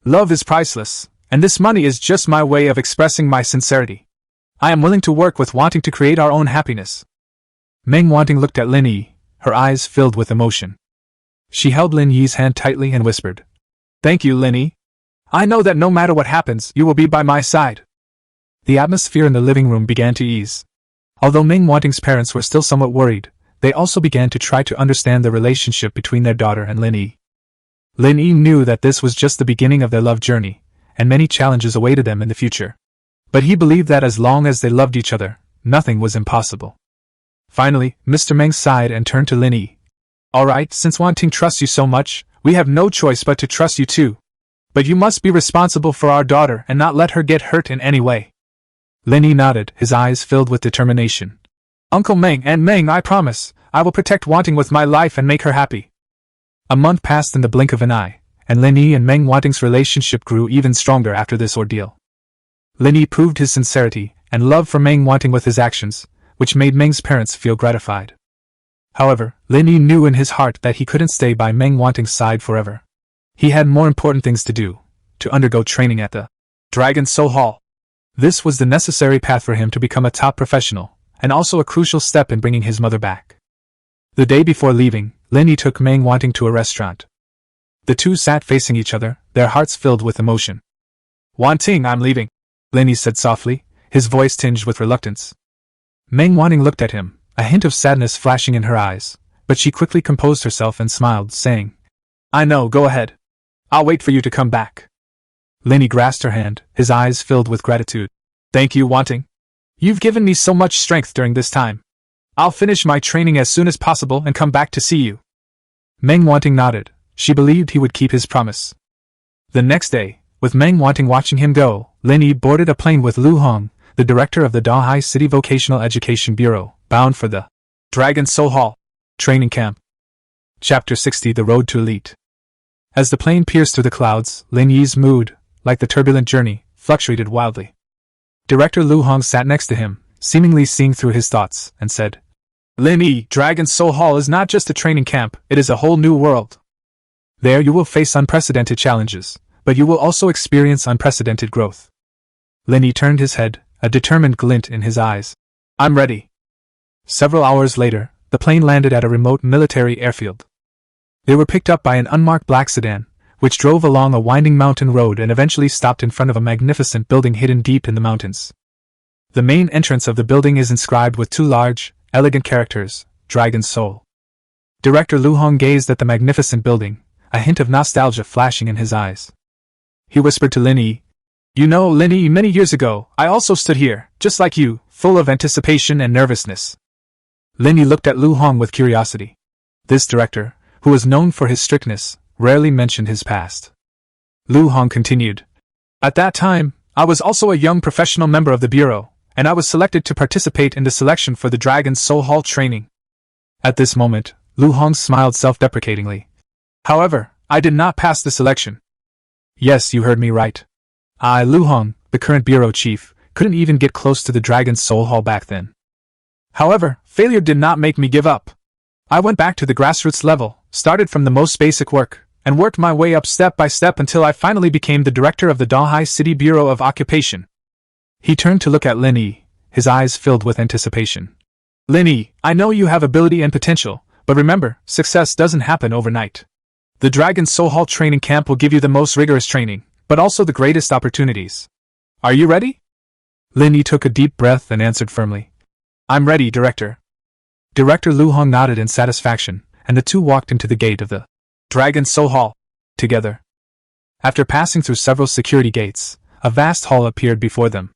Love is priceless, and this money is just my way of expressing my sincerity. I am willing to work with Wanting to create our own happiness. Meng Wanting looked at Lin Yi, her eyes filled with emotion. She held Lin Yi's hand tightly and whispered, Thank you, Lin Yi. I know that no matter what happens, you will be by my side. The atmosphere in the living room began to ease. Although Meng Wanting's parents were still somewhat worried, they also began to try to understand the relationship between their daughter and Lin Yi. Lin Yi knew that this was just the beginning of their love journey, and many challenges awaited them in the future. But he believed that as long as they loved each other, nothing was impossible. Finally, Mr. Meng sighed and turned to Lin Yi. Alright, since Wanting trusts you so much, we have no choice but to trust you too. But you must be responsible for our daughter and not let her get hurt in any way. Lin Yi nodded, his eyes filled with determination. Uncle Meng and Meng, I promise, I will protect Wanting with my life and make her happy. A month passed in the blink of an eye, and Lin Yi and Meng Wanting's relationship grew even stronger after this ordeal. Lin Yi proved his sincerity and love for Meng Wanting with his actions, which made Meng's parents feel gratified. However, Lin Yi knew in his heart that he couldn't stay by Meng Wanting's side forever. He had more important things to do, to undergo training at the Dragon Soul Hall. This was the necessary path for him to become a top professional, and also a crucial step in bringing his mother back. The day before leaving, Lin Yi took Meng Wanting to a restaurant. The two sat facing each other, their hearts filled with emotion. Wanting, I'm leaving, Lin Yi said softly, his voice tinged with reluctance. Meng Wanting looked at him, a hint of sadness flashing in her eyes, but she quickly composed herself and smiled, saying, I know, go ahead. I'll wait for you to come back. Lin Yi grasped her hand, his eyes filled with gratitude. Thank you, Wanting. You've given me so much strength during this time. I'll finish my training as soon as possible and come back to see you. Meng Wanting nodded. She believed he would keep his promise. The next day, with Meng Wanting watching him go, Lin Yi boarded a plane with Lu Hong, the director of the Dahai City Vocational Education Bureau, bound for the Dragon Soul Hall training camp. Chapter 60: The Road to Elite. As the plane pierced through the clouds, Lin Yi's mood, like the turbulent journey, fluctuated wildly. Director Lu Hong sat next to him, seemingly seeing through his thoughts, and said, Lin Yi, Dragon Soul Hall is not just a training camp, it is a whole new world. There you will face unprecedented challenges, but you will also experience unprecedented growth. Lin Yi turned his head, a determined glint in his eyes. I'm ready. Several hours later, the plane landed at a remote military airfield. They were picked up by an unmarked black sedan, which drove along a winding mountain road and eventually stopped in front of a magnificent building hidden deep in the mountains. The main entrance of the building is inscribed with two large, elegant characters, Dragon's Soul. Director Lu Hong gazed at the magnificent building, a hint of nostalgia flashing in his eyes. He whispered to Lin Yi, "You know, Lin Yi, many years ago, I also stood here, just like you, full of anticipation and nervousness." Lin Yi looked at Lu Hong with curiosity. This director, who was known for his strictness, rarely mentioned his past. Lu Hong continued, "At that time, I was also a young professional member of the Bureau, and I was selected to participate in the selection for the Dragon's Soul Hall training." At this moment, Lu Hong smiled self-deprecatingly. "However, I did not pass the selection." "Yes, you heard me right. I, Lu Hong, the current Bureau chief, couldn't even get close to the Dragon's Soul Hall back then. However, failure did not make me give up. I went back to the grassroots level, started from the most basic work, and worked my way up step by step until I finally became the director of the Donghai City Bureau of Occupation." He turned to look at Lin Yi, his eyes filled with anticipation. "Lin Yi, I know you have ability and potential, but remember, success doesn't happen overnight. The Dragon's Soul Hall training camp will give you the most rigorous training, but also the greatest opportunities. Are you ready?" Lin Yi took a deep breath and answered firmly, "I'm ready, Director." Director Lu Hong nodded in satisfaction, and the two walked into the gate of the Dragon's Soul Hall together. After passing through several security gates, a vast hall appeared before them.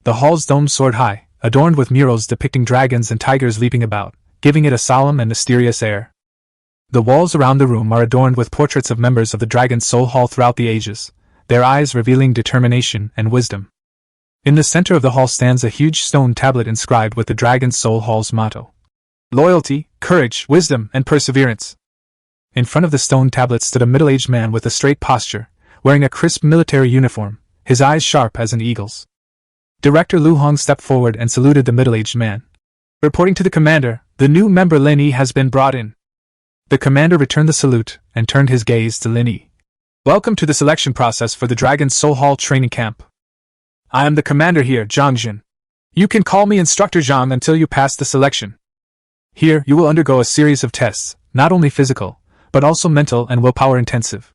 The hall's dome soared high, adorned with murals depicting dragons and tigers leaping about, giving it a solemn and mysterious air. The walls around the room are adorned with portraits of members of the Dragon's Soul Hall throughout the ages, their eyes revealing determination and wisdom. In the center of the hall stands a huge stone tablet inscribed with the Dragon's Soul Hall's motto: loyalty, courage, wisdom, and perseverance. In front of the stone tablet stood a middle-aged man with a straight posture, wearing a crisp military uniform, his eyes sharp as an eagle's. Director Lu Hong stepped forward and saluted the middle-aged man. "Reporting to the commander, the new member Lin Yi has been brought in." The commander returned the salute and turned his gaze to Lin Yi. "Welcome to the selection process for the Dragon's Soul Hall training camp. I am the commander here, Zhang Jin. You can call me Instructor Zhang until you pass the selection. Here, you will undergo a series of tests, not only physical, but also mental and willpower intensive.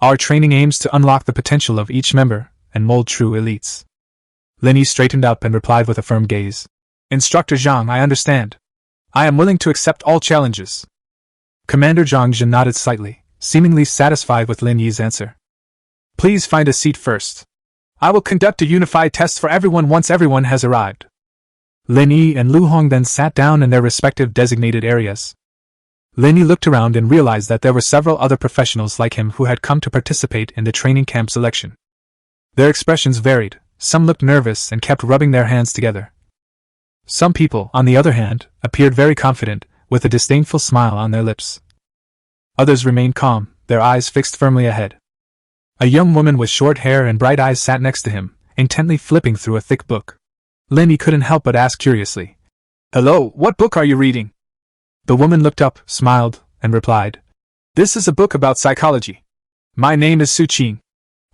Our training aims to unlock the potential of each member and mold true elites." Lin Yi straightened up and replied with a firm gaze. "Instructor Zhang, I understand. I am willing to accept all challenges." Commander Zhang Jin nodded slightly, seemingly satisfied with Lin Yi's answer. "Please find a seat first. I will conduct a unified test for everyone once everyone has arrived." Lin Yi and Lu Hong then sat down in their respective designated areas. Lin Yi looked around and realized that there were several other professionals like him who had come to participate in the training camp selection. Their expressions varied. Some looked nervous and kept rubbing their hands together. Some people, on the other hand, appeared very confident, with a disdainful smile on their lips. Others remained calm, their eyes fixed firmly ahead. A young woman with short hair and bright eyes sat next to him, intently flipping through a thick book. Lin Yi couldn't help but ask curiously, "Hello, what book are you reading?" The woman looked up, smiled, and replied, "This is a book about psychology. My name is Su Qing.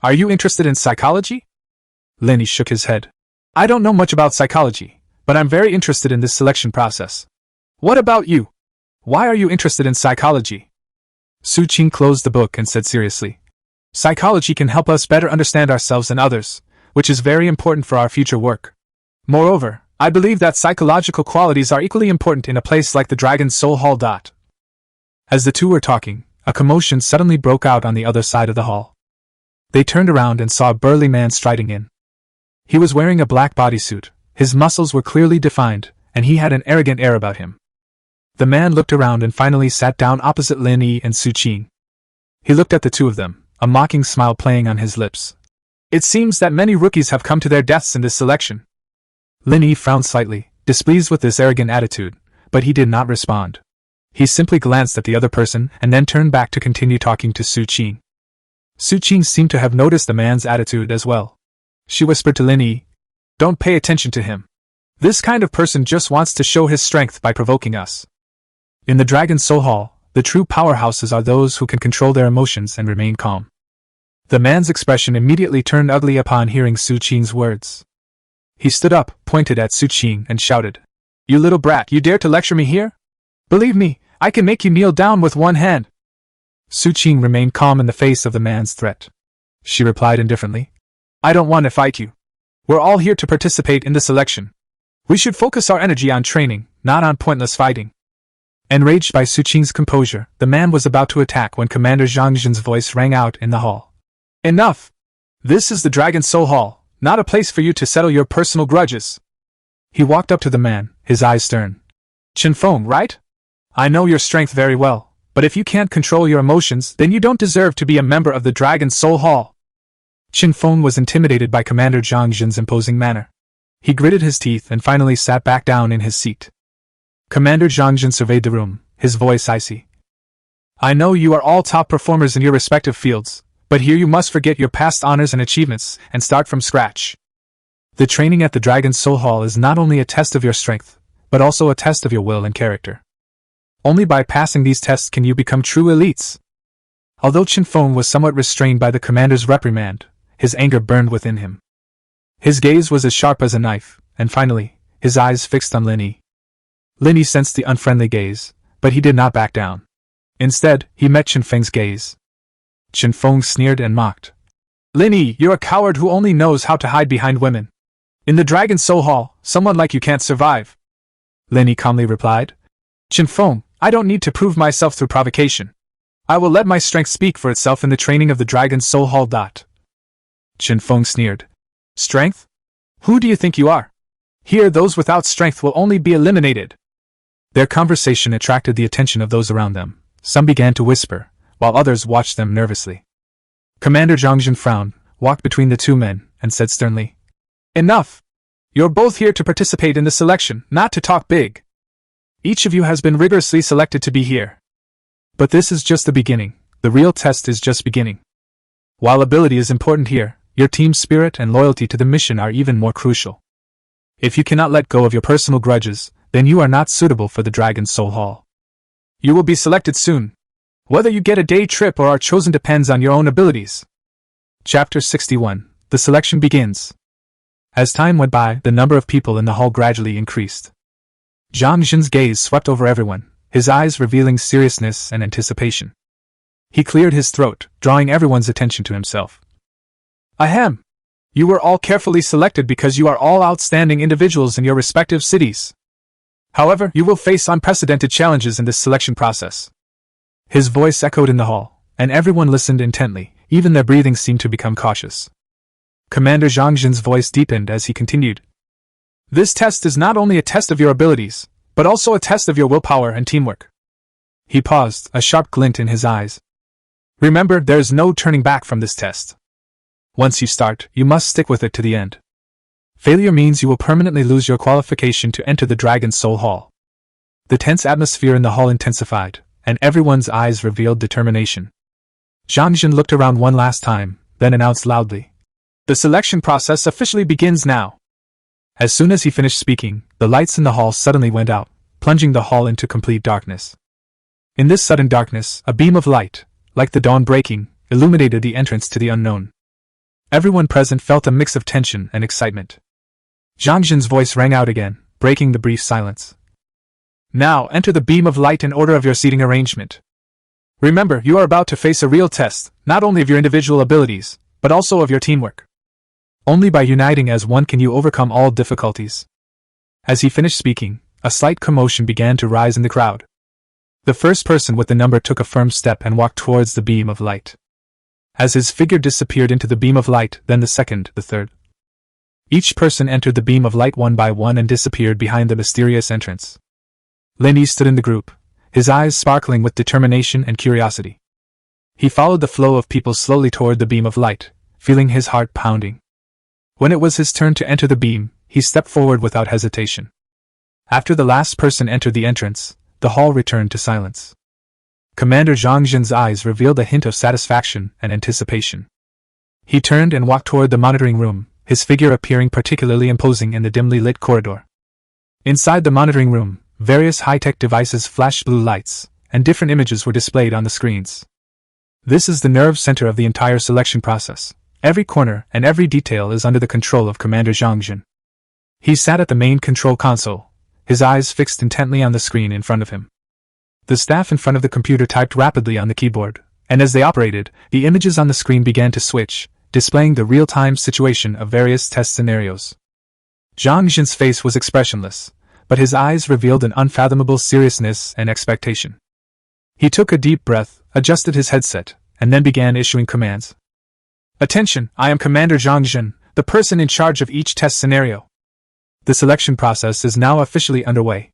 Are you interested in psychology?" Lin Yi shook his head. "I don't know much about psychology, but I'm very interested in this selection process. What about you? Why are you interested in psychology?" Su Qing closed the book and said seriously, "Psychology can help us better understand ourselves and others, which is very important for our future work. Moreover, I believe that psychological qualities are equally important in a place like the Dragon's Soul Hall. As the two were talking, a commotion suddenly broke out on the other side of the hall. They turned around and saw a burly man striding in. He was wearing a black bodysuit, his muscles were clearly defined, and he had an arrogant air about him. The man looked around and finally sat down opposite Lin Yi and Su Qing. He looked at the two of them, a mocking smile playing on his lips. "It seems that many rookies have come to their deaths in this selection." Lin Yi frowned slightly, displeased with this arrogant attitude, but he did not respond. He simply glanced at the other person and then turned back to continue talking to Su Qing. Su Qing seemed to have noticed the man's attitude as well. She whispered to Lin Yi, "Don't pay attention to him. This kind of person just wants to show his strength by provoking us." In the Dragon's Soul Hall, the true powerhouses are those who can control their emotions and remain calm. The man's expression immediately turned ugly upon hearing Su Qing's words. He stood up, pointed at Su Qing, and shouted, "You little brat, you dare to lecture me here? Believe me, I can make you kneel down with one hand. Su Qing remained calm in the face of the man's threat. She replied indifferently. I don't want to fight you. We're all here to participate in the selection. We should focus our energy on training, not on pointless fighting. Enraged by Su Qing's composure, the man was about to attack when Commander Zhang Jin's voice rang out in the hall. Enough! This is the Dragon Soul Hall, not a place for you to settle your personal grudges. He walked up to the man, his eyes stern. Qin Feng, right? I know your strength very well, but if you can't control your emotions, then you don't deserve to be a member of the Dragon Soul Hall. Qin Feng was intimidated by Commander Zhang Jin's imposing manner. He gritted his teeth and finally sat back down in his seat. Commander Zhang Jin surveyed the room, his voice icy. I know you are all top performers in your respective fields, but here you must forget your past honors and achievements and start from scratch. The training at the Dragon Soul Hall is not only a test of your strength, but also a test of your will and character. Only by passing these tests can you become true elites. Although Qin Feng was somewhat restrained by the commander's reprimand, his anger burned within him. His gaze was as sharp as a knife, and finally, his eyes fixed on Lin Yi. Lin Yi sensed the unfriendly gaze, but he did not back down. Instead, he met Qin Feng's gaze. Qin Feng sneered and mocked. Lin Yi, you're a coward who only knows how to hide behind women. In the Dragon Soul Hall, someone like you can't survive. Lin Yi calmly replied. Qin Feng, I don't need to prove myself through provocation. I will let my strength speak for itself in the training of the Dragon Soul Hall. Qin Feng sneered. Strength? Who do you think you are? Here those without strength will only be eliminated. Their conversation attracted the attention of those around them. Some began to whisper, while others watched them nervously. Commander Zhang Jin frowned, walked between the two men, and said sternly, Enough! You're both here to participate in the selection, not to talk big. Each of you has been rigorously selected to be here. But this is just the beginning. The real test is just beginning. While ability is important here, your team spirit and loyalty to the mission are even more crucial. If you cannot let go of your personal grudges, then you are not suitable for the Dragon Soul Hall. You will be selected soon. Whether you get a day trip or are chosen depends on your own abilities. Chapter 61. The selection begins. As time went by, the number of people in the hall gradually increased. Zhang Jin's gaze swept over everyone, his eyes revealing seriousness and anticipation. He cleared his throat, drawing everyone's attention to himself. Ahem! You were all carefully selected because you are all outstanding individuals in your respective cities. However, you will face unprecedented challenges in this selection process. His voice echoed in the hall, and everyone listened intently, even their breathing seemed to become cautious. Commander Zhang Jin's voice deepened as he continued. This test is not only a test of your abilities, but also a test of your willpower and teamwork. He paused, a sharp glint in his eyes. Remember, there is no turning back from this test. Once you start, you must stick with it to the end. Failure means you will permanently lose your qualification to enter the Dragon Soul Hall. The tense atmosphere in the hall intensified, and everyone's eyes revealed determination. Zhang Jin looked around one last time, then announced loudly. The selection process officially begins now. As soon as he finished speaking, the lights in the hall suddenly went out, plunging the hall into complete darkness. In this sudden darkness, a beam of light, like the dawn breaking, illuminated the entrance to the unknown. Everyone present felt a mix of tension and excitement. Zhang Jin's voice rang out again, breaking the brief silence. Now enter the beam of light in order of your seating arrangement. Remember, you are about to face a real test, not only of your individual abilities, but also of your teamwork. Only by uniting as one can you overcome all difficulties. As he finished speaking, a slight commotion began to rise in the crowd. The first person with the number took a firm step and walked towards the beam of light. As his figure disappeared into the beam of light, then the second, the third. Each person entered the beam of light one by one and disappeared behind the mysterious entrance. Lin Yi stood in the group, his eyes sparkling with determination and curiosity. He followed the flow of people slowly toward the beam of light, feeling his heart pounding. When it was his turn to enter the beam, he stepped forward without hesitation. After the last person entered the entrance, the hall returned to silence. Commander Zhang Jin's eyes revealed a hint of satisfaction and anticipation. He turned and walked toward the monitoring room, his figure appearing particularly imposing in the dimly lit corridor. Inside the monitoring room, various high-tech devices flashed blue lights, and different images were displayed on the screens. This is the nerve center of the entire selection process. Every corner and every detail is under the control of Commander Zhang Jin. He sat at the main control console, his eyes fixed intently on the screen in front of him. The staff in front of the computer typed rapidly on the keyboard, and as they operated, the images on the screen began to switch, displaying the real-time situation of various test scenarios. Zhang Jin's face was expressionless, but his eyes revealed an unfathomable seriousness and expectation. He took a deep breath, adjusted his headset, and then began issuing commands. Attention, I am Commander Zhang Jin, the person in charge of each test scenario. The selection process is now officially underway.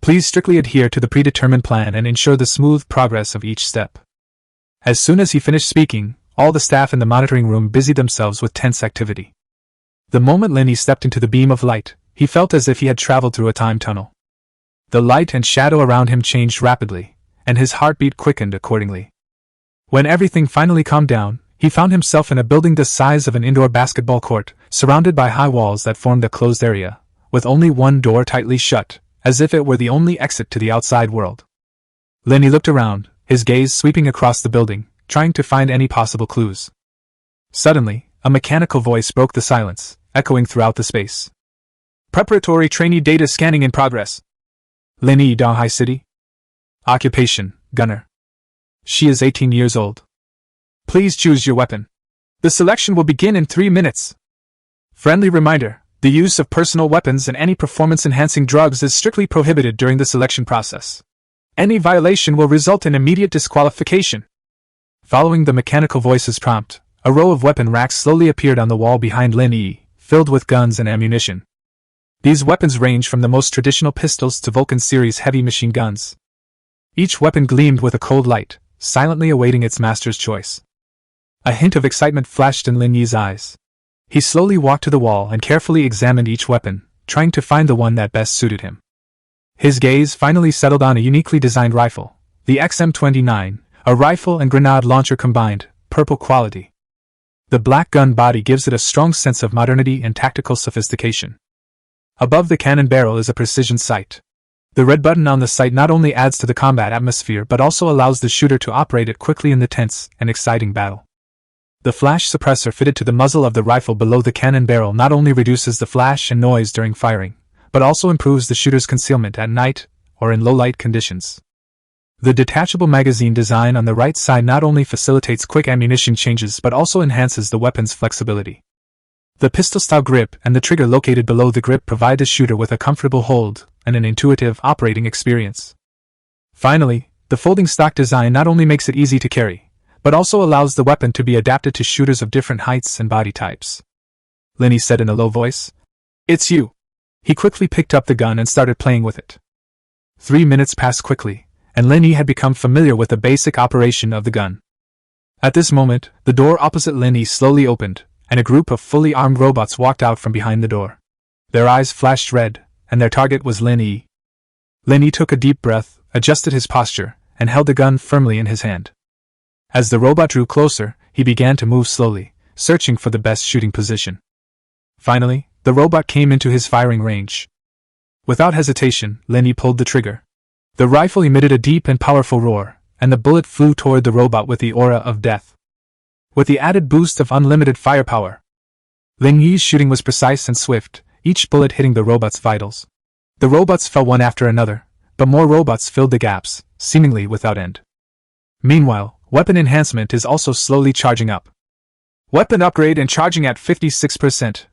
Please strictly adhere to the predetermined plan and ensure the smooth progress of each step. As soon as he finished speaking, all the staff in the monitoring room busied themselves with tense activity. The moment Lin Yi stepped into the beam of light, he felt as if he had traveled through a time tunnel. The light and shadow around him changed rapidly, and his heartbeat quickened accordingly. When everything finally calmed down, he found himself in a building the size of an indoor basketball court, surrounded by high walls that formed a closed area, with only one door tightly shut, as if it were the only exit to the outside world. Lin Yi looked around, his gaze sweeping across the building, trying to find any possible clues. Suddenly, a mechanical voice broke the silence, echoing throughout the space. Preparatory trainee data scanning in progress. Lin Yi, Donghai City. Occupation, gunner. She is 18 years old. Please choose your weapon. The selection will begin in 3 minutes. Friendly reminder, the use of personal weapons and any performance-enhancing drugs is strictly prohibited during the selection process. Any violation will result in immediate disqualification. Following the mechanical voice's prompt, a row of weapon racks slowly appeared on the wall behind Lin Yi, filled with guns and ammunition. These weapons range from the most traditional pistols to Vulcan series heavy machine guns. Each weapon gleamed with a cold light, silently awaiting its master's choice. A hint of excitement flashed in Lin Yi's eyes. He slowly walked to the wall and carefully examined each weapon, trying to find the one that best suited him. His gaze finally settled on a uniquely designed rifle, the XM29, a rifle and grenade launcher combined, purple quality. The black gun body gives it a strong sense of modernity and tactical sophistication. Above the cannon barrel is a precision sight. The red button on the sight not only adds to the combat atmosphere but also allows the shooter to operate it quickly in the tense and exciting battle. The flash suppressor fitted to the muzzle of the rifle below the cannon barrel not only reduces the flash and noise during firing, but also improves the shooter's concealment at night or in low-light conditions. The detachable magazine design on the right side not only facilitates quick ammunition changes but also enhances the weapon's flexibility. The pistol-style grip and the trigger located below the grip provide the shooter with a comfortable hold and an intuitive operating experience. Finally, the folding stock design not only makes it easy to carry, but also allows the weapon to be adapted to shooters of different heights and body types. Lin Yi said in a low voice. It's you. He quickly picked up the gun and started playing with it. 3 minutes passed quickly, and Lin Yi had become familiar with the basic operation of the gun. At this moment, the door opposite Lin Yi slowly opened, and a group of fully armed robots walked out from behind the door. Their eyes flashed red, and their target was Lin Yi. Lin Yi took a deep breath, adjusted his posture, and held the gun firmly in his hand. As the robot drew closer, he began to move slowly, searching for the best shooting position. Finally, the robot came into his firing range. Without hesitation, Lin Yi pulled the trigger. The rifle emitted a deep and powerful roar, and the bullet flew toward the robot with the aura of death. With the added boost of unlimited firepower, Lin Yi's shooting was precise and swift, each bullet hitting the robot's vitals. The robots fell one after another, but more robots filled the gaps, seemingly without end. Meanwhile, weapon enhancement is also slowly charging up. Weapon upgrade and charging at 56%.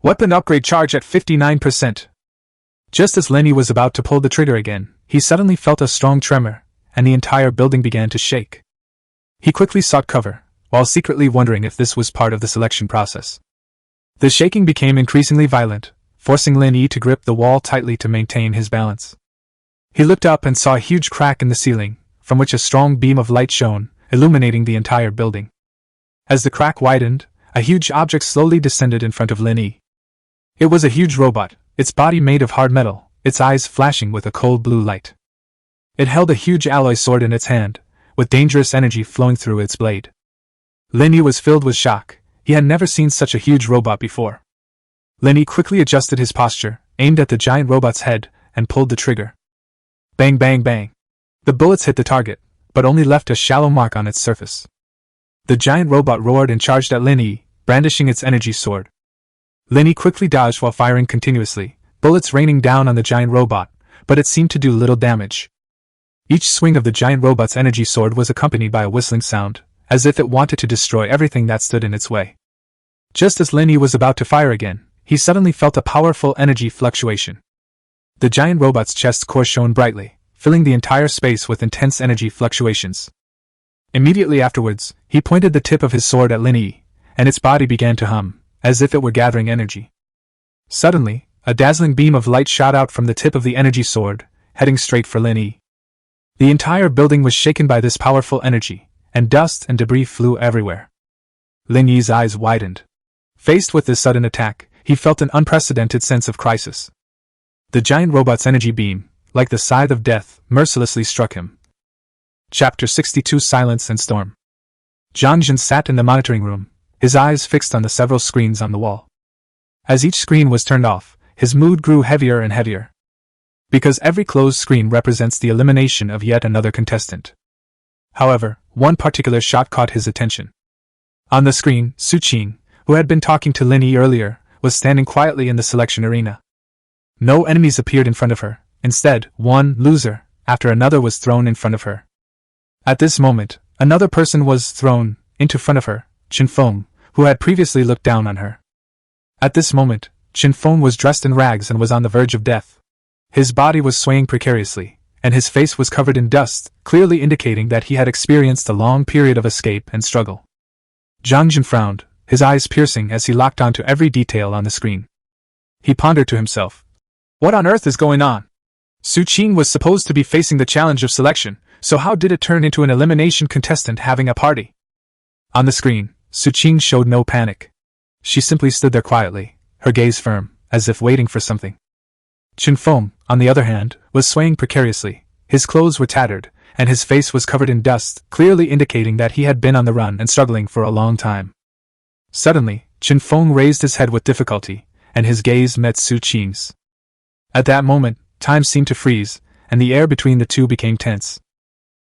Weapon upgrade charge at 59%. Just as Lin Yi was about to pull the trigger again, he suddenly felt a strong tremor, and the entire building began to shake. He quickly sought cover, while secretly wondering if this was part of the selection process. The shaking became increasingly violent, forcing Lin Yi to grip the wall tightly to maintain his balance. He looked up and saw a huge crack in the ceiling, from which a strong beam of light shone, illuminating the entire building. As the crack widened, a huge object slowly descended in front of Lin Yi. It was a huge robot, its body made of hard metal, its eyes flashing with a cold blue light. It held a huge alloy sword in its hand, with dangerous energy flowing through its blade. Lin Yi was filled with shock. He had never seen such a huge robot before. Lin Yi quickly adjusted his posture, aimed at the giant robot's head, and pulled the trigger. Bang bang bang. The bullets hit the target, but only left a shallow mark on its surface. The giant robot roared and charged at Lin Yi, brandishing its energy sword. Lin Yi quickly dodged while firing continuously, bullets raining down on the giant robot, but it seemed to do little damage. Each swing of the giant robot's energy sword was accompanied by a whistling sound, as if it wanted to destroy everything that stood in its way. Just as Lin Yi was about to fire again, he suddenly felt a powerful energy fluctuation. The giant robot's chest core shone brightly, filling the entire space with intense energy fluctuations. Immediately afterwards, he pointed the tip of his sword at Lin Yi, and its body began to hum, as if it were gathering energy. Suddenly, a dazzling beam of light shot out from the tip of the energy sword, heading straight for Lin Yi. The entire building was shaken by this powerful energy, and dust and debris flew everywhere. Lin Yi's eyes widened. Faced with this sudden attack, he felt an unprecedented sense of crisis. The giant robot's energy beam, like the scythe of death, mercilessly struck him. Chapter 62 Silence and Storm. Zhang Jin sat in the monitoring room, his eyes fixed on the several screens on the wall. As each screen was turned off, his mood grew heavier and heavier. Because every closed screen represents the elimination of yet another contestant. However, one particular shot caught his attention. On the screen, Su Qing, who had been talking to Lin Yi earlier, was standing quietly in the selection arena. No enemies appeared in front of her. Instead, one loser after another was thrown in front of her. At this moment, another person was thrown into front of her, Chen Feng, who had previously looked down on her. At this moment, Chen Feng was dressed in rags and was on the verge of death. His body was swaying precariously, and his face was covered in dust, clearly indicating that he had experienced a long period of escape and struggle. Zhang Jin frowned, his eyes piercing as he locked onto every detail on the screen. He pondered to himself, "What on earth is going on? Su Qing was supposed to be facing the challenge of selection, so how did it turn into an elimination contestant having a party?" On the screen, Su Qing showed no panic. She simply stood there quietly, her gaze firm, as if waiting for something. Chen Feng, on the other hand, was swaying precariously. His clothes were tattered, and his face was covered in dust, clearly indicating that he had been on the run and struggling for a long time. Suddenly, Chen Feng raised his head with difficulty, and his gaze met Su Qing's. At that moment, time seemed to freeze, and the air between the two became tense.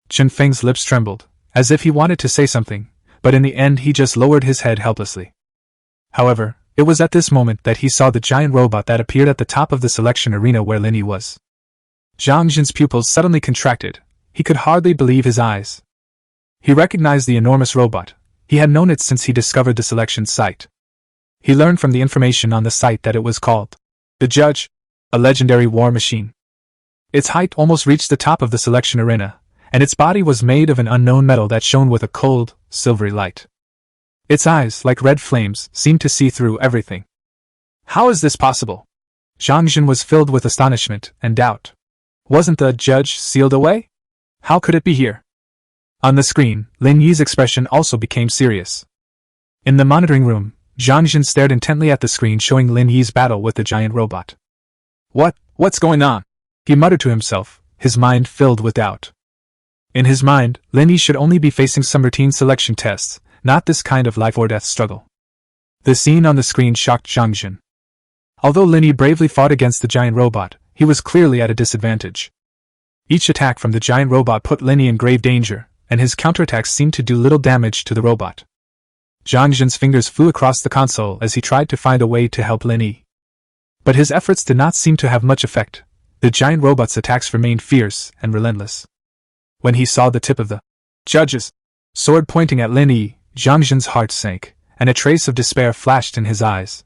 Chen Feng's lips trembled, as if he wanted to say something, but in the end he just lowered his head helplessly. However, it was at this moment that he saw the giant robot that appeared at the top of the selection arena where Lin Yi was. Zhang Jin's pupils suddenly contracted. He could hardly believe his eyes. He recognized the enormous robot. He had known it since he discovered the selection site. He learned from the information on the site that it was called the Judge, a legendary war machine. Its height almost reached the top of the selection arena, and its body was made of an unknown metal that shone with a cold, silvery light. Its eyes, like red flames, seemed to see through everything. How is this possible? Zhang Jin was filled with astonishment and doubt. Wasn't the Judge sealed away? How could it be here? On the screen, Lin Yi's expression also became serious. In the monitoring room, Zhang Jin stared intently at the screen showing Lin Yi's battle with the giant robot. What's going on? He muttered to himself, his mind filled with doubt. In his mind, Lin Yi should only be facing some routine selection tests, not this kind of life-or-death struggle. The scene on the screen shocked Zhang Jin. Although Lin Yi bravely fought against the giant robot, he was clearly at a disadvantage. Each attack from the giant robot put Lin Yi in grave danger, and his counterattacks seemed to do little damage to the robot. Zhang Jin's fingers flew across the console as he tried to find a way to help Lin Yi. But his efforts did not seem to have much effect. The giant robot's attacks remained fierce and relentless. When he saw the tip of the Judge's sword pointing at Lin Yi, Zhang Jin's heart sank, and a trace of despair flashed in his eyes.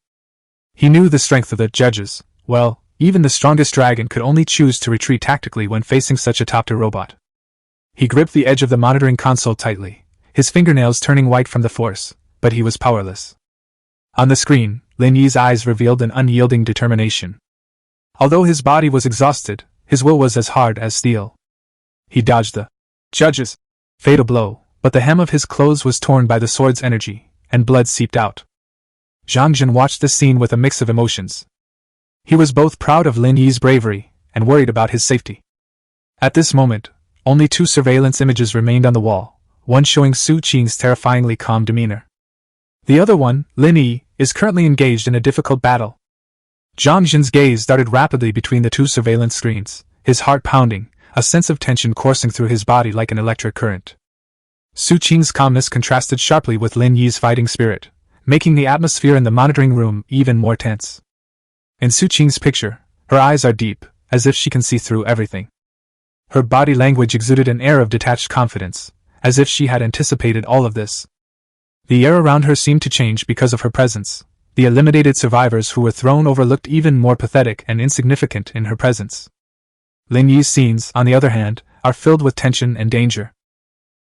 He knew the strength of the Judges. Well, even the strongest dragon could only choose to retreat tactically when facing such a top-tier robot. He gripped the edge of the monitoring console tightly, his fingernails turning white from the force, but he was powerless. On the screen, Lin Yi's eyes revealed an unyielding determination. Although his body was exhausted, his will was as hard as steel. He dodged the Judge's fatal blow, but the hem of his clothes was torn by the sword's energy, and blood seeped out. Zhang Jin watched the scene with a mix of emotions. He was both proud of Lin Yi's bravery, and worried about his safety. At this moment, only 2 surveillance images remained on the wall, one showing Su Qing's terrifyingly calm demeanor. The other one, Lin Yi, is currently engaged in a difficult battle. Zhang Jin's gaze darted rapidly between the 2 surveillance screens, his heart pounding, a sense of tension coursing through his body like an electric current. Su Qing's calmness contrasted sharply with Lin Yi's fighting spirit, making the atmosphere in the monitoring room even more tense. In Su Qing's picture, her eyes are deep, as if she can see through everything. Her body language exuded an air of detached confidence, as if she had anticipated all of this. The air around her seemed to change because of her presence. The eliminated survivors who were thrown over looked even more pathetic and insignificant in her presence. Lin Yi's scenes, on the other hand, are filled with tension and danger.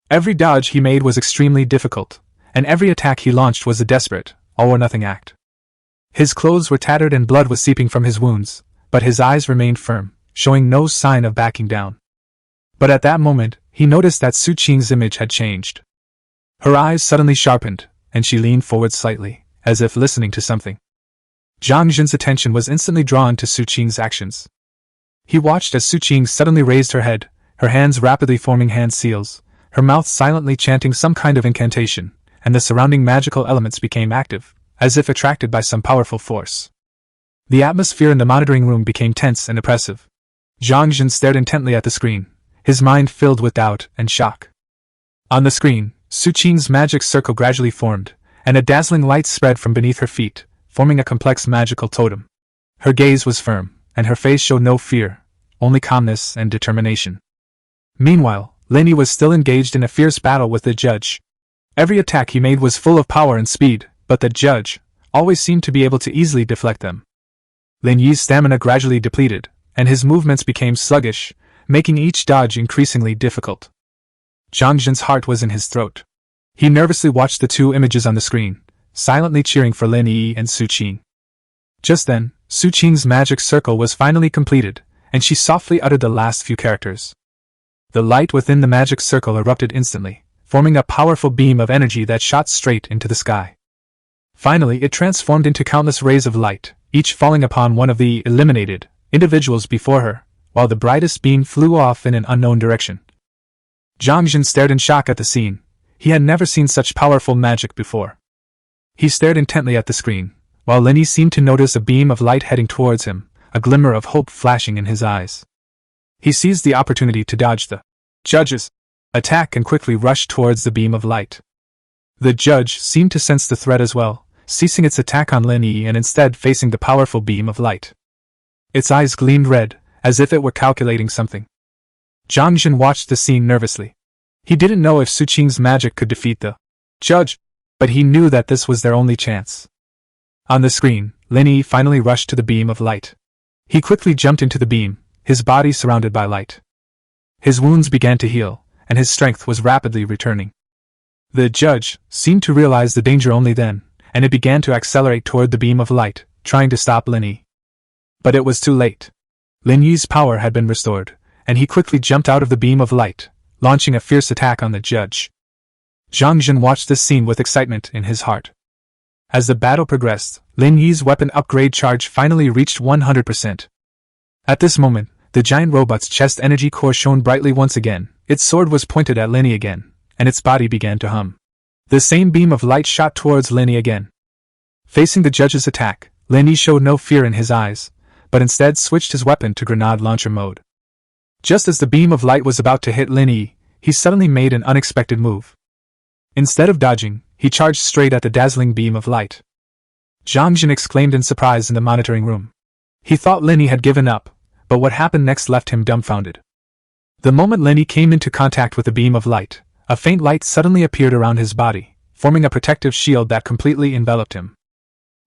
Every dodge he made was extremely difficult, and every attack he launched was a desperate, all-or-nothing act. His clothes were tattered and blood was seeping from his wounds, but his eyes remained firm, showing no sign of backing down. But at that moment, he noticed that Su Qing's image had changed. Her eyes suddenly sharpened, and she leaned forward slightly, as if listening to something. Zhang Jin's attention was instantly drawn to Su Qing's actions. He watched as Su Qing suddenly raised her head, her hands rapidly forming hand seals, her mouth silently chanting some kind of incantation, and the surrounding magical elements became active, as if attracted by some powerful force. The atmosphere in the monitoring room became tense and oppressive. Zhang Jin stared intently at the screen, his mind filled with doubt and shock. On the screen, Su Qing's magic circle gradually formed, and a dazzling light spread from beneath her feet, forming a complex magical totem. Her gaze was firm, and her face showed no fear, only calmness and determination. Meanwhile, Lin Yi was still engaged in a fierce battle with the judge. Every attack he made was full of power and speed, but the judge always seemed to be able to easily deflect them. Lin Yi's stamina gradually depleted, and his movements became sluggish, making each dodge increasingly difficult. Zhang Jin's heart was in his throat. He nervously watched the two images on the screen, silently cheering for Lin Yi and Su Qing. Just then, Su Qing's magic circle was finally completed, and she softly uttered the last few characters. The light within the magic circle erupted instantly, forming a powerful beam of energy that shot straight into the sky. Finally, it transformed into countless rays of light, each falling upon one of the eliminated individuals before her, while the brightest beam flew off in an unknown direction. Zhang Jin stared in shock at the scene. He had never seen such powerful magic before. He stared intently at the screen, while Lin Yi seemed to notice a beam of light heading towards him, a glimmer of hope flashing in his eyes. He seized the opportunity to dodge the judge's attack and quickly rushed towards the beam of light. The judge seemed to sense the threat as well, ceasing its attack on Lin Yi and instead facing the powerful beam of light. Its eyes gleamed red, as if it were calculating something. Zhang Jin watched the scene nervously. He didn't know if Su Qing's magic could defeat the judge, but he knew that this was their only chance. On the screen, Lin Yi finally rushed to the beam of light. He quickly jumped into the beam, his body surrounded by light. His wounds began to heal, and his strength was rapidly returning. The judge seemed to realize the danger only then, and it began to accelerate toward the beam of light, trying to stop Lin Yi. But it was too late. Lin Yi's power had been restored, and he quickly jumped out of the beam of light, launching a fierce attack on the judge. Zhang Jin watched this scene with excitement in his heart. As the battle progressed, Lin Yi's weapon upgrade charge finally reached 100%. At this moment, the giant robot's chest energy core shone brightly once again, its sword was pointed at Lin Yi again, and its body began to hum. The same beam of light shot towards Lin Yi again. Facing the judge's attack, Lin Yi showed no fear in his eyes, but instead switched his weapon to grenade launcher mode. Just as the beam of light was about to hit Lin Yi, he suddenly made an unexpected move. Instead of dodging, he charged straight at the dazzling beam of light. Zhang Jin exclaimed in surprise in the monitoring room. He thought Lin Yi had given up, but what happened next left him dumbfounded. The moment Lin Yi came into contact with the beam of light, a faint light suddenly appeared around his body, forming a protective shield that completely enveloped him.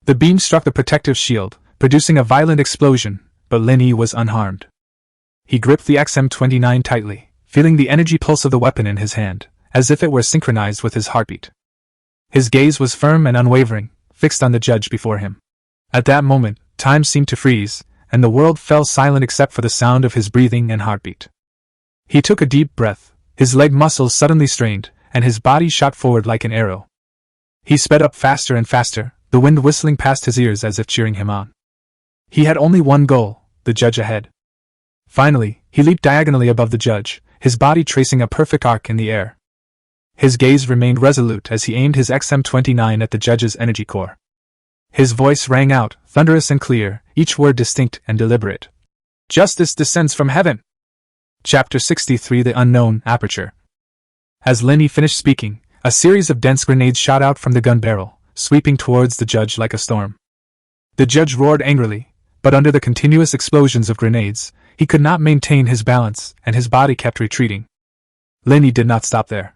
The beam struck the protective shield, producing a violent explosion, but Lin Yi was unharmed. He gripped the XM-29 tightly, feeling the energy pulse of the weapon in his hand, as if it were synchronized with his heartbeat. His gaze was firm and unwavering, fixed on the judge before him. At that moment, time seemed to freeze, and the world fell silent except for the sound of his breathing and heartbeat. He took a deep breath, his leg muscles suddenly strained, and his body shot forward like an arrow. He sped up faster and faster, the wind whistling past his ears as if cheering him on. He had only one goal, the judge ahead. Finally, he leaped diagonally above the judge, his body tracing a perfect arc in the air. His gaze remained resolute as he aimed his XM-29 at the judge's energy core. His voice rang out, thunderous and clear, each word distinct and deliberate. Justice descends from heaven! Chapter 63 The Unknown Aperture. As Lin Yi finished speaking, a series of dense grenades shot out from the gun barrel, sweeping towards the judge like a storm. The judge roared angrily, but under the continuous explosions of grenades, he could not maintain his balance, and his body kept retreating. Lin Yi did not stop there.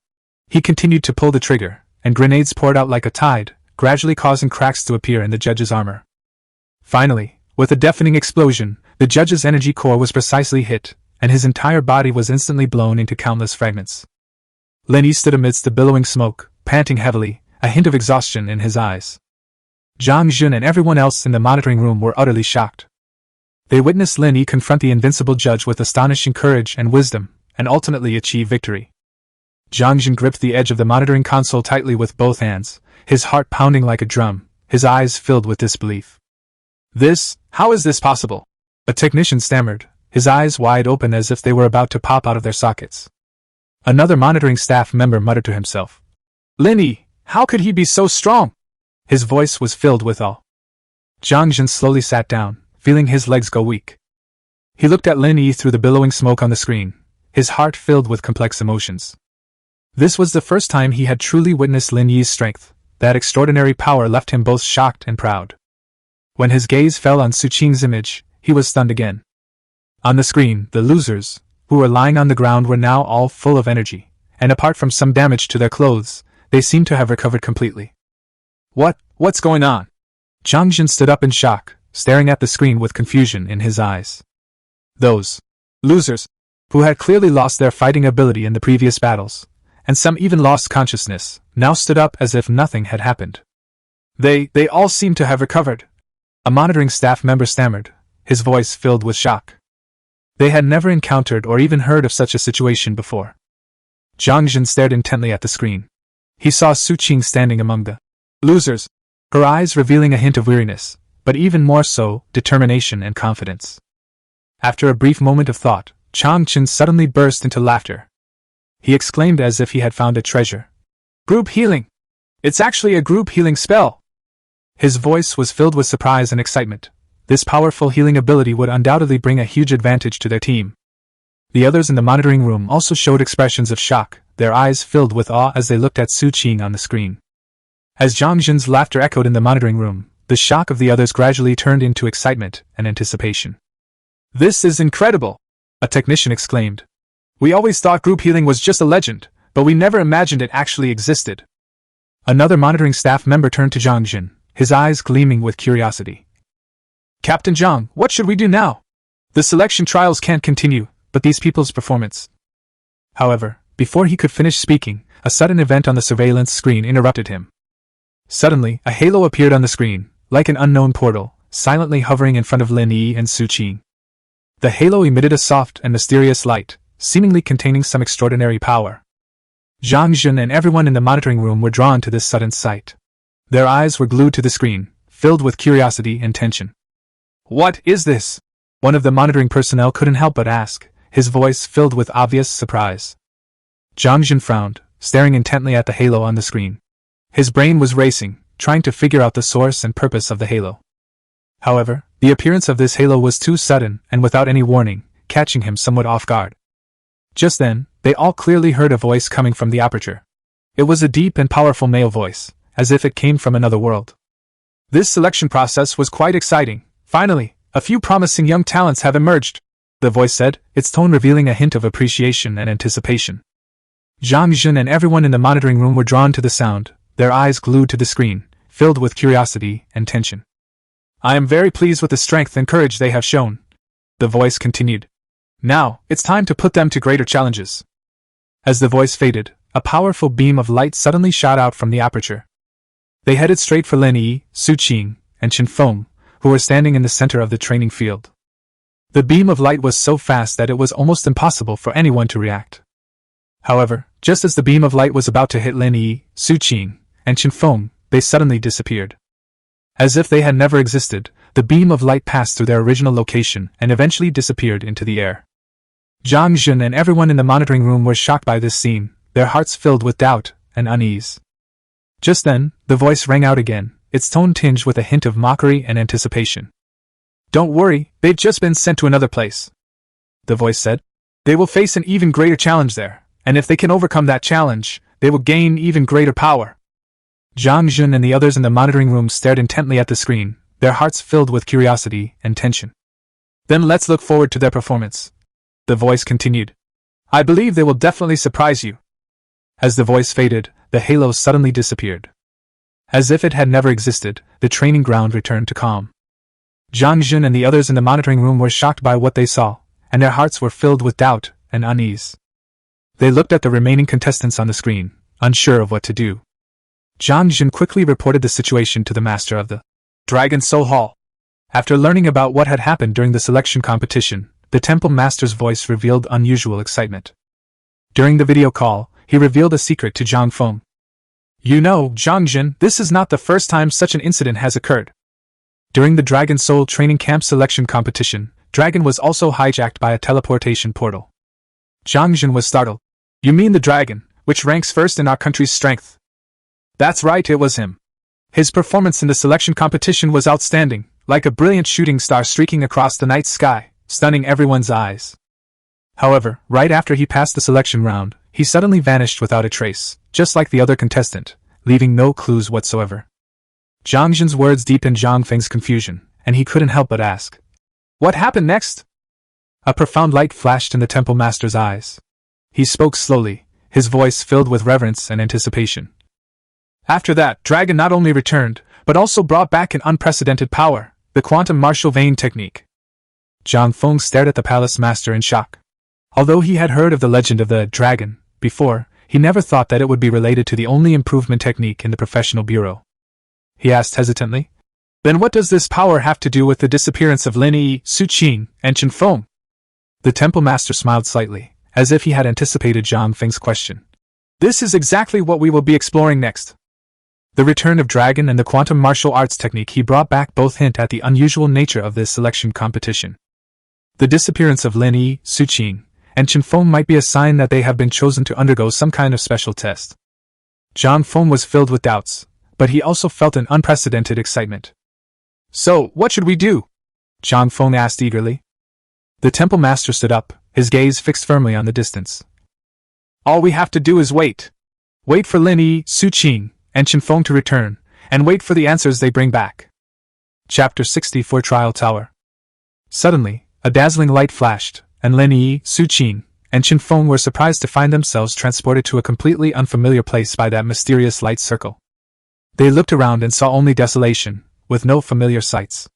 He continued to pull the trigger, and grenades poured out like a tide, gradually causing cracks to appear in the judge's armor. Finally, with a deafening explosion, the judge's energy core was precisely hit, and his entire body was instantly blown into countless fragments. Lin Yi stood amidst the billowing smoke, panting heavily, a hint of exhaustion in his eyes. Zhang Jun and everyone else in the monitoring room were utterly shocked. They witnessed Lin Yi confront the invincible judge with astonishing courage and wisdom, and ultimately achieve victory. Zhang Jun gripped the edge of the monitoring console tightly with both hands, his heart pounding like a drum, his eyes filled with disbelief. How is this possible? A technician stammered, his eyes wide open as if they were about to pop out of their sockets. Another monitoring staff member muttered to himself, Lin Yi, how could he be so strong? His voice was filled with awe. Zhang Jun slowly sat down, feeling his legs go weak. He looked at Lin Yi through the billowing smoke on the screen, his heart filled with complex emotions. This was the first time he had truly witnessed Lin Yi's strength. That extraordinary power left him both shocked and proud. When his gaze fell on Su Qing's image, he was stunned again. On the screen, the losers, who were lying on the ground, were now all full of energy, and apart from some damage to their clothes, they seemed to have recovered completely. What's going on? Zhang Jun stood up in shock, staring at the screen with confusion in his eyes. Those losers, who had clearly lost their fighting ability in the previous battles, and some even lost consciousness, now stood up as if nothing had happened. They all seemed to have recovered. A monitoring staff member stammered, his voice filled with shock. They had never encountered or even heard of such a situation before. Zhang Jun stared intently at the screen. He saw Su Qing standing among the losers, her eyes revealing a hint of weariness, but even more so, determination and confidence. After a brief moment of thought, Chang Chen suddenly burst into laughter. He exclaimed as if he had found a treasure. Group healing! It's actually a group healing spell! His voice was filled with surprise and excitement. This powerful healing ability would undoubtedly bring a huge advantage to their team. The others in the monitoring room also showed expressions of shock, their eyes filled with awe as they looked at Su Qing on the screen. As Zhang Jun's laughter echoed in the monitoring room, the shock of the others gradually turned into excitement and anticipation. This is incredible! A technician exclaimed. We always thought group healing was just a legend, but we never imagined it actually existed. Another monitoring staff member turned to Zhang Jun, his eyes gleaming with curiosity. Captain Zhang, what should we do now? The selection trials can't continue, but these people's performance. However, before he could finish speaking, a sudden event on the surveillance screen interrupted him. Suddenly, a halo appeared on the screen, like an unknown portal, silently hovering in front of Lin Yi and Su Qing. The halo emitted a soft and mysterious light, seemingly containing some extraordinary power. Zhang Jun and everyone in the monitoring room were drawn to this sudden sight. Their eyes were glued to the screen, filled with curiosity and tension. What is this? One of the monitoring personnel couldn't help but ask, his voice filled with obvious surprise. Zhang Jun frowned, staring intently at the halo on the screen. His brain was racing, trying to figure out the source and purpose of the halo. However, the appearance of this halo was too sudden and without any warning, catching him somewhat off guard. Just then, they all clearly heard a voice coming from the aperture. It was a deep and powerful male voice, as if it came from another world. This selection process was quite exciting. Finally, a few promising young talents have emerged, the voice said, its tone revealing a hint of appreciation and anticipation. Zhang Jun and everyone in the monitoring room were drawn to the sound, their eyes glued to the screen, filled with curiosity and tension. I am very pleased with the strength and courage they have shown, the voice continued. Now, it's time to put them to greater challenges. As the voice faded, a powerful beam of light suddenly shot out from the aperture. They headed straight for Lin Yi, Su Qing, and Chen Feng, who were standing in the center of the training field. The beam of light was so fast that it was almost impossible for anyone to react. However, just as the beam of light was about to hit Lin Yi, Su Qing, and Chen Feng, they suddenly disappeared. As if they had never existed, the beam of light passed through their original location and eventually disappeared into the air. Zhang Jun and everyone in the monitoring room were shocked by this scene, their hearts filled with doubt and unease. Just then, the voice rang out again, its tone tinged with a hint of mockery and anticipation. Don't worry, they've just been sent to another place, the voice said. They will face an even greater challenge there, and if they can overcome that challenge, they will gain even greater power. Zhang Jun and the others in the monitoring room stared intently at the screen, their hearts filled with curiosity and tension. Then let's look forward to their performance. The voice continued. I believe they will definitely surprise you. As the voice faded, the halo suddenly disappeared. As if it had never existed, the training ground returned to calm. Zhang Jun and the others in the monitoring room were shocked by what they saw, and their hearts were filled with doubt and unease. They looked at the remaining contestants on the screen, unsure of what to do. Zhang Jun quickly reported the situation to the master of the Dragon Soul Hall. After learning about what had happened during the selection competition, the temple master's voice revealed unusual excitement. During the video call, he revealed a secret to Zhang Feng. You know, Zhang Jun, this is not the first time such an incident has occurred. During the Dragon Soul training camp selection competition, Dragon was also hijacked by a teleportation portal. Zhang Jun was startled. You mean the dragon, which ranks first in our country's strength? That's right, it was him. His performance in the selection competition was outstanding, like a brilliant shooting star streaking across the night sky, stunning everyone's eyes. However, right after he passed the selection round, he suddenly vanished without a trace, just like the other contestant, leaving no clues whatsoever. Zhang Jun's words deepened Zhang Feng's confusion, and he couldn't help but ask, what happened next? A profound light flashed in the temple master's eyes. He spoke slowly, his voice filled with reverence and anticipation. After that, Dragon not only returned, but also brought back an unprecedented power, the quantum martial vein technique. Zhang Feng stared at the palace master in shock. Although he had heard of the legend of the dragon before, he never thought that it would be related to the only improvement technique in the professional bureau. He asked hesitantly, then what does this power have to do with the disappearance of Lin Yi, Su Qing, and Chen Feng? The temple master smiled slightly, as if he had anticipated Zhang Feng's question. This is exactly what we will be exploring next. The return of Dragon and the quantum martial arts technique he brought back both hint at the unusual nature of this selection competition. The disappearance of Lin Yi, Su Qing, and Chen Feng might be a sign that they have been chosen to undergo some kind of special test. Zhang Feng was filled with doubts, but he also felt an unprecedented excitement. So, what should we do? Zhang Feng asked eagerly. The temple master stood up, his gaze fixed firmly on the distance. All we have to do is wait. Wait for Lin Yi, Su Qing, and Chen Feng to return, and wait for the answers they bring back. Chapter 64 Trial Tower. Suddenly, a dazzling light flashed, and Lin Yi, Su Qing, and Chen Feng were surprised to find themselves transported to a completely unfamiliar place by that mysterious light circle. They looked around and saw only desolation, with no familiar sights.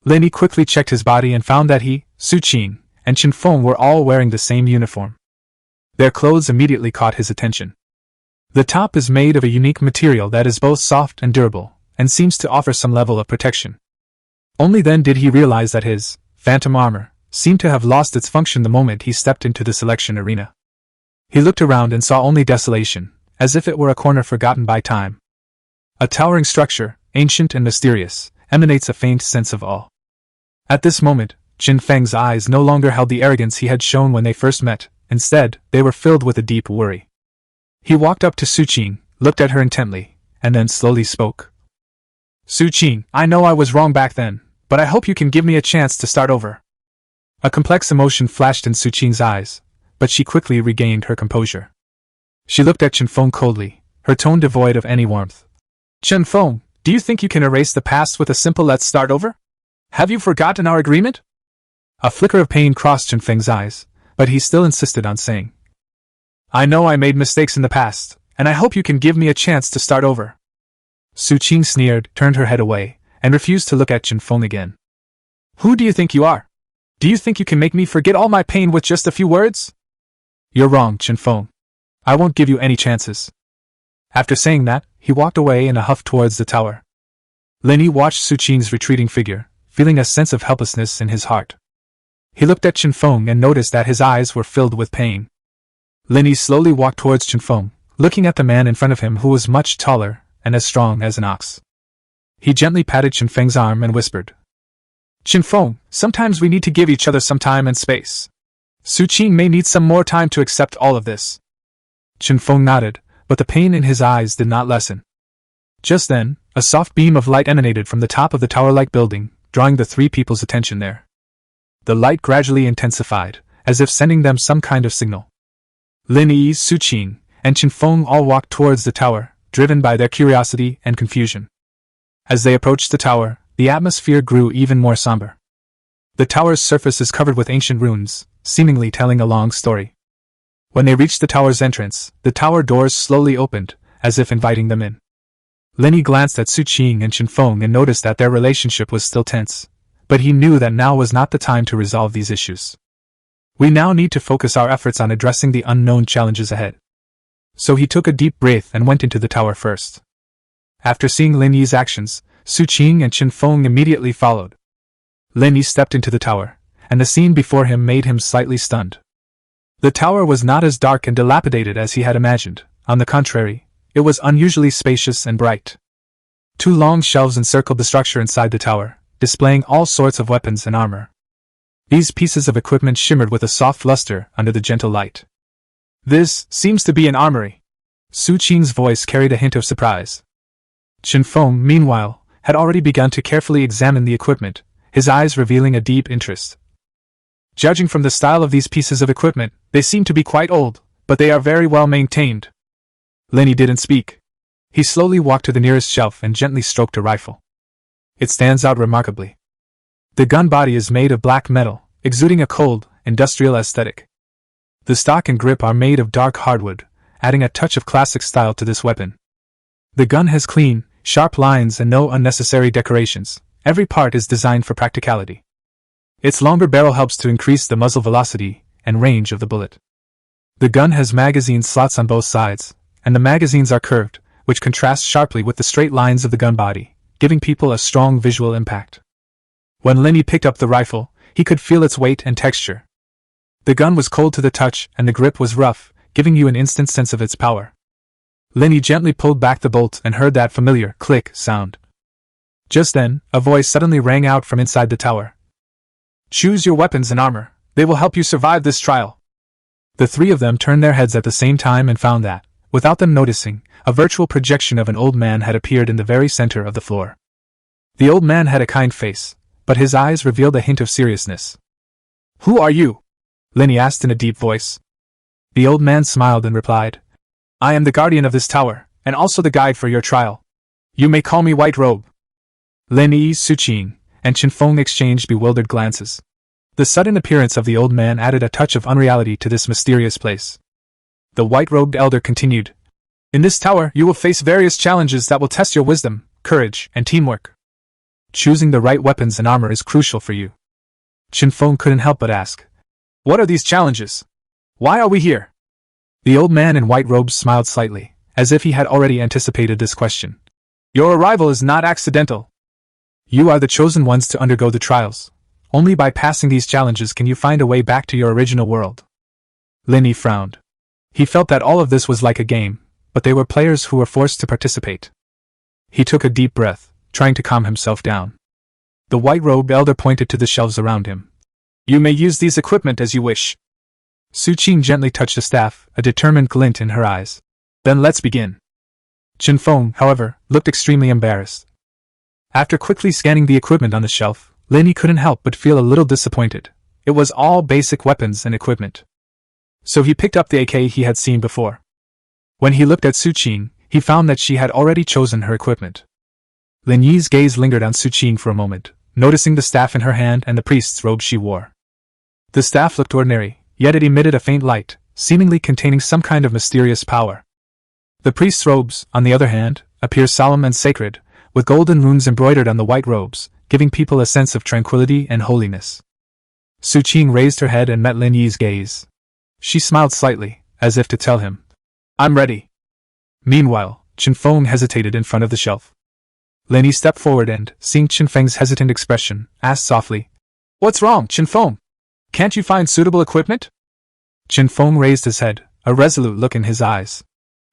Lin Yi quickly checked his body and found that he, Su Qing, and Chen Feng were all wearing the same uniform. Their clothes immediately caught his attention. The top is made of a unique material that is both soft and durable, and seems to offer some level of protection. Only then did he realize that his phantom armor seemed to have lost its function the moment he stepped into the selection arena. He looked around and saw only desolation, as if it were a corner forgotten by time. A towering structure, ancient and mysterious, emanates a faint sense of awe. At this moment, Jin Feng's eyes no longer held the arrogance he had shown when they first met. Instead, they were filled with a deep worry. He walked up to Su Qing, looked at her intently, and then slowly spoke. Su Qing, I know I was wrong back then, but I hope you can give me a chance to start over. A complex emotion flashed in Su Qing's eyes, but she quickly regained her composure. She looked at Chen Feng coldly, her tone devoid of any warmth. Chen Feng, do you think you can erase the past with a simple let's start over? Have you forgotten our agreement? A flicker of pain crossed Chen Feng's eyes, but he still insisted on saying, I know I made mistakes in the past, and I hope you can give me a chance to start over. Su Qing sneered, turned her head away, and refused to look at Chen Feng again. Who do you think you are? Do you think you can make me forget all my pain with just a few words? You're wrong, Chen Feng. I won't give you any chances. After saying that, he walked away in a huff towards the tower. Lin Yi watched Su Qing's retreating figure, feeling a sense of helplessness in his heart. He looked at Chen Feng and noticed that his eyes were filled with pain. Lin Yi slowly walked towards Chen Feng, looking at the man in front of him who was much taller and as strong as an ox. He gently patted Chen Feng's arm and whispered, Chen Feng, sometimes we need to give each other some time and space. Su Qing may need some more time to accept all of this. Chen Feng nodded, but the pain in his eyes did not lessen. Just then, a soft beam of light emanated from the top of the tower-like building, drawing the three people's attention there. The light gradually intensified, as if sending them some kind of signal. Lin Yi, Su Qing, and Chen Feng all walked towards the tower, driven by their curiosity and confusion. As they approached the tower, the atmosphere grew even more somber. The tower's surface is covered with ancient runes, seemingly telling a long story. When they reached the tower's entrance, the tower doors slowly opened, as if inviting them in. Lin Yi glanced at Su Qing and Chen Feng and noticed that their relationship was still tense, but he knew that now was not the time to resolve these issues. We now need to focus our efforts on addressing the unknown challenges ahead. So he took a deep breath and went into the tower first. After seeing Lin Yi's actions, Su Qing and Chen Feng immediately followed. Lin Yi stepped into the tower, and the scene before him made him slightly stunned. The tower was not as dark and dilapidated as he had imagined. On the contrary, it was unusually spacious and bright. 2 long shelves encircled the structure inside the tower, displaying all sorts of weapons and armor. These pieces of equipment shimmered with a soft luster under the gentle light. "This seems to be an armory." Su Qing's voice carried a hint of surprise. Chen Feng, meanwhile, had already begun to carefully examine the equipment, his eyes revealing a deep interest. "Judging from the style of these pieces of equipment, they seem to be quite old, but they are very well maintained." Lin Yi didn't speak. He slowly walked to the nearest shelf and gently stroked a rifle. It stands out remarkably. The gun body is made of black metal, exuding a cold, industrial aesthetic. The stock and grip are made of dark hardwood, adding a touch of classic style to this weapon. The gun has clean, sharp lines and no unnecessary decorations. Every part is designed for practicality. Its longer barrel helps to increase the muzzle velocity and range of the bullet. The gun has magazine slots on both sides, and the magazines are curved, which contrasts sharply with the straight lines of the gun body, giving people a strong visual impact. When Lin Yi picked up the rifle, he could feel its weight and texture. The gun was cold to the touch and the grip was rough, giving you an instant sense of its power. Lin Yi gently pulled back the bolt and heard that familiar click sound. Just then, a voice suddenly rang out from inside the tower. "Choose your weapons and armor. They will help you survive this trial." The 3 of them turned their heads at the same time and found that, without them noticing, a virtual projection of an old man had appeared in the very center of the floor. The old man had a kind face, but his eyes revealed a hint of seriousness. "Who are you?" Lin Yi asked in a deep voice. The old man smiled and replied, "I am the guardian of this tower, and also the guide for your trial. You may call me White Robe." Lin Yi, Su Qing, and Chen Feng exchanged bewildered glances. The sudden appearance of the old man added a touch of unreality to this mysterious place. The white-robed elder continued, "In this tower you will face various challenges that will test your wisdom, courage, and teamwork. Choosing the right weapons and armor is crucial for you." Chen Feng couldn't help but ask, "What are these challenges? Why are we here?" The old man in white robes smiled slightly, as if he had already anticipated this question. "Your arrival is not accidental. You are the chosen ones to undergo the trials. Only by passing these challenges can you find a way back to your original world." Lin Yi frowned. He felt that all of this was like a game, but they were players who were forced to participate. He took a deep breath, trying to calm himself down. The white-robed elder pointed to the shelves around him. "You may use these equipment as you wish." Su Qing gently touched the staff, a determined glint in her eyes. "Then let's begin." Chen Feng, however, looked extremely embarrassed. After quickly scanning the equipment on the shelf, Lin Yi couldn't help but feel a little disappointed. It was all basic weapons and equipment. So he picked up the AK he had seen before. When he looked at Su Qing, he found that she had already chosen her equipment. Lin Yi's gaze lingered on Su Qing for a moment, noticing the staff in her hand and the priest's robe she wore. The staff looked ordinary, yet it emitted a faint light, seemingly containing some kind of mysterious power. The priest's robes, on the other hand, appear solemn and sacred, with golden runes embroidered on the white robes, giving people a sense of tranquility and holiness. Su Qing raised her head and met Lin Yi's gaze. She smiled slightly, as if to tell him, "I'm ready." Meanwhile, Chen Feng hesitated in front of the shelf. Lin Yi stepped forward and, seeing Chen Feng's hesitant expression, asked softly, "What's wrong, Chen Feng? Can't you find suitable equipment?" Chen Feng raised his head, a resolute look in his eyes.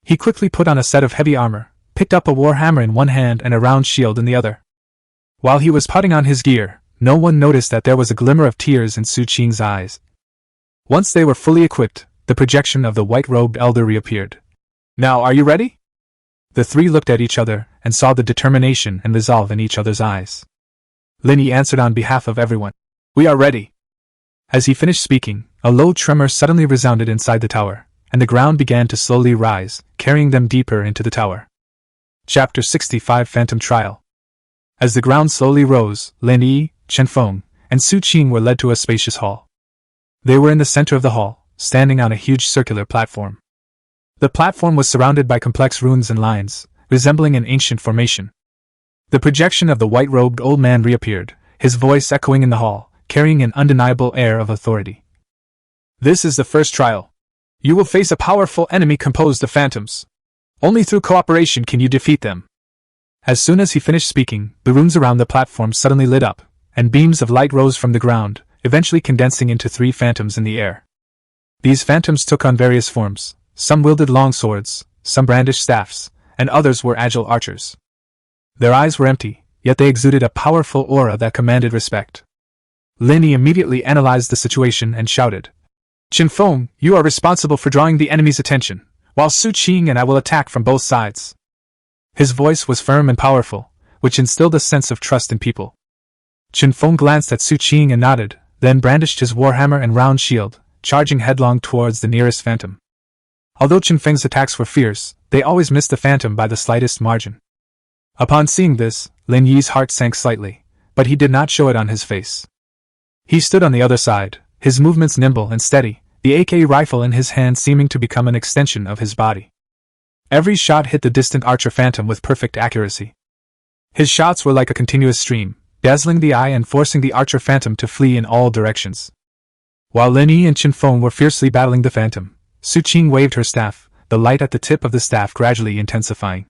He quickly put on a set of heavy armor, picked up a war hammer in one hand and a round shield in the other. While he was putting on his gear, no one noticed that there was a glimmer of tears in Su Qing's eyes. Once they were fully equipped, the projection of the white-robed elder reappeared. "Now are you ready?" The 3 looked at each other and saw the determination and resolve in each other's eyes. Lin Yi answered on behalf of everyone, "We are ready." As he finished speaking, a low tremor suddenly resounded inside the tower, and the ground began to slowly rise, carrying them deeper into the tower. Chapter 65 Phantom Trial. As the ground slowly rose, Lin Yi, Chen Feng, and Su Qing were led to a spacious hall. They were in the center of the hall, standing on a huge circular platform. The platform was surrounded by complex runes and lines, resembling an ancient formation. The projection of the white-robed old man reappeared, his voice echoing in the hall, carrying an undeniable air of authority. This is the first trial. You will face a powerful enemy composed of phantoms. Only through cooperation can you defeat them. As soon as he finished speaking, the runes around the platform suddenly lit up, and beams of light rose from the ground, eventually condensing into 3 phantoms in the air. These phantoms took on various forms. Some wielded long swords, some brandished staffs, and others were agile archers. Their eyes were empty, yet they exuded a powerful aura that commanded respect. Lin Yi immediately analyzed the situation and shouted, "Qin Feng, you are responsible for drawing the enemy's attention, while Su Qing and I will attack from both sides." His voice was firm and powerful, which instilled a sense of trust in people. Qin Feng glanced at Su Qing and nodded, then brandished his warhammer and round shield, charging headlong towards the nearest phantom. Although Qin Feng's attacks were fierce, they always missed the phantom by the slightest margin. Upon seeing this, Lin Yi's heart sank slightly, but he did not show it on his face. He stood on the other side, his movements nimble and steady, the AK rifle in his hand seeming to become an extension of his body. Every shot hit the distant archer phantom with perfect accuracy. His shots were like a continuous stream, dazzling the eye and forcing the archer phantom to flee in all directions. While Lin Yi and Qin Feng were fiercely battling the phantom, Su Qing waved her staff, the light at the tip of the staff gradually intensifying.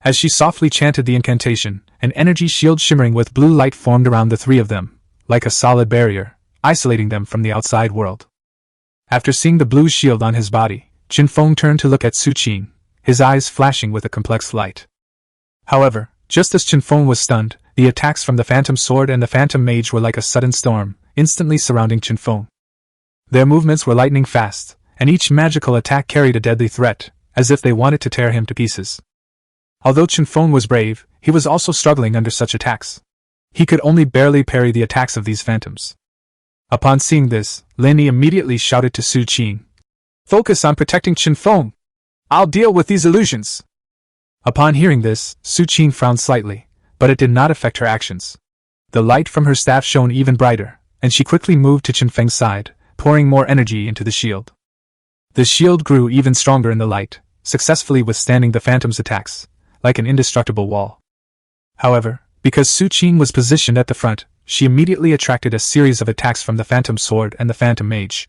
As she softly chanted the incantation, an energy shield shimmering with blue light formed around the 3 of them, like a solid barrier, isolating them from the outside world. After seeing the blue shield on his body, Qin Feng turned to look at Su Qing, his eyes flashing with a complex light. However, just as Qin Feng was stunned, the attacks from the Phantom Sword and the Phantom Mage were like a sudden storm, instantly surrounding Qin Feng. Their movements were lightning fast, and each magical attack carried a deadly threat, as if they wanted to tear him to pieces. Although Qin Feng was brave, he was also struggling under such attacks. He could only barely parry the attacks of these phantoms. Upon seeing this, Lin Yi immediately shouted to Su Qing, "Focus on protecting Qin Feng. I'll deal with these illusions." Upon hearing this, Su Qing frowned slightly, but it did not affect her actions. The light from her staff shone even brighter, and she quickly moved to Qin Feng's side, pouring more energy into the shield. The shield grew even stronger in the light, successfully withstanding the phantom's attacks, like an indestructible wall. However, because Su Qing was positioned at the front, she immediately attracted a series of attacks from the Phantom Sword and the Phantom Mage.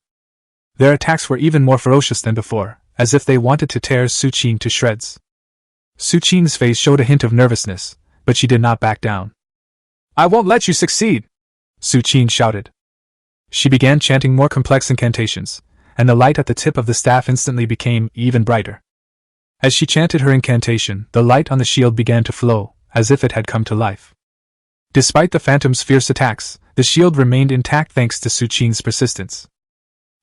Their attacks were even more ferocious than before, as if they wanted to tear Su Qing to shreds. Su Qing's face showed a hint of nervousness, but she did not back down. "I won't let you succeed!" Su Qing shouted. She began chanting more complex incantations, and the light at the tip of the staff instantly became even brighter. As she chanted her incantation, the light on the shield began to flow, as if it had come to life. Despite the phantom's fierce attacks, the shield remained intact thanks to Su Qing's persistence.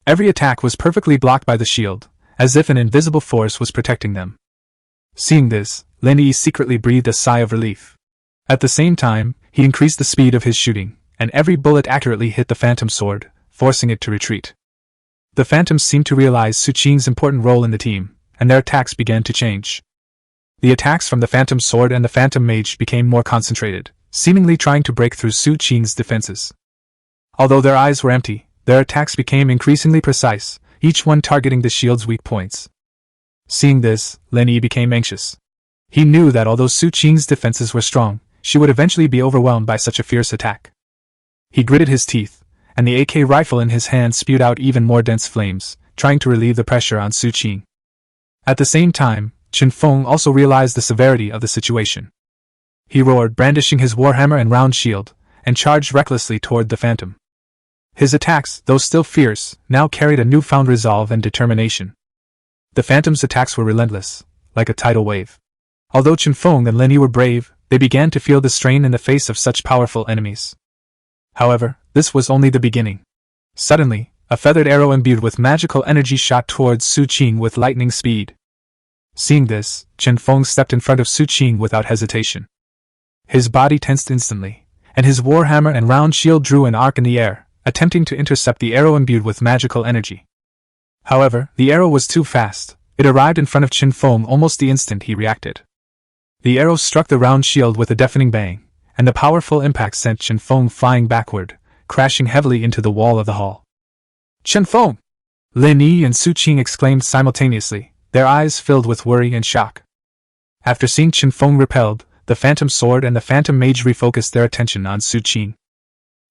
Every attack was perfectly blocked by the shield, as if an invisible force was protecting them. Seeing this, Lin Yi secretly breathed a sigh of relief. At the same time, he increased the speed of his shooting, and every bullet accurately hit the Phantom Sword, forcing it to retreat. The phantoms seemed to realize Su Qing's important role in the team, and their attacks began to change. The attacks from the Phantom Sword and the Phantom Mage became more concentrated, seemingly trying to break through Su Qing's defenses. Although their eyes were empty, their attacks became increasingly precise, each one targeting the shield's weak points. Seeing this, Lin Yi became anxious. He knew that although Su Qing's defenses were strong, she would eventually be overwhelmed by such a fierce attack. He gritted his teeth, and the AK rifle in his hand spewed out even more dense flames, trying to relieve the pressure on Su Qing. At the same time, Qin Feng also realized the severity of the situation. He roared, brandishing his warhammer and round shield, and charged recklessly toward the phantom. His attacks, though still fierce, now carried a newfound resolve and determination. The phantom's attacks were relentless, like a tidal wave. Although Qin Feng and Lin Yi were brave, they began to feel the strain in the face of such powerful enemies. However, this was only the beginning. Suddenly, a feathered arrow imbued with magical energy shot towards Su Qing with lightning speed. Seeing this, Qin Feng stepped in front of Su Qing without hesitation. His body tensed instantly, and his warhammer and round shield drew an arc in the air, attempting to intercept the arrow imbued with magical energy. However, the arrow was too fast. It arrived in front of Qin Feng almost the instant he reacted. The arrow struck the round shield with a deafening bang, and the powerful impact sent Qin Feng flying backward, crashing heavily into the wall of the hall. "Chen Feng!" Lin Yi and Su Qing exclaimed simultaneously, their eyes filled with worry and shock. After seeing Chen Feng repelled, the Phantom Sword and the Phantom Mage refocused their attention on Su Qing.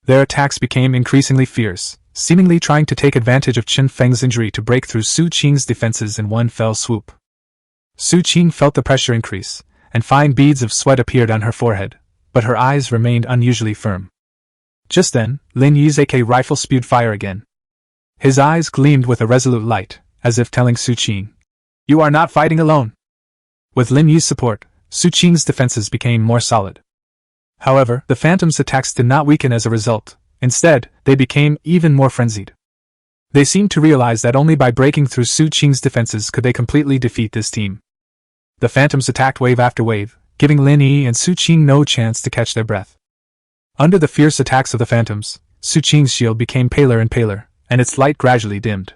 Their attacks became increasingly fierce, seemingly trying to take advantage of Chen Feng's injury to break through Su Qing's defenses in one fell swoop. Su Qing felt the pressure increase, and fine beads of sweat appeared on her forehead, but her eyes remained unusually firm. Just then, Lin Yi's AK rifle spewed fire again. His eyes gleamed with a resolute light, as if telling Su Qing, "You are not fighting alone." With Lin Yi's support, Su Qing's defenses became more solid. However, the Phantom's attacks did not weaken as a result. Instead, they became even more frenzied. They seemed to realize that only by breaking through Su Qing's defenses could they completely defeat this team. The Phantoms attacked wave after wave, giving Lin Yi and Su Qing no chance to catch their breath. Under the fierce attacks of the Phantoms, Su Qing's shield became paler and paler, and its light gradually dimmed.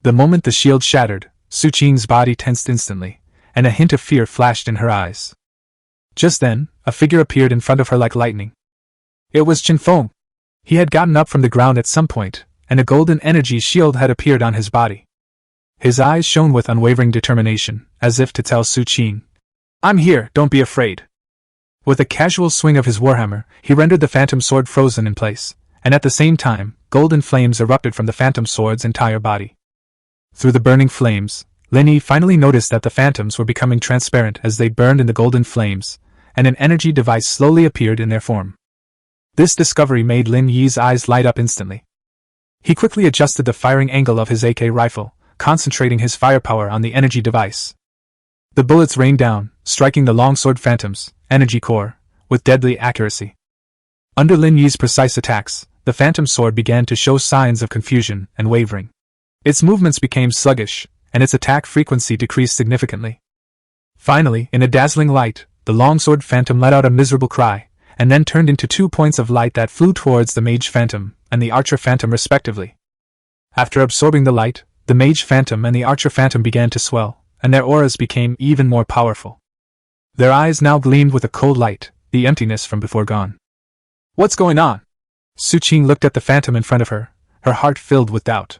The moment the shield shattered, Su Qing's body tensed instantly, and a hint of fear flashed in her eyes. Just then, a figure appeared in front of her like lightning. It was Chen Feng. He had gotten up from the ground at some point, and a golden energy shield had appeared on his body. His eyes shone with unwavering determination, as if to tell Su Qing, "I'm here, don't be afraid." With a casual swing of his warhammer, he rendered the Phantom Sword frozen in place, and at the same time, golden flames erupted from the Phantom Sword's entire body. Through the burning flames, Lin Yi finally noticed that the Phantoms were becoming transparent as they burned in the golden flames, and an energy device slowly appeared in their form. This discovery made Lin Yi's eyes light up instantly. He quickly adjusted the firing angle of his AK rifle, concentrating his firepower on the energy device. The bullets rained down, striking the longsword Phantom's energy core with deadly accuracy. Under Lin Yi's precise attacks, the Phantom Sword began to show signs of confusion and wavering. Its movements became sluggish, and its attack frequency decreased significantly. Finally, in a dazzling light, the longsword Phantom let out a miserable cry, and then turned into 2 points of light that flew towards the Mage Phantom and the Archer Phantom respectively. After absorbing the light, the Mage Phantom and the Archer Phantom began to swell, and their auras became even more powerful. Their eyes now gleamed with a cold light, the emptiness from before gone. "What's going on?" Su Qing looked at the Phantom in front of her, her heart filled with doubt.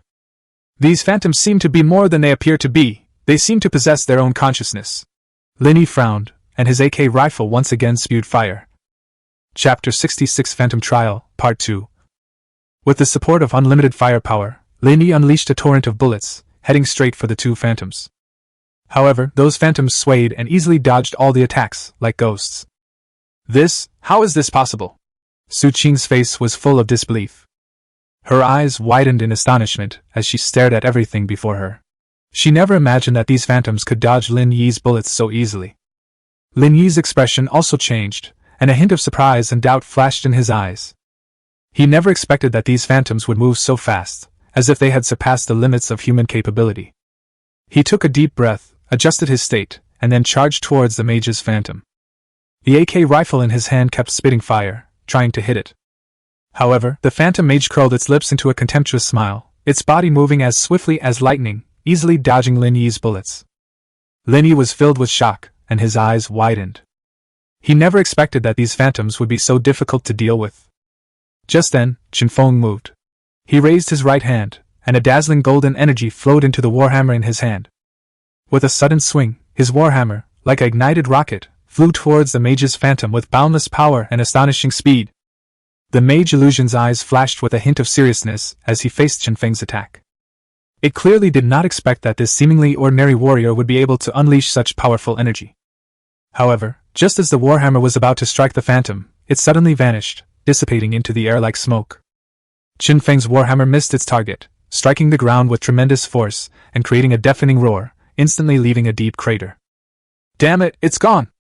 "These Phantoms seem to be more than they appear to be, they seem to possess their own consciousness." Lin Yi frowned, and his AK rifle once again spewed fire. Chapter 66 Phantom Trial, Part 2. With the support of unlimited firepower, Lin Yi unleashed a torrent of bullets, heading straight for the two Phantoms. However, those Phantoms swayed and easily dodged all the attacks, like ghosts. How is this possible?" Su Qing's face was full of disbelief. Her eyes widened in astonishment as she stared at everything before her. She never imagined that these Phantoms could dodge Lin Yi's bullets so easily. Lin Yi's expression also changed, and a hint of surprise and doubt flashed in his eyes. He never expected that these Phantoms would move so fast, as if they had surpassed the limits of human capability. He took a deep breath, adjusted his state, and then charged towards the Mage's Phantom. The AK rifle in his hand kept spitting fire, trying to hit it. However, the Phantom Mage curled its lips into a contemptuous smile, its body moving as swiftly as lightning, easily dodging Lin Yi's bullets. Lin Yi was filled with shock, and his eyes widened. He never expected that these Phantoms would be so difficult to deal with. Just then, Chen Feng moved. He raised his right hand, and a dazzling golden energy flowed into the warhammer in his hand. With a sudden swing, his warhammer, like an ignited rocket, flew towards the Mage's Phantom with boundless power and astonishing speed. The Mage Illusion's eyes flashed with a hint of seriousness as he faced Chen Feng's attack. It clearly did not expect that this seemingly ordinary warrior would be able to unleash such powerful energy. However, just as the warhammer was about to strike the Phantom, it suddenly vanished, dissipating into the air like smoke. Chen Feng's warhammer missed its target, striking the ground with tremendous force and creating a deafening roar, instantly leaving a deep crater. "Damn it, it's gone!"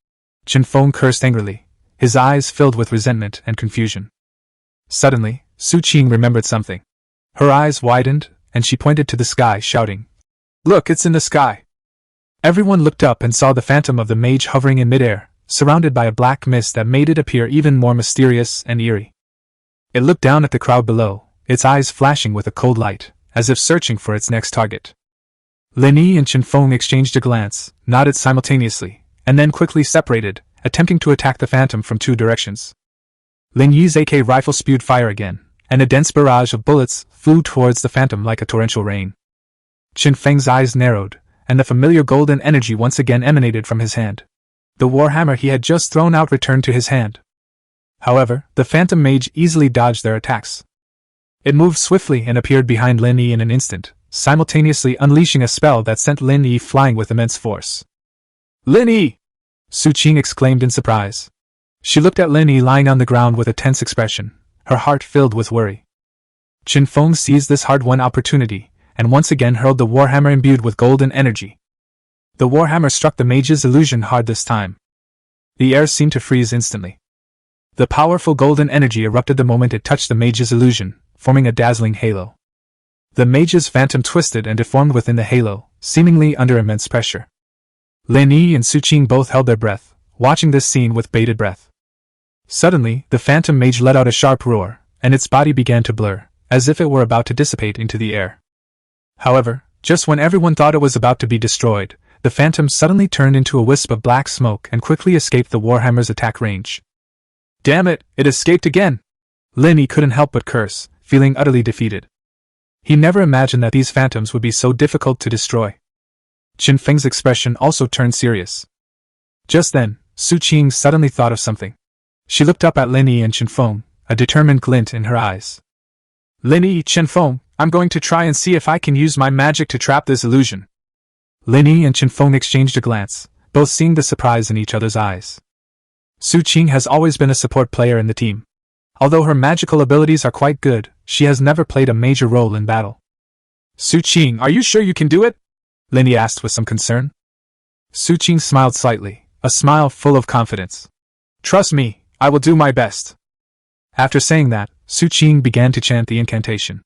Chen Feng cursed angrily, his eyes filled with resentment and confusion. Suddenly, Su Qing remembered something. Her eyes widened, and she pointed to the sky, shouting, "Look, it's in the sky!" Everyone looked up and saw the Phantom of the Mage hovering in midair, surrounded by a black mist that made it appear even more mysterious and eerie. It looked down at the crowd below, its eyes flashing with a cold light, as if searching for its next target. Lin Yi and Chen Feng exchanged a glance, nodded simultaneously, and then quickly separated, attempting to attack the Phantom from two directions. Lin Yi's AK rifle spewed fire again, and a dense barrage of bullets flew towards the phantom like a torrential rain. Qin Feng's eyes narrowed, and the familiar golden energy once again emanated from his hand. The warhammer he had just thrown out returned to his hand. However, the phantom mage easily dodged their attacks. It moved swiftly and appeared behind Lin Yi in an instant, simultaneously unleashing a spell that sent Lin Yi flying with immense force. "Lin Yi!" Su Qing exclaimed in surprise. She looked at Lin Yi lying on the ground with a tense expression, her heart filled with worry. Qin Feng seized this hard-won opportunity, and once again hurled the warhammer imbued with golden energy. The warhammer struck the mage's illusion hard this time. The air seemed to freeze instantly. The powerful golden energy erupted the moment it touched the mage's illusion, forming a dazzling halo. The mage's phantom twisted and deformed within the halo, seemingly under immense pressure. Lin Yi and Su Qing both held their breath, watching this scene with bated breath. Suddenly, the phantom mage let out a sharp roar, and its body began to blur, as if it were about to dissipate into the air. However, just when everyone thought it was about to be destroyed, the phantom suddenly turned into a wisp of black smoke and quickly escaped the warhammer's attack range. "Damn it, it escaped again!" Lin Yi couldn't help but curse, feeling utterly defeated. He never imagined that these phantoms would be so difficult to destroy. Qin Feng's expression also turned serious. Just then, Su Qing suddenly thought of something. She looked up at Lin Yi and Qin Feng, a determined glint in her eyes. "Lin Yi, Qin Feng, I'm going to try and see if I can use my magic to trap this illusion." Lin Yi and Qin Feng exchanged a glance, both seeing the surprise in each other's eyes. Su Qing has always been a support player in the team. Although her magical abilities are quite good, she has never played a major role in battle. "Su Qing, are you sure you can do it?" Lin Yi asked with some concern. Su Qing smiled slightly, a smile full of confidence. "Trust me, I will do my best." After saying that, Su Qing began to chant the incantation.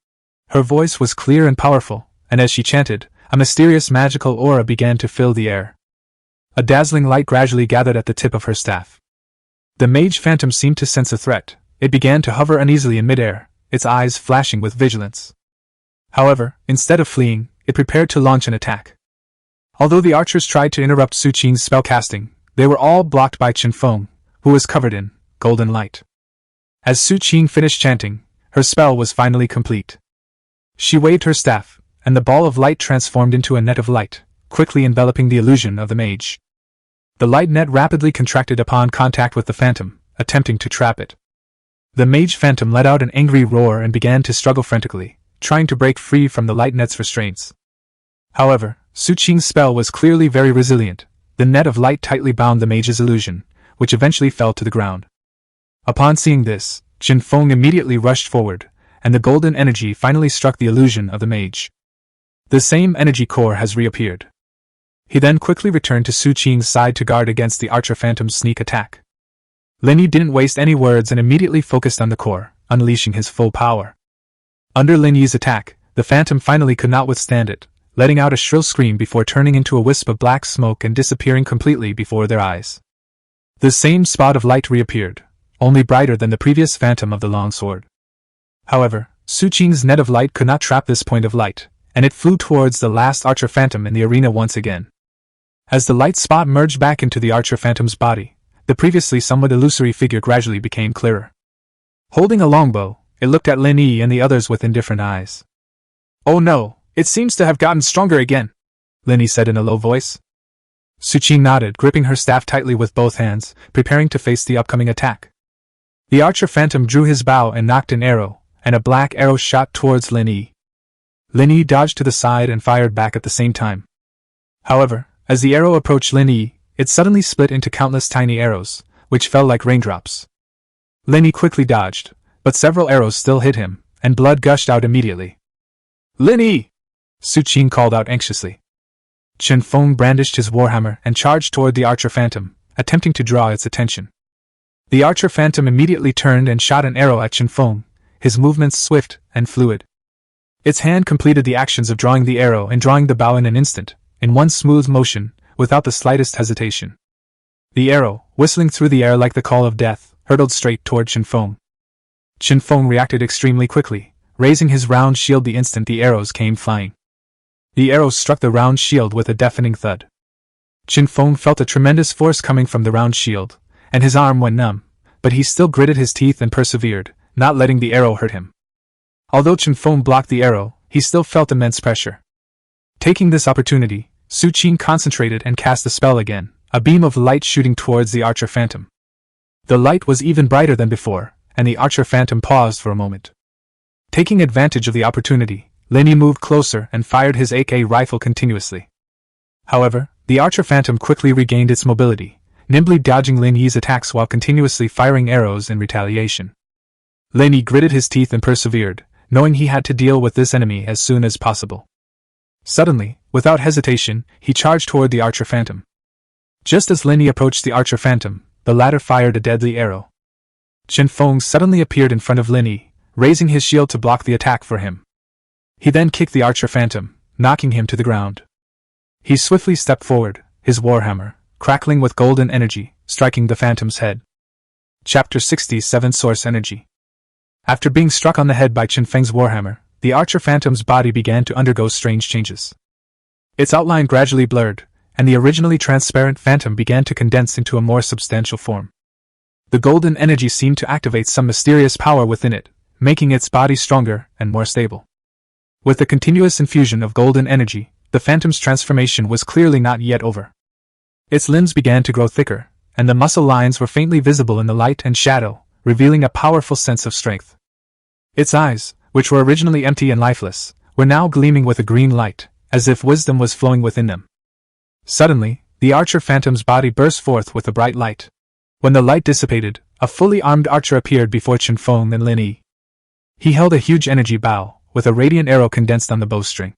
Her voice was clear and powerful, and as she chanted, a mysterious magical aura began to fill the air. A dazzling light gradually gathered at the tip of her staff. The mage phantom seemed to sense a threat. It began to hover uneasily in midair, its eyes flashing with vigilance. However, instead of fleeing, it prepared to launch an attack. Although the archers tried to interrupt Su Qing's spellcasting, they were all blocked by Qin Feng, who was covered in golden light. As Su Qing finished chanting, her spell was finally complete. She waved her staff, and the ball of light transformed into a net of light, quickly enveloping the illusion of the mage. The light net rapidly contracted upon contact with the phantom, attempting to trap it. The mage phantom let out an angry roar and began to struggle frantically, trying to break free from the light net's restraints. However, Su Qing's spell was clearly very resilient. The net of light tightly bound the mage's illusion, which eventually fell to the ground. Upon seeing this, Qin Feng immediately rushed forward, and the golden energy finally struck the illusion of the mage. The same energy core has reappeared. He then quickly returned to Su Qing's side to guard against the archer phantom's sneak attack. Lin Yi didn't waste any words and immediately focused on the core, unleashing his full power. Under Lin Yi's attack, the phantom finally could not withstand it, letting out a shrill scream before turning into a wisp of black smoke and disappearing completely before their eyes. The same spot of light reappeared, only brighter than the previous phantom of the long sword. However, Su Qing's net of light could not trap this point of light, and it flew towards the last archer phantom in the arena once again. As the light spot merged back into the archer phantom's body, the previously somewhat illusory figure gradually became clearer. Holding a longbow, it looked at Lin Yi and the others with indifferent eyes. "Oh no, it seems to have gotten stronger again," Lin Yi said in a low voice. Su Qing nodded, gripping her staff tightly with both hands, preparing to face the upcoming attack. The archer phantom drew his bow and nocked an arrow, and a black arrow shot towards Lin Yi. Lin Yi dodged to the side and fired back at the same time. However, as the arrow approached Lin Yi, it suddenly split into countless tiny arrows, which fell like raindrops. Lin Yi quickly dodged, but several arrows still hit him, and blood gushed out immediately. "Lin Yi!" Su Qing called out anxiously. Qin Feng brandished his warhammer and charged toward the archer phantom, attempting to draw its attention. The archer phantom immediately turned and shot an arrow at Qin Feng, his movements swift and fluid. Its hand completed the actions of drawing the arrow and drawing the bow in an instant, in one smooth motion, without the slightest hesitation. The arrow, whistling through the air like the call of death, hurtled straight toward Qin Feng. Qin Feng reacted extremely quickly, raising his round shield the instant the arrows came flying. The arrows struck the round shield with a deafening thud. Qin Feng felt a tremendous force coming from the round shield, and his arm went numb, but he still gritted his teeth and persevered, not letting the arrow hurt him. Although Chen Feng blocked the arrow, he still felt immense pressure. Taking this opportunity, Su Qing concentrated and cast the spell again, a beam of light shooting towards the archer phantom. The light was even brighter than before, and the archer phantom paused for a moment. Taking advantage of the opportunity, Lin Yi moved closer and fired his AK rifle continuously. However, the archer phantom quickly regained its mobility, nimbly dodging Lin Yi's attacks while continuously firing arrows in retaliation. Lin Yi gritted his teeth and persevered, knowing he had to deal with this enemy as soon as possible. Suddenly, without hesitation, he charged toward the archer phantom. Just as Lin Yi approached the archer phantom, the latter fired a deadly arrow. Chen Feng suddenly appeared in front of Lin Yi, raising his shield to block the attack for him. He then kicked the archer phantom, knocking him to the ground. He swiftly stepped forward, his warhammer, crackling with golden energy, striking the phantom's head. Chapter 67 Source Energy. After being struck on the head by Chen Feng's warhammer, the archer phantom's body began to undergo strange changes. Its outline gradually blurred, and the originally transparent phantom began to condense into a more substantial form. The golden energy seemed to activate some mysterious power within it, making its body stronger and more stable. With the continuous infusion of golden energy, the phantom's transformation was clearly not yet over. Its limbs began to grow thicker, and the muscle lines were faintly visible in the light and shadow, revealing a powerful sense of strength. Its eyes, which were originally empty and lifeless, were now gleaming with a green light, as if wisdom was flowing within them. Suddenly, the archer phantom's body burst forth with a bright light. When the light dissipated, a fully armed archer appeared before Chen Feng and Lin Yi. He held a huge energy bow, with a radiant arrow condensed on the bowstring.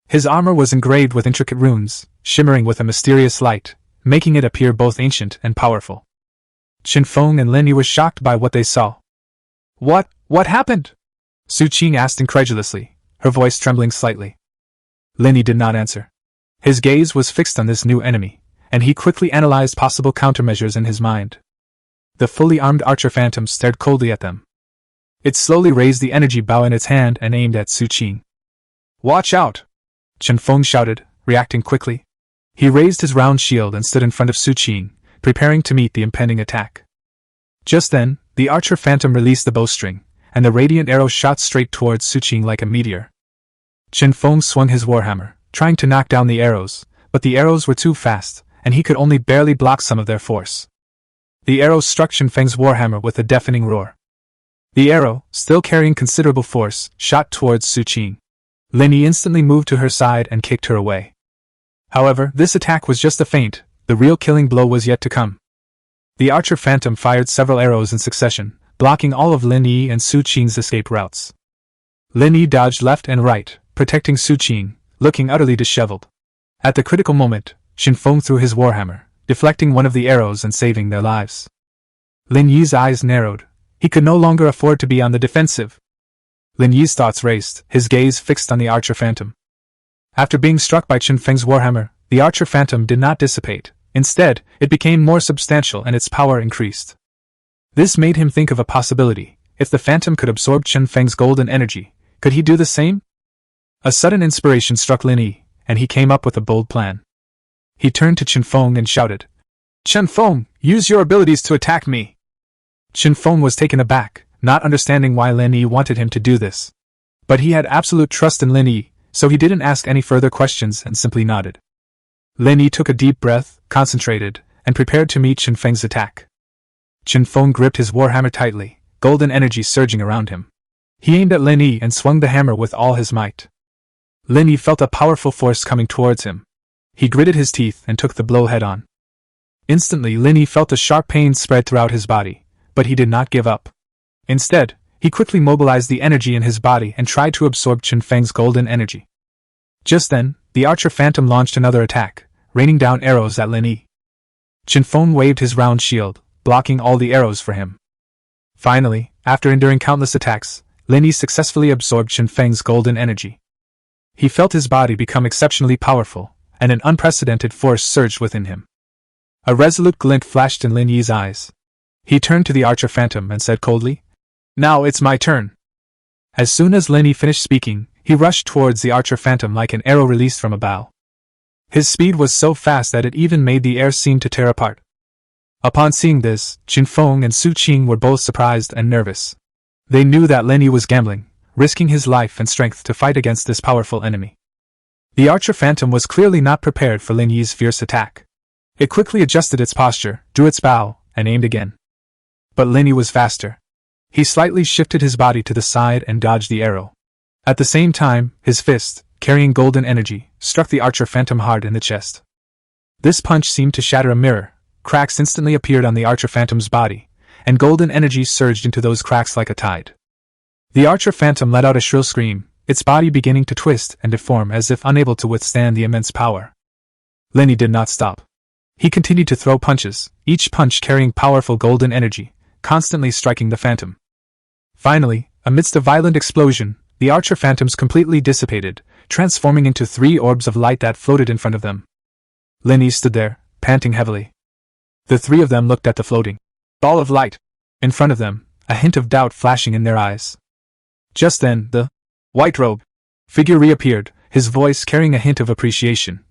His armor was engraved with intricate runes, shimmering with a mysterious light, making it appear both ancient and powerful. Chen Feng and Lin Yi were shocked by what they saw. What happened? Su Qing asked incredulously, her voice trembling slightly. Lin Yi did not answer. His gaze was fixed on this new enemy, and he quickly analyzed possible countermeasures in his mind. The fully armed archer phantom stared coldly at them. It slowly raised the energy bow in its hand and aimed at Su Qing. "Watch out!" Chen Feng shouted, reacting quickly. He raised his round shield and stood in front of Su Qing, preparing to meet the impending attack. Just then, the archer phantom released the bowstring, and the radiant arrow shot straight towards Su Qing like a meteor. Chen Feng swung his warhammer, trying to knock down the arrows, but the arrows were too fast, and he could only barely block some of their force. The arrow struck Chen Feng's warhammer with a deafening roar. The arrow, still carrying considerable force, shot towards Su Qing. Lin Yi instantly moved to her side and kicked her away. However, this attack was just a feint, the real killing blow was yet to come. The archer phantom fired several arrows in succession, blocking all of Lin Yi and Su Qing's escape routes. Lin Yi dodged left and right, protecting Su Qing, looking utterly disheveled. At the critical moment, Chen Feng threw his warhammer, deflecting one of the arrows and saving their lives. Lin Yi's eyes narrowed. He could no longer afford to be on the defensive. Lin Yi's thoughts raced, his gaze fixed on the archer phantom. After being struck by Chen Feng's warhammer, the archer phantom did not dissipate. Instead, it became more substantial and its power increased. This made him think of a possibility. If the phantom could absorb Chen Feng's golden energy, could he do the same? A sudden inspiration struck Lin Yi, and he came up with a bold plan. He turned to Chen Feng and shouted, "Chen Feng, use your abilities to attack me!" Chen Feng was taken aback, not understanding why Lin Yi wanted him to do this. But he had absolute trust in Lin Yi, so he didn't ask any further questions and simply nodded. Lin Yi took a deep breath, concentrated, and prepared to meet Chen Feng's attack. Chen Feng gripped his warhammer tightly, golden energy surging around him. He aimed at Lin Yi and swung the hammer with all his might. Lin Yi felt a powerful force coming towards him. He gritted his teeth and took the blow head-on. Instantly, Lin Yi felt a sharp pain spread throughout his body, but he did not give up. Instead, he quickly mobilized the energy in his body and tried to absorb Chen Feng's golden energy. Just then, the archer phantom launched another attack, raining down arrows at Lin Yi. Chen Feng waved his round shield, blocking all the arrows for him. Finally, after enduring countless attacks, Lin Yi successfully absorbed Chen Feng's golden energy. He felt his body become exceptionally powerful, and an unprecedented force surged within him. A resolute glint flashed in Lin Yi's eyes. He turned to the archer phantom and said coldly, "Now it's my turn." As soon as Lin Yi finished speaking, he rushed towards the archer phantom like an arrow released from a bow. His speed was so fast that it even made the air seem to tear apart. Upon seeing this, Chen Feng and Su Qing were both surprised and nervous. They knew that Lin Yi was gambling, risking his life and strength to fight against this powerful enemy. The Archer Phantom was clearly not prepared for Lin Yi's fierce attack. It quickly adjusted its posture, drew its bow, and aimed again. But Lin Yi was faster. He slightly shifted his body to the side and dodged the arrow. At the same time, his fist, carrying golden energy, struck the Archer Phantom hard in the chest. This punch seemed to shatter a mirror. Cracks instantly appeared on the Archer Phantom's body, and golden energy surged into those cracks like a tide. The Archer Phantom let out a shrill scream, its body beginning to twist and deform as if unable to withstand the immense power. Lin Yi did not stop. He continued to throw punches, each punch carrying powerful golden energy, constantly striking the Phantom. Finally, amidst a violent explosion, the Archer Phantoms completely dissipated, transforming into 3 orbs of light that floated in front of them. Lin Yi stood there, panting heavily. The 3 of them looked at the floating ball of light in front of them, a hint of doubt flashing in their eyes. Just then, the white robe figure reappeared, his voice carrying a hint of appreciation.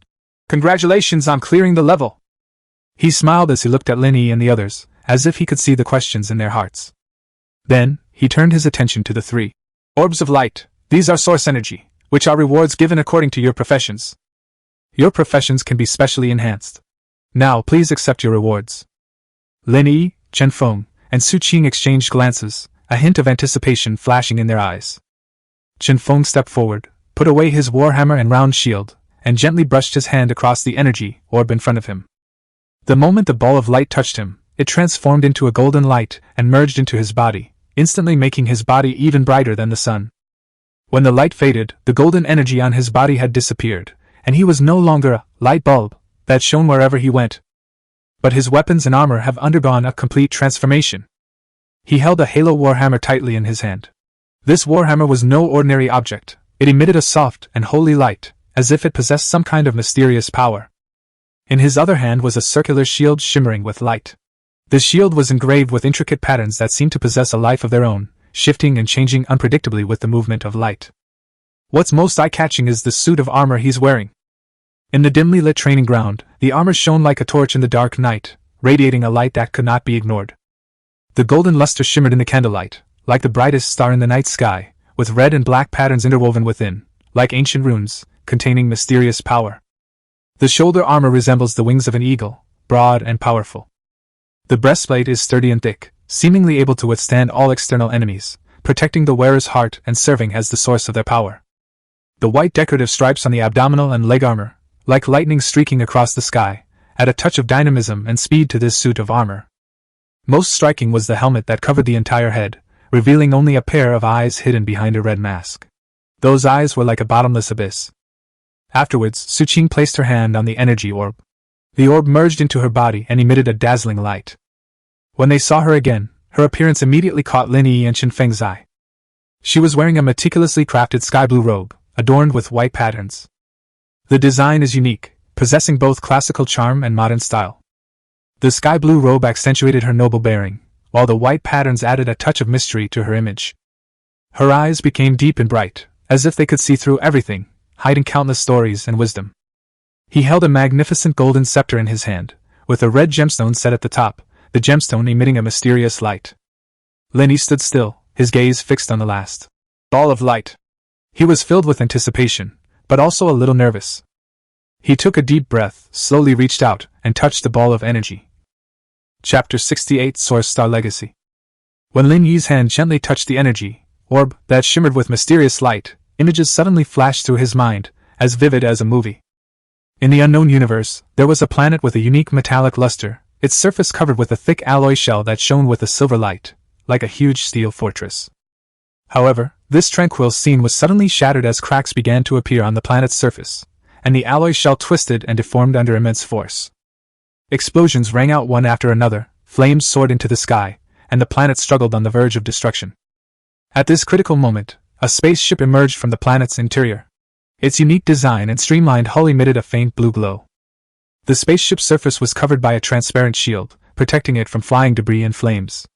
"Congratulations on clearing the level!" He smiled as he looked at Lin Yi and the others, as if he could see the questions in their hearts. Then, he turned his attention to the 3 orbs of light. "These are source energy, which are rewards given according to your professions. Your professions can be specially enhanced. Now please accept your rewards." Lin Yi, Chen Feng, and Su Qing exchanged glances, a hint of anticipation flashing in their eyes. Chen Feng stepped forward, put away his warhammer and round shield, and gently brushed his hand across the energy orb in front of him. The moment the ball of light touched him, it transformed into a golden light and merged into his body, instantly making his body even brighter than the sun. When the light faded, the golden energy on his body had disappeared, and he was no longer a light bulb that shone wherever he went. But his weapons and armor have undergone a complete transformation. He held a halo warhammer tightly in his hand. This warhammer was no ordinary object. It emitted a soft and holy light, as if it possessed some kind of mysterious power. In his other hand was a circular shield shimmering with light. The shield was engraved with intricate patterns that seemed to possess a life of their own, shifting and changing unpredictably with the movement of light. What's most eye-catching is the suit of armor he's wearing. In the dimly lit training ground, the armor shone like a torch in the dark night, radiating a light that could not be ignored. The golden luster shimmered in the candlelight, like the brightest star in the night sky, with red and black patterns interwoven within, like ancient runes, containing mysterious power. The shoulder armor resembles the wings of an eagle, broad and powerful. The breastplate is sturdy and thick, seemingly able to withstand all external enemies, protecting the wearer's heart and serving as the source of their power. The white decorative stripes on the abdominal and leg armor, like lightning streaking across the sky, add a touch of dynamism and speed to this suit of armor. Most striking was the helmet that covered the entire head, revealing only a pair of eyes hidden behind a red mask. Those eyes were like a bottomless abyss. Afterwards, Su Qing placed her hand on the energy orb. The orb merged into her body and emitted a dazzling light. When they saw her again, her appearance immediately caught Lin Yi and Chen Feng's eye. She was wearing a meticulously crafted sky blue robe, adorned with white patterns. The design is unique, possessing both classical charm and modern style. The sky blue robe accentuated her noble bearing, while the white patterns added a touch of mystery to her image. Her eyes became deep and bright, as if they could see through everything, hiding countless stories and wisdom. He held a magnificent golden scepter in his hand, with a red gemstone set at the top, the gemstone emitting a mysterious light. Lin Yi stood still, his gaze fixed on the last ball of light. He was filled with anticipation, but also a little nervous. He took a deep breath, slowly reached out, and touched the ball of energy. Chapter 68 Source Star Legacy. When Lin Yi's hand gently touched the energy orb that shimmered with mysterious light, images suddenly flashed through his mind, as vivid as a movie. In the unknown universe, there was a planet with a unique metallic luster, its surface covered with a thick alloy shell that shone with a silver light, like a huge steel fortress. However, this tranquil scene was suddenly shattered as cracks began to appear on the planet's surface, and the alloy shell twisted and deformed under immense force. Explosions rang out one after another, flames soared into the sky, and the planet struggled on the verge of destruction. At this critical moment, a spaceship emerged from the planet's interior. Its unique design and streamlined hull emitted a faint blue glow. The spaceship's surface was covered by a transparent shield, protecting it from flying debris and flames.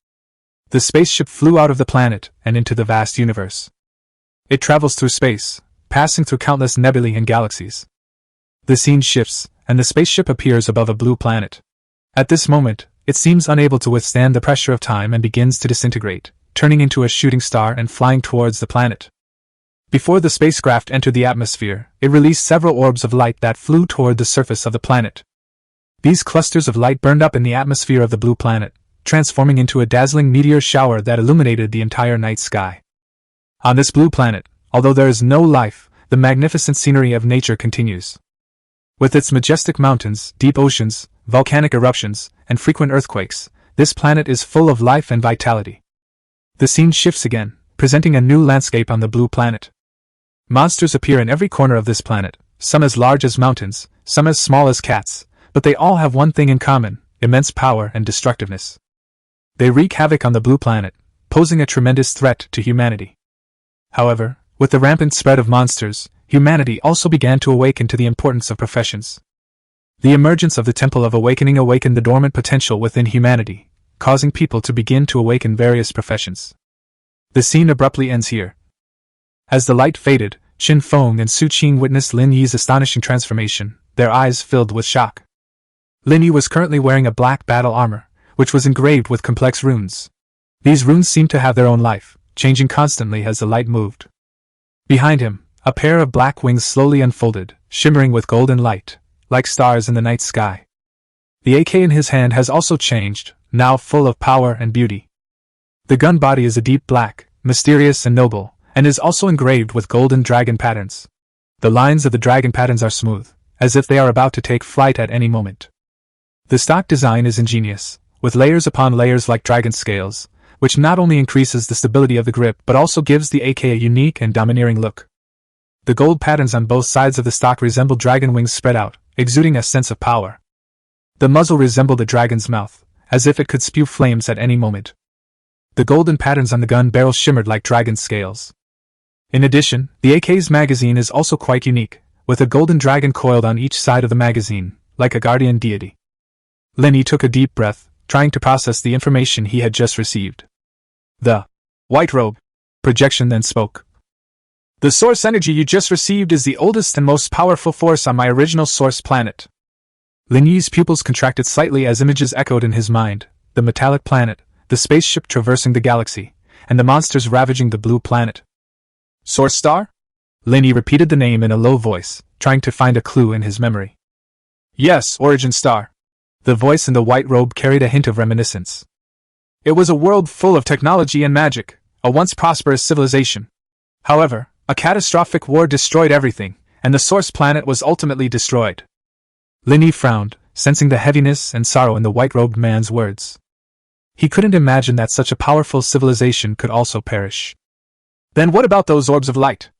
The spaceship flew out of the planet and into the vast universe. It travels through space, passing through countless nebulae and galaxies. The scene shifts, and the spaceship appears above a blue planet. At this moment, it seems unable to withstand the pressure of time and begins to disintegrate, turning into a shooting star and flying towards the planet. Before the spacecraft entered the atmosphere, it released several orbs of light that flew toward the surface of the planet. These clusters of light burned up in the atmosphere of the blue planet, transforming into a dazzling meteor shower that illuminated the entire night sky. On this blue planet, although there is no life, the magnificent scenery of nature continues. With its majestic mountains, deep oceans, volcanic eruptions, and frequent earthquakes, this planet is full of life and vitality. The scene shifts again, presenting a new landscape on the blue planet. Monsters appear in every corner of this planet, some as large as mountains, some as small as cats, but they all have one thing in common: immense power and destructiveness. They wreak havoc on the blue planet, posing a tremendous threat to humanity. However, with the rampant spread of monsters, humanity also began to awaken to the importance of professions. The emergence of the Temple of Awakening awakened the dormant potential within humanity, causing people to begin to awaken various professions. The scene abruptly ends here. As the light faded, Qin Feng and Su Qing witnessed Lin Yi's astonishing transformation, their eyes filled with shock. Lin Yi was currently wearing a black battle armor, which was engraved with complex runes. These runes seemed to have their own life, changing constantly as the light moved. Behind him, a pair of black wings slowly unfolded, shimmering with golden light, like stars in the night sky. The AK in his hand has also changed, now full of power and beauty. The gun body is a deep black, mysterious and noble, and is also engraved with golden dragon patterns. The lines of the dragon patterns are smooth, as if they are about to take flight at any moment. The stock design is ingenious, with layers upon layers like dragon scales, which not only increases the stability of the grip but also gives the AK a unique and domineering look. The gold patterns on both sides of the stock resemble dragon wings spread out, exuding a sense of power. The muzzle resembled a dragon's mouth, as if it could spew flames at any moment. The golden patterns on the gun barrel shimmered like dragon scales. In addition, the AK's magazine is also quite unique, with a golden dragon coiled on each side of the magazine, like a guardian deity. Lin Yi took a deep breath, trying to process the information he had just received. The white robe projection then spoke. The source energy you just received is the oldest and most powerful force on my original source planet. Lin Yi's pupils contracted slightly as images echoed in his mind: the metallic planet, the spaceship traversing the galaxy, and the monsters ravaging the blue planet. Source Star? Lin Yi repeated the name in a low voice, trying to find a clue in his memory. Yes, Origin Star. The voice in the white robe carried a hint of reminiscence. It was a world full of technology and magic, a once prosperous civilization. However, a catastrophic war destroyed everything, and the source planet was ultimately destroyed. Lin Yi frowned, sensing the heaviness and sorrow in the white-robed man's words. He couldn't imagine that such a powerful civilization could also perish. Then what about those orbs of light?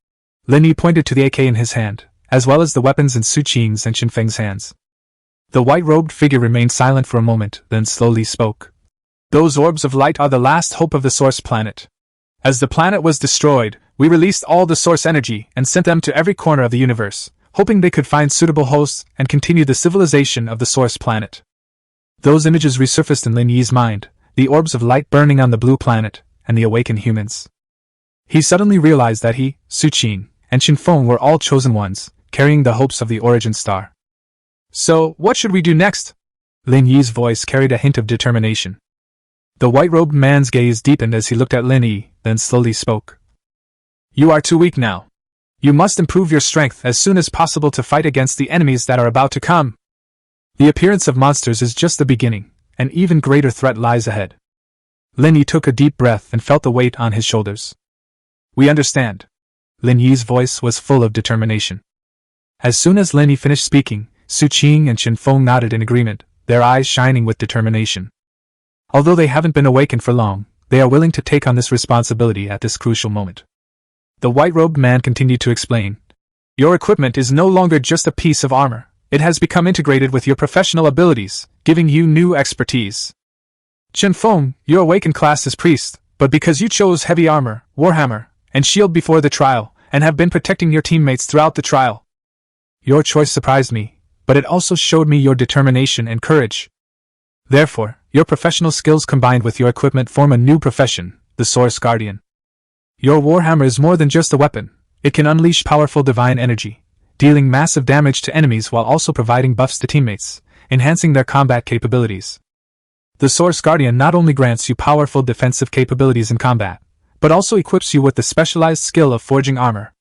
Lin Yi pointed to the AK in his hand, as well as the weapons in Su Qing's and Qin Feng's hands. The white-robed figure remained silent for a moment, then slowly spoke. Those orbs of light are the last hope of the source planet. As the planet was destroyed, we released all the source energy and sent them to every corner of the universe, hoping they could find suitable hosts and continue the civilization of the source planet. Those images resurfaced in Lin Yi's mind, the orbs of light burning on the blue planet, and the awakened humans. He suddenly realized that he, Su Qing, and Qin Feng were all chosen ones, carrying the hopes of the Origin Star. So, what should we do next? Lin Yi's voice carried a hint of determination. The white-robed man's gaze deepened as he looked at Lin Yi, then slowly spoke. You are too weak now. You must improve your strength as soon as possible to fight against the enemies that are about to come. The appearance of monsters is just the beginning. An even greater threat lies ahead. Lin Yi took a deep breath and felt the weight on his shoulders. We understand. Lin Yi's voice was full of determination. As soon as Lin Yi finished speaking, Su Qing and Qin Feng nodded in agreement, their eyes shining with determination. Although they haven't been awakened for long, they are willing to take on this responsibility at this crucial moment. The white-robed man continued to explain. Your equipment is no longer just a piece of armor. It has become integrated with your professional abilities, giving you new expertise. Qin Feng, your awakened class is priest, but because you chose heavy armor, warhammer, and shield before the trial, and have been protecting your teammates throughout the trial. Your choice surprised me, but it also showed me your determination and courage. Therefore, your professional skills combined with your equipment form a new profession, the Source Guardian. Your warhammer is more than just a weapon. It can unleash powerful divine energy, dealing massive damage to enemies while also providing buffs to teammates, enhancing their combat capabilities. The Source Guardian not only grants you powerful defensive capabilities in combat, but also equips you with the specialized skill of forging armor,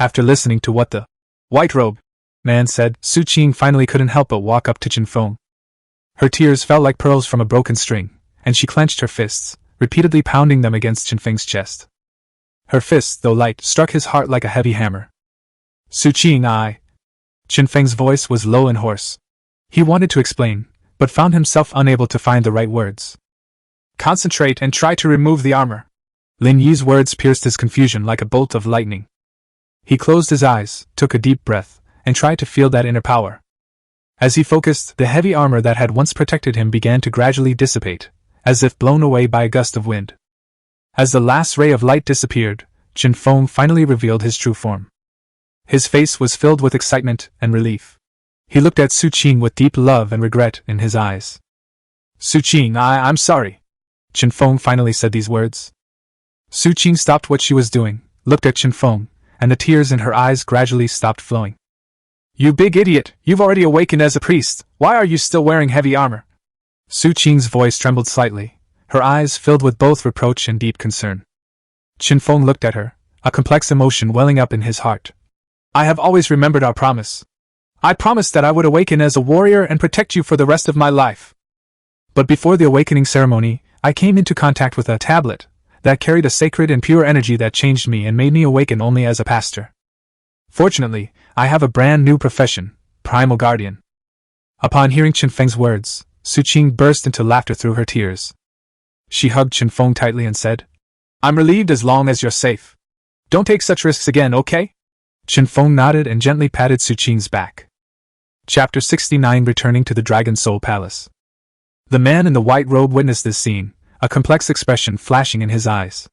After listening to what the white robe man said, Su Qing finally couldn't help but walk up to Chen Feng. Her tears fell like pearls from a broken string, and she clenched her fists, repeatedly pounding them against Chen Feng's chest. Her fists, though light, struck his heart like a heavy hammer. Su Qing, Chen Feng's voice was low and hoarse. He wanted to explain, but found himself unable to find the right words. Concentrate and try to remove the armor. Lin Yi's words pierced his confusion like a bolt of lightning. He closed his eyes, took a deep breath, and tried to feel that inner power. As he focused, the heavy armor that had once protected him began to gradually dissipate, as if blown away by a gust of wind. As the last ray of light disappeared, Chen Feng finally revealed his true form. His face was filled with excitement and relief. He looked at Su Qing with deep love and regret in his eyes. Su Qing, I'm sorry. Chen Feng finally said these words. Su Qing stopped what she was doing, looked at Chen Feng, and the tears in her eyes gradually stopped flowing. You big idiot, you've already awakened as a priest, why are you still wearing heavy armor? Su Qing's voice trembled slightly, her eyes filled with both reproach and deep concern. Chen Feng looked at her, a complex emotion welling up in his heart. I have always remembered our promise. I promised that I would awaken as a warrior and protect you for the rest of my life. But before the awakening ceremony, I came into contact with a tablet that carried a sacred and pure energy that changed me and made me awaken only as a pastor. Fortunately, I have a brand new profession, Primal Guardian. Upon hearing Chen Feng's words, Su Qing burst into laughter through her tears. She hugged Chen Feng tightly and said, I'm relieved as long as you're safe. Don't take such risks again, okay? Chen Feng nodded and gently patted Su Qing's back. Chapter 69 Returning to the Dragon Soul Palace. The man in the white robe witnessed this scene, a complex expression flashing in his eyes.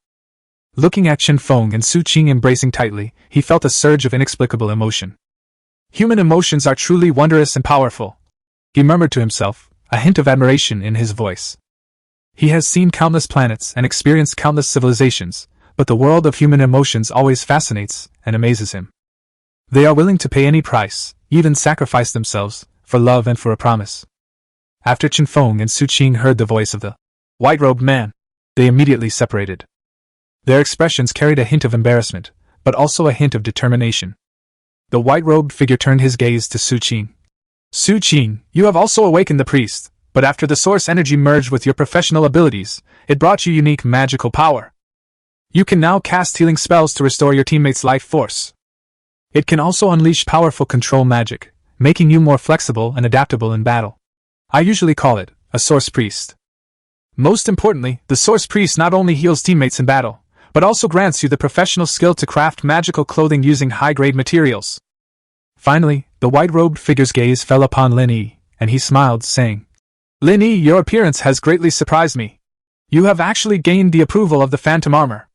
Looking at Chen Feng and Su Qing embracing tightly, he felt a surge of inexplicable emotion. Human emotions are truly wondrous and powerful, he murmured to himself, a hint of admiration in his voice. He has seen countless planets and experienced countless civilizations, but the world of human emotions always fascinates and amazes him. They are willing to pay any price, even sacrifice themselves, for love and for a promise. After Chen Feng and Su Qing heard the voice of the white-robed man, they immediately separated. Their expressions carried a hint of embarrassment, but also a hint of determination. The white-robed figure turned his gaze to Su Qing. Su Qing, you have also awakened the priest, but after the source energy merged with your professional abilities, it brought you unique magical power. You can now cast healing spells to restore your teammates' life force. It can also unleash powerful control magic, making you more flexible and adaptable in battle. I usually call it a source priest. Most importantly, the source priest not only heals teammates in battle, but also grants you the professional skill to craft magical clothing using high-grade materials. Finally, the white-robed figure's gaze fell upon Lin Yi, and he smiled, saying, Lin Yi, your appearance has greatly surprised me. You have actually gained the approval of the Phantom Armor.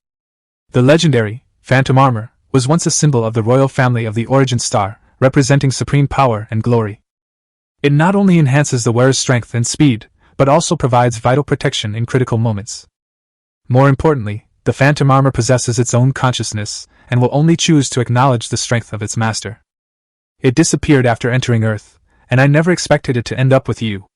The legendary Phantom Armor was once a symbol of the royal family of the Origin Star, representing supreme power and glory. It not only enhances the wearer's strength and speed, but also provides vital protection in critical moments. More importantly, the Phantom Armor possesses its own consciousness, and will only choose to acknowledge the strength of its master. It disappeared after entering Earth, and I never expected it to end up with you.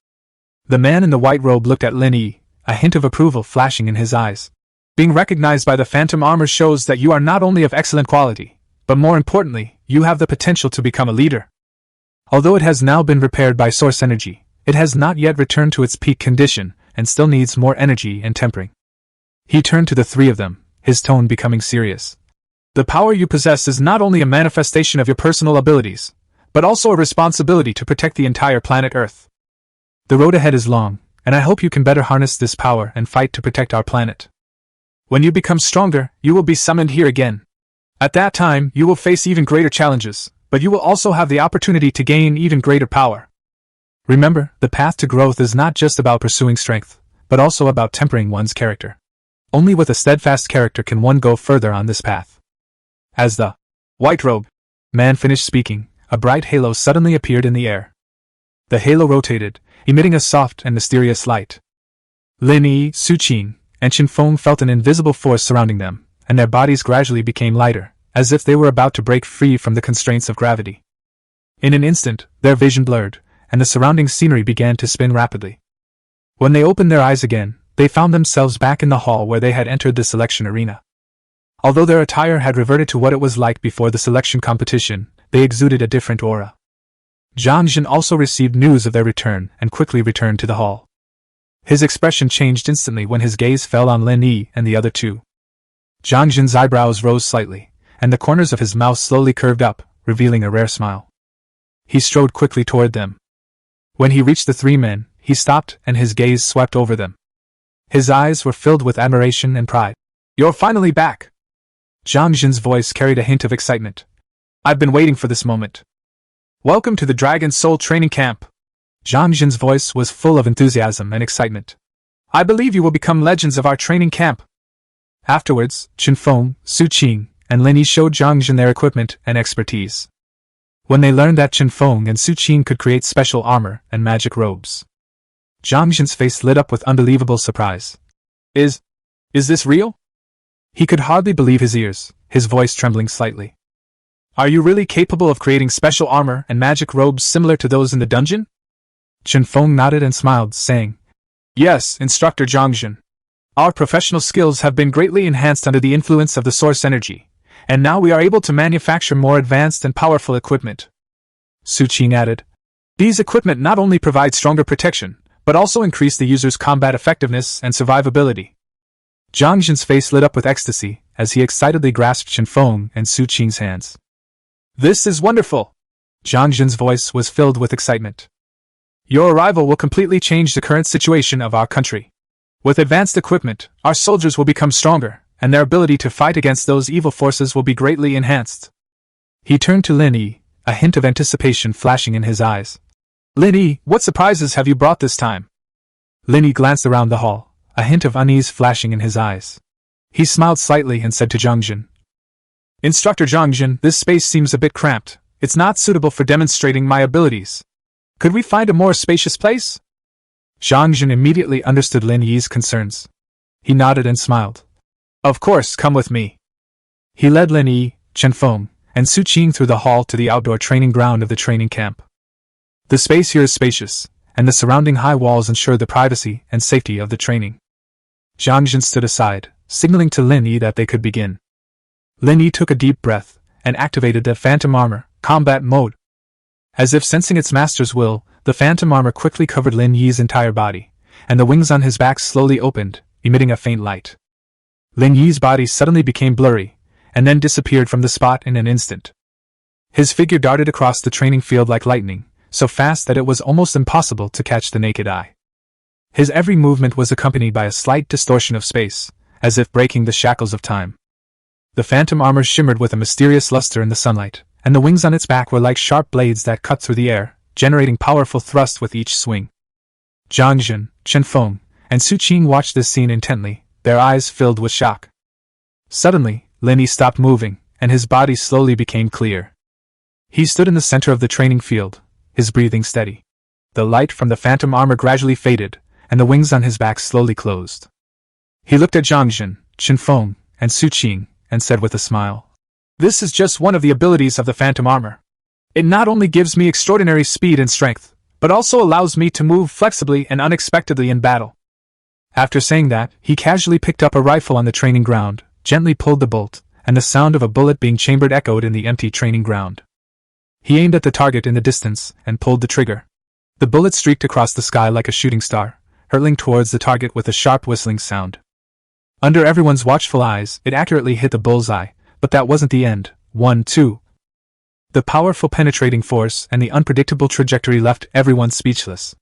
The man in the white robe looked at Lin Yi, a hint of approval flashing in his eyes. Being recognized by the Phantom Armor shows that you are not only of excellent quality, but more importantly, you have the potential to become a leader. Although it has now been repaired by source energy, it has not yet returned to its peak condition, and still needs more energy and tempering. He turned to the three of them, his tone becoming serious. The power you possess is not only a manifestation of your personal abilities, but also a responsibility to protect the entire planet Earth. The road ahead is long, and I hope you can better harness this power and fight to protect our planet. When you become stronger, you will be summoned here again. At that time, you will face even greater challenges, but you will also have the opportunity to gain even greater power. Remember, the path to growth is not just about pursuing strength, but also about tempering one's character. Only with a steadfast character can one go further on this path. As the white robe man finished speaking, a bright halo suddenly appeared in the air. The halo rotated, emitting a soft and mysterious light. Lin Yi, Su Qing, and Chen Feng felt an invisible force surrounding them, and their bodies gradually became lighter, as if they were about to break free from the constraints of gravity. In an instant, their vision blurred, and the surrounding scenery began to spin rapidly. When they opened their eyes again, they found themselves back in the hall where they had entered the selection arena. Although their attire had reverted to what it was like before the selection competition, they exuded a different aura. Zhang Jin also received news of their return and quickly returned to the hall. His expression changed instantly when his gaze fell on Lin Yi and the other two. Zhang Jin's eyebrows rose slightly, and the corners of his mouth slowly curved up, revealing a rare smile. He strode quickly toward them. When he reached the three men, he stopped and his gaze swept over them. His eyes were filled with admiration and pride. "You're finally back!" Zhang Jin's voice carried a hint of excitement. "I've been waiting for this moment. Welcome to the Dragon Soul Training Camp." Zhang Jin's voice was full of enthusiasm and excitement. "I believe you will become legends of our training camp." Afterwards, Chen Feng, Su Qing, and Lin Yi showed Zhang Jin their equipment and expertise. When they learned that Chen Feng and Su Qing could create special armor and magic robes, Zhang Jin's face lit up with unbelievable surprise. Is this real?" He could hardly believe his ears, his voice trembling slightly. "Are you really capable of creating special armor and magic robes similar to those in the dungeon?" Chen Feng nodded and smiled, saying, "Yes, Instructor Zhang Jin. Our professional skills have been greatly enhanced under the influence of the source energy, and now we are able to manufacture more advanced and powerful equipment." Su Qing added, "These equipment not only provide stronger protection, but also increase the user's combat effectiveness and survivability." Zhang Jin's face lit up with ecstasy as he excitedly grasped Chen Feng and Su Qing's hands. "This is wonderful!" Zhang Jin's voice was filled with excitement. "Your arrival will completely change the current situation of our country. With advanced equipment, our soldiers will become stronger, and their ability to fight against those evil forces will be greatly enhanced." He turned to Lin Yi, a hint of anticipation flashing in his eyes. "Lin Yi, what surprises have you brought this time?" Lin Yi glanced around the hall, a hint of unease flashing in his eyes. He smiled slightly and said to Zhang Jin, "Instructor Zhang Jin, this space seems a bit cramped. It's not suitable for demonstrating my abilities. Could we find a more spacious place?" Zhang Jin immediately understood Lin Yi's concerns. He nodded and smiled. "Of course, come with me." He led Lin Yi, Chen Feng, and Su Qing through the hall to the outdoor training ground of the training camp. The space here is spacious, and the surrounding high walls ensure the privacy and safety of the training. Zhang Jin stood aside, signaling to Lin Yi that they could begin. Lin Yi took a deep breath and activated the Phantom Armor combat mode. As if sensing its master's will, the Phantom Armor quickly covered Lin Yi's entire body, and the wings on his back slowly opened, emitting a faint light. Lin Yi's body suddenly became blurry, and then disappeared from the spot in an instant. His figure darted across the training field like lightning, so fast that it was almost impossible to catch the naked eye. His every movement was accompanied by a slight distortion of space, as if breaking the shackles of time. The Phantom Armor shimmered with a mysterious luster in the sunlight, and the wings on its back were like sharp blades that cut through the air, generating powerful thrusts with each swing. Zhang Jin, Chen Feng, and Su Qing watched this scene intently, their eyes filled with shock. Suddenly, Lin Yi stopped moving, and his body slowly became clear. He stood in the center of the training field, his breathing steady. The light from the Phantom Armor gradually faded, and the wings on his back slowly closed. He looked at Zhang Jin, Chen Feng, and Su Qing, and said with a smile, "This is just one of the abilities of the Phantom Armor. It not only gives me extraordinary speed and strength, but also allows me to move flexibly and unexpectedly in battle." After saying that, he casually picked up a rifle on the training ground, gently pulled the bolt, and the sound of a bullet being chambered echoed in the empty training ground. He aimed at the target in the distance and pulled the trigger. The bullet streaked across the sky like a shooting star, hurtling towards the target with a sharp whistling sound. Under everyone's watchful eyes, it accurately hit the bullseye, but that wasn't the end. 1-2. The powerful penetrating force and the unpredictable trajectory left everyone speechless.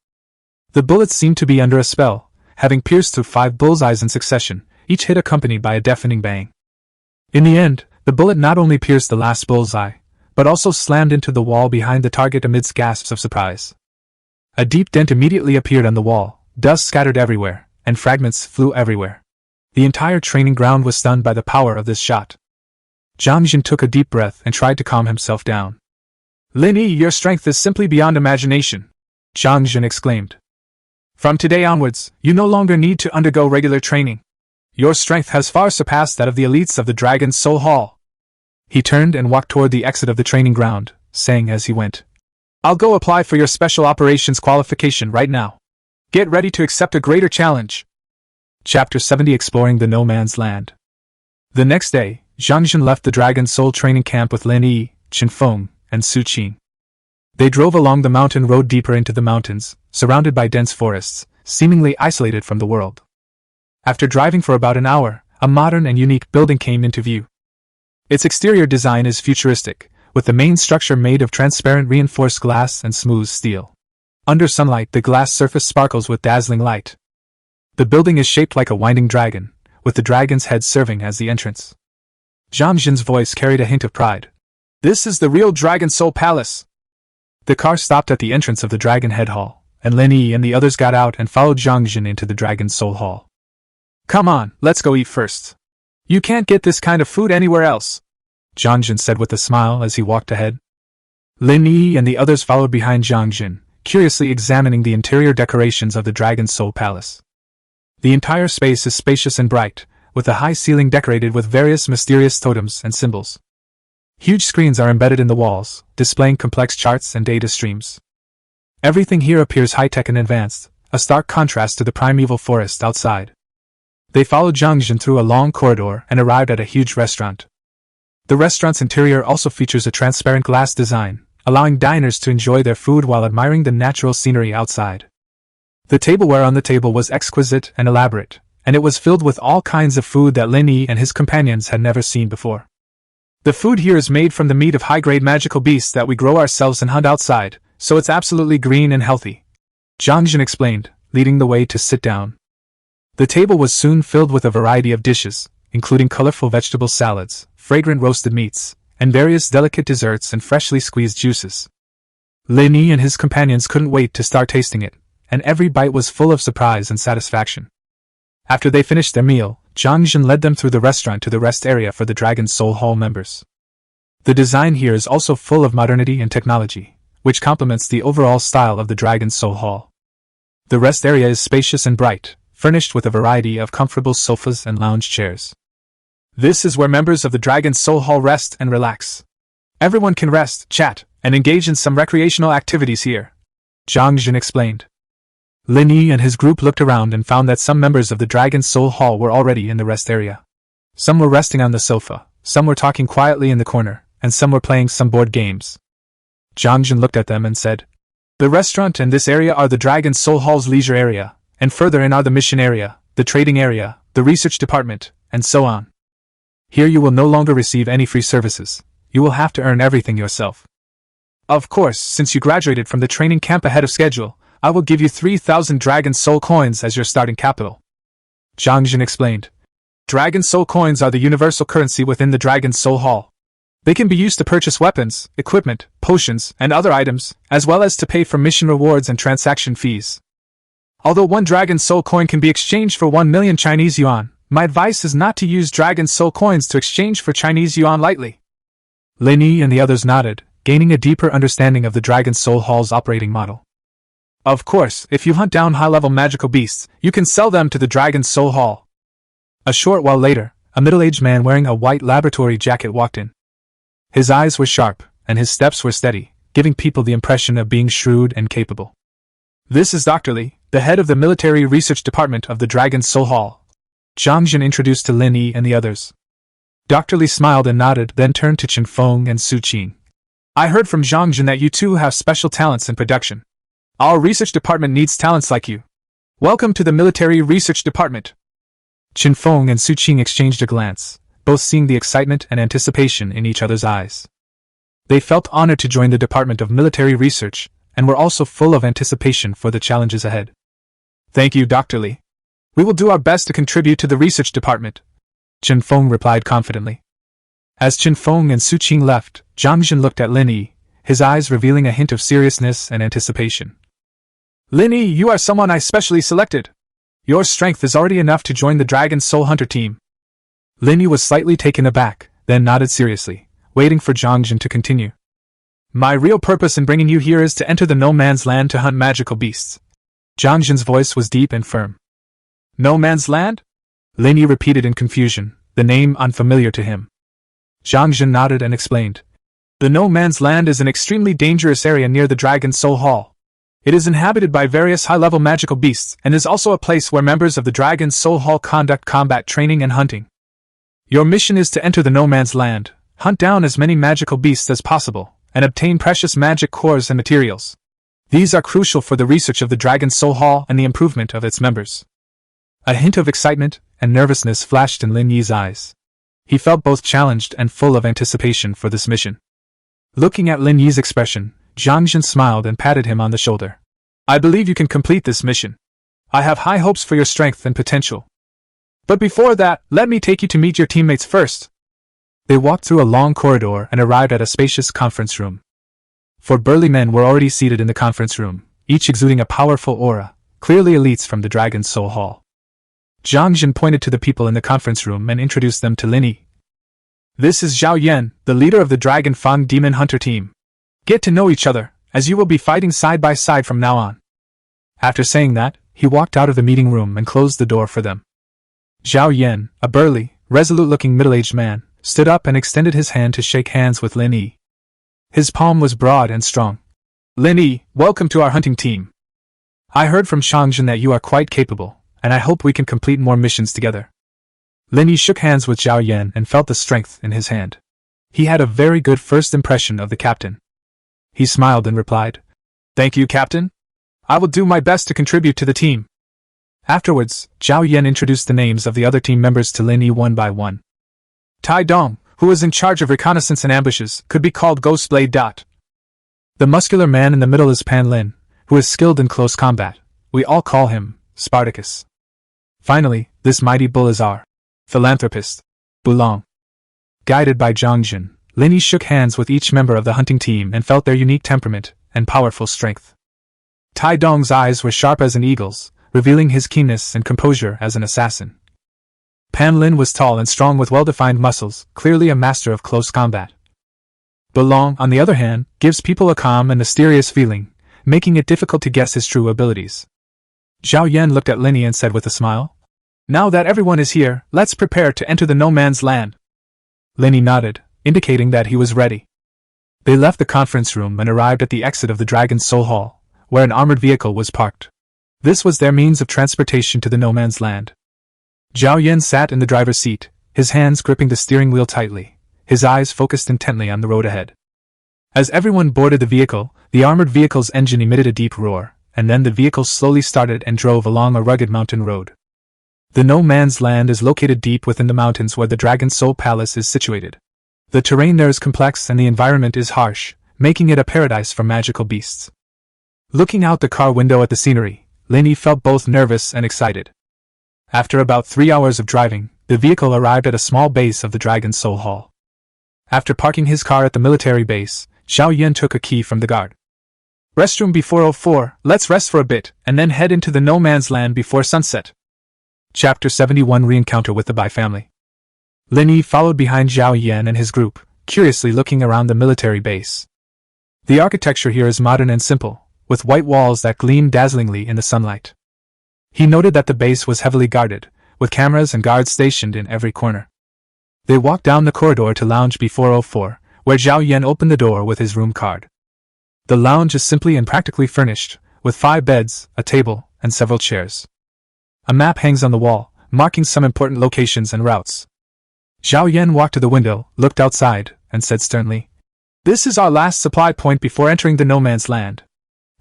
The bullets seemed to be under a spell, having pierced through 5 bullseyes in succession, each hit accompanied by a deafening bang. In the end, the bullet not only pierced the last bullseye, but also slammed into the wall behind the target amidst gasps of surprise. A deep dent immediately appeared on the wall, dust scattered everywhere, and fragments flew everywhere. The entire training ground was stunned by the power of this shot. Zhang Jin took a deep breath and tried to calm himself down. "Lin Yi, your strength is simply beyond imagination," Zhang Jin exclaimed. "From today onwards, you no longer need to undergo regular training. Your strength has far surpassed that of the elites of the Dragon Soul Hall." He turned and walked toward the exit of the training ground, saying as he went, "I'll go apply for your special operations qualification right now. Get ready to accept a greater challenge." Chapter 70, Exploring the No Man's Land. The next day, Zhang Jin left the Dragon Soul training camp with Lin Yi, Qin Feng, and Su Qing. They drove along the mountain road deeper into the mountains, surrounded by dense forests, seemingly isolated from the world. After driving for about an hour, a modern and unique building came into view. Its exterior design is futuristic, with the main structure made of transparent reinforced glass and smooth steel. Under sunlight, the glass surface sparkles with dazzling light. The building is shaped like a winding dragon, with the dragon's head serving as the entrance. Zhang Jin's voice carried a hint of pride. "This is the real Dragon Soul Palace." The car stopped at the entrance of the Dragon Head Hall, and Lin Yi and the others got out and followed Zhang Jin into the Dragon Soul Hall. "Come on, let's go eat first. You can't get this kind of food anywhere else," Zhang Jin said with a smile as he walked ahead. Lin Yi and the others followed behind Zhang Jin, curiously examining the interior decorations of the Dragon Soul Palace. The entire space is spacious and bright, with a high ceiling decorated with various mysterious totems and symbols. Huge screens are embedded in the walls, displaying complex charts and data streams. Everything here appears high-tech and advanced, a stark contrast to the primeval forest outside. They followed Zhang Jin through a long corridor and arrived at a huge restaurant. The restaurant's interior also features a transparent glass design, allowing diners to enjoy their food while admiring the natural scenery outside. The tableware on the table was exquisite and elaborate, and it was filled with all kinds of food that Lin Yi and his companions had never seen before. "The food here is made from the meat of high-grade magical beasts that we grow ourselves and hunt outside, so it's absolutely green and healthy," Zhang Jin explained, leading the way to sit down. The table was soon filled with a variety of dishes, including colorful vegetable salads, fragrant roasted meats, and various delicate desserts and freshly squeezed juices. Lin Yi and his companions couldn't wait to start tasting it, and every bite was full of surprise and satisfaction. After they finished their meal, Zhang Jin led them through the restaurant to the rest area for the Dragon Soul Hall members. The design here is also full of modernity and technology, which complements the overall style of the Dragon Soul Hall. The rest area is spacious and bright, furnished with a variety of comfortable sofas and lounge chairs. "This is where members of the Dragon Soul Hall rest and relax. Everyone can rest, chat, and engage in some recreational activities here," Zhang Jin explained. Lin Yi and his group looked around and found that some members of the Dragon Soul Hall were already in the rest area. Some were resting on the sofa, some were talking quietly in the corner, and some were playing some board games. Zhang Jin looked at them and said, "The restaurant and this area are the Dragon Soul Hall's leisure area, and further in are the mission area, the trading area, the research department, and so on. Here you will no longer receive any free services, you will have to earn everything yourself. Of course, since you graduated from the training camp ahead of schedule, I will give you 3,000 Dragon Soul coins as your starting capital," Zhang Jin explained. Dragon Soul coins are the universal currency within the Dragon Soul Hall. They can be used to purchase weapons, equipment, potions, and other items, as well as to pay for mission rewards and transaction fees. Although one Dragon Soul coin can be exchanged for 1 million Chinese yuan, my advice is not to use Dragon Soul coins to exchange for Chinese yuan lightly. Lin Yi and the others nodded, gaining a deeper understanding of the Dragon Soul Hall's operating model. Of course, if you hunt down high-level magical beasts, you can sell them to the Dragon Soul Hall. A short while later, a middle-aged man wearing a white laboratory jacket walked in. His eyes were sharp, and his steps were steady, giving people the impression of being shrewd and capable. "This is Dr. Li, the head of the military research department of the Dragon Soul Hall," Zhang Jin introduced to Lin Yi and the others. Dr. Li smiled and nodded, then turned to Qin Feng and Su Qing. "I heard from Zhang Jin that you two have special talents in production. Our research department needs talents like you. Welcome to the military research department." Qin Feng and Su Qing exchanged a glance, both seeing the excitement and anticipation in each other's eyes. They felt honored to join the Department of Military Research, and were also full of anticipation for the challenges ahead. "Thank you, Dr. Li. We will do our best to contribute to the research department," Qin Feng replied confidently. As Qin Feng and Su Qing left, Zhang Jin looked at Lin Yi, his eyes revealing a hint of seriousness and anticipation. "Lin Yi, you are someone I specially selected. Your strength is already enough to join the Dragon Soul Hunter team." Lin Yi was slightly taken aback, then nodded seriously, waiting for Zhang Jin to continue. "My real purpose in bringing you here is to enter the No Man's Land to hunt magical beasts." Zhang Jin's voice was deep and firm. "No Man's Land?" Lin Yi repeated in confusion, the name unfamiliar to him. Zhang Jin nodded and explained. "The No Man's Land is an extremely dangerous area near the Dragon Soul Hall. It is inhabited by various high-level magical beasts and is also a place where members of the Dragon Soul Hall conduct combat training and hunting. Your mission is to enter the no man's land, hunt down as many magical beasts as possible, and obtain precious magic cores and materials. These are crucial for the research of the Dragon's Soul Hall and the improvement of its members. A hint of excitement and nervousness flashed in Lin Yi's eyes. He felt both challenged and full of anticipation for this mission. Looking at Lin Yi's expression, Zhang Jin smiled and patted him on the shoulder. I believe you can complete this mission. I have high hopes for your strength and potential. But before that, let me take you to meet your teammates first. They walked through a long corridor and arrived at a spacious conference room. 4 burly men were already seated in the conference room, each exuding a powerful aura, clearly elites from the Dragon's Soul Hall. Zhang Jin pointed to the people in the conference room and introduced them to Lin Yi. This is Zhao Yan, the leader of the Dragon Fang Demon Hunter team. Get to know each other, as you will be fighting side by side from now on. After saying that, he walked out of the meeting room and closed the door for them. Zhao Yan, a burly, resolute-looking middle-aged man, stood up and extended his hand to shake hands with Lin Yi. His palm was broad and strong. Lin Yi, welcome to our hunting team. I heard from Zhang that you are quite capable, and I hope we can complete more missions together. Lin Yi shook hands with Zhao Yan and felt the strength in his hand. He had a very good first impression of the captain. He smiled and replied, Thank you, Captain. I will do my best to contribute to the team. Afterwards, Zhao Yan introduced the names of the other team members to Lin Yi one by one. Tai Dong, who was in charge of reconnaissance and ambushes, could be called Ghostblade. The muscular man in the middle is Pan Lin, who is skilled in close combat. We all call him Spartacus. Finally, this mighty bull is our philanthropist, Bulong. Guided by Zhang Jin, Lin Yi shook hands with each member of the hunting team and felt their unique temperament and powerful strength. Tai Dong's eyes were sharp as an eagle's, revealing his keenness and composure as an assassin. Pan Lin was tall and strong with well-defined muscles, clearly a master of close combat. Bulong, on the other hand, gives people a calm and mysterious feeling, making it difficult to guess his true abilities. Zhao Yan looked at Lin Yi and said with a smile, Now that everyone is here, let's prepare to enter the no man's land. Lin Yi nodded, indicating that he was ready. They left the conference room and arrived at the exit of the Dragon's Soul Hall, where an armored vehicle was parked. This was their means of transportation to the no man's land. Zhao Yan sat in the driver's seat, his hands gripping the steering wheel tightly, his eyes focused intently on the road ahead. As everyone boarded the vehicle, the armored vehicle's engine emitted a deep roar, and then the vehicle slowly started and drove along a rugged mountain road. The no man's land is located deep within the mountains where the Dragon's Soul Palace is situated. The terrain there is complex and the environment is harsh, making it a paradise for magical beasts. Looking out the car window at the scenery, Lin Yi felt both nervous and excited. After about 3 hours of driving, the vehicle arrived at a small base of the Dragon's Soul Hall. After parking his car at the military base, Zhao Yan took a key from the guard. Restroom B404, let's rest for a bit, and then head into the no man's land before sunset. Chapter 71 Re-encounter with the Bai family. Lin Yi followed behind Zhao Yan and his group, curiously looking around the military base. The architecture here is modern and simple, with white walls that gleam dazzlingly in the sunlight. He noted that the base was heavily guarded, with cameras and guards stationed in every corner. They walked down the corridor to Lounge B404, where Zhao Yan opened the door with his room card. The lounge is simply and practically furnished, with 5 beds, a table, and several chairs. A map hangs on the wall, marking some important locations and routes. Zhao Yan walked to the window, looked outside, and said sternly, This is our last supply point before entering the no man's land.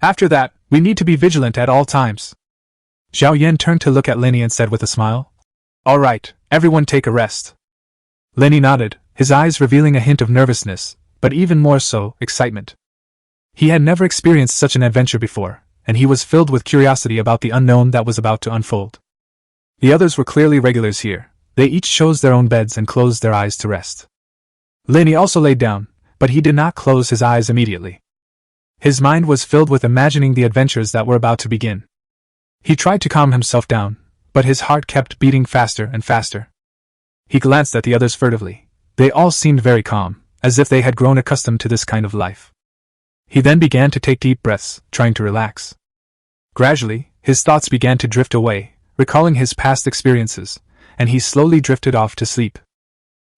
After that, we need to be vigilant at all times. Zhao Yan turned to look at Lin Yi and said with a smile, All right, everyone take a rest. Lin Yi nodded, his eyes revealing a hint of nervousness, but even more so, excitement. He had never experienced such an adventure before, and he was filled with curiosity about the unknown that was about to unfold. The others were clearly regulars here. They each chose their own beds and closed their eyes to rest. Lin Yi also laid down, but he did not close his eyes immediately. His mind was filled with imagining the adventures that were about to begin. He tried to calm himself down, but his heart kept beating faster and faster. He glanced at the others furtively. They all seemed very calm, as if they had grown accustomed to this kind of life. He then began to take deep breaths, trying to relax. Gradually, his thoughts began to drift away, recalling his past experiences, and he slowly drifted off to sleep.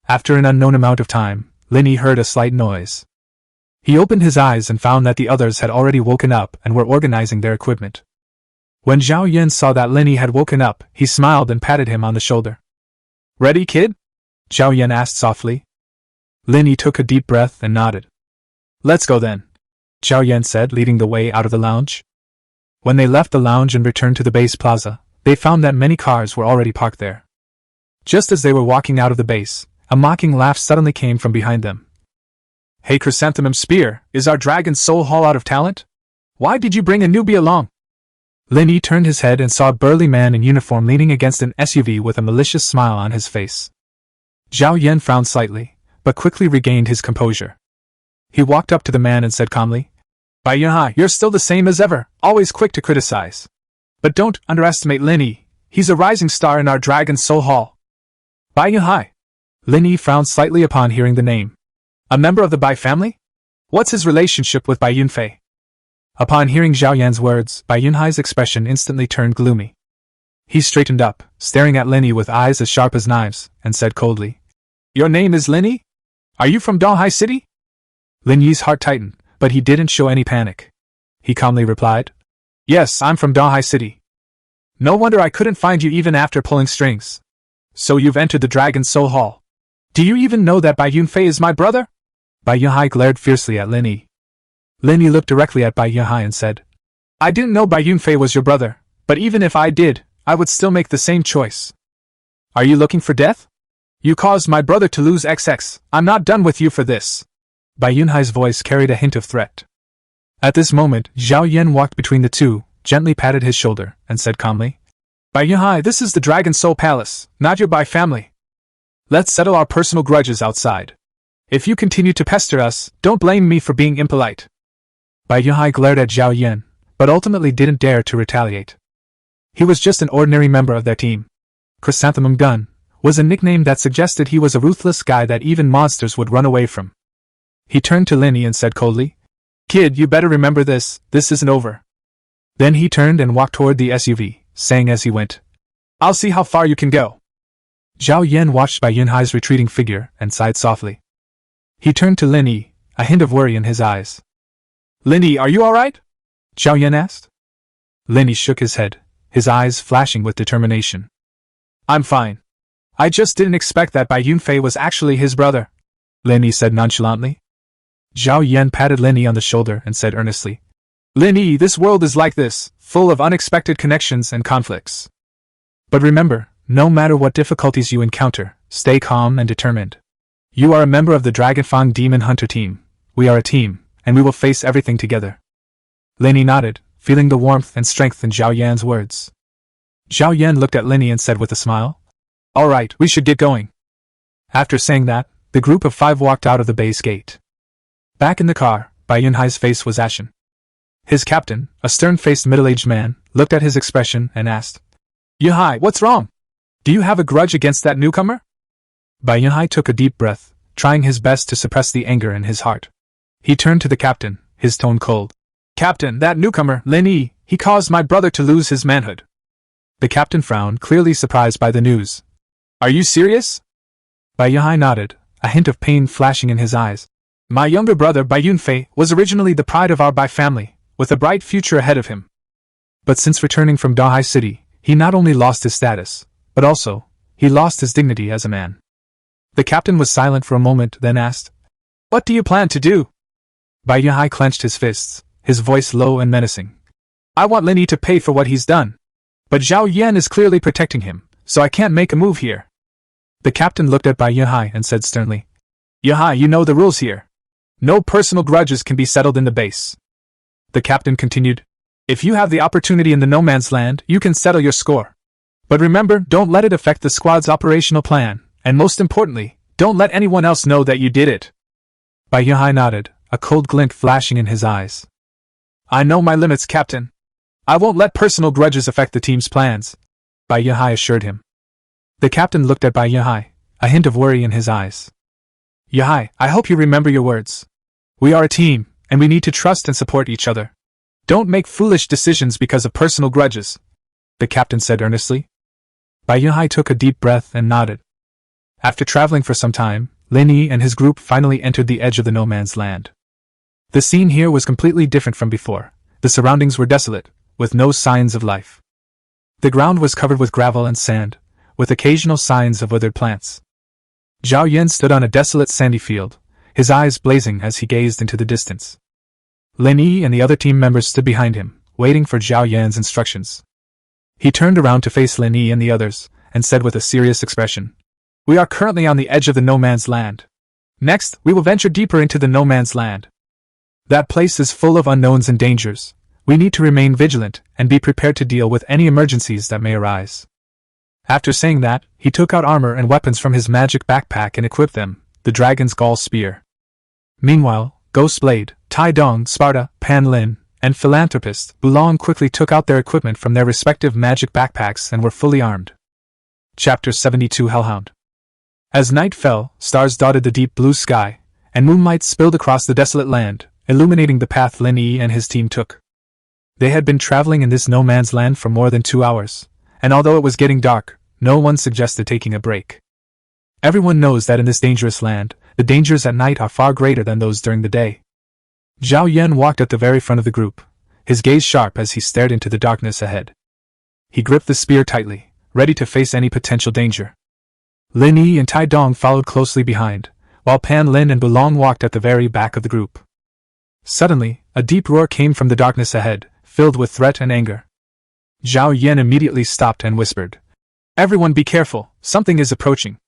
After an unknown amount of time, Lin Yi heard a slight noise. He opened his eyes and found that the others had already woken up and were organizing their equipment. When Zhao Yan saw that Lin Yi had woken up, he smiled and patted him on the shoulder. Ready, kid? Zhao Yan asked softly. Lin Yi took a deep breath and nodded. Let's go then, Zhao Yan said, leading the way out of the lounge. When they left the lounge and returned to the base plaza, they found that many cars were already parked there. Just as they were walking out of the base, a mocking laugh suddenly came from behind them. Hey Chrysanthemum Spear, is our Dragon Soul Hall out of talent? Why did you bring a newbie along? Lin Yi turned his head and saw a burly man in uniform leaning against an SUV with a malicious smile on his face. Zhao Yan frowned slightly, but quickly regained his composure. He walked up to the man and said calmly, Bai Yunhai, you're still the same as ever, always quick to criticize. But don't underestimate Lin Yi, he's a rising star in our Dragon Soul Hall. Bai Yunhai. Lin Yi frowned slightly upon hearing the name. A member of the Bai family? What's his relationship with Bai Yunfei? Upon hearing Zhao Yan's words, Bai Yunhai's expression instantly turned gloomy. He straightened up, staring at Lin Yi with eyes as sharp as knives, and said coldly, Your name is Lin Yi? Are you from Donghai City? Lin Yi's heart tightened, but he didn't show any panic. He calmly replied, Yes, I'm from Donghai City. No wonder I couldn't find you even after pulling strings. So you've entered the Dragon Soul Hall. Do you even know that Bai Yunfei is my brother? Bai Yunhai glared fiercely at Lin Yi. Lin Yi looked directly at Bai Yunhai and said, I didn't know Bai Yunfei was your brother, but even if I did, I would still make the same choice. Are you looking for death? You caused my brother to lose XX, I'm not done with you for this. Bai Yunhai's voice carried a hint of threat. At this moment, Zhao Yan walked between the two, gently patted his shoulder, and said calmly, Bai Yunhai, this is the Dragon Soul Palace, not your Bai family. Let's settle our personal grudges outside. If you continue to pester us, don't blame me for being impolite. Bai Yunhai glared at Zhao Yan, but ultimately didn't dare to retaliate. He was just an ordinary member of their team. Chrysanthemum Gun was a nickname that suggested he was a ruthless guy that even monsters would run away from. He turned to Lin Yi and said coldly, Kid, you better remember this isn't over. Then he turned and walked toward the SUV, saying as he went, I'll see how far you can go. Zhao Yan watched Bai Yunhai's retreating figure and sighed softly. He turned to Lin Yi, a hint of worry in his eyes. Lin Yi, are you alright? Zhao Yan asked. Lin Yi shook his head, his eyes flashing with determination. I'm fine. I just didn't expect that Bai Yunfei was actually his brother, Lin Yi said nonchalantly. Zhao Yan patted Lin Yi on the shoulder and said earnestly, Lin Yi, this world is like this, full of unexpected connections and conflicts. But remember, no matter what difficulties you encounter, stay calm and determined. You are a member of the Dragonfang Demon Hunter team. We are a team, and we will face everything together. Lin Yi nodded, feeling the warmth and strength in Zhao Yan's words. Zhao Yan looked at Lin Yi and said with a smile, Alright, we should get going. After saying that, the group of 5 walked out of the base gate. Back in the car, Bai Yunhai's face was ashen. His captain, a stern-faced middle-aged man, looked at his expression and asked, Yunhai, what's wrong? Do you have a grudge against that newcomer? Bai Yunhai took a deep breath, trying his best to suppress the anger in his heart. He turned to the captain, his tone cold. Captain, that newcomer, Lin Yi, he caused my brother to lose his manhood. The captain frowned, clearly surprised by the news. Are you serious? Bai Yunhai nodded, a hint of pain flashing in his eyes. My younger brother, Bai Yunfei, was originally the pride of our Bai family, with a bright future ahead of him. But since returning from Donghai City, he not only lost his status, but also, he lost his dignity as a man. The captain was silent for a moment, then asked, What do you plan to do? Bai Yunhai clenched his fists, his voice low and menacing. I want Lin Yi to pay for what he's done. But Zhao Yan is clearly protecting him, so I can't make a move here. The captain looked at Bai Yunhai and said sternly, Yunhai, you know the rules here. No personal grudges can be settled in the base. The captain continued, If you have the opportunity in the no man's land, you can settle your score. But remember, don't let it affect the squad's operational plan, and most importantly, don't let anyone else know that you did it. Bai Yunhai nodded, a cold glint flashing in his eyes. I know my limits, Captain. I won't let personal grudges affect the team's plans, Bai Yunhai assured him. The captain looked at Bai Yunhai, a hint of worry in his eyes. Yunhai, I hope you remember your words. We are a team, and we need to trust and support each other. Don't make foolish decisions because of personal grudges, the captain said earnestly. Bai Yunhai took a deep breath and nodded. After traveling for some time, Lin Yi and his group finally entered the edge of the no man's land. The scene here was completely different from before. The surroundings were desolate, with no signs of life. The ground was covered with gravel and sand, with occasional signs of withered plants. Zhao Yan stood on a desolate sandy field, his eyes blazing as he gazed into the distance. Lin Yi and the other team members stood behind him, waiting for Zhao Yan's instructions. He turned around to face Lin Yi and the others, and said with a serious expression, "We are currently on the edge of the no-man's land. Next, we will venture deeper into the no-man's land. That place is full of unknowns and dangers. We need to remain vigilant and be prepared to deal with any emergencies that may arise." After saying that, he took out armor and weapons from his magic backpack and equipped them, the dragon's gall spear. Meanwhile, Ghost Blade, Tai Dong, Sparta, Pan Lin, and philanthropist Bulong quickly took out their equipment from their respective magic backpacks and were fully armed. Chapter 72 Hellhound. As night fell, stars dotted the deep blue sky, and moonlight spilled across the desolate land, illuminating the path Lin Yi and his team took. They had been traveling in this no-man's land for more than 2 hours, and although it was getting dark, no one suggested taking a break. Everyone knows that in this dangerous land, the dangers at night are far greater than those during the day. Zhao Yan walked at the very front of the group, his gaze sharp as he stared into the darkness ahead. He gripped the spear tightly, ready to face any potential danger. Lin Yi and Tai Dong followed closely behind, while Pan Lin and Bulong walked at the very back of the group. Suddenly, a deep roar came from the darkness ahead, filled with threat and anger. Zhao Yan immediately stopped and whispered, "Everyone be careful, something is approaching."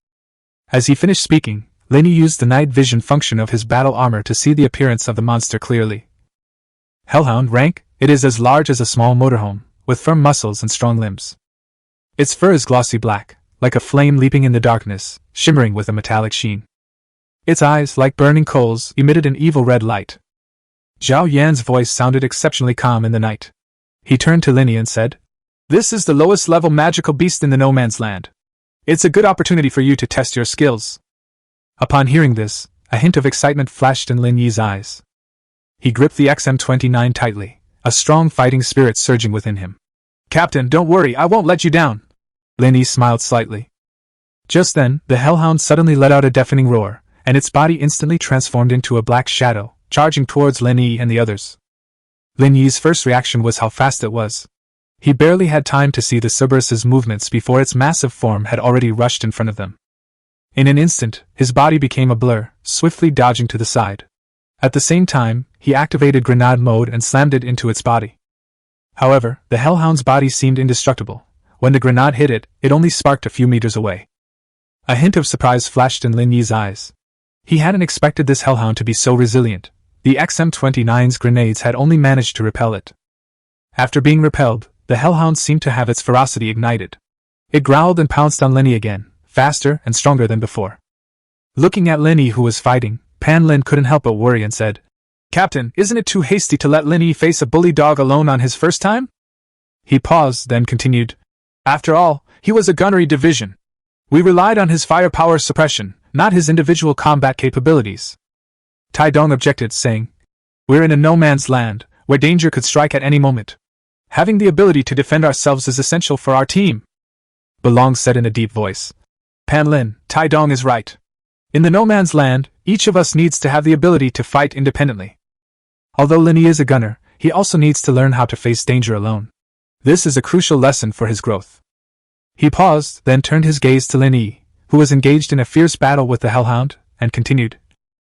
As he finished speaking, Lin Yi used the night vision function of his battle armor to see the appearance of the monster clearly. Hellhound rank, it is as large as a small motorhome, with firm muscles and strong limbs. Its fur is glossy black, like a flame leaping in the darkness, shimmering with a metallic sheen. Its eyes, like burning coals, emitted an evil red light. Zhao Yan's voice sounded exceptionally calm in the night. He turned to Lin Yi and said, "This is the lowest level magical beast in the no-man's land. It's a good opportunity for you to test your skills." Upon hearing this, a hint of excitement flashed in Lin Yi's eyes. He gripped the XM-29 tightly, a strong fighting spirit surging within him. "Captain, don't worry, I won't let you down." Lin Yi smiled slightly. Just then, the hellhound suddenly let out a deafening roar, and its body instantly transformed into a black shadow, charging towards Lin Yi and the others. Lin Yi's first reaction was how fast it was. He barely had time to see the Cerberus's movements before its massive form had already rushed in front of them. In an instant, his body became a blur, swiftly dodging to the side. At the same time, he activated grenade mode and slammed it into its body. However, the hellhound's body seemed indestructible. When the grenade hit it, it only sparked a few meters away. A hint of surprise flashed in Lin Yi's eyes. He hadn't expected this hellhound to be so resilient. The XM-29's grenades had only managed to repel it. After being repelled, the hellhound seemed to have its ferocity ignited. It growled and pounced on Lin Yi again, faster and stronger than before. Looking at Lin Yi who was fighting, Pan Lin couldn't help but worry and said, "Captain, isn't it too hasty to let Lin Yi face a bully dog alone on his first time?" He paused, then continued, "After all, he was a gunnery division. We relied on his firepower suppression, not his individual combat capabilities." Tai Dong objected, saying, "We're in a no-man's land, where danger could strike at any moment. Having the ability to defend ourselves is essential for our team." Bulong said in a deep voice, "Pan Lin, Tai Dong is right. In the no-man's land, each of us needs to have the ability to fight independently. Although Lin Yi is a gunner, he also needs to learn how to face danger alone. This is a crucial lesson for his growth." He paused, then turned his gaze to Lin Yi, who was engaged in a fierce battle with the hellhound, and continued,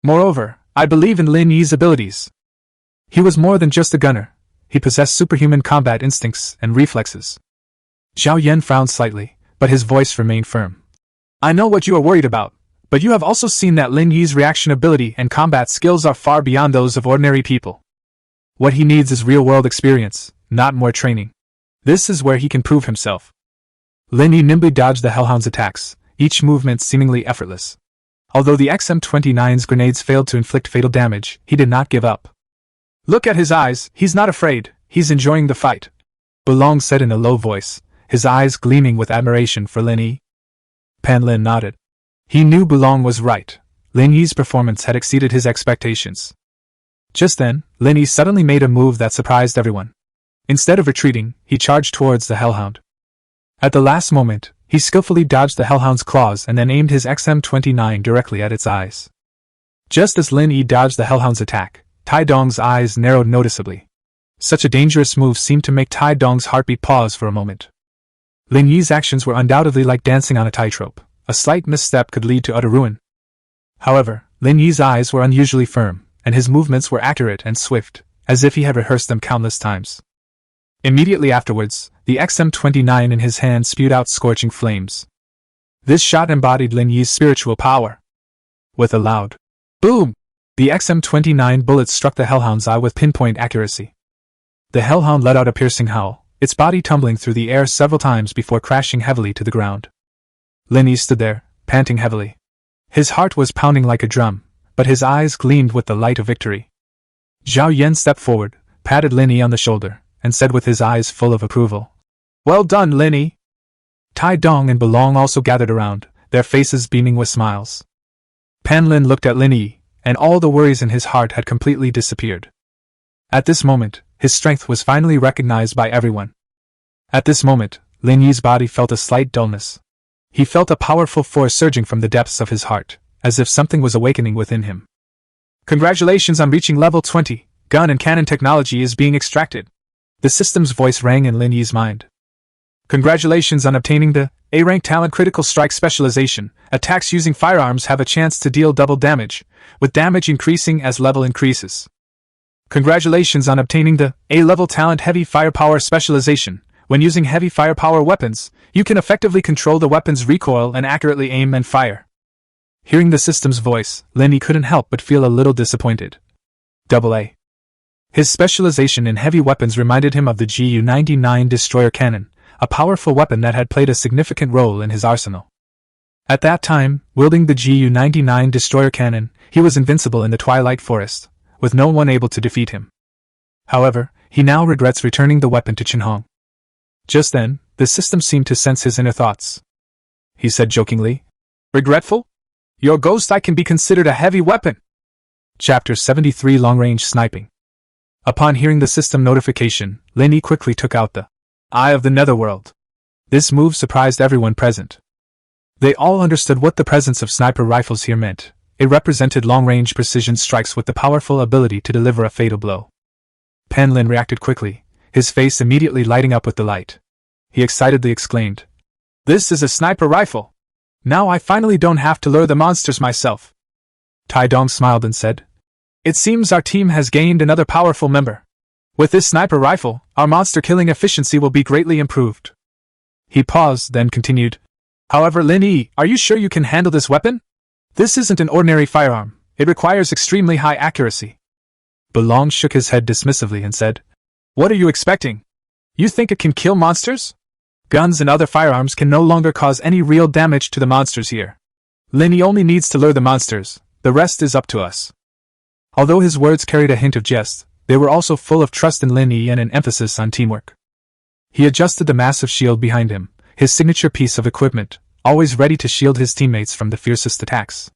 "Moreover, I believe in Lin Yi's abilities. He was more than just a gunner. He possessed superhuman combat instincts and reflexes." Zhao Yan frowned slightly, but his voice remained firm. "I know what you are worried about, but you have also seen that Lin Yi's reaction ability and combat skills are far beyond those of ordinary people. What he needs is real-world experience, not more training. This is where he can prove himself." Lin Yi nimbly dodged the hellhound's attacks, each movement seemingly effortless. Although the XM-29's grenades failed to inflict fatal damage, he did not give up. "Look at his eyes, he's not afraid, he's enjoying the fight," Bulong said in a low voice, his eyes gleaming with admiration for Lin Yi. Pan Lin nodded. He knew Bulong was right. Lin Yi's performance had exceeded his expectations. Just then, Lin Yi suddenly made a move that surprised everyone. Instead of retreating, he charged towards the hellhound. At the last moment, he skillfully dodged the hellhound's claws and then aimed his XM-29 directly at its eyes. Just as Lin Yi dodged the hellhound's attack, Tai Dong's eyes narrowed noticeably. Such a dangerous move seemed to make Tai Dong's heartbeat pause for a moment. Lin Yi's actions were undoubtedly like dancing on a tightrope, a slight misstep could lead to utter ruin. However, Lin Yi's eyes were unusually firm, and his movements were accurate and swift, as if he had rehearsed them countless times. Immediately afterwards, the XM29 in his hand spewed out scorching flames. This shot embodied Lin Yi's spiritual power. With a loud boom, the XM29 bullet struck the Hellhound's eye with pinpoint accuracy. The Hellhound let out a piercing howl, its body tumbling through the air several times before crashing heavily to the ground. Lin Yi stood there, panting heavily. His heart was pounding like a drum, but his eyes gleamed with the light of victory. Zhao Yan stepped forward, patted Lin Yi on the shoulder, and said with his eyes full of approval, "Well done, Lin Yi." Tai Dong and Belong also gathered around, their faces beaming with smiles. Pan Lin looked at Lin Yi, and all the worries in his heart had completely disappeared. At this moment, his strength was finally recognized by everyone. At this moment, Lin Yi's body felt a slight dullness. He felt a powerful force surging from the depths of his heart, as if something was awakening within him. "Congratulations on reaching level 20, gun and cannon technology is being extracted." The system's voice rang in Lin Yi's mind. "Congratulations on obtaining the A-rank talent critical strike specialization. Attacks using firearms have a chance to deal double damage, with damage increasing as level increases. Congratulations on obtaining the A-level talent heavy firepower specialization. When using heavy firepower weapons, you can effectively control the weapon's recoil and accurately aim and fire." Hearing the system's voice, Lin Yi couldn't help but feel a little disappointed. AA. His specialization in heavy weapons reminded him of the Gu-99 destroyer cannon, a powerful weapon that had played a significant role in his arsenal. At that time, wielding the Gu-99 destroyer cannon, he was invincible in the Twilight Forest, with no one able to defeat him. However, he now regrets returning the weapon to Qinhong. Just then, the system seemed to sense his inner thoughts. He said jokingly, "Regretful? Your ghost eye can be considered a heavy weapon." Chapter 73 Long-Range Sniping. Upon hearing the system notification, Lin Yi quickly took out the Eye of the Netherworld. This move surprised everyone present. They all understood what the presence of sniper rifles here meant. It represented long-range precision strikes with the powerful ability to deliver a fatal blow. Pan Lin reacted quickly, his face immediately lighting up with delight. He excitedly exclaimed, "This is a sniper rifle! Now I finally don't have to lure the monsters myself." Tai Dong smiled and said, "It seems our team has gained another powerful member. With this sniper rifle, our monster killing efficiency will be greatly improved." He paused, then continued, "However, Lin Yi, are you sure you can handle this weapon? This isn't an ordinary firearm, it requires extremely high accuracy." Belong shook his head dismissively and said, "What are you expecting? You think it can kill monsters? Guns and other firearms can no longer cause any real damage to the monsters here. Lin Yi only needs to lure the monsters, the rest is up to us." Although his words carried a hint of jest, they were also full of trust in Lin Yi and an emphasis on teamwork. He adjusted the massive shield behind him, his signature piece of equipment, always ready to shield his teammates from the fiercest attacks.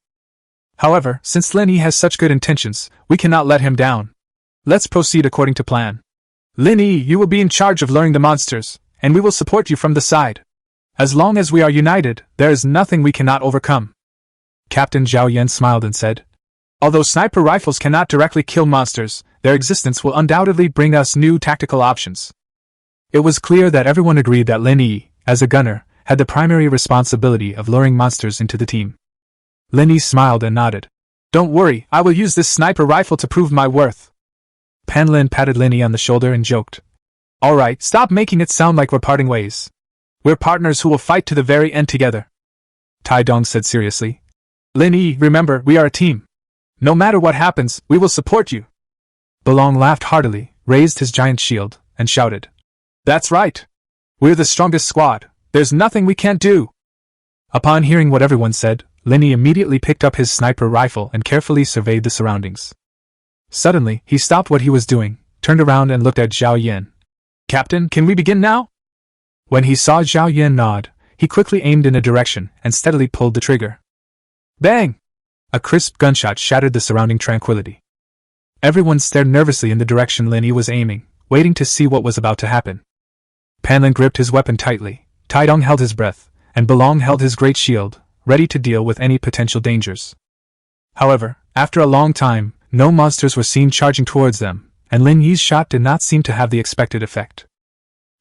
"However, since Lin Yi has such good intentions, we cannot let him down. Let's proceed according to plan. Lin Yi, you will be in charge of luring the monsters, and we will support you from the side. As long as we are united, there is nothing we cannot overcome." Captain Zhao Yan smiled and said, "Although sniper rifles cannot directly kill monsters, their existence will undoubtedly bring us new tactical options." It was clear that everyone agreed that Lin Yi, as a gunner, had the primary responsibility of luring monsters into the team. Lin Yi smiled and nodded. "Don't worry, I will use this sniper rifle to prove my worth." Pan Lin patted Lin Yi on the shoulder and joked, "Alright, stop making it sound like we're parting ways. We're partners who will fight to the very end together." Tai Dong said seriously, "Lin Yi, remember, we are a team. No matter what happens, we will support you." Belong laughed heartily, raised his giant shield, and shouted, "That's right. We're the strongest squad. There's nothing we can't do." Upon hearing what everyone said, Lin Yi immediately picked up his sniper rifle and carefully surveyed the surroundings. Suddenly, he stopped what he was doing, turned around and looked at Zhao Yan. "Captain, can we begin now?" When he saw Zhao Yan nod, he quickly aimed in a direction and steadily pulled the trigger. Bang! A crisp gunshot shattered the surrounding tranquility. Everyone stared nervously in the direction Lin Yi was aiming, waiting to see what was about to happen. Pan Lin gripped his weapon tightly, Tai Dong held his breath, and Belong held his great shield, ready to deal with any potential dangers. However, after a long time, no monsters were seen charging towards them, and Lin Yi's shot did not seem to have the expected effect.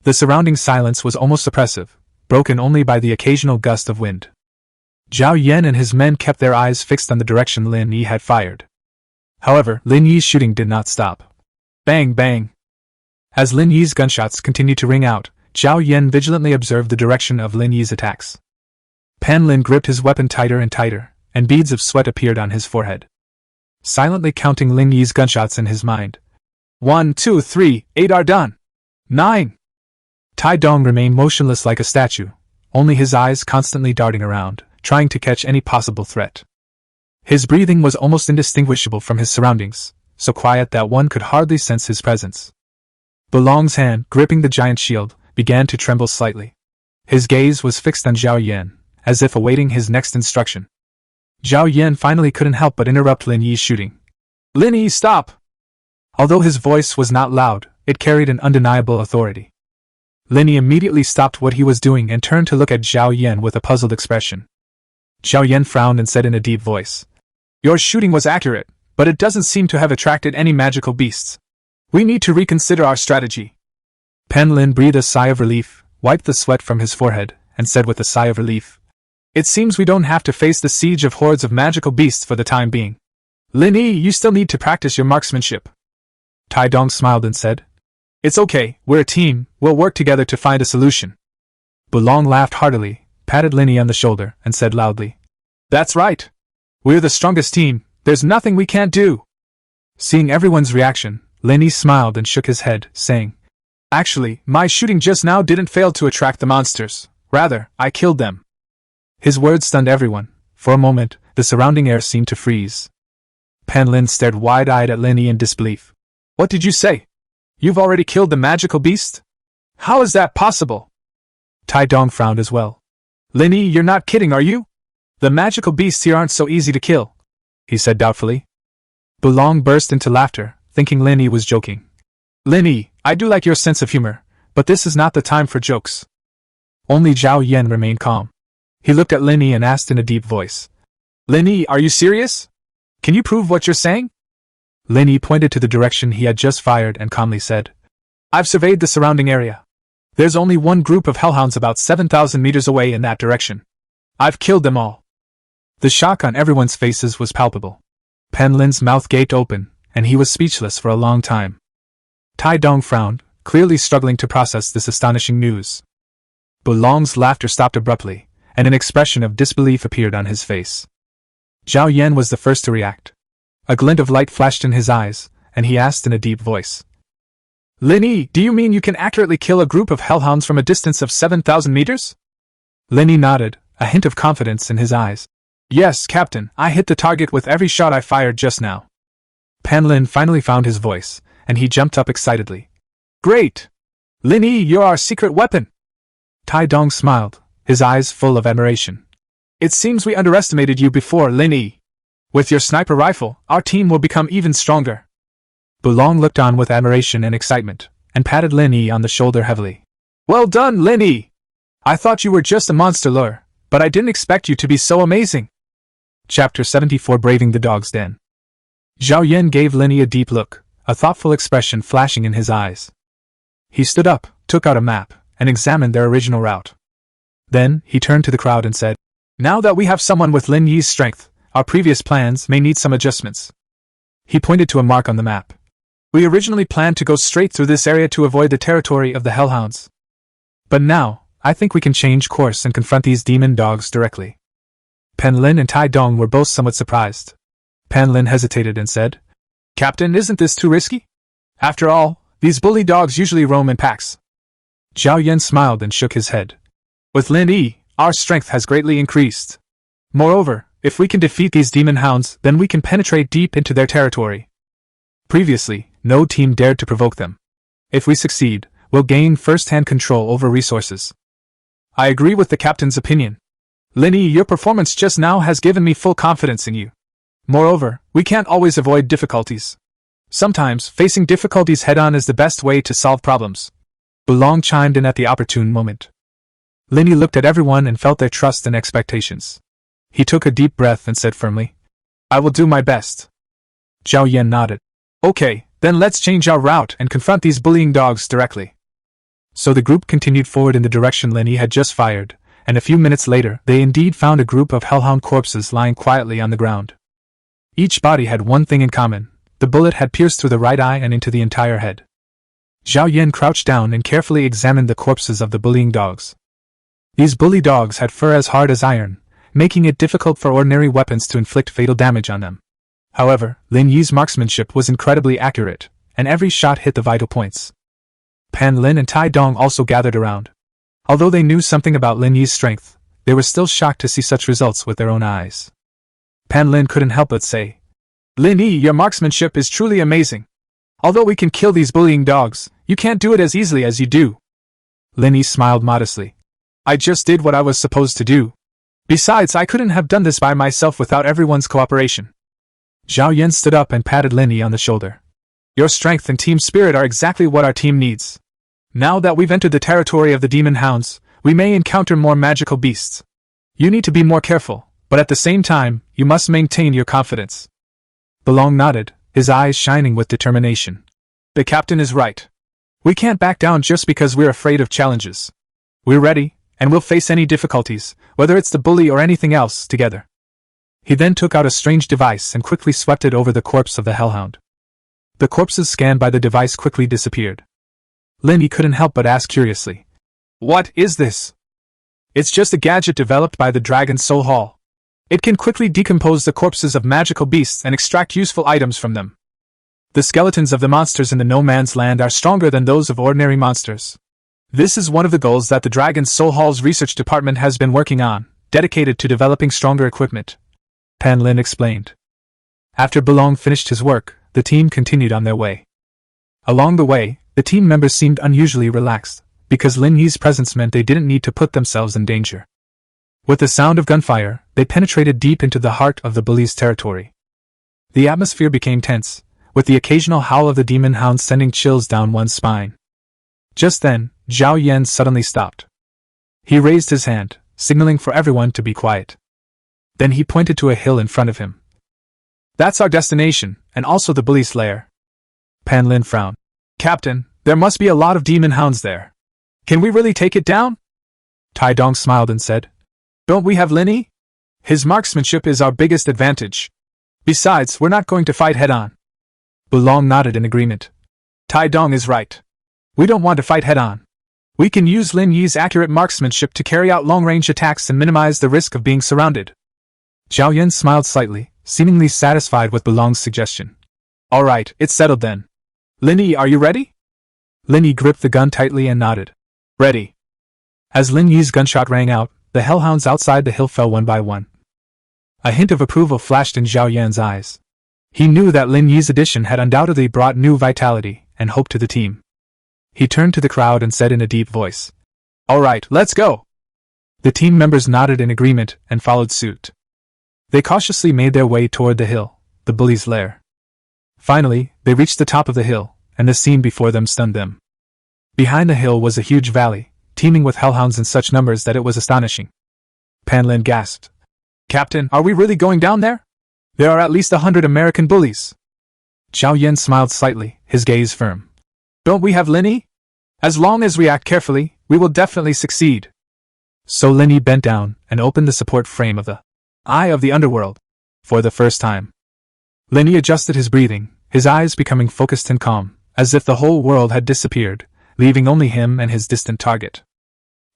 The surrounding silence was almost oppressive, broken only by the occasional gust of wind. Zhao Yan and his men kept their eyes fixed on the direction Lin Yi had fired. However, Lin Yi's shooting did not stop. Bang, bang. As Lin Yi's gunshots continued to ring out, Zhao Yan vigilantly observed the direction of Lin Yi's attacks. Pan Lin gripped his weapon tighter and tighter, and beads of sweat appeared on his forehead. Silently counting Lin Yi's gunshots in his mind. 1, 2, 3, 8 are done. 9. Tai Dong remained motionless like a statue, only his eyes constantly darting around, trying to catch any possible threat. His breathing was almost indistinguishable from his surroundings, so quiet that one could hardly sense his presence. Bulong's hand, gripping the giant shield, began to tremble slightly. His gaze was fixed on Zhao Yan, as if awaiting his next instruction. Zhao Yan finally couldn't help but interrupt Lin Yi's shooting. Lin Yi, stop! Although his voice was not loud, it carried an undeniable authority. Lin Yi immediately stopped what he was doing and turned to look at Zhao Yan with a puzzled expression. Zhao Yan frowned and said in a deep voice, "Your shooting was accurate, but it doesn't seem to have attracted any magical beasts. We need to reconsider our strategy." Pan Lin breathed a sigh of relief, wiped the sweat from his forehead, and said with a sigh of relief, "It seems we don't have to face the siege of hordes of magical beasts for the time being. Lin Yi, you still need to practice your marksmanship." Tai Dong smiled and said, "It's okay, we're a team, we'll work together to find a solution." Bulong laughed heartily, patted Lin Yi on the shoulder, and said loudly, "That's right. We're the strongest team, there's nothing we can't do." Seeing everyone's reaction, Lin Yi smiled and shook his head, saying, "Actually, my shooting just now didn't fail to attract the monsters. Rather, I killed them." His words stunned everyone. For a moment, the surrounding air seemed to freeze. Pan Lin stared wide-eyed at Lin Yi in disbelief. "What did you say? You've already killed the magical beast? How is that possible?" Tai Dong frowned as well. "Lin Yi, you're not kidding, are you? The magical beasts here aren't so easy to kill," he said doubtfully. Bulong burst into laughter, thinking Lin Yi was joking. "Lin Yi, I do like your sense of humor, but this is not the time for jokes." Only Zhao Yan remained calm. He looked at Lin Yi and asked in a deep voice, "Lin Yi, are you serious? Can you prove what you're saying?" Lin Yi pointed to the direction he had just fired and calmly said, "I've surveyed the surrounding area. There's only one group of hellhounds about 7,000 meters away in that direction. I've killed them all." The shock on everyone's faces was palpable. Pan Lin's mouth gaped open, and he was speechless for a long time. Tai Dong frowned, clearly struggling to process this astonishing news. Bulong's laughter stopped abruptly, and an expression of disbelief appeared on his face. Zhao Yan was the first to react. A glint of light flashed in his eyes, and he asked in a deep voice, "Lin Yi, do you mean you can accurately kill a group of hellhounds from a distance of 7,000 meters?" Lin Yi nodded, a hint of confidence in his eyes. "Yes, Captain, I hit the target with every shot I fired just now." Pan Lin finally found his voice, and he jumped up excitedly. "Great! Lin Yi, you're our secret weapon!" Tai Dong smiled, his eyes full of admiration. "It seems we underestimated you before, Lin Yi. With your sniper rifle, our team will become even stronger." Bulong looked on with admiration and excitement, and patted Lin Yi on the shoulder heavily. "Well done, Lin Yi! I thought you were just a monster lure, but I didn't expect you to be so amazing." Chapter 74, Braving the Dog's Den. Zhao Yan gave Lin Yi a deep look, a thoughtful expression flashing in his eyes. He stood up, took out a map, and examined their original route. Then, he turned to the crowd and said, "Now that we have someone with Lin Yi's strength, our previous plans may need some adjustments." He pointed to a mark on the map. "We originally planned to go straight through this area to avoid the territory of the Hellhounds. But now, I think we can change course and confront these demon dogs directly." Pan Lin and Tai Dong were both somewhat surprised. Pan Lin hesitated and said, "Captain, isn't this too risky? After all, these bully dogs usually roam in packs." Zhao Yan smiled and shook his head. "With Lin Yi, our strength has greatly increased. Moreover, if we can defeat these demon hounds, then we can penetrate deep into their territory. Previously, no team dared to provoke them. If we succeed, we'll gain first-hand control over resources." "I agree with the captain's opinion. Lin Yi, your performance just now has given me full confidence in you. Moreover, we can't always avoid difficulties. Sometimes, facing difficulties head-on is the best way to solve problems." Bulong chimed in at the opportune moment. Lin Yi looked at everyone and felt their trust and expectations. He took a deep breath and said firmly, "I will do my best." Zhao Yan nodded. "Okay, then let's change our route and confront these bullying dogs directly." So the group continued forward in the direction Lin Yi had just fired, and a few minutes later they indeed found a group of hellhound corpses lying quietly on the ground. Each body had one thing in common: the bullet had pierced through the right eye and into the entire head. Zhao Yan crouched down and carefully examined the corpses of the bullying dogs. These bully dogs had fur as hard as iron, making it difficult for ordinary weapons to inflict fatal damage on them. However, Lin Yi's marksmanship was incredibly accurate, and every shot hit the vital points. Pan Lin and Tai Dong also gathered around. Although they knew something about Lin Yi's strength, they were still shocked to see such results with their own eyes. Pan Lin couldn't help but say, "Lin Yi, your marksmanship is truly amazing. Although we can kill these bullying dogs, you can't do it as easily as you do." Lin Yi smiled modestly. "I just did what I was supposed to do. Besides, I couldn't have done this by myself without everyone's cooperation." Zhao Yan stood up and patted Lin Yi on the shoulder. "Your strength and team spirit are exactly what our team needs. Now that we've entered the territory of the demon hounds, we may encounter more magical beasts. You need to be more careful, but at the same time, you must maintain your confidence." Belong nodded, his eyes shining with determination. "The captain is right. We can't back down just because we're afraid of challenges. We're ready, and we'll face any difficulties, whether it's the bully or anything else, together." He then took out a strange device and quickly swept it over the corpse of the hellhound. The corpses scanned by the device quickly disappeared. Lin Yi couldn't help but ask curiously, "What is this?" "It's just a gadget developed by the Dragon's Soul Hall. It can quickly decompose the corpses of magical beasts and extract useful items from them. The skeletons of the monsters in the No Man's Land are stronger than those of ordinary monsters. This is one of the goals that the Dragon's Soul Hall's research department has been working on, dedicated to developing stronger equipment," Pan Lin explained. After Belong finished his work, the team continued on their way. Along the way, the team members seemed unusually relaxed, because Lin Yi's presence meant they didn't need to put themselves in danger. With the sound of gunfire, they penetrated deep into the heart of the bullies' territory. The atmosphere became tense, with the occasional howl of the demon hound sending chills down one's spine. Just then, Zhao Yan suddenly stopped. He raised his hand, signaling for everyone to be quiet. Then he pointed to a hill in front of him. "That's our destination, and also the bully's lair." Pan Lin frowned. "Captain, there must be a lot of demon hounds there. Can we really take it down?" Tai Dong smiled and said, "Don't we have Lin Yi? His marksmanship is our biggest advantage. Besides, we're not going to fight head-on." Belong nodded in agreement. Tai Dong is right. We don't want to fight head-on. We can use Lin Yi's accurate marksmanship to carry out long-range attacks and minimize the risk of being surrounded. Zhao Yan smiled slightly, seemingly satisfied with Belong's suggestion. "All right, it's settled then. Lin Yi, are you ready?" Lin Yi gripped the gun tightly and nodded. "Ready." As Lin Yi's gunshot rang out, the hellhounds outside the hill fell one by one. A hint of approval flashed in Zhao Yan's eyes. He knew that Lin Yi's addition had undoubtedly brought new vitality and hope to the team. He turned to the crowd and said in a deep voice, "All right, let's go." The team members nodded in agreement and followed suit. They cautiously made their way toward the hill, the bully's lair. Finally, they reached the top of the hill, and the scene before them stunned them. Behind the hill was a huge valley, teeming with hellhounds in such numbers that it was astonishing. Pan Lin gasped. "Captain, are we really going down there? There are at least 100 American bullies." Zhao Yan smiled slightly, his gaze firm. "Don't we have Lin Yi? As long as we act carefully, we will definitely succeed." So Lin Yi bent down and opened the support frame of the Eye of the Underworld. For the first time, Lin Yi adjusted his breathing, his eyes becoming focused and calm, as if the whole world had disappeared, leaving only him and his distant target.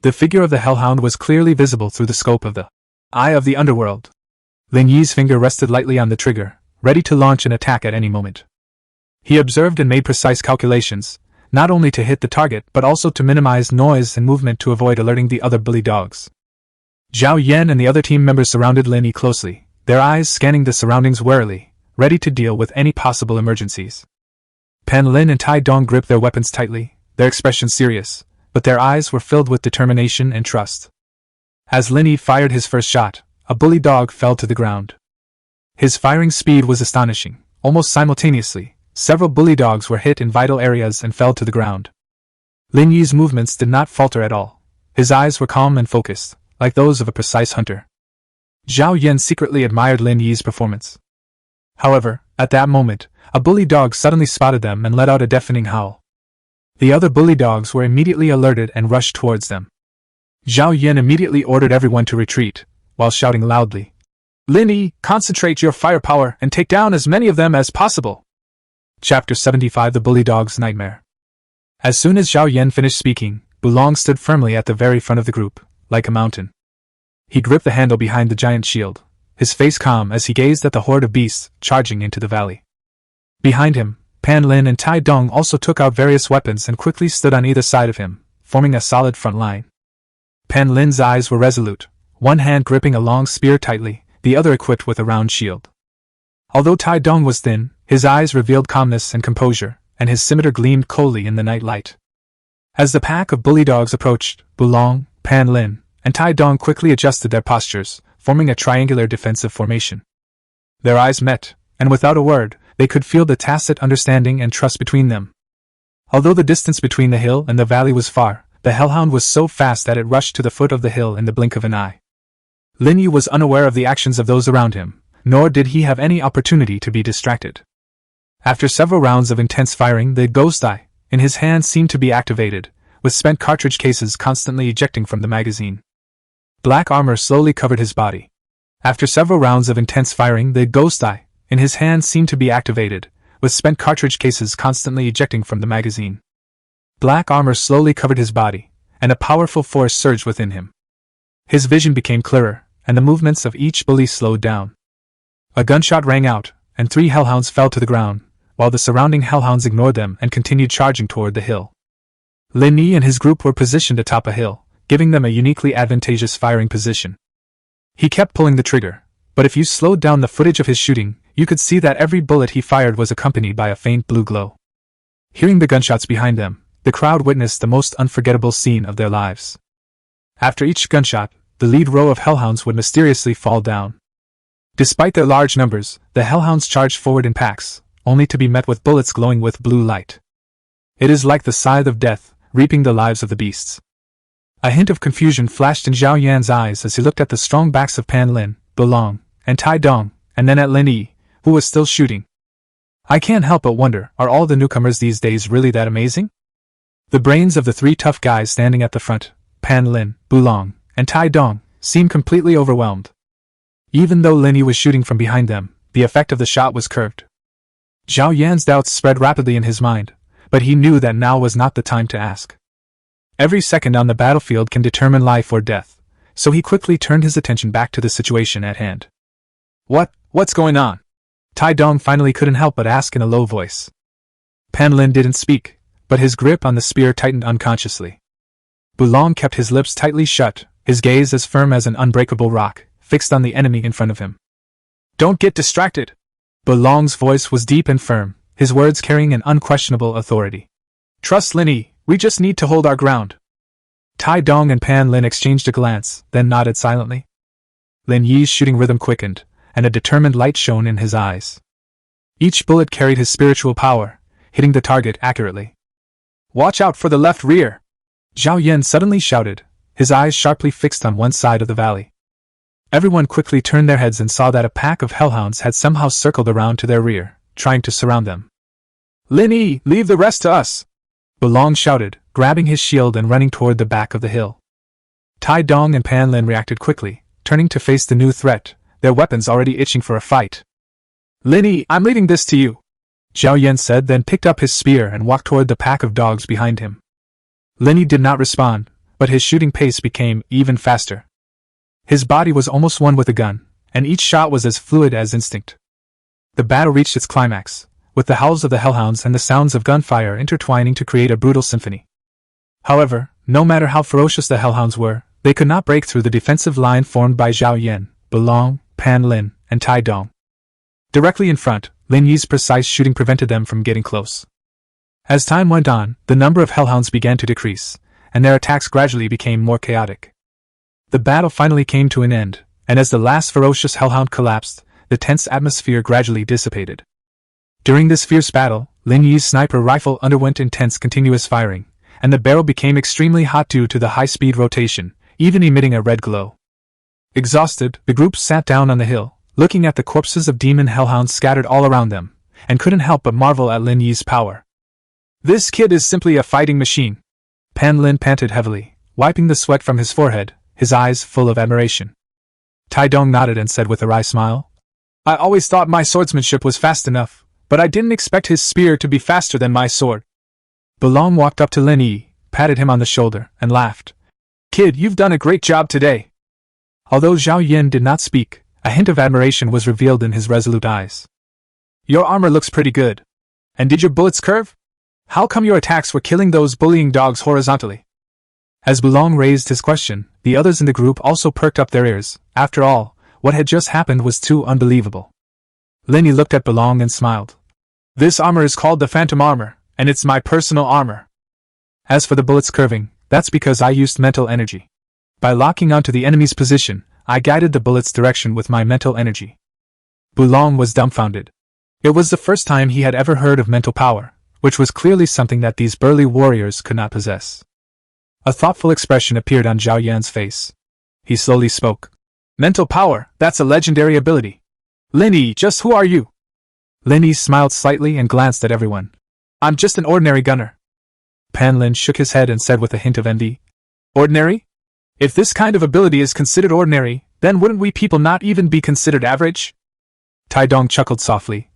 The figure of the hellhound was clearly visible through the scope of the Eye of the Underworld. Lin Yi's finger rested lightly on the trigger, ready to launch an attack at any moment. He observed and made precise calculations, not only to hit the target but also to minimize noise and movement to avoid alerting the other bully dogs. Zhao Yan and the other team members surrounded Lin Yi closely, their eyes scanning the surroundings warily, ready to deal with any possible emergencies. Pan Lin and Tai Dong gripped their weapons tightly, their expressions serious, but their eyes were filled with determination and trust. As Lin Yi fired his first shot, a bully dog fell to the ground. His firing speed was astonishing. Almost simultaneously, several bully dogs were hit in vital areas and fell to the ground. Lin Yi's movements did not falter at all. His eyes were calm and focused, like those of a precise hunter. Zhao Yan secretly admired Lin Yi's performance. However, at that moment, a bully dog suddenly spotted them and let out a deafening howl. The other bully dogs were immediately alerted and rushed towards them. Zhao Yan immediately ordered everyone to retreat, while shouting loudly, "Lin Yi, concentrate your firepower and take down as many of them as possible." Chapter 75: The Bully Dog's Nightmare. As soon as Zhao Yan finished speaking, Bulong stood firmly at the very front of the group, like a mountain. He gripped the handle behind the giant shield, his face calm as he gazed at the horde of beasts charging into the valley. Behind him, Pan Lin and Tai Dong also took out various weapons and quickly stood on either side of him, forming a solid front line. Pan Lin's eyes were resolute, one hand gripping a long spear tightly, the other equipped with a round shield. Although Tai Dong was thin, his eyes revealed calmness and composure, and his scimitar gleamed coldly in the night light. As the pack of bully dogs approached, Bulong, Pan Lin, and Tai Dong quickly adjusted their postures, forming a triangular defensive formation. Their eyes met, and without a word, they could feel the tacit understanding and trust between them. Although the distance between the hill and the valley was far, the hellhound was so fast that it rushed to the foot of the hill in the blink of an eye. Lin Yi was unaware of the actions of those around him, nor did he have any opportunity to be distracted. After several rounds of intense firing, the ghost eye in his hand seemed to be activated, with spent cartridge cases constantly ejecting from the magazine. Black armor slowly covered his body. After several rounds of intense firing, the ghost eye in his hand seemed to be activated, with spent cartridge cases constantly ejecting from the magazine. Black armor slowly covered his body, and a powerful force surged within him. His vision became clearer, and the movements of each bully slowed down. A gunshot rang out, and 3 hellhounds fell to the ground, while the surrounding hellhounds ignored them and continued charging toward the hill. Lin Yi and his group were positioned atop a hill, giving them a uniquely advantageous firing position. He kept pulling the trigger, but if you slowed down the footage of his shooting, you could see that every bullet he fired was accompanied by a faint blue glow. Hearing the gunshots behind them, the crowd witnessed the most unforgettable scene of their lives. After each gunshot, the lead row of hellhounds would mysteriously fall down. Despite their large numbers, the hellhounds charged forward in packs, only to be met with bullets glowing with blue light. It is like the scythe of death, reaping the lives of the beasts. A hint of confusion flashed in Zhao Yan's eyes as he looked at the strong backs of Pan Lin, Bulong, and Tai Dong, and then at Lin Yi, who was still shooting. I can't help but wonder, are all the newcomers these days really that amazing? The brains of the 3 tough guys standing at the front, Pan Lin, Bulong, and Tai Dong, seemed completely overwhelmed. Even though Lin Yi was shooting from behind them, the effect of the shot was curved. Zhao Yan's doubts spread rapidly in his mind, but he knew that now was not the time to ask. Every second on the battlefield can determine life or death, so he quickly turned his attention back to the situation at hand. What's going on? Tai Dong finally couldn't help but ask in a low voice. Pan Lin didn't speak, but his grip on the spear tightened unconsciously. Bulong kept his lips tightly shut, his gaze as firm as an unbreakable rock, fixed on the enemy in front of him. Don't get distracted! Bulong's voice was deep and firm, his words carrying an unquestionable authority. Trust Lin Yi, we just need to hold our ground. Tai Dong and Pan Lin exchanged a glance, then nodded silently. Lin Yi's shooting rhythm quickened, and a determined light shone in his eyes. Each bullet carried his spiritual power, hitting the target accurately. Watch out for the left rear! Zhao Yan suddenly shouted, his eyes sharply fixed on one side of the valley. Everyone quickly turned their heads and saw that a pack of hellhounds had somehow circled around to their rear, trying to surround them. Lin Yi, leave the rest to us! Bulong shouted, grabbing his shield and running toward the back of the hill. Tai Dong and Pan Lin reacted quickly, turning to face the new threat, their weapons already itching for a fight. Lin Yi, I'm leaving this to you, Zhao Yan said, then picked up his spear and walked toward the pack of dogs behind him. Lin Yi did not respond, but his shooting pace became even faster. His body was almost one with the gun, and each shot was as fluid as instinct. The battle reached its climax, with the howls of the hellhounds and the sounds of gunfire intertwining to create a brutal symphony. However, no matter how ferocious the hellhounds were, they could not break through the defensive line formed by Zhao Yan, Bulong, Pan Lin, and Tai Dong. Directly in front, Lin Yi's precise shooting prevented them from getting close. As time went on, the number of hellhounds began to decrease, and their attacks gradually became more chaotic. The battle finally came to an end, and as the last ferocious hellhound collapsed, the tense atmosphere gradually dissipated. During this fierce battle, Lin Yi's sniper rifle underwent intense continuous firing, and the barrel became extremely hot due to the high-speed rotation, even emitting a red glow. Exhausted, the group sat down on the hill, looking at the corpses of demon hellhounds scattered all around them, and couldn't help but marvel at Lin Yi's power. This kid is simply a fighting machine. Pan Lin panted heavily, wiping the sweat from his forehead, his eyes full of admiration. Taidong nodded and said with a wry smile, I always thought my swordsmanship was fast enough, but I didn't expect his spear to be faster than my sword. Bulong walked up to Lin Yi, patted him on the shoulder, and laughed. Kid, you've done a great job today. Although Zhao Yin did not speak, a hint of admiration was revealed in his resolute eyes. Your armor looks pretty good. And did your bullets curve? How come your attacks were killing those bullying dogs horizontally? As Bulong raised his question, the others in the group also perked up their ears. After all, what had just happened was too unbelievable. Lin Yi looked at Bulong and smiled. This armor is called the Phantom Armor, and it's my personal armor. As for the bullets curving, that's because I used mental energy. By locking onto the enemy's position, I guided the bullet's direction with my mental energy. Bulong was dumbfounded. It was the first time he had ever heard of mental power, which was clearly something that these burly warriors could not possess. A thoughtful expression appeared on Zhao Yan's face. He slowly spoke. Mental power, that's a legendary ability. Lin Yi, just who are you? Lin Yi smiled slightly and glanced at everyone. I'm just an ordinary gunner. Pan Lin shook his head and said with a hint of envy. Ordinary? If this kind of ability is considered ordinary, then wouldn't we people not even be considered average? Taidong chuckled softly.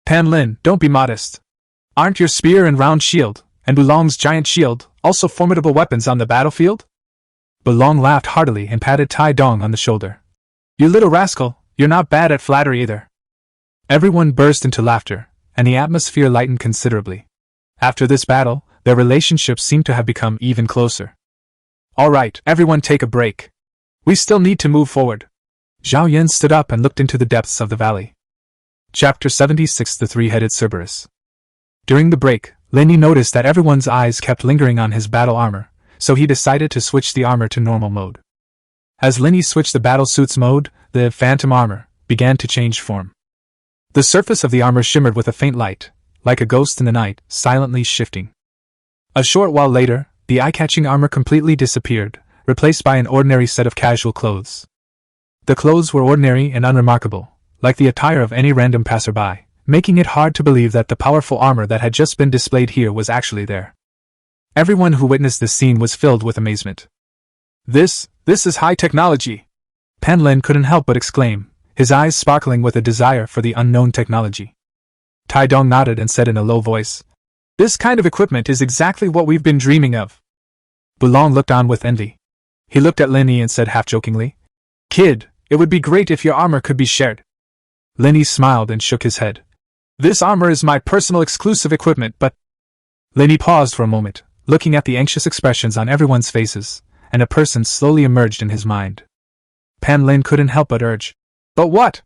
Pan Lin, don't be modest. Aren't your spear and round shield, and Bulong's giant shield, also formidable weapons on the battlefield? Bulong laughed heartily and patted Taidong on the shoulder. You little rascal, you're not bad at flattery either. Everyone burst into laughter, and the atmosphere lightened considerably. After this battle, their relationship seemed to have become even closer. All right, everyone take a break. We still need to move forward. Zhao Yan stood up and looked into the depths of the valley. Chapter 76 The Three-Headed Cerberus. During the break, Lin Yi noticed that everyone's eyes kept lingering on his battle armor, so he decided to switch the armor to normal mode. As Lin Yi switched the battle suit's mode, the phantom armor began to change form. The surface of the armor shimmered with a faint light, like a ghost in the night, silently shifting. A short while later, the eye-catching armor completely disappeared, replaced by an ordinary set of casual clothes. The clothes were ordinary and unremarkable, like the attire of any random passerby, making it hard to believe that the powerful armor that had just been displayed here was actually there. Everyone who witnessed this scene was filled with amazement. This is high technology! Pan Lin couldn't help but exclaim, his eyes sparkling with a desire for the unknown technology. Taidong nodded and said in a low voice, This kind of equipment is exactly what we've been dreaming of. Bulong looked on with envy. He looked at Lin Yi and said half-jokingly, Kid, it would be great if your armor could be shared. Lin Yi smiled and shook his head. This armor is my personal exclusive equipment, but... Lin Yi paused for a moment, looking at the anxious expressions on everyone's faces, and a person slowly emerged in his mind. Pan Lin couldn't help but urge, But what?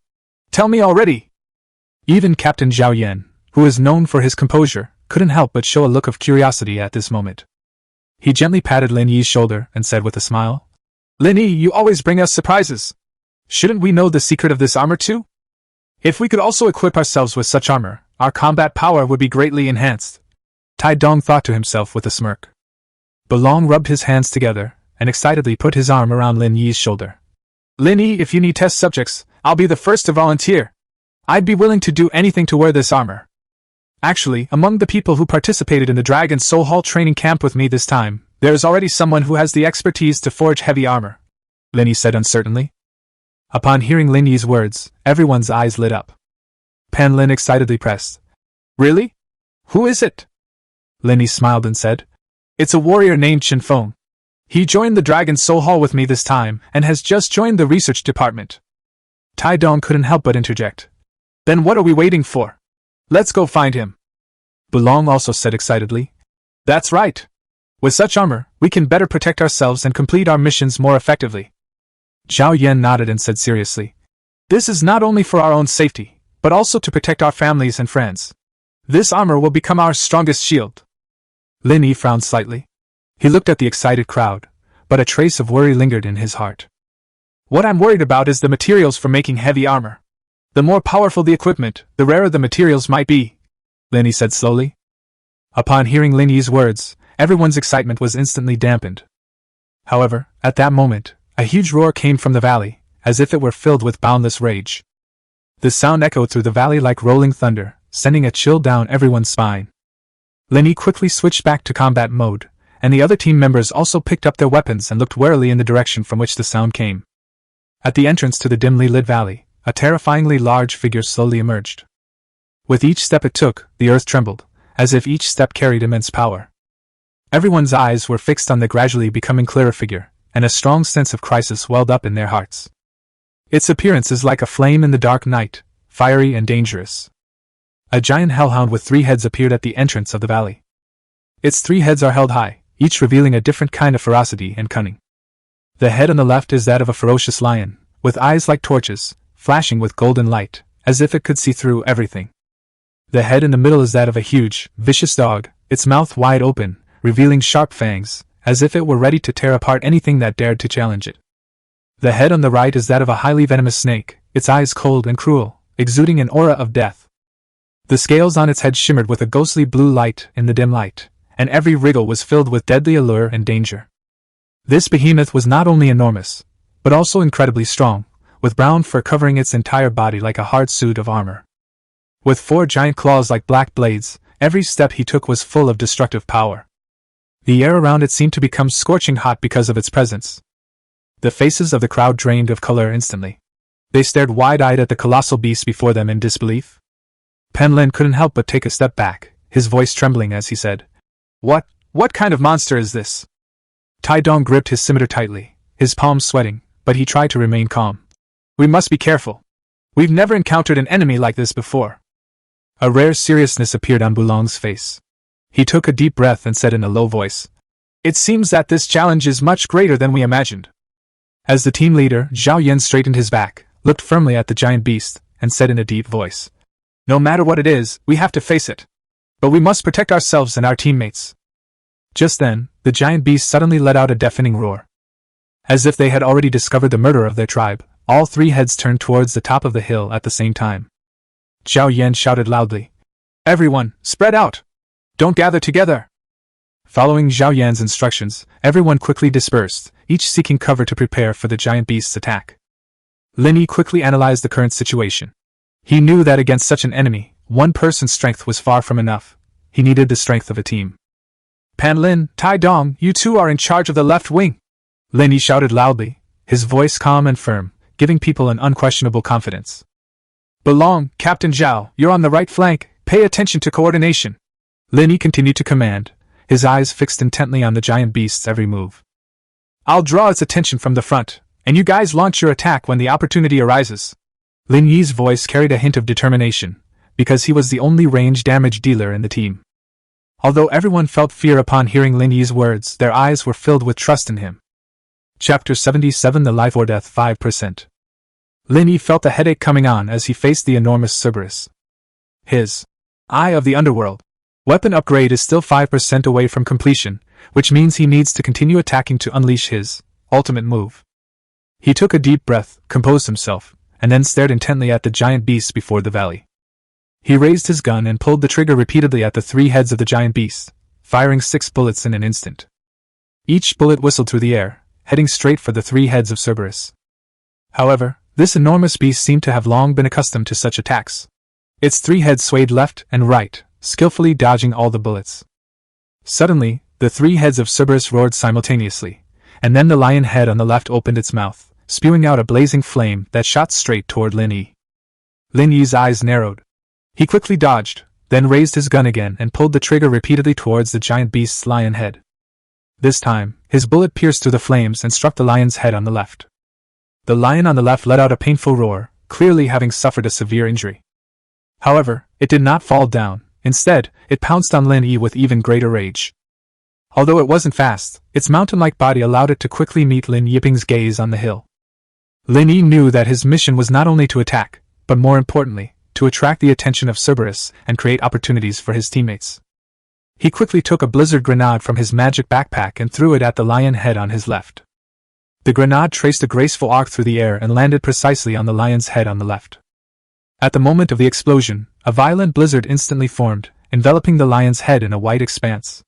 Tell me already! Even Captain Zhao Yan, who is known for his composure, couldn't help but show a look of curiosity at this moment. He gently patted Lin Yi's shoulder and said with a smile, Lin Yi, you always bring us surprises. Shouldn't we know the secret of this armor too? If we could also equip ourselves with such armor, our combat power would be greatly enhanced. Taidong thought to himself with a smirk. Bulong rubbed his hands together and excitedly put his arm around Lin Yi's shoulder. Lin Yi, if you need test subjects, I'll be the first to volunteer. I'd be willing to do anything to wear this armor. Actually, among the people who participated in the Dragon Soul Hall training camp with me this time, there is already someone who has the expertise to forge heavy armor, Lin Yi said uncertainly. Upon hearing Lin Yi's words, everyone's eyes lit up. Pan Lin excitedly pressed. Really? Who is it? Lin Yi smiled and said, It's a warrior named Chen Feng. He joined the Dragon Soul Hall with me this time and has just joined the research department. Taidong couldn't help but interject. Then what are we waiting for? Let's go find him. Bulong also said excitedly. That's right. With such armor, we can better protect ourselves and complete our missions more effectively. Zhao Yan nodded and said seriously, This is not only for our own safety, but also to protect our families and friends. This armor will become our strongest shield. Lin Yi frowned slightly. He looked at the excited crowd, but a trace of worry lingered in his heart. What I'm worried about is the materials for making heavy armor. The more powerful the equipment, the rarer the materials might be, Lin Yi said slowly. Upon hearing Lin Yi's words, everyone's excitement was instantly dampened. However, at that moment, a huge roar came from the valley, as if it were filled with boundless rage. The sound echoed through the valley like rolling thunder, sending a chill down everyone's spine. Lin Yi quickly switched back to combat mode, and the other team members also picked up their weapons and looked warily in the direction from which the sound came. At the entrance to the dimly lit valley, a terrifyingly large figure slowly emerged. With each step it took, the earth trembled, as if each step carried immense power. Everyone's eyes were fixed on the gradually becoming clearer figure, and a strong sense of crisis welled up in their hearts. Its appearance is like a flame in the dark night, fiery and dangerous. A giant hellhound with 3 heads appeared at the entrance of the valley. Its 3 heads are held high, each revealing a different kind of ferocity and cunning. The head on the left is that of a ferocious lion, with eyes like torches, flashing with golden light, as if it could see through everything. The head in the middle is that of a huge, vicious dog, its mouth wide open, revealing sharp fangs, as if it were ready to tear apart anything that dared to challenge it. The head on the right is that of a highly venomous snake, its eyes cold and cruel, exuding an aura of death. The scales on its head shimmered with a ghostly blue light in the dim light, and every wriggle was filled with deadly allure and danger. This behemoth was not only enormous, but also incredibly strong, with brown fur covering its entire body like a hard suit of armor. With 4 giant claws like black blades, every step he took was full of destructive power. The air around it seemed to become scorching hot because of its presence. The faces of the crowd drained of color instantly. They stared wide-eyed at the colossal beast before them in disbelief. Pan Lin couldn't help but take a step back, his voice trembling as he said, What kind of monster is this? Tai Dong gripped his scimitar tightly, his palms sweating, but he tried to remain calm. We must be careful. We've never encountered an enemy like this before. A rare seriousness appeared on Bulong's face. He took a deep breath and said in a low voice, It seems that this challenge is much greater than we imagined. As the team leader, Zhao Yan straightened his back, looked firmly at the giant beast, and said in a deep voice, No matter what it is, we have to face it. But we must protect ourselves and our teammates. Just then, the giant beast suddenly let out a deafening roar. As if they had already discovered the murderer of their tribe, all 3 heads turned towards the top of the hill at the same time. Zhao Yan shouted loudly, Everyone, spread out! Don't gather together! Following Zhao Yan's instructions, everyone quickly dispersed, each seeking cover to prepare for the giant beast's attack. Lin Yi quickly analyzed the current situation. He knew that against such an enemy, one person's strength was far from enough. He needed the strength of a team. Pan Lin, Tai Dong, you two are in charge of the left wing! Lin Yi shouted loudly, his voice calm and firm, giving people an unquestionable confidence. Bulong, Captain Zhao, you're on the right flank, pay attention to coordination. Lin Yi continued to command, his eyes fixed intently on the giant beast's every move. I'll draw its attention from the front, and you guys launch your attack when the opportunity arises. Lin Yi's voice carried a hint of determination, because he was the only range damage dealer in the team. Although everyone felt fear upon hearing Lin Yi's words, their eyes were filled with trust in him. Chapter 77 The Life or Death 5%. Lin Yi felt a headache coming on as he faced the enormous Cerberus. His Eye of the Underworld weapon upgrade is still 5% away from completion, which means he needs to continue attacking to unleash his ultimate move. He took a deep breath, composed himself, and then stared intently at the giant beast before the valley. He raised his gun and pulled the trigger repeatedly at the 3 heads of the giant beast, firing 6 bullets in an instant. Each bullet whistled through the air, heading straight for the 3 heads of Cerberus. However, this enormous beast seemed to have long been accustomed to such attacks. Its 3 heads swayed left and right, skillfully dodging all the bullets. Suddenly, the 3 heads of Cerberus roared simultaneously, and then the lion head on the left opened its mouth, spewing out a blazing flame that shot straight toward Lin Yi. Lin Yi's eyes narrowed. He quickly dodged, then raised his gun again and pulled the trigger repeatedly towards the giant beast's lion head. This time, his bullet pierced through the flames and struck the lion's head on the left. The lion on the left let out a painful roar, clearly having suffered a severe injury. However, it did not fall down. Instead, it pounced on Lin Yi with even greater rage. Although it wasn't fast, its mountain-like body allowed it to quickly meet Lin Yiping's gaze on the hill. Lin Yi knew that his mission was not only to attack, but more importantly, to attract the attention of Cerberus and create opportunities for his teammates. He quickly took a blizzard grenade from his magic backpack and threw it at the lion head on his left. The grenade traced a graceful arc through the air and landed precisely on the lion's head on the left. At the moment of the explosion, a violent blizzard instantly formed, enveloping the lion's head in a white expanse.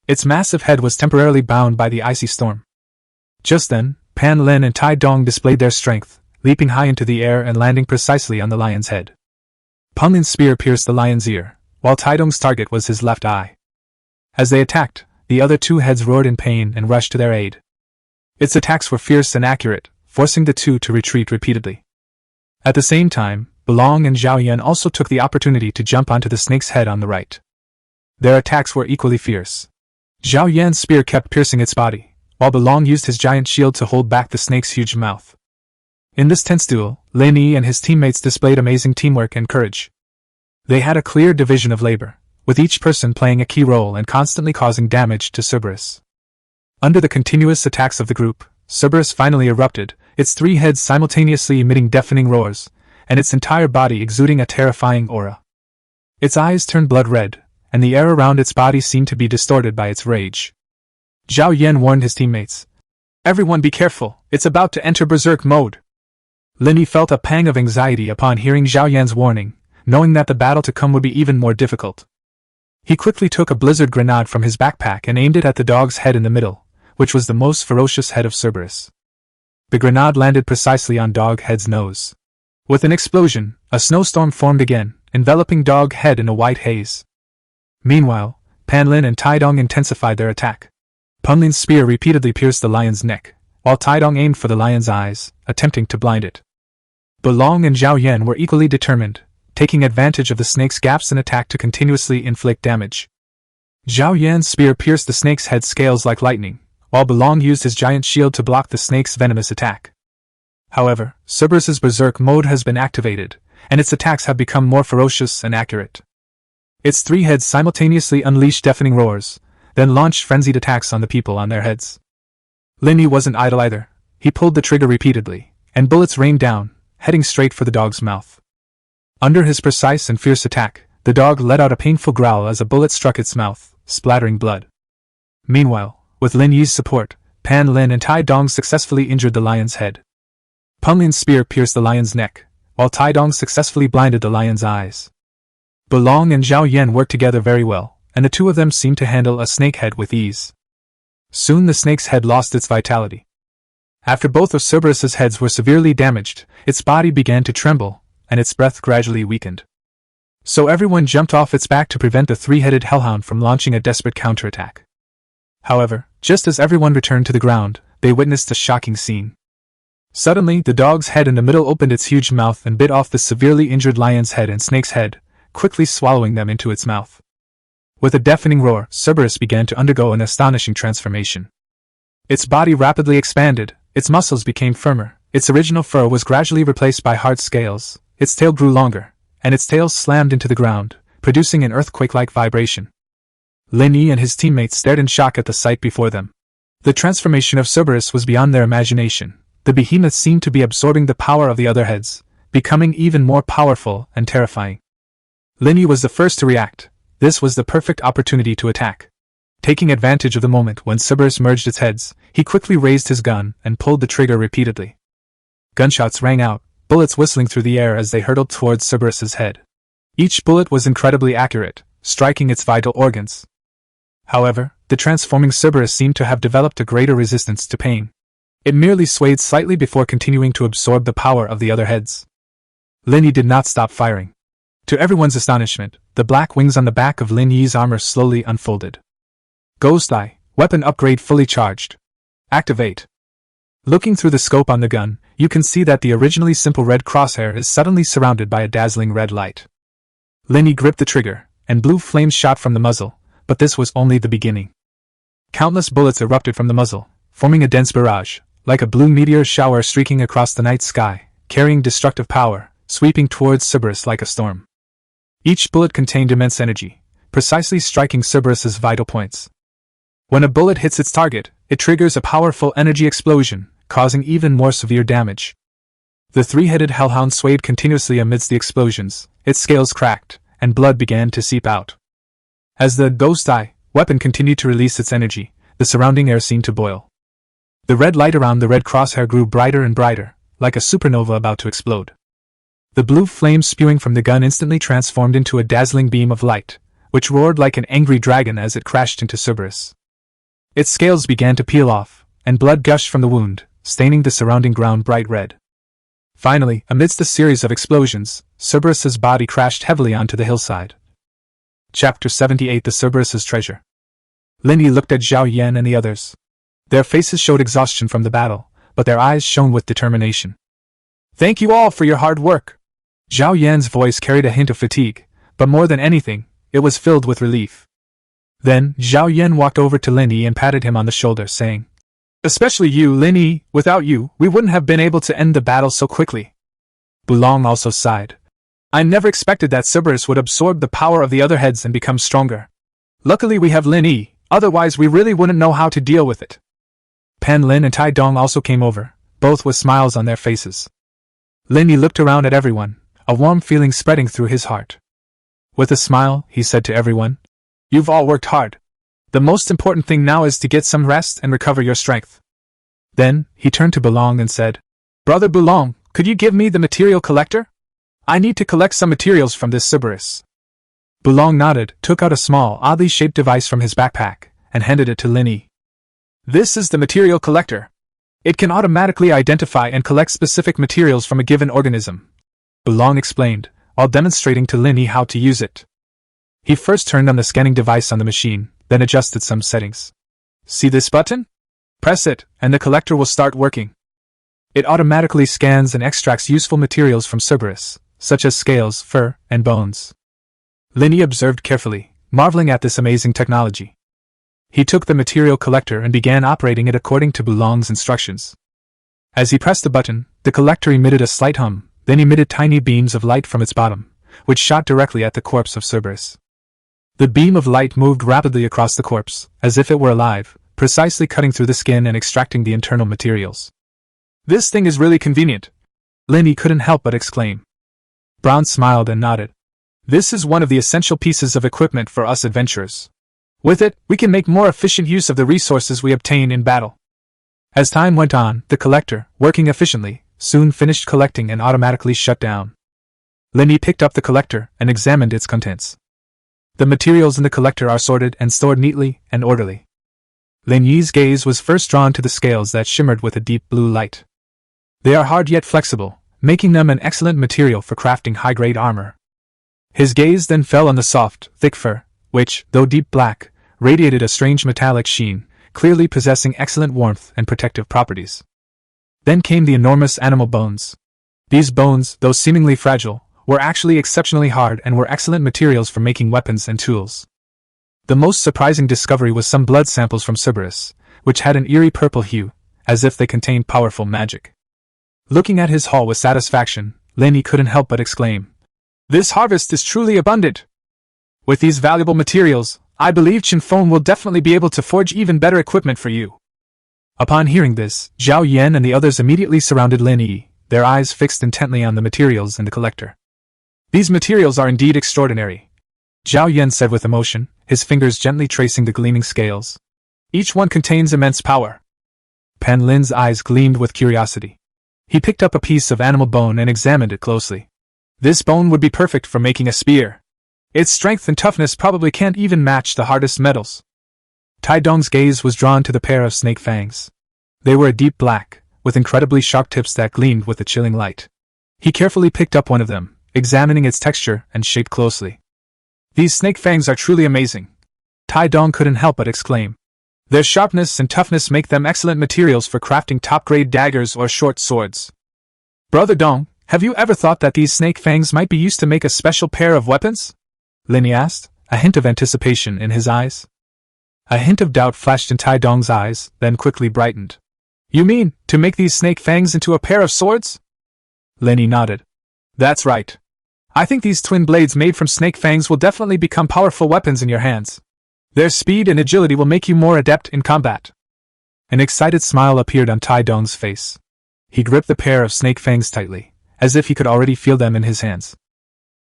Its massive head was temporarily bound by the icy storm. Just then, Pan Lin and Tai Dong displayed their strength, leaping high into the air and landing precisely on the lion's head. Pan Lin's spear pierced the lion's ear, while Tai Dong's target was his left eye. As they attacked, the other two heads roared in pain and rushed to their aid. Its attacks were fierce and accurate, forcing the two to retreat repeatedly. At the same time, Belong and Zhao Yan also took the opportunity to jump onto the snake's head on the right. Their attacks were equally fierce. Zhao Yan's spear kept piercing its body, while Belong used his giant shield to hold back the snake's huge mouth. In this tense duel, Lin Yi and his teammates displayed amazing teamwork and courage. They had a clear division of labor, with each person playing a key role and constantly causing damage to Cerberus. Under the continuous attacks of the group, Cerberus finally erupted, its three heads simultaneously emitting deafening roars, and its entire body exuding a terrifying aura. Its eyes turned blood red, and the air around its body seemed to be distorted by its rage. Zhao Yan warned his teammates. "Everyone be careful, it's about to enter berserk mode." Lin Yi felt a pang of anxiety upon hearing Zhao Yan's warning, knowing that the battle to come would be even more difficult. He quickly took a blizzard grenade from his backpack and aimed it at the dog's head in the middle, which was the most ferocious head of Cerberus. The grenade landed precisely on Dog Head's nose. With an explosion, a snowstorm formed again, enveloping Dog Head in a white haze. Meanwhile, Pan Lin and Tai Dong intensified their attack. Pan Lin's spear repeatedly pierced the lion's neck, while Tai Dong aimed for the lion's eyes, attempting to blind it. Belong and Zhao Yan were equally determined, taking advantage of the snake's gaps in attack to continuously inflict damage. Zhao Yan's spear pierced the snake's head scales like lightning, while Belong used his giant shield to block the snake's venomous attack. However, Cerberus's berserk mode has been activated, and its attacks have become more ferocious and accurate. Its three heads simultaneously unleashed deafening roars, then launched frenzied attacks on the people on their heads. Lin Yi wasn't idle either. He pulled the trigger repeatedly, and bullets rained down, heading straight for the dog's mouth. Under his precise and fierce attack, the dog let out a painful growl as a bullet struck its mouth, splattering blood. Meanwhile, with Lin Yi's support, Pan Lin and Tai Dong successfully injured the lion's head. Pan Lin's spear pierced the lion's neck, while Tai Dong successfully blinded the lion's eyes. Belong and Zhao Yan worked together very well, and the two of them seemed to handle a snake head with ease. Soon the snake's head lost its vitality. After both of Cerberus's heads were severely damaged, its body began to tremble, and its breath gradually weakened. So everyone jumped off its back to prevent the three-headed hellhound from launching a desperate counterattack. However, just as everyone returned to the ground, they witnessed a shocking scene. Suddenly, the dog's head in the middle opened its huge mouth and bit off the severely injured lion's head and snake's head, quickly swallowing them into its mouth. With a deafening roar, Cerberus began to undergo an astonishing transformation. Its body rapidly expanded, its muscles became firmer, its original fur was gradually replaced by hard scales, its tail grew longer, and its tail slammed into the ground, producing an earthquake-like vibration. Lin Yi and his teammates stared in shock at the sight before them. The transformation of Cerberus was beyond their imagination. The behemoth seemed to be absorbing the power of the other heads, becoming even more powerful and terrifying. Lin Yi was the first to react. This was the perfect opportunity to attack. Taking advantage of the moment when Cerberus merged its heads, he quickly raised his gun and pulled the trigger repeatedly. Gunshots rang out, bullets whistling through the air as they hurtled towards Cerberus's head. Each bullet was incredibly accurate, striking its vital organs. However, the transforming Cerberus seemed to have developed a greater resistance to pain. It merely swayed slightly before continuing to absorb the power of the other heads. Lin Yi did not stop firing. To everyone's astonishment, the black wings on the back of Lin Yi's armor slowly unfolded. Ghost Eye, weapon upgrade fully charged. Activate. Looking through the scope on the gun, you can see that the originally simple red crosshair is suddenly surrounded by a dazzling red light. Lin Yi gripped the trigger, and blue flames shot from the muzzle, but this was only the beginning. Countless bullets erupted from the muzzle, forming a dense barrage, like a blue meteor shower streaking across the night sky, carrying destructive power, sweeping towards Cerberus like a storm. Each bullet contained immense energy, precisely striking Cerberus's vital points. When a bullet hits its target, it triggers a powerful energy explosion, causing even more severe damage. The three-headed hellhound swayed continuously amidst the explosions, its scales cracked, and blood began to seep out. As the Ghost Eye weapon continued to release its energy, the surrounding air seemed to boil. The red light around the red crosshair grew brighter and brighter, like a supernova about to explode. The blue flames spewing from the gun instantly transformed into a dazzling beam of light, which roared like an angry dragon as it crashed into Cerberus. Its scales began to peel off, and blood gushed from the wound, staining the surrounding ground bright red. Finally, amidst a series of explosions, Cerberus's body crashed heavily onto the hillside. Chapter 78: The Cerberus's Treasure. Lin Yi looked at Zhao Yan and the others. Their faces showed exhaustion from the battle, but their eyes shone with determination. Thank you all for your hard work. Zhao Yan's voice carried a hint of fatigue, but more than anything, it was filled with relief. Then, Zhao Yan walked over to Lin Yi and patted him on the shoulder, saying, Especially you, Lin Yi, without you, we wouldn't have been able to end the battle so quickly. Bulong also sighed. I never expected that Cerberus would absorb the power of the other heads and become stronger. Luckily we have Lin Yi, otherwise we really wouldn't know how to deal with it. Pan Lin and Tai Dong also came over, both with smiles on their faces. Lin Yi looked around at everyone, a warm feeling spreading through his heart. With a smile, he said to everyone, You've all worked hard. The most important thing now is to get some rest and recover your strength. Then, he turned to Bulong and said, Brother Bulong, could you give me the material collector? I need to collect some materials from this Cerberus. Bulong nodded, took out a small, oddly shaped device from his backpack, and handed it to Lin Yi. This is the material collector. It can automatically identify and collect specific materials from a given organism. Bulong explained, while demonstrating to Lin Yi how to use it. He first turned on the scanning device on the machine, then adjusted some settings. See this button? Press it, and the collector will start working. It automatically scans and extracts useful materials from Cerberus, such as scales, fur, and bones. Lin Yi observed carefully, marveling at this amazing technology. He took the material collector and began operating it according to Bulong's instructions. As he pressed the button, the collector emitted a slight hum, then emitted tiny beams of light from its bottom, which shot directly at the corpse of Cerberus. The beam of light moved rapidly across the corpse, as if it were alive, precisely cutting through the skin and extracting the internal materials. This thing is really convenient. Lin Yi couldn't help but exclaim. Brown smiled and nodded. This is one of the essential pieces of equipment for us adventurers. With it, we can make more efficient use of the resources we obtain in battle. As time went on, the collector, working efficiently, soon finished collecting and automatically shut down. Lin Yi picked up the collector and examined its contents. The materials in the collector are sorted and stored neatly and orderly. Lin Yi's gaze was first drawn to the scales that shimmered with a deep blue light. They are hard yet flexible, making them an excellent material for crafting high-grade armor. His gaze then fell on the soft, thick fur, which, though deep black, radiated a strange metallic sheen, clearly possessing excellent warmth and protective properties. Then came the enormous animal bones. These bones, though seemingly fragile, were actually exceptionally hard and were excellent materials for making weapons and tools. The most surprising discovery was some blood samples from Cerberus, which had an eerie purple hue, as if they contained powerful magic. Looking at his haul with satisfaction, Lin Yi couldn't help but exclaim, This harvest is truly abundant! With these valuable materials, I believe Chen Feng will definitely be able to forge even better equipment for you. Upon hearing this, Zhao Yan and the others immediately surrounded Lin Yi, their eyes fixed intently on the materials in the collector. These materials are indeed extraordinary, Zhao Yan said with emotion, his fingers gently tracing the gleaming scales. Each one contains immense power. Pan Lin's eyes gleamed with curiosity. He picked up a piece of animal bone and examined it closely. This bone would be perfect for making a spear. Its strength and toughness probably can't even match the hardest metals. Tai Dong's gaze was drawn to the pair of snake fangs. They were a deep black, with incredibly sharp tips that gleamed with a chilling light. He carefully picked up one of them, examining its texture and shape closely. These snake fangs are truly amazing. Tai Dong couldn't help but exclaim. Their sharpness and toughness make them excellent materials for crafting top-grade daggers or short swords. Brother Dong, have you ever thought that these snake fangs might be used to make a special pair of weapons? Lin Yi asked, a hint of anticipation in his eyes. A hint of doubt flashed in Tai Dong's eyes, then quickly brightened. You mean, to make these snake fangs into a pair of swords? Lin Yi nodded. That's right. I think these twin blades made from snake fangs will definitely become powerful weapons in your hands. Their speed and agility will make you more adept in combat. An excited smile appeared on Tai Dong's face. He gripped the pair of snake fangs tightly, as if he could already feel them in his hands.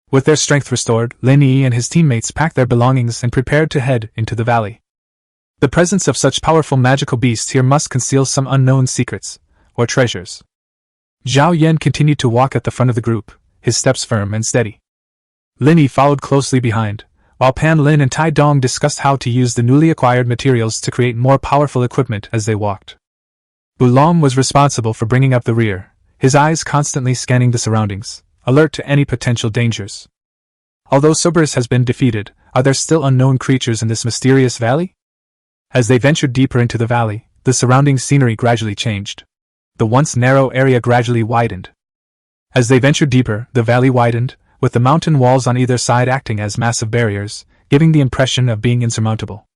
With their strength restored, Lin Yi and his teammates packed their belongings and prepared to head into the valley. The presence of such powerful magical beasts here must conceal some unknown secrets, or treasures. Zhao Yan continued to walk at the front of the group, his steps firm and steady. Lin Yi followed closely behind, while Pan Lin and Tai Dong discussed how to use the newly acquired materials to create more powerful equipment as they walked. Bulong was responsible for bringing up the rear, his eyes constantly scanning the surroundings, alert to any potential dangers. Although Cerberus has been defeated, are there still unknown creatures in this mysterious valley? As they ventured deeper into the valley, the surrounding scenery gradually changed. The once narrow area gradually widened. As they ventured deeper, the valley widened, with the mountain walls on either side acting as massive barriers, giving the impression of being insurmountable.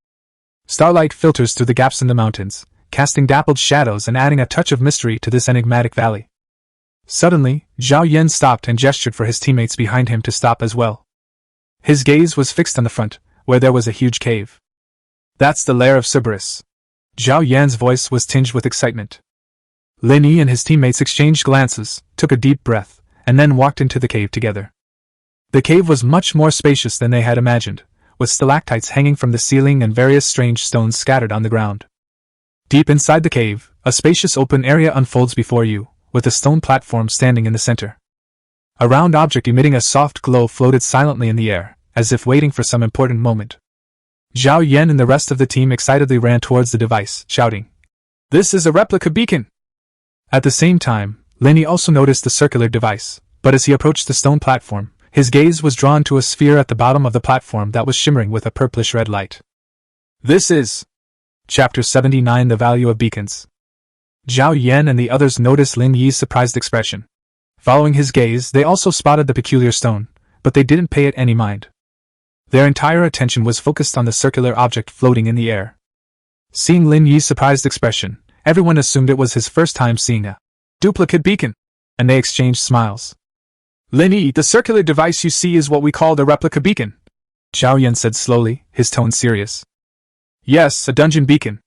Starlight filters through the gaps in the mountains, casting dappled shadows and adding a touch of mystery to this enigmatic valley. Suddenly, Zhao Yan stopped and gestured for his teammates behind him to stop as well. His gaze was fixed on the front, where there was a huge cave. That's the lair of Cerberus. Zhao Yan's voice was tinged with excitement. Lin Yi and his teammates exchanged glances, took a deep breath, and then walked into the cave together. The cave was much more spacious than they had imagined, with stalactites hanging from the ceiling and various strange stones scattered on the ground. Deep inside the cave, a spacious open area unfolds before you, with a stone platform standing in the center. A round object emitting a soft glow floated silently in the air, as if waiting for some important moment. Zhao Yan and the rest of the team excitedly ran towards the device, shouting, "This is a replica beacon!" At the same time, Lin Yi also noticed the circular device, but as he approached the stone platform, his gaze was drawn to a sphere at the bottom of the platform that was shimmering with a purplish-red light. This is Chapter 79: The Value of Beacons. Zhao Yan and the others noticed Lin Yi's surprised expression. Following his gaze, they also spotted the peculiar stone, but they didn't pay it any mind. Their entire attention was focused on the circular object floating in the air. Seeing Lin Yi's surprised expression, everyone assumed it was his first time seeing a duplicate beacon, and they exchanged smiles. "Lin Yi, the circular device you see is what we call the replica beacon," Zhao Yan said slowly, his tone serious. "Yes, a dungeon beacon.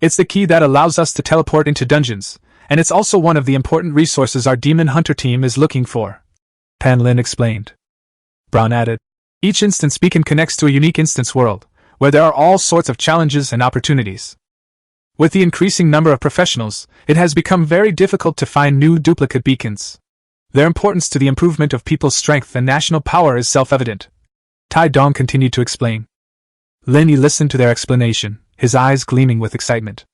It's the key that allows us to teleport into dungeons, and it's also one of the important resources our demon hunter team is looking for," Pan Lin explained. Brown added, "Each instance beacon connects to a unique instance world, where there are all sorts of challenges and opportunities. With the increasing number of professionals, it has become very difficult to find new duplicate beacons. Their importance to the improvement of people's strength and national power is self-evident," Tai Dong continued to explain. Lin Yi listened to their explanation, his eyes gleaming with excitement.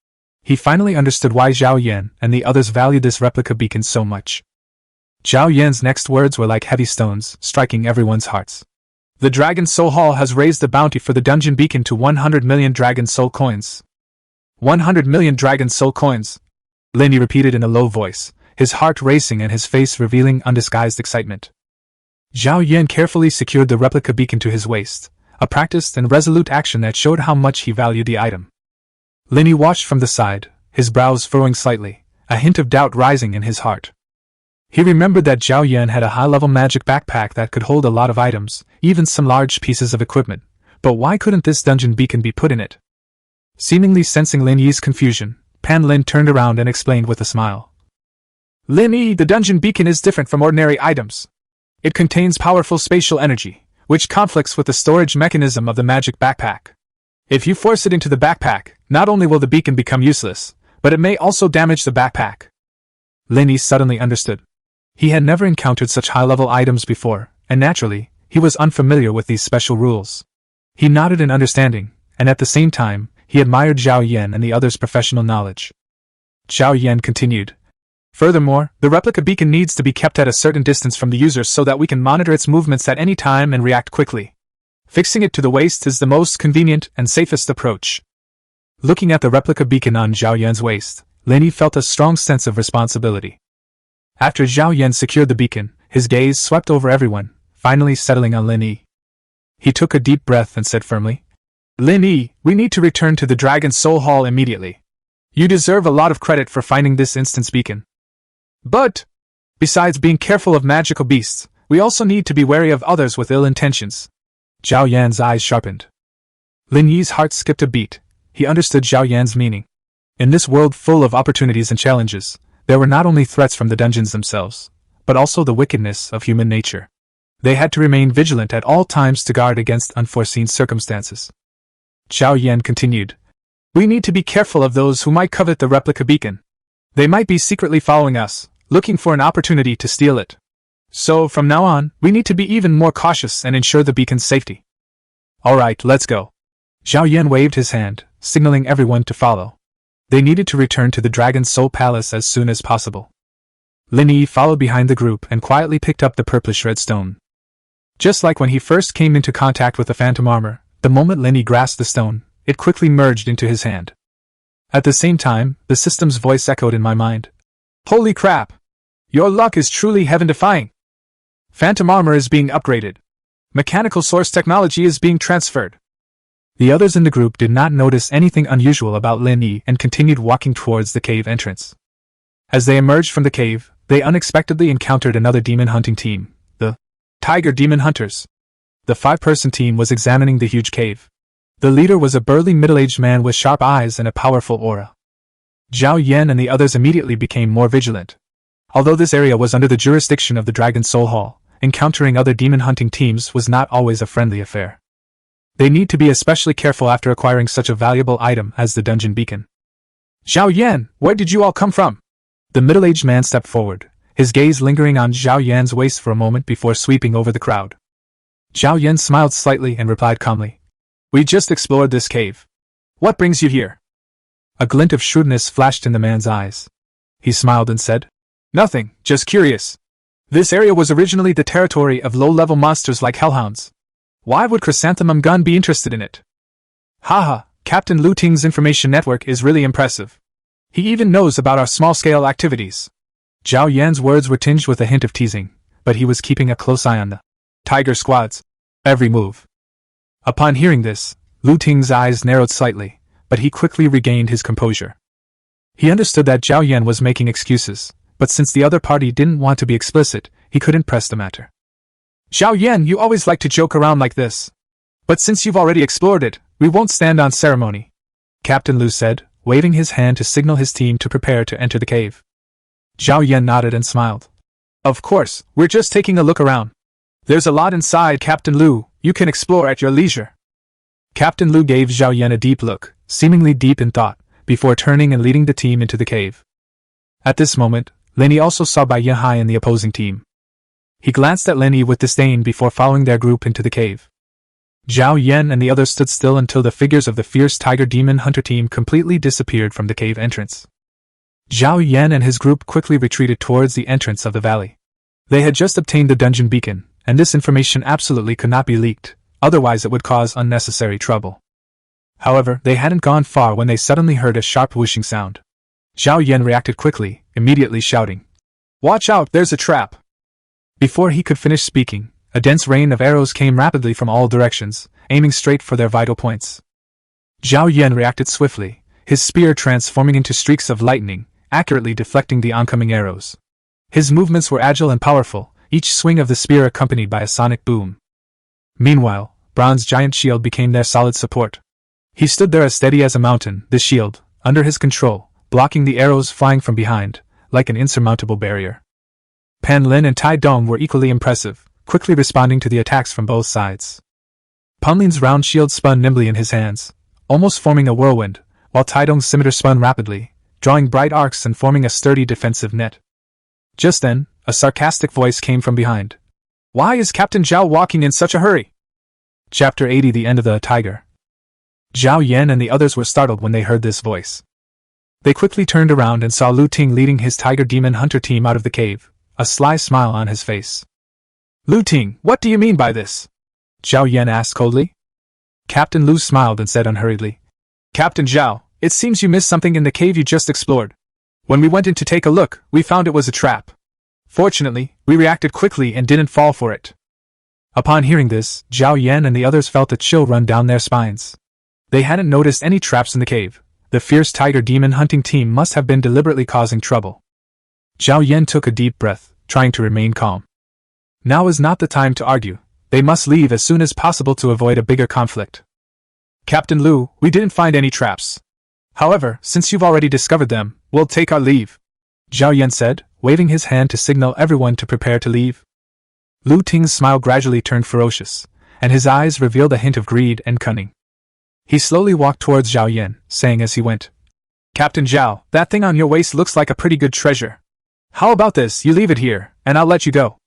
He finally understood why Zhao Yan and the others valued this replica beacon so much. Zhao Yan's next words were like heavy stones, striking everyone's hearts. "The Dragon Soul Hall has raised the bounty for the dungeon beacon to 100 million Dragon Soul coins." 100 million Dragon Soul coins, Lin Yi repeated in a low voice, his heart racing and his face revealing undisguised excitement. Zhao Yan carefully secured the replica beacon to his waist, a practiced and resolute action that showed how much he valued the item. Lin Yi watched from the side, his brows furrowing slightly, a hint of doubt rising in his heart. He remembered that Zhao Yan had a high-level magic backpack that could hold a lot of items, even some large pieces of equipment, but why couldn't this dungeon beacon be put in it? Seemingly sensing Lin Yi's confusion, Pan Lin turned around and explained with a smile. "Lin Yi, the dungeon beacon is different from ordinary items. It contains powerful spatial energy, which conflicts with the storage mechanism of the magic backpack. If you force it into the backpack, not only will the beacon become useless, but it may also damage the backpack." Lin Yi suddenly understood. He had never encountered such high-level items before, and naturally, he was unfamiliar with these special rules. He nodded in understanding, and at the same time, he admired Zhao Yan and the others' professional knowledge. Zhao Yan continued, "Furthermore, the replica beacon needs to be kept at a certain distance from the user so that we can monitor its movements at any time and react quickly. Fixing it to the waist is the most convenient and safest approach." Looking at the replica beacon on Zhao Yan's waist, Lin Yi felt a strong sense of responsibility. After Zhao Yan secured the beacon, his gaze swept over everyone, finally settling on Lin Yi. He took a deep breath and said firmly, "Lin Yi, we need to return to the Dragon Soul Hall immediately. You deserve a lot of credit for finding this instance beacon. But, besides being careful of magical beasts, we also need to be wary of others with ill intentions." Zhao Yan's eyes sharpened. Lin Yi's heart skipped a beat. He understood Zhao Yan's meaning. In this world full of opportunities and challenges, there were not only threats from the dungeons themselves, but also the wickedness of human nature. They had to remain vigilant at all times to guard against unforeseen circumstances. Zhao Yan continued, "We need to be careful of those who might covet the replica beacon. They might be secretly following us, looking for an opportunity to steal it. So, from now on, we need to be even more cautious and ensure the beacon's safety. Alright, let's go." Zhao Yan waved his hand, signaling everyone to follow. They needed to return to the Dragon Soul Palace as soon as possible. Lin Yi followed behind the group and quietly picked up the purplish-red stone. Just like when he first came into contact with the phantom armor, the moment Lin Yi grasped the stone, it quickly merged into his hand. At the same time, the system's voice echoed in my mind. Holy crap! Your luck is truly heaven-defying! Phantom armor is being upgraded. Mechanical source technology is being transferred. The others in the group did not notice anything unusual about Lin Yi and continued walking towards the cave entrance. As they emerged from the cave, they unexpectedly encountered another demon hunting team, the Tiger Demon Hunters. The 5-person team was examining the huge cave. The leader was a burly middle-aged man with sharp eyes and a powerful aura. Zhao Yan and the others immediately became more vigilant. Although this area was under the jurisdiction of the Dragon Soul Hall, encountering other demon hunting teams was not always a friendly affair. They need to be especially careful after acquiring such a valuable item as the dungeon beacon. Zhao Yan, where did you all come from? The middle-aged man stepped forward, his gaze lingering on Zhao Yan's waist for a moment before sweeping over the crowd. Zhao Yan smiled slightly and replied calmly. We just explored this cave. What brings you here? A glint of shrewdness flashed in the man's eyes. He smiled and said, Nothing, just curious. This area was originally the territory of low-level monsters like hellhounds. Why would Chrysanthemum Gun be interested in it? Haha, Captain Lu Ting's information network is really impressive. He even knows about our small-scale activities. Zhao Yan's words were tinged with a hint of teasing, but he was keeping a close eye on the Tiger Squad's every move. Upon hearing this, Lu Ting's eyes narrowed slightly, but he quickly regained his composure. He understood that Zhao Yan was making excuses, but since the other party didn't want to be explicit, he couldn't press the matter. Zhao Yan, you always like to joke around like this. But since you've already explored it, we won't stand on ceremony, Captain Lu said, waving his hand to signal his team to prepare to enter the cave. Zhao Yan nodded and smiled. Of course, we're just taking a look around. There's a lot inside, Captain Lu, you can explore at your leisure. Captain Lu gave Zhao Yan a deep look, seemingly deep in thought, before turning and leading the team into the cave. At this moment, Lin Yi also saw Bai Yehai and the opposing team. He glanced at Lin Yi with disdain before following their group into the cave. Zhao Yan and the others stood still until the figures of the fierce Tiger Demon Hunter team completely disappeared from the cave entrance. Zhao Yan and his group quickly retreated towards the entrance of the valley. They had just obtained the dungeon beacon, and this information absolutely could not be leaked, otherwise it would cause unnecessary trouble. However, they hadn't gone far when they suddenly heard a sharp whooshing sound. Zhao Yan reacted quickly, immediately shouting, Watch out, there's a trap! Before he could finish speaking, a dense rain of arrows came rapidly from all directions, aiming straight for their vital points. Zhao Yan reacted swiftly, his spear transforming into streaks of lightning, accurately deflecting the oncoming arrows. His movements were agile and powerful, each swing of the spear accompanied by a sonic boom. Meanwhile, Bronze Giant Shield became their solid support. He stood there as steady as a mountain, the shield, under his control, blocking the arrows flying from behind, like an insurmountable barrier. Pan Lin and Tai Dong were equally impressive, quickly responding to the attacks from both sides. Punlin's round shield spun nimbly in his hands, almost forming a whirlwind, while Tai Dong's scimitar spun rapidly, drawing bright arcs and forming a sturdy defensive net. Just then, a sarcastic voice came from behind. Why is Captain Zhao walking in such a hurry? Chapter 80 The End of the Tiger. Zhao Yan and the others were startled when they heard this voice. They quickly turned around and saw Lu Ting leading his Tiger Demon Hunter team out of the cave, a sly smile on his face. Lu Ting, what do you mean by this? Zhao Yan asked coldly. Captain Lu smiled and said unhurriedly, Captain Zhao, it seems you missed something in the cave you just explored. When we went in to take a look, we found it was a trap. Fortunately, we reacted quickly and didn't fall for it. Upon hearing this, Zhao Yan and the others felt a chill run down their spines. They hadn't noticed any traps in the cave. The fierce Tiger Demon Hunting team must have been deliberately causing trouble. Zhao Yan took a deep breath, trying to remain calm. Now is not the time to argue. They must leave as soon as possible to avoid a bigger conflict. Captain Lu, we didn't find any traps. However, since you've already discovered them, we'll take our leave, Zhao Yan said, waving his hand to signal everyone to prepare to leave. Lu Ting's smile gradually turned ferocious, and his eyes revealed a hint of greed and cunning. He slowly walked towards Zhao Yan, saying as he went, Captain Zhao, that thing on your waist looks like a pretty good treasure. How about this, you leave it here, and I'll let you go.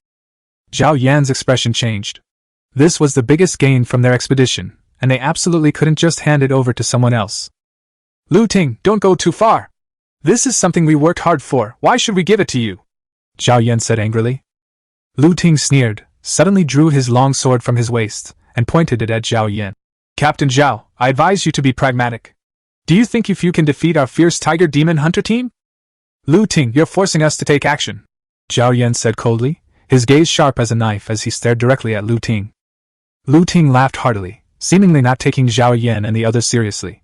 Zhao Yan's expression changed. This was the biggest gain from their expedition, and they absolutely couldn't just hand it over to someone else. Lu Ting, don't go too far. This is something we worked hard for, why should we give it to you? Zhao Yan said angrily. Lu Ting sneered, suddenly drew his long sword from his waist, and pointed it at Zhao Yan. Captain Zhao, I advise you to be pragmatic. Do you think if you can defeat our fierce tiger demon hunter team? Lu Ting, you're forcing us to take action, Zhao Yan said coldly, his gaze sharp as a knife as he stared directly at Lu Ting. Lu Ting laughed heartily, seemingly not taking Zhao Yan and the others seriously.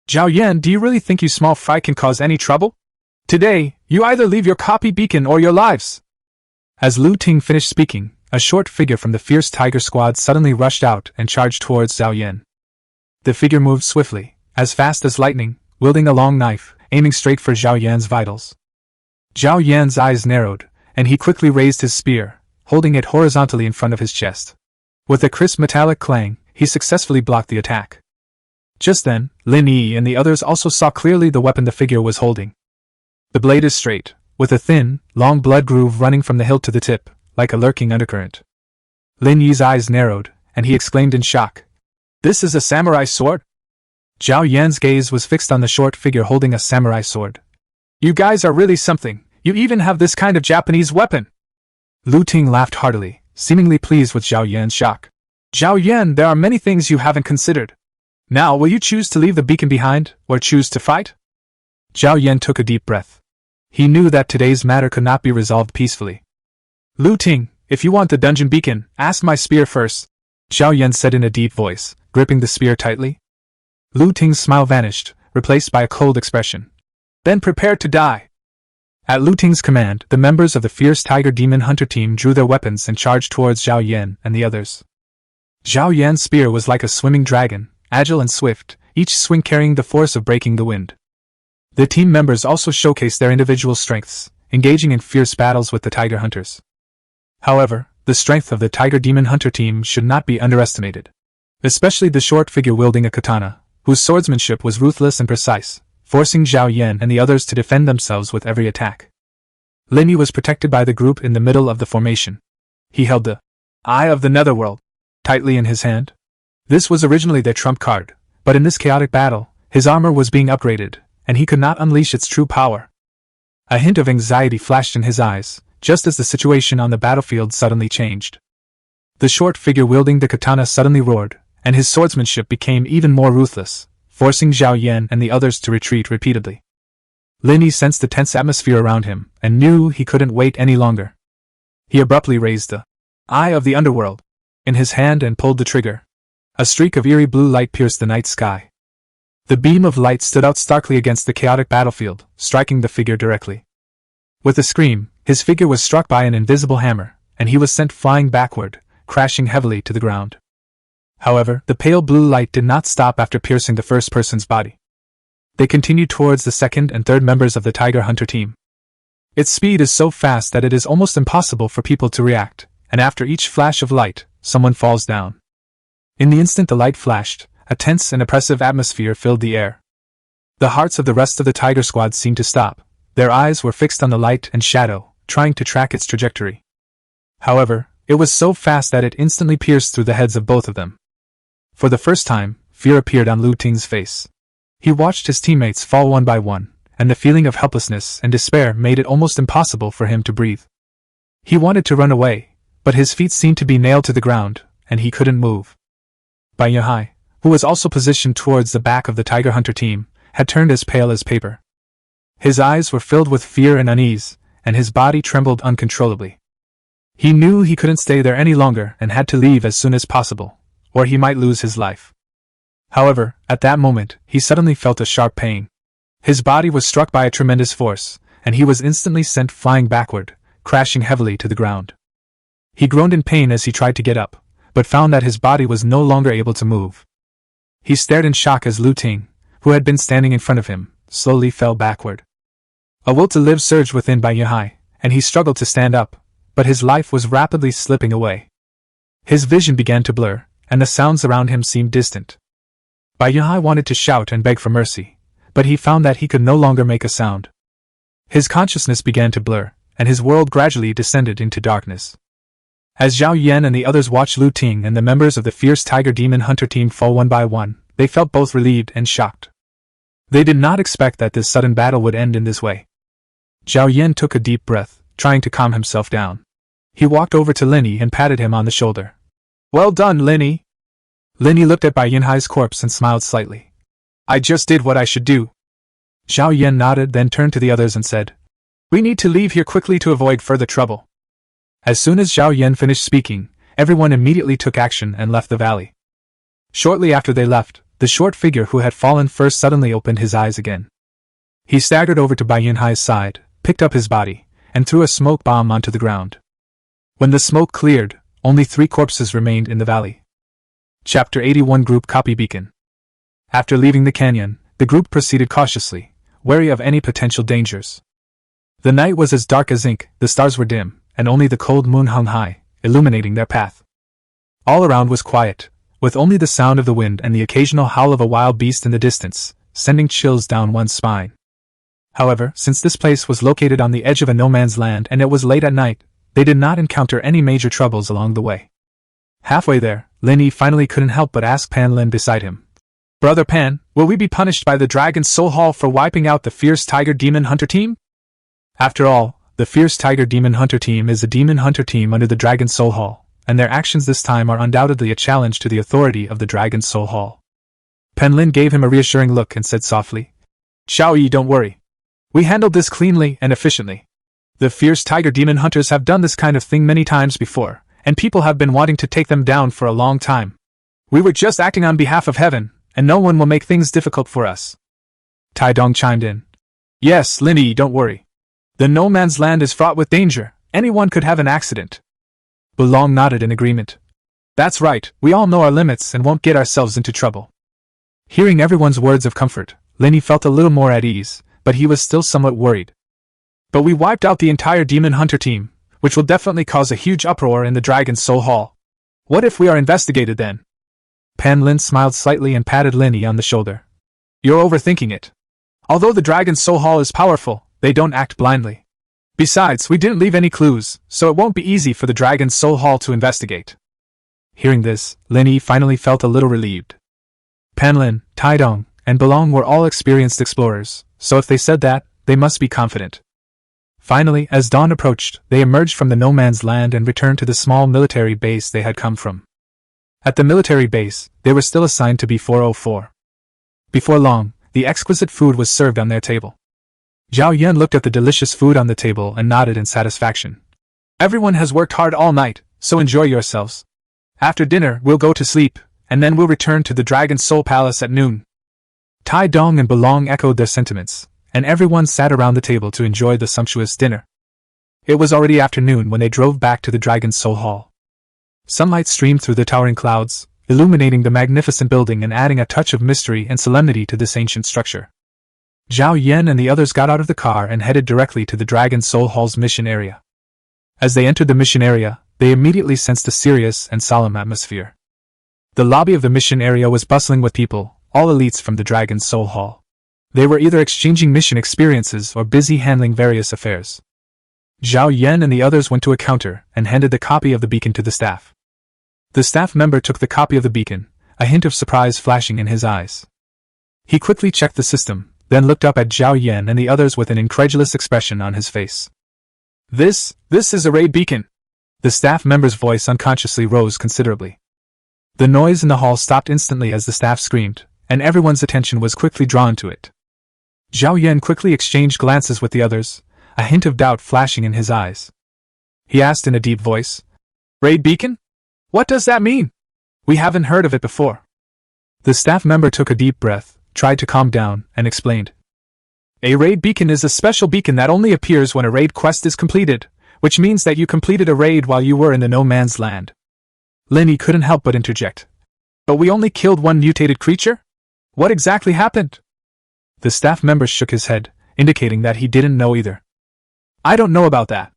Zhao Yan, do you really think you small fry can cause any trouble? Today, you either leave your copy beacon or your lives. As Lu Ting finished speaking, a short figure from the fierce tiger squad suddenly rushed out and charged towards Zhao Yan. The figure moved swiftly, as fast as lightning, wielding a long knife, aiming straight for Zhao Yan's vitals. Zhao Yan's eyes narrowed, and he quickly raised his spear, holding it horizontally in front of his chest. With a crisp metallic clang, he successfully blocked the attack. Just then, Lin Yi and the others also saw clearly the weapon the figure was holding. The blade is straight, with a thin, long blood groove running from the hilt to the tip, like a lurking undercurrent. Lin Yi's eyes narrowed, and he exclaimed in shock. This is a samurai sword? Zhao Yan's gaze was fixed on the short figure holding a samurai sword. You guys are really something, you even have this kind of Japanese weapon! Lu Ting laughed heartily, seemingly pleased with Zhao Yan's shock. Zhao Yan, there are many things you haven't considered. Now, will you choose to leave the beacon behind, or choose to fight? Zhao Yan took a deep breath. He knew that today's matter could not be resolved peacefully. Lu Ting, if you want the dungeon beacon, ask my spear first, Zhao Yan said in a deep voice, gripping the spear tightly. Lu Ting's smile vanished, replaced by a cold expression. Then prepare to die. At Lu Ting's command, the members of the fierce tiger demon hunter team drew their weapons and charged towards Zhao Yan and the others. Zhao Yan's spear was like a swimming dragon, agile and swift, each swing carrying the force of breaking the wind. The team members also showcased their individual strengths, engaging in fierce battles with the tiger hunters. However, the strength of the tiger demon hunter team should not be underestimated. Especially the short figure wielding a katana, whose swordsmanship was ruthless and precise, forcing Zhao Yan and the others to defend themselves with every attack. Lin Yi was protected by the group in the middle of the formation. He held the Eye of the Netherworld tightly in his hand. This was originally their trump card, but in this chaotic battle, his armor was being upgraded, and he could not unleash its true power. A hint of anxiety flashed in his eyes, just as the situation on the battlefield suddenly changed. The short figure wielding the katana suddenly roared, and his swordsmanship became even more ruthless, forcing Zhao Yan and the others to retreat repeatedly. Lin Yi sensed the tense atmosphere around him, and knew he couldn't wait any longer. He abruptly raised the Eye of the Underworld in his hand and pulled the trigger. A streak of eerie blue light pierced the night sky. The beam of light stood out starkly against the chaotic battlefield, striking the figure directly. With a scream, his figure was struck by an invisible hammer, and he was sent flying backward, crashing heavily to the ground. However, the pale blue light did not stop after piercing the first person's body. They continued towards the second and third members of the Tiger Hunter team. Its speed is so fast that it is almost impossible for people to react, and after each flash of light, someone falls down. In the instant the light flashed, a tense and oppressive atmosphere filled the air. The hearts of the rest of the Tiger Squad seemed to stop. Their eyes were fixed on the light and shadow, trying to track its trajectory. However, it was so fast that it instantly pierced through the heads of both of them. For the first time, fear appeared on Lu Ting's face. He watched his teammates fall one by one, and the feeling of helplessness and despair made it almost impossible for him to breathe. He wanted to run away, but his feet seemed to be nailed to the ground, and he couldn't move. Bai Yehai, who was also positioned towards the back of the Tiger Hunter team, had turned as pale as paper. His eyes were filled with fear and unease, and his body trembled uncontrollably. He knew he couldn't stay there any longer and had to leave as soon as possible, or he might lose his life. However, at that moment, he suddenly felt a sharp pain. His body was struck by a tremendous force, and he was instantly sent flying backward, crashing heavily to the ground. He groaned in pain as he tried to get up, but found that his body was no longer able to move. He stared in shock as Lu Ting, who had been standing in front of him, slowly fell backward. A will to live surged within Bai Yehai, and he struggled to stand up, but his life was rapidly slipping away. His vision began to blur, and the sounds around him seemed distant. Bai Yehai wanted to shout and beg for mercy, but he found that he could no longer make a sound. His consciousness began to blur, and his world gradually descended into darkness. As Zhao Yan and the others watched Lu Ting and the members of the fierce Tiger Demon Hunter team fall one by one, they felt both relieved and shocked. They did not expect that this sudden battle would end in this way. Zhao Yan took a deep breath, trying to calm himself down. He walked over to Lin Yi and patted him on the shoulder. "Well done, Lin Yi." Lin Yi looked at Bai Yinhai's corpse and smiled slightly. I just did what I should do. Zhao Yan nodded, then turned to the others and said, We need to leave here quickly to avoid further trouble. As soon as Zhao Yan finished speaking, everyone immediately took action and left the valley. Shortly after they left, the short figure who had fallen first suddenly opened his eyes again. He staggered over to Bai Yinhai's side, picked up his body, and threw a smoke bomb onto the ground. When the smoke cleared, only 3 corpses remained in the valley. Chapter 81 Group Copy Beacon. After leaving the canyon, the group proceeded cautiously, wary of any potential dangers. The night was as dark as ink, the stars were dim, and only the cold moon hung high, illuminating their path. All around was quiet, with only the sound of the wind and the occasional howl of a wild beast in the distance, sending chills down one's spine. However, since this place was located on the edge of a no-man's land and it was late at night, they did not encounter any major troubles along the way. Halfway there, Lin Yi finally couldn't help but ask Pan Lin beside him. Brother Pan, will we be punished by the Dragon Soul Hall for wiping out the Fierce Tiger Demon Hunter team? After all, the Fierce Tiger Demon Hunter team is a demon hunter team under the Dragon Soul Hall, and their actions this time are undoubtedly a challenge to the authority of the Dragon Soul Hall. Pan Lin gave him a reassuring look and said softly, Xiao Yi, don't worry. We handled this cleanly and efficiently. The Fierce Tiger Demon Hunters have done this kind of thing many times before, and people have been wanting to take them down for a long time. We were just acting on behalf of heaven, and no one will make things difficult for us. Tai Dong chimed in. Yes, Lin Yi, don't worry. The no man's land is fraught with danger. Anyone could have an accident. Bulong nodded in agreement. That's right, we all know our limits and won't get ourselves into trouble. Hearing everyone's words of comfort, Lin Yi felt a little more at ease, but he was still somewhat worried. But we wiped out the entire Demon Hunter team, which will definitely cause a huge uproar in the Dragon Soul Hall. What if we are investigated then? Pan Lin smiled slightly and patted Lin Yi on the shoulder. You're overthinking it. Although the Dragon Soul Hall is powerful, they don't act blindly. Besides, we didn't leave any clues, so it won't be easy for the Dragon Soul Hall to investigate. Hearing this, Lin Yi finally felt a little relieved. Pan Lin, Tai Dong, and Belong were all experienced explorers, so if they said that, they must be confident. Finally, as dawn approached, they emerged from the no man's land and returned to the small military base they had come from. At the military base, they were still assigned to B-404. Before long, the exquisite food was served on their table. Zhao Yan looked at the delicious food on the table and nodded in satisfaction. Everyone has worked hard all night, so enjoy yourselves. After dinner, we'll go to sleep, and then we'll return to the Dragon Soul Palace at noon. Tai Dong and Belong echoed their sentiments, and everyone sat around the table to enjoy the sumptuous dinner. It was already afternoon when they drove back to the Dragon Soul Hall. Sunlight streamed through the towering clouds, illuminating the magnificent building and adding a touch of mystery and solemnity to this ancient structure. Zhao Yan and the others got out of the car and headed directly to the Dragon Soul Hall's mission area. As they entered the mission area, they immediately sensed a serious and solemn atmosphere. The lobby of the mission area was bustling with people, all elites from the Dragon Soul Hall. They were either exchanging mission experiences or busy handling various affairs. Zhao Yan and the others went to a counter and handed the copy of the beacon to the staff. The staff member took the copy of the beacon, a hint of surprise flashing in his eyes. He quickly checked the system, then looked up at Zhao Yan and the others with an incredulous expression on his face. This is a raid beacon. The staff member's voice unconsciously rose considerably. The noise in the hall stopped instantly as the staff screamed, and everyone's attention was quickly drawn to it. Zhao Yan quickly exchanged glances with the others, a hint of doubt flashing in his eyes. He asked in a deep voice, Raid beacon? What does that mean? We haven't heard of it before. The staff member took a deep breath, tried to calm down, and explained. A raid beacon is a special beacon that only appears when a raid quest is completed, which means that you completed a raid while you were in the no man's land. Lin Yi couldn't help but interject. But we only killed one mutated creature? What exactly happened? The staff member shook his head, indicating that he didn't know either. I don't know about that.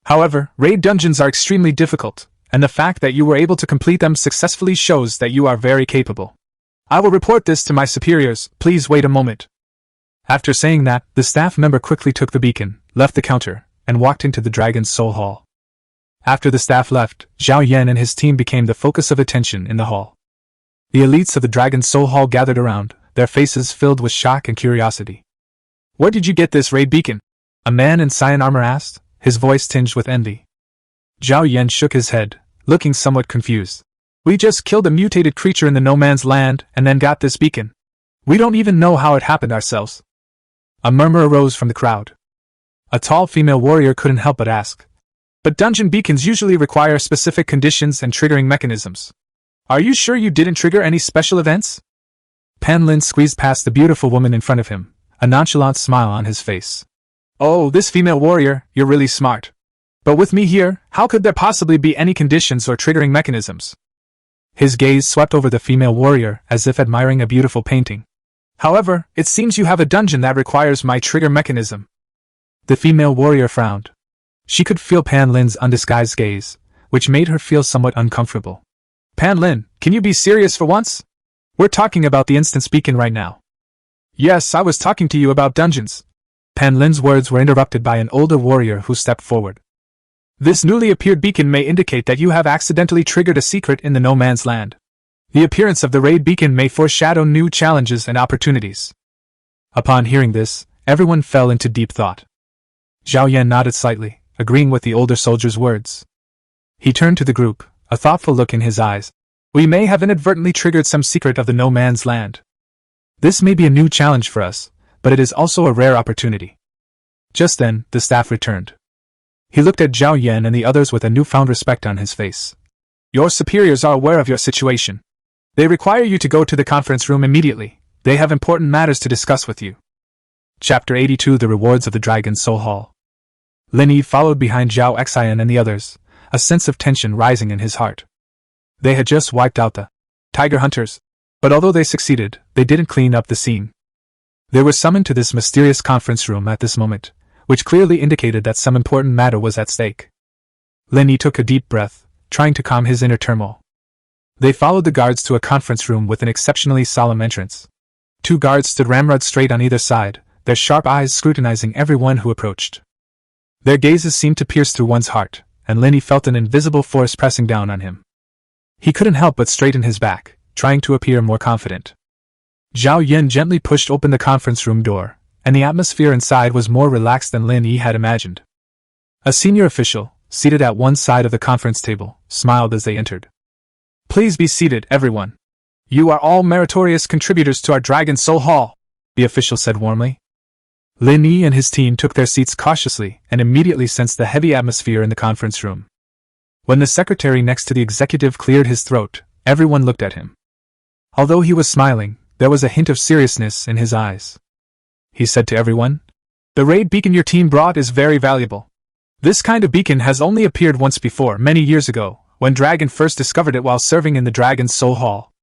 However, raid dungeons are extremely difficult, and the fact that you were able to complete them successfully shows that you are very capable. I will report this to my superiors, please wait a moment. After saying that, the staff member quickly took the beacon, left the counter, and walked into the Dragon's Soul Hall. After the staff left, Zhao Yan and his team became the focus of attention in the hall. The elites of the Dragon's Soul Hall gathered around, their faces filled with shock and curiosity. Where did you get this raid beacon? A man in cyan armor asked, his voice tinged with envy. Zhao Yan shook his head, looking somewhat confused. We just killed a mutated creature in the no man's land and then got this beacon. We don't even know how it happened ourselves. A murmur arose from the crowd. A tall female warrior couldn't help but ask. But dungeon beacons usually require specific conditions and triggering mechanisms. Are you sure you didn't trigger any special events? Pan Lin squeezed past the beautiful woman in front of him, a nonchalant smile on his face. Oh, this female warrior, you're really smart. But with me here, how could there possibly be any conditions or triggering mechanisms? His gaze swept over the female warrior as if admiring a beautiful painting. However, it seems you have a dungeon that requires my trigger mechanism. The female warrior frowned. She could feel Pan Lin's undisguised gaze, which made her feel somewhat uncomfortable. Pan Lin, can you be serious for once? We're talking about the instance beacon right now. Yes, I was talking to you about dungeons. Pan Lin's words were interrupted by an older warrior who stepped forward. This newly appeared beacon may indicate that you have accidentally triggered a secret in the no man's land. The appearance of the raid beacon may foreshadow new challenges and opportunities. Upon hearing this, everyone fell into deep thought. Zhao Yan nodded slightly, agreeing with the older soldier's words. He turned to the group, a thoughtful look in his eyes. We may have inadvertently triggered some secret of the no man's land. This may be a new challenge for us, but it is also a rare opportunity. Just then, the staff returned. He looked at Zhao Yan and the others with a newfound respect on his face. Your superiors are aware of your situation. They require you to go to the conference room immediately. They have important matters to discuss with you. Chapter 82 The Rewards of the Dragon's Soul Hall. Lin Yi followed behind Zhao Xian and the others, a sense of tension rising in his heart. They had just wiped out the tiger hunters, but although they succeeded, they didn't clean up the scene. They were summoned to this mysterious conference room at this moment, which clearly indicated that some important matter was at stake. Lin Yi took a deep breath, trying to calm his inner turmoil. They followed the guards to a conference room with an exceptionally solemn entrance. 2 guards stood ramrod straight on either side, their sharp eyes scrutinizing everyone who approached. Their gazes seemed to pierce through one's heart, and Lin Yi felt an invisible force pressing down on him. He couldn't help but straighten his back, trying to appear more confident. Zhao Yan gently pushed open the conference room door, and the atmosphere inside was more relaxed than Lin Yi had imagined. A senior official, seated at one side of the conference table, smiled as they entered. Please be seated, everyone. You are all meritorious contributors to our Dragon Soul Hall, the official said warmly. Lin Yi and his team took their seats cautiously and immediately sensed the heavy atmosphere in the conference room. When the secretary next to the executive cleared his throat, everyone looked at him. Although he was smiling, there was a hint of seriousness in his eyes. He said to everyone, "The raid beacon your team brought is very valuable. This kind of beacon has only appeared once before, many years ago, when Dragon first discovered it while serving in the Dragon's Soul Hall."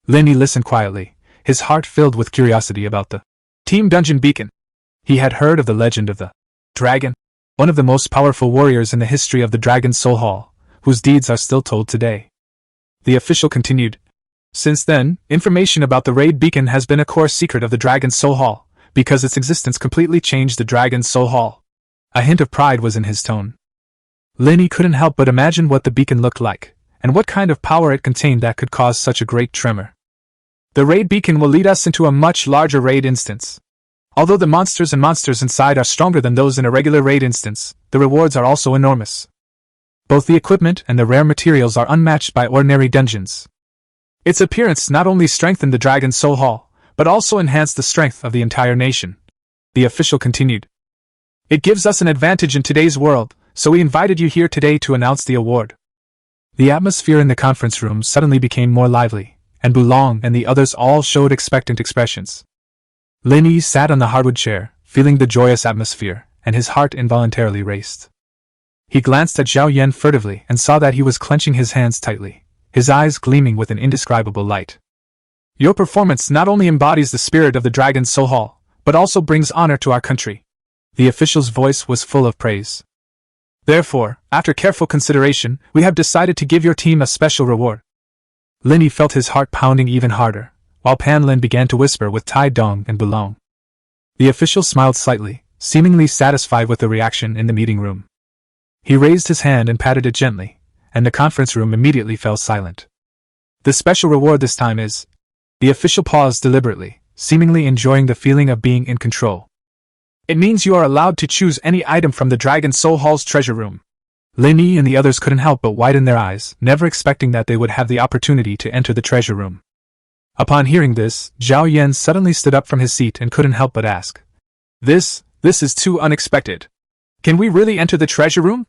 Lin Yi listened quietly, his heart filled with curiosity about the Team Dungeon Beacon. He had heard of the legend of the Dragon, one of the most powerful warriors in the history of the Dragon's Soul Hall, whose deeds are still told today. The official continued. Since then, information about the raid beacon has been a core secret of the Dragon's Soul Hall, because its existence completely changed the Dragon's Soul Hall. A hint of pride was in his tone. Lin Yi couldn't help but imagine what the beacon looked like, and what kind of power it contained that could cause such a great tremor. The raid beacon will lead us into a much larger raid instance. Although the monsters inside are stronger than those in a regular raid instance, the rewards are also enormous. Both the equipment and the rare materials are unmatched by ordinary dungeons. Its appearance not only strengthened the Dragon's Soul Hall, but also enhanced the strength of the entire nation. The official continued. It gives us an advantage in today's world, so we invited you here today to announce the award. The atmosphere in the conference room suddenly became more lively, and Bulong and the others all showed expectant expressions. Lin Yi sat on the hardwood chair, feeling the joyous atmosphere, and his heart involuntarily raced. He glanced at Zhao Yan furtively and saw that he was clenching his hands tightly, his eyes gleaming with an indescribable light. Your performance not only embodies the spirit of the Dragon's Soul Hall, but also brings honor to our country. The official's voice was full of praise. Therefore, after careful consideration, we have decided to give your team a special reward. Lin Yi felt his heart pounding even harder, while Pan Lin began to whisper with Tai Dong and Bulong. The official smiled slightly, seemingly satisfied with the reaction in the meeting room. He raised his hand and patted it gently, and the conference room immediately fell silent. The special reward this time is... The official paused deliberately, seemingly enjoying the feeling of being in control. It means you are allowed to choose any item from the Dragon Soul Hall's treasure room. Lin Yi and the others couldn't help but widen their eyes, never expecting that they would have the opportunity to enter the treasure room. Upon hearing this, Zhao Yan suddenly stood up from his seat and couldn't help but ask. This is too unexpected. Can we really enter the treasure room?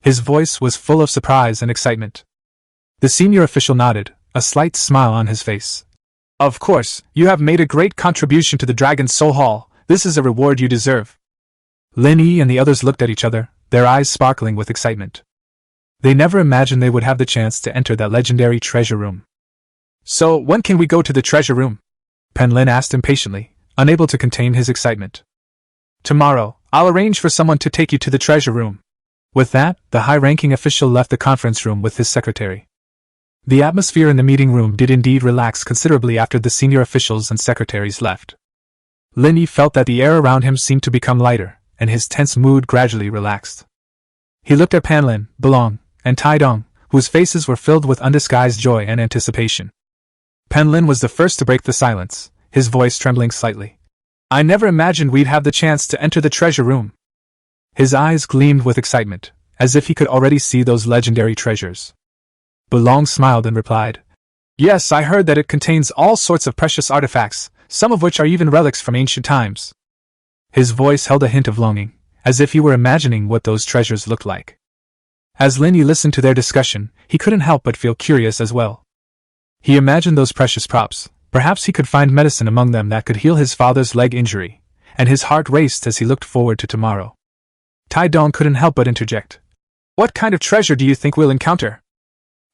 His voice was full of surprise and excitement. The senior official nodded, a slight smile on his face. Of course, you have made a great contribution to the Dragon's Soul Hall. This is a reward you deserve. Lin Yi and the others looked at each other, their eyes sparkling with excitement. They never imagined they would have the chance to enter that legendary treasure room. So, when can we go to the treasure room? Pen Lin asked impatiently, unable to contain his excitement. Tomorrow, I'll arrange for someone to take you to the treasure room. With that, the high-ranking official left the conference room with his secretary. The atmosphere in the meeting room did indeed relax considerably after the senior officials and secretaries left. Lin Yi felt that the air around him seemed to become lighter, and his tense mood gradually relaxed. He looked at Pan Lin, Belong, and Tai Dong, whose faces were filled with undisguised joy and anticipation. Pan Lin was the first to break the silence, his voice trembling slightly. I never imagined we'd have the chance to enter the treasure room. His eyes gleamed with excitement, as if he could already see those legendary treasures. Belong smiled and replied, Yes, I heard that it contains all sorts of precious artifacts, some of which are even relics from ancient times. His voice held a hint of longing, as if he were imagining what those treasures looked like. As Lin Yi listened to their discussion, he couldn't help but feel curious as well. He imagined those precious props. Perhaps he could find medicine among them that could heal his father's leg injury, and his heart raced as he looked forward to tomorrow. Tai Dong couldn't help but interject. What kind of treasure do you think we'll encounter?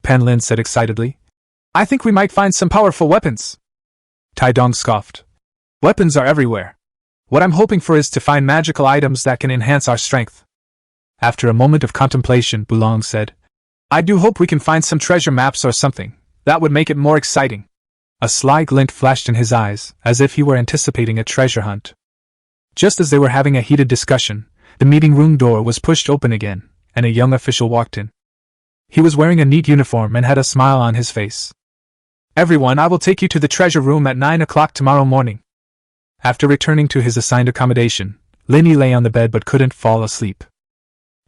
Pan Lin said excitedly. I think we might find some powerful weapons. Tai Dong scoffed. Weapons are everywhere. What I'm hoping for is to find magical items that can enhance our strength. After a moment of contemplation, Belong said, I do hope we can find some treasure maps or something. That would make it more exciting. A sly glint flashed in his eyes, as if he were anticipating a treasure hunt. Just as they were having a heated discussion, the meeting room door was pushed open again, and a young official walked in. He was wearing a neat uniform and had a smile on his face. Everyone, I will take you to the treasure room at 9 o'clock tomorrow morning. After returning to his assigned accommodation, Lin Yi lay on the bed but couldn't fall asleep.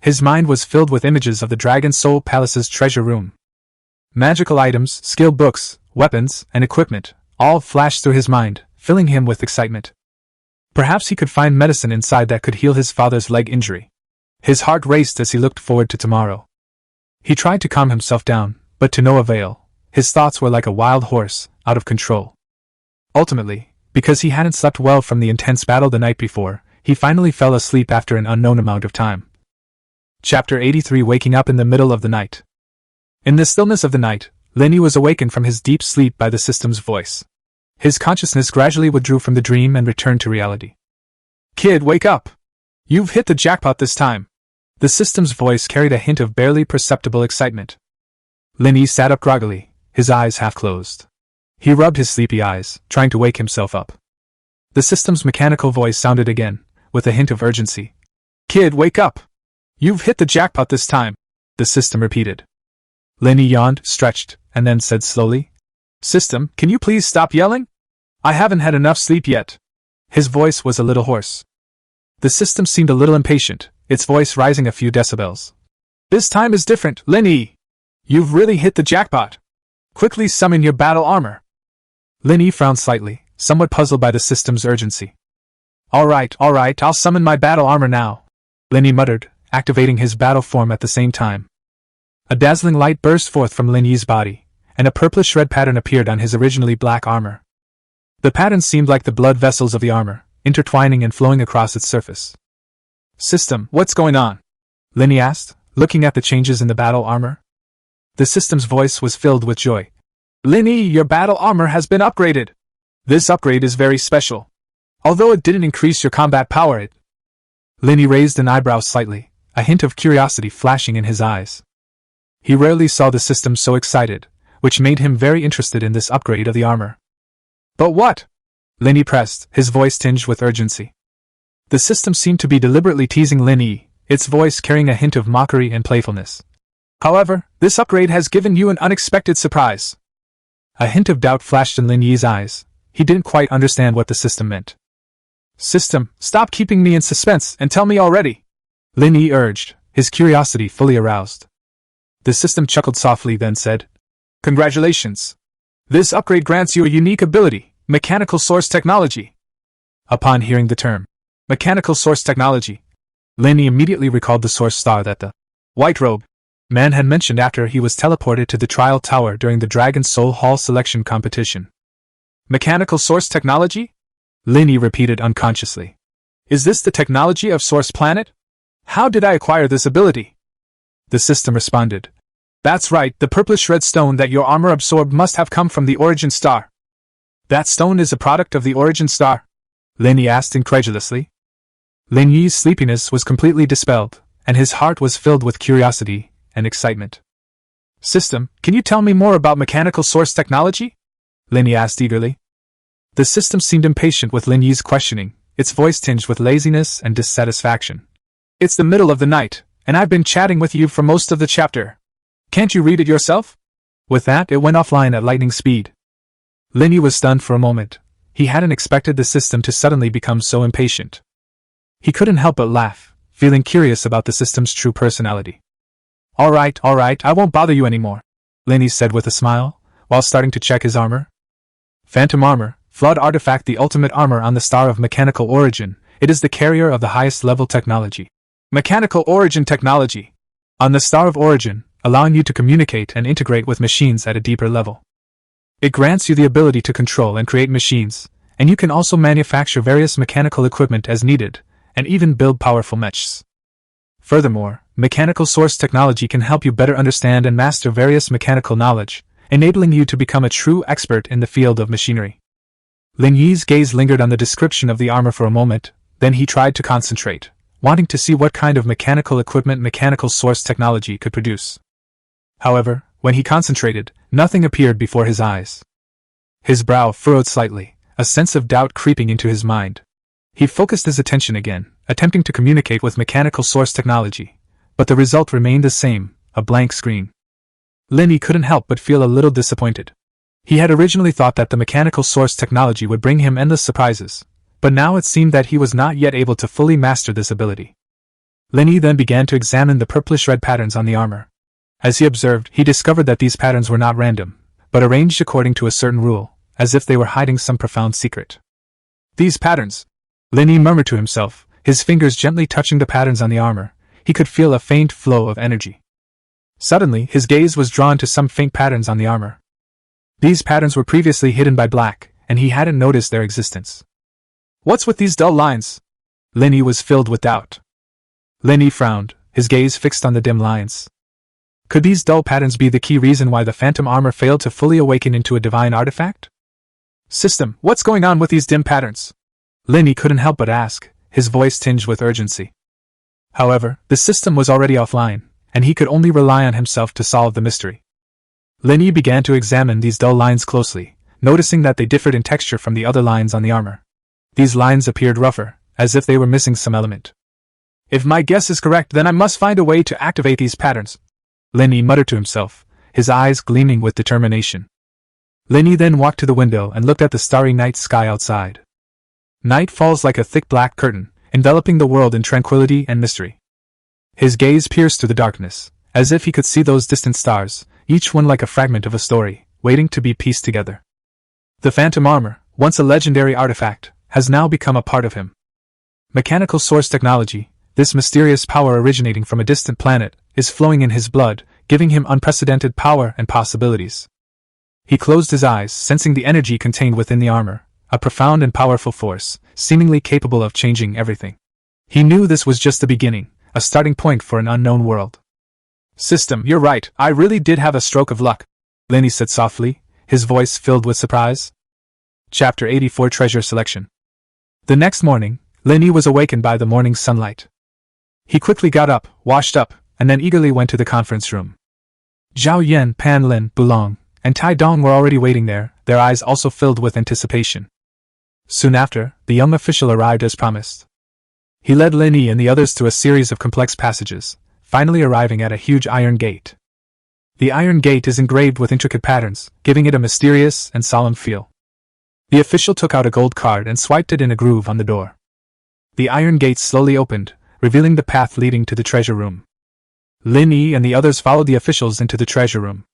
His mind was filled with images of the Dragon Soul Palace's treasure room. Magical items, skill books, weapons, and equipment, all flashed through his mind, filling him with excitement. Perhaps he could find medicine inside that could heal his father's leg injury. His heart raced as he looked forward to tomorrow. He tried to calm himself down, but to no avail. His thoughts were like a wild horse, out of control. Ultimately, because he hadn't slept well from the intense battle the night before, he finally fell asleep after an unknown amount of time. Chapter 83 Waking Up in the Middle of the Night. In the stillness of the night, Lin Yi was awakened from his deep sleep by the system's voice. His consciousness gradually withdrew from the dream and returned to reality. Kid, wake up! You've hit the jackpot this time! The system's voice carried a hint of barely perceptible excitement. Lin Yi sat up groggily, his eyes half closed. He rubbed his sleepy eyes, trying to wake himself up. The system's mechanical voice sounded again, with a hint of urgency. Kid, wake up! You've hit the jackpot this time, the system repeated. Lin Yi yawned, stretched, and then said slowly, System, can you please stop yelling? I haven't had enough sleep yet. His voice was a little hoarse. The system seemed a little impatient, its voice rising a few decibels. This time is different, Lin Yi. You've really hit the jackpot. Quickly summon your battle armor. Lin Yi frowned slightly, somewhat puzzled by the system's urgency. All right, I'll summon my battle armor now, Lin Yi muttered, activating his battle form at the same time. A dazzling light burst forth from Lin Yi's body, and a purplish red pattern appeared on his originally black armor. The pattern seemed like the blood vessels of the armor, intertwining and flowing across its surface. System, what's going on? Lin Yi asked, looking at the changes in the battle armor. The system's voice was filled with joy. Lin Yi, your battle armor has been upgraded. This upgrade is very special. Although it didn't increase your combat power, Lin Yi raised an eyebrow slightly, a hint of curiosity flashing in his eyes. He rarely saw the system so excited, which made him very interested in this upgrade of the armor. But what? Lin Yi pressed, his voice tinged with urgency. The system seemed to be deliberately teasing Lin Yi, its voice carrying a hint of mockery and playfulness. However, this upgrade has given you an unexpected surprise. A hint of doubt flashed in Lin Yi's eyes. He didn't quite understand what the system meant. System, stop keeping me in suspense and tell me already, Lin Yi urged, his curiosity fully aroused. The system chuckled softly, then said, "Congratulations! This upgrade grants you a unique ability, mechanical source technology." Upon hearing the term, mechanical source technology, Lin Yi immediately recalled the source star that the White Robe man had mentioned after he was teleported to the trial tower during the Dragon Soul Hall selection competition. Mechanical source technology? Lin Yi repeated unconsciously. Is this the technology of Source Planet? How did I acquire this ability? The system responded. That's right, the purplish red stone that your armor absorbed must have come from the origin star. That stone is a product of the origin star? Lin Yi asked incredulously. Lin Yi's sleepiness was completely dispelled, and his heart was filled with curiosity and excitement. System, can you tell me more about mechanical source technology? Lin Yi asked eagerly. The system seemed impatient with Lin Yi's questioning, its voice tinged with laziness and dissatisfaction. It's the middle of the night, and I've been chatting with you for most of the chapter. Can't you read it yourself? With that, it went offline at lightning speed. Lin Yi was stunned for a moment. He hadn't expected the system to suddenly become so impatient. He couldn't help but laugh, feeling curious about the system's true personality. All right, I won't bother you anymore, Lin Yi said with a smile, while starting to check his armor. Phantom armor, flawed artifact, the ultimate armor on the star of mechanical origin. It is the carrier of the highest level technology. Mechanical origin technology. On the star of origin, allowing you to communicate and integrate with machines at a deeper level. It grants you the ability to control and create machines, and you can also manufacture various mechanical equipment as needed, and even build powerful mechs. Furthermore, mechanical source technology can help you better understand and master various mechanical knowledge, enabling you to become a true expert in the field of machinery. Lin Yi's gaze lingered on the description of the armor for a moment, then he tried to concentrate, wanting to see what kind of mechanical equipment mechanical source technology could produce. However, when he concentrated, nothing appeared before his eyes. His brow furrowed slightly, a sense of doubt creeping into his mind. He focused his attention again, attempting to communicate with mechanical source technology, but the result remained the same, a blank screen. Lin Yi couldn't help but feel a little disappointed. He had originally thought that the mechanical source technology would bring him endless surprises, but now it seemed that he was not yet able to fully master this ability. Lin Yi then began to examine the purplish-red patterns on the armor. As he observed, he discovered that these patterns were not random, but arranged according to a certain rule, as if they were hiding some profound secret. These patterns, Lin Yi murmured to himself, his fingers gently touching the patterns on the armor. He could feel a faint flow of energy. Suddenly, his gaze was drawn to some faint patterns on the armor. These patterns were previously hidden by black, and he hadn't noticed their existence. What's with these dull lines? Lin Yi was filled with doubt. Lin Yi frowned, his gaze fixed on the dim lines. Could these dull patterns be the key reason why the phantom armor failed to fully awaken into a divine artifact? System, what's going on with these dim patterns? Lin Yi couldn't help but ask, his voice tinged with urgency. However, the system was already offline, and he could only rely on himself to solve the mystery. Lin Yi began to examine these dull lines closely, noticing that they differed in texture from the other lines on the armor. These lines appeared rougher, as if they were missing some element. If my guess is correct, then I must find a way to activate these patterns, Lin Yi muttered to himself, his eyes gleaming with determination. Lin Yi then walked to the window and looked at the starry night sky outside. Night falls like a thick black curtain, enveloping the world in tranquility and mystery. His gaze pierced through the darkness, as if he could see those distant stars, each one like a fragment of a story, waiting to be pieced together. The phantom armor, once a legendary artifact, has now become a part of him. Mechanical source technology, this mysterious power originating from a distant planet, is flowing in his blood, giving him unprecedented power and possibilities. He closed his eyes, sensing the energy contained within the armor, a profound and powerful force, seemingly capable of changing everything. He knew this was just the beginning, a starting point for an unknown world. System, you're right, I really did have a stroke of luck, Lin Yi said softly, his voice filled with surprise. Chapter 84 Treasure Selection. The next morning, Lin Yi was awakened by the morning sunlight. He quickly got up, washed up, and then eagerly went to the conference room. Zhao Yan, Pan Lin, Bulong, and Tai Dong were already waiting there, their eyes also filled with anticipation. Soon after, the young official arrived as promised. He led Lin Yi and the others through a series of complex passages, finally arriving at a huge iron gate. The iron gate is engraved with intricate patterns, giving it a mysterious and solemn feel. The official took out a gold card and swiped it in a groove on the door. The iron gate slowly opened, revealing the path leading to the treasure room. Lin Yi and the others followed the officials into the treasure room.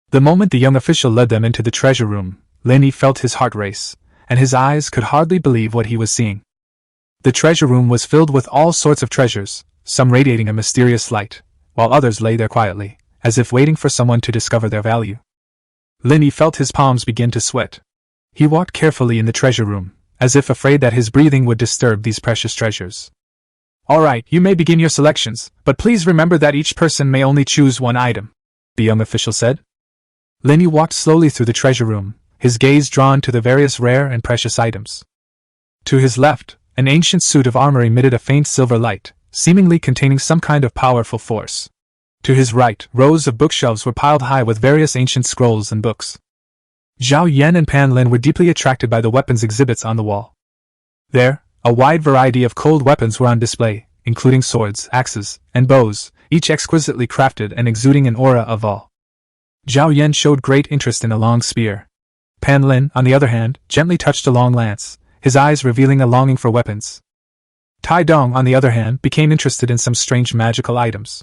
The moment the young official led them into the treasure room, Lin Yi felt his heart race, and his eyes could hardly believe what he was seeing. The treasure room was filled with all sorts of treasures, some radiating a mysterious light, while others lay there quietly, as if waiting for someone to discover their value. Lin Yi felt his palms begin to sweat. He walked carefully in the treasure room, as if afraid that his breathing would disturb these precious treasures. "Alright, you may begin your selections, but please remember that each person may only choose one item," the young official said. Lin Yi walked slowly through the treasure room, his gaze drawn to the various rare and precious items. To his left, an ancient suit of armor emitted a faint silver light, seemingly containing some kind of powerful force. To his right, rows of bookshelves were piled high with various ancient scrolls and books. Zhao Yan and Pan Lin were deeply attracted by the weapons exhibits on the wall. There, a wide variety of cold weapons were on display, including swords, axes, and bows, each exquisitely crafted and exuding an aura of awe. Zhao Yan showed great interest in a long spear. Pan Lin, on the other hand, gently touched a long lance, his eyes revealing a longing for weapons. Tai Dong, on the other hand, became interested in some strange magical items.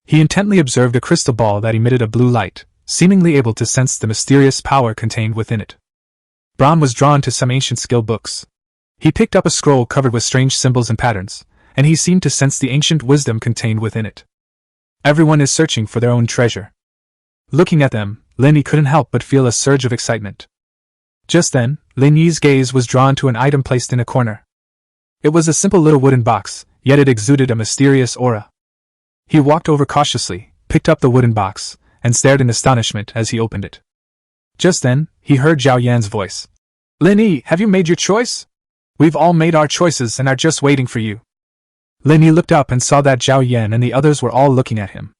He intently observed a crystal ball that emitted a blue light, seemingly able to sense the mysterious power contained within it. Braun was drawn to some ancient skill books. He picked up a scroll covered with strange symbols and patterns, and he seemed to sense the ancient wisdom contained within it. Everyone is searching for their own treasure. Looking at them, Lin Yi couldn't help but feel a surge of excitement. Just then, Lin Yi's gaze was drawn to an item placed in a corner. It was a simple little wooden box, yet it exuded a mysterious aura. He walked over cautiously, picked up the wooden box, and stared in astonishment as he opened it. Just then, he heard Zhao Yan's voice. "Lin Yi, have you made your choice? We've all made our choices and are just waiting for you." Lin Yi looked up and saw that Zhao Yan and the others were all looking at him.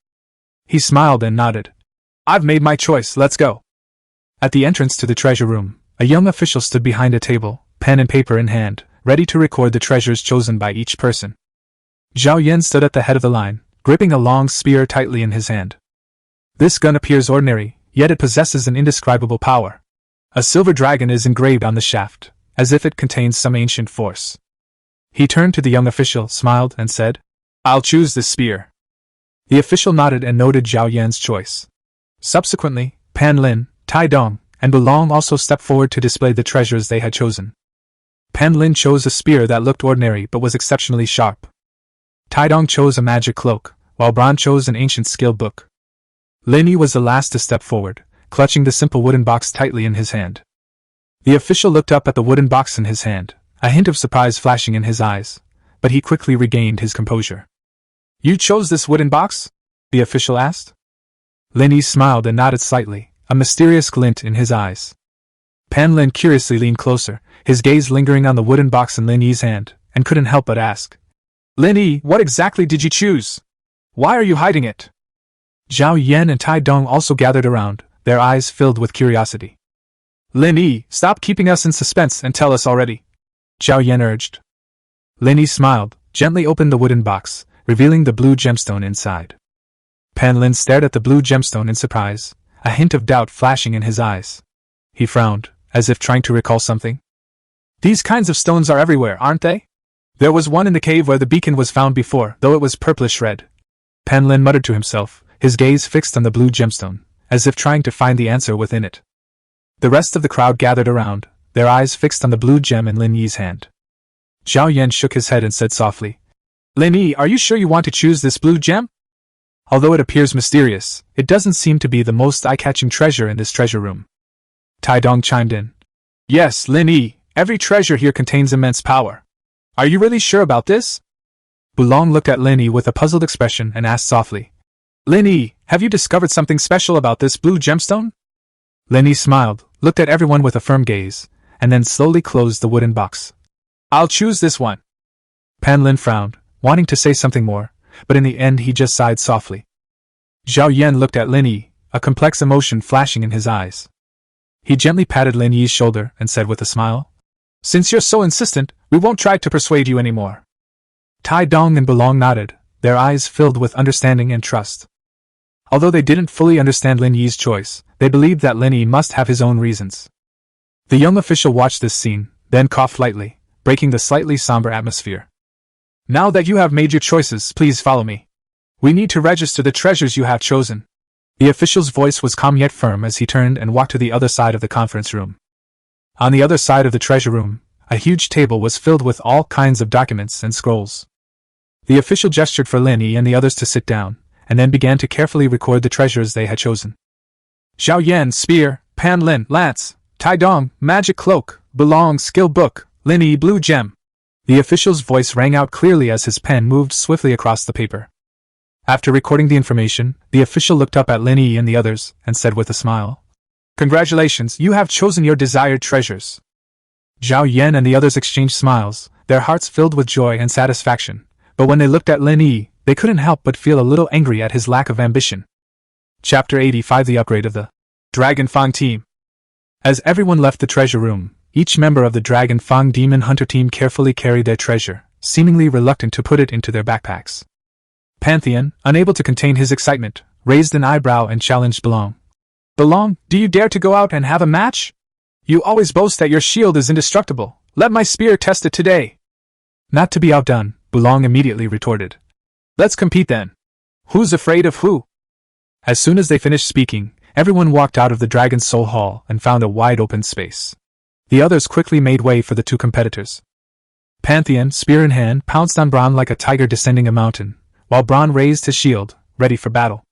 He smiled and nodded. "I've made my choice, let's go." At the entrance to the treasure room, a young official stood behind a table, pen and paper in hand, ready to record the treasures chosen by each person. Zhao Yan stood at the head of the line, gripping a long spear tightly in his hand. This gun appears ordinary, yet it possesses an indescribable power. A silver dragon is engraved on the shaft, as if it contains some ancient force. He turned to the young official, smiled, and said, "I'll choose this spear." The official nodded and noted Zhao Yan's choice. Subsequently, Pan Lin, Tai Dong, and Bulong also stepped forward to display the treasures they had chosen. Pan Lin chose a spear that looked ordinary but was exceptionally sharp. Tai Dong chose a magic cloak, while Bran chose an ancient skill book. Lin Yi was the last to step forward, clutching the simple wooden box tightly in his hand. The official looked up at the wooden box in his hand, a hint of surprise flashing in his eyes, but he quickly regained his composure. "You chose this wooden box?" the official asked. Lin Yi smiled and nodded slightly, a mysterious glint in his eyes. Pan Lin curiously leaned closer, his gaze lingering on the wooden box in Lin Yi's hand, and couldn't help but ask, "Lin Yi, what exactly did you choose? Why are you hiding it?" Zhao Yan and Tai Dong also gathered around, their eyes filled with curiosity. "Lin Yi, stop keeping us in suspense and tell us already," Zhao Yan urged. Lin Yi smiled, gently opened the wooden box, revealing the blue gemstone inside. Pan Lin stared at the blue gemstone in surprise, a hint of doubt flashing in his eyes. He frowned, as if trying to recall something. "These kinds of stones are everywhere, aren't they? There was one in the cave where the beacon was found before, though it was purplish red." Pan Lin muttered to himself, his gaze fixed on the blue gemstone, as if trying to find the answer within it. The rest of the crowd gathered around, their eyes fixed on the blue gem in Lin Yi's hand. Zhao Yan shook his head and said softly, "Lin Yi, are you sure you want to choose this blue gem? Although it appears mysterious, it doesn't seem to be the most eye-catching treasure in this treasure room." Tai Dong chimed in. "Yes, Lin Yi, every treasure here contains immense power. Are you really sure about this?" Bulong looked at Lin Yi with a puzzled expression and asked softly, "Lin Yi, have you discovered something special about this blue gemstone?" Lin Yi smiled, looked at everyone with a firm gaze, and then slowly closed the wooden box. "I'll choose this one." Pan Lin frowned, wanting to say something more, but in the end he just sighed softly. Zhao Yan looked at Lin Yi, a complex emotion flashing in his eyes. He gently patted Lin Yi's shoulder and said with a smile, "Since you're so insistent, we won't try to persuade you anymore." Tai Dong and Bulong nodded, their eyes filled with understanding and trust. Although they didn't fully understand Lin Yi's choice, they believed that Lin Yi must have his own reasons. The young official watched this scene, then coughed lightly, breaking the slightly somber atmosphere. "Now that you have made your choices, please follow me. We need to register the treasures you have chosen. The official's voice was calm yet firm as he turned and walked to the other side of the conference room. On the other side of the treasure room, a huge table was filled with all kinds of documents and scrolls. The official gestured for Lin Yi and the others to sit down, and then began to carefully record the treasures they had chosen. Zhao Yan, spear; Pan Lin, lance; Tai Dong, magic cloak; Belong, skill book; Lin Yi, blue gem. The official's voice rang out clearly as his pen moved swiftly across the paper. After recording the information, the official looked up at Lin Yi and the others, and said with a smile, "Congratulations, you have chosen your desired treasures." Zhao Yan and the others exchanged smiles, their hearts filled with joy and satisfaction, but when they looked at Lin Yi, they couldn't help but feel a little angry at his lack of ambition. Chapter 85: The Upgrade of the Dragon Fang Team. As everyone left the treasure room, each member of the Dragon Fang Demon Hunter team carefully carried their treasure, seemingly reluctant to put it into their backpacks. Pantheon, unable to contain his excitement, raised an eyebrow and challenged Belong. "Belong, do you dare to go out and have a match? You always boast that your shield is indestructible. Let my spear test it today." Not to be outdone, Belong immediately retorted. "Let's compete then. Who's afraid of who?" As soon as they finished speaking, everyone walked out of the Dragon's Soul Hall and found a wide open space. The others quickly made way for the two competitors. Pantheon, spear in hand, pounced on Bron like a tiger descending a mountain, while Bron raised his shield, ready for battle.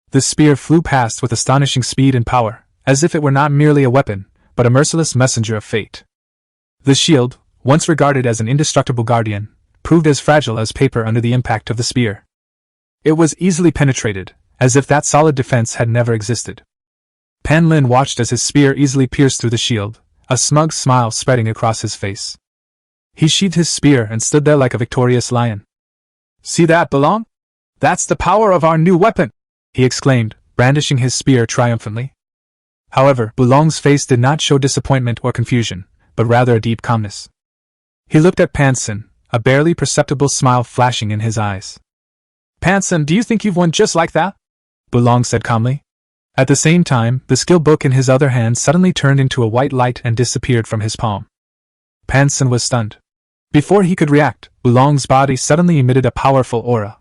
The spear flew past with astonishing speed and power, as if it were not merely a weapon, but a merciless messenger of fate. The shield, once regarded as an indestructible guardian, proved as fragile as paper under the impact of the spear. It was easily penetrated, as if that solid defense had never existed. Pan Lin watched as his spear easily pierced through the shield, a smug smile spreading across his face. He sheathed his spear and stood there like a victorious lion. "See that, Belong? That's the power of our new weapon!" he exclaimed, brandishing his spear triumphantly. However, Belong's face did not show disappointment or confusion, but rather a deep calmness. He looked at Panson, a barely perceptible smile flashing in his eyes. "Panson, do you think you've won just like that?" Belong said calmly. At the same time, the skill book in his other hand suddenly turned into a white light and disappeared from his palm. Panson was stunned. Before he could react, Belong's body suddenly emitted a powerful aura.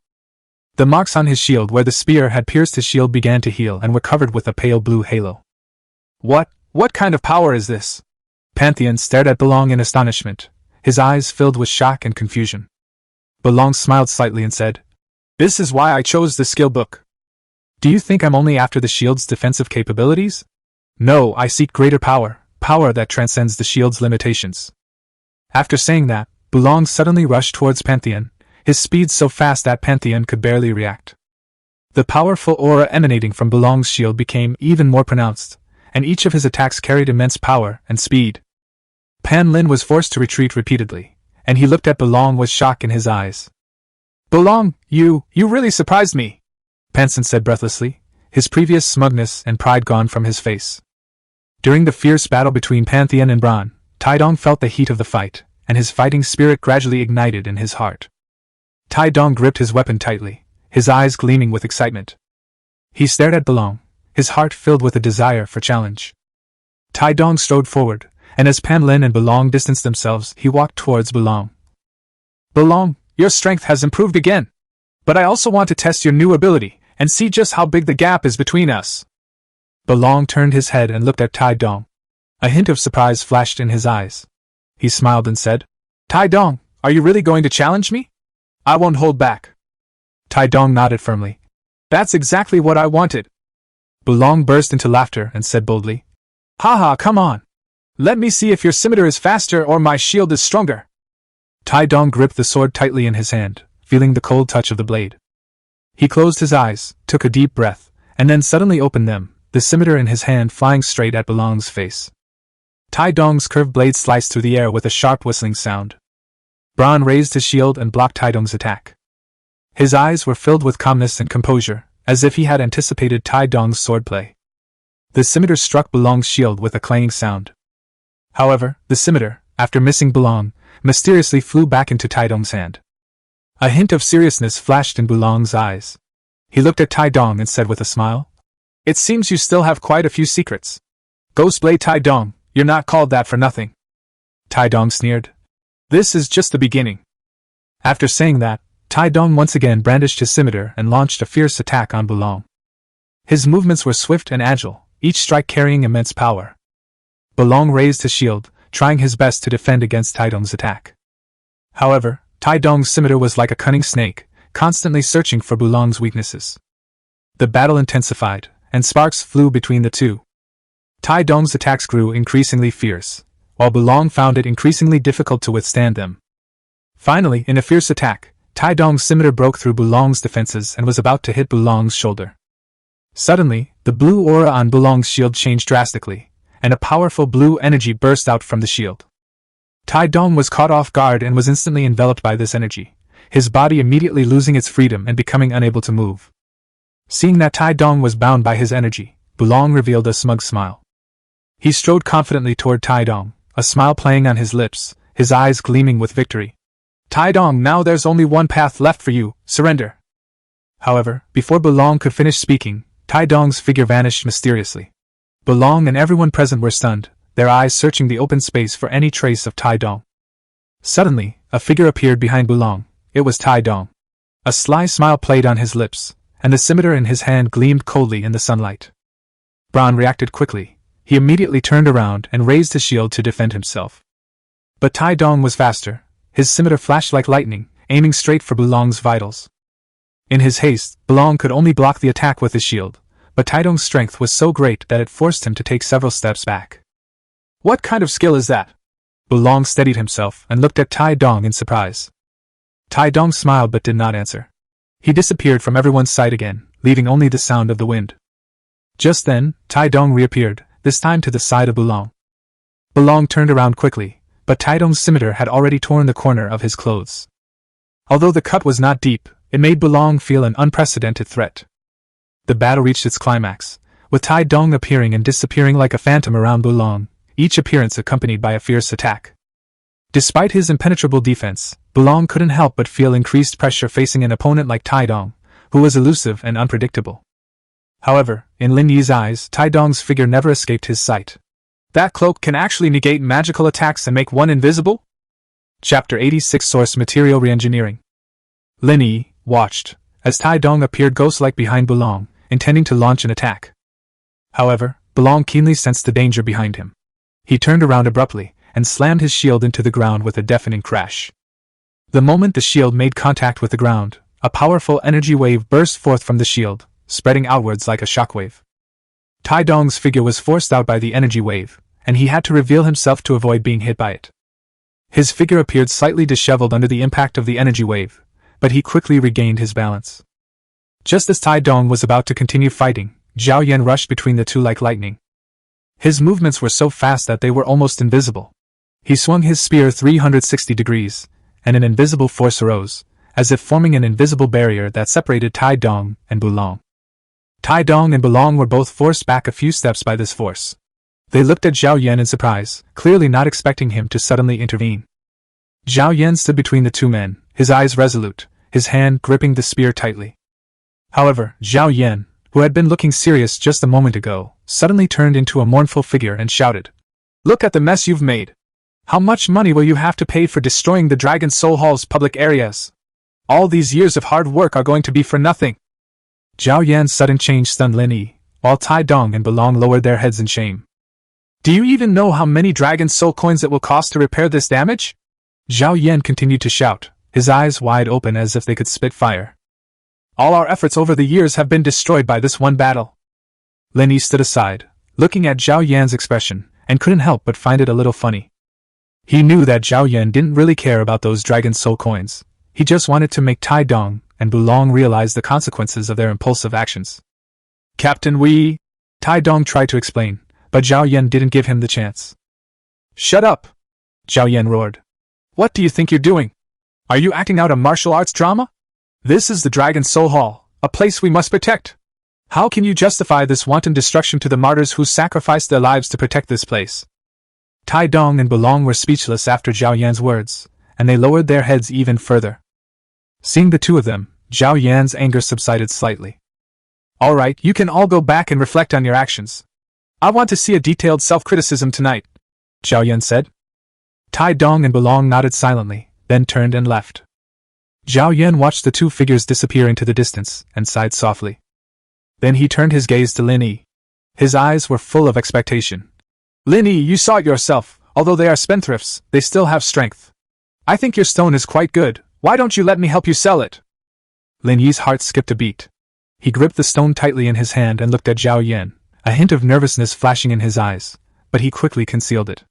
The marks on his shield where the spear had pierced his shield began to heal and were covered with a pale blue halo. What kind of power is this?" Pantheon stared at Belong in astonishment, his eyes filled with shock and confusion. Belong smiled slightly and said, "This is why I chose the skill book. Do you think I'm only after the shield's defensive capabilities? No, I seek greater power, power that transcends the shield's limitations." After saying that, Belong suddenly rushed towards Pantheon, his speed so fast that Pantheon could barely react. The powerful aura emanating from Belong's shield became even more pronounced, and each of his attacks carried immense power and speed. Pan Lin was forced to retreat repeatedly, and he looked at Belong with shock in his eyes. "Belong, you really surprised me," Panson said breathlessly, his previous smugness and pride gone from his face. During the fierce battle between Pantheon and Bron, Taidong felt the heat of the fight, and his fighting spirit gradually ignited in his heart. Taidong gripped his weapon tightly, his eyes gleaming with excitement. He stared at Belong, his heart filled with a desire for challenge. Taidong strode forward, and as Pan Lin and Belong distanced themselves, he walked towards Belong. "Belong, your strength has improved again. But I also want to test your new ability, and see just how big the gap is between us." Belong turned his head and looked at Taidong. A hint of surprise flashed in his eyes. He smiled and said, "Taidong, are you really going to challenge me? I won't hold back." Taidong nodded firmly. "That's exactly what I wanted." Belong burst into laughter and said boldly, "Haha, come on. Let me see if your scimitar is faster or my shield is stronger." Taidong gripped the sword tightly in his hand, feeling the cold touch of the blade. He closed his eyes, took a deep breath, and then suddenly opened them, the scimitar in his hand flying straight at Belong's face. Taidong's curved blade sliced through the air with a sharp whistling sound. Bron raised his shield and blocked Taidong's attack. His eyes were filled with calmness and composure, as if he had anticipated Taidong's swordplay. The scimitar struck Belong's shield with a clanging sound. However, the scimitar, after missing Belong, mysteriously flew back into Taidong's hand. A hint of seriousness flashed in Belong's eyes. He looked at Taidong and said with a smile, "It seems you still have quite a few secrets. Ghostblade Taidong, you're not called that for nothing." Taidong sneered. "This is just the beginning." After saying that, Tai Dong once again brandished his scimitar and launched a fierce attack on Bulong. His movements were swift and agile, each strike carrying immense power. Bulong raised his shield, trying his best to defend against Tai Dong's attack. However, Tai Dong's scimitar was like a cunning snake, constantly searching for Bulong's weaknesses. The battle intensified, and sparks flew between the two. Tai Dong's attacks grew increasingly fierce, while Bulong found it increasingly difficult to withstand them. Finally, in a fierce attack, Tai Dong's scimitar broke through Bulong's defenses and was about to hit Bulong's shoulder. Suddenly, the blue aura on Bulong's shield changed drastically, and a powerful blue energy burst out from the shield. Tai Dong was caught off guard and was instantly enveloped by this energy, his body immediately losing its freedom and becoming unable to move. Seeing that Tai Dong was bound by his energy, Bulong revealed a smug smile. He strode confidently toward Tai Dong, a smile playing on his lips, his eyes gleaming with victory. Tai Dong, now there's only one path left for you, surrender. However, before Bulong could finish speaking, Tai Dong's figure vanished mysteriously. Bulong and everyone present were stunned, their eyes searching the open space for any trace of Tai Dong. Suddenly, a figure appeared behind Bulong. It was Tai Dong. A sly smile played on his lips, and the scimitar in his hand gleamed coldly in the sunlight. Bron reacted quickly. He immediately turned around and raised his shield to defend himself. But Tai Dong was faster. His scimitar flashed like lightning, aiming straight for Bulong's vitals. In his haste, Bulong could only block the attack with his shield, but Tai Dong's strength was so great that it forced him to take several steps back. What kind of skill is that? Bulong steadied himself and looked at Tai Dong in surprise. Tai Dong smiled but did not answer. He disappeared from everyone's sight again, leaving only the sound of the wind. Just then, Tai Dong reappeared, this time to the side of Bulong. Bulong turned around quickly, but Tai Dong's scimitar had already torn the corner of his clothes. Although the cut was not deep, it made Bulong feel an unprecedented threat. The battle reached its climax, with Tai Dong appearing and disappearing like a phantom around Bulong, each appearance accompanied by a fierce attack. Despite his impenetrable defense, Bulong couldn't help but feel increased pressure facing an opponent like Tai Dong, who was elusive and unpredictable. However, in Lin Yi's eyes, Tai Dong's figure never escaped his sight. That cloak can actually negate magical attacks and make one invisible? Chapter 86 Source Material Reengineering. Lin Yi watched as Tai Dong appeared ghost-like behind Bulong, intending to launch an attack. However, Bulong keenly sensed the danger behind him. He turned around abruptly and slammed his shield into the ground with a deafening crash. The moment the shield made contact with the ground, a powerful energy wave burst forth from the shield, spreading outwards like a shockwave. Tai Dong's figure was forced out by the energy wave, and he had to reveal himself to avoid being hit by it. His figure appeared slightly disheveled under the impact of the energy wave, but he quickly regained his balance. Just as Tai Dong was about to continue fighting, Zhao Yan rushed between the two like lightning. His movements were so fast that they were almost invisible. He swung his spear 360 degrees, and an invisible force arose, as if forming an invisible barrier that separated Tai Dong and Bulong. Tai Dong and Bulong were both forced back a few steps by this force. They looked at Zhao Yan in surprise, clearly not expecting him to suddenly intervene. Zhao Yan stood between the two men, his eyes resolute, his hand gripping the spear tightly. However, Zhao Yan, who had been looking serious just a moment ago, suddenly turned into a mournful figure and shouted, "Look at the mess you've made! How much money will you have to pay for destroying the Dragon Soul Hall's public areas? All these years of hard work are going to be for nothing." Zhao Yan's sudden change stunned Lin Yi, while Tai Dong and Bulong lowered their heads in shame. "Do you even know how many Dragon Soul coins it will cost to repair this damage?" Zhao Yan continued to shout, his eyes wide open as if they could spit fire. "All our efforts over the years have been destroyed by this one battle." Lin Yi stood aside, looking at Zhao Yan's expression, and couldn't help but find it a little funny. He knew that Zhao Yan didn't really care about those Dragon Soul coins. He just wanted to make Tai Dong and Bulong realize the consequences of their impulsive actions. "Captain Wei," Tai Dong tried to explain, but Zhao Yan didn't give him the chance. "Shut up!" Zhao Yan roared. "What do you think you're doing? Are you acting out a martial arts drama? This is the Dragon Soul Hall, a place we must protect. How can you justify this wanton destruction to the martyrs who sacrificed their lives to protect this place?" Tai Dong and Bulong were speechless after Zhao Yan's words, and they lowered their heads even further. Seeing the two of them, Zhao Yan's anger subsided slightly. "All right, you can all go back and reflect on your actions. I want to see a detailed self-criticism tonight," Zhao Yan said. Tai Dong and Bulong nodded silently, then turned and left. Zhao Yan watched the two figures disappear into the distance and sighed softly. Then he turned his gaze to Lin Yi. His eyes were full of expectation. Lin Yi, you saw it yourself. Although they are spendthrifts, they still have strength. I think your stone is quite good. Why don't you let me help you sell it? Lin Yi's heart skipped a beat. He gripped the stone tightly in his hand and looked at Zhao Yan, a hint of nervousness flashing in his eyes, but he quickly concealed it.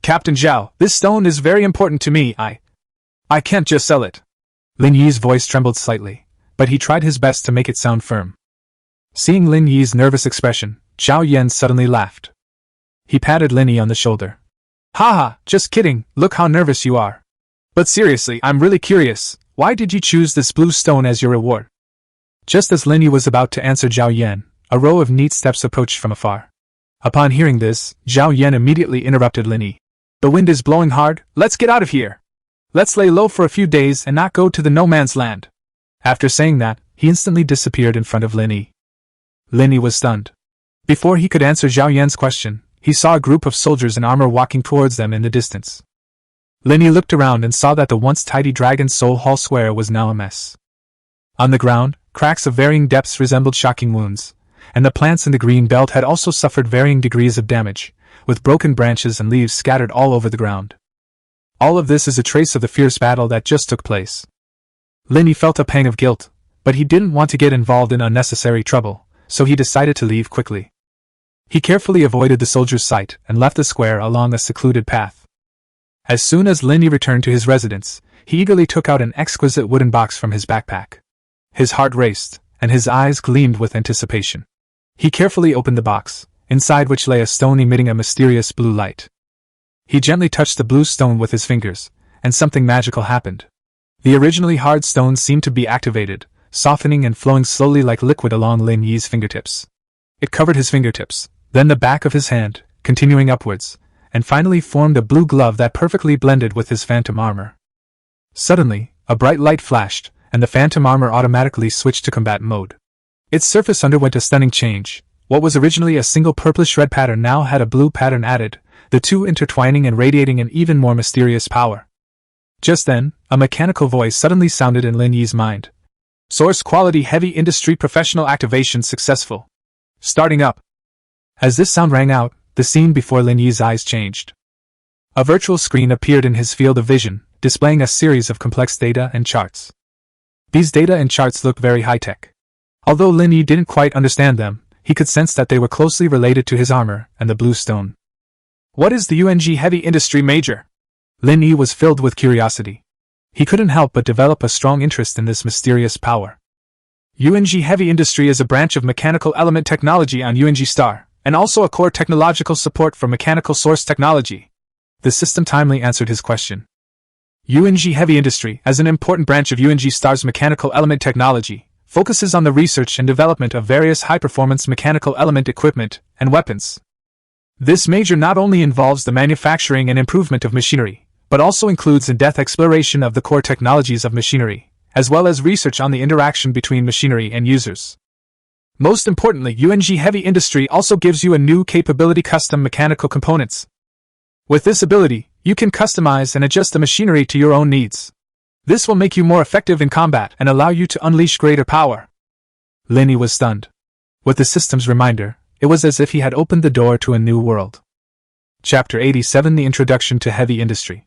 Captain Zhao, this stone is very important to me. I can't just sell it. Lin Yi's voice trembled slightly, but he tried his best to make it sound firm. Seeing Lin Yi's nervous expression, Zhao Yan suddenly laughed. He patted Lin Yi on the shoulder. Haha, just kidding, look how nervous you are. But seriously, I'm really curious, why did you choose this blue stone as your reward? Just as Lin Yi was about to answer Zhao Yan, a row of neat steps approached from afar. Upon hearing this, Zhao Yan immediately interrupted Lin Yi. The wind is blowing hard, let's get out of here. Let's lay low for a few days and not go to the no man's land. After saying that, he instantly disappeared in front of Lin Yi. Lin Yi was stunned. Before he could answer Zhao Yan's question, he saw a group of soldiers in armor walking towards them in the distance. Lin Yi looked around and saw that the once tidy Dragon Soul Hall square was now a mess. On the ground, cracks of varying depths resembled shocking wounds, and the plants in the green belt had also suffered varying degrees of damage, with broken branches and leaves scattered all over the ground. All of this is a trace of the fierce battle that just took place. Lin Yi felt a pang of guilt, but he didn't want to get involved in unnecessary trouble, so he decided to leave quickly. He carefully avoided the soldiers' sight and left the square along a secluded path. As soon as Lin Yi returned to his residence, he eagerly took out an exquisite wooden box from his backpack. His heart raced, and his eyes gleamed with anticipation. He carefully opened the box, inside which lay a stone emitting a mysterious blue light. He gently touched the blue stone with his fingers, and something magical happened. The originally hard stone seemed to be activated, softening and flowing slowly like liquid along Lin Yi's fingertips. It covered his fingertips, then the back of his hand, continuing upwards, and finally formed a blue glove that perfectly blended with his phantom armor. Suddenly, a bright light flashed, and the phantom armor automatically switched to combat mode. Its surface underwent a stunning change. What was originally a single purplish-red pattern now had a blue pattern added, the two intertwining and radiating an even more mysterious power. Just then, a mechanical voice suddenly sounded in Lin Yi's mind. Source quality heavy industry professional activation successful. Starting up. As this sound rang out, the scene before Lin Yi's eyes changed. A virtual screen appeared in his field of vision, displaying a series of complex data and charts. These data and charts looked very high-tech. Although Lin Yi didn't quite understand them, he could sense that they were closely related to his armor and the blue stone. What is the UNG heavy industry major? Lin Yi was filled with curiosity. He couldn't help but develop a strong interest in this mysterious power. UNG Heavy Industry is a branch of mechanical element technology on UNG Star, and also a core technological support for mechanical source technology. The system timely answered his question. UNG Heavy Industry, as an important branch of UNG Star's mechanical element technology, focuses on the research and development of various high-performance mechanical element equipment and weapons. This major not only involves the manufacturing and improvement of machinery, but also includes in-depth exploration of the core technologies of machinery, as well as research on the interaction between machinery and users. Most importantly, UNG Heavy Industry also gives you a new capability: custom mechanical components. With this ability, you can customize and adjust the machinery to your own needs. This will make you more effective in combat and allow you to unleash greater power. Lin Yi was stunned. With the system's reminder, it was as if he had opened the door to a new world. Chapter 87: The Introduction to Heavy Industry.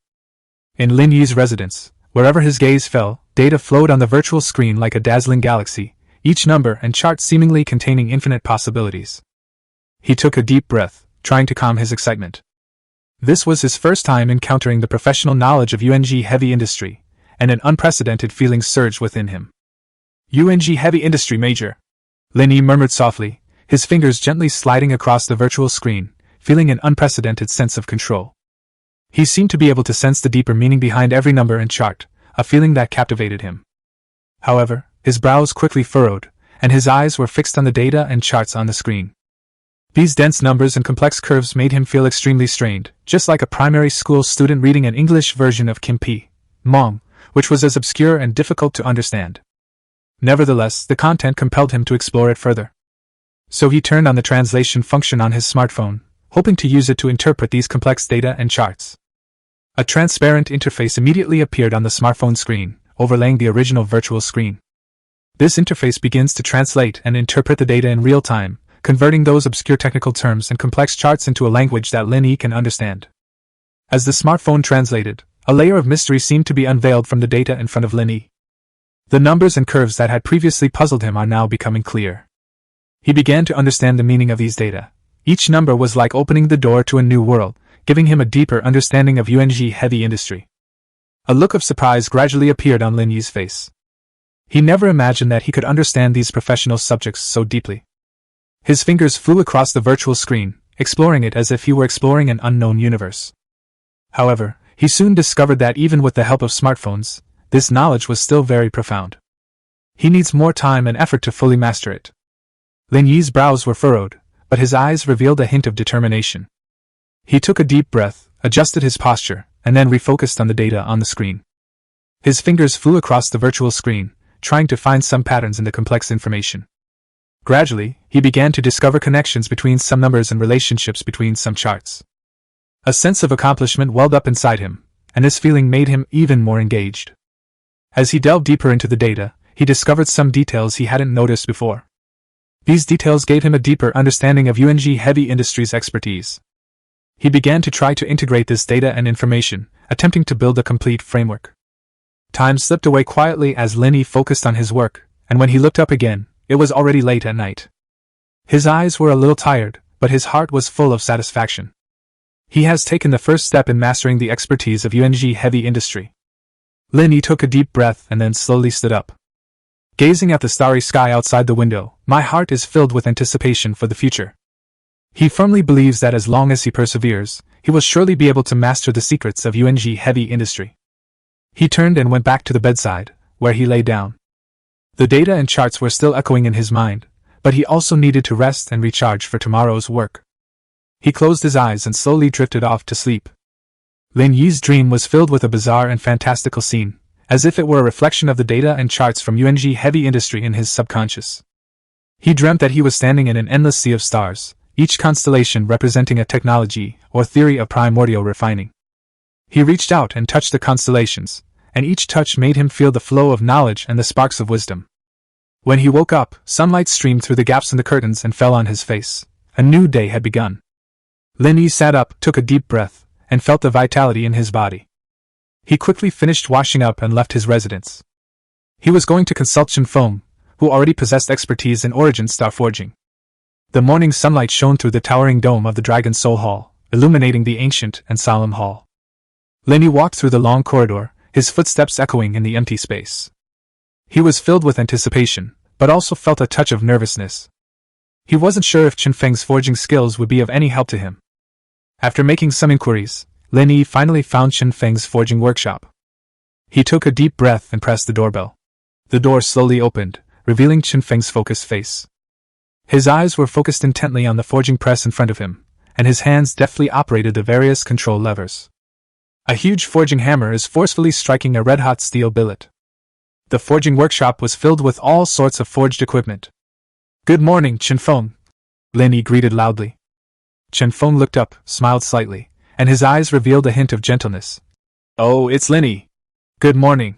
In Lin Yi's residence, wherever his gaze fell, data flowed on the virtual screen like a dazzling galaxy, each number and chart seemingly containing infinite possibilities. He took a deep breath, trying to calm his excitement. This was his first time encountering the professional knowledge of UNG Heavy Industry, and an unprecedented feeling surged within him. UNG Heavy Industry Major. Lin Yi murmured softly, his fingers gently sliding across the virtual screen, feeling an unprecedented sense of control. He seemed to be able to sense the deeper meaning behind every number and chart, a feeling that captivated him. However, his brows quickly furrowed, and his eyes were fixed on the data and charts on the screen. These dense numbers and complex curves made him feel extremely strained, just like a primary school student reading an English version of Kim Pi Mong, which was as obscure and difficult to understand. Nevertheless, the content compelled him to explore it further. So he turned on the translation function on his smartphone, hoping to use it to interpret these complex data and charts. A transparent interface immediately appeared on the smartphone screen, overlaying the original virtual screen. This interface begins to translate and interpret the data in real time, converting those obscure technical terms and complex charts into a language that Lin Yi can understand. As the smartphone translated, a layer of mystery seemed to be unveiled from the data in front of Lin Yi. The numbers and curves that had previously puzzled him are now becoming clear. He began to understand the meaning of these data. Each number was like opening the door to a new world, giving him a deeper understanding of UNG heavy industry. A look of surprise gradually appeared on Lin Yi's face. He never imagined that he could understand these professional subjects so deeply. His fingers flew across the virtual screen, exploring it as if he were exploring an unknown universe. However, he soon discovered that even with the help of smartphones, this knowledge was still very profound. He needs more time and effort to fully master it. Lin Yi's brows were furrowed, but his eyes revealed a hint of determination. He took a deep breath, adjusted his posture, and then refocused on the data on the screen. His fingers flew across the virtual screen, trying to find some patterns in the complex information. Gradually, he began to discover connections between some numbers and relationships between some charts. A sense of accomplishment welled up inside him, and this feeling made him even more engaged. As he delved deeper into the data, he discovered some details he hadn't noticed before. These details gave him a deeper understanding of UNG heavy industry's expertise. He began to try to integrate this data and information, attempting to build a complete framework. Time slipped away quietly as Lin Yi focused on his work, and when he looked up again, it was already late at night. His eyes were a little tired, but his heart was full of satisfaction. He has taken the first step in mastering the expertise of UNG heavy industry. Lin Yi took a deep breath and then slowly stood up. Gazing at the starry sky outside the window, my heart is filled with anticipation for the future. He firmly believes that as long as he perseveres, he will surely be able to master the secrets of UNG heavy industry. He turned and went back to the bedside, where he lay down. The data and charts were still echoing in his mind, but he also needed to rest and recharge for tomorrow's work. He closed his eyes and slowly drifted off to sleep. Lin Yi's dream was filled with a bizarre and fantastical scene, as if it were a reflection of the data and charts from UNG heavy industry in his subconscious. He dreamt that he was standing in an endless sea of stars, each constellation representing a technology or theory of primordial refining. He reached out and touched the constellations, and each touch made him feel the flow of knowledge and the sparks of wisdom. When he woke up, sunlight streamed through the gaps in the curtains and fell on his face. A new day had begun. Lin Yi sat up, took a deep breath, and felt the vitality in his body. He quickly finished washing up and left his residence. He was going to consult Chen Feng, who already possessed expertise in origin star forging. The morning sunlight shone through the towering dome of the Dragon Soul Hall, illuminating the ancient and solemn hall. Lin Yi walked through the long corridor, his footsteps echoing in the empty space. He was filled with anticipation, but also felt a touch of nervousness. He wasn't sure if Chen Feng's forging skills would be of any help to him. After making some inquiries, Lin Yi finally found Chen Feng's forging workshop. He took a deep breath and pressed the doorbell. The door slowly opened, revealing Chen Feng's focused face. His eyes were focused intently on the forging press in front of him, and his hands deftly operated the various control levers. A huge forging hammer is forcefully striking a red-hot steel billet. The forging workshop was filled with all sorts of forged equipment. "Good morning, Chen Feng," Lin Yi greeted loudly. Chen Feng looked up, smiled slightly, and his eyes revealed a hint of gentleness. "Oh, it's Lin Yi. Good morning.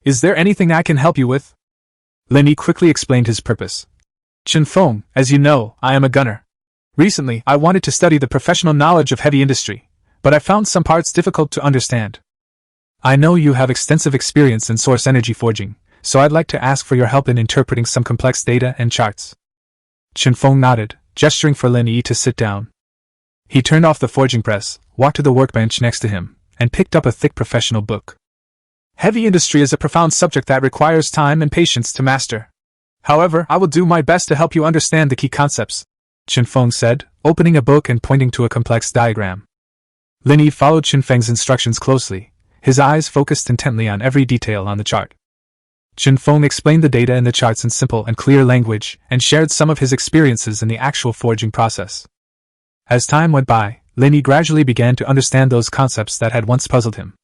Is there anything I can help you with?" Lin Yi quickly explained his purpose. "Chen Feng, as you know, I am a gunner. Recently, I wanted to study the professional knowledge of heavy industry, but I found some parts difficult to understand. I know you have extensive experience in source energy forging, so I'd like to ask for your help in interpreting some complex data and charts." Chen Feng nodded, gesturing for Lin Yi to sit down. He turned off the forging press, walked to the workbench next to him, and picked up a thick professional book. "Heavy industry is a profound subject that requires time and patience to master. However, I will do my best to help you understand the key concepts," Chen Feng said, opening a book and pointing to a complex diagram. Lin Yi followed Chen Feng's instructions closely, his eyes focused intently on every detail on the chart. Chen Feng explained the data in the charts in simple and clear language, and shared some of his experiences in the actual forging process. As time went by, Lin Yi gradually began to understand those concepts that had once puzzled him.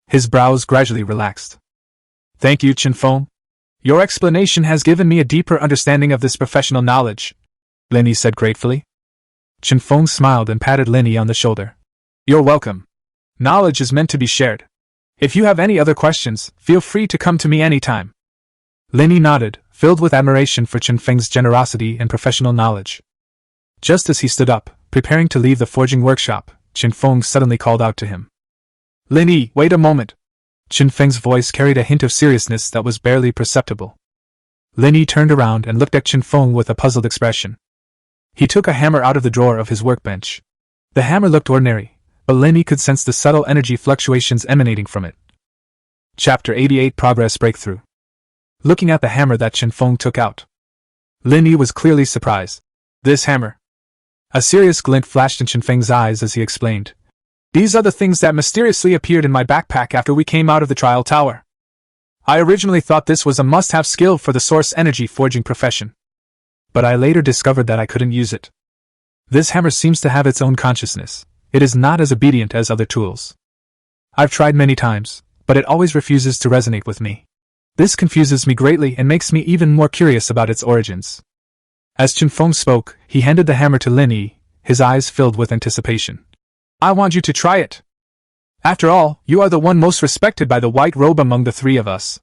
His brows gradually relaxed. "Thank you, Chen Feng. Your explanation has given me a deeper understanding of this professional knowledge," Lin Yi said gratefully. Chen Feng smiled and patted Lin Yi on the shoulder. "You're welcome. Knowledge is meant to be shared. If you have any other questions, feel free to come to me anytime. Lin Yi nodded, filled with admiration for Chen Feng's generosity and professional knowledge. Just as he stood up, preparing to leave the forging workshop, Chen Feng suddenly called out to him. Lin Yi, wait a moment. Chen Feng's voice carried a hint of seriousness that was barely perceptible. Lin Yi turned around and looked at Chen Feng with a puzzled expression. He took a hammer out of the drawer of his workbench. The hammer looked ordinary, but Lin Yi could sense the subtle energy fluctuations emanating from it. Chapter 88 Progress Breakthrough. Looking at the hammer that Chen Feng took out, Lin Yi was clearly surprised. This hammer. A serious glint flashed in Chen Feng's eyes as he explained. These are the things that mysteriously appeared in my backpack after we came out of the trial tower. I originally thought this was a must-have skill for the source energy forging profession. But I later discovered that I couldn't use it. This hammer seems to have its own consciousness. It is not as obedient as other tools. I've tried many times, but it always refuses to resonate with me. This confuses me greatly and makes me even more curious about its origins. As Chen Feng spoke, he handed the hammer to Lin Yi, his eyes filled with anticipation. I want you to try it. After all, you are the one most respected by the white robe among the three of us.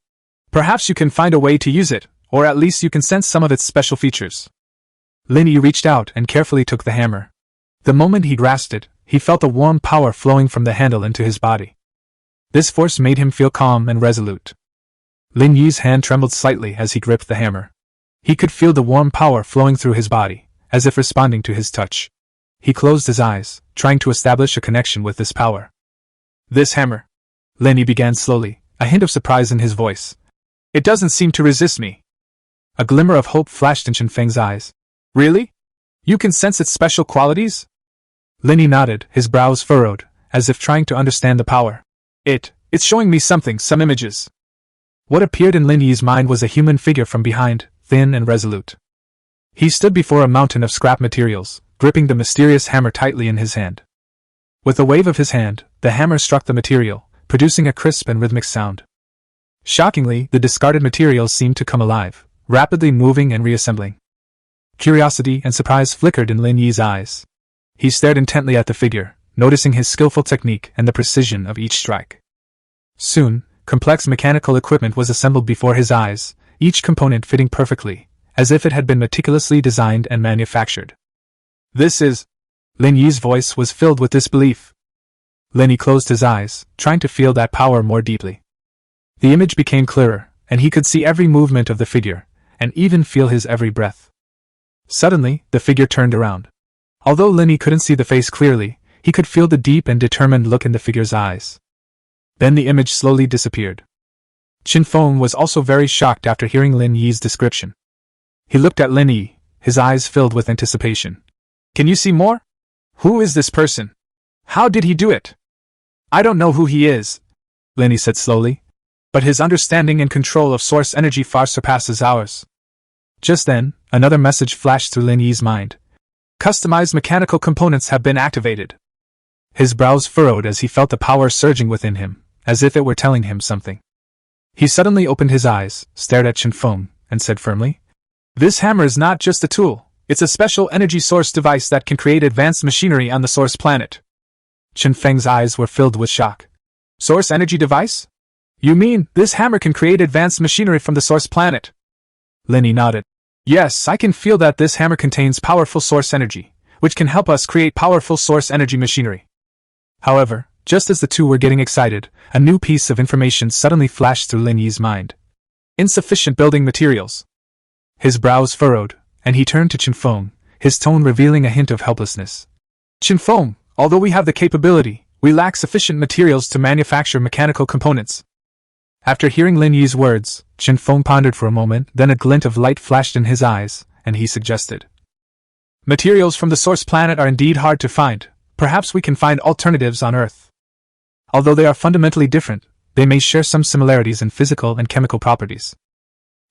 Perhaps you can find a way to use it, or at least you can sense some of its special features. Lin Yi reached out and carefully took the hammer. The moment he grasped it, he felt a warm power flowing from the handle into his body. This force made him feel calm and resolute. Lin Yi's hand trembled slightly as he gripped the hammer. He could feel the warm power flowing through his body, as if responding to his touch. He closed his eyes, trying to establish a connection with this power. This hammer, Lin Yi began slowly, a hint of surprise in his voice. It doesn't seem to resist me. A glimmer of hope flashed in Chen Feng's eyes. Really? You can sense its special qualities? Lin Yi nodded, his brows furrowed, as if trying to understand the power. It's showing me something, some images. What appeared in Lin Yi's mind was a human figure from behind, thin and resolute. He stood before a mountain of scrap materials, gripping the mysterious hammer tightly in his hand. With a wave of his hand, the hammer struck the material, producing a crisp and rhythmic sound. Shockingly, the discarded materials seemed to come alive, rapidly moving and reassembling. Curiosity and surprise flickered in Lin Yi's eyes. He stared intently at the figure, noticing his skillful technique and the precision of each strike. Soon, complex mechanical equipment was assembled before his eyes, each component fitting perfectly, as if it had been meticulously designed and manufactured. This is... Lin Yi's voice was filled with disbelief. Lin Yi closed his eyes, trying to feel that power more deeply. The image became clearer, and he could see every movement of the figure, and even feel his every breath. Suddenly, the figure turned around. Although Lin Yi couldn't see the face clearly, he could feel the deep and determined look in the figure's eyes. Then the image slowly disappeared. Chen Feng was also very shocked after hearing Lin Yi's description. He looked at Lin Yi, his eyes filled with anticipation. Can you see more? Who is this person? How did he do it? I don't know who he is, Lin Yi said slowly, but his understanding and control of source energy far surpasses ours. Just then, another message flashed through Lin Yi's mind. Customized mechanical components have been activated. His brows furrowed as he felt the power surging within him, as if it were telling him something. He suddenly opened his eyes, stared at Chen Feng, and said firmly, This hammer is not just a tool, it's a special energy source device that can create advanced machinery on the source planet. Chen Feng's eyes were filled with shock. Source energy device? You mean, this hammer can create advanced machinery from the source planet? Lin Yi nodded. Yes, I can feel that this hammer contains powerful source energy, which can help us create powerful source energy machinery. However, just as the two were getting excited, a new piece of information suddenly flashed through Lin Yi's mind. Insufficient building materials. His brows furrowed, and he turned to Chen Feng, his tone revealing a hint of helplessness. Chen Feng, although we have the capability, we lack sufficient materials to manufacture mechanical components. After hearing Lin Yi's words, Chen Feng pondered for a moment, then a glint of light flashed in his eyes, and he suggested. Materials from the source planet are indeed hard to find. Perhaps we can find alternatives on Earth. Although they are fundamentally different, they may share some similarities in physical and chemical properties.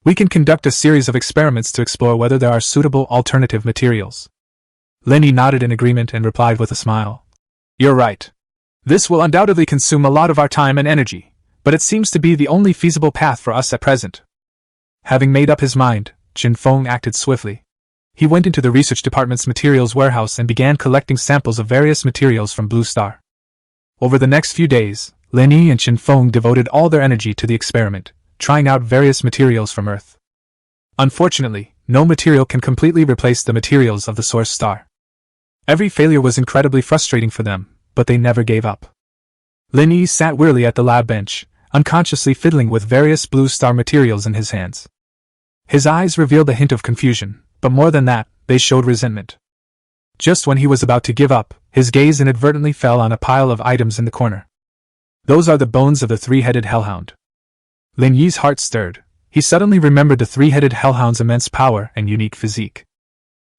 We can conduct a series of experiments to explore whether there are suitable alternative materials. Lin Yi nodded in agreement and replied with a smile. You're right. This will undoubtedly consume a lot of our time and energy, but it seems to be the only feasible path for us at present. Having made up his mind, Chen Feng acted swiftly. He went into the research department's materials warehouse and began collecting samples of various materials from Blue Star. Over the next few days, Lin Yi and Qin Feng devoted all their energy to the experiment, trying out various materials from Earth. Unfortunately, no material can completely replace the materials of the source star. Every failure was incredibly frustrating for them, but they never gave up. Lin Yi sat wearily at the lab bench, unconsciously fiddling with various blue star materials in his hands. His eyes revealed a hint of confusion, but more than that, they showed resentment. Just when he was about to give up, his gaze inadvertently fell on a pile of items in the corner. Those are the bones of the three-headed hellhound. Lin Yi's heart stirred. He suddenly remembered the three-headed hellhound's immense power and unique physique.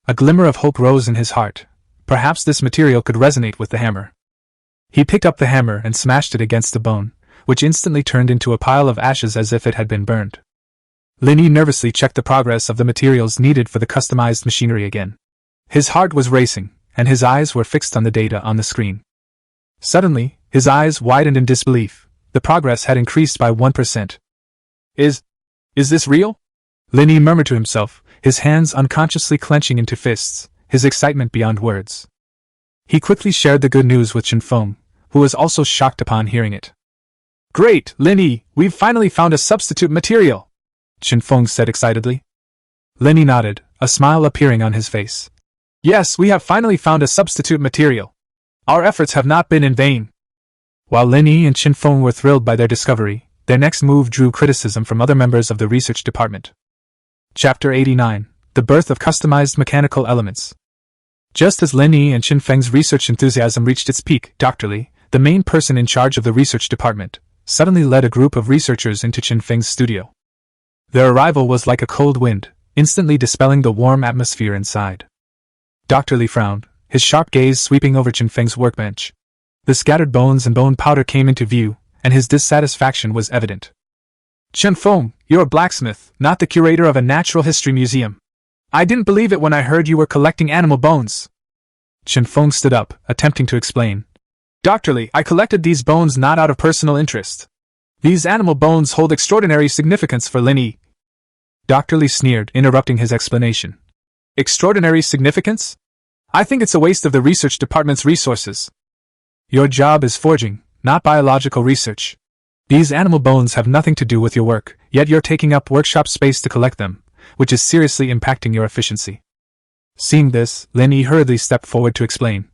A glimmer of hope rose in his heart. Perhaps this material could resonate with the hammer. He picked up the hammer and smashed it against the bone, which instantly turned into a pile of ashes as if it had been burned. Lin Yi nervously checked the progress of the materials needed for the customized machinery again. His heart was racing, and his eyes were fixed on the data on the screen. Suddenly, his eyes widened in disbelief. The progress had increased by 1%. Is this real? Lin Yi murmured to himself, his hands unconsciously clenching into fists, his excitement beyond words. He quickly shared the good news with Qin Feng, who was also shocked upon hearing it. Great, Lin Yi, we've finally found a substitute material, Qin Feng said excitedly. Lin Yi nodded, a smile appearing on his face. Yes, we have finally found a substitute material. Our efforts have not been in vain. While Lin Yi and Qin Feng were thrilled by their discovery, their next move drew criticism from other members of the research department. Chapter 89: The Birth of Customized Mechanical Elements. Just as Lin Yi and Qin Feng's research enthusiasm reached its peak, Dr. Li, the main person in charge of the research department, suddenly led a group of researchers into Qin Feng's studio. Their arrival was like a cold wind, instantly dispelling the warm atmosphere inside. Dr. Li frowned, his sharp gaze sweeping over Qin Feng's workbench. The scattered bones and bone powder came into view, and his dissatisfaction was evident. Qin Feng, you're a blacksmith, not the curator of a natural history museum. I didn't believe it when I heard you were collecting animal bones. Qin Feng stood up, attempting to explain. Dr. Li, I collected these bones not out of personal interest. These animal bones hold extraordinary significance for Lin Yi. Dr. Li sneered, interrupting his explanation. Extraordinary significance? I think it's a waste of the research department's resources. Your job is forging, not biological research. These animal bones have nothing to do with your work, yet you're taking up workshop space to collect them, which is seriously impacting your efficiency. Seeing this, Lin Yi hurriedly stepped forward to explain.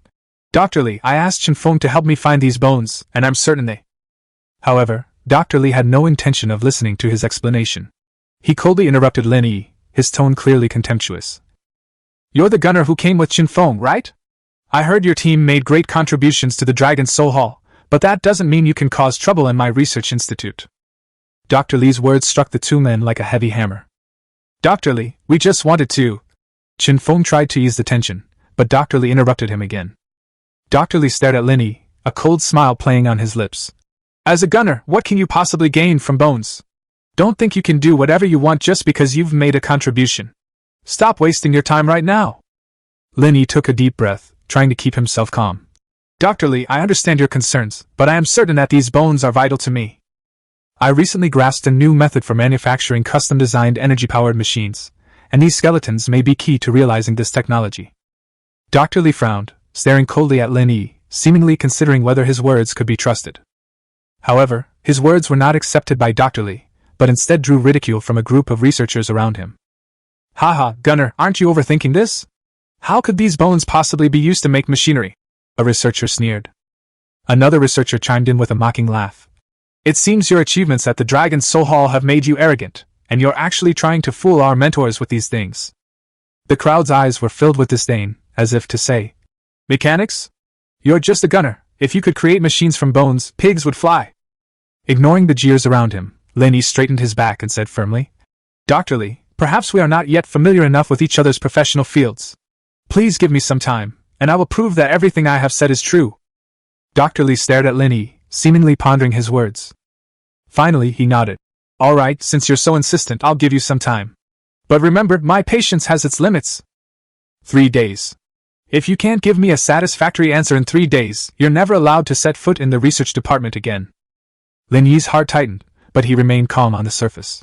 Dr. Li, I asked Qin Feng to help me find these bones, and I'm certain they... However, Dr. Li had no intention of listening to his explanation. He coldly interrupted Lin Yi, his tone clearly contemptuous. You're the gunner who came with Qin Feng, right? I heard your team made great contributions to the Dragon's Soul Hall, but that doesn't mean you can cause trouble in my research institute. Dr. Li's words struck the two men like a heavy hammer. Dr. Li, we just wanted to... Qin Feng tried to ease the tension, but Dr. Li interrupted him again. Dr. Li stared at Lin Yi, a cold smile playing on his lips. As a gunner, what can you possibly gain from bones? Don't think you can do whatever you want just because you've made a contribution. Stop wasting your time right now. Lin Yi took a deep breath, trying to keep himself calm. Dr. Li, I understand your concerns, but I am certain that these bones are vital to me. I recently grasped a new method for manufacturing custom-designed energy-powered machines, and these skeletons may be key to realizing this technology. Dr. Li frowned, staring coldly at Lin Yi, seemingly considering whether his words could be trusted. However, his words were not accepted by Dr. Li, but instead drew ridicule from a group of researchers around him. Haha, Gunner, aren't you overthinking this? How could these bones possibly be used to make machinery? A researcher sneered. Another researcher chimed in with a mocking laugh. It seems your achievements at the Dragon's Soul Hall have made you arrogant, and you're actually trying to fool our mentors with these things. The crowd's eyes were filled with disdain, as if to say, Mechanics? You're just a gunner. If you could create machines from bones, pigs would fly. Ignoring the jeers around him, Lin Yi straightened his back and said firmly, Dr. Li, perhaps we are not yet familiar enough with each other's professional fields. Please give me some time, and I will prove that everything I have said is true. Dr. Li stared at Lin Yi, seemingly pondering his words. Finally, he nodded. All right, since you're so insistent, I'll give you some time. But remember, my patience has its limits. 3 days. If you can't give me a satisfactory answer in 3 days, you're never allowed to set foot in the research department again. Lin Yi's heart tightened, but he remained calm on the surface.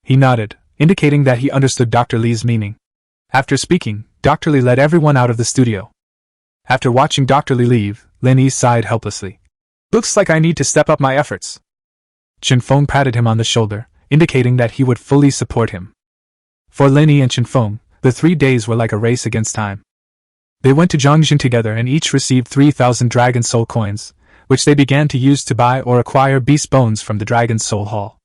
He nodded, indicating that he understood Dr. Li's meaning. After speaking, Dr. Li led everyone out of the studio. After watching Dr. Li leave, Lin Yi sighed helplessly. Looks like I need to step up my efforts. Chen Feng patted him on the shoulder, indicating that he would fully support him. For Lin Yi and Chen Feng, the 3 days were like a race against time. They went to Zhongjin together and each received 3,000 Dragon Soul coins, which they began to use to buy or acquire beast bones from the Dragon Soul Hall.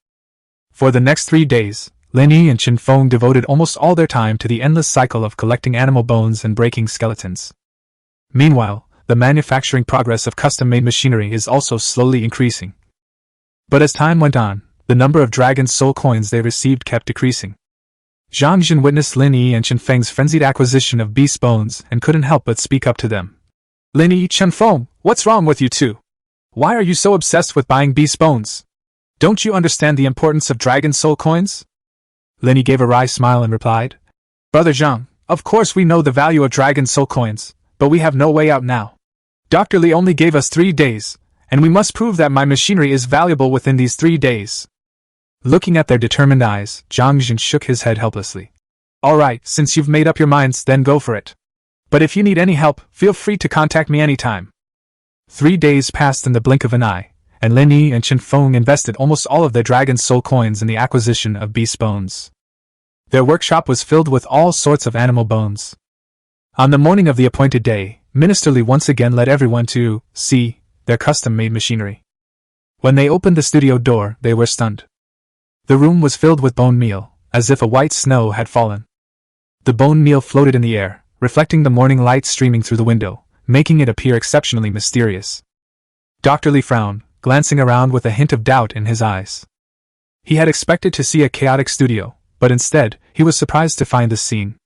For the next 3 days, Lin Yi and Chen Feng devoted almost all their time to the endless cycle of collecting animal bones and breaking skeletons. Meanwhile, the manufacturing progress of custom-made machinery is also slowly increasing. But as time went on, the number of Dragon Soul coins they received kept decreasing. Zhongjin witnessed Lin Yi and Chen Feng's frenzied acquisition of beast bones and couldn't help but speak up to them. Lin Yi, Chen Feng, what's wrong with you two? Why are you so obsessed with buying beast bones? Don't you understand the importance of Dragon Soul coins? Lin Yi gave a wry smile and replied, Brother Zhang, of course we know the value of Dragon Soul coins, but we have no way out now. Dr. Li only gave us 3 days, and we must prove that my machinery is valuable within these 3 days. Looking at their determined eyes, Zhongjin shook his head helplessly. Alright, since you've made up your minds, then go for it. But if you need any help, feel free to contact me anytime. 3 days passed in the blink of an eye, and Lin Yi and Chen Feng invested almost all of their Dragon Soul coins in the acquisition of beast bones. Their workshop was filled with all sorts of animal bones. On the morning of the appointed day, Minister Li once again led everyone to see their custom-made machinery. When they opened the studio door, they were stunned. The room was filled with bone meal, as if a white snow had fallen. The bone meal floated in the air, reflecting the morning light streaming through the window, making it appear exceptionally mysterious. Dr. Li frowned, glancing around with a hint of doubt in his eyes. He had expected to see a chaotic studio, but instead, he was surprised to find this scene.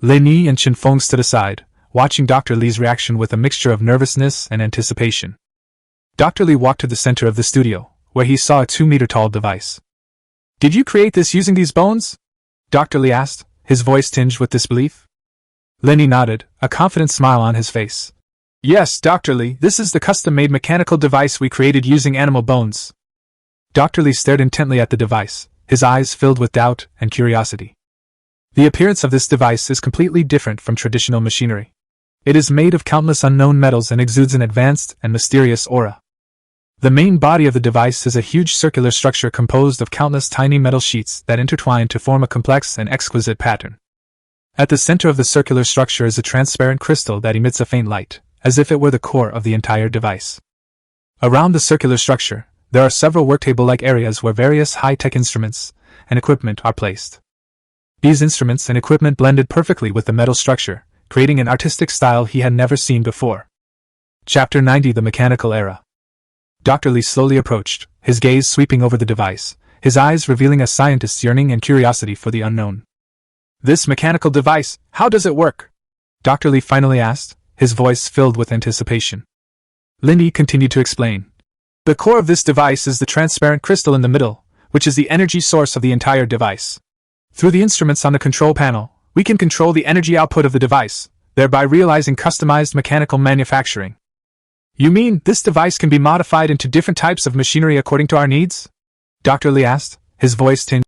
Lin Yi and Chen Feng stood aside, watching Dr. Li's reaction with a mixture of nervousness and anticipation. Dr. Li walked to the center of the studio, where he saw a 2-meter-tall device. Did you create this using these bones? Dr. Li asked, his voice tinged with disbelief. Lin Yi nodded, a confident smile on his face. Yes, Dr. Li, this is the custom-made mechanical device we created using animal bones. Dr. Li stared intently at the device, his eyes filled with doubt and curiosity. The appearance of this device is completely different from traditional machinery. It is made of countless unknown metals and exudes an advanced and mysterious aura. The main body of the device is a huge circular structure composed of countless tiny metal sheets that intertwine to form a complex and exquisite pattern. At the center of the circular structure is a transparent crystal that emits a faint light, as if it were the core of the entire device. Around the circular structure, there are several worktable-like areas where various high-tech instruments and equipment are placed. These instruments and equipment blended perfectly with the metal structure, creating an artistic style he had never seen before. Chapter 90: The Mechanical Era. Dr. Li slowly approached, his gaze sweeping over the device, his eyes revealing a scientist's yearning and curiosity for the unknown. This mechanical device, how does it work? Dr. Li finally asked, his voice filled with anticipation. Lin Yi continued to explain. The core of this device is the transparent crystal in the middle, which is the energy source of the entire device. Through the instruments on the control panel, we can control the energy output of the device, thereby realizing customized mechanical manufacturing. You mean this device can be modified into different types of machinery according to our needs? Dr. Li asked, his voice tinged.